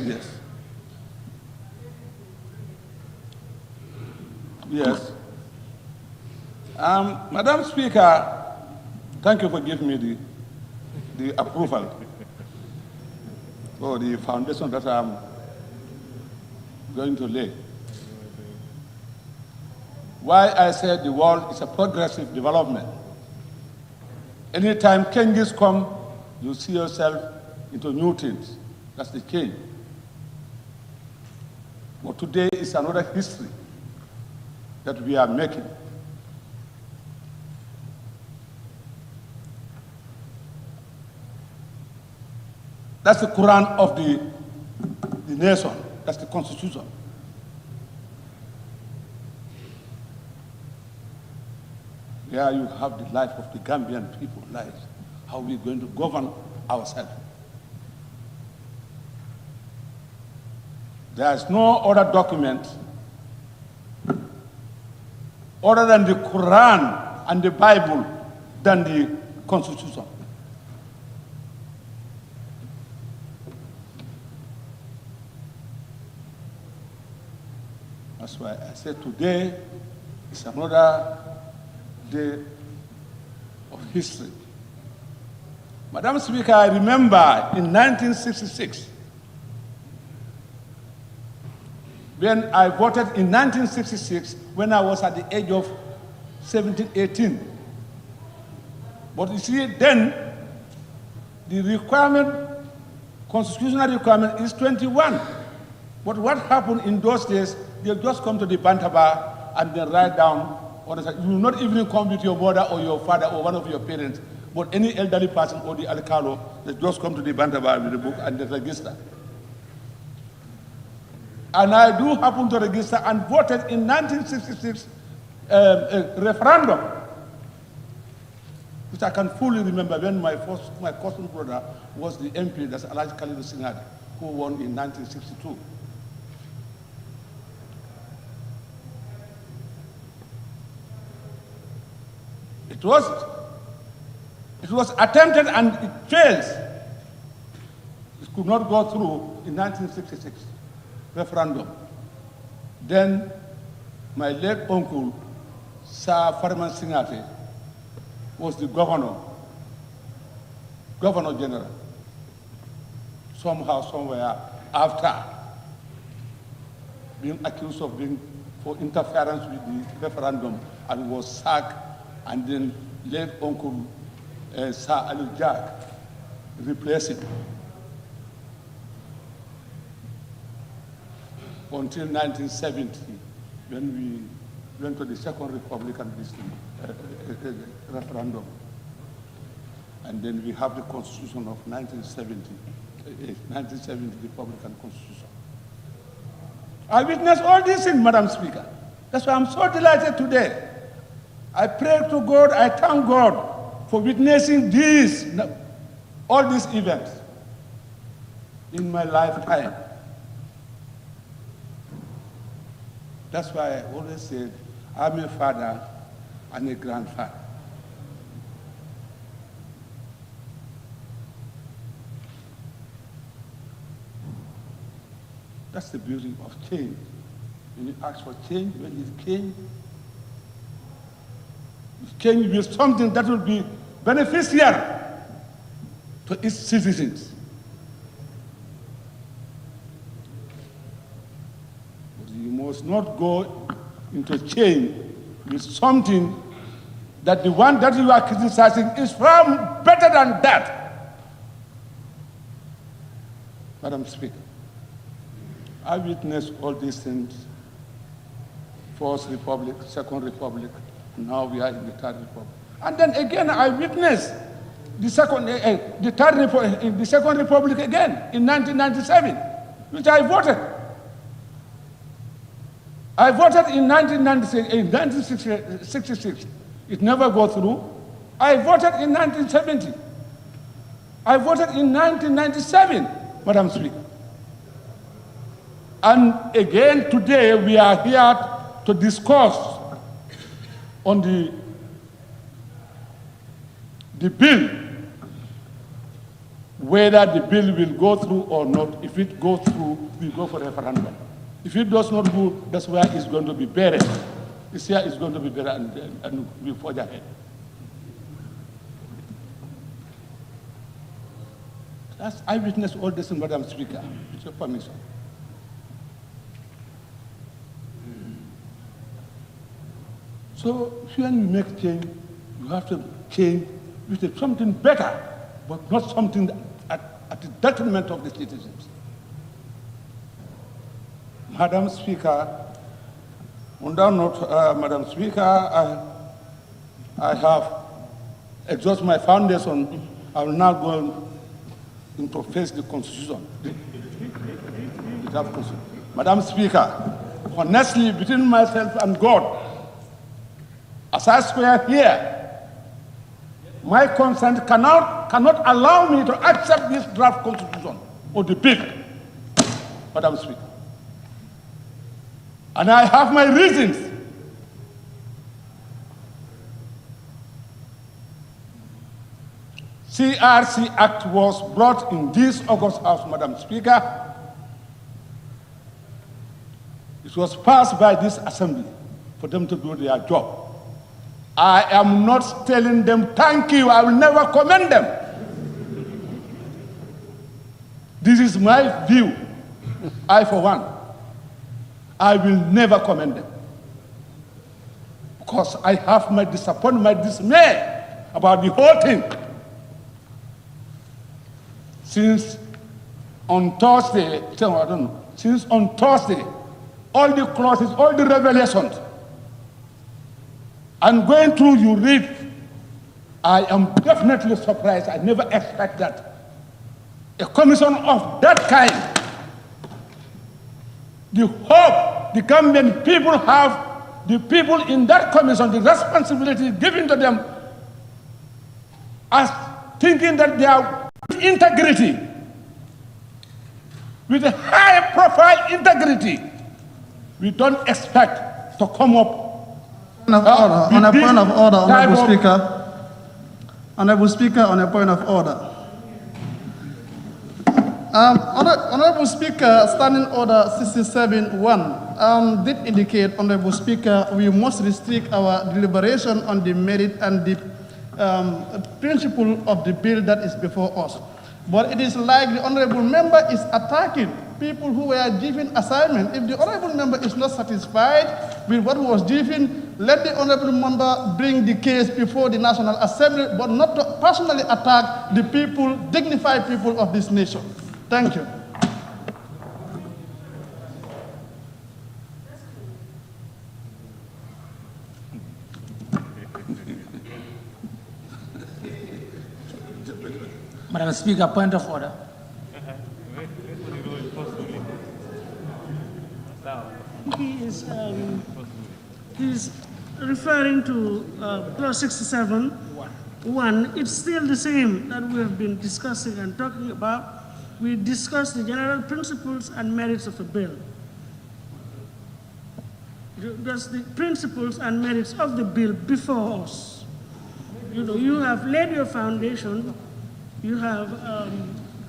Yes. Yes. Madam Speaker, thank you for giving me the approval for the foundation that I'm going to lay. Why I said the world is a progressive development. Anytime changes come, you see yourself into new things. That's the change. But today is another history that we are making. That's the Quran of the nation. That's the Constitution. There you have the life of the Gambian people, lives. How we're going to govern ourselves. There is no other document other than the Quran and the Bible than the Constitution. That's why I said today is another day of history. Madam Speaker, I remember in 1966, when I voted in 1966, when I was at the age of 17, 18. But you see, then the requirement, constitutional requirement is 21. But what happened in those days, they just come to the Bantaba and they write down, you will not even come with your mother or your father or one of your parents, but any elderly person or the alcalo, they just come to the Bantaba with the book and they register. And I do happen to register and voted in 1966 referendum, which I can fully remember when my cousin brother was the MP, that's Elijah Khalil Singadi, who won in 1962. It was attempted and it failed. It could not go through in 1966 referendum. Then my late uncle, Sir Farman Singate, was the governor general. Somehow, somewhere, after being accused of being for interference with the referendum and was sacked, and then late uncle Sir Ali Jack replaced him. Until 1970, when we went to the Second Republican referendum. And then we have the Constitution of 1970 Republican Constitution. I witnessed all these things, Madam Speaker. That's why I'm so delighted today. I pray to God, I thank God for witnessing all these events in my lifetime. That's why I always say, I'm a father and a grandfather. That's the beauty of change. When you ask for change, when you change with something that will be beneficial to its citizens. But you must not go into change with something that the one that you are criticizing is far better than that. Madam Speaker, I witnessed all these things. First Republic, Second Republic, now we are in the Third Republic. And then again, I witnessed the Second Republic again in 1997, which I voted. I voted in 1966. It never got through. I voted in 1970. I voted in 1997, Madam Speaker. And again today we are here to discuss on the bill, whether the bill will go through or not. If it goes through, we go for referendum. If it does not go, that's where it's going to be buried. This year is going to be buried and we forge ahead. I witnessed all this, Madam Speaker, with your permission. So when you make change, you have to change with something better, but not something at the detriment of the citizens. Madam Speaker, on that note, Madam Speaker, I have exhausted my foundation. I will now go and profess the Constitution. Madam Speaker, honestly, between myself and God, as I swear here, my consent cannot allow me to accept this draft constitution or the bill, Madam Speaker. And I have my reasons. CRC Act was brought in this August House, Madam Speaker. It was passed by this assembly for them to do their job. I am not telling them thank you. I will never commend them. This is my view. I, for one, I will never commend them. Because I have my disappointment, my dismay about the whole thing. Since on Thursday, all the clauses, all the revelations, and going through, you read, I am definitely surprised. I never expect that. A commission of that kind, the hope the government people have, the people in that commission, the responsibility given to them, as thinking that they are with integrity, with a high profile integrity, we don't expect to come up on a point of order, Honorable Speaker, on a point of order. Honorable Speaker, Standing Order 67-1 did indicate, Honorable Speaker, we must restrict our deliberation on the merit and the principle of the bill that is before us. But it is like the Honorable Member is attacking people who were given assignment. If the Honorable Member is not satisfied with what was given, let the Honorable Member bring the case before the National Assembly, but not to personally attack the people, dignified people of this nation. Thank you. Madam Speaker, point of order. He is referring to clause 67(1). It's still the same that we have been discussing and talking about. We discussed the general principles and merits of a bill. That's the principles and merits of the bill before us. You know, you have laid your foundation. You have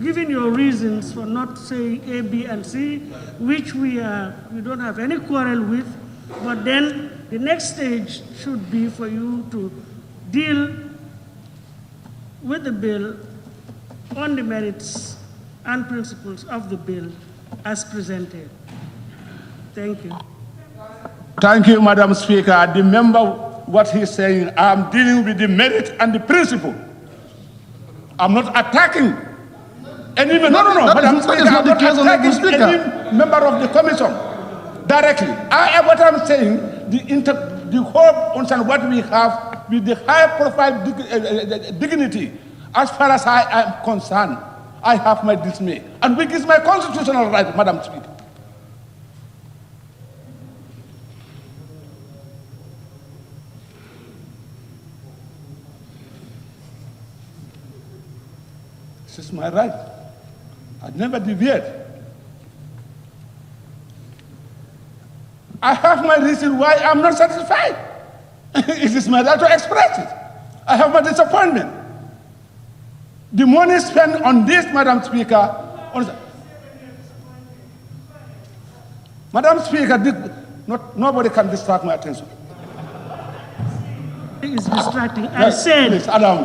given your reasons for not saying A, B, and C, which we don't have any quarrel with, but then the next stage should be for you to deal with the bill on the merits and principles of the bill as presented. Thank you. Thank you, Madam Speaker. The member, what he's saying, I'm dealing with the merit and the principle. I'm not attacking any member. No. Madam Speaker, I'm not attacking any member of the commission directly. What I'm saying, the whole concern what we have with the high profile dignity, as far as I am concerned, I have my dismay, and which is my constitutional right, Madam Speaker. This is my right. I never deviate. I have my reason why I'm not satisfied. It is my right to express it. I have my disappointment. The money spent on this, Madam Speaker, Madam Speaker, nobody can distract my attention. Is distracting. I said,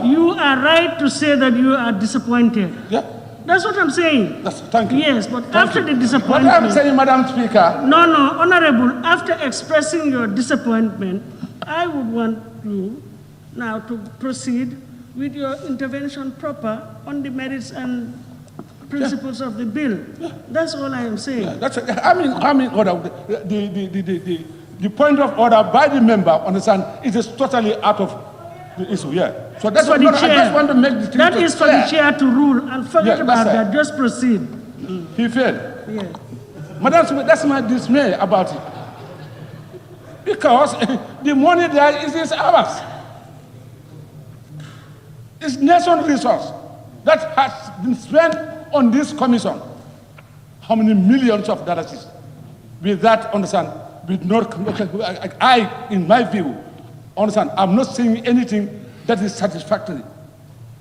you are right to say that you are disappointed. Yeah. That's what I'm saying. Thank you. Yes, but after the disappointment... What I'm saying, Madam Speaker... No, Honorable, after expressing your disappointment, I would want you now to proceed with your intervention proper on the merits and principles of the bill. That's all I am saying. The point of order by the member, understand, it is totally out of the issue here. So that's what I just want to make the thing That is for the chair to rule, and forget about that. Just proceed. He failed. Yeah. Madam, that's my dismay about it. Because the money there is ours. It's nation resource that has been spent on this commission. How many millions of dollars is? With that, understand, with no, I, in my view, understand, I'm not saying anything that is satisfactory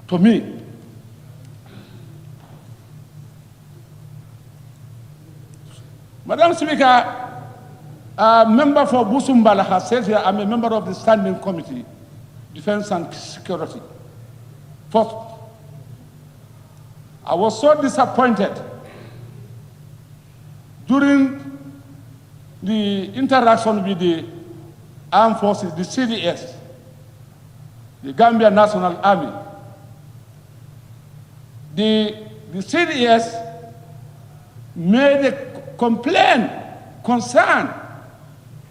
to me. Madam Speaker, a member for Busumbala has said here, I'm a member of the Standing Committee, Defense and Security. First, I was so disappointed during the interaction with the armed forces, the CDS, the Gambia National Army. The CDS made a complaint, concern,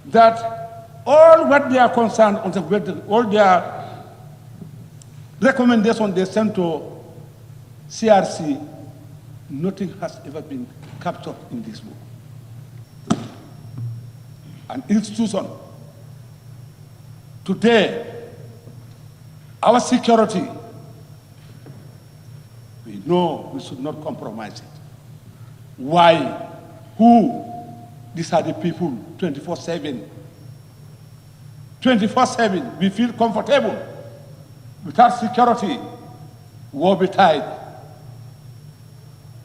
that all what they are concerned, all their recommendations they sent to CRC, nothing has ever been captured in this book. An institution. Today, our security, we know we should not compromise it. Why? Who? These are the people 24/7. 24/7, we feel comfortable. Without security, war be tied.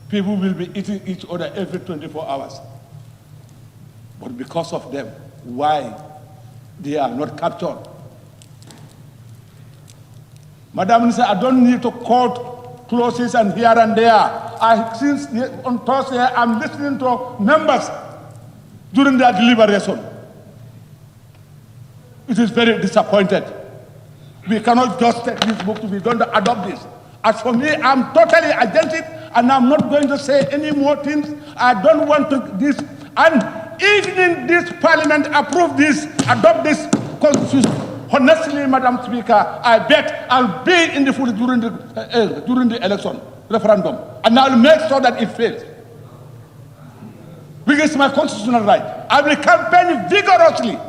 People will be eating each other every 24 hours. But because of them, why they are not captured? Madam said, I don't need to quote clauses and here and there. Since on Thursday, I'm listening to members during their deliberation. It is very disappointed. We cannot just take this book to be done to adopt this. As for me, I'm totally against it, and I'm not going to say any more things. I don't want to this. And even this parliament approve this, adopt this constitution, honestly, Madam Speaker, I bet I'll be in the foot during the election, referendum, and I'll make sure that it fails. Because it's my constitutional right. I will campaign vigorously.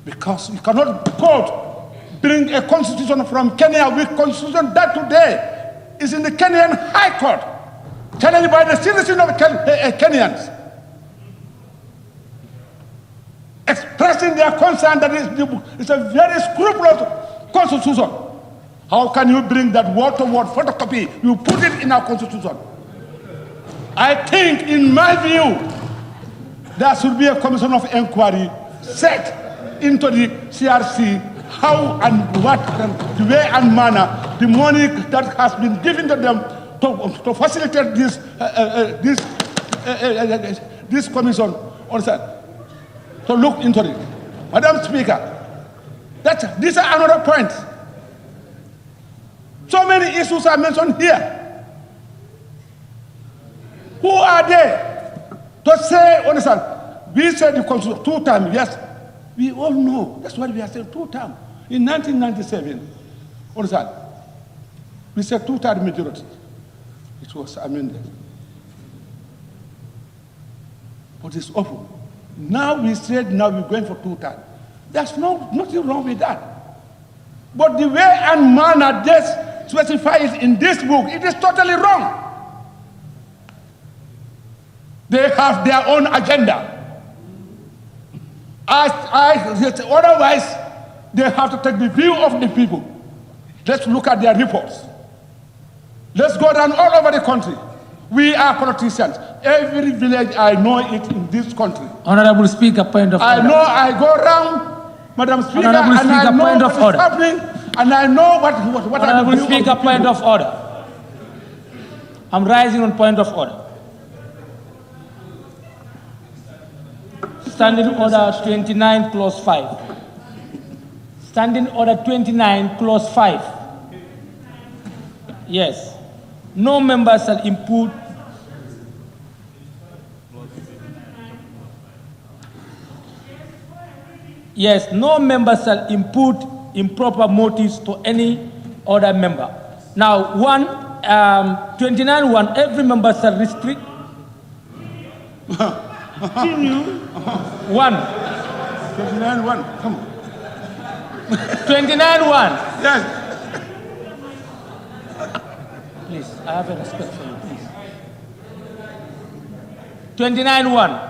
Because you cannot bring a constitution from Kenya with constitution that today is in the Kenyan High Court, challenged by the citizens of Kenyans, expressing their concern that it's a very scrupulous constitution. How can you bring that word-to-word photocopy? You put it in our constitution. I think, in my view, there should be a commission of inquiry set into the CRC how and what, the way and manner, the money that has been given to them to facilitate this commission, to look into it. Madam Speaker, these are another point. So many issues are mentioned here. Who are they to say, understand, we said the constitution 2 times, yes, we all know, that's what we are saying, 2 times. In 1997, understand, we said 2/3 majority. It was amended. But it's awful. Now we said, now we're going for 2/3. There's nothing wrong with that. But the way and manner they specify it in this book, it is totally wrong. They have their own agenda. Otherwise, they have to take the view of the people. Let's look at their reports. Let's go down all over the country. We are politicians. Every village, I know it in this country. Honorable Speaker, point of order. I know, I go around, Madam Speaker, Honorable and Speaker, I know point what of is order. happening, and I know what Honorable are the Speaker, point of order. I'm rising on point of order. Standing Order 29, Clause 5. Standing Order 29, Clause 5. Yes. No member shall impute Yes, no member shall impute improper motives to any other member. Now, 29.1, every member shall restrict. Continue. 29.1, come on. 29.1. Yes. Please, I have a respect for you, please. 29.1.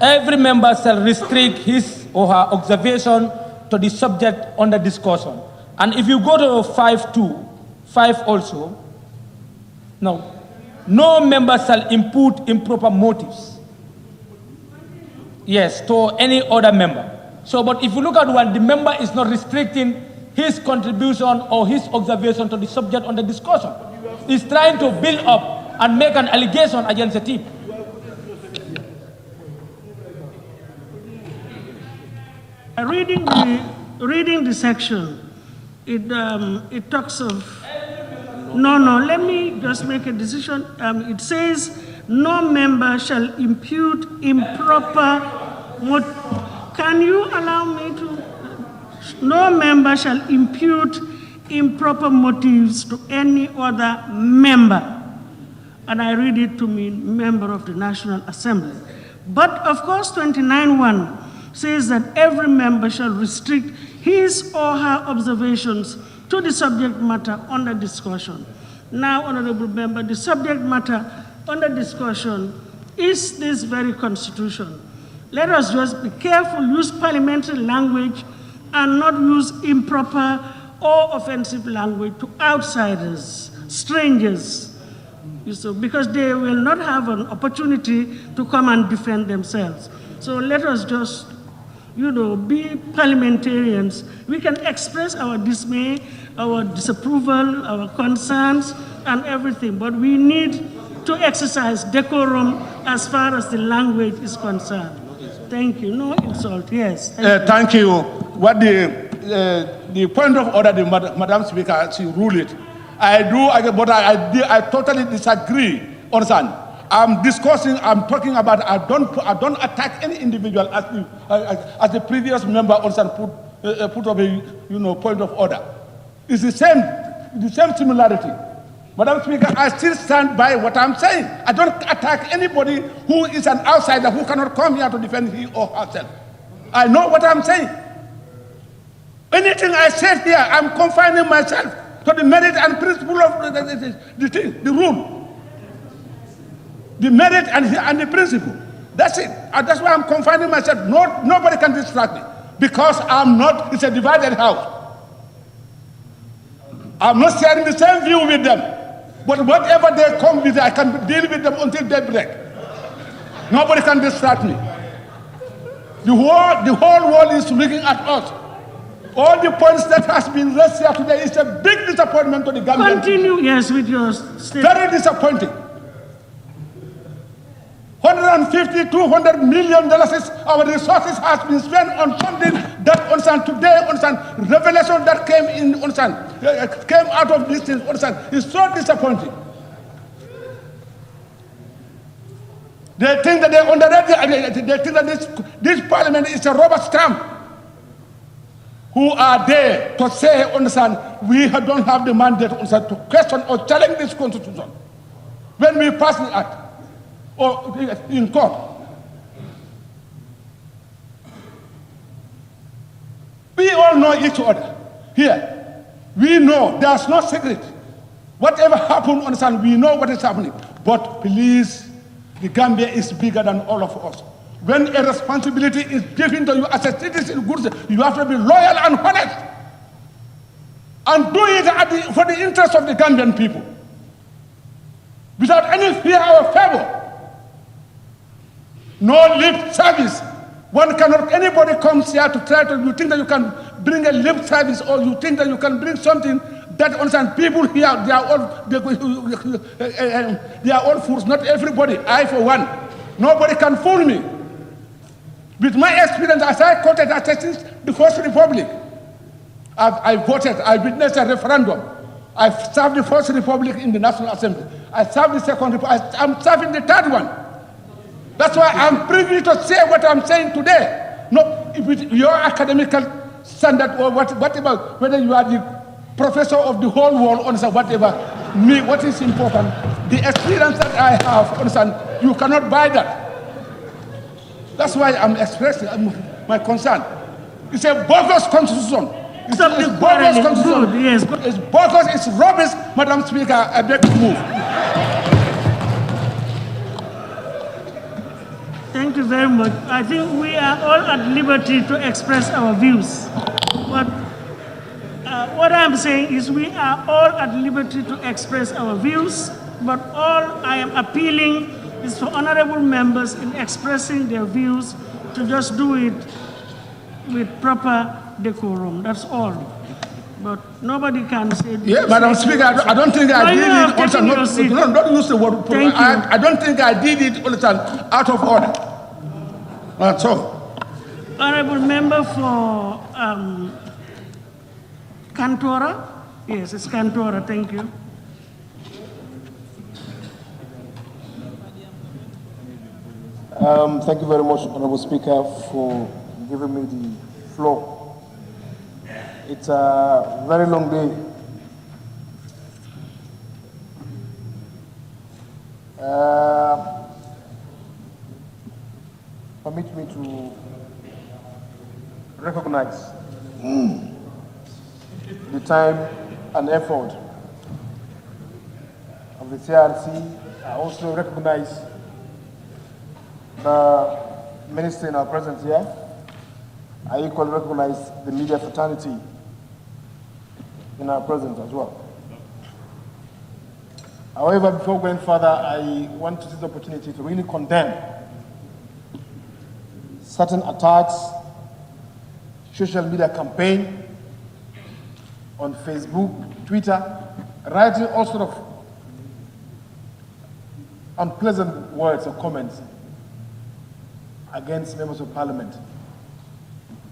Every member shall restrict his or her observation to the subject under discussion. And if you go to 5.2, 5 also, no member shall impute improper motives. Yes, to any other member. So, but if you look at one, the member is not restricting his contribution or his observation to the subject under discussion. He's trying to build up and make an allegation against the team. Reading the section, it talks of, let me just make a decision. It says, no member shall impute improper, can you allow me to? No member shall impute improper motives to any other member. And I read it to mean member of the National Assembly. But of course, 29.1 says that every member shall restrict his or her observations to the subject matter under discussion. Now, honorable member, the subject matter under discussion is this very constitution. Let us just be careful, use parliamentary language and not use improper or offensive language to outsiders, strangers, because they will not have an opportunity to come and defend themselves. So let us just, be parliamentarians. We can express our dismay, our disapproval, our concerns, and everything, but we need to exercise decorum as far as the language is concerned. Thank you. No insult. Yes. Thank you. What the point of order, Madam Speaker, she ruled it. I totally disagree. Understand? I'm discussing, I'm talking about, I don't attack any individual as the previous member also put up a point of order. It's the same similarity. Madam Speaker, I still stand by what I'm saying. I don't attack anybody who is an outsider who cannot come here to defend he or herself. I know what I'm saying. Anything I said here, I'm confining myself to the merit and principle of the rule. The merit and the principle. That's it. And that's why I'm confining myself. Nobody can distract me. Because I'm not, it's a divided house. I'm not sharing the same view with them. But whatever they come with, I can deal with them until they break. Nobody can distract me. The whole world is looking at us. All the points that has been raised here today is a big disappointment to the Gambian. Continue, yes, with your statement. Very disappointing. 150, $200 million is our resources has been spent on something that understand today, understand revelation that came in, understand came out of this thing, understand is so disappointing. They think that they underrated. They think that this parliament is a rubber stamp. Who are there to say, understand, we don't have the mandate, understand, to question or challenge this constitution when we pass the act or in court. We all know each other here. We know there's no secret. Whatever happened, understand, we know what is happening. But please, the Gambia is bigger than all of us. When a responsibility is given to you as a citizen, you have to be loyal and honest. And do it for the interest of the Gambian people. Without any fear or favor. No lip service. Anybody comes here to try to, you think that you can bring a lip service or you think that you can bring something that understand people here, they are all fools, not everybody, I for one. Nobody can fool me. With my experience, as I quoted since the First Republic, I voted, I witnessed a referendum. I served the First Republic in the National Assembly. I served the Second Republic. I'm serving the third one. That's why I'm privileged to say what I'm saying today. No, with your academical standard or whatever, whether you are the professor of the whole world, understand, whatever, me, what is important, the experience that I have, understand, you cannot buy that. That's why I'm expressing my concern. It's a bogus constitution. It's a bogus constitution. Yes. It's bogus, it's rubbish. Madam Speaker, I beg to move. Thank you very much. I think we are all at liberty to express our views. But what I'm saying is we are all at liberty to express our views, but all I am appealing is for honorable members in expressing their views to just do it with proper decorum. That's all. But nobody can say... Yeah, Madam Speaker, I don't think I did it... No, don't use the word... Thank you. I don't think I did it out of order. That's all. Honorable member for Kantora? Yes, it's Kantora. Thank you. Thank you very much, Honorable Speaker, for giving me the floor. It's a very long day. Permit me to recognize the time and effort of the CRC. I also recognize the minister in our presence here. I equally recognize the media fraternity in our presence as well. However, before going further, I want to take the opportunity to really condemn certain attacks, social media campaign on Facebook, Twitter, writing all sort of unpleasant words or comments against members of parliament.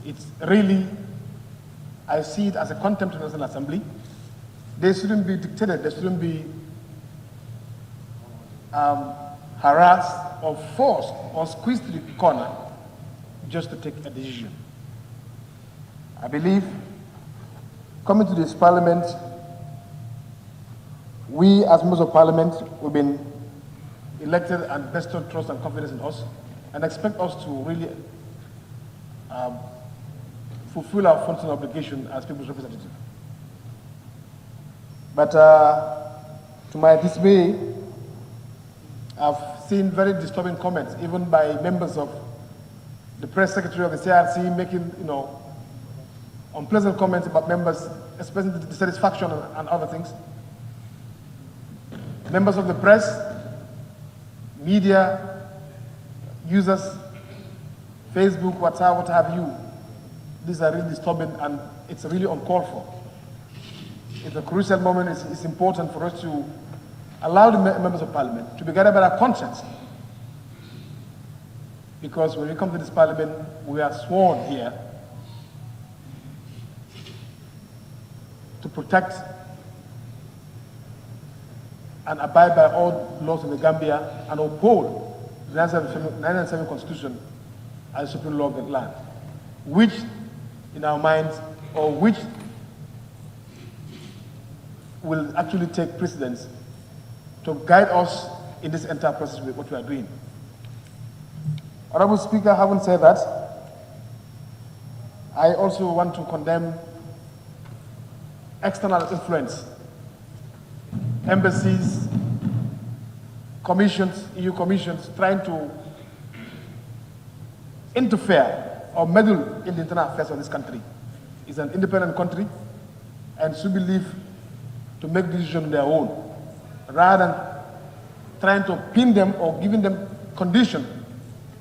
It's really, I see it as a contempt of the National Assembly. They shouldn't be dictated, they shouldn't be harassed or forced or squeezed to the corner just to take a decision. I believe coming to this parliament, we as members of parliament, we've been elected and bestowed trust and confidence in us and expect us to really fulfill our functional obligation as people's representative. But to my dismay, I've seen very disturbing comments, even by members of the press secretary of the CRC making, unpleasant comments about members expressing dissatisfaction and other things. Members of the press, media, users, Facebook, WhatsApp, what have you. These are really disturbing and it's really uncalled for. It's a crucial moment. It's important for us to allow the members of parliament to be guided by their conscience. Because when we come to this parliament, we are sworn here to protect and abide by all laws in the Gambia and uphold the 1997 Constitution as the supreme law of the land, which, in our minds, or which will actually take precedence to guide us in this entire process with what we are doing. Honorable Speaker, having said that, I also want to condemn external influence, embassies, commissions, EU commissions, trying to interfere or meddle in the internal affairs of this country. It's an independent country and should be left to make decisions on their own, rather than trying to pin them or giving them conditions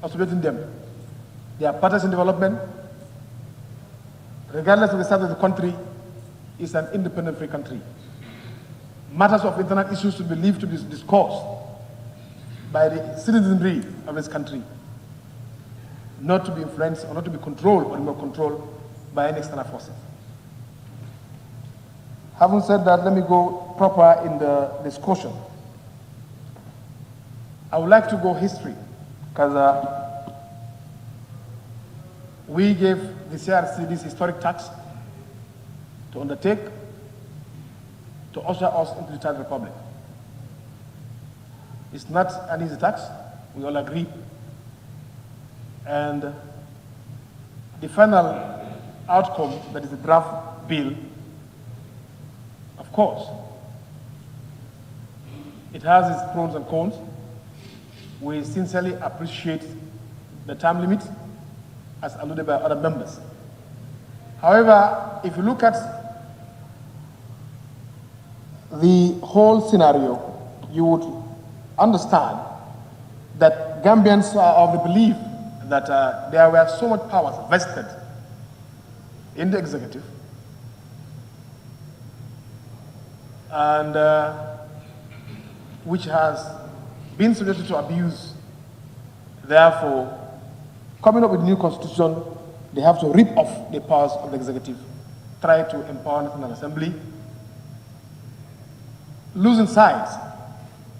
of supporting them. They are partners in development. Regardless of the status of the country, it's an independent free country. Matters of internal issues should be left to be discussed by the citizenry of this country, not to be influenced or not to be controlled or remote controlled by any external forces. Having said that, let me go proper in the discussion. I would like to go history, because we gave the CRC this historic task to undertake to usher us into the Third Republic. It's not an easy task, we all agree. And the final outcome, that is the draft bill, of course, it has its pros and cons. We sincerely appreciate the time limit, as alluded by other members. However, if you look at the whole scenario, you would understand that Gambians are of the belief that there were so much powers vested in the executive, and which has been subjected to abuse. Therefore, coming up with a new constitution, they have to rip off the powers of the executive, try to empower the National Assembly, losing sight,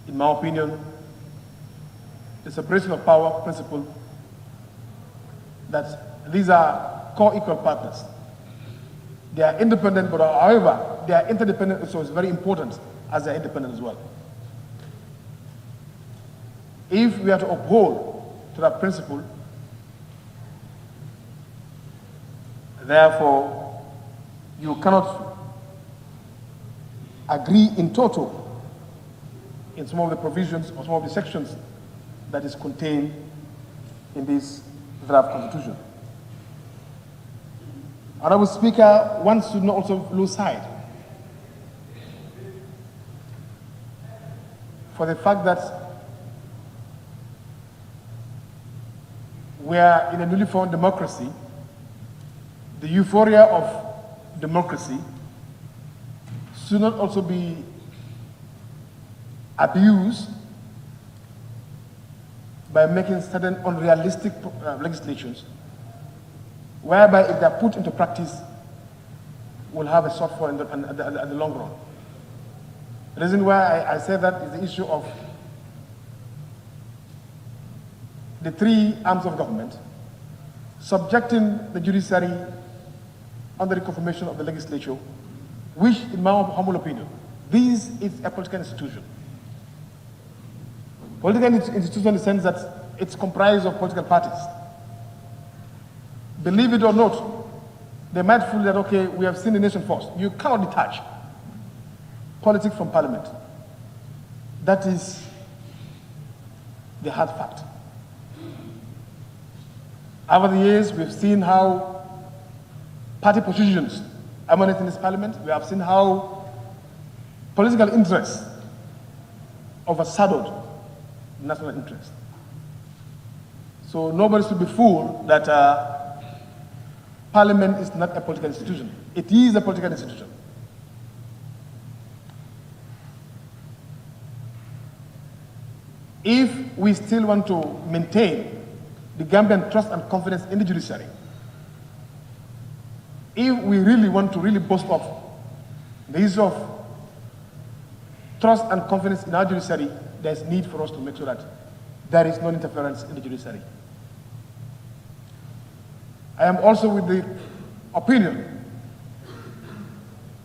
in my opinion, the separation of power principle, that these are co-equal partners. They are independent, but however, they are interdependent, so it's very important as they are independent as well. If we are to uphold to that principle, therefore, you cannot agree in total in some of the provisions or some of the sections that is contained in this draft constitution. Honorable Speaker, one should not also lose sight for the fact that we are in a newly formed democracy. The euphoria of democracy should not also be abused by making certain unrealistic legislations, whereby if they are put into practice, will have a shortfall in the long run. The reason why I say that is the issue of the three arms of government subjecting the judiciary under the confirmation of the legislature, which, in my humble opinion, this is a political institution. Political institution in the sense that it's comprised of political parties. Believe it or not, they might feel that, okay, we have seen the nation first. You cannot detach politics from parliament. That is the hard fact. Over the years, we've seen how party positions emanate in this parliament. We have seen how political interests overshadowed national interest. So nobody should be fooled that parliament is not a political institution. It is a political institution. If we still want to maintain the Gambian trust and confidence in the judiciary, if we really want to really boast of the issue of trust and confidence in our judiciary, there's need for us to make sure that there is no interference in the judiciary. I am also with the opinion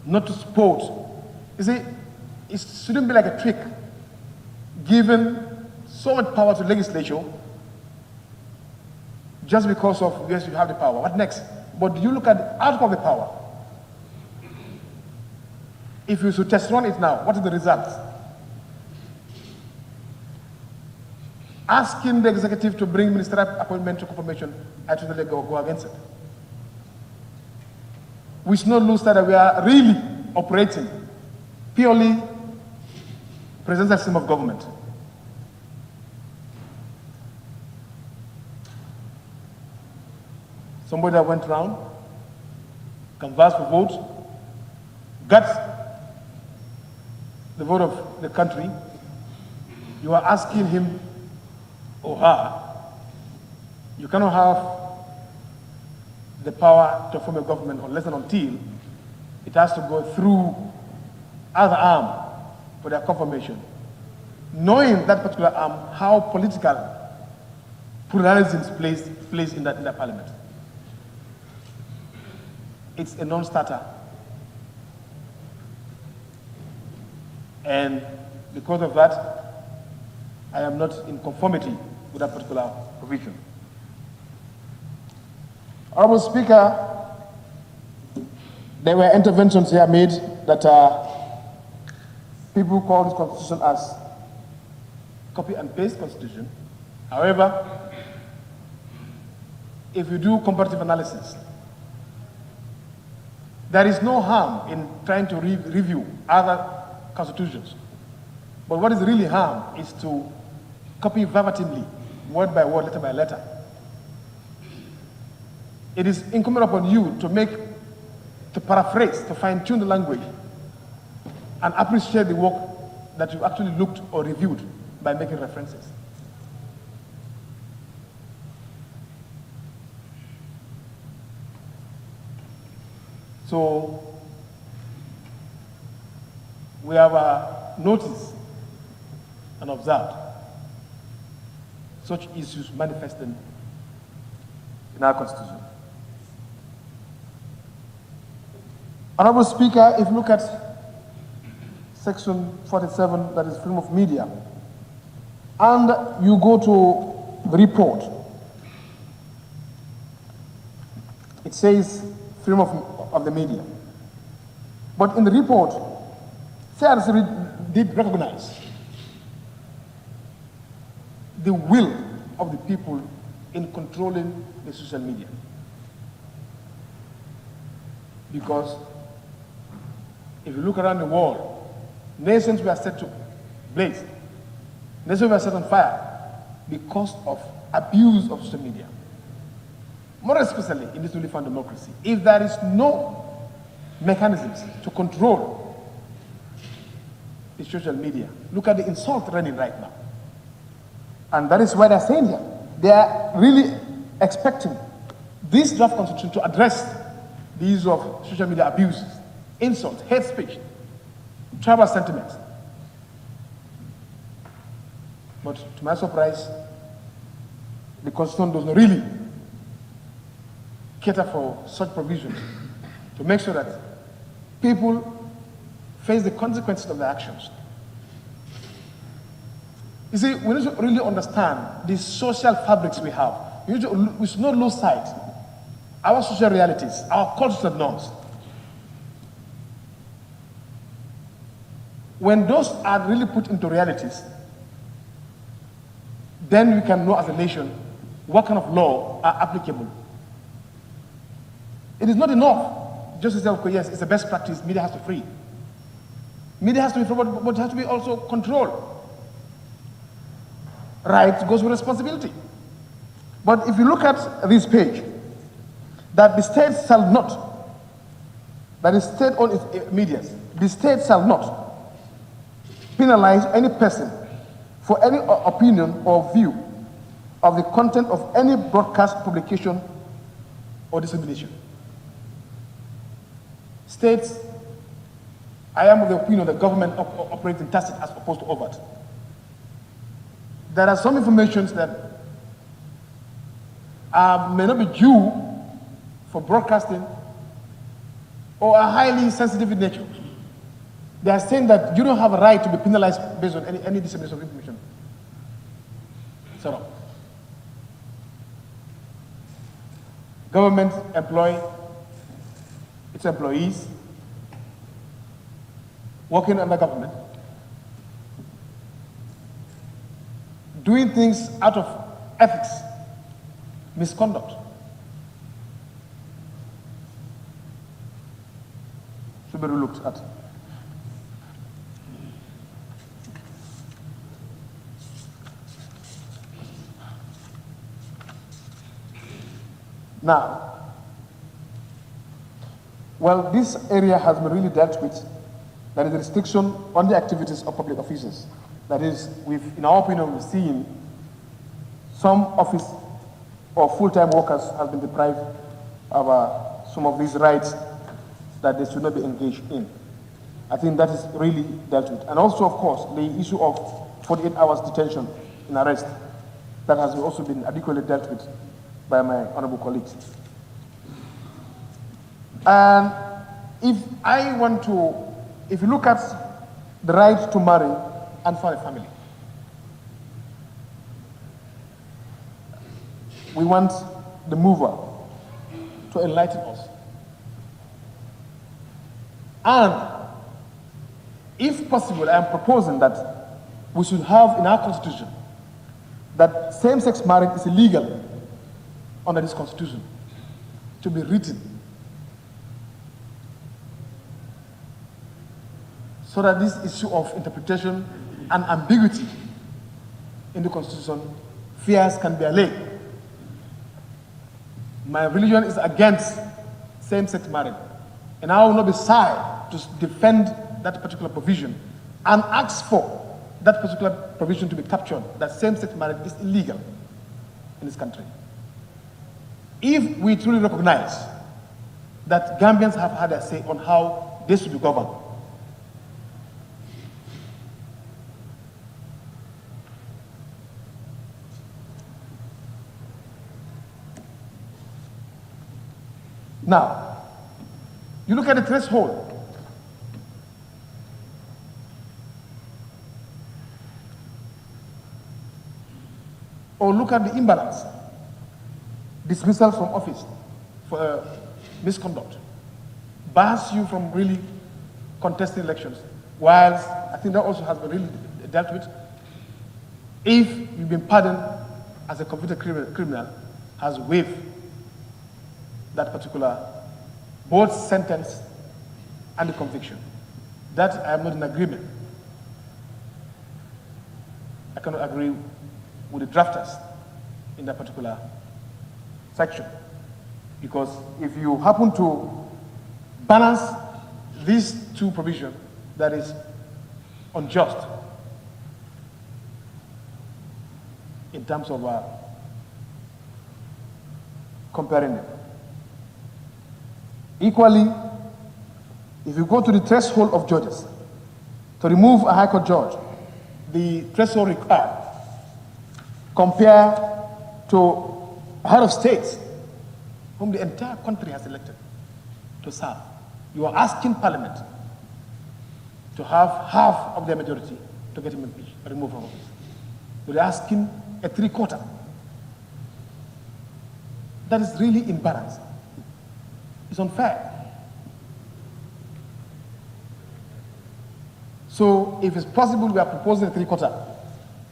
not to support. You see, it shouldn't be like a trick, given so much power to legislature just because of, yes, you have the power. What next? But you look at the outcome of the power. If you should test run it now, what is the result? Asking the executive to bring ministerial appointment to confirmation, I totally go against it. We should not lose sight that we are really operating purely presidential system of government. Somebody that went around, canvassed for votes, got the vote of the country. You are asking him or her, you cannot have the power to form a government unless and until it has to go through other arm for their confirmation. Knowing that particular arm, how political pluralism plays in that parliament. It's a non-starter. And because of that, I am not in conformity with that particular provision. Honorable Speaker, there were interventions here made that people call this constitution as copy and paste constitution. However, if you do comparative analysis, there is no harm in trying to review other constitutions. But what is really harm is to copy verbatimly, word by word, letter by letter. It is incumbent upon you to paraphrase, to fine-tune the language, and appreciate the work that you actually looked or reviewed by making references. So we have noticed and observed such issues manifesting in our Constitution. Honorable Speaker, if you look at Section 47, that is freedom of media, and you go to the report, it says freedom of the media. But in the report, CRC did recognize the will of the people in controlling the social media. Because if you look around the world, nations were set to blaze. Nations were set on fire because of abuse of social media. More especially in this newly found democracy, if there is no mechanisms to control the social media, look at the insult running right now. And that is why they're saying here, they are really expecting this draft constitution to address the issue of social media abuses, insults, hate speech, tribal sentiments. But to my surprise, the constitution does not really cater for such provisions to make sure that people face the consequences of their actions. You see, we need to really understand the social fabrics we have. We should not lose sight our social realities, our cultural norms. When those are really put into realities, then we can know as a nation what kind of law are applicable It is not enough just to say, okay, yes, it's the best practice, media has to free. Media has to be free, but it has to be also controlled. Right goes with responsibility. But if you look at this page, that the state shall not, that is state on its media, the state shall not penalize any person for any opinion or view of the content of any broadcast, publication, or dissemination. States, I am of the opinion that government operates in tacit as opposed to overt. There are some informations that may not be due for broadcasting or are highly sensitive in nature. They are saying that you don't have a right to be penalized based on any dissemination of information. So, government employ its employees working under government, doing things out of ethics, misconduct. Should be looked at. Now, well, this area has been really dealt with. That is the restriction on the activities of public officers. That is, in our opinion, we've seen some office or full-time workers have been deprived of some of these rights that they should not be engaged in. I think that is really dealt with. And also, of course, the issue of 48 hours detention in arrest, that has also been adequately dealt with by my honorable colleagues. And if you look at the right to marry and for a family, we want the mover to enlighten us. And if possible, I am proposing that we should have in our constitution that same-sex marriage is illegal under this constitution to be written, so that this issue of interpretation and ambiguity in the constitution, fears can be allayed. My religion is against same-sex marriage, and I will not be shy to defend that particular provision and ask for that particular provision to be captured, that same-sex marriage is illegal in this country. If we truly recognize that Gambians have had a say on how they should be governed, now, you look at the threshold. Or look at the imbalance. Dismissal from office for misconduct bars you from really contesting elections. Whilst I think that also has been really dealt with. If you've been pardoned as a convicted criminal, has waived that particular both sentence and the conviction. That I am not in agreement. I cannot agree with the drafters in that particular section. Because if you happen to balance these two provisions, that is unjust in terms of comparing them. Equally, if you go to the threshold of judges, to remove a High Court judge, the threshold required, compare to a head of state whom the entire country has elected to serve. You are asking Parliament to have half of their majority to get him impeached, removed from office. You're asking a 3/4. That is really imbalanced. It's unfair. So if it's possible, we are proposing a 3/4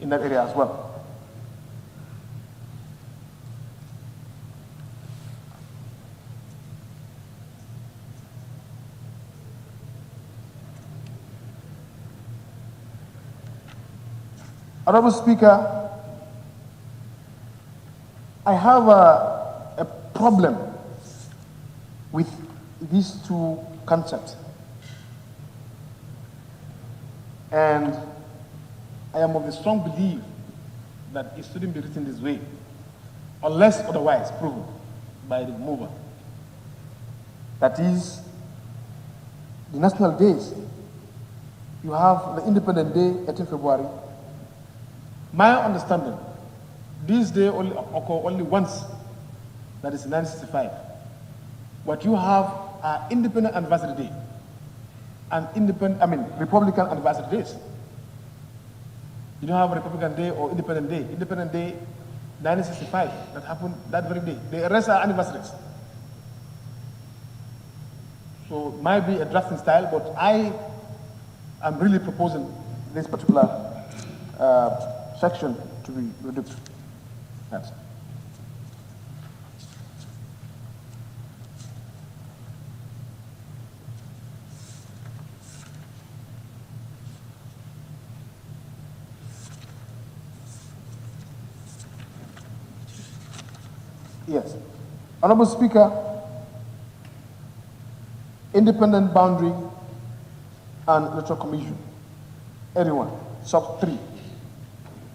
in that area as well. Honorable Speaker, I have a problem with these two concepts. And I am of the strong belief that it shouldn't be written this way, unless otherwise proven by the mover. That is, the national days. You have the Independent Day, 18 February. My understanding, this day only occur only once, that is 1965. What you have are Independent Anniversary Day and Republican Anniversary Days. You don't have a Republican Day or Independent Day. Independent Day, 1965, that happened that very day. The rest are anniversaries. So it might be a drafting style, but I am really proposing this particular section to be reduced. That's Yes. Honorable Speaker, Independent Boundary and Electoral Commission. Everyone. Sub 3.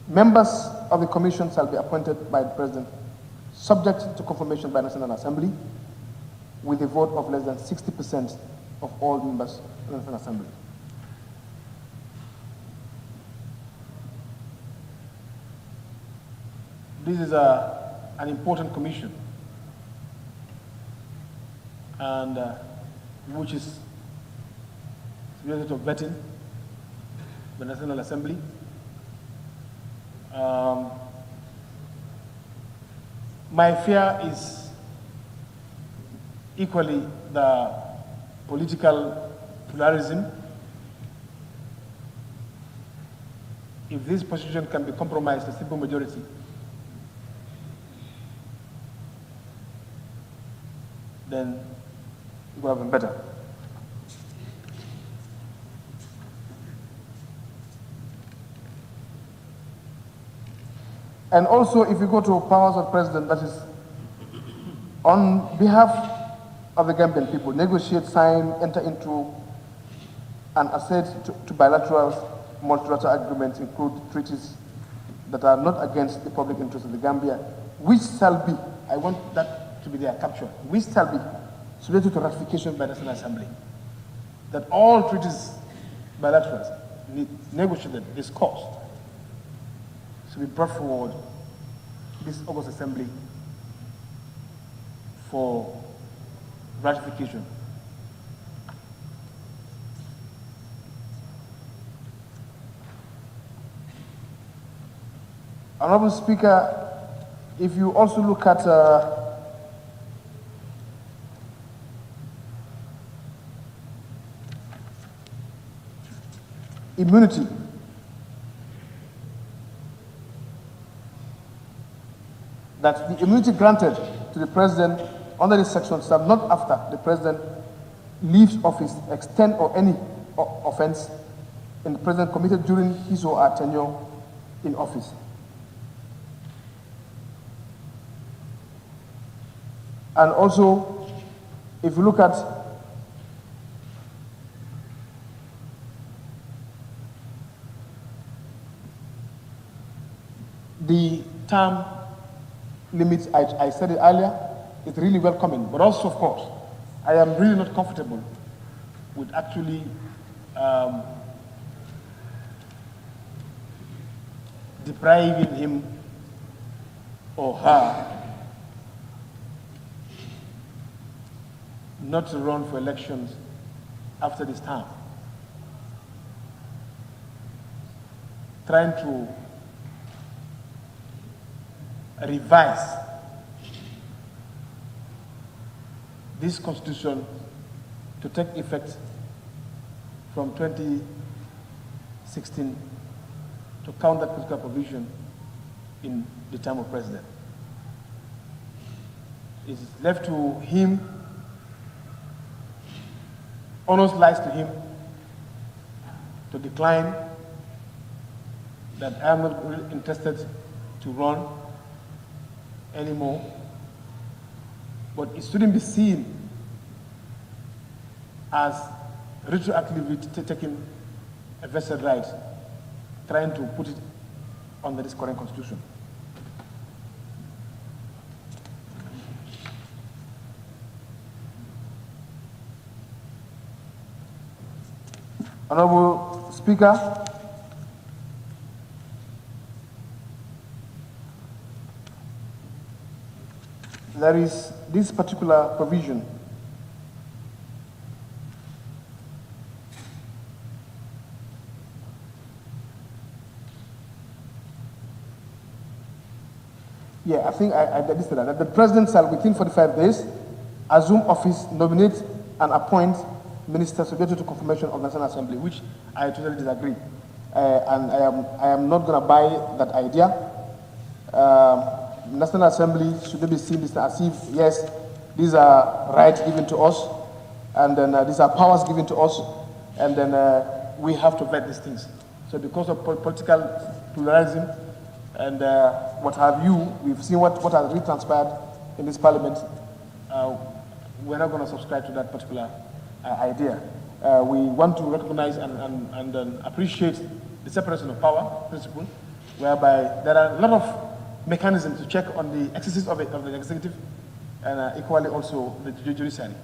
Members of the Commission shall be appointed by the President, subject to confirmation by the National Assembly, with a vote of less than 60% of all members of the National Assembly. This is an important commission, and which is related to vetting the National Assembly. My fear is equally the political pluralism. If this position can be compromised, a simple majority, then it would have been better. And also, if you go to powers of president, that is, on behalf of the Gambian people, negotiate, sign, enter into, and accede to bilateral, multilateral agreements, include treaties that are not against the public interest of the Gambia, which shall be, I want that to be their capture, which shall be subject to ratification by the National Assembly. That all treaties, bilaterals, negotiated, discussed, to be brought forward this August Assembly for ratification. Honorable Speaker, if you also look at immunity, that the immunity granted to the president under this section shall not, after the president leaves office, extend or any offense in the president committed during his or her tenure in office. And also, if you look at the term limits, I said it earlier, it's really welcoming, but also, of course, I am really not comfortable with actually depriving him or her not to run for elections after this time. Trying to revise this constitution to take effect from 2016 to count that particular provision in the term of president. It's left to him, honors lies to him to decline that I am not really interested to run anymore, but it shouldn't be seen as retroactively taking a vested right, trying to put it under this current constitution. Honorable Speaker, there is this particular provision I think I listed that the President shall, within 45 days, assume office, nominate and appoint ministers subject to confirmation of National Assembly, which I totally disagree. And I am not going to buy that idea. National Assembly should be seen as if, yes, these are rights given to us, and then these are powers given to us, and then we have to vet these things. So because of political pluralism and what have you, we've seen what has really transpired in this parliament. We're not going to subscribe to that particular idea. We want to recognize and appreciate the separation of power principle, whereby there are a lot of mechanisms to check on the exercise of the executive and equally also the judiciary.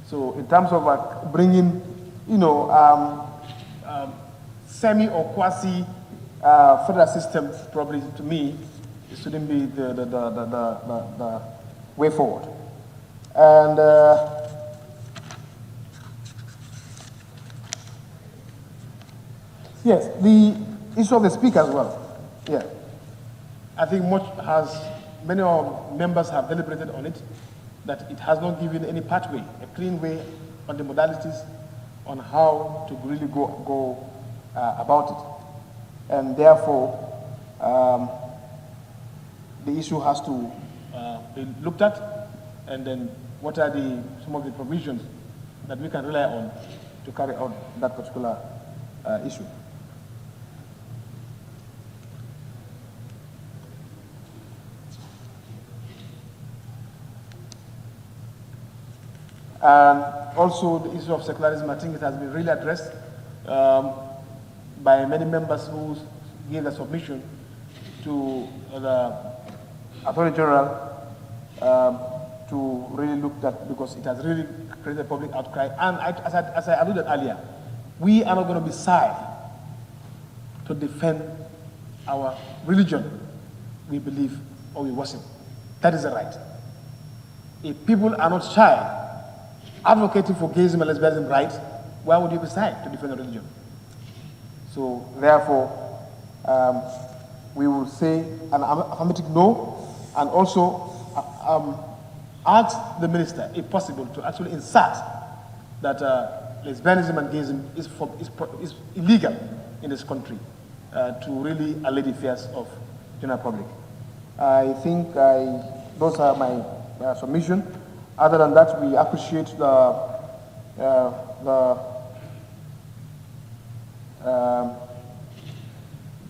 So in terms of bringing, semi or quasi federal system, probably to me, it shouldn't be the way forward. And yes, the issue of the speaker as well. Yeah, I think many of members have deliberated on it, that it has not given any pathway, a clean way on the modalities on how to really go about it. And therefore, the issue has to be looked at, and then what are some of the provisions that we can rely on to carry out that particular issue. And also the issue of secularism, I think it has been really addressed by many members who gave a submission to the Attorney General to really look at, because it has really created a public outcry. And as I alluded earlier, we are not going to be shy to defend our religion we believe or we worship. That is the right. If people are not shy advocating for gayism and lesbianism rights, why would you be shy to defend a religion? So therefore, we will say an affirmative no, and also ask the minister, if possible, to actually insert that lesbianism and gayism is illegal in this country to really allay the fears of general public. I think those are my submission. Other than that, we appreciate the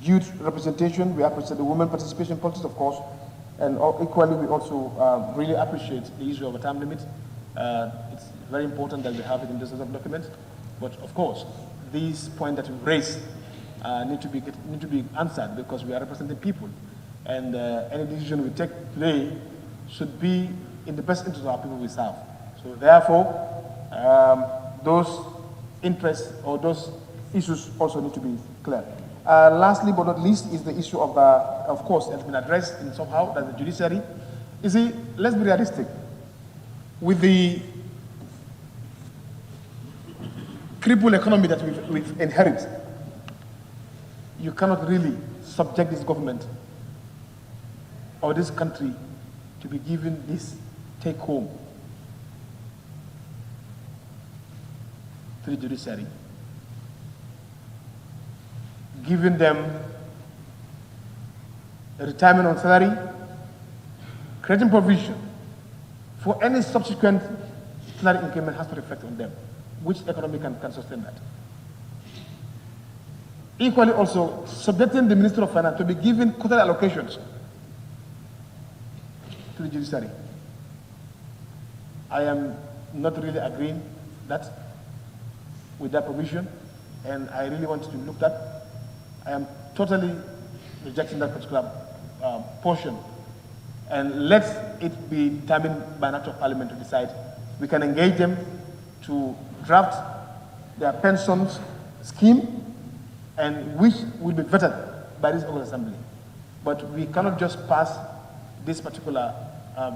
youth representation. We appreciate the women participation in politics, of course, and equally we also really appreciate the issue of a time limit. It's very important that we have it in this document, but of course, these points that we raised need to be answered, because we are representing people, and any decision we take today should be in the best interest of our people we serve. So therefore, those interests or those issues also need to be clear. Lastly but not least is the issue of course, it has been addressed in somehow, that the judiciary. You see, let's be realistic. With the crippled economy that we've inherited, you cannot really subject this government or this country to be given this take home to the judiciary, giving them a retirement on salary, creating provision for any subsequent salary increment has to reflect on them. Which economy can sustain that? Equally also, subjecting the Minister of Finance to be given quota allocations to the judiciary. I am not really agreeing with that provision, and I really want to look at. I am totally rejecting that particular portion, and let it be determined by an act of Parliament to decide. We can engage them to draft their pensions scheme, and which will be vetted by this August Assembly. But we cannot just pass this particular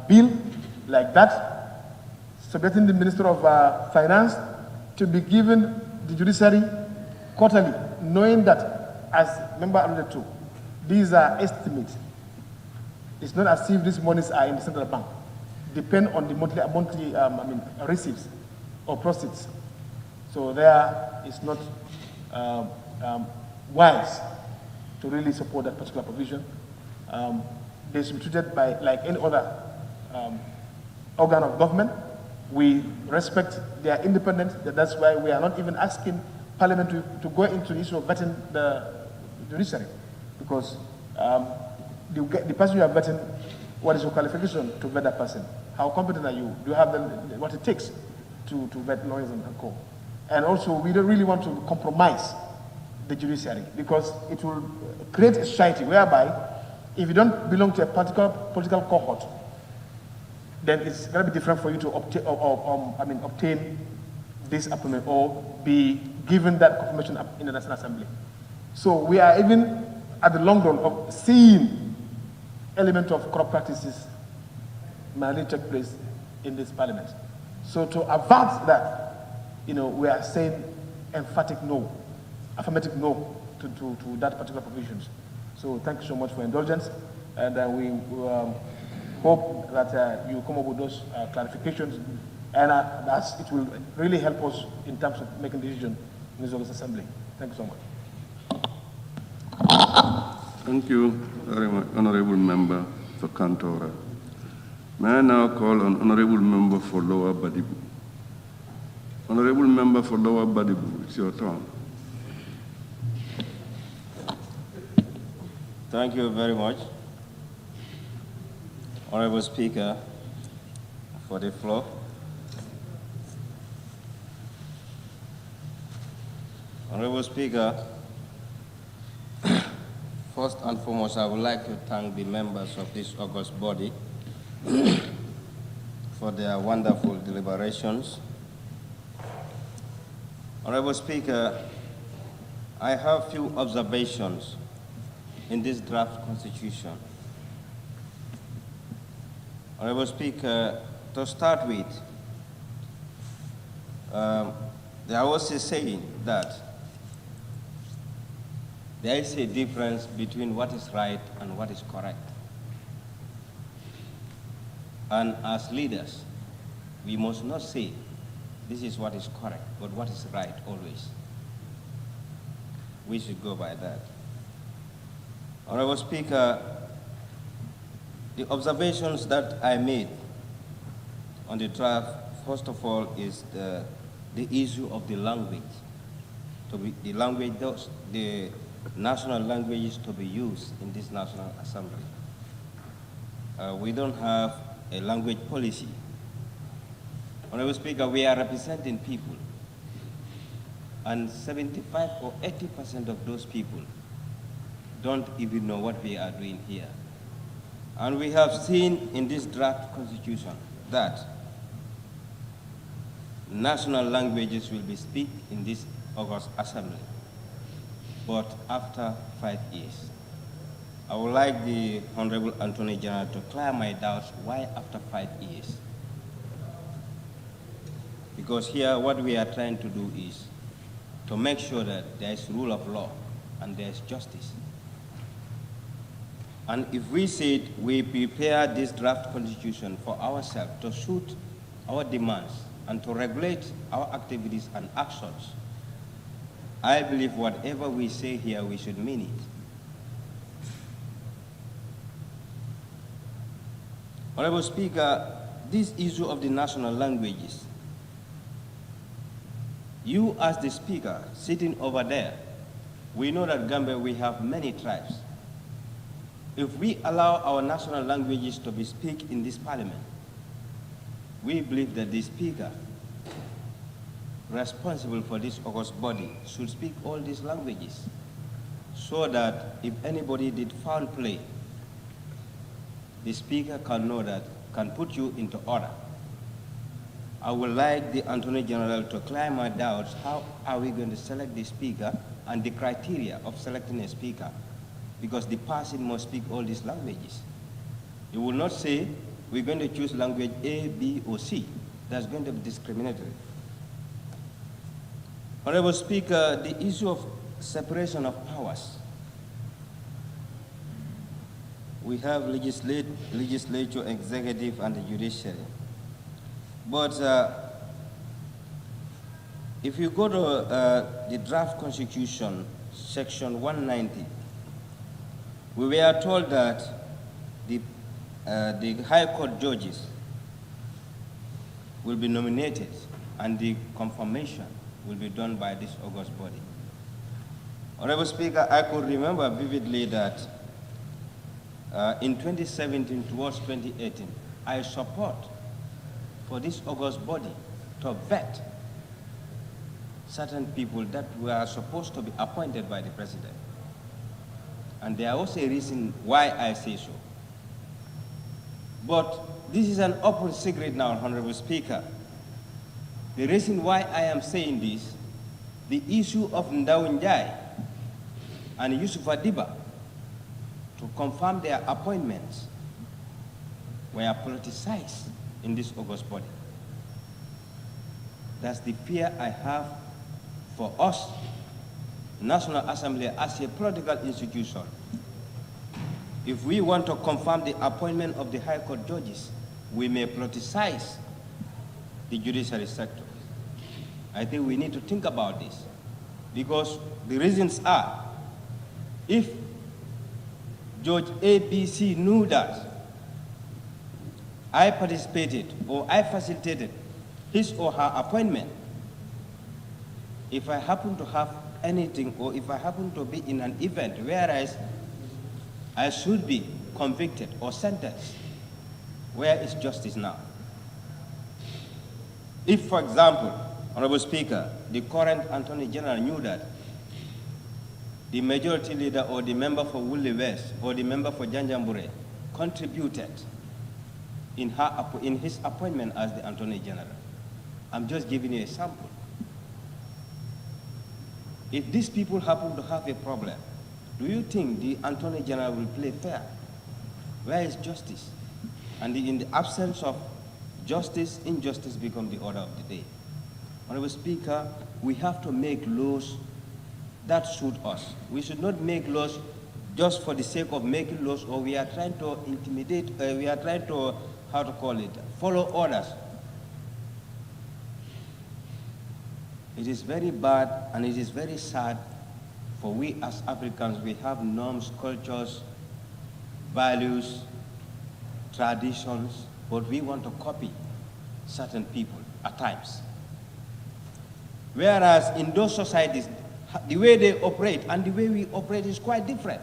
bill like that, subjecting the Minister of Finance to be given the judiciary quarterly, knowing that, as member alluded to, these are estimates. It's not as if these monies are in the central bank. Depend on the monthly receipts or proceeds. So there is not wise to really support that particular provision. They should be treated by like any other organ of government. We respect their independence. That's why we are not even asking Parliament to go into the issue of vetting the judiciary, because the person you are vetting, what is your qualification to vet that person? How competent are you? Do you have what it takes to vet lawyers and co? And also, we don't really want to compromise the judiciary, because it will create a society whereby if you don't belong to a particular political cohort, then it's going to be different for you to obtain this appointment or be given that confirmation in the National Assembly. So we are even at the long run of seeing element of corrupt practices may take place in this Parliament. So to avert that, we are saying emphatic no, affirmative no to that particular provisions. So thank you so much for indulgence, and we hope that you come up with those clarifications, and that it will really help us in terms of making decisions in this August Assembly. Thank you so much. Thank you very much, Honorable Member for Kantora. May I now call on Honorable Member for Lower Badibu. Honorable Member for Lower Badibu, it's your turn. Thank you very much, Honorable Speaker, for the floor. Honorable Speaker, first and foremost, I would like to thank the members of this august body for their wonderful deliberations. Honorable Speaker, I have few observations in this draft constitution. Honorable Speaker, to start with, there was a saying that there is a difference between what is right and what is correct. And as leaders, we must not say this is what is correct, but what is right always. We should go by that. Honorable Speaker, the observations that I made on the draft, first of all, is the issue of the language. The national languages to be used in this National Assembly. We don't have a language policy. Honorable Speaker, we are representing people, and 75 or 80% of those people don't even know what we are doing here. And we have seen in this draft constitution that national languages will be spoken in this August Assembly, but after 5 years. I would like the Honorable Attorney General to clear my doubts why after 5 years. Because here what we are trying to do is to make sure that there is rule of law and there is justice. And if we said we prepare this draft constitution for ourselves to suit our demands and to regulate our activities and actions, I believe whatever we say here, we should mean it. Honorable Speaker, this issue of the national languages, you as the Speaker sitting over there We know that Gambia, we have many tribes. If we allow our national languages to be spoken in this parliament, we believe that the speaker responsible for this august body should speak all these languages so that if anybody did foul play, the speaker can know that, can put you into order. I would like the Attorney General to clear my doubts. How are we going to select the speaker and the criteria of selecting a speaker? Because the person must speak all these languages. You will not say, we're going to choose language A, B, or C. That's going to be discriminatory. Honorable Speaker, the issue of separation of powers. We have legislature, executive, and the judiciary. But if you go to the draft constitution, section 190, we were told that the High Court judges will be nominated and the confirmation will be done by this august body. Honorable Speaker, I could remember vividly that in 2017 towards 2018, I support for this august body to vet certain people that were supposed to be appointed by the president. And there are also a reason why I say so. But this is an open secret now, Honorable Speaker. The reason why I am saying this, the issue of Ndao Njai and Yusuf Adiba to confirm their appointments were politicized in this august body. That's the fear I have for us, National Assembly, as a political institution. If we want to confirm the appointment of the High Court judges, we may politicize the judiciary sector. I think we need to think about this, because the reasons are, if Judge ABC knew that I participated or I facilitated his or her appointment, if I happen to have anything or if I happen to be in an event whereas I should be convicted or sentenced, where is justice now? If, for example, Honorable Speaker, the current Attorney General knew that the majority leader or the member for Woolly West or the member for Janjambure contributed in his appointment as the Attorney General. I'm just giving you a sample. If these people happen to have a problem, do you think the Attorney General will play fair? Where is justice? And in the absence of justice, injustice becomes the order of the day. Honorable Speaker, we have to make laws that suit us. We should not make laws just for the sake of making laws, or we are trying to intimidate, we are trying to, follow orders. It is very bad and it is very sad for we as Africans, we have norms, cultures, values, traditions, but we want to copy certain people at times. Whereas in those societies, the way they operate and the way we operate is quite different.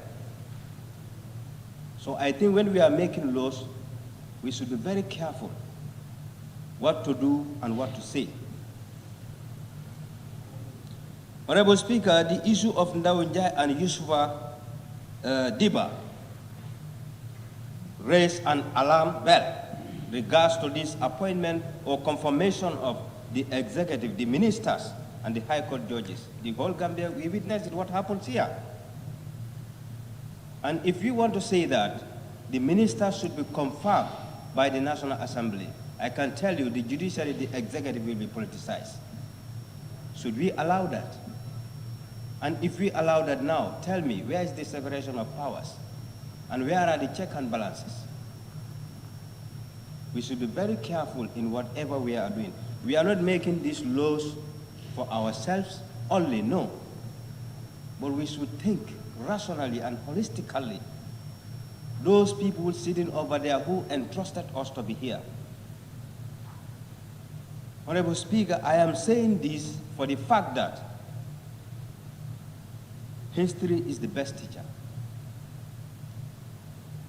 So I think when we are making laws, we should be very careful what to do and what to say. Honorable Speaker, the issue of Ndao Njai and Yusufa Diba raised an alarm bell regards to this appointment or confirmation of the executive, the ministers, and the High Court judges. The whole Gambia, we witnessed what happens here. And if you want to say that the ministers should be confirmed by the National Assembly, I can tell you the judiciary, the executive will be politicized. Should we allow that? And if we allow that now, tell me, where is the separation of powers? And where are the checks and balances? We should be very careful in whatever we are doing. We are not making these laws for ourselves only, no. But we should think rationally and holistically. Those people sitting over there who entrusted us to be here. Honorable Speaker, I am saying this for the fact that History is the best teacher.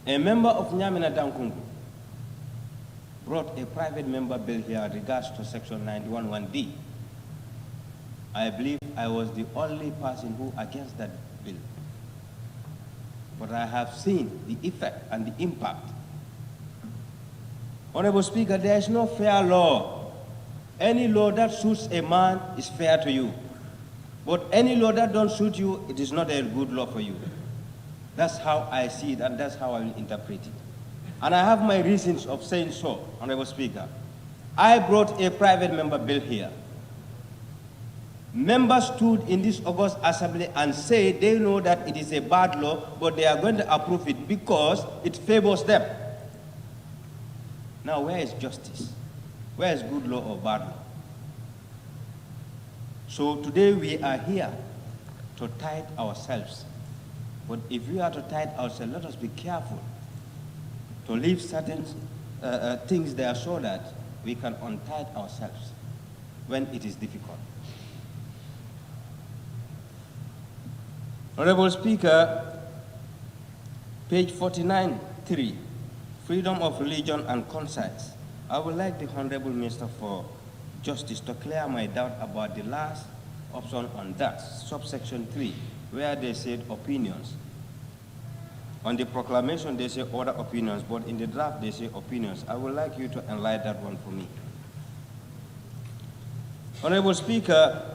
A member of Nyamina Dankungu brought a private member bill here in regards to Section 91(1)D. I believe I was the only person who against that bill. But I have seen the effect and the impact. Honorable Speaker, there is no fair law. Any law that suits a man is fair to you. But any law that don't suit you, it is not a good law for you. That's how I see it, and that's how I will interpret it. And I have my reasons of saying so, Honorable Speaker. I brought a private member bill here. Members stood in this August Assembly and said they know that it is a bad law, but they are going to approve it because it favors them. Now, where is justice? Where is good law or bad law? So today we are here to tithe ourselves. But if we are to tithe ourselves, let us be careful to leave certain things there so that we can untithe ourselves when it is difficult. Honorable Speaker, page 49(3), freedom of religion and conscience. I would like the Honorable Minister for Justice to clear my doubt about the last option on that, subsection 3, where they said opinions. On the proclamation, they say other opinions, but in the draft, they say opinions. I would like you to enlighten that one for me. Honorable Speaker,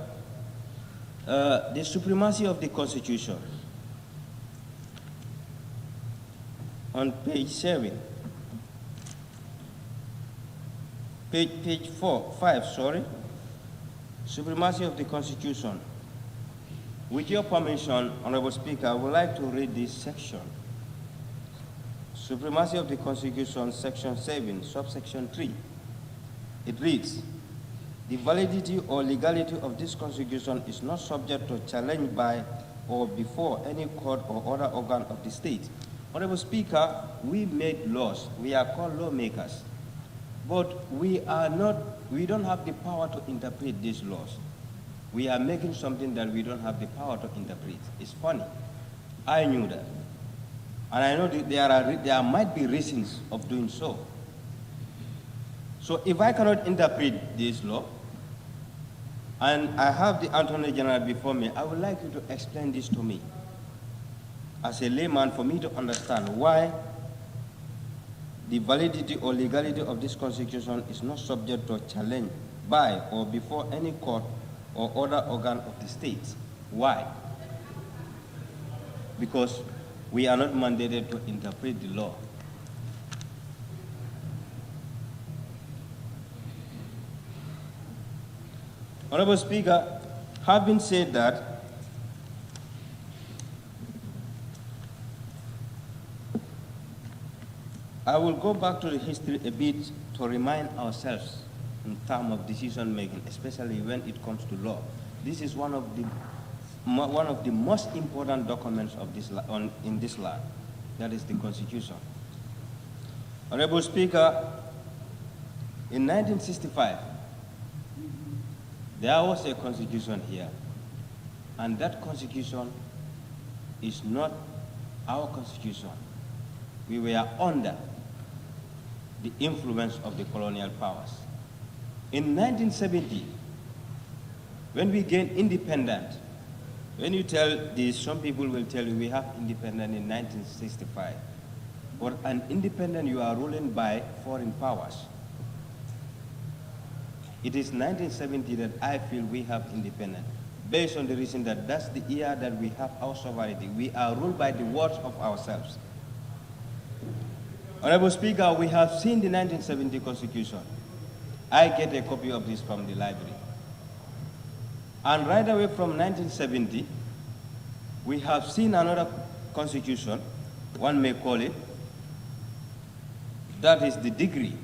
the supremacy of the Constitution. On page 7, page 5, supremacy of the Constitution. With your permission, Honorable Speaker, I would like to read this section. Supremacy of the Constitution, section 7, subsection 3. It reads, the validity or legality of this Constitution is not subject to challenge by or before any court or other organ of the state. Honorable Speaker, we made laws. We are called lawmakers. But we don't have the power to interpret these laws. We are making something that we don't have the power to interpret. It's funny. I knew that. And I know that there might be reasons of doing so. So if I cannot interpret this law, and I have the Attorney General before me, I would like you to explain this to me as a layman for me to understand why the validity or legality of this Constitution is not subject to challenge by or before any court or other organ of the state. Why? Because we are not mandated to interpret the law. Honorable Speaker, having said that, I will go back to the history a bit to remind ourselves in terms of decision making, especially when it comes to law. This is one of the most important documents of this in this land. That is the Constitution. Honorable Speaker, in 1965, there was a constitution here, and that constitution is not our constitution. We were under the influence of the colonial powers. In 1970, when we gained independence, when you tell this, some people will tell you we have independence in 1965. But an independence you are ruling by foreign powers. It is 1970 that I feel we have independence, based on the reason that that's the year that we have our sovereignty. We are ruled by the words of ourselves. Honorable Speaker, we have seen the 1970 Constitution. I get a copy of this from the library. And right away from 1970, we have seen another constitution, one may call it, that is the degree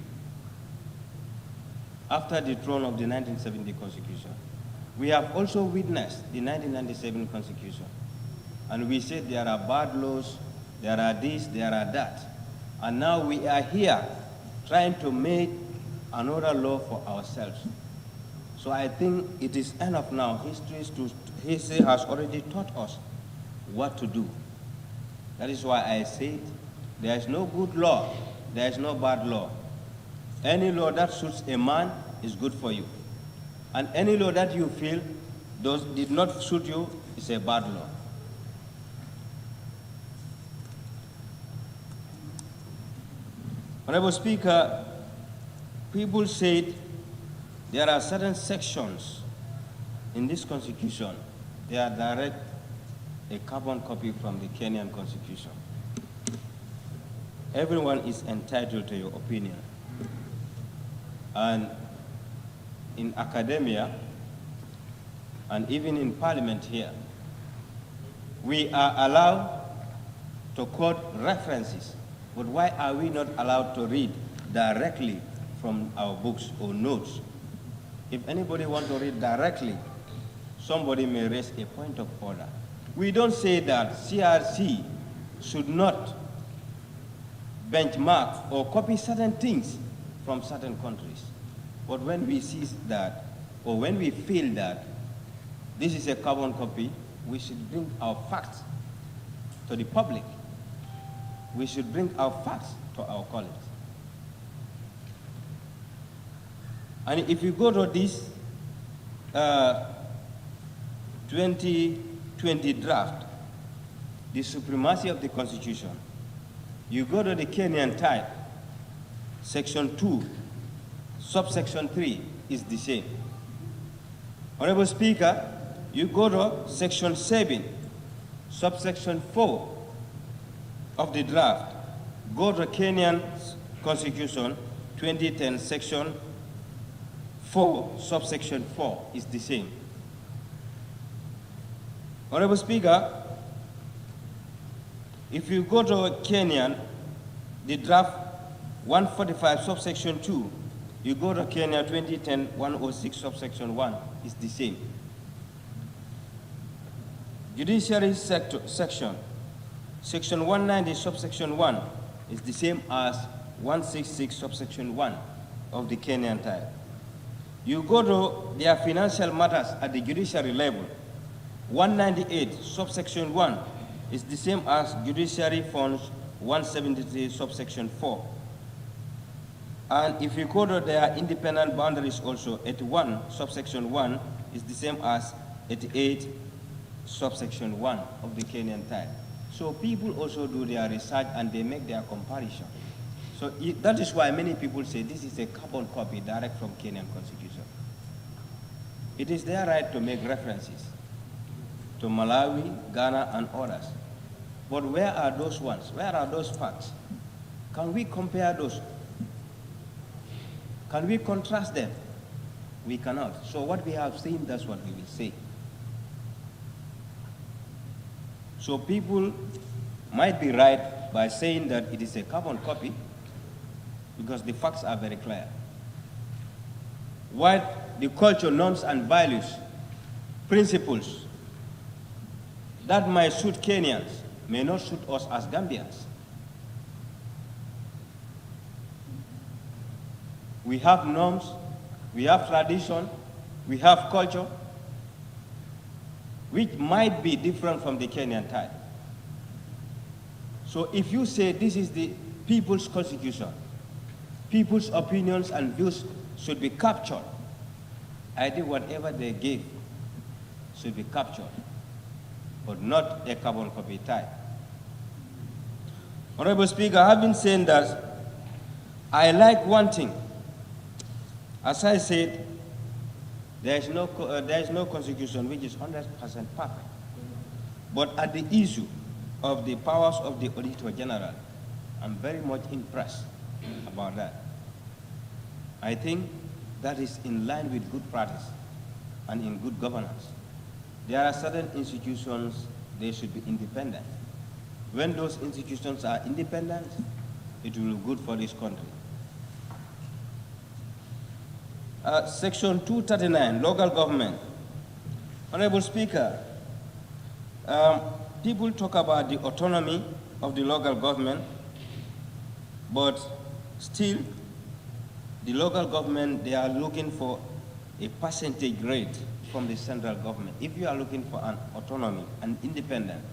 after the throne of the 1970 Constitution. We have also witnessed the 1997 Constitution. And we said there are bad laws, there are this, there are that. And now we are here trying to make another law for ourselves. So I think it is enough now. History has already taught us what to do. That is why I said there is no good law, there is no bad law. Any law that suits a man is good for you. And any law that you feel did not suit you is a bad law. Honorable Speaker, people said there are certain sections in this constitution, they are direct a carbon copy from the Kenyan constitution. Everyone is entitled to your opinion. And in academia, and even in parliament here, we are allowed to quote references, but why are we not allowed to read directly from our books or notes? If anybody wants to read directly, somebody may raise a point of order. We don't say that CRC should not benchmark or copy certain things from certain countries. But when we see that, or when we feel that this is a carbon copy, we should bring our facts to the public. We should bring our facts to our colleagues. And if you go to this 2020 draft, the supremacy of the Constitution, you go to the Kenyan type, section 2, subsection 3 is the same. Honorable Speaker, you go to section 7, subsection 4 of the draft, go to Kenyan Constitution 2010, section 4, subsection 4 is the same. Honorable Speaker, if you go to Kenyan, the draft 145, subsection 2, you go to Kenya 2010, 106, subsection 1, is the same. Judiciary section, section 190, subsection 1, is the same as 166, subsection 1 of the Kenyan type. You go to their financial matters at the judiciary level, 198, subsection 1, is the same as Judiciary Funds 173, subsection 4. And if you go to their independent boundaries also, 81, subsection 1, is the same as 88, subsection 1 of the Kenyan type. So people also do their research and they make their comparison. So that is why many people say this is a carbon copy direct from Kenyan constitution. It is their right to make references to Malawi, Ghana, and others. But where are those ones? Where are those facts? Can we compare those? Can we contrast them? We cannot. So what we have seen, that's what we will say. So people might be right by saying that it is a carbon copy because the facts are very clear. What the culture, norms, and values, principles that might suit Kenyans may not suit us as Gambians. We have norms, we have tradition, we have culture, which might be different from the Kenyan type. So if you say this is the people's constitution, people's opinions and views should be captured, I think whatever they give should be captured, but not a carbon copy type. Honorable Speaker, I have been saying that I like one thing. As I said, there is no constitution which is 100% perfect. But at the issue of the powers of the Auditor General, I'm very much impressed about that. I think that is in line with good practice and in good governance. There are certain institutions, they should be independent. When those institutions are independent, it will be good for this country. Section 239, local government. Honorable Speaker, people talk about the autonomy of the local government, but still, the local government, they are looking for a percentage rate from the central government. If you are looking for an autonomy and independence,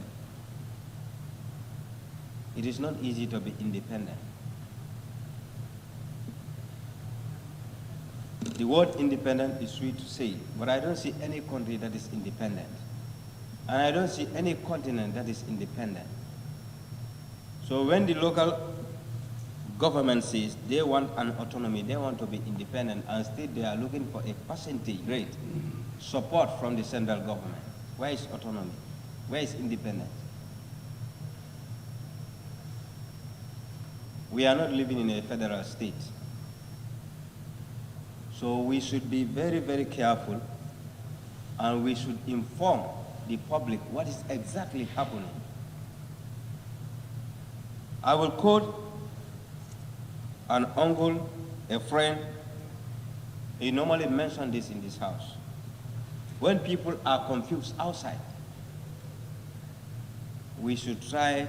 it is not easy to be independent. The word independent is sweet to say, but I don't see any country that is independent. And I don't see any continent that is independent. So when the local government says they want an autonomy, they want to be independent, and still they are looking for a percentage rate support from the central government. Where is autonomy? Where is independence? We are not living in a federal state. So we should be very, very careful, and we should inform the public what is exactly happening. I will quote an uncle, a friend. He normally mentions this in this house. When people are confused outside, we should try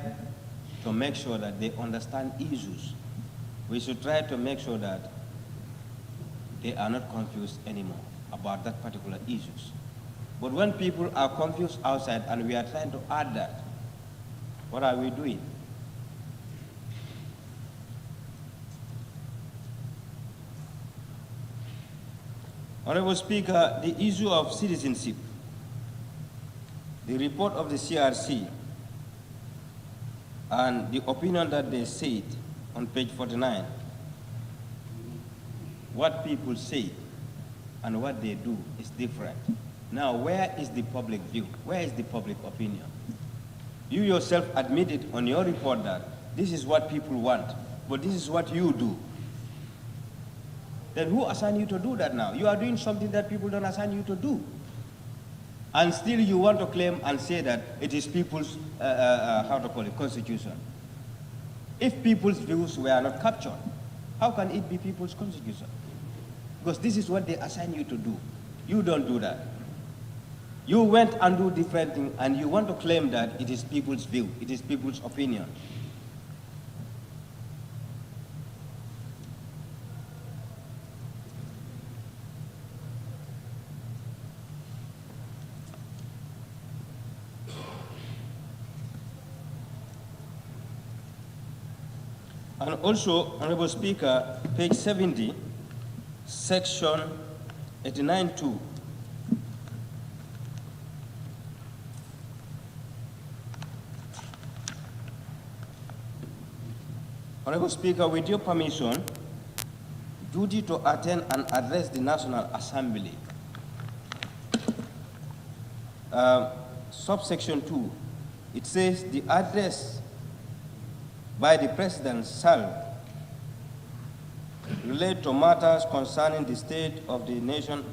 to make sure that they understand issues. We should try to make sure that they are not confused anymore about that particular issues. But when people are confused outside and we are trying to add that, what are we doing? Honorable Speaker, the issue of citizenship, the report of the CRC, and the opinion that they said on page 49, what people say and what they do is different. Now, where is the public view? Where is the public opinion? You yourself admitted on your report that this is what people want, but this is what you do. Then who assigned you to do that now? You are doing something that people don't assign you to do. And still you want to claim and say that it is people's, constitution. If people's views were not captured, how can it be people's constitution? Because this is what they assign you to do. You don't do that. You went and do different things, and you want to claim that it is people's view, it is people's opinion. And also, Honorable Speaker, page 70, section 89.2. Honorable Speaker, with your permission, duty to attend and address the National Assembly. Subsection 2, it says the address by the President shall relate to matters concerning the state of the nation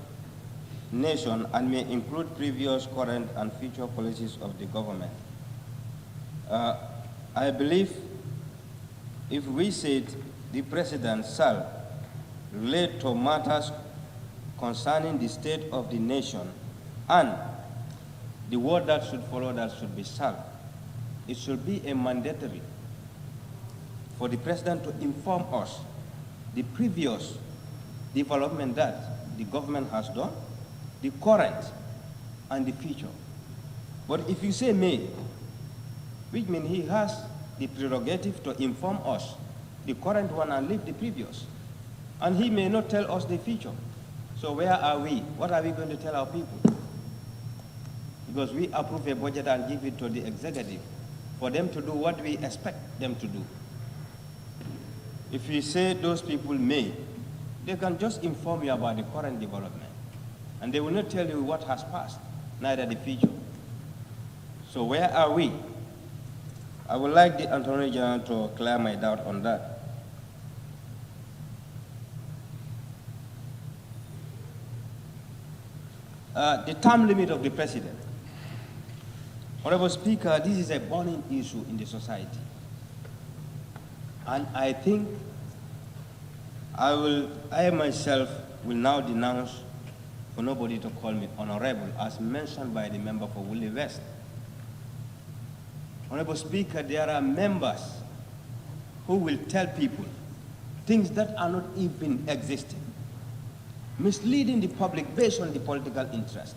and may include previous, current, and future policies of the government. I believe if we said the President shall relate to matters concerning the state of the nation, and the word that should follow that should be shall, it should be a mandatory for the President to inform us the previous development that the government has done, the current, and the future. But if you say may, which means he has the prerogative to inform us the current one and leave the previous. And he may not tell us the future. So where are we? What are we going to tell our people? Because we approve a budget and give it to the executive for them to do what we expect them to do. If you say those people may, they can just inform you about the current development. And they will not tell you what has passed, neither the future. So where are we? I would like the Attorney General to clear my doubt on that. The term limit of the President. Honorable Speaker, this is a burning issue in the society. And I think I myself will now denounce for nobody to call me honorable, as mentioned by the member for Woolly West. Honorable Speaker, there are members who will tell people things that are not even existing, misleading the public based on the political interest,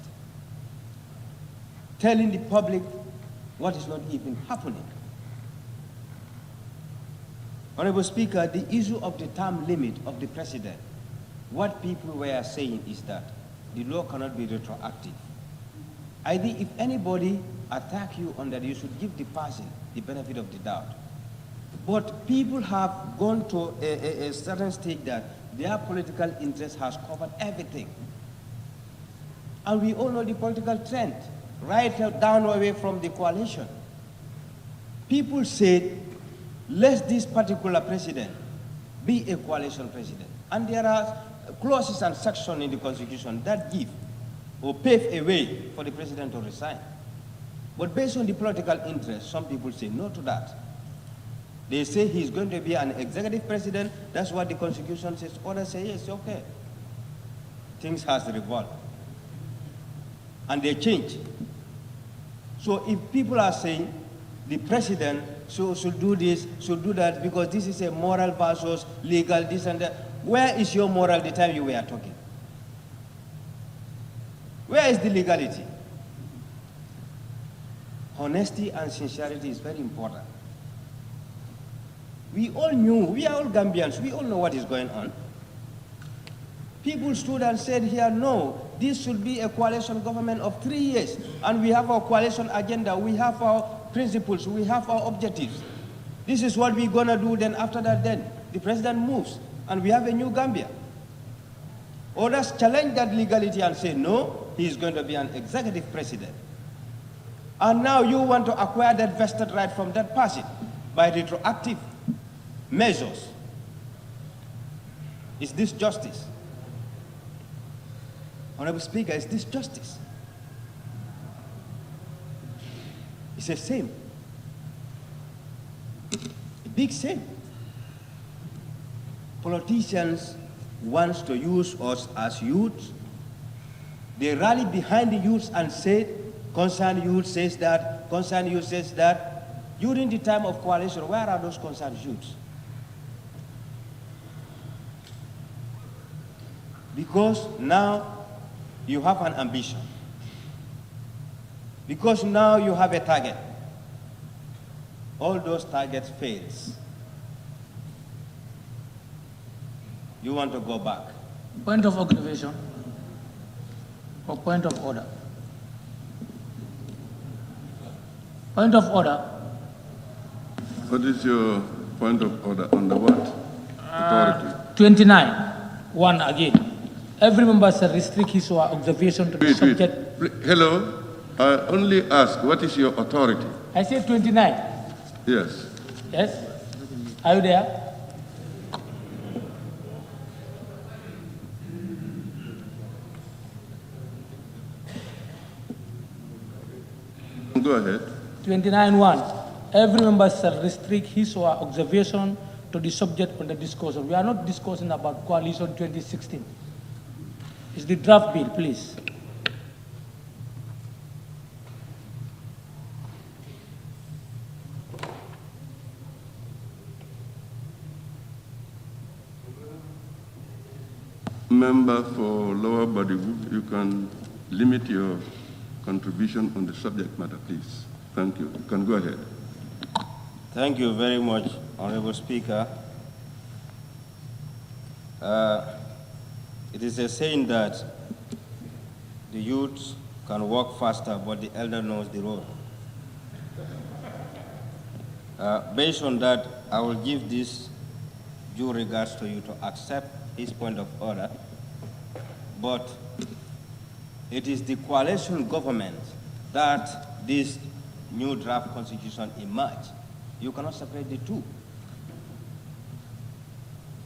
telling the public what is not even happening. Honorable Speaker, the issue of the term limit of the president, what people were saying is that the law cannot be retroactive. I think if anybody attack you on that, you should give the person the benefit of the doubt. But people have gone to a certain stage that their political interest has covered everything. And we all know the political trend, right down away from the coalition. People said, let this particular president be a coalition president. And there are clauses and sections in the Constitution that give or pave a way for the president to resign. But based on the political interest, some people say no to that. They say he's going to be an executive president. That's what the Constitution says. Others say, yes, okay. Things has revolved. And they change. So if people are saying the president should do this, should do that, because this is a moral versus legal, this and that, where is your moral the time you were talking? Where is the legality? Honesty and sincerity is very important. We all knew, we are all Gambians, we all know what is going on. People stood and said here, no, this should be a coalition government of 3 years, and we have our coalition agenda, we have our principles, we have our objectives. This is what we're gonna do, then after that, then the president moves, and we have a new Gambia. Others challenge that legality and say, no, he's going to be an executive president. And now you want to acquire that vested right from that person by retroactive measures. Is this justice? Honorable Speaker, is this justice? It's a shame. A big shame. Politicians want to use us as youths. They rally behind the youths and say, concerned youth says that, concerned youth says that. During the time of coalition, where are those concerned youths? Because now you have an ambition. Because now you have a target. All those targets fails. You want to go back. Point of observation or point of order? Point of order. What is your point of order on the what? Authority. 29. One again. Every member shall restrict his or her observation to the subject. Hello, I only ask, what is your authority? I said 29. Yes. Yes? Are you there? Go ahead. 29.1. Every member shall restrict his or her observation to the subject under discussion. We are not discussing about coalition 2016. It's the draft bill, please. Member for Lower Bodywood, you can limit your contribution on the subject matter, please. Thank you. You can go ahead. Thank you very much, Honorable Speaker. It is a saying that the youth can walk faster, but the elder knows the road. Based on that, I will give this due regards to you to accept his point of order, but it is the coalition government that this new draft constitution emerged. You cannot separate the two.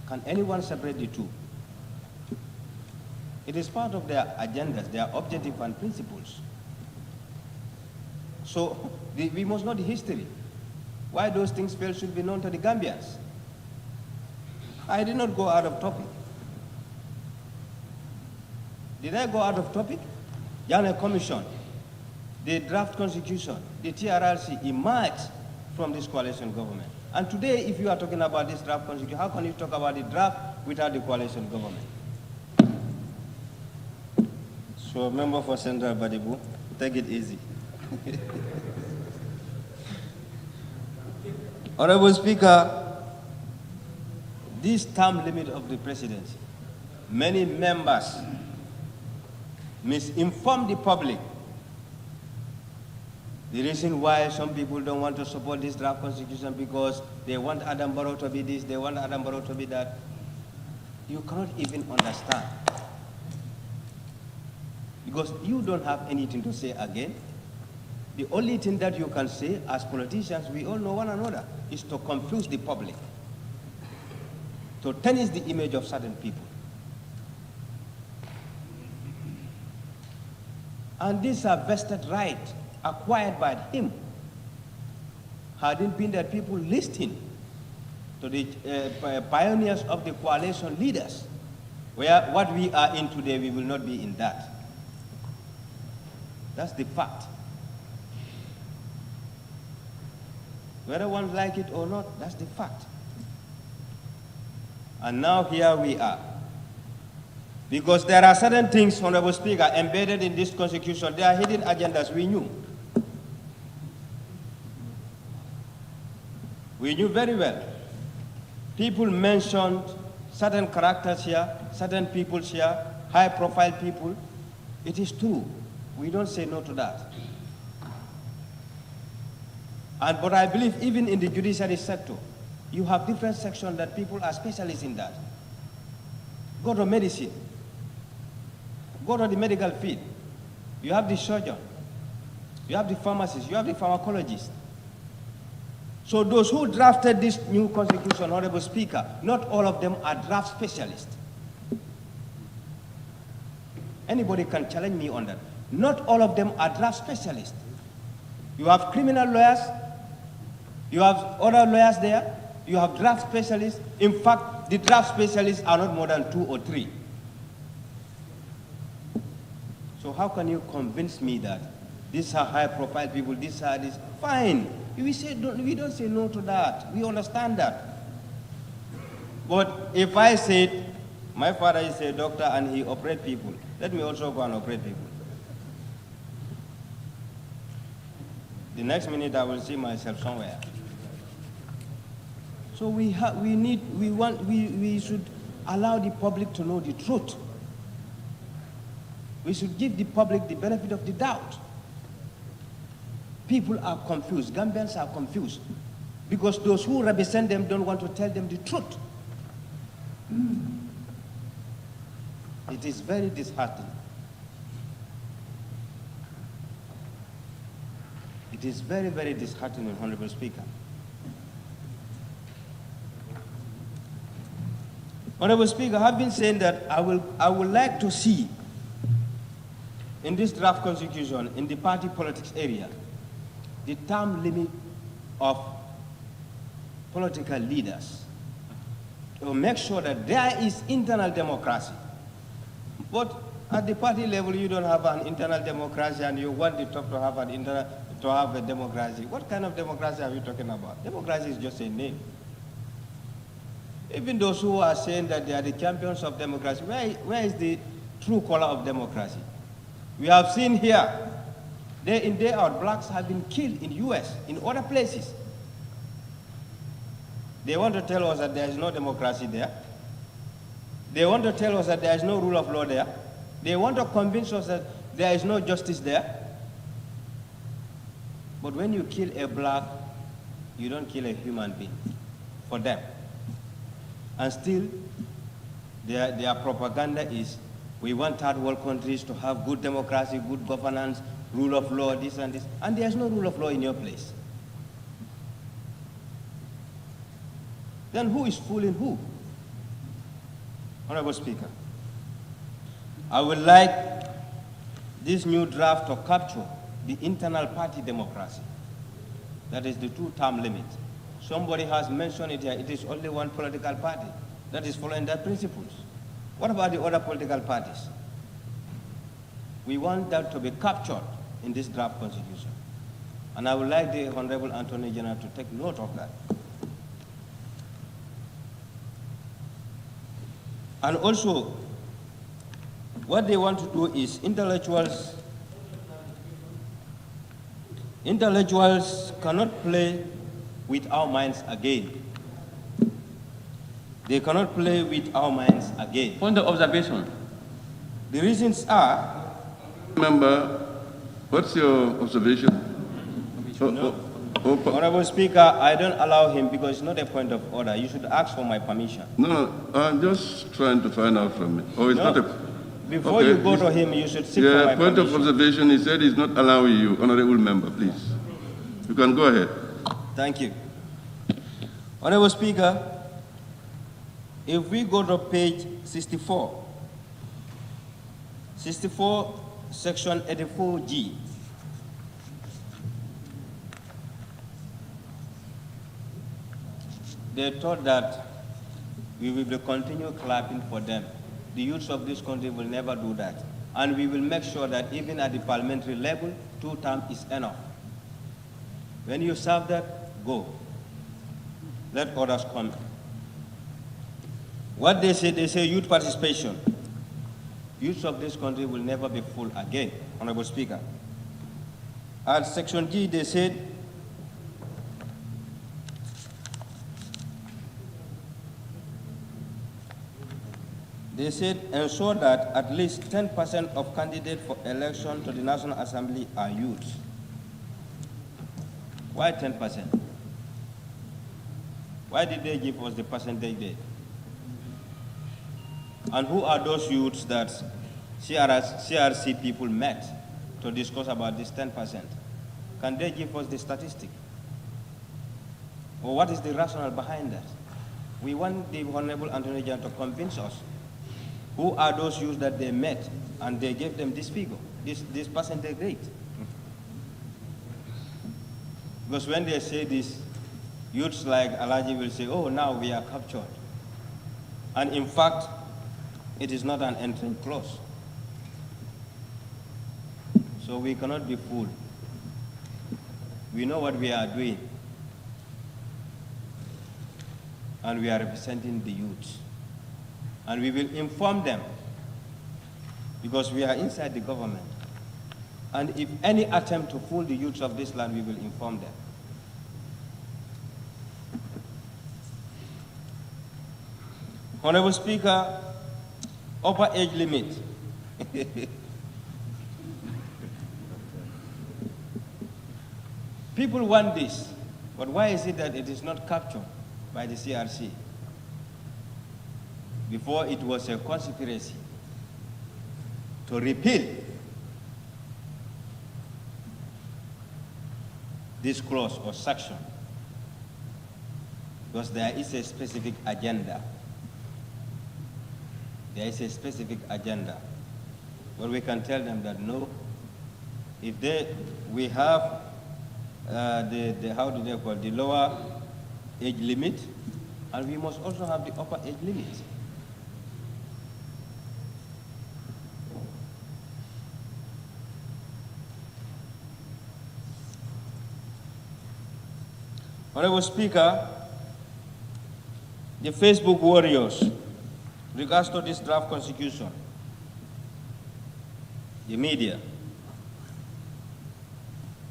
Can anyone separate the two? It is part of their agendas, their objectives and principles. So we must know the history. Why those things fail should be known to the Gambians. I did not go out of topic. Did I go out of topic? Yana Commission, the draft constitution, the TRRC emerged from this coalition government. And today, if you are talking about this draft constitution, how can you talk about the draft without the coalition government? So, member for Central Badibu, take it easy. Honorable Speaker, this term limit of the presidency, many members misinform the public. The reason why some people don't want to support this draft constitution because they want Adam Barrow to be this, they want Adam Barrow to be that. You cannot even understand. Because you don't have anything to say again. The only thing that you can say as politicians, we all know one another, is to confuse the public, to tarnish the image of certain people. And these are vested rights acquired by him. Had it been that people listening to the pioneers of the coalition leaders, where what we are in today, we will not be in that. That's the fact. Whether one like it or not, that's the fact. And now here we are. Because there are certain things, Honorable Speaker, embedded in this constitution. They are hidden agendas we knew. We knew very well. People mentioned certain characters here, certain people here, high-profile people. It is true. We don't say no to that. But I believe even in the judiciary sector, you have different sections that people are specialists in that. Go to medicine. Go to the medical field. You have the surgeon. You have the pharmacist. You have the pharmacologist. So those who drafted this new constitution, Honorable Speaker, not all of them are draft specialists. Anybody can challenge me on that. Not all of them are draft specialists. You have criminal lawyers. You have other lawyers there. You have draft specialists. In fact, the draft specialists are not more than 2 or 3. So how can you convince me that these are high-profile people, these are this? Fine. We don't say no to that. We understand that. But if I said, my father is a doctor and he operates people, let me also go and operate people. The next minute I will see myself somewhere. So we should allow the public to know the truth. We should give the public the benefit of the doubt. People are confused. Gambians are confused because those who represent them don't want to tell them the truth. It is very disheartening. It is very, very disheartening, Honorable Speaker. Honorable Speaker, I have been saying that I would like to see in this draft constitution, in the party politics area, the term limit of political leaders to make sure that there is internal democracy. But at the party level, you don't have an internal democracy and you want the top to have a democracy. What kind of democracy are we talking about? Democracy is just a name. Even those who are saying that they are the champions of democracy, where is the true color of democracy? We have seen here, day in, day out, blacks have been killed in the US, in other places. They want to tell us that there is no democracy there. They want to tell us that there is no rule of law there. They want to convince us that there is no justice there. But when you kill a black, you don't kill a human being for them. And still, their propaganda is, we want third world countries to have good democracy, good governance, rule of law, this and this. And there's no rule of law in your place. Then who is fooling who? Honorable Speaker, I would like this new draft to capture the internal party democracy. That is the 2-term limit. Somebody has mentioned it here. It is only one political party that is following that principles. What about the other political parties? We want that to be captured in this draft constitution. And I would like the Honorable Attorney General to take note of that. And also, what they want to do is intellectuals cannot play with our minds again. They cannot play with our minds again. Point of observation. The reasons are... Member, what's your observation? Honorable Speaker, I don't allow him because it's not a point of order. You should ask for my permission. No, I'm just trying to find out from him. Oh, it's No. not a... Before you go to him, you should seek for my point of permission. observation, he said he's not allowing you. Honorable member, please. You can go ahead. Thank you. Honorable Speaker, if we go to page 64, section 84G, they thought that we will continue clapping for them. The youths of this country will never do that. And we will make sure that even at the parliamentary level, 2 terms is enough. When you serve that, go. Let others come. What they say youth participation. Youths of this country will never be full again, Honorable Speaker. At section G, they said, ensure that at least 10% of candidates for election to the National Assembly are youths. Why 10%? Why did they give us the percentage there? And who are those youths that CRC people met to discuss about this 10%? Can they give us the statistic? Or what is the rationale behind that? We want the Honorable Anthony General to convince us who are those youths that they met and they gave them this figure, this percentage rate. Because when they say this, youths like Alaji will say, oh, now we are captured. And in fact, it is not an entering clause. So we cannot be fooled. We know what we are doing. And we are representing the youths. And we will inform them because we are inside the government. And if any attempt to fool the youths of this land, we will inform them. Honorable Speaker, upper age limit. People want this, but why is it that it is not captured by the CRC? Before it was a conspiracy to repeal this clause or section because there is a specific agenda. There is a specific agenda. But we can tell them that no, if we have how do they call it, the lower age limit, and we must also have the upper age limit. Honorable Speaker, the Facebook warriors, regards to this draft constitution, the media,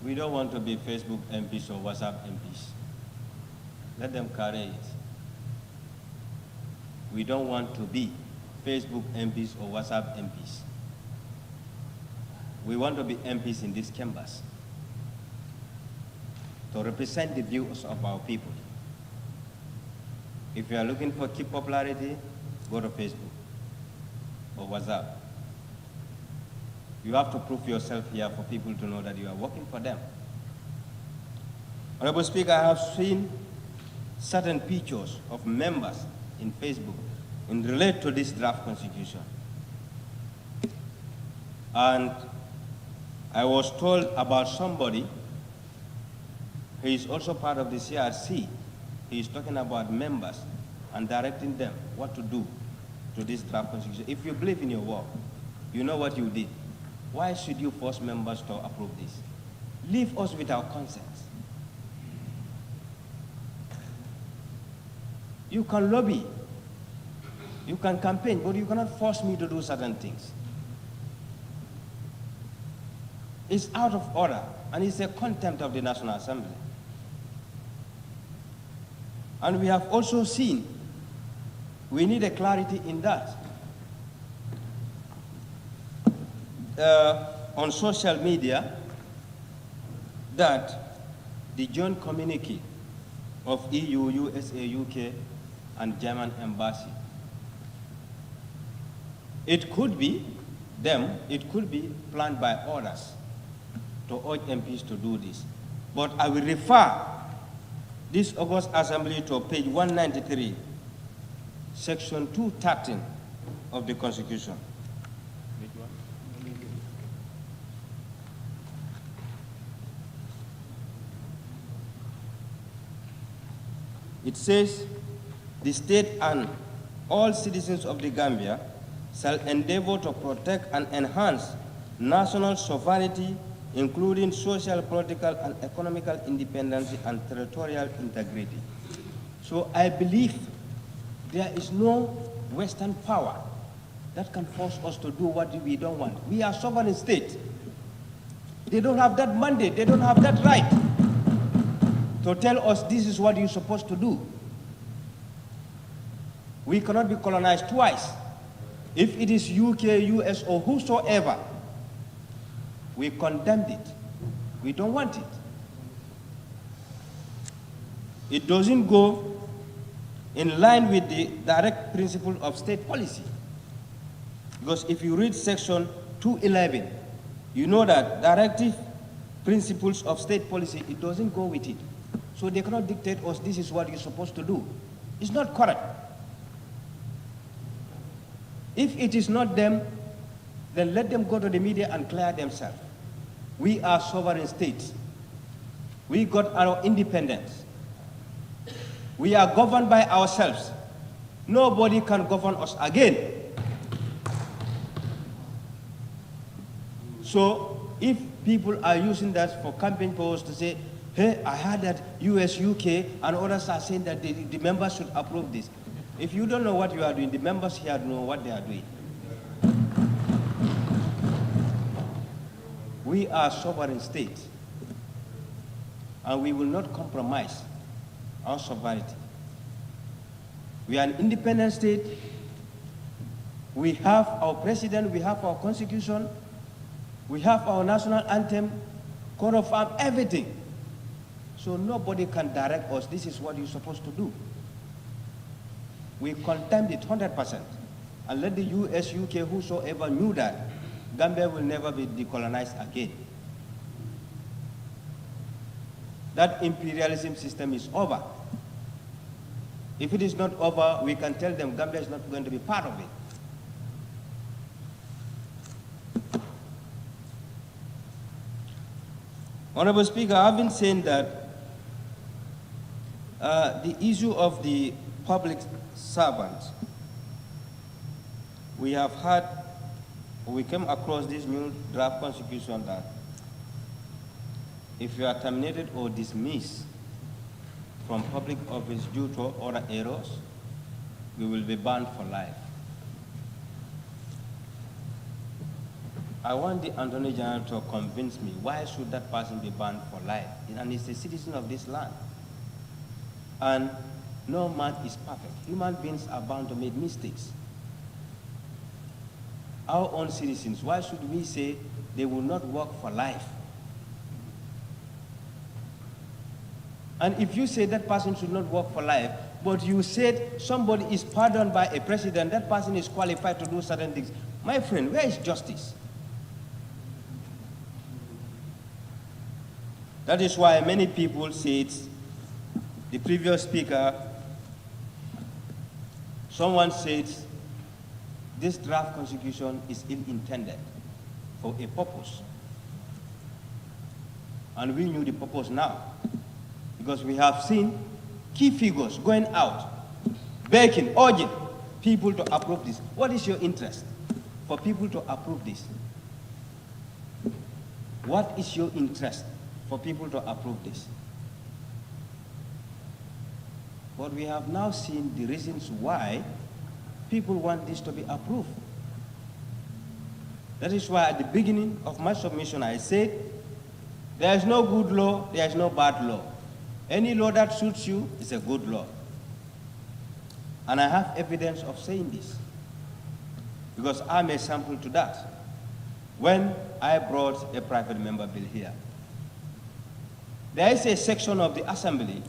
we don't want to be Facebook MPs or WhatsApp MPs. Let them carry it. We don't want to be Facebook MPs or WhatsApp MPs. We want to be MPs in these chambers to represent the views of our people. If you are looking for key popularity, go to Facebook or WhatsApp. You have to prove yourself here for people to know that you are working for them. Honorable Speaker, I have seen certain pictures of members in Facebook in relate to this draft constitution. And I was told about somebody who is also part of the CRC. He is talking about members and directing them what to do to this draft constitution. If you believe in your work, you know what you did. Why should you force members to approve this? Leave us with our consent. You can lobby, you can campaign, but you cannot force me to do certain things. It's out of order, and it's a contempt of the National Assembly. And we have also seen We need a clarity in that. On social media, that the joint communique of EU, USA, UK, and German embassy, it could be them, it could be planned by others to urge MPs to do this. But I will refer this August Assembly to page 193, section 213 of the Constitution. It says, the state and all citizens of the Gambia shall endeavor to protect and enhance national sovereignty, including social, political, and economical independence and territorial integrity. So I believe there is no Western power that can force us to do what we don't want. We are sovereign state. They don't have that mandate, they don't have that right to tell us this is what you're supposed to do. We cannot be colonized twice. If it is UK, US, or whosoever, we condemned it. We don't want it. It doesn't go in line with the direct principle of state policy. Because if you read section 211, you know that directive principles of state policy, it doesn't go with it. So they cannot dictate us, this is what you're supposed to do. It's not correct. If it is not them, then let them go to the media and clear themselves. We are sovereign states. We got our independence. We are governed by ourselves. Nobody can govern us again. So if people are using that for campaign polls to say, hey, I heard that US, UK, and others are saying that the members should approve this. If you don't know what you are doing, the members here know what they are doing. We are sovereign state, and we will not compromise our sovereignty. We are an independent state. We have our president, we have our constitution, we have our national anthem, code of arms, everything. So nobody can direct us, this is what you're supposed to do. We condemned it 100%. And let the US, UK, whosoever knew that, Gambia will never be decolonized again. That imperialism system is over. If it is not over, we can tell them Gambia is not going to be part of it. Honorable Speaker, I've been saying that the issue of the public servants, we have had, we came across this new draft constitution that if you are terminated or dismissed from public office due to other errors, you will be banned for life. I want the Attorney General to convince me, why should that person be banned for life? And he's a citizen of this land. And no man is perfect. Human beings are bound to make mistakes. Our own citizens, why should we say they will not work for life? And if you say that person should not work for life, but you said somebody is pardoned by a president, that person is qualified to do certain things. My friend, where is justice? That is why many people said, the previous speaker, someone said, this draft constitution is ill-intended for a purpose. And we knew the purpose now, because we have seen key figures going out, begging, urging people to approve this. What is your interest for people to approve this? What is your interest for people to approve this? But we have now seen the reasons why people want this to be approved. That is why at the beginning of my submission I said, there is no good law, there is no bad law. Any law that suits you is a good law. And I have evidence of saying this, because I'm a sample to that. When I brought a private member bill here, there is a section of the assembly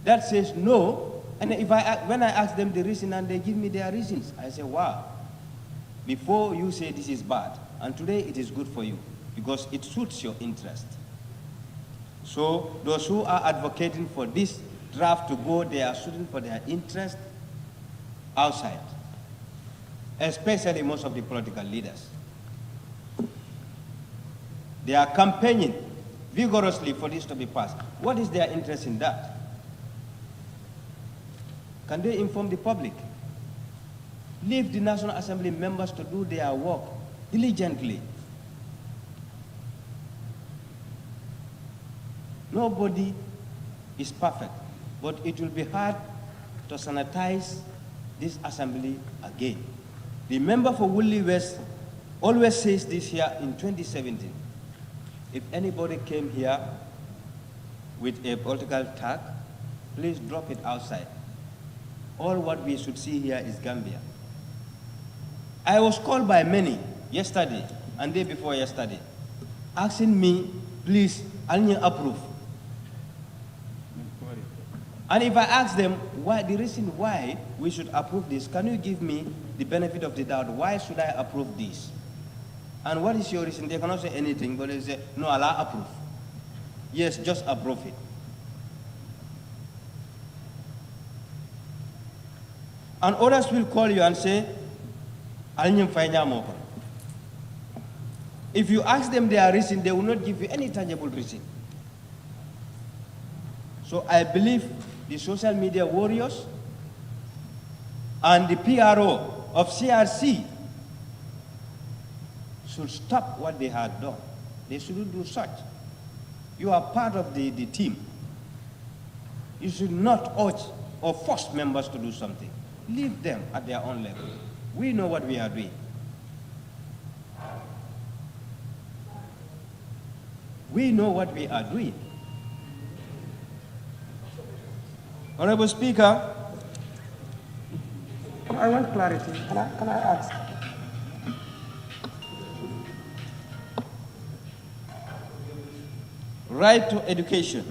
that says no, and when I ask them the reason and they give me their reasons, I say, wow, before you say this is bad, and today it is good for you, because it suits your interest. So those who are advocating for this draft to go, they are shooting for their interest outside, especially most of the political leaders. They are campaigning vigorously for this to be passed. What is their interest in that? Can they inform the public? Leave the National Assembly members to do their work diligently. Nobody is perfect, but it will be hard to sanitize this assembly again. The member for Woodley West always says this here in 2017. If anybody came here with a political tag, please drop it outside. All what we should see here is Gambia. I was called by many yesterday and day before yesterday, asking me, please, I'll approve. And if I ask them why, the reason why we should approve this, can you give me the benefit of the doubt? Why should I approve this? And what is your reason? They cannot say anything, but they say, no, Allah approve. Yes, just approve it. And others will call you and say, if you ask them their reason, they will not give you any tangible reason. So I believe the social media warriors and the PRO of CRC should stop what they had done. They shouldn't do such. You are part of the team. You should not urge or force members to do something. Leave them at their own level. We know what we are doing. We know what we are doing. Honorable Speaker, I want clarity. Can I ask? Right to education.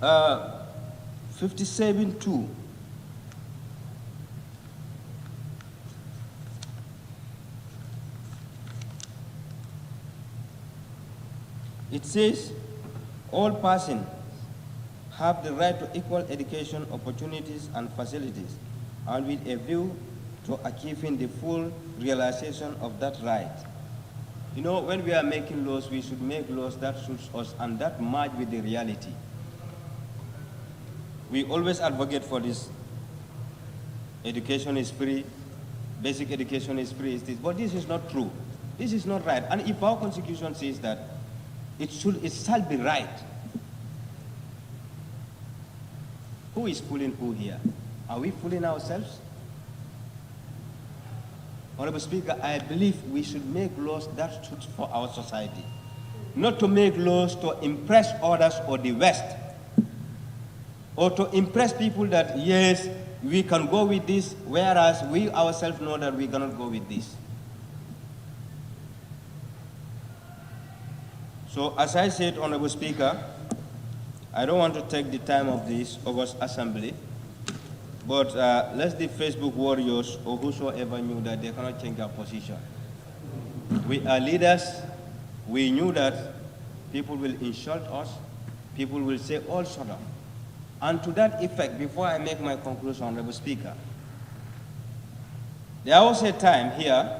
57(2). It says, all persons have the right to equal education opportunities and facilities, and with a view to achieving the full realization of that right. You know, when we are making laws, we should make laws that suits us and that match with the reality. We always advocate for this. Education is free, basic education is free, but this is not true. This is not right. And if our constitution says that it shall be right, who is fooling who here? Are we fooling ourselves? Honorable Speaker, I believe we should make laws that suit for our society, not to make laws to impress others or the West, or to impress people that, yes, we can go with this, whereas we ourselves know that we cannot go with this. So as I said, Honorable Speaker, I don't want to take the time of this August Assembly, but let the Facebook warriors or whosoever knew that they cannot change our position. We are leaders. We knew that people will insult us. People will say all sort of. And to that effect, before I make my conclusion, Honorable Speaker, there was a time here,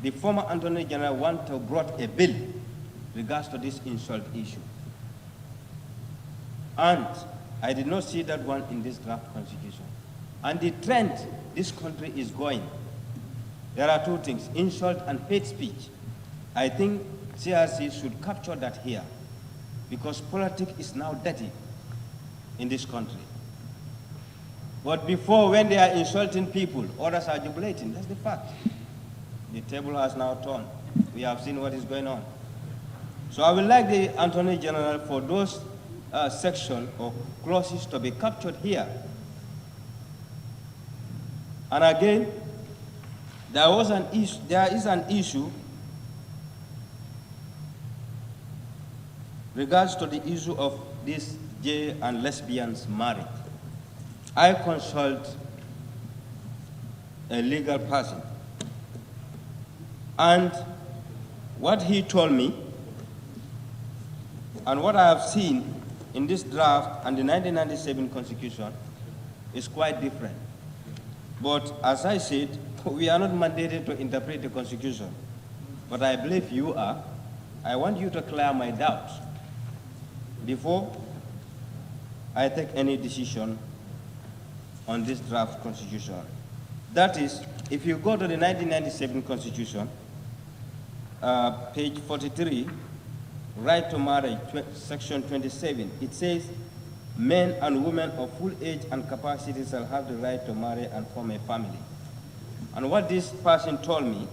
the former Attorney General brought a bill regards to this insult issue. And I did not see that one in this draft constitution. And the trend this country is going, there are two things, insult and hate speech. I think CRC should capture that here, because politics is now dirty in this country. But before, when they are insulting people, others are jubilating. That's the fact. The table has now turned. We have seen what is going on. So I would like the Attorney General, for those section or clauses to be captured here. And again, there is an issue regards to the issue of these gay and lesbians married. I consult a legal person, and what he told me and what I have seen in this draft and the 1997 Constitution is quite different. But as I said, we are not mandated to interpret the Constitution, but I believe you are. I want you to clear my doubts before I take any decision on this draft Constitution. That is, if you go to the 1997 Constitution, page 43, right to marriage, section 27, it says, men and women of full age and capacity shall have the right to marry and form a family. And what this person told me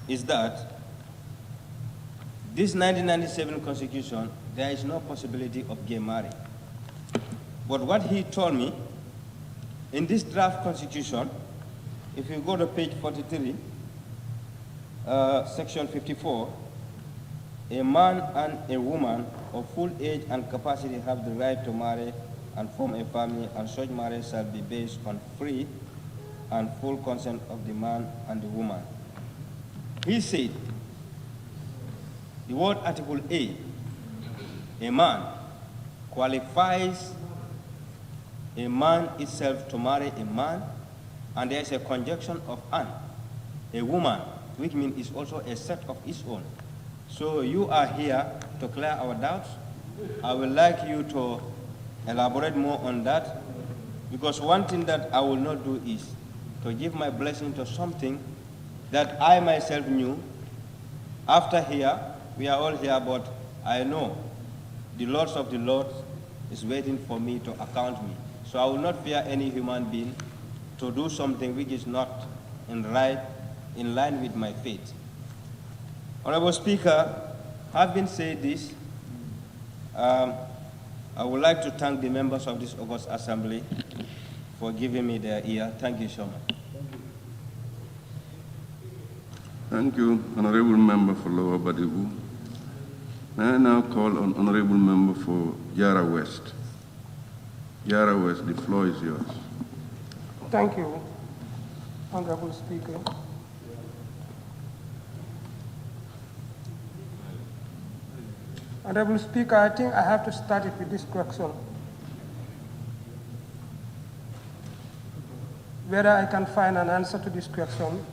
is that this 1997 Constitution, there is no possibility of gay marriage. But what he told me, in this draft Constitution, if you go to page 43, section 54, a man and a woman of full age and capacity have the right to marry and form a family, and such marriage shall be based on free and full consent of the man and the woman. He said, the word Article A man, qualifies a man itself to marry a man, and there is a conjunction of an, a woman, which means it's also a set of its own. So you are here to clear our doubts. I would like you to elaborate more on that, because one thing that I will not do is to give my blessing to something that I myself knew. After here, we are all here, but I know the Lord of the Lord is waiting for me to account me. So I will not fear any human being to do something which is not in line with my faith. Honorable Speaker, having said this, I would like to thank the members of this August Assembly for giving me their ear. Thank you so much. Thank you, Honorable Member for Lower Badibu. May I now call on Honorable Member for Jara West. Jara West, the floor is yours. Thank you, Honorable Speaker. Honorable Speaker, I think I have to start it with this question. Whether I can find an answer to this question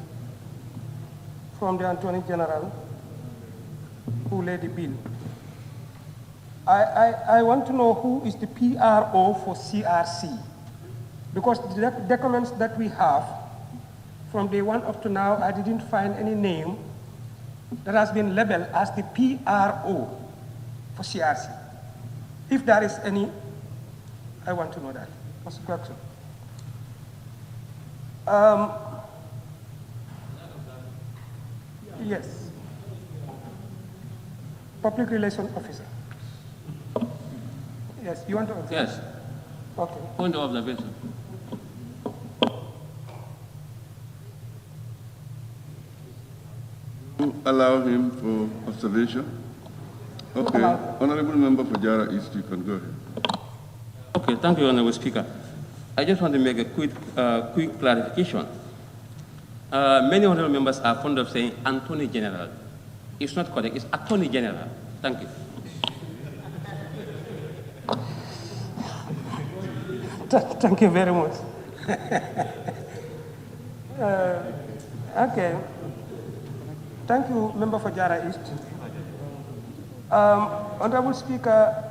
from the Attorney General who laid the bill. I want to know who is the PRO for CRC, because the documents that we have from day one up to now, I didn't find any name that has been labeled as the PRO for CRC. If there is any, I want to know that. What's the question? Yes. Public Relations Officer. Yes, you want to observe? Yes. Okay. Point of observation. Allow him for observation. Okay. Honorable Member for Jara East, you can go ahead. Okay, thank you, Honorable Speaker. I just want to make a quick clarification. Many honorable members are fond of saying Attorney General. It's not correct. It's Attorney General. Thank you. Thank you very much. Okay. Thank you, Member for Jara East. Honorable Speaker,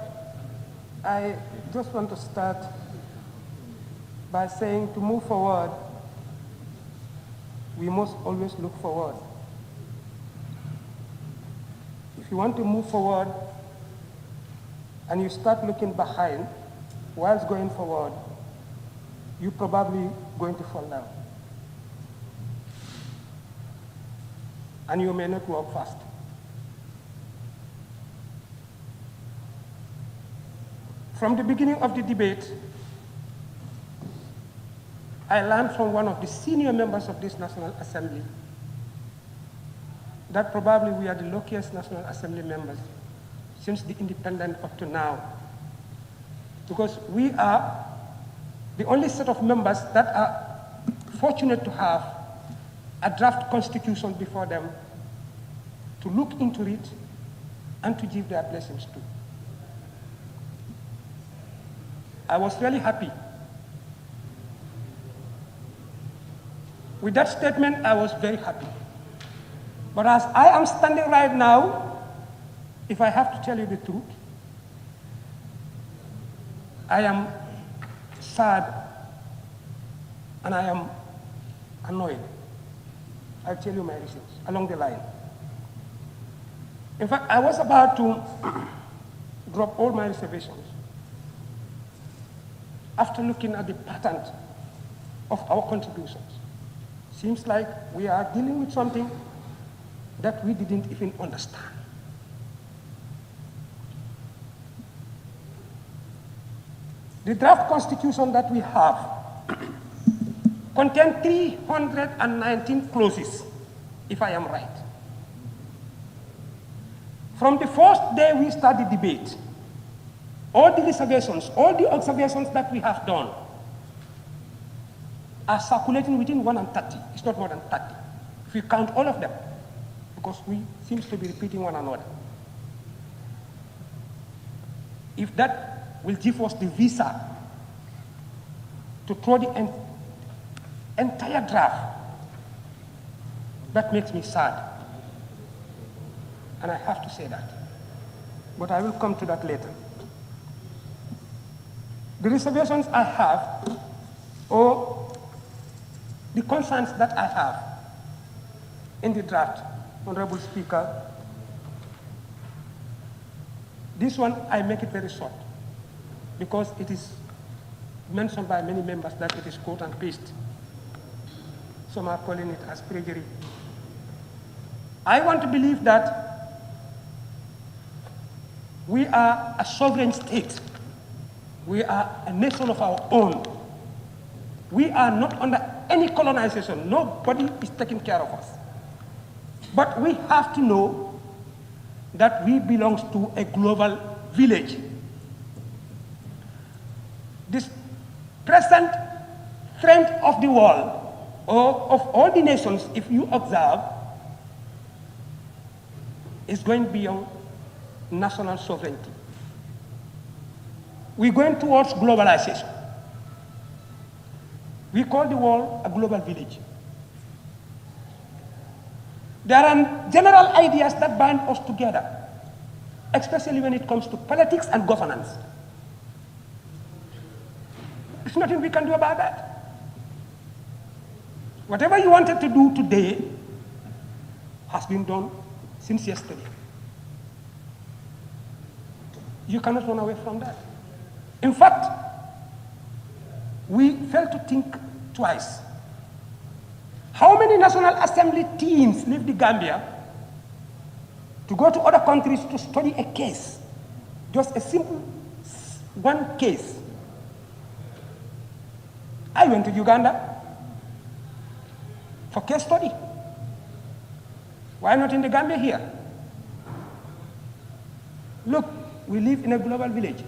I just want to start by saying to move forward, we must always look forward. If you want to move forward and you start looking behind whilst going forward, you're probably going to fall down. And you may not walk fast. From the beginning of the debate, I learned from one of the senior members of this National Assembly that probably we are the luckiest National Assembly members since the independence up to now, because we are the only set of members that are fortunate to have a draft constitution before them to look into it and to give their blessings to. I was really happy. With that statement, I was very happy. But as I am standing right now, if I have to tell you the truth, I am sad and I am annoyed. I'll tell you my reasons along the line. In fact, I was about to drop all my reservations after looking at the pattern of our contributions. Seems like we are dealing with something that we didn't even understand. The draft constitution that we have contains 319 clauses, if I am right. From the first day we start the debate, all the reservations, all the observations that we have done are circulating within 130. It's not more than 30. If we count all of them, because we seem to be repeating one another. If that will give us the visa to throw the entire draft, that makes me sad. And I have to say that. But I will come to that later. The reservations I have, or the concerns that I have in the draft, Honorable Speaker, this one I make it very short because it is mentioned by many members that it is quote and paste. Some are calling it as perjury. I want to believe that we are a sovereign state. We are a nation of our own. We are not under any colonization. Nobody is taking care of us. But we have to know that we belong to a global village. This present trend of the world, or of all the nations, if you observe, is going beyond national sovereignty. We're going towards globalization. We call the world a global village. There are general ideas that bind us together, especially when it comes to politics and governance. There's nothing we can do about that. Whatever you wanted to do today has been done since yesterday. You cannot run away from that. In fact, we fail to think twice. How many National Assembly teams leave the Gambia to go to other countries to study a case? Just a simple one case. I went to Uganda for case study. Why not in the Gambia here? Look, we live in a global village.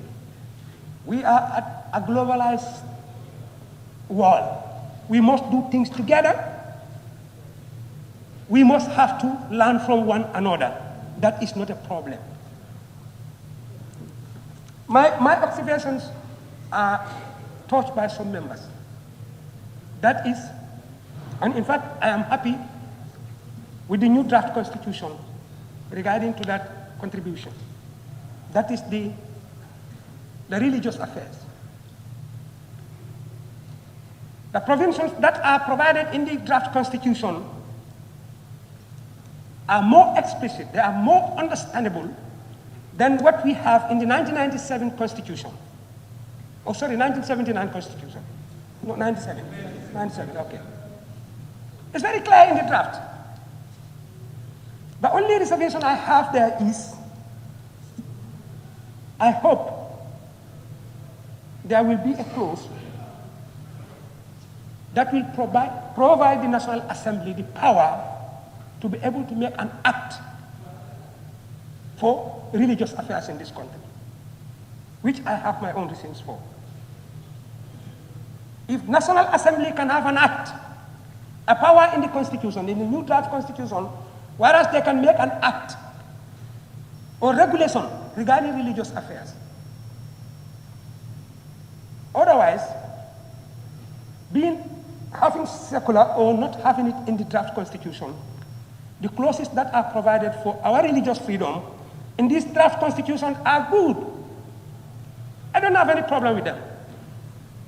We are at a globalized world. We must do things together. We must have to learn from one another. That is not a problem. My observations are touched by some members. That is, and in fact, I am happy with the new draft constitution regarding to that contribution. That is the religious affairs. The provisions that are provided in the draft constitution are more explicit, they are more understandable than what we have in the 1997 constitution. Oh, sorry, 1979 constitution. No, 97. 97, okay. It's very clear in the draft. The only reservation I have there is, I hope there will be a clause that will provide the National Assembly the power to be able to make an act for religious affairs in this country, which I have my own reasons for. If National Assembly can have an act, a power in the Constitution, in the new draft Constitution, whereas they can make an act or regulation regarding religious affairs. Otherwise, having secular or not having it in the draft Constitution, the clauses that are provided for our religious freedom in this draft Constitution are good. I don't have any problem with them.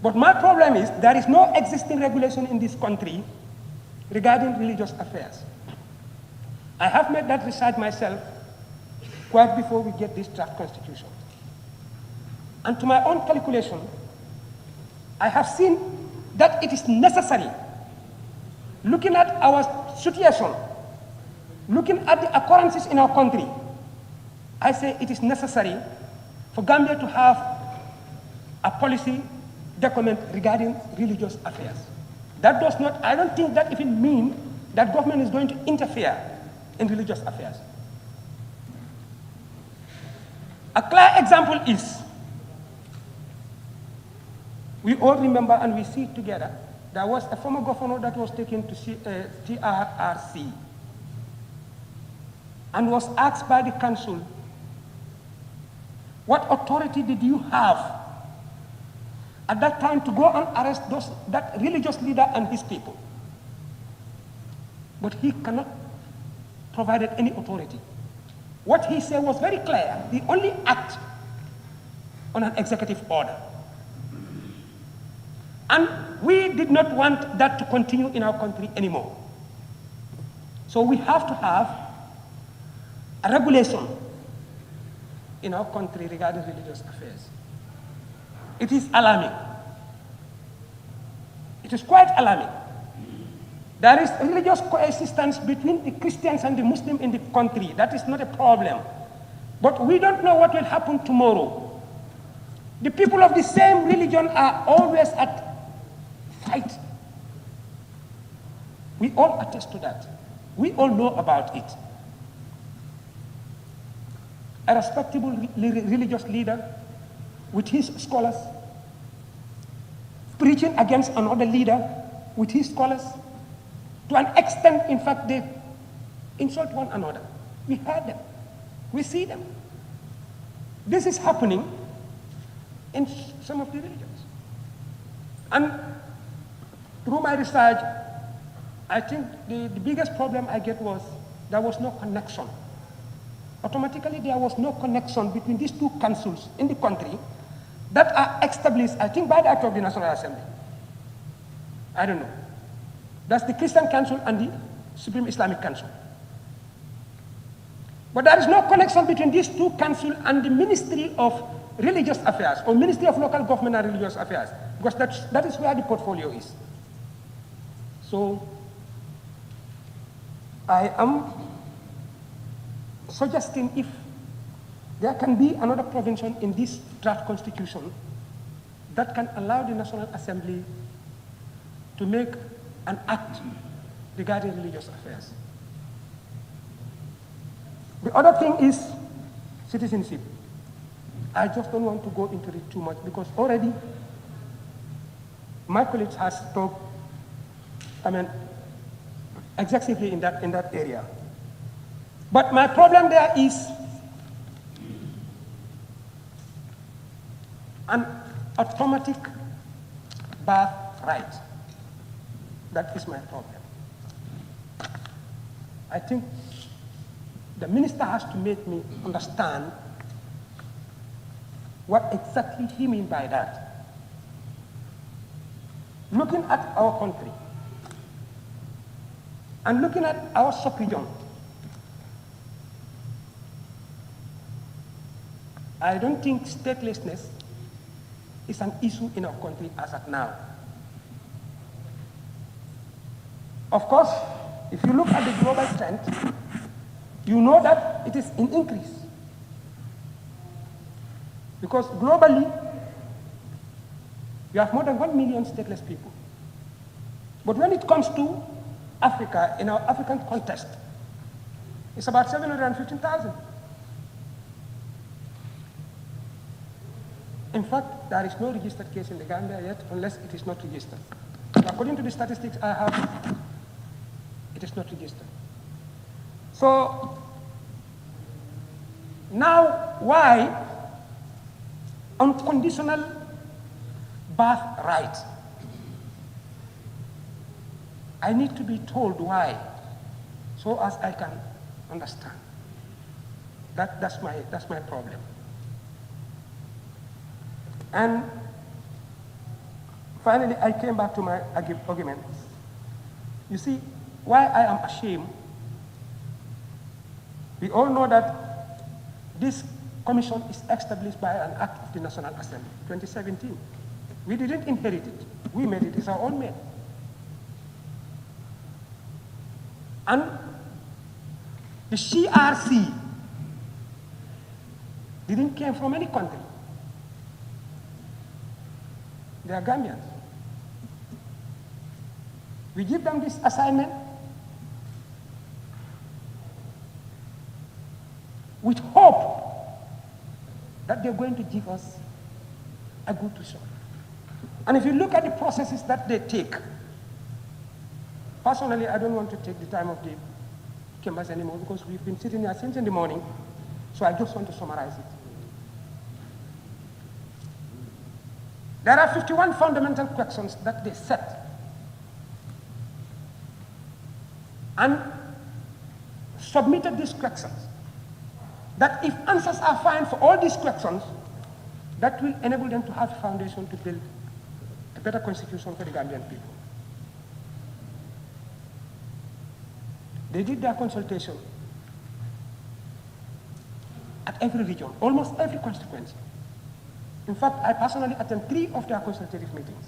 But my problem is there is no existing regulation in this country regarding religious affairs. I have made that research myself quite before we get this draft Constitution. And to my own calculation, I have seen that it is necessary, looking at our situation, looking at the occurrences in our country, I say it is necessary for Gambia to have a policy document regarding religious affairs. That does not, I don't think that even mean that government is going to interfere in religious affairs. A clear example is, we all remember and we see it together, there was a former governor that was taken to TRRC and was asked by the council, what authority did you have at that time to go and arrest that religious leader and his people? But he cannot provide any authority. What he said was very clear. He only act on an executive order. And we did not want that to continue in our country anymore. So we have to have a regulation in our country regarding religious affairs. It is alarming. It is quite alarming. There is religious coexistence between the Christians and the Muslims in the country. That is not a problem. But we don't know what will happen tomorrow. The people of the same religion are always at fight. We all attest to that. We all know about it. A respectable religious leader with his scholars preaching against another leader with his scholars. To an extent, in fact, they insult one another. We heard them. We see them. This is happening in some of the religions. And through my research, I think the biggest problem I get was there was no connection. Automatically, there was no connection between these two councils in the country that are established, I think, by the Act of the National Assembly. I don't know. That's the Christian Council and the Supreme Islamic Council. But there is no connection between these two councils and the Ministry of Religious Affairs or Ministry of Local Government and Religious Affairs, because that is where the portfolio is. So I am suggesting if there can be another provision in this draft constitution that can allow the National Assembly to make an act regarding religious affairs. The other thing is citizenship. I just don't want to go into it too much because already my colleagues has talked, excessively in that area. But my problem there is an automatic birthright. That is my problem. I think the minister has to make me understand what exactly he means by that. Looking at our country and looking at our sub-region, I don't think statelessness is an issue in our country as of now. Of course, if you look at the global trend, you know that it is in increase. Because globally, You have more than 1 million stateless people. But when it comes to Africa, in our African context, it's about 715,000. In fact, there is no registered case in the Gambia yet, unless it is not registered. According to the statistics I have, it is not registered. So, now why unconditional birthright? I need to be told why, so as I can understand. That's my problem. And finally, I came back to my argument. You see, why I am ashamed, we all know that this commission is established by an act of the National Assembly, 2017. We didn't inherit it. We made it. It's our own made. And the CRC didn't come from any country. They are Gambians. We give them this assignment with hope that they're going to give us a good result. And if you look at the processes that they take, personally, I don't want to take the time of the chambers anymore because we've been sitting here since in the morning, so I just want to summarize it. There are 51 fundamental questions that they set. And submitted these questions. That if answers are found for all these questions, that will enable them to have a foundation to build a better constitution for the Gambian people. They did their consultation at every region, almost every constituency. In fact, I personally attend 3 of their consultative meetings.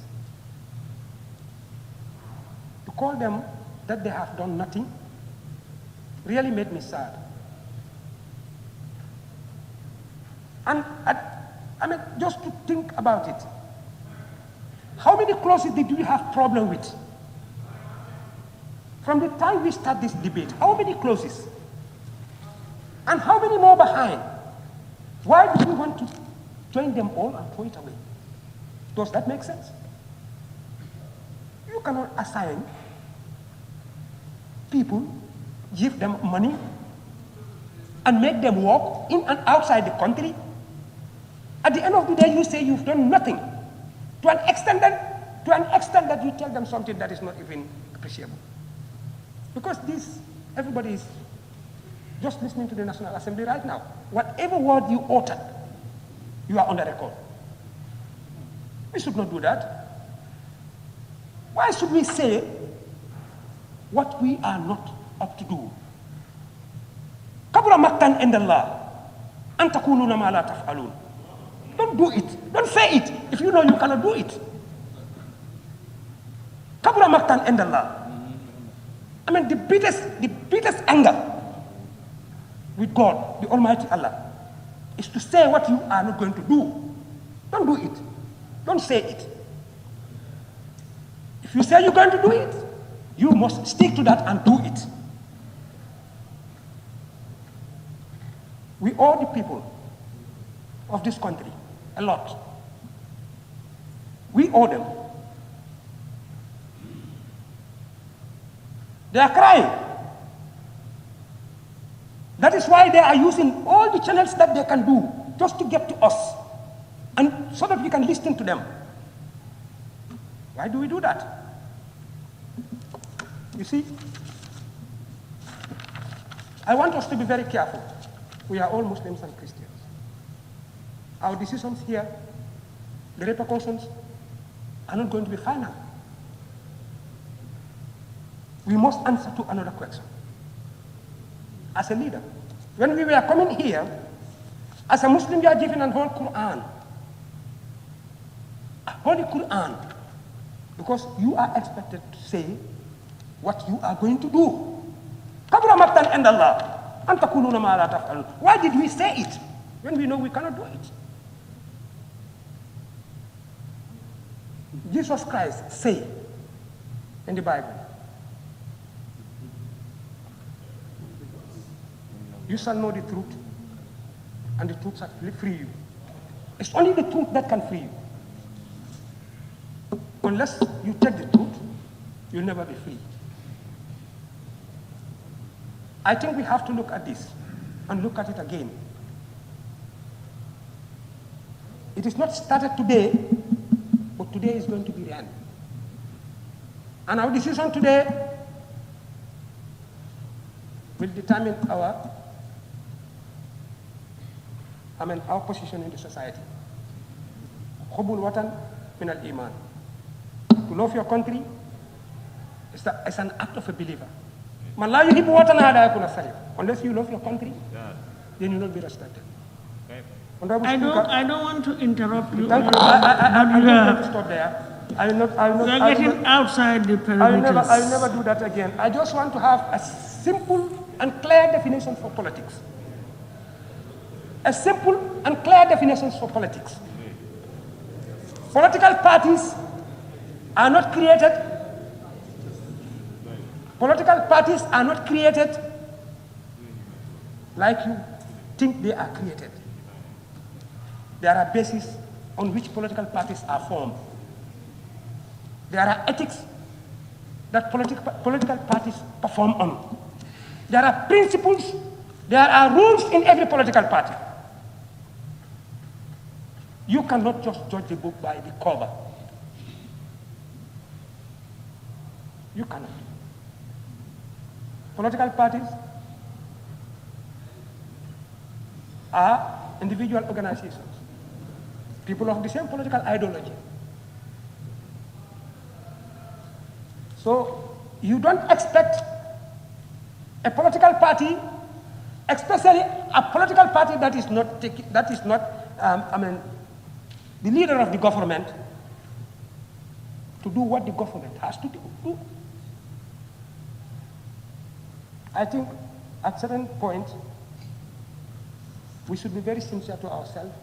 To call them that they have done nothing really made me sad. And I mean, just to think about it, how many clauses did we have problem with? From the time we start this debate, how many clauses? And how many more behind? Why do we want to join them all and throw it away? Does that make sense? You cannot assign people, give them money, and make them walk in and outside the country. At the end of the day, you say you've done nothing. To an extent that you tell them something that is not even appreciable. Because everybody is just listening to the National Assembly right now. Whatever word you utter, you are on the record. We should not do that. Why should we say what we are not up to do? Kabura maktan indallah, an takuluna ma la taf'alun. Don't do it. Don't say it if you know you cannot do it. Kabura maktan indallah. I mean, the biggest anger with God, the Almighty Allah, is to say what you are not going to do. Don't do it. Don't say it. If you say you're going to do it, you must stick to that and do it. We owe the people of this country a lot. We owe them. They are crying. That is why they are using all the channels that they can do just to get to us, and so that we can listen to them. Why do we do that? You see, I want us to be very careful. We are all Muslims and Christians. Our decisions here, the repercussions, are not going to be final. We must answer to another question. As a leader, when we were coming here, as a Muslim, you are given a whole Quran. A Holy Quran. Because you are expected to say what you are going to do. Why did we say it when we know we cannot do it? Jesus Christ say in the Bible? You shall know the truth, and the truth shall free you. It's only the truth that can free you. Unless you take the truth, you'll never be free. I think we have to look at this and look at it again. It is not started today, but today is going to be the end. And our decision today will determine our position in the society. Hubul watan min al-iman. To love your country is an act of a believer. Man la yuhibbu watan hada yakuna sahih. Unless you love your country, then you will not be respected. I don't want to interrupt you. Thank you. I'm going to stop there. I will not. You are getting outside the perimeters. I will never do that again. I just want to have a simple and clear definition for politics. A simple and clear definition for politics. Political parties are not created. Political parties are not created like you think they are created. There are bases on which political parties are formed. There are ethics that political parties perform on. There are principles, there are rules in every political party. You cannot just judge the book by the cover. You cannot. Political parties are individual organizations, people of the same political ideology. So you don't expect a political party, especially a political party that is not the leader of the government, to do what the government has to do. I think at certain point, we should be very sincere to ourselves,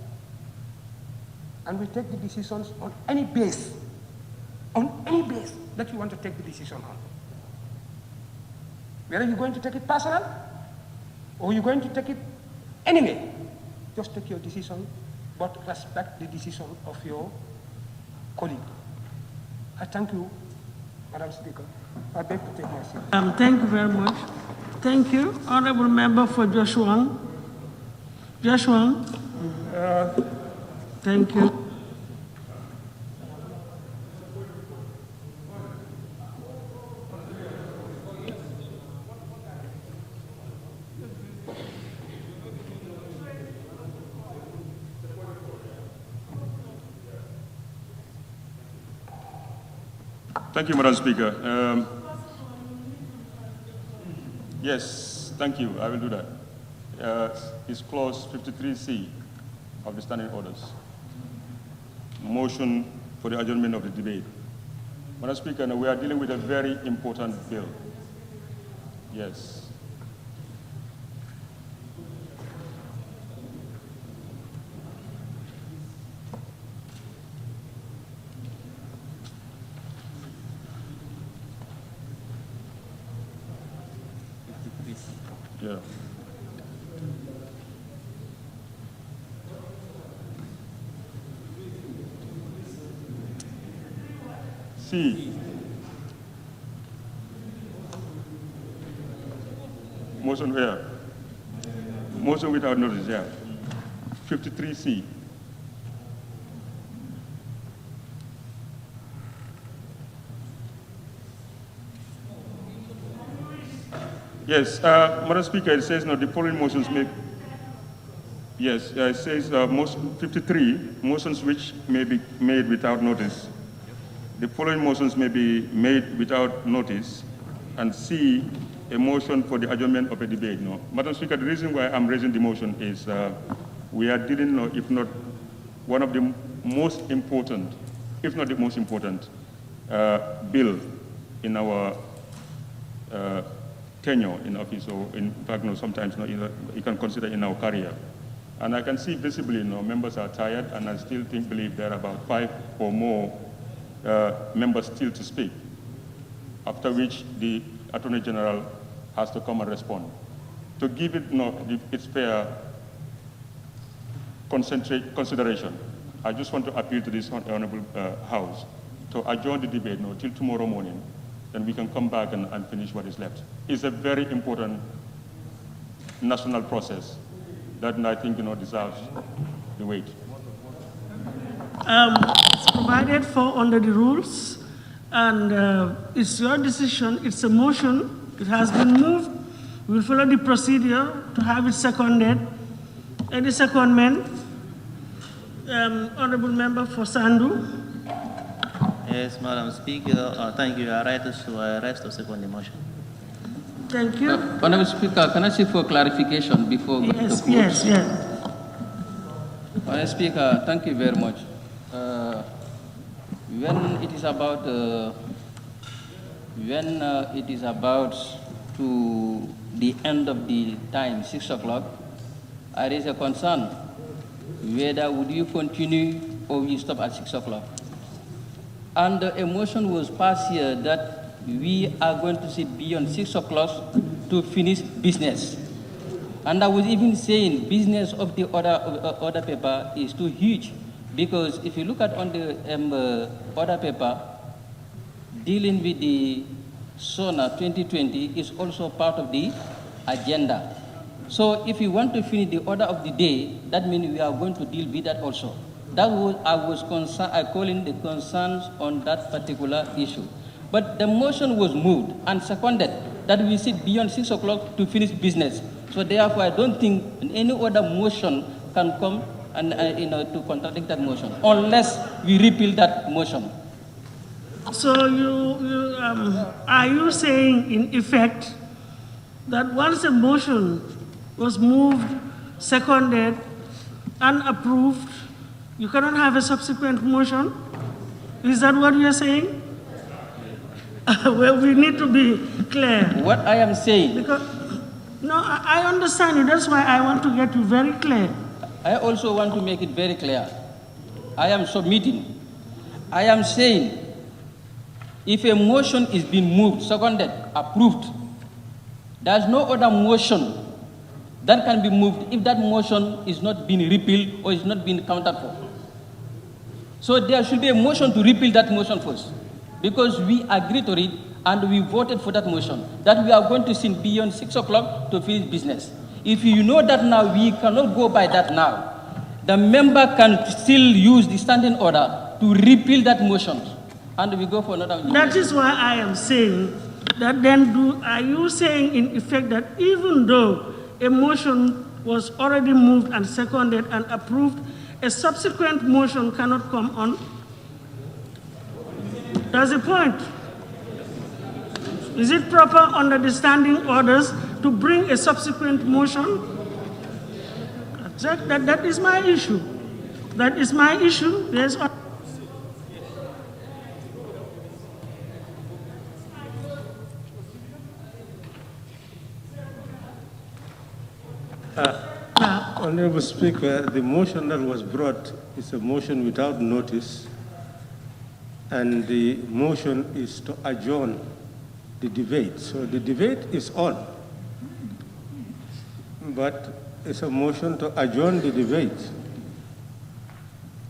and we take the decisions on any base that you want to take the decision on. Whether you're going to take it personal, or you're going to take it anyway, just take your decision, but respect the decision of your colleague. I thank you, Madam Speaker. I beg to take my seat. Thank you very much. Thank you. Honorable Member for Joshua. Joshua. Thank you. Thank you, Madam Speaker. Yes, thank you. I will do that. It's clause 53C of the standing orders. Motion for the adjournment of the debate. Madam Speaker, we are dealing with a very important bill. Yes. Yeah. C. Motion where? Motion without notice, yeah. 53C. Yes, Madam Speaker, it says no, the following motions may. Yes, it says 53 motions which may be made without notice. The following motions may be made without notice, and C, a motion for the adjournment of a debate. No, Madam Speaker, the reason why I'm raising the motion is we are dealing, if not one of the most important, if not the most important, bill in our tenure in office, or in fact, sometimes you can consider in our career. And I can see visibly, members are tired, and I still believe there are about 5 or more members still to speak, after which the Attorney General has to come and respond. To give it its fair consideration, I just want to appeal to this honorable House to adjourn the debate till tomorrow morning, then we can come back and finish what is left. It's a very important national process that I think deserves the wait. It's provided for under the rules, and it's your decision. It's a motion. It has been moved. We'll follow the procedure to have it seconded. Any secondment? Honorable Member for Sandu. Yes, Madam Speaker. Thank you. I write to arrest or second the motion. Thank you. Honorable Speaker, can I seek for clarification before we Yes, yes, yes. Honorable Speaker, thank you very much. When it is about to the end of the time, 6 o'clock, I raise a concern whether would you continue or we stop at 6 o'clock. And a motion was passed here that we are going to sit beyond 6 o'clock to finish business. And I was even saying business of the order paper is too huge, because if you look at on the order paper, dealing with the SONA 2020 is also part of the agenda. So if you want to finish the order of the day, that means we are going to deal with that also. That was I calling the concerns on that particular issue. But the motion was moved and seconded that we sit beyond 6 o'clock to finish business. So therefore, I don't think any other motion can come and to contradict that motion, unless we repeal that motion. So are you saying in effect that once a motion was moved, seconded, and approved, you cannot have a subsequent motion? Is that what you're saying? Well, we need to be clear. What I am saying. Because, no, I understand you. That's why I want to get you very clear. I also want to make it very clear. I am submitting. I am saying, if a motion is being moved, seconded, approved, there's no other motion that can be moved if that motion is not being repealed or is not being counted for. So there should be a motion to repeal that motion first, because we agreed to it and we voted for that motion, that we are going to sit beyond 6 o'clock to finish business. If you know that now, we cannot go by that now. The member can still use the standing order to repeal that motion, and we go for another. That is why I am saying that then are you saying in effect that even though a motion was already moved and seconded and approved, a subsequent motion cannot come on? That's the point. Is it proper under the standing orders to bring a subsequent motion? That is my issue. That is my issue. Yes. Honorable Speaker, the motion that was brought is a motion without notice, and the motion is to adjourn the debate. So the debate is on, but it's a motion to adjourn the debate.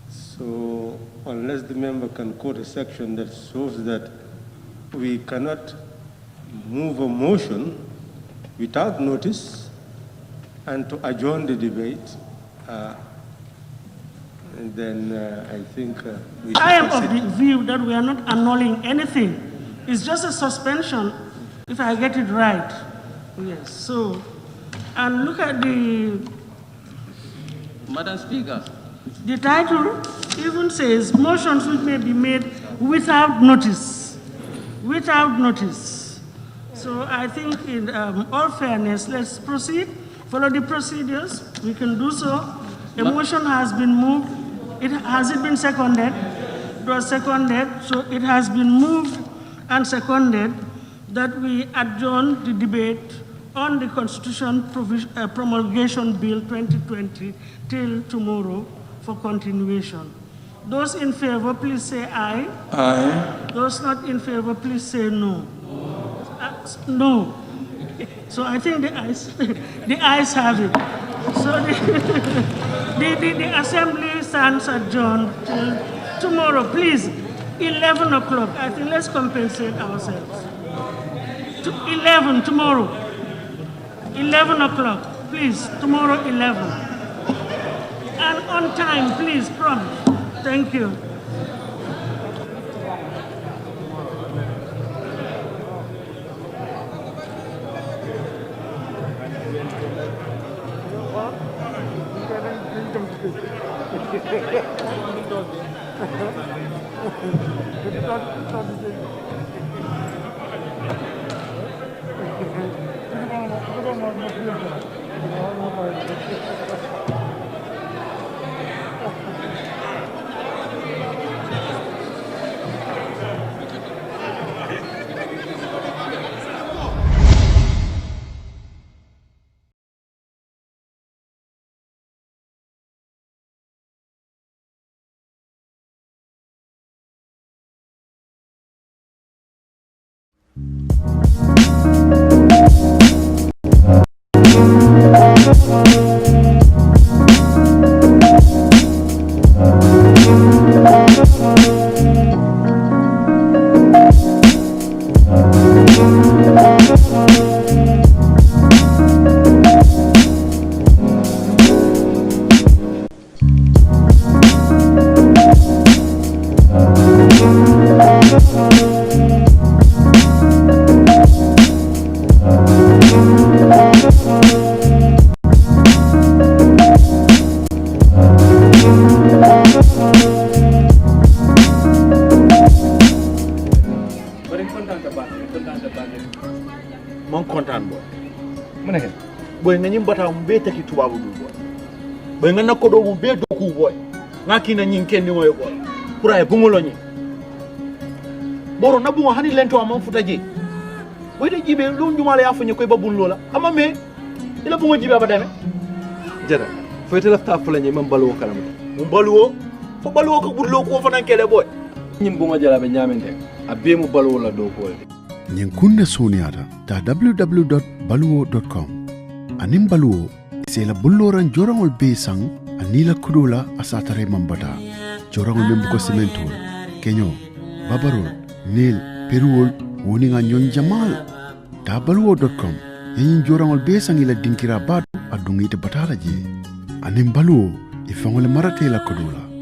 So unless the member can quote a section that shows that we cannot move a motion without notice and to adjourn the debate, then I think we should I am of proceed. the view that we are not annulling anything. It's just a suspension, if I get it right. Yes, so, and look at the... Madam Speaker. The title even says, motions which may be made without notice. Without notice. So I think in all fairness, let's proceed. Follow the procedures. We can do so. A motion has been moved. Has it been seconded? It was seconded. So it has been moved and seconded that we adjourn the debate on the Constitution Promulgation Bill 2020 till tomorrow for continuation. Those in favor, please say aye. Aye. Those not in favor, please say no. No. So I think the ayes have it. So the assembly stands adjourned till tomorrow. Please, 11 o'clock. I think let's compensate ourselves. 11 tomorrow. 11 o'clock. Please, tomorrow 11. And on time, please, prompt. Thank you. boy nga nyim bata mbe taki tubabu du boy nga nakodo mu be doku boy nga kina nyin kenni moy boy pura e bungulo nyi boro na bungo hani lento am futa je boy de jibe lu njumala ya fanyi koy babun lola ama me ila bungo jibe abadame jara foyte lafta fula nyi mam baluwo kalam mu baluwo fo baluwo ko budlo ko fanan kele boy nyim bungo jala be nyamende abe mu baluwo la do ko nyin kunna soniata ta www.baluwo.com anim baluwo isela bulloran jorangol be sang anila kudula asatare mambata jorangol membuko sementol kenyo babarol nil peruol woninga nyon jamal ta baluwo.com yin jorangol be sang ila dinkira badu adungite batala je anim baluwo ifangole marate la kudula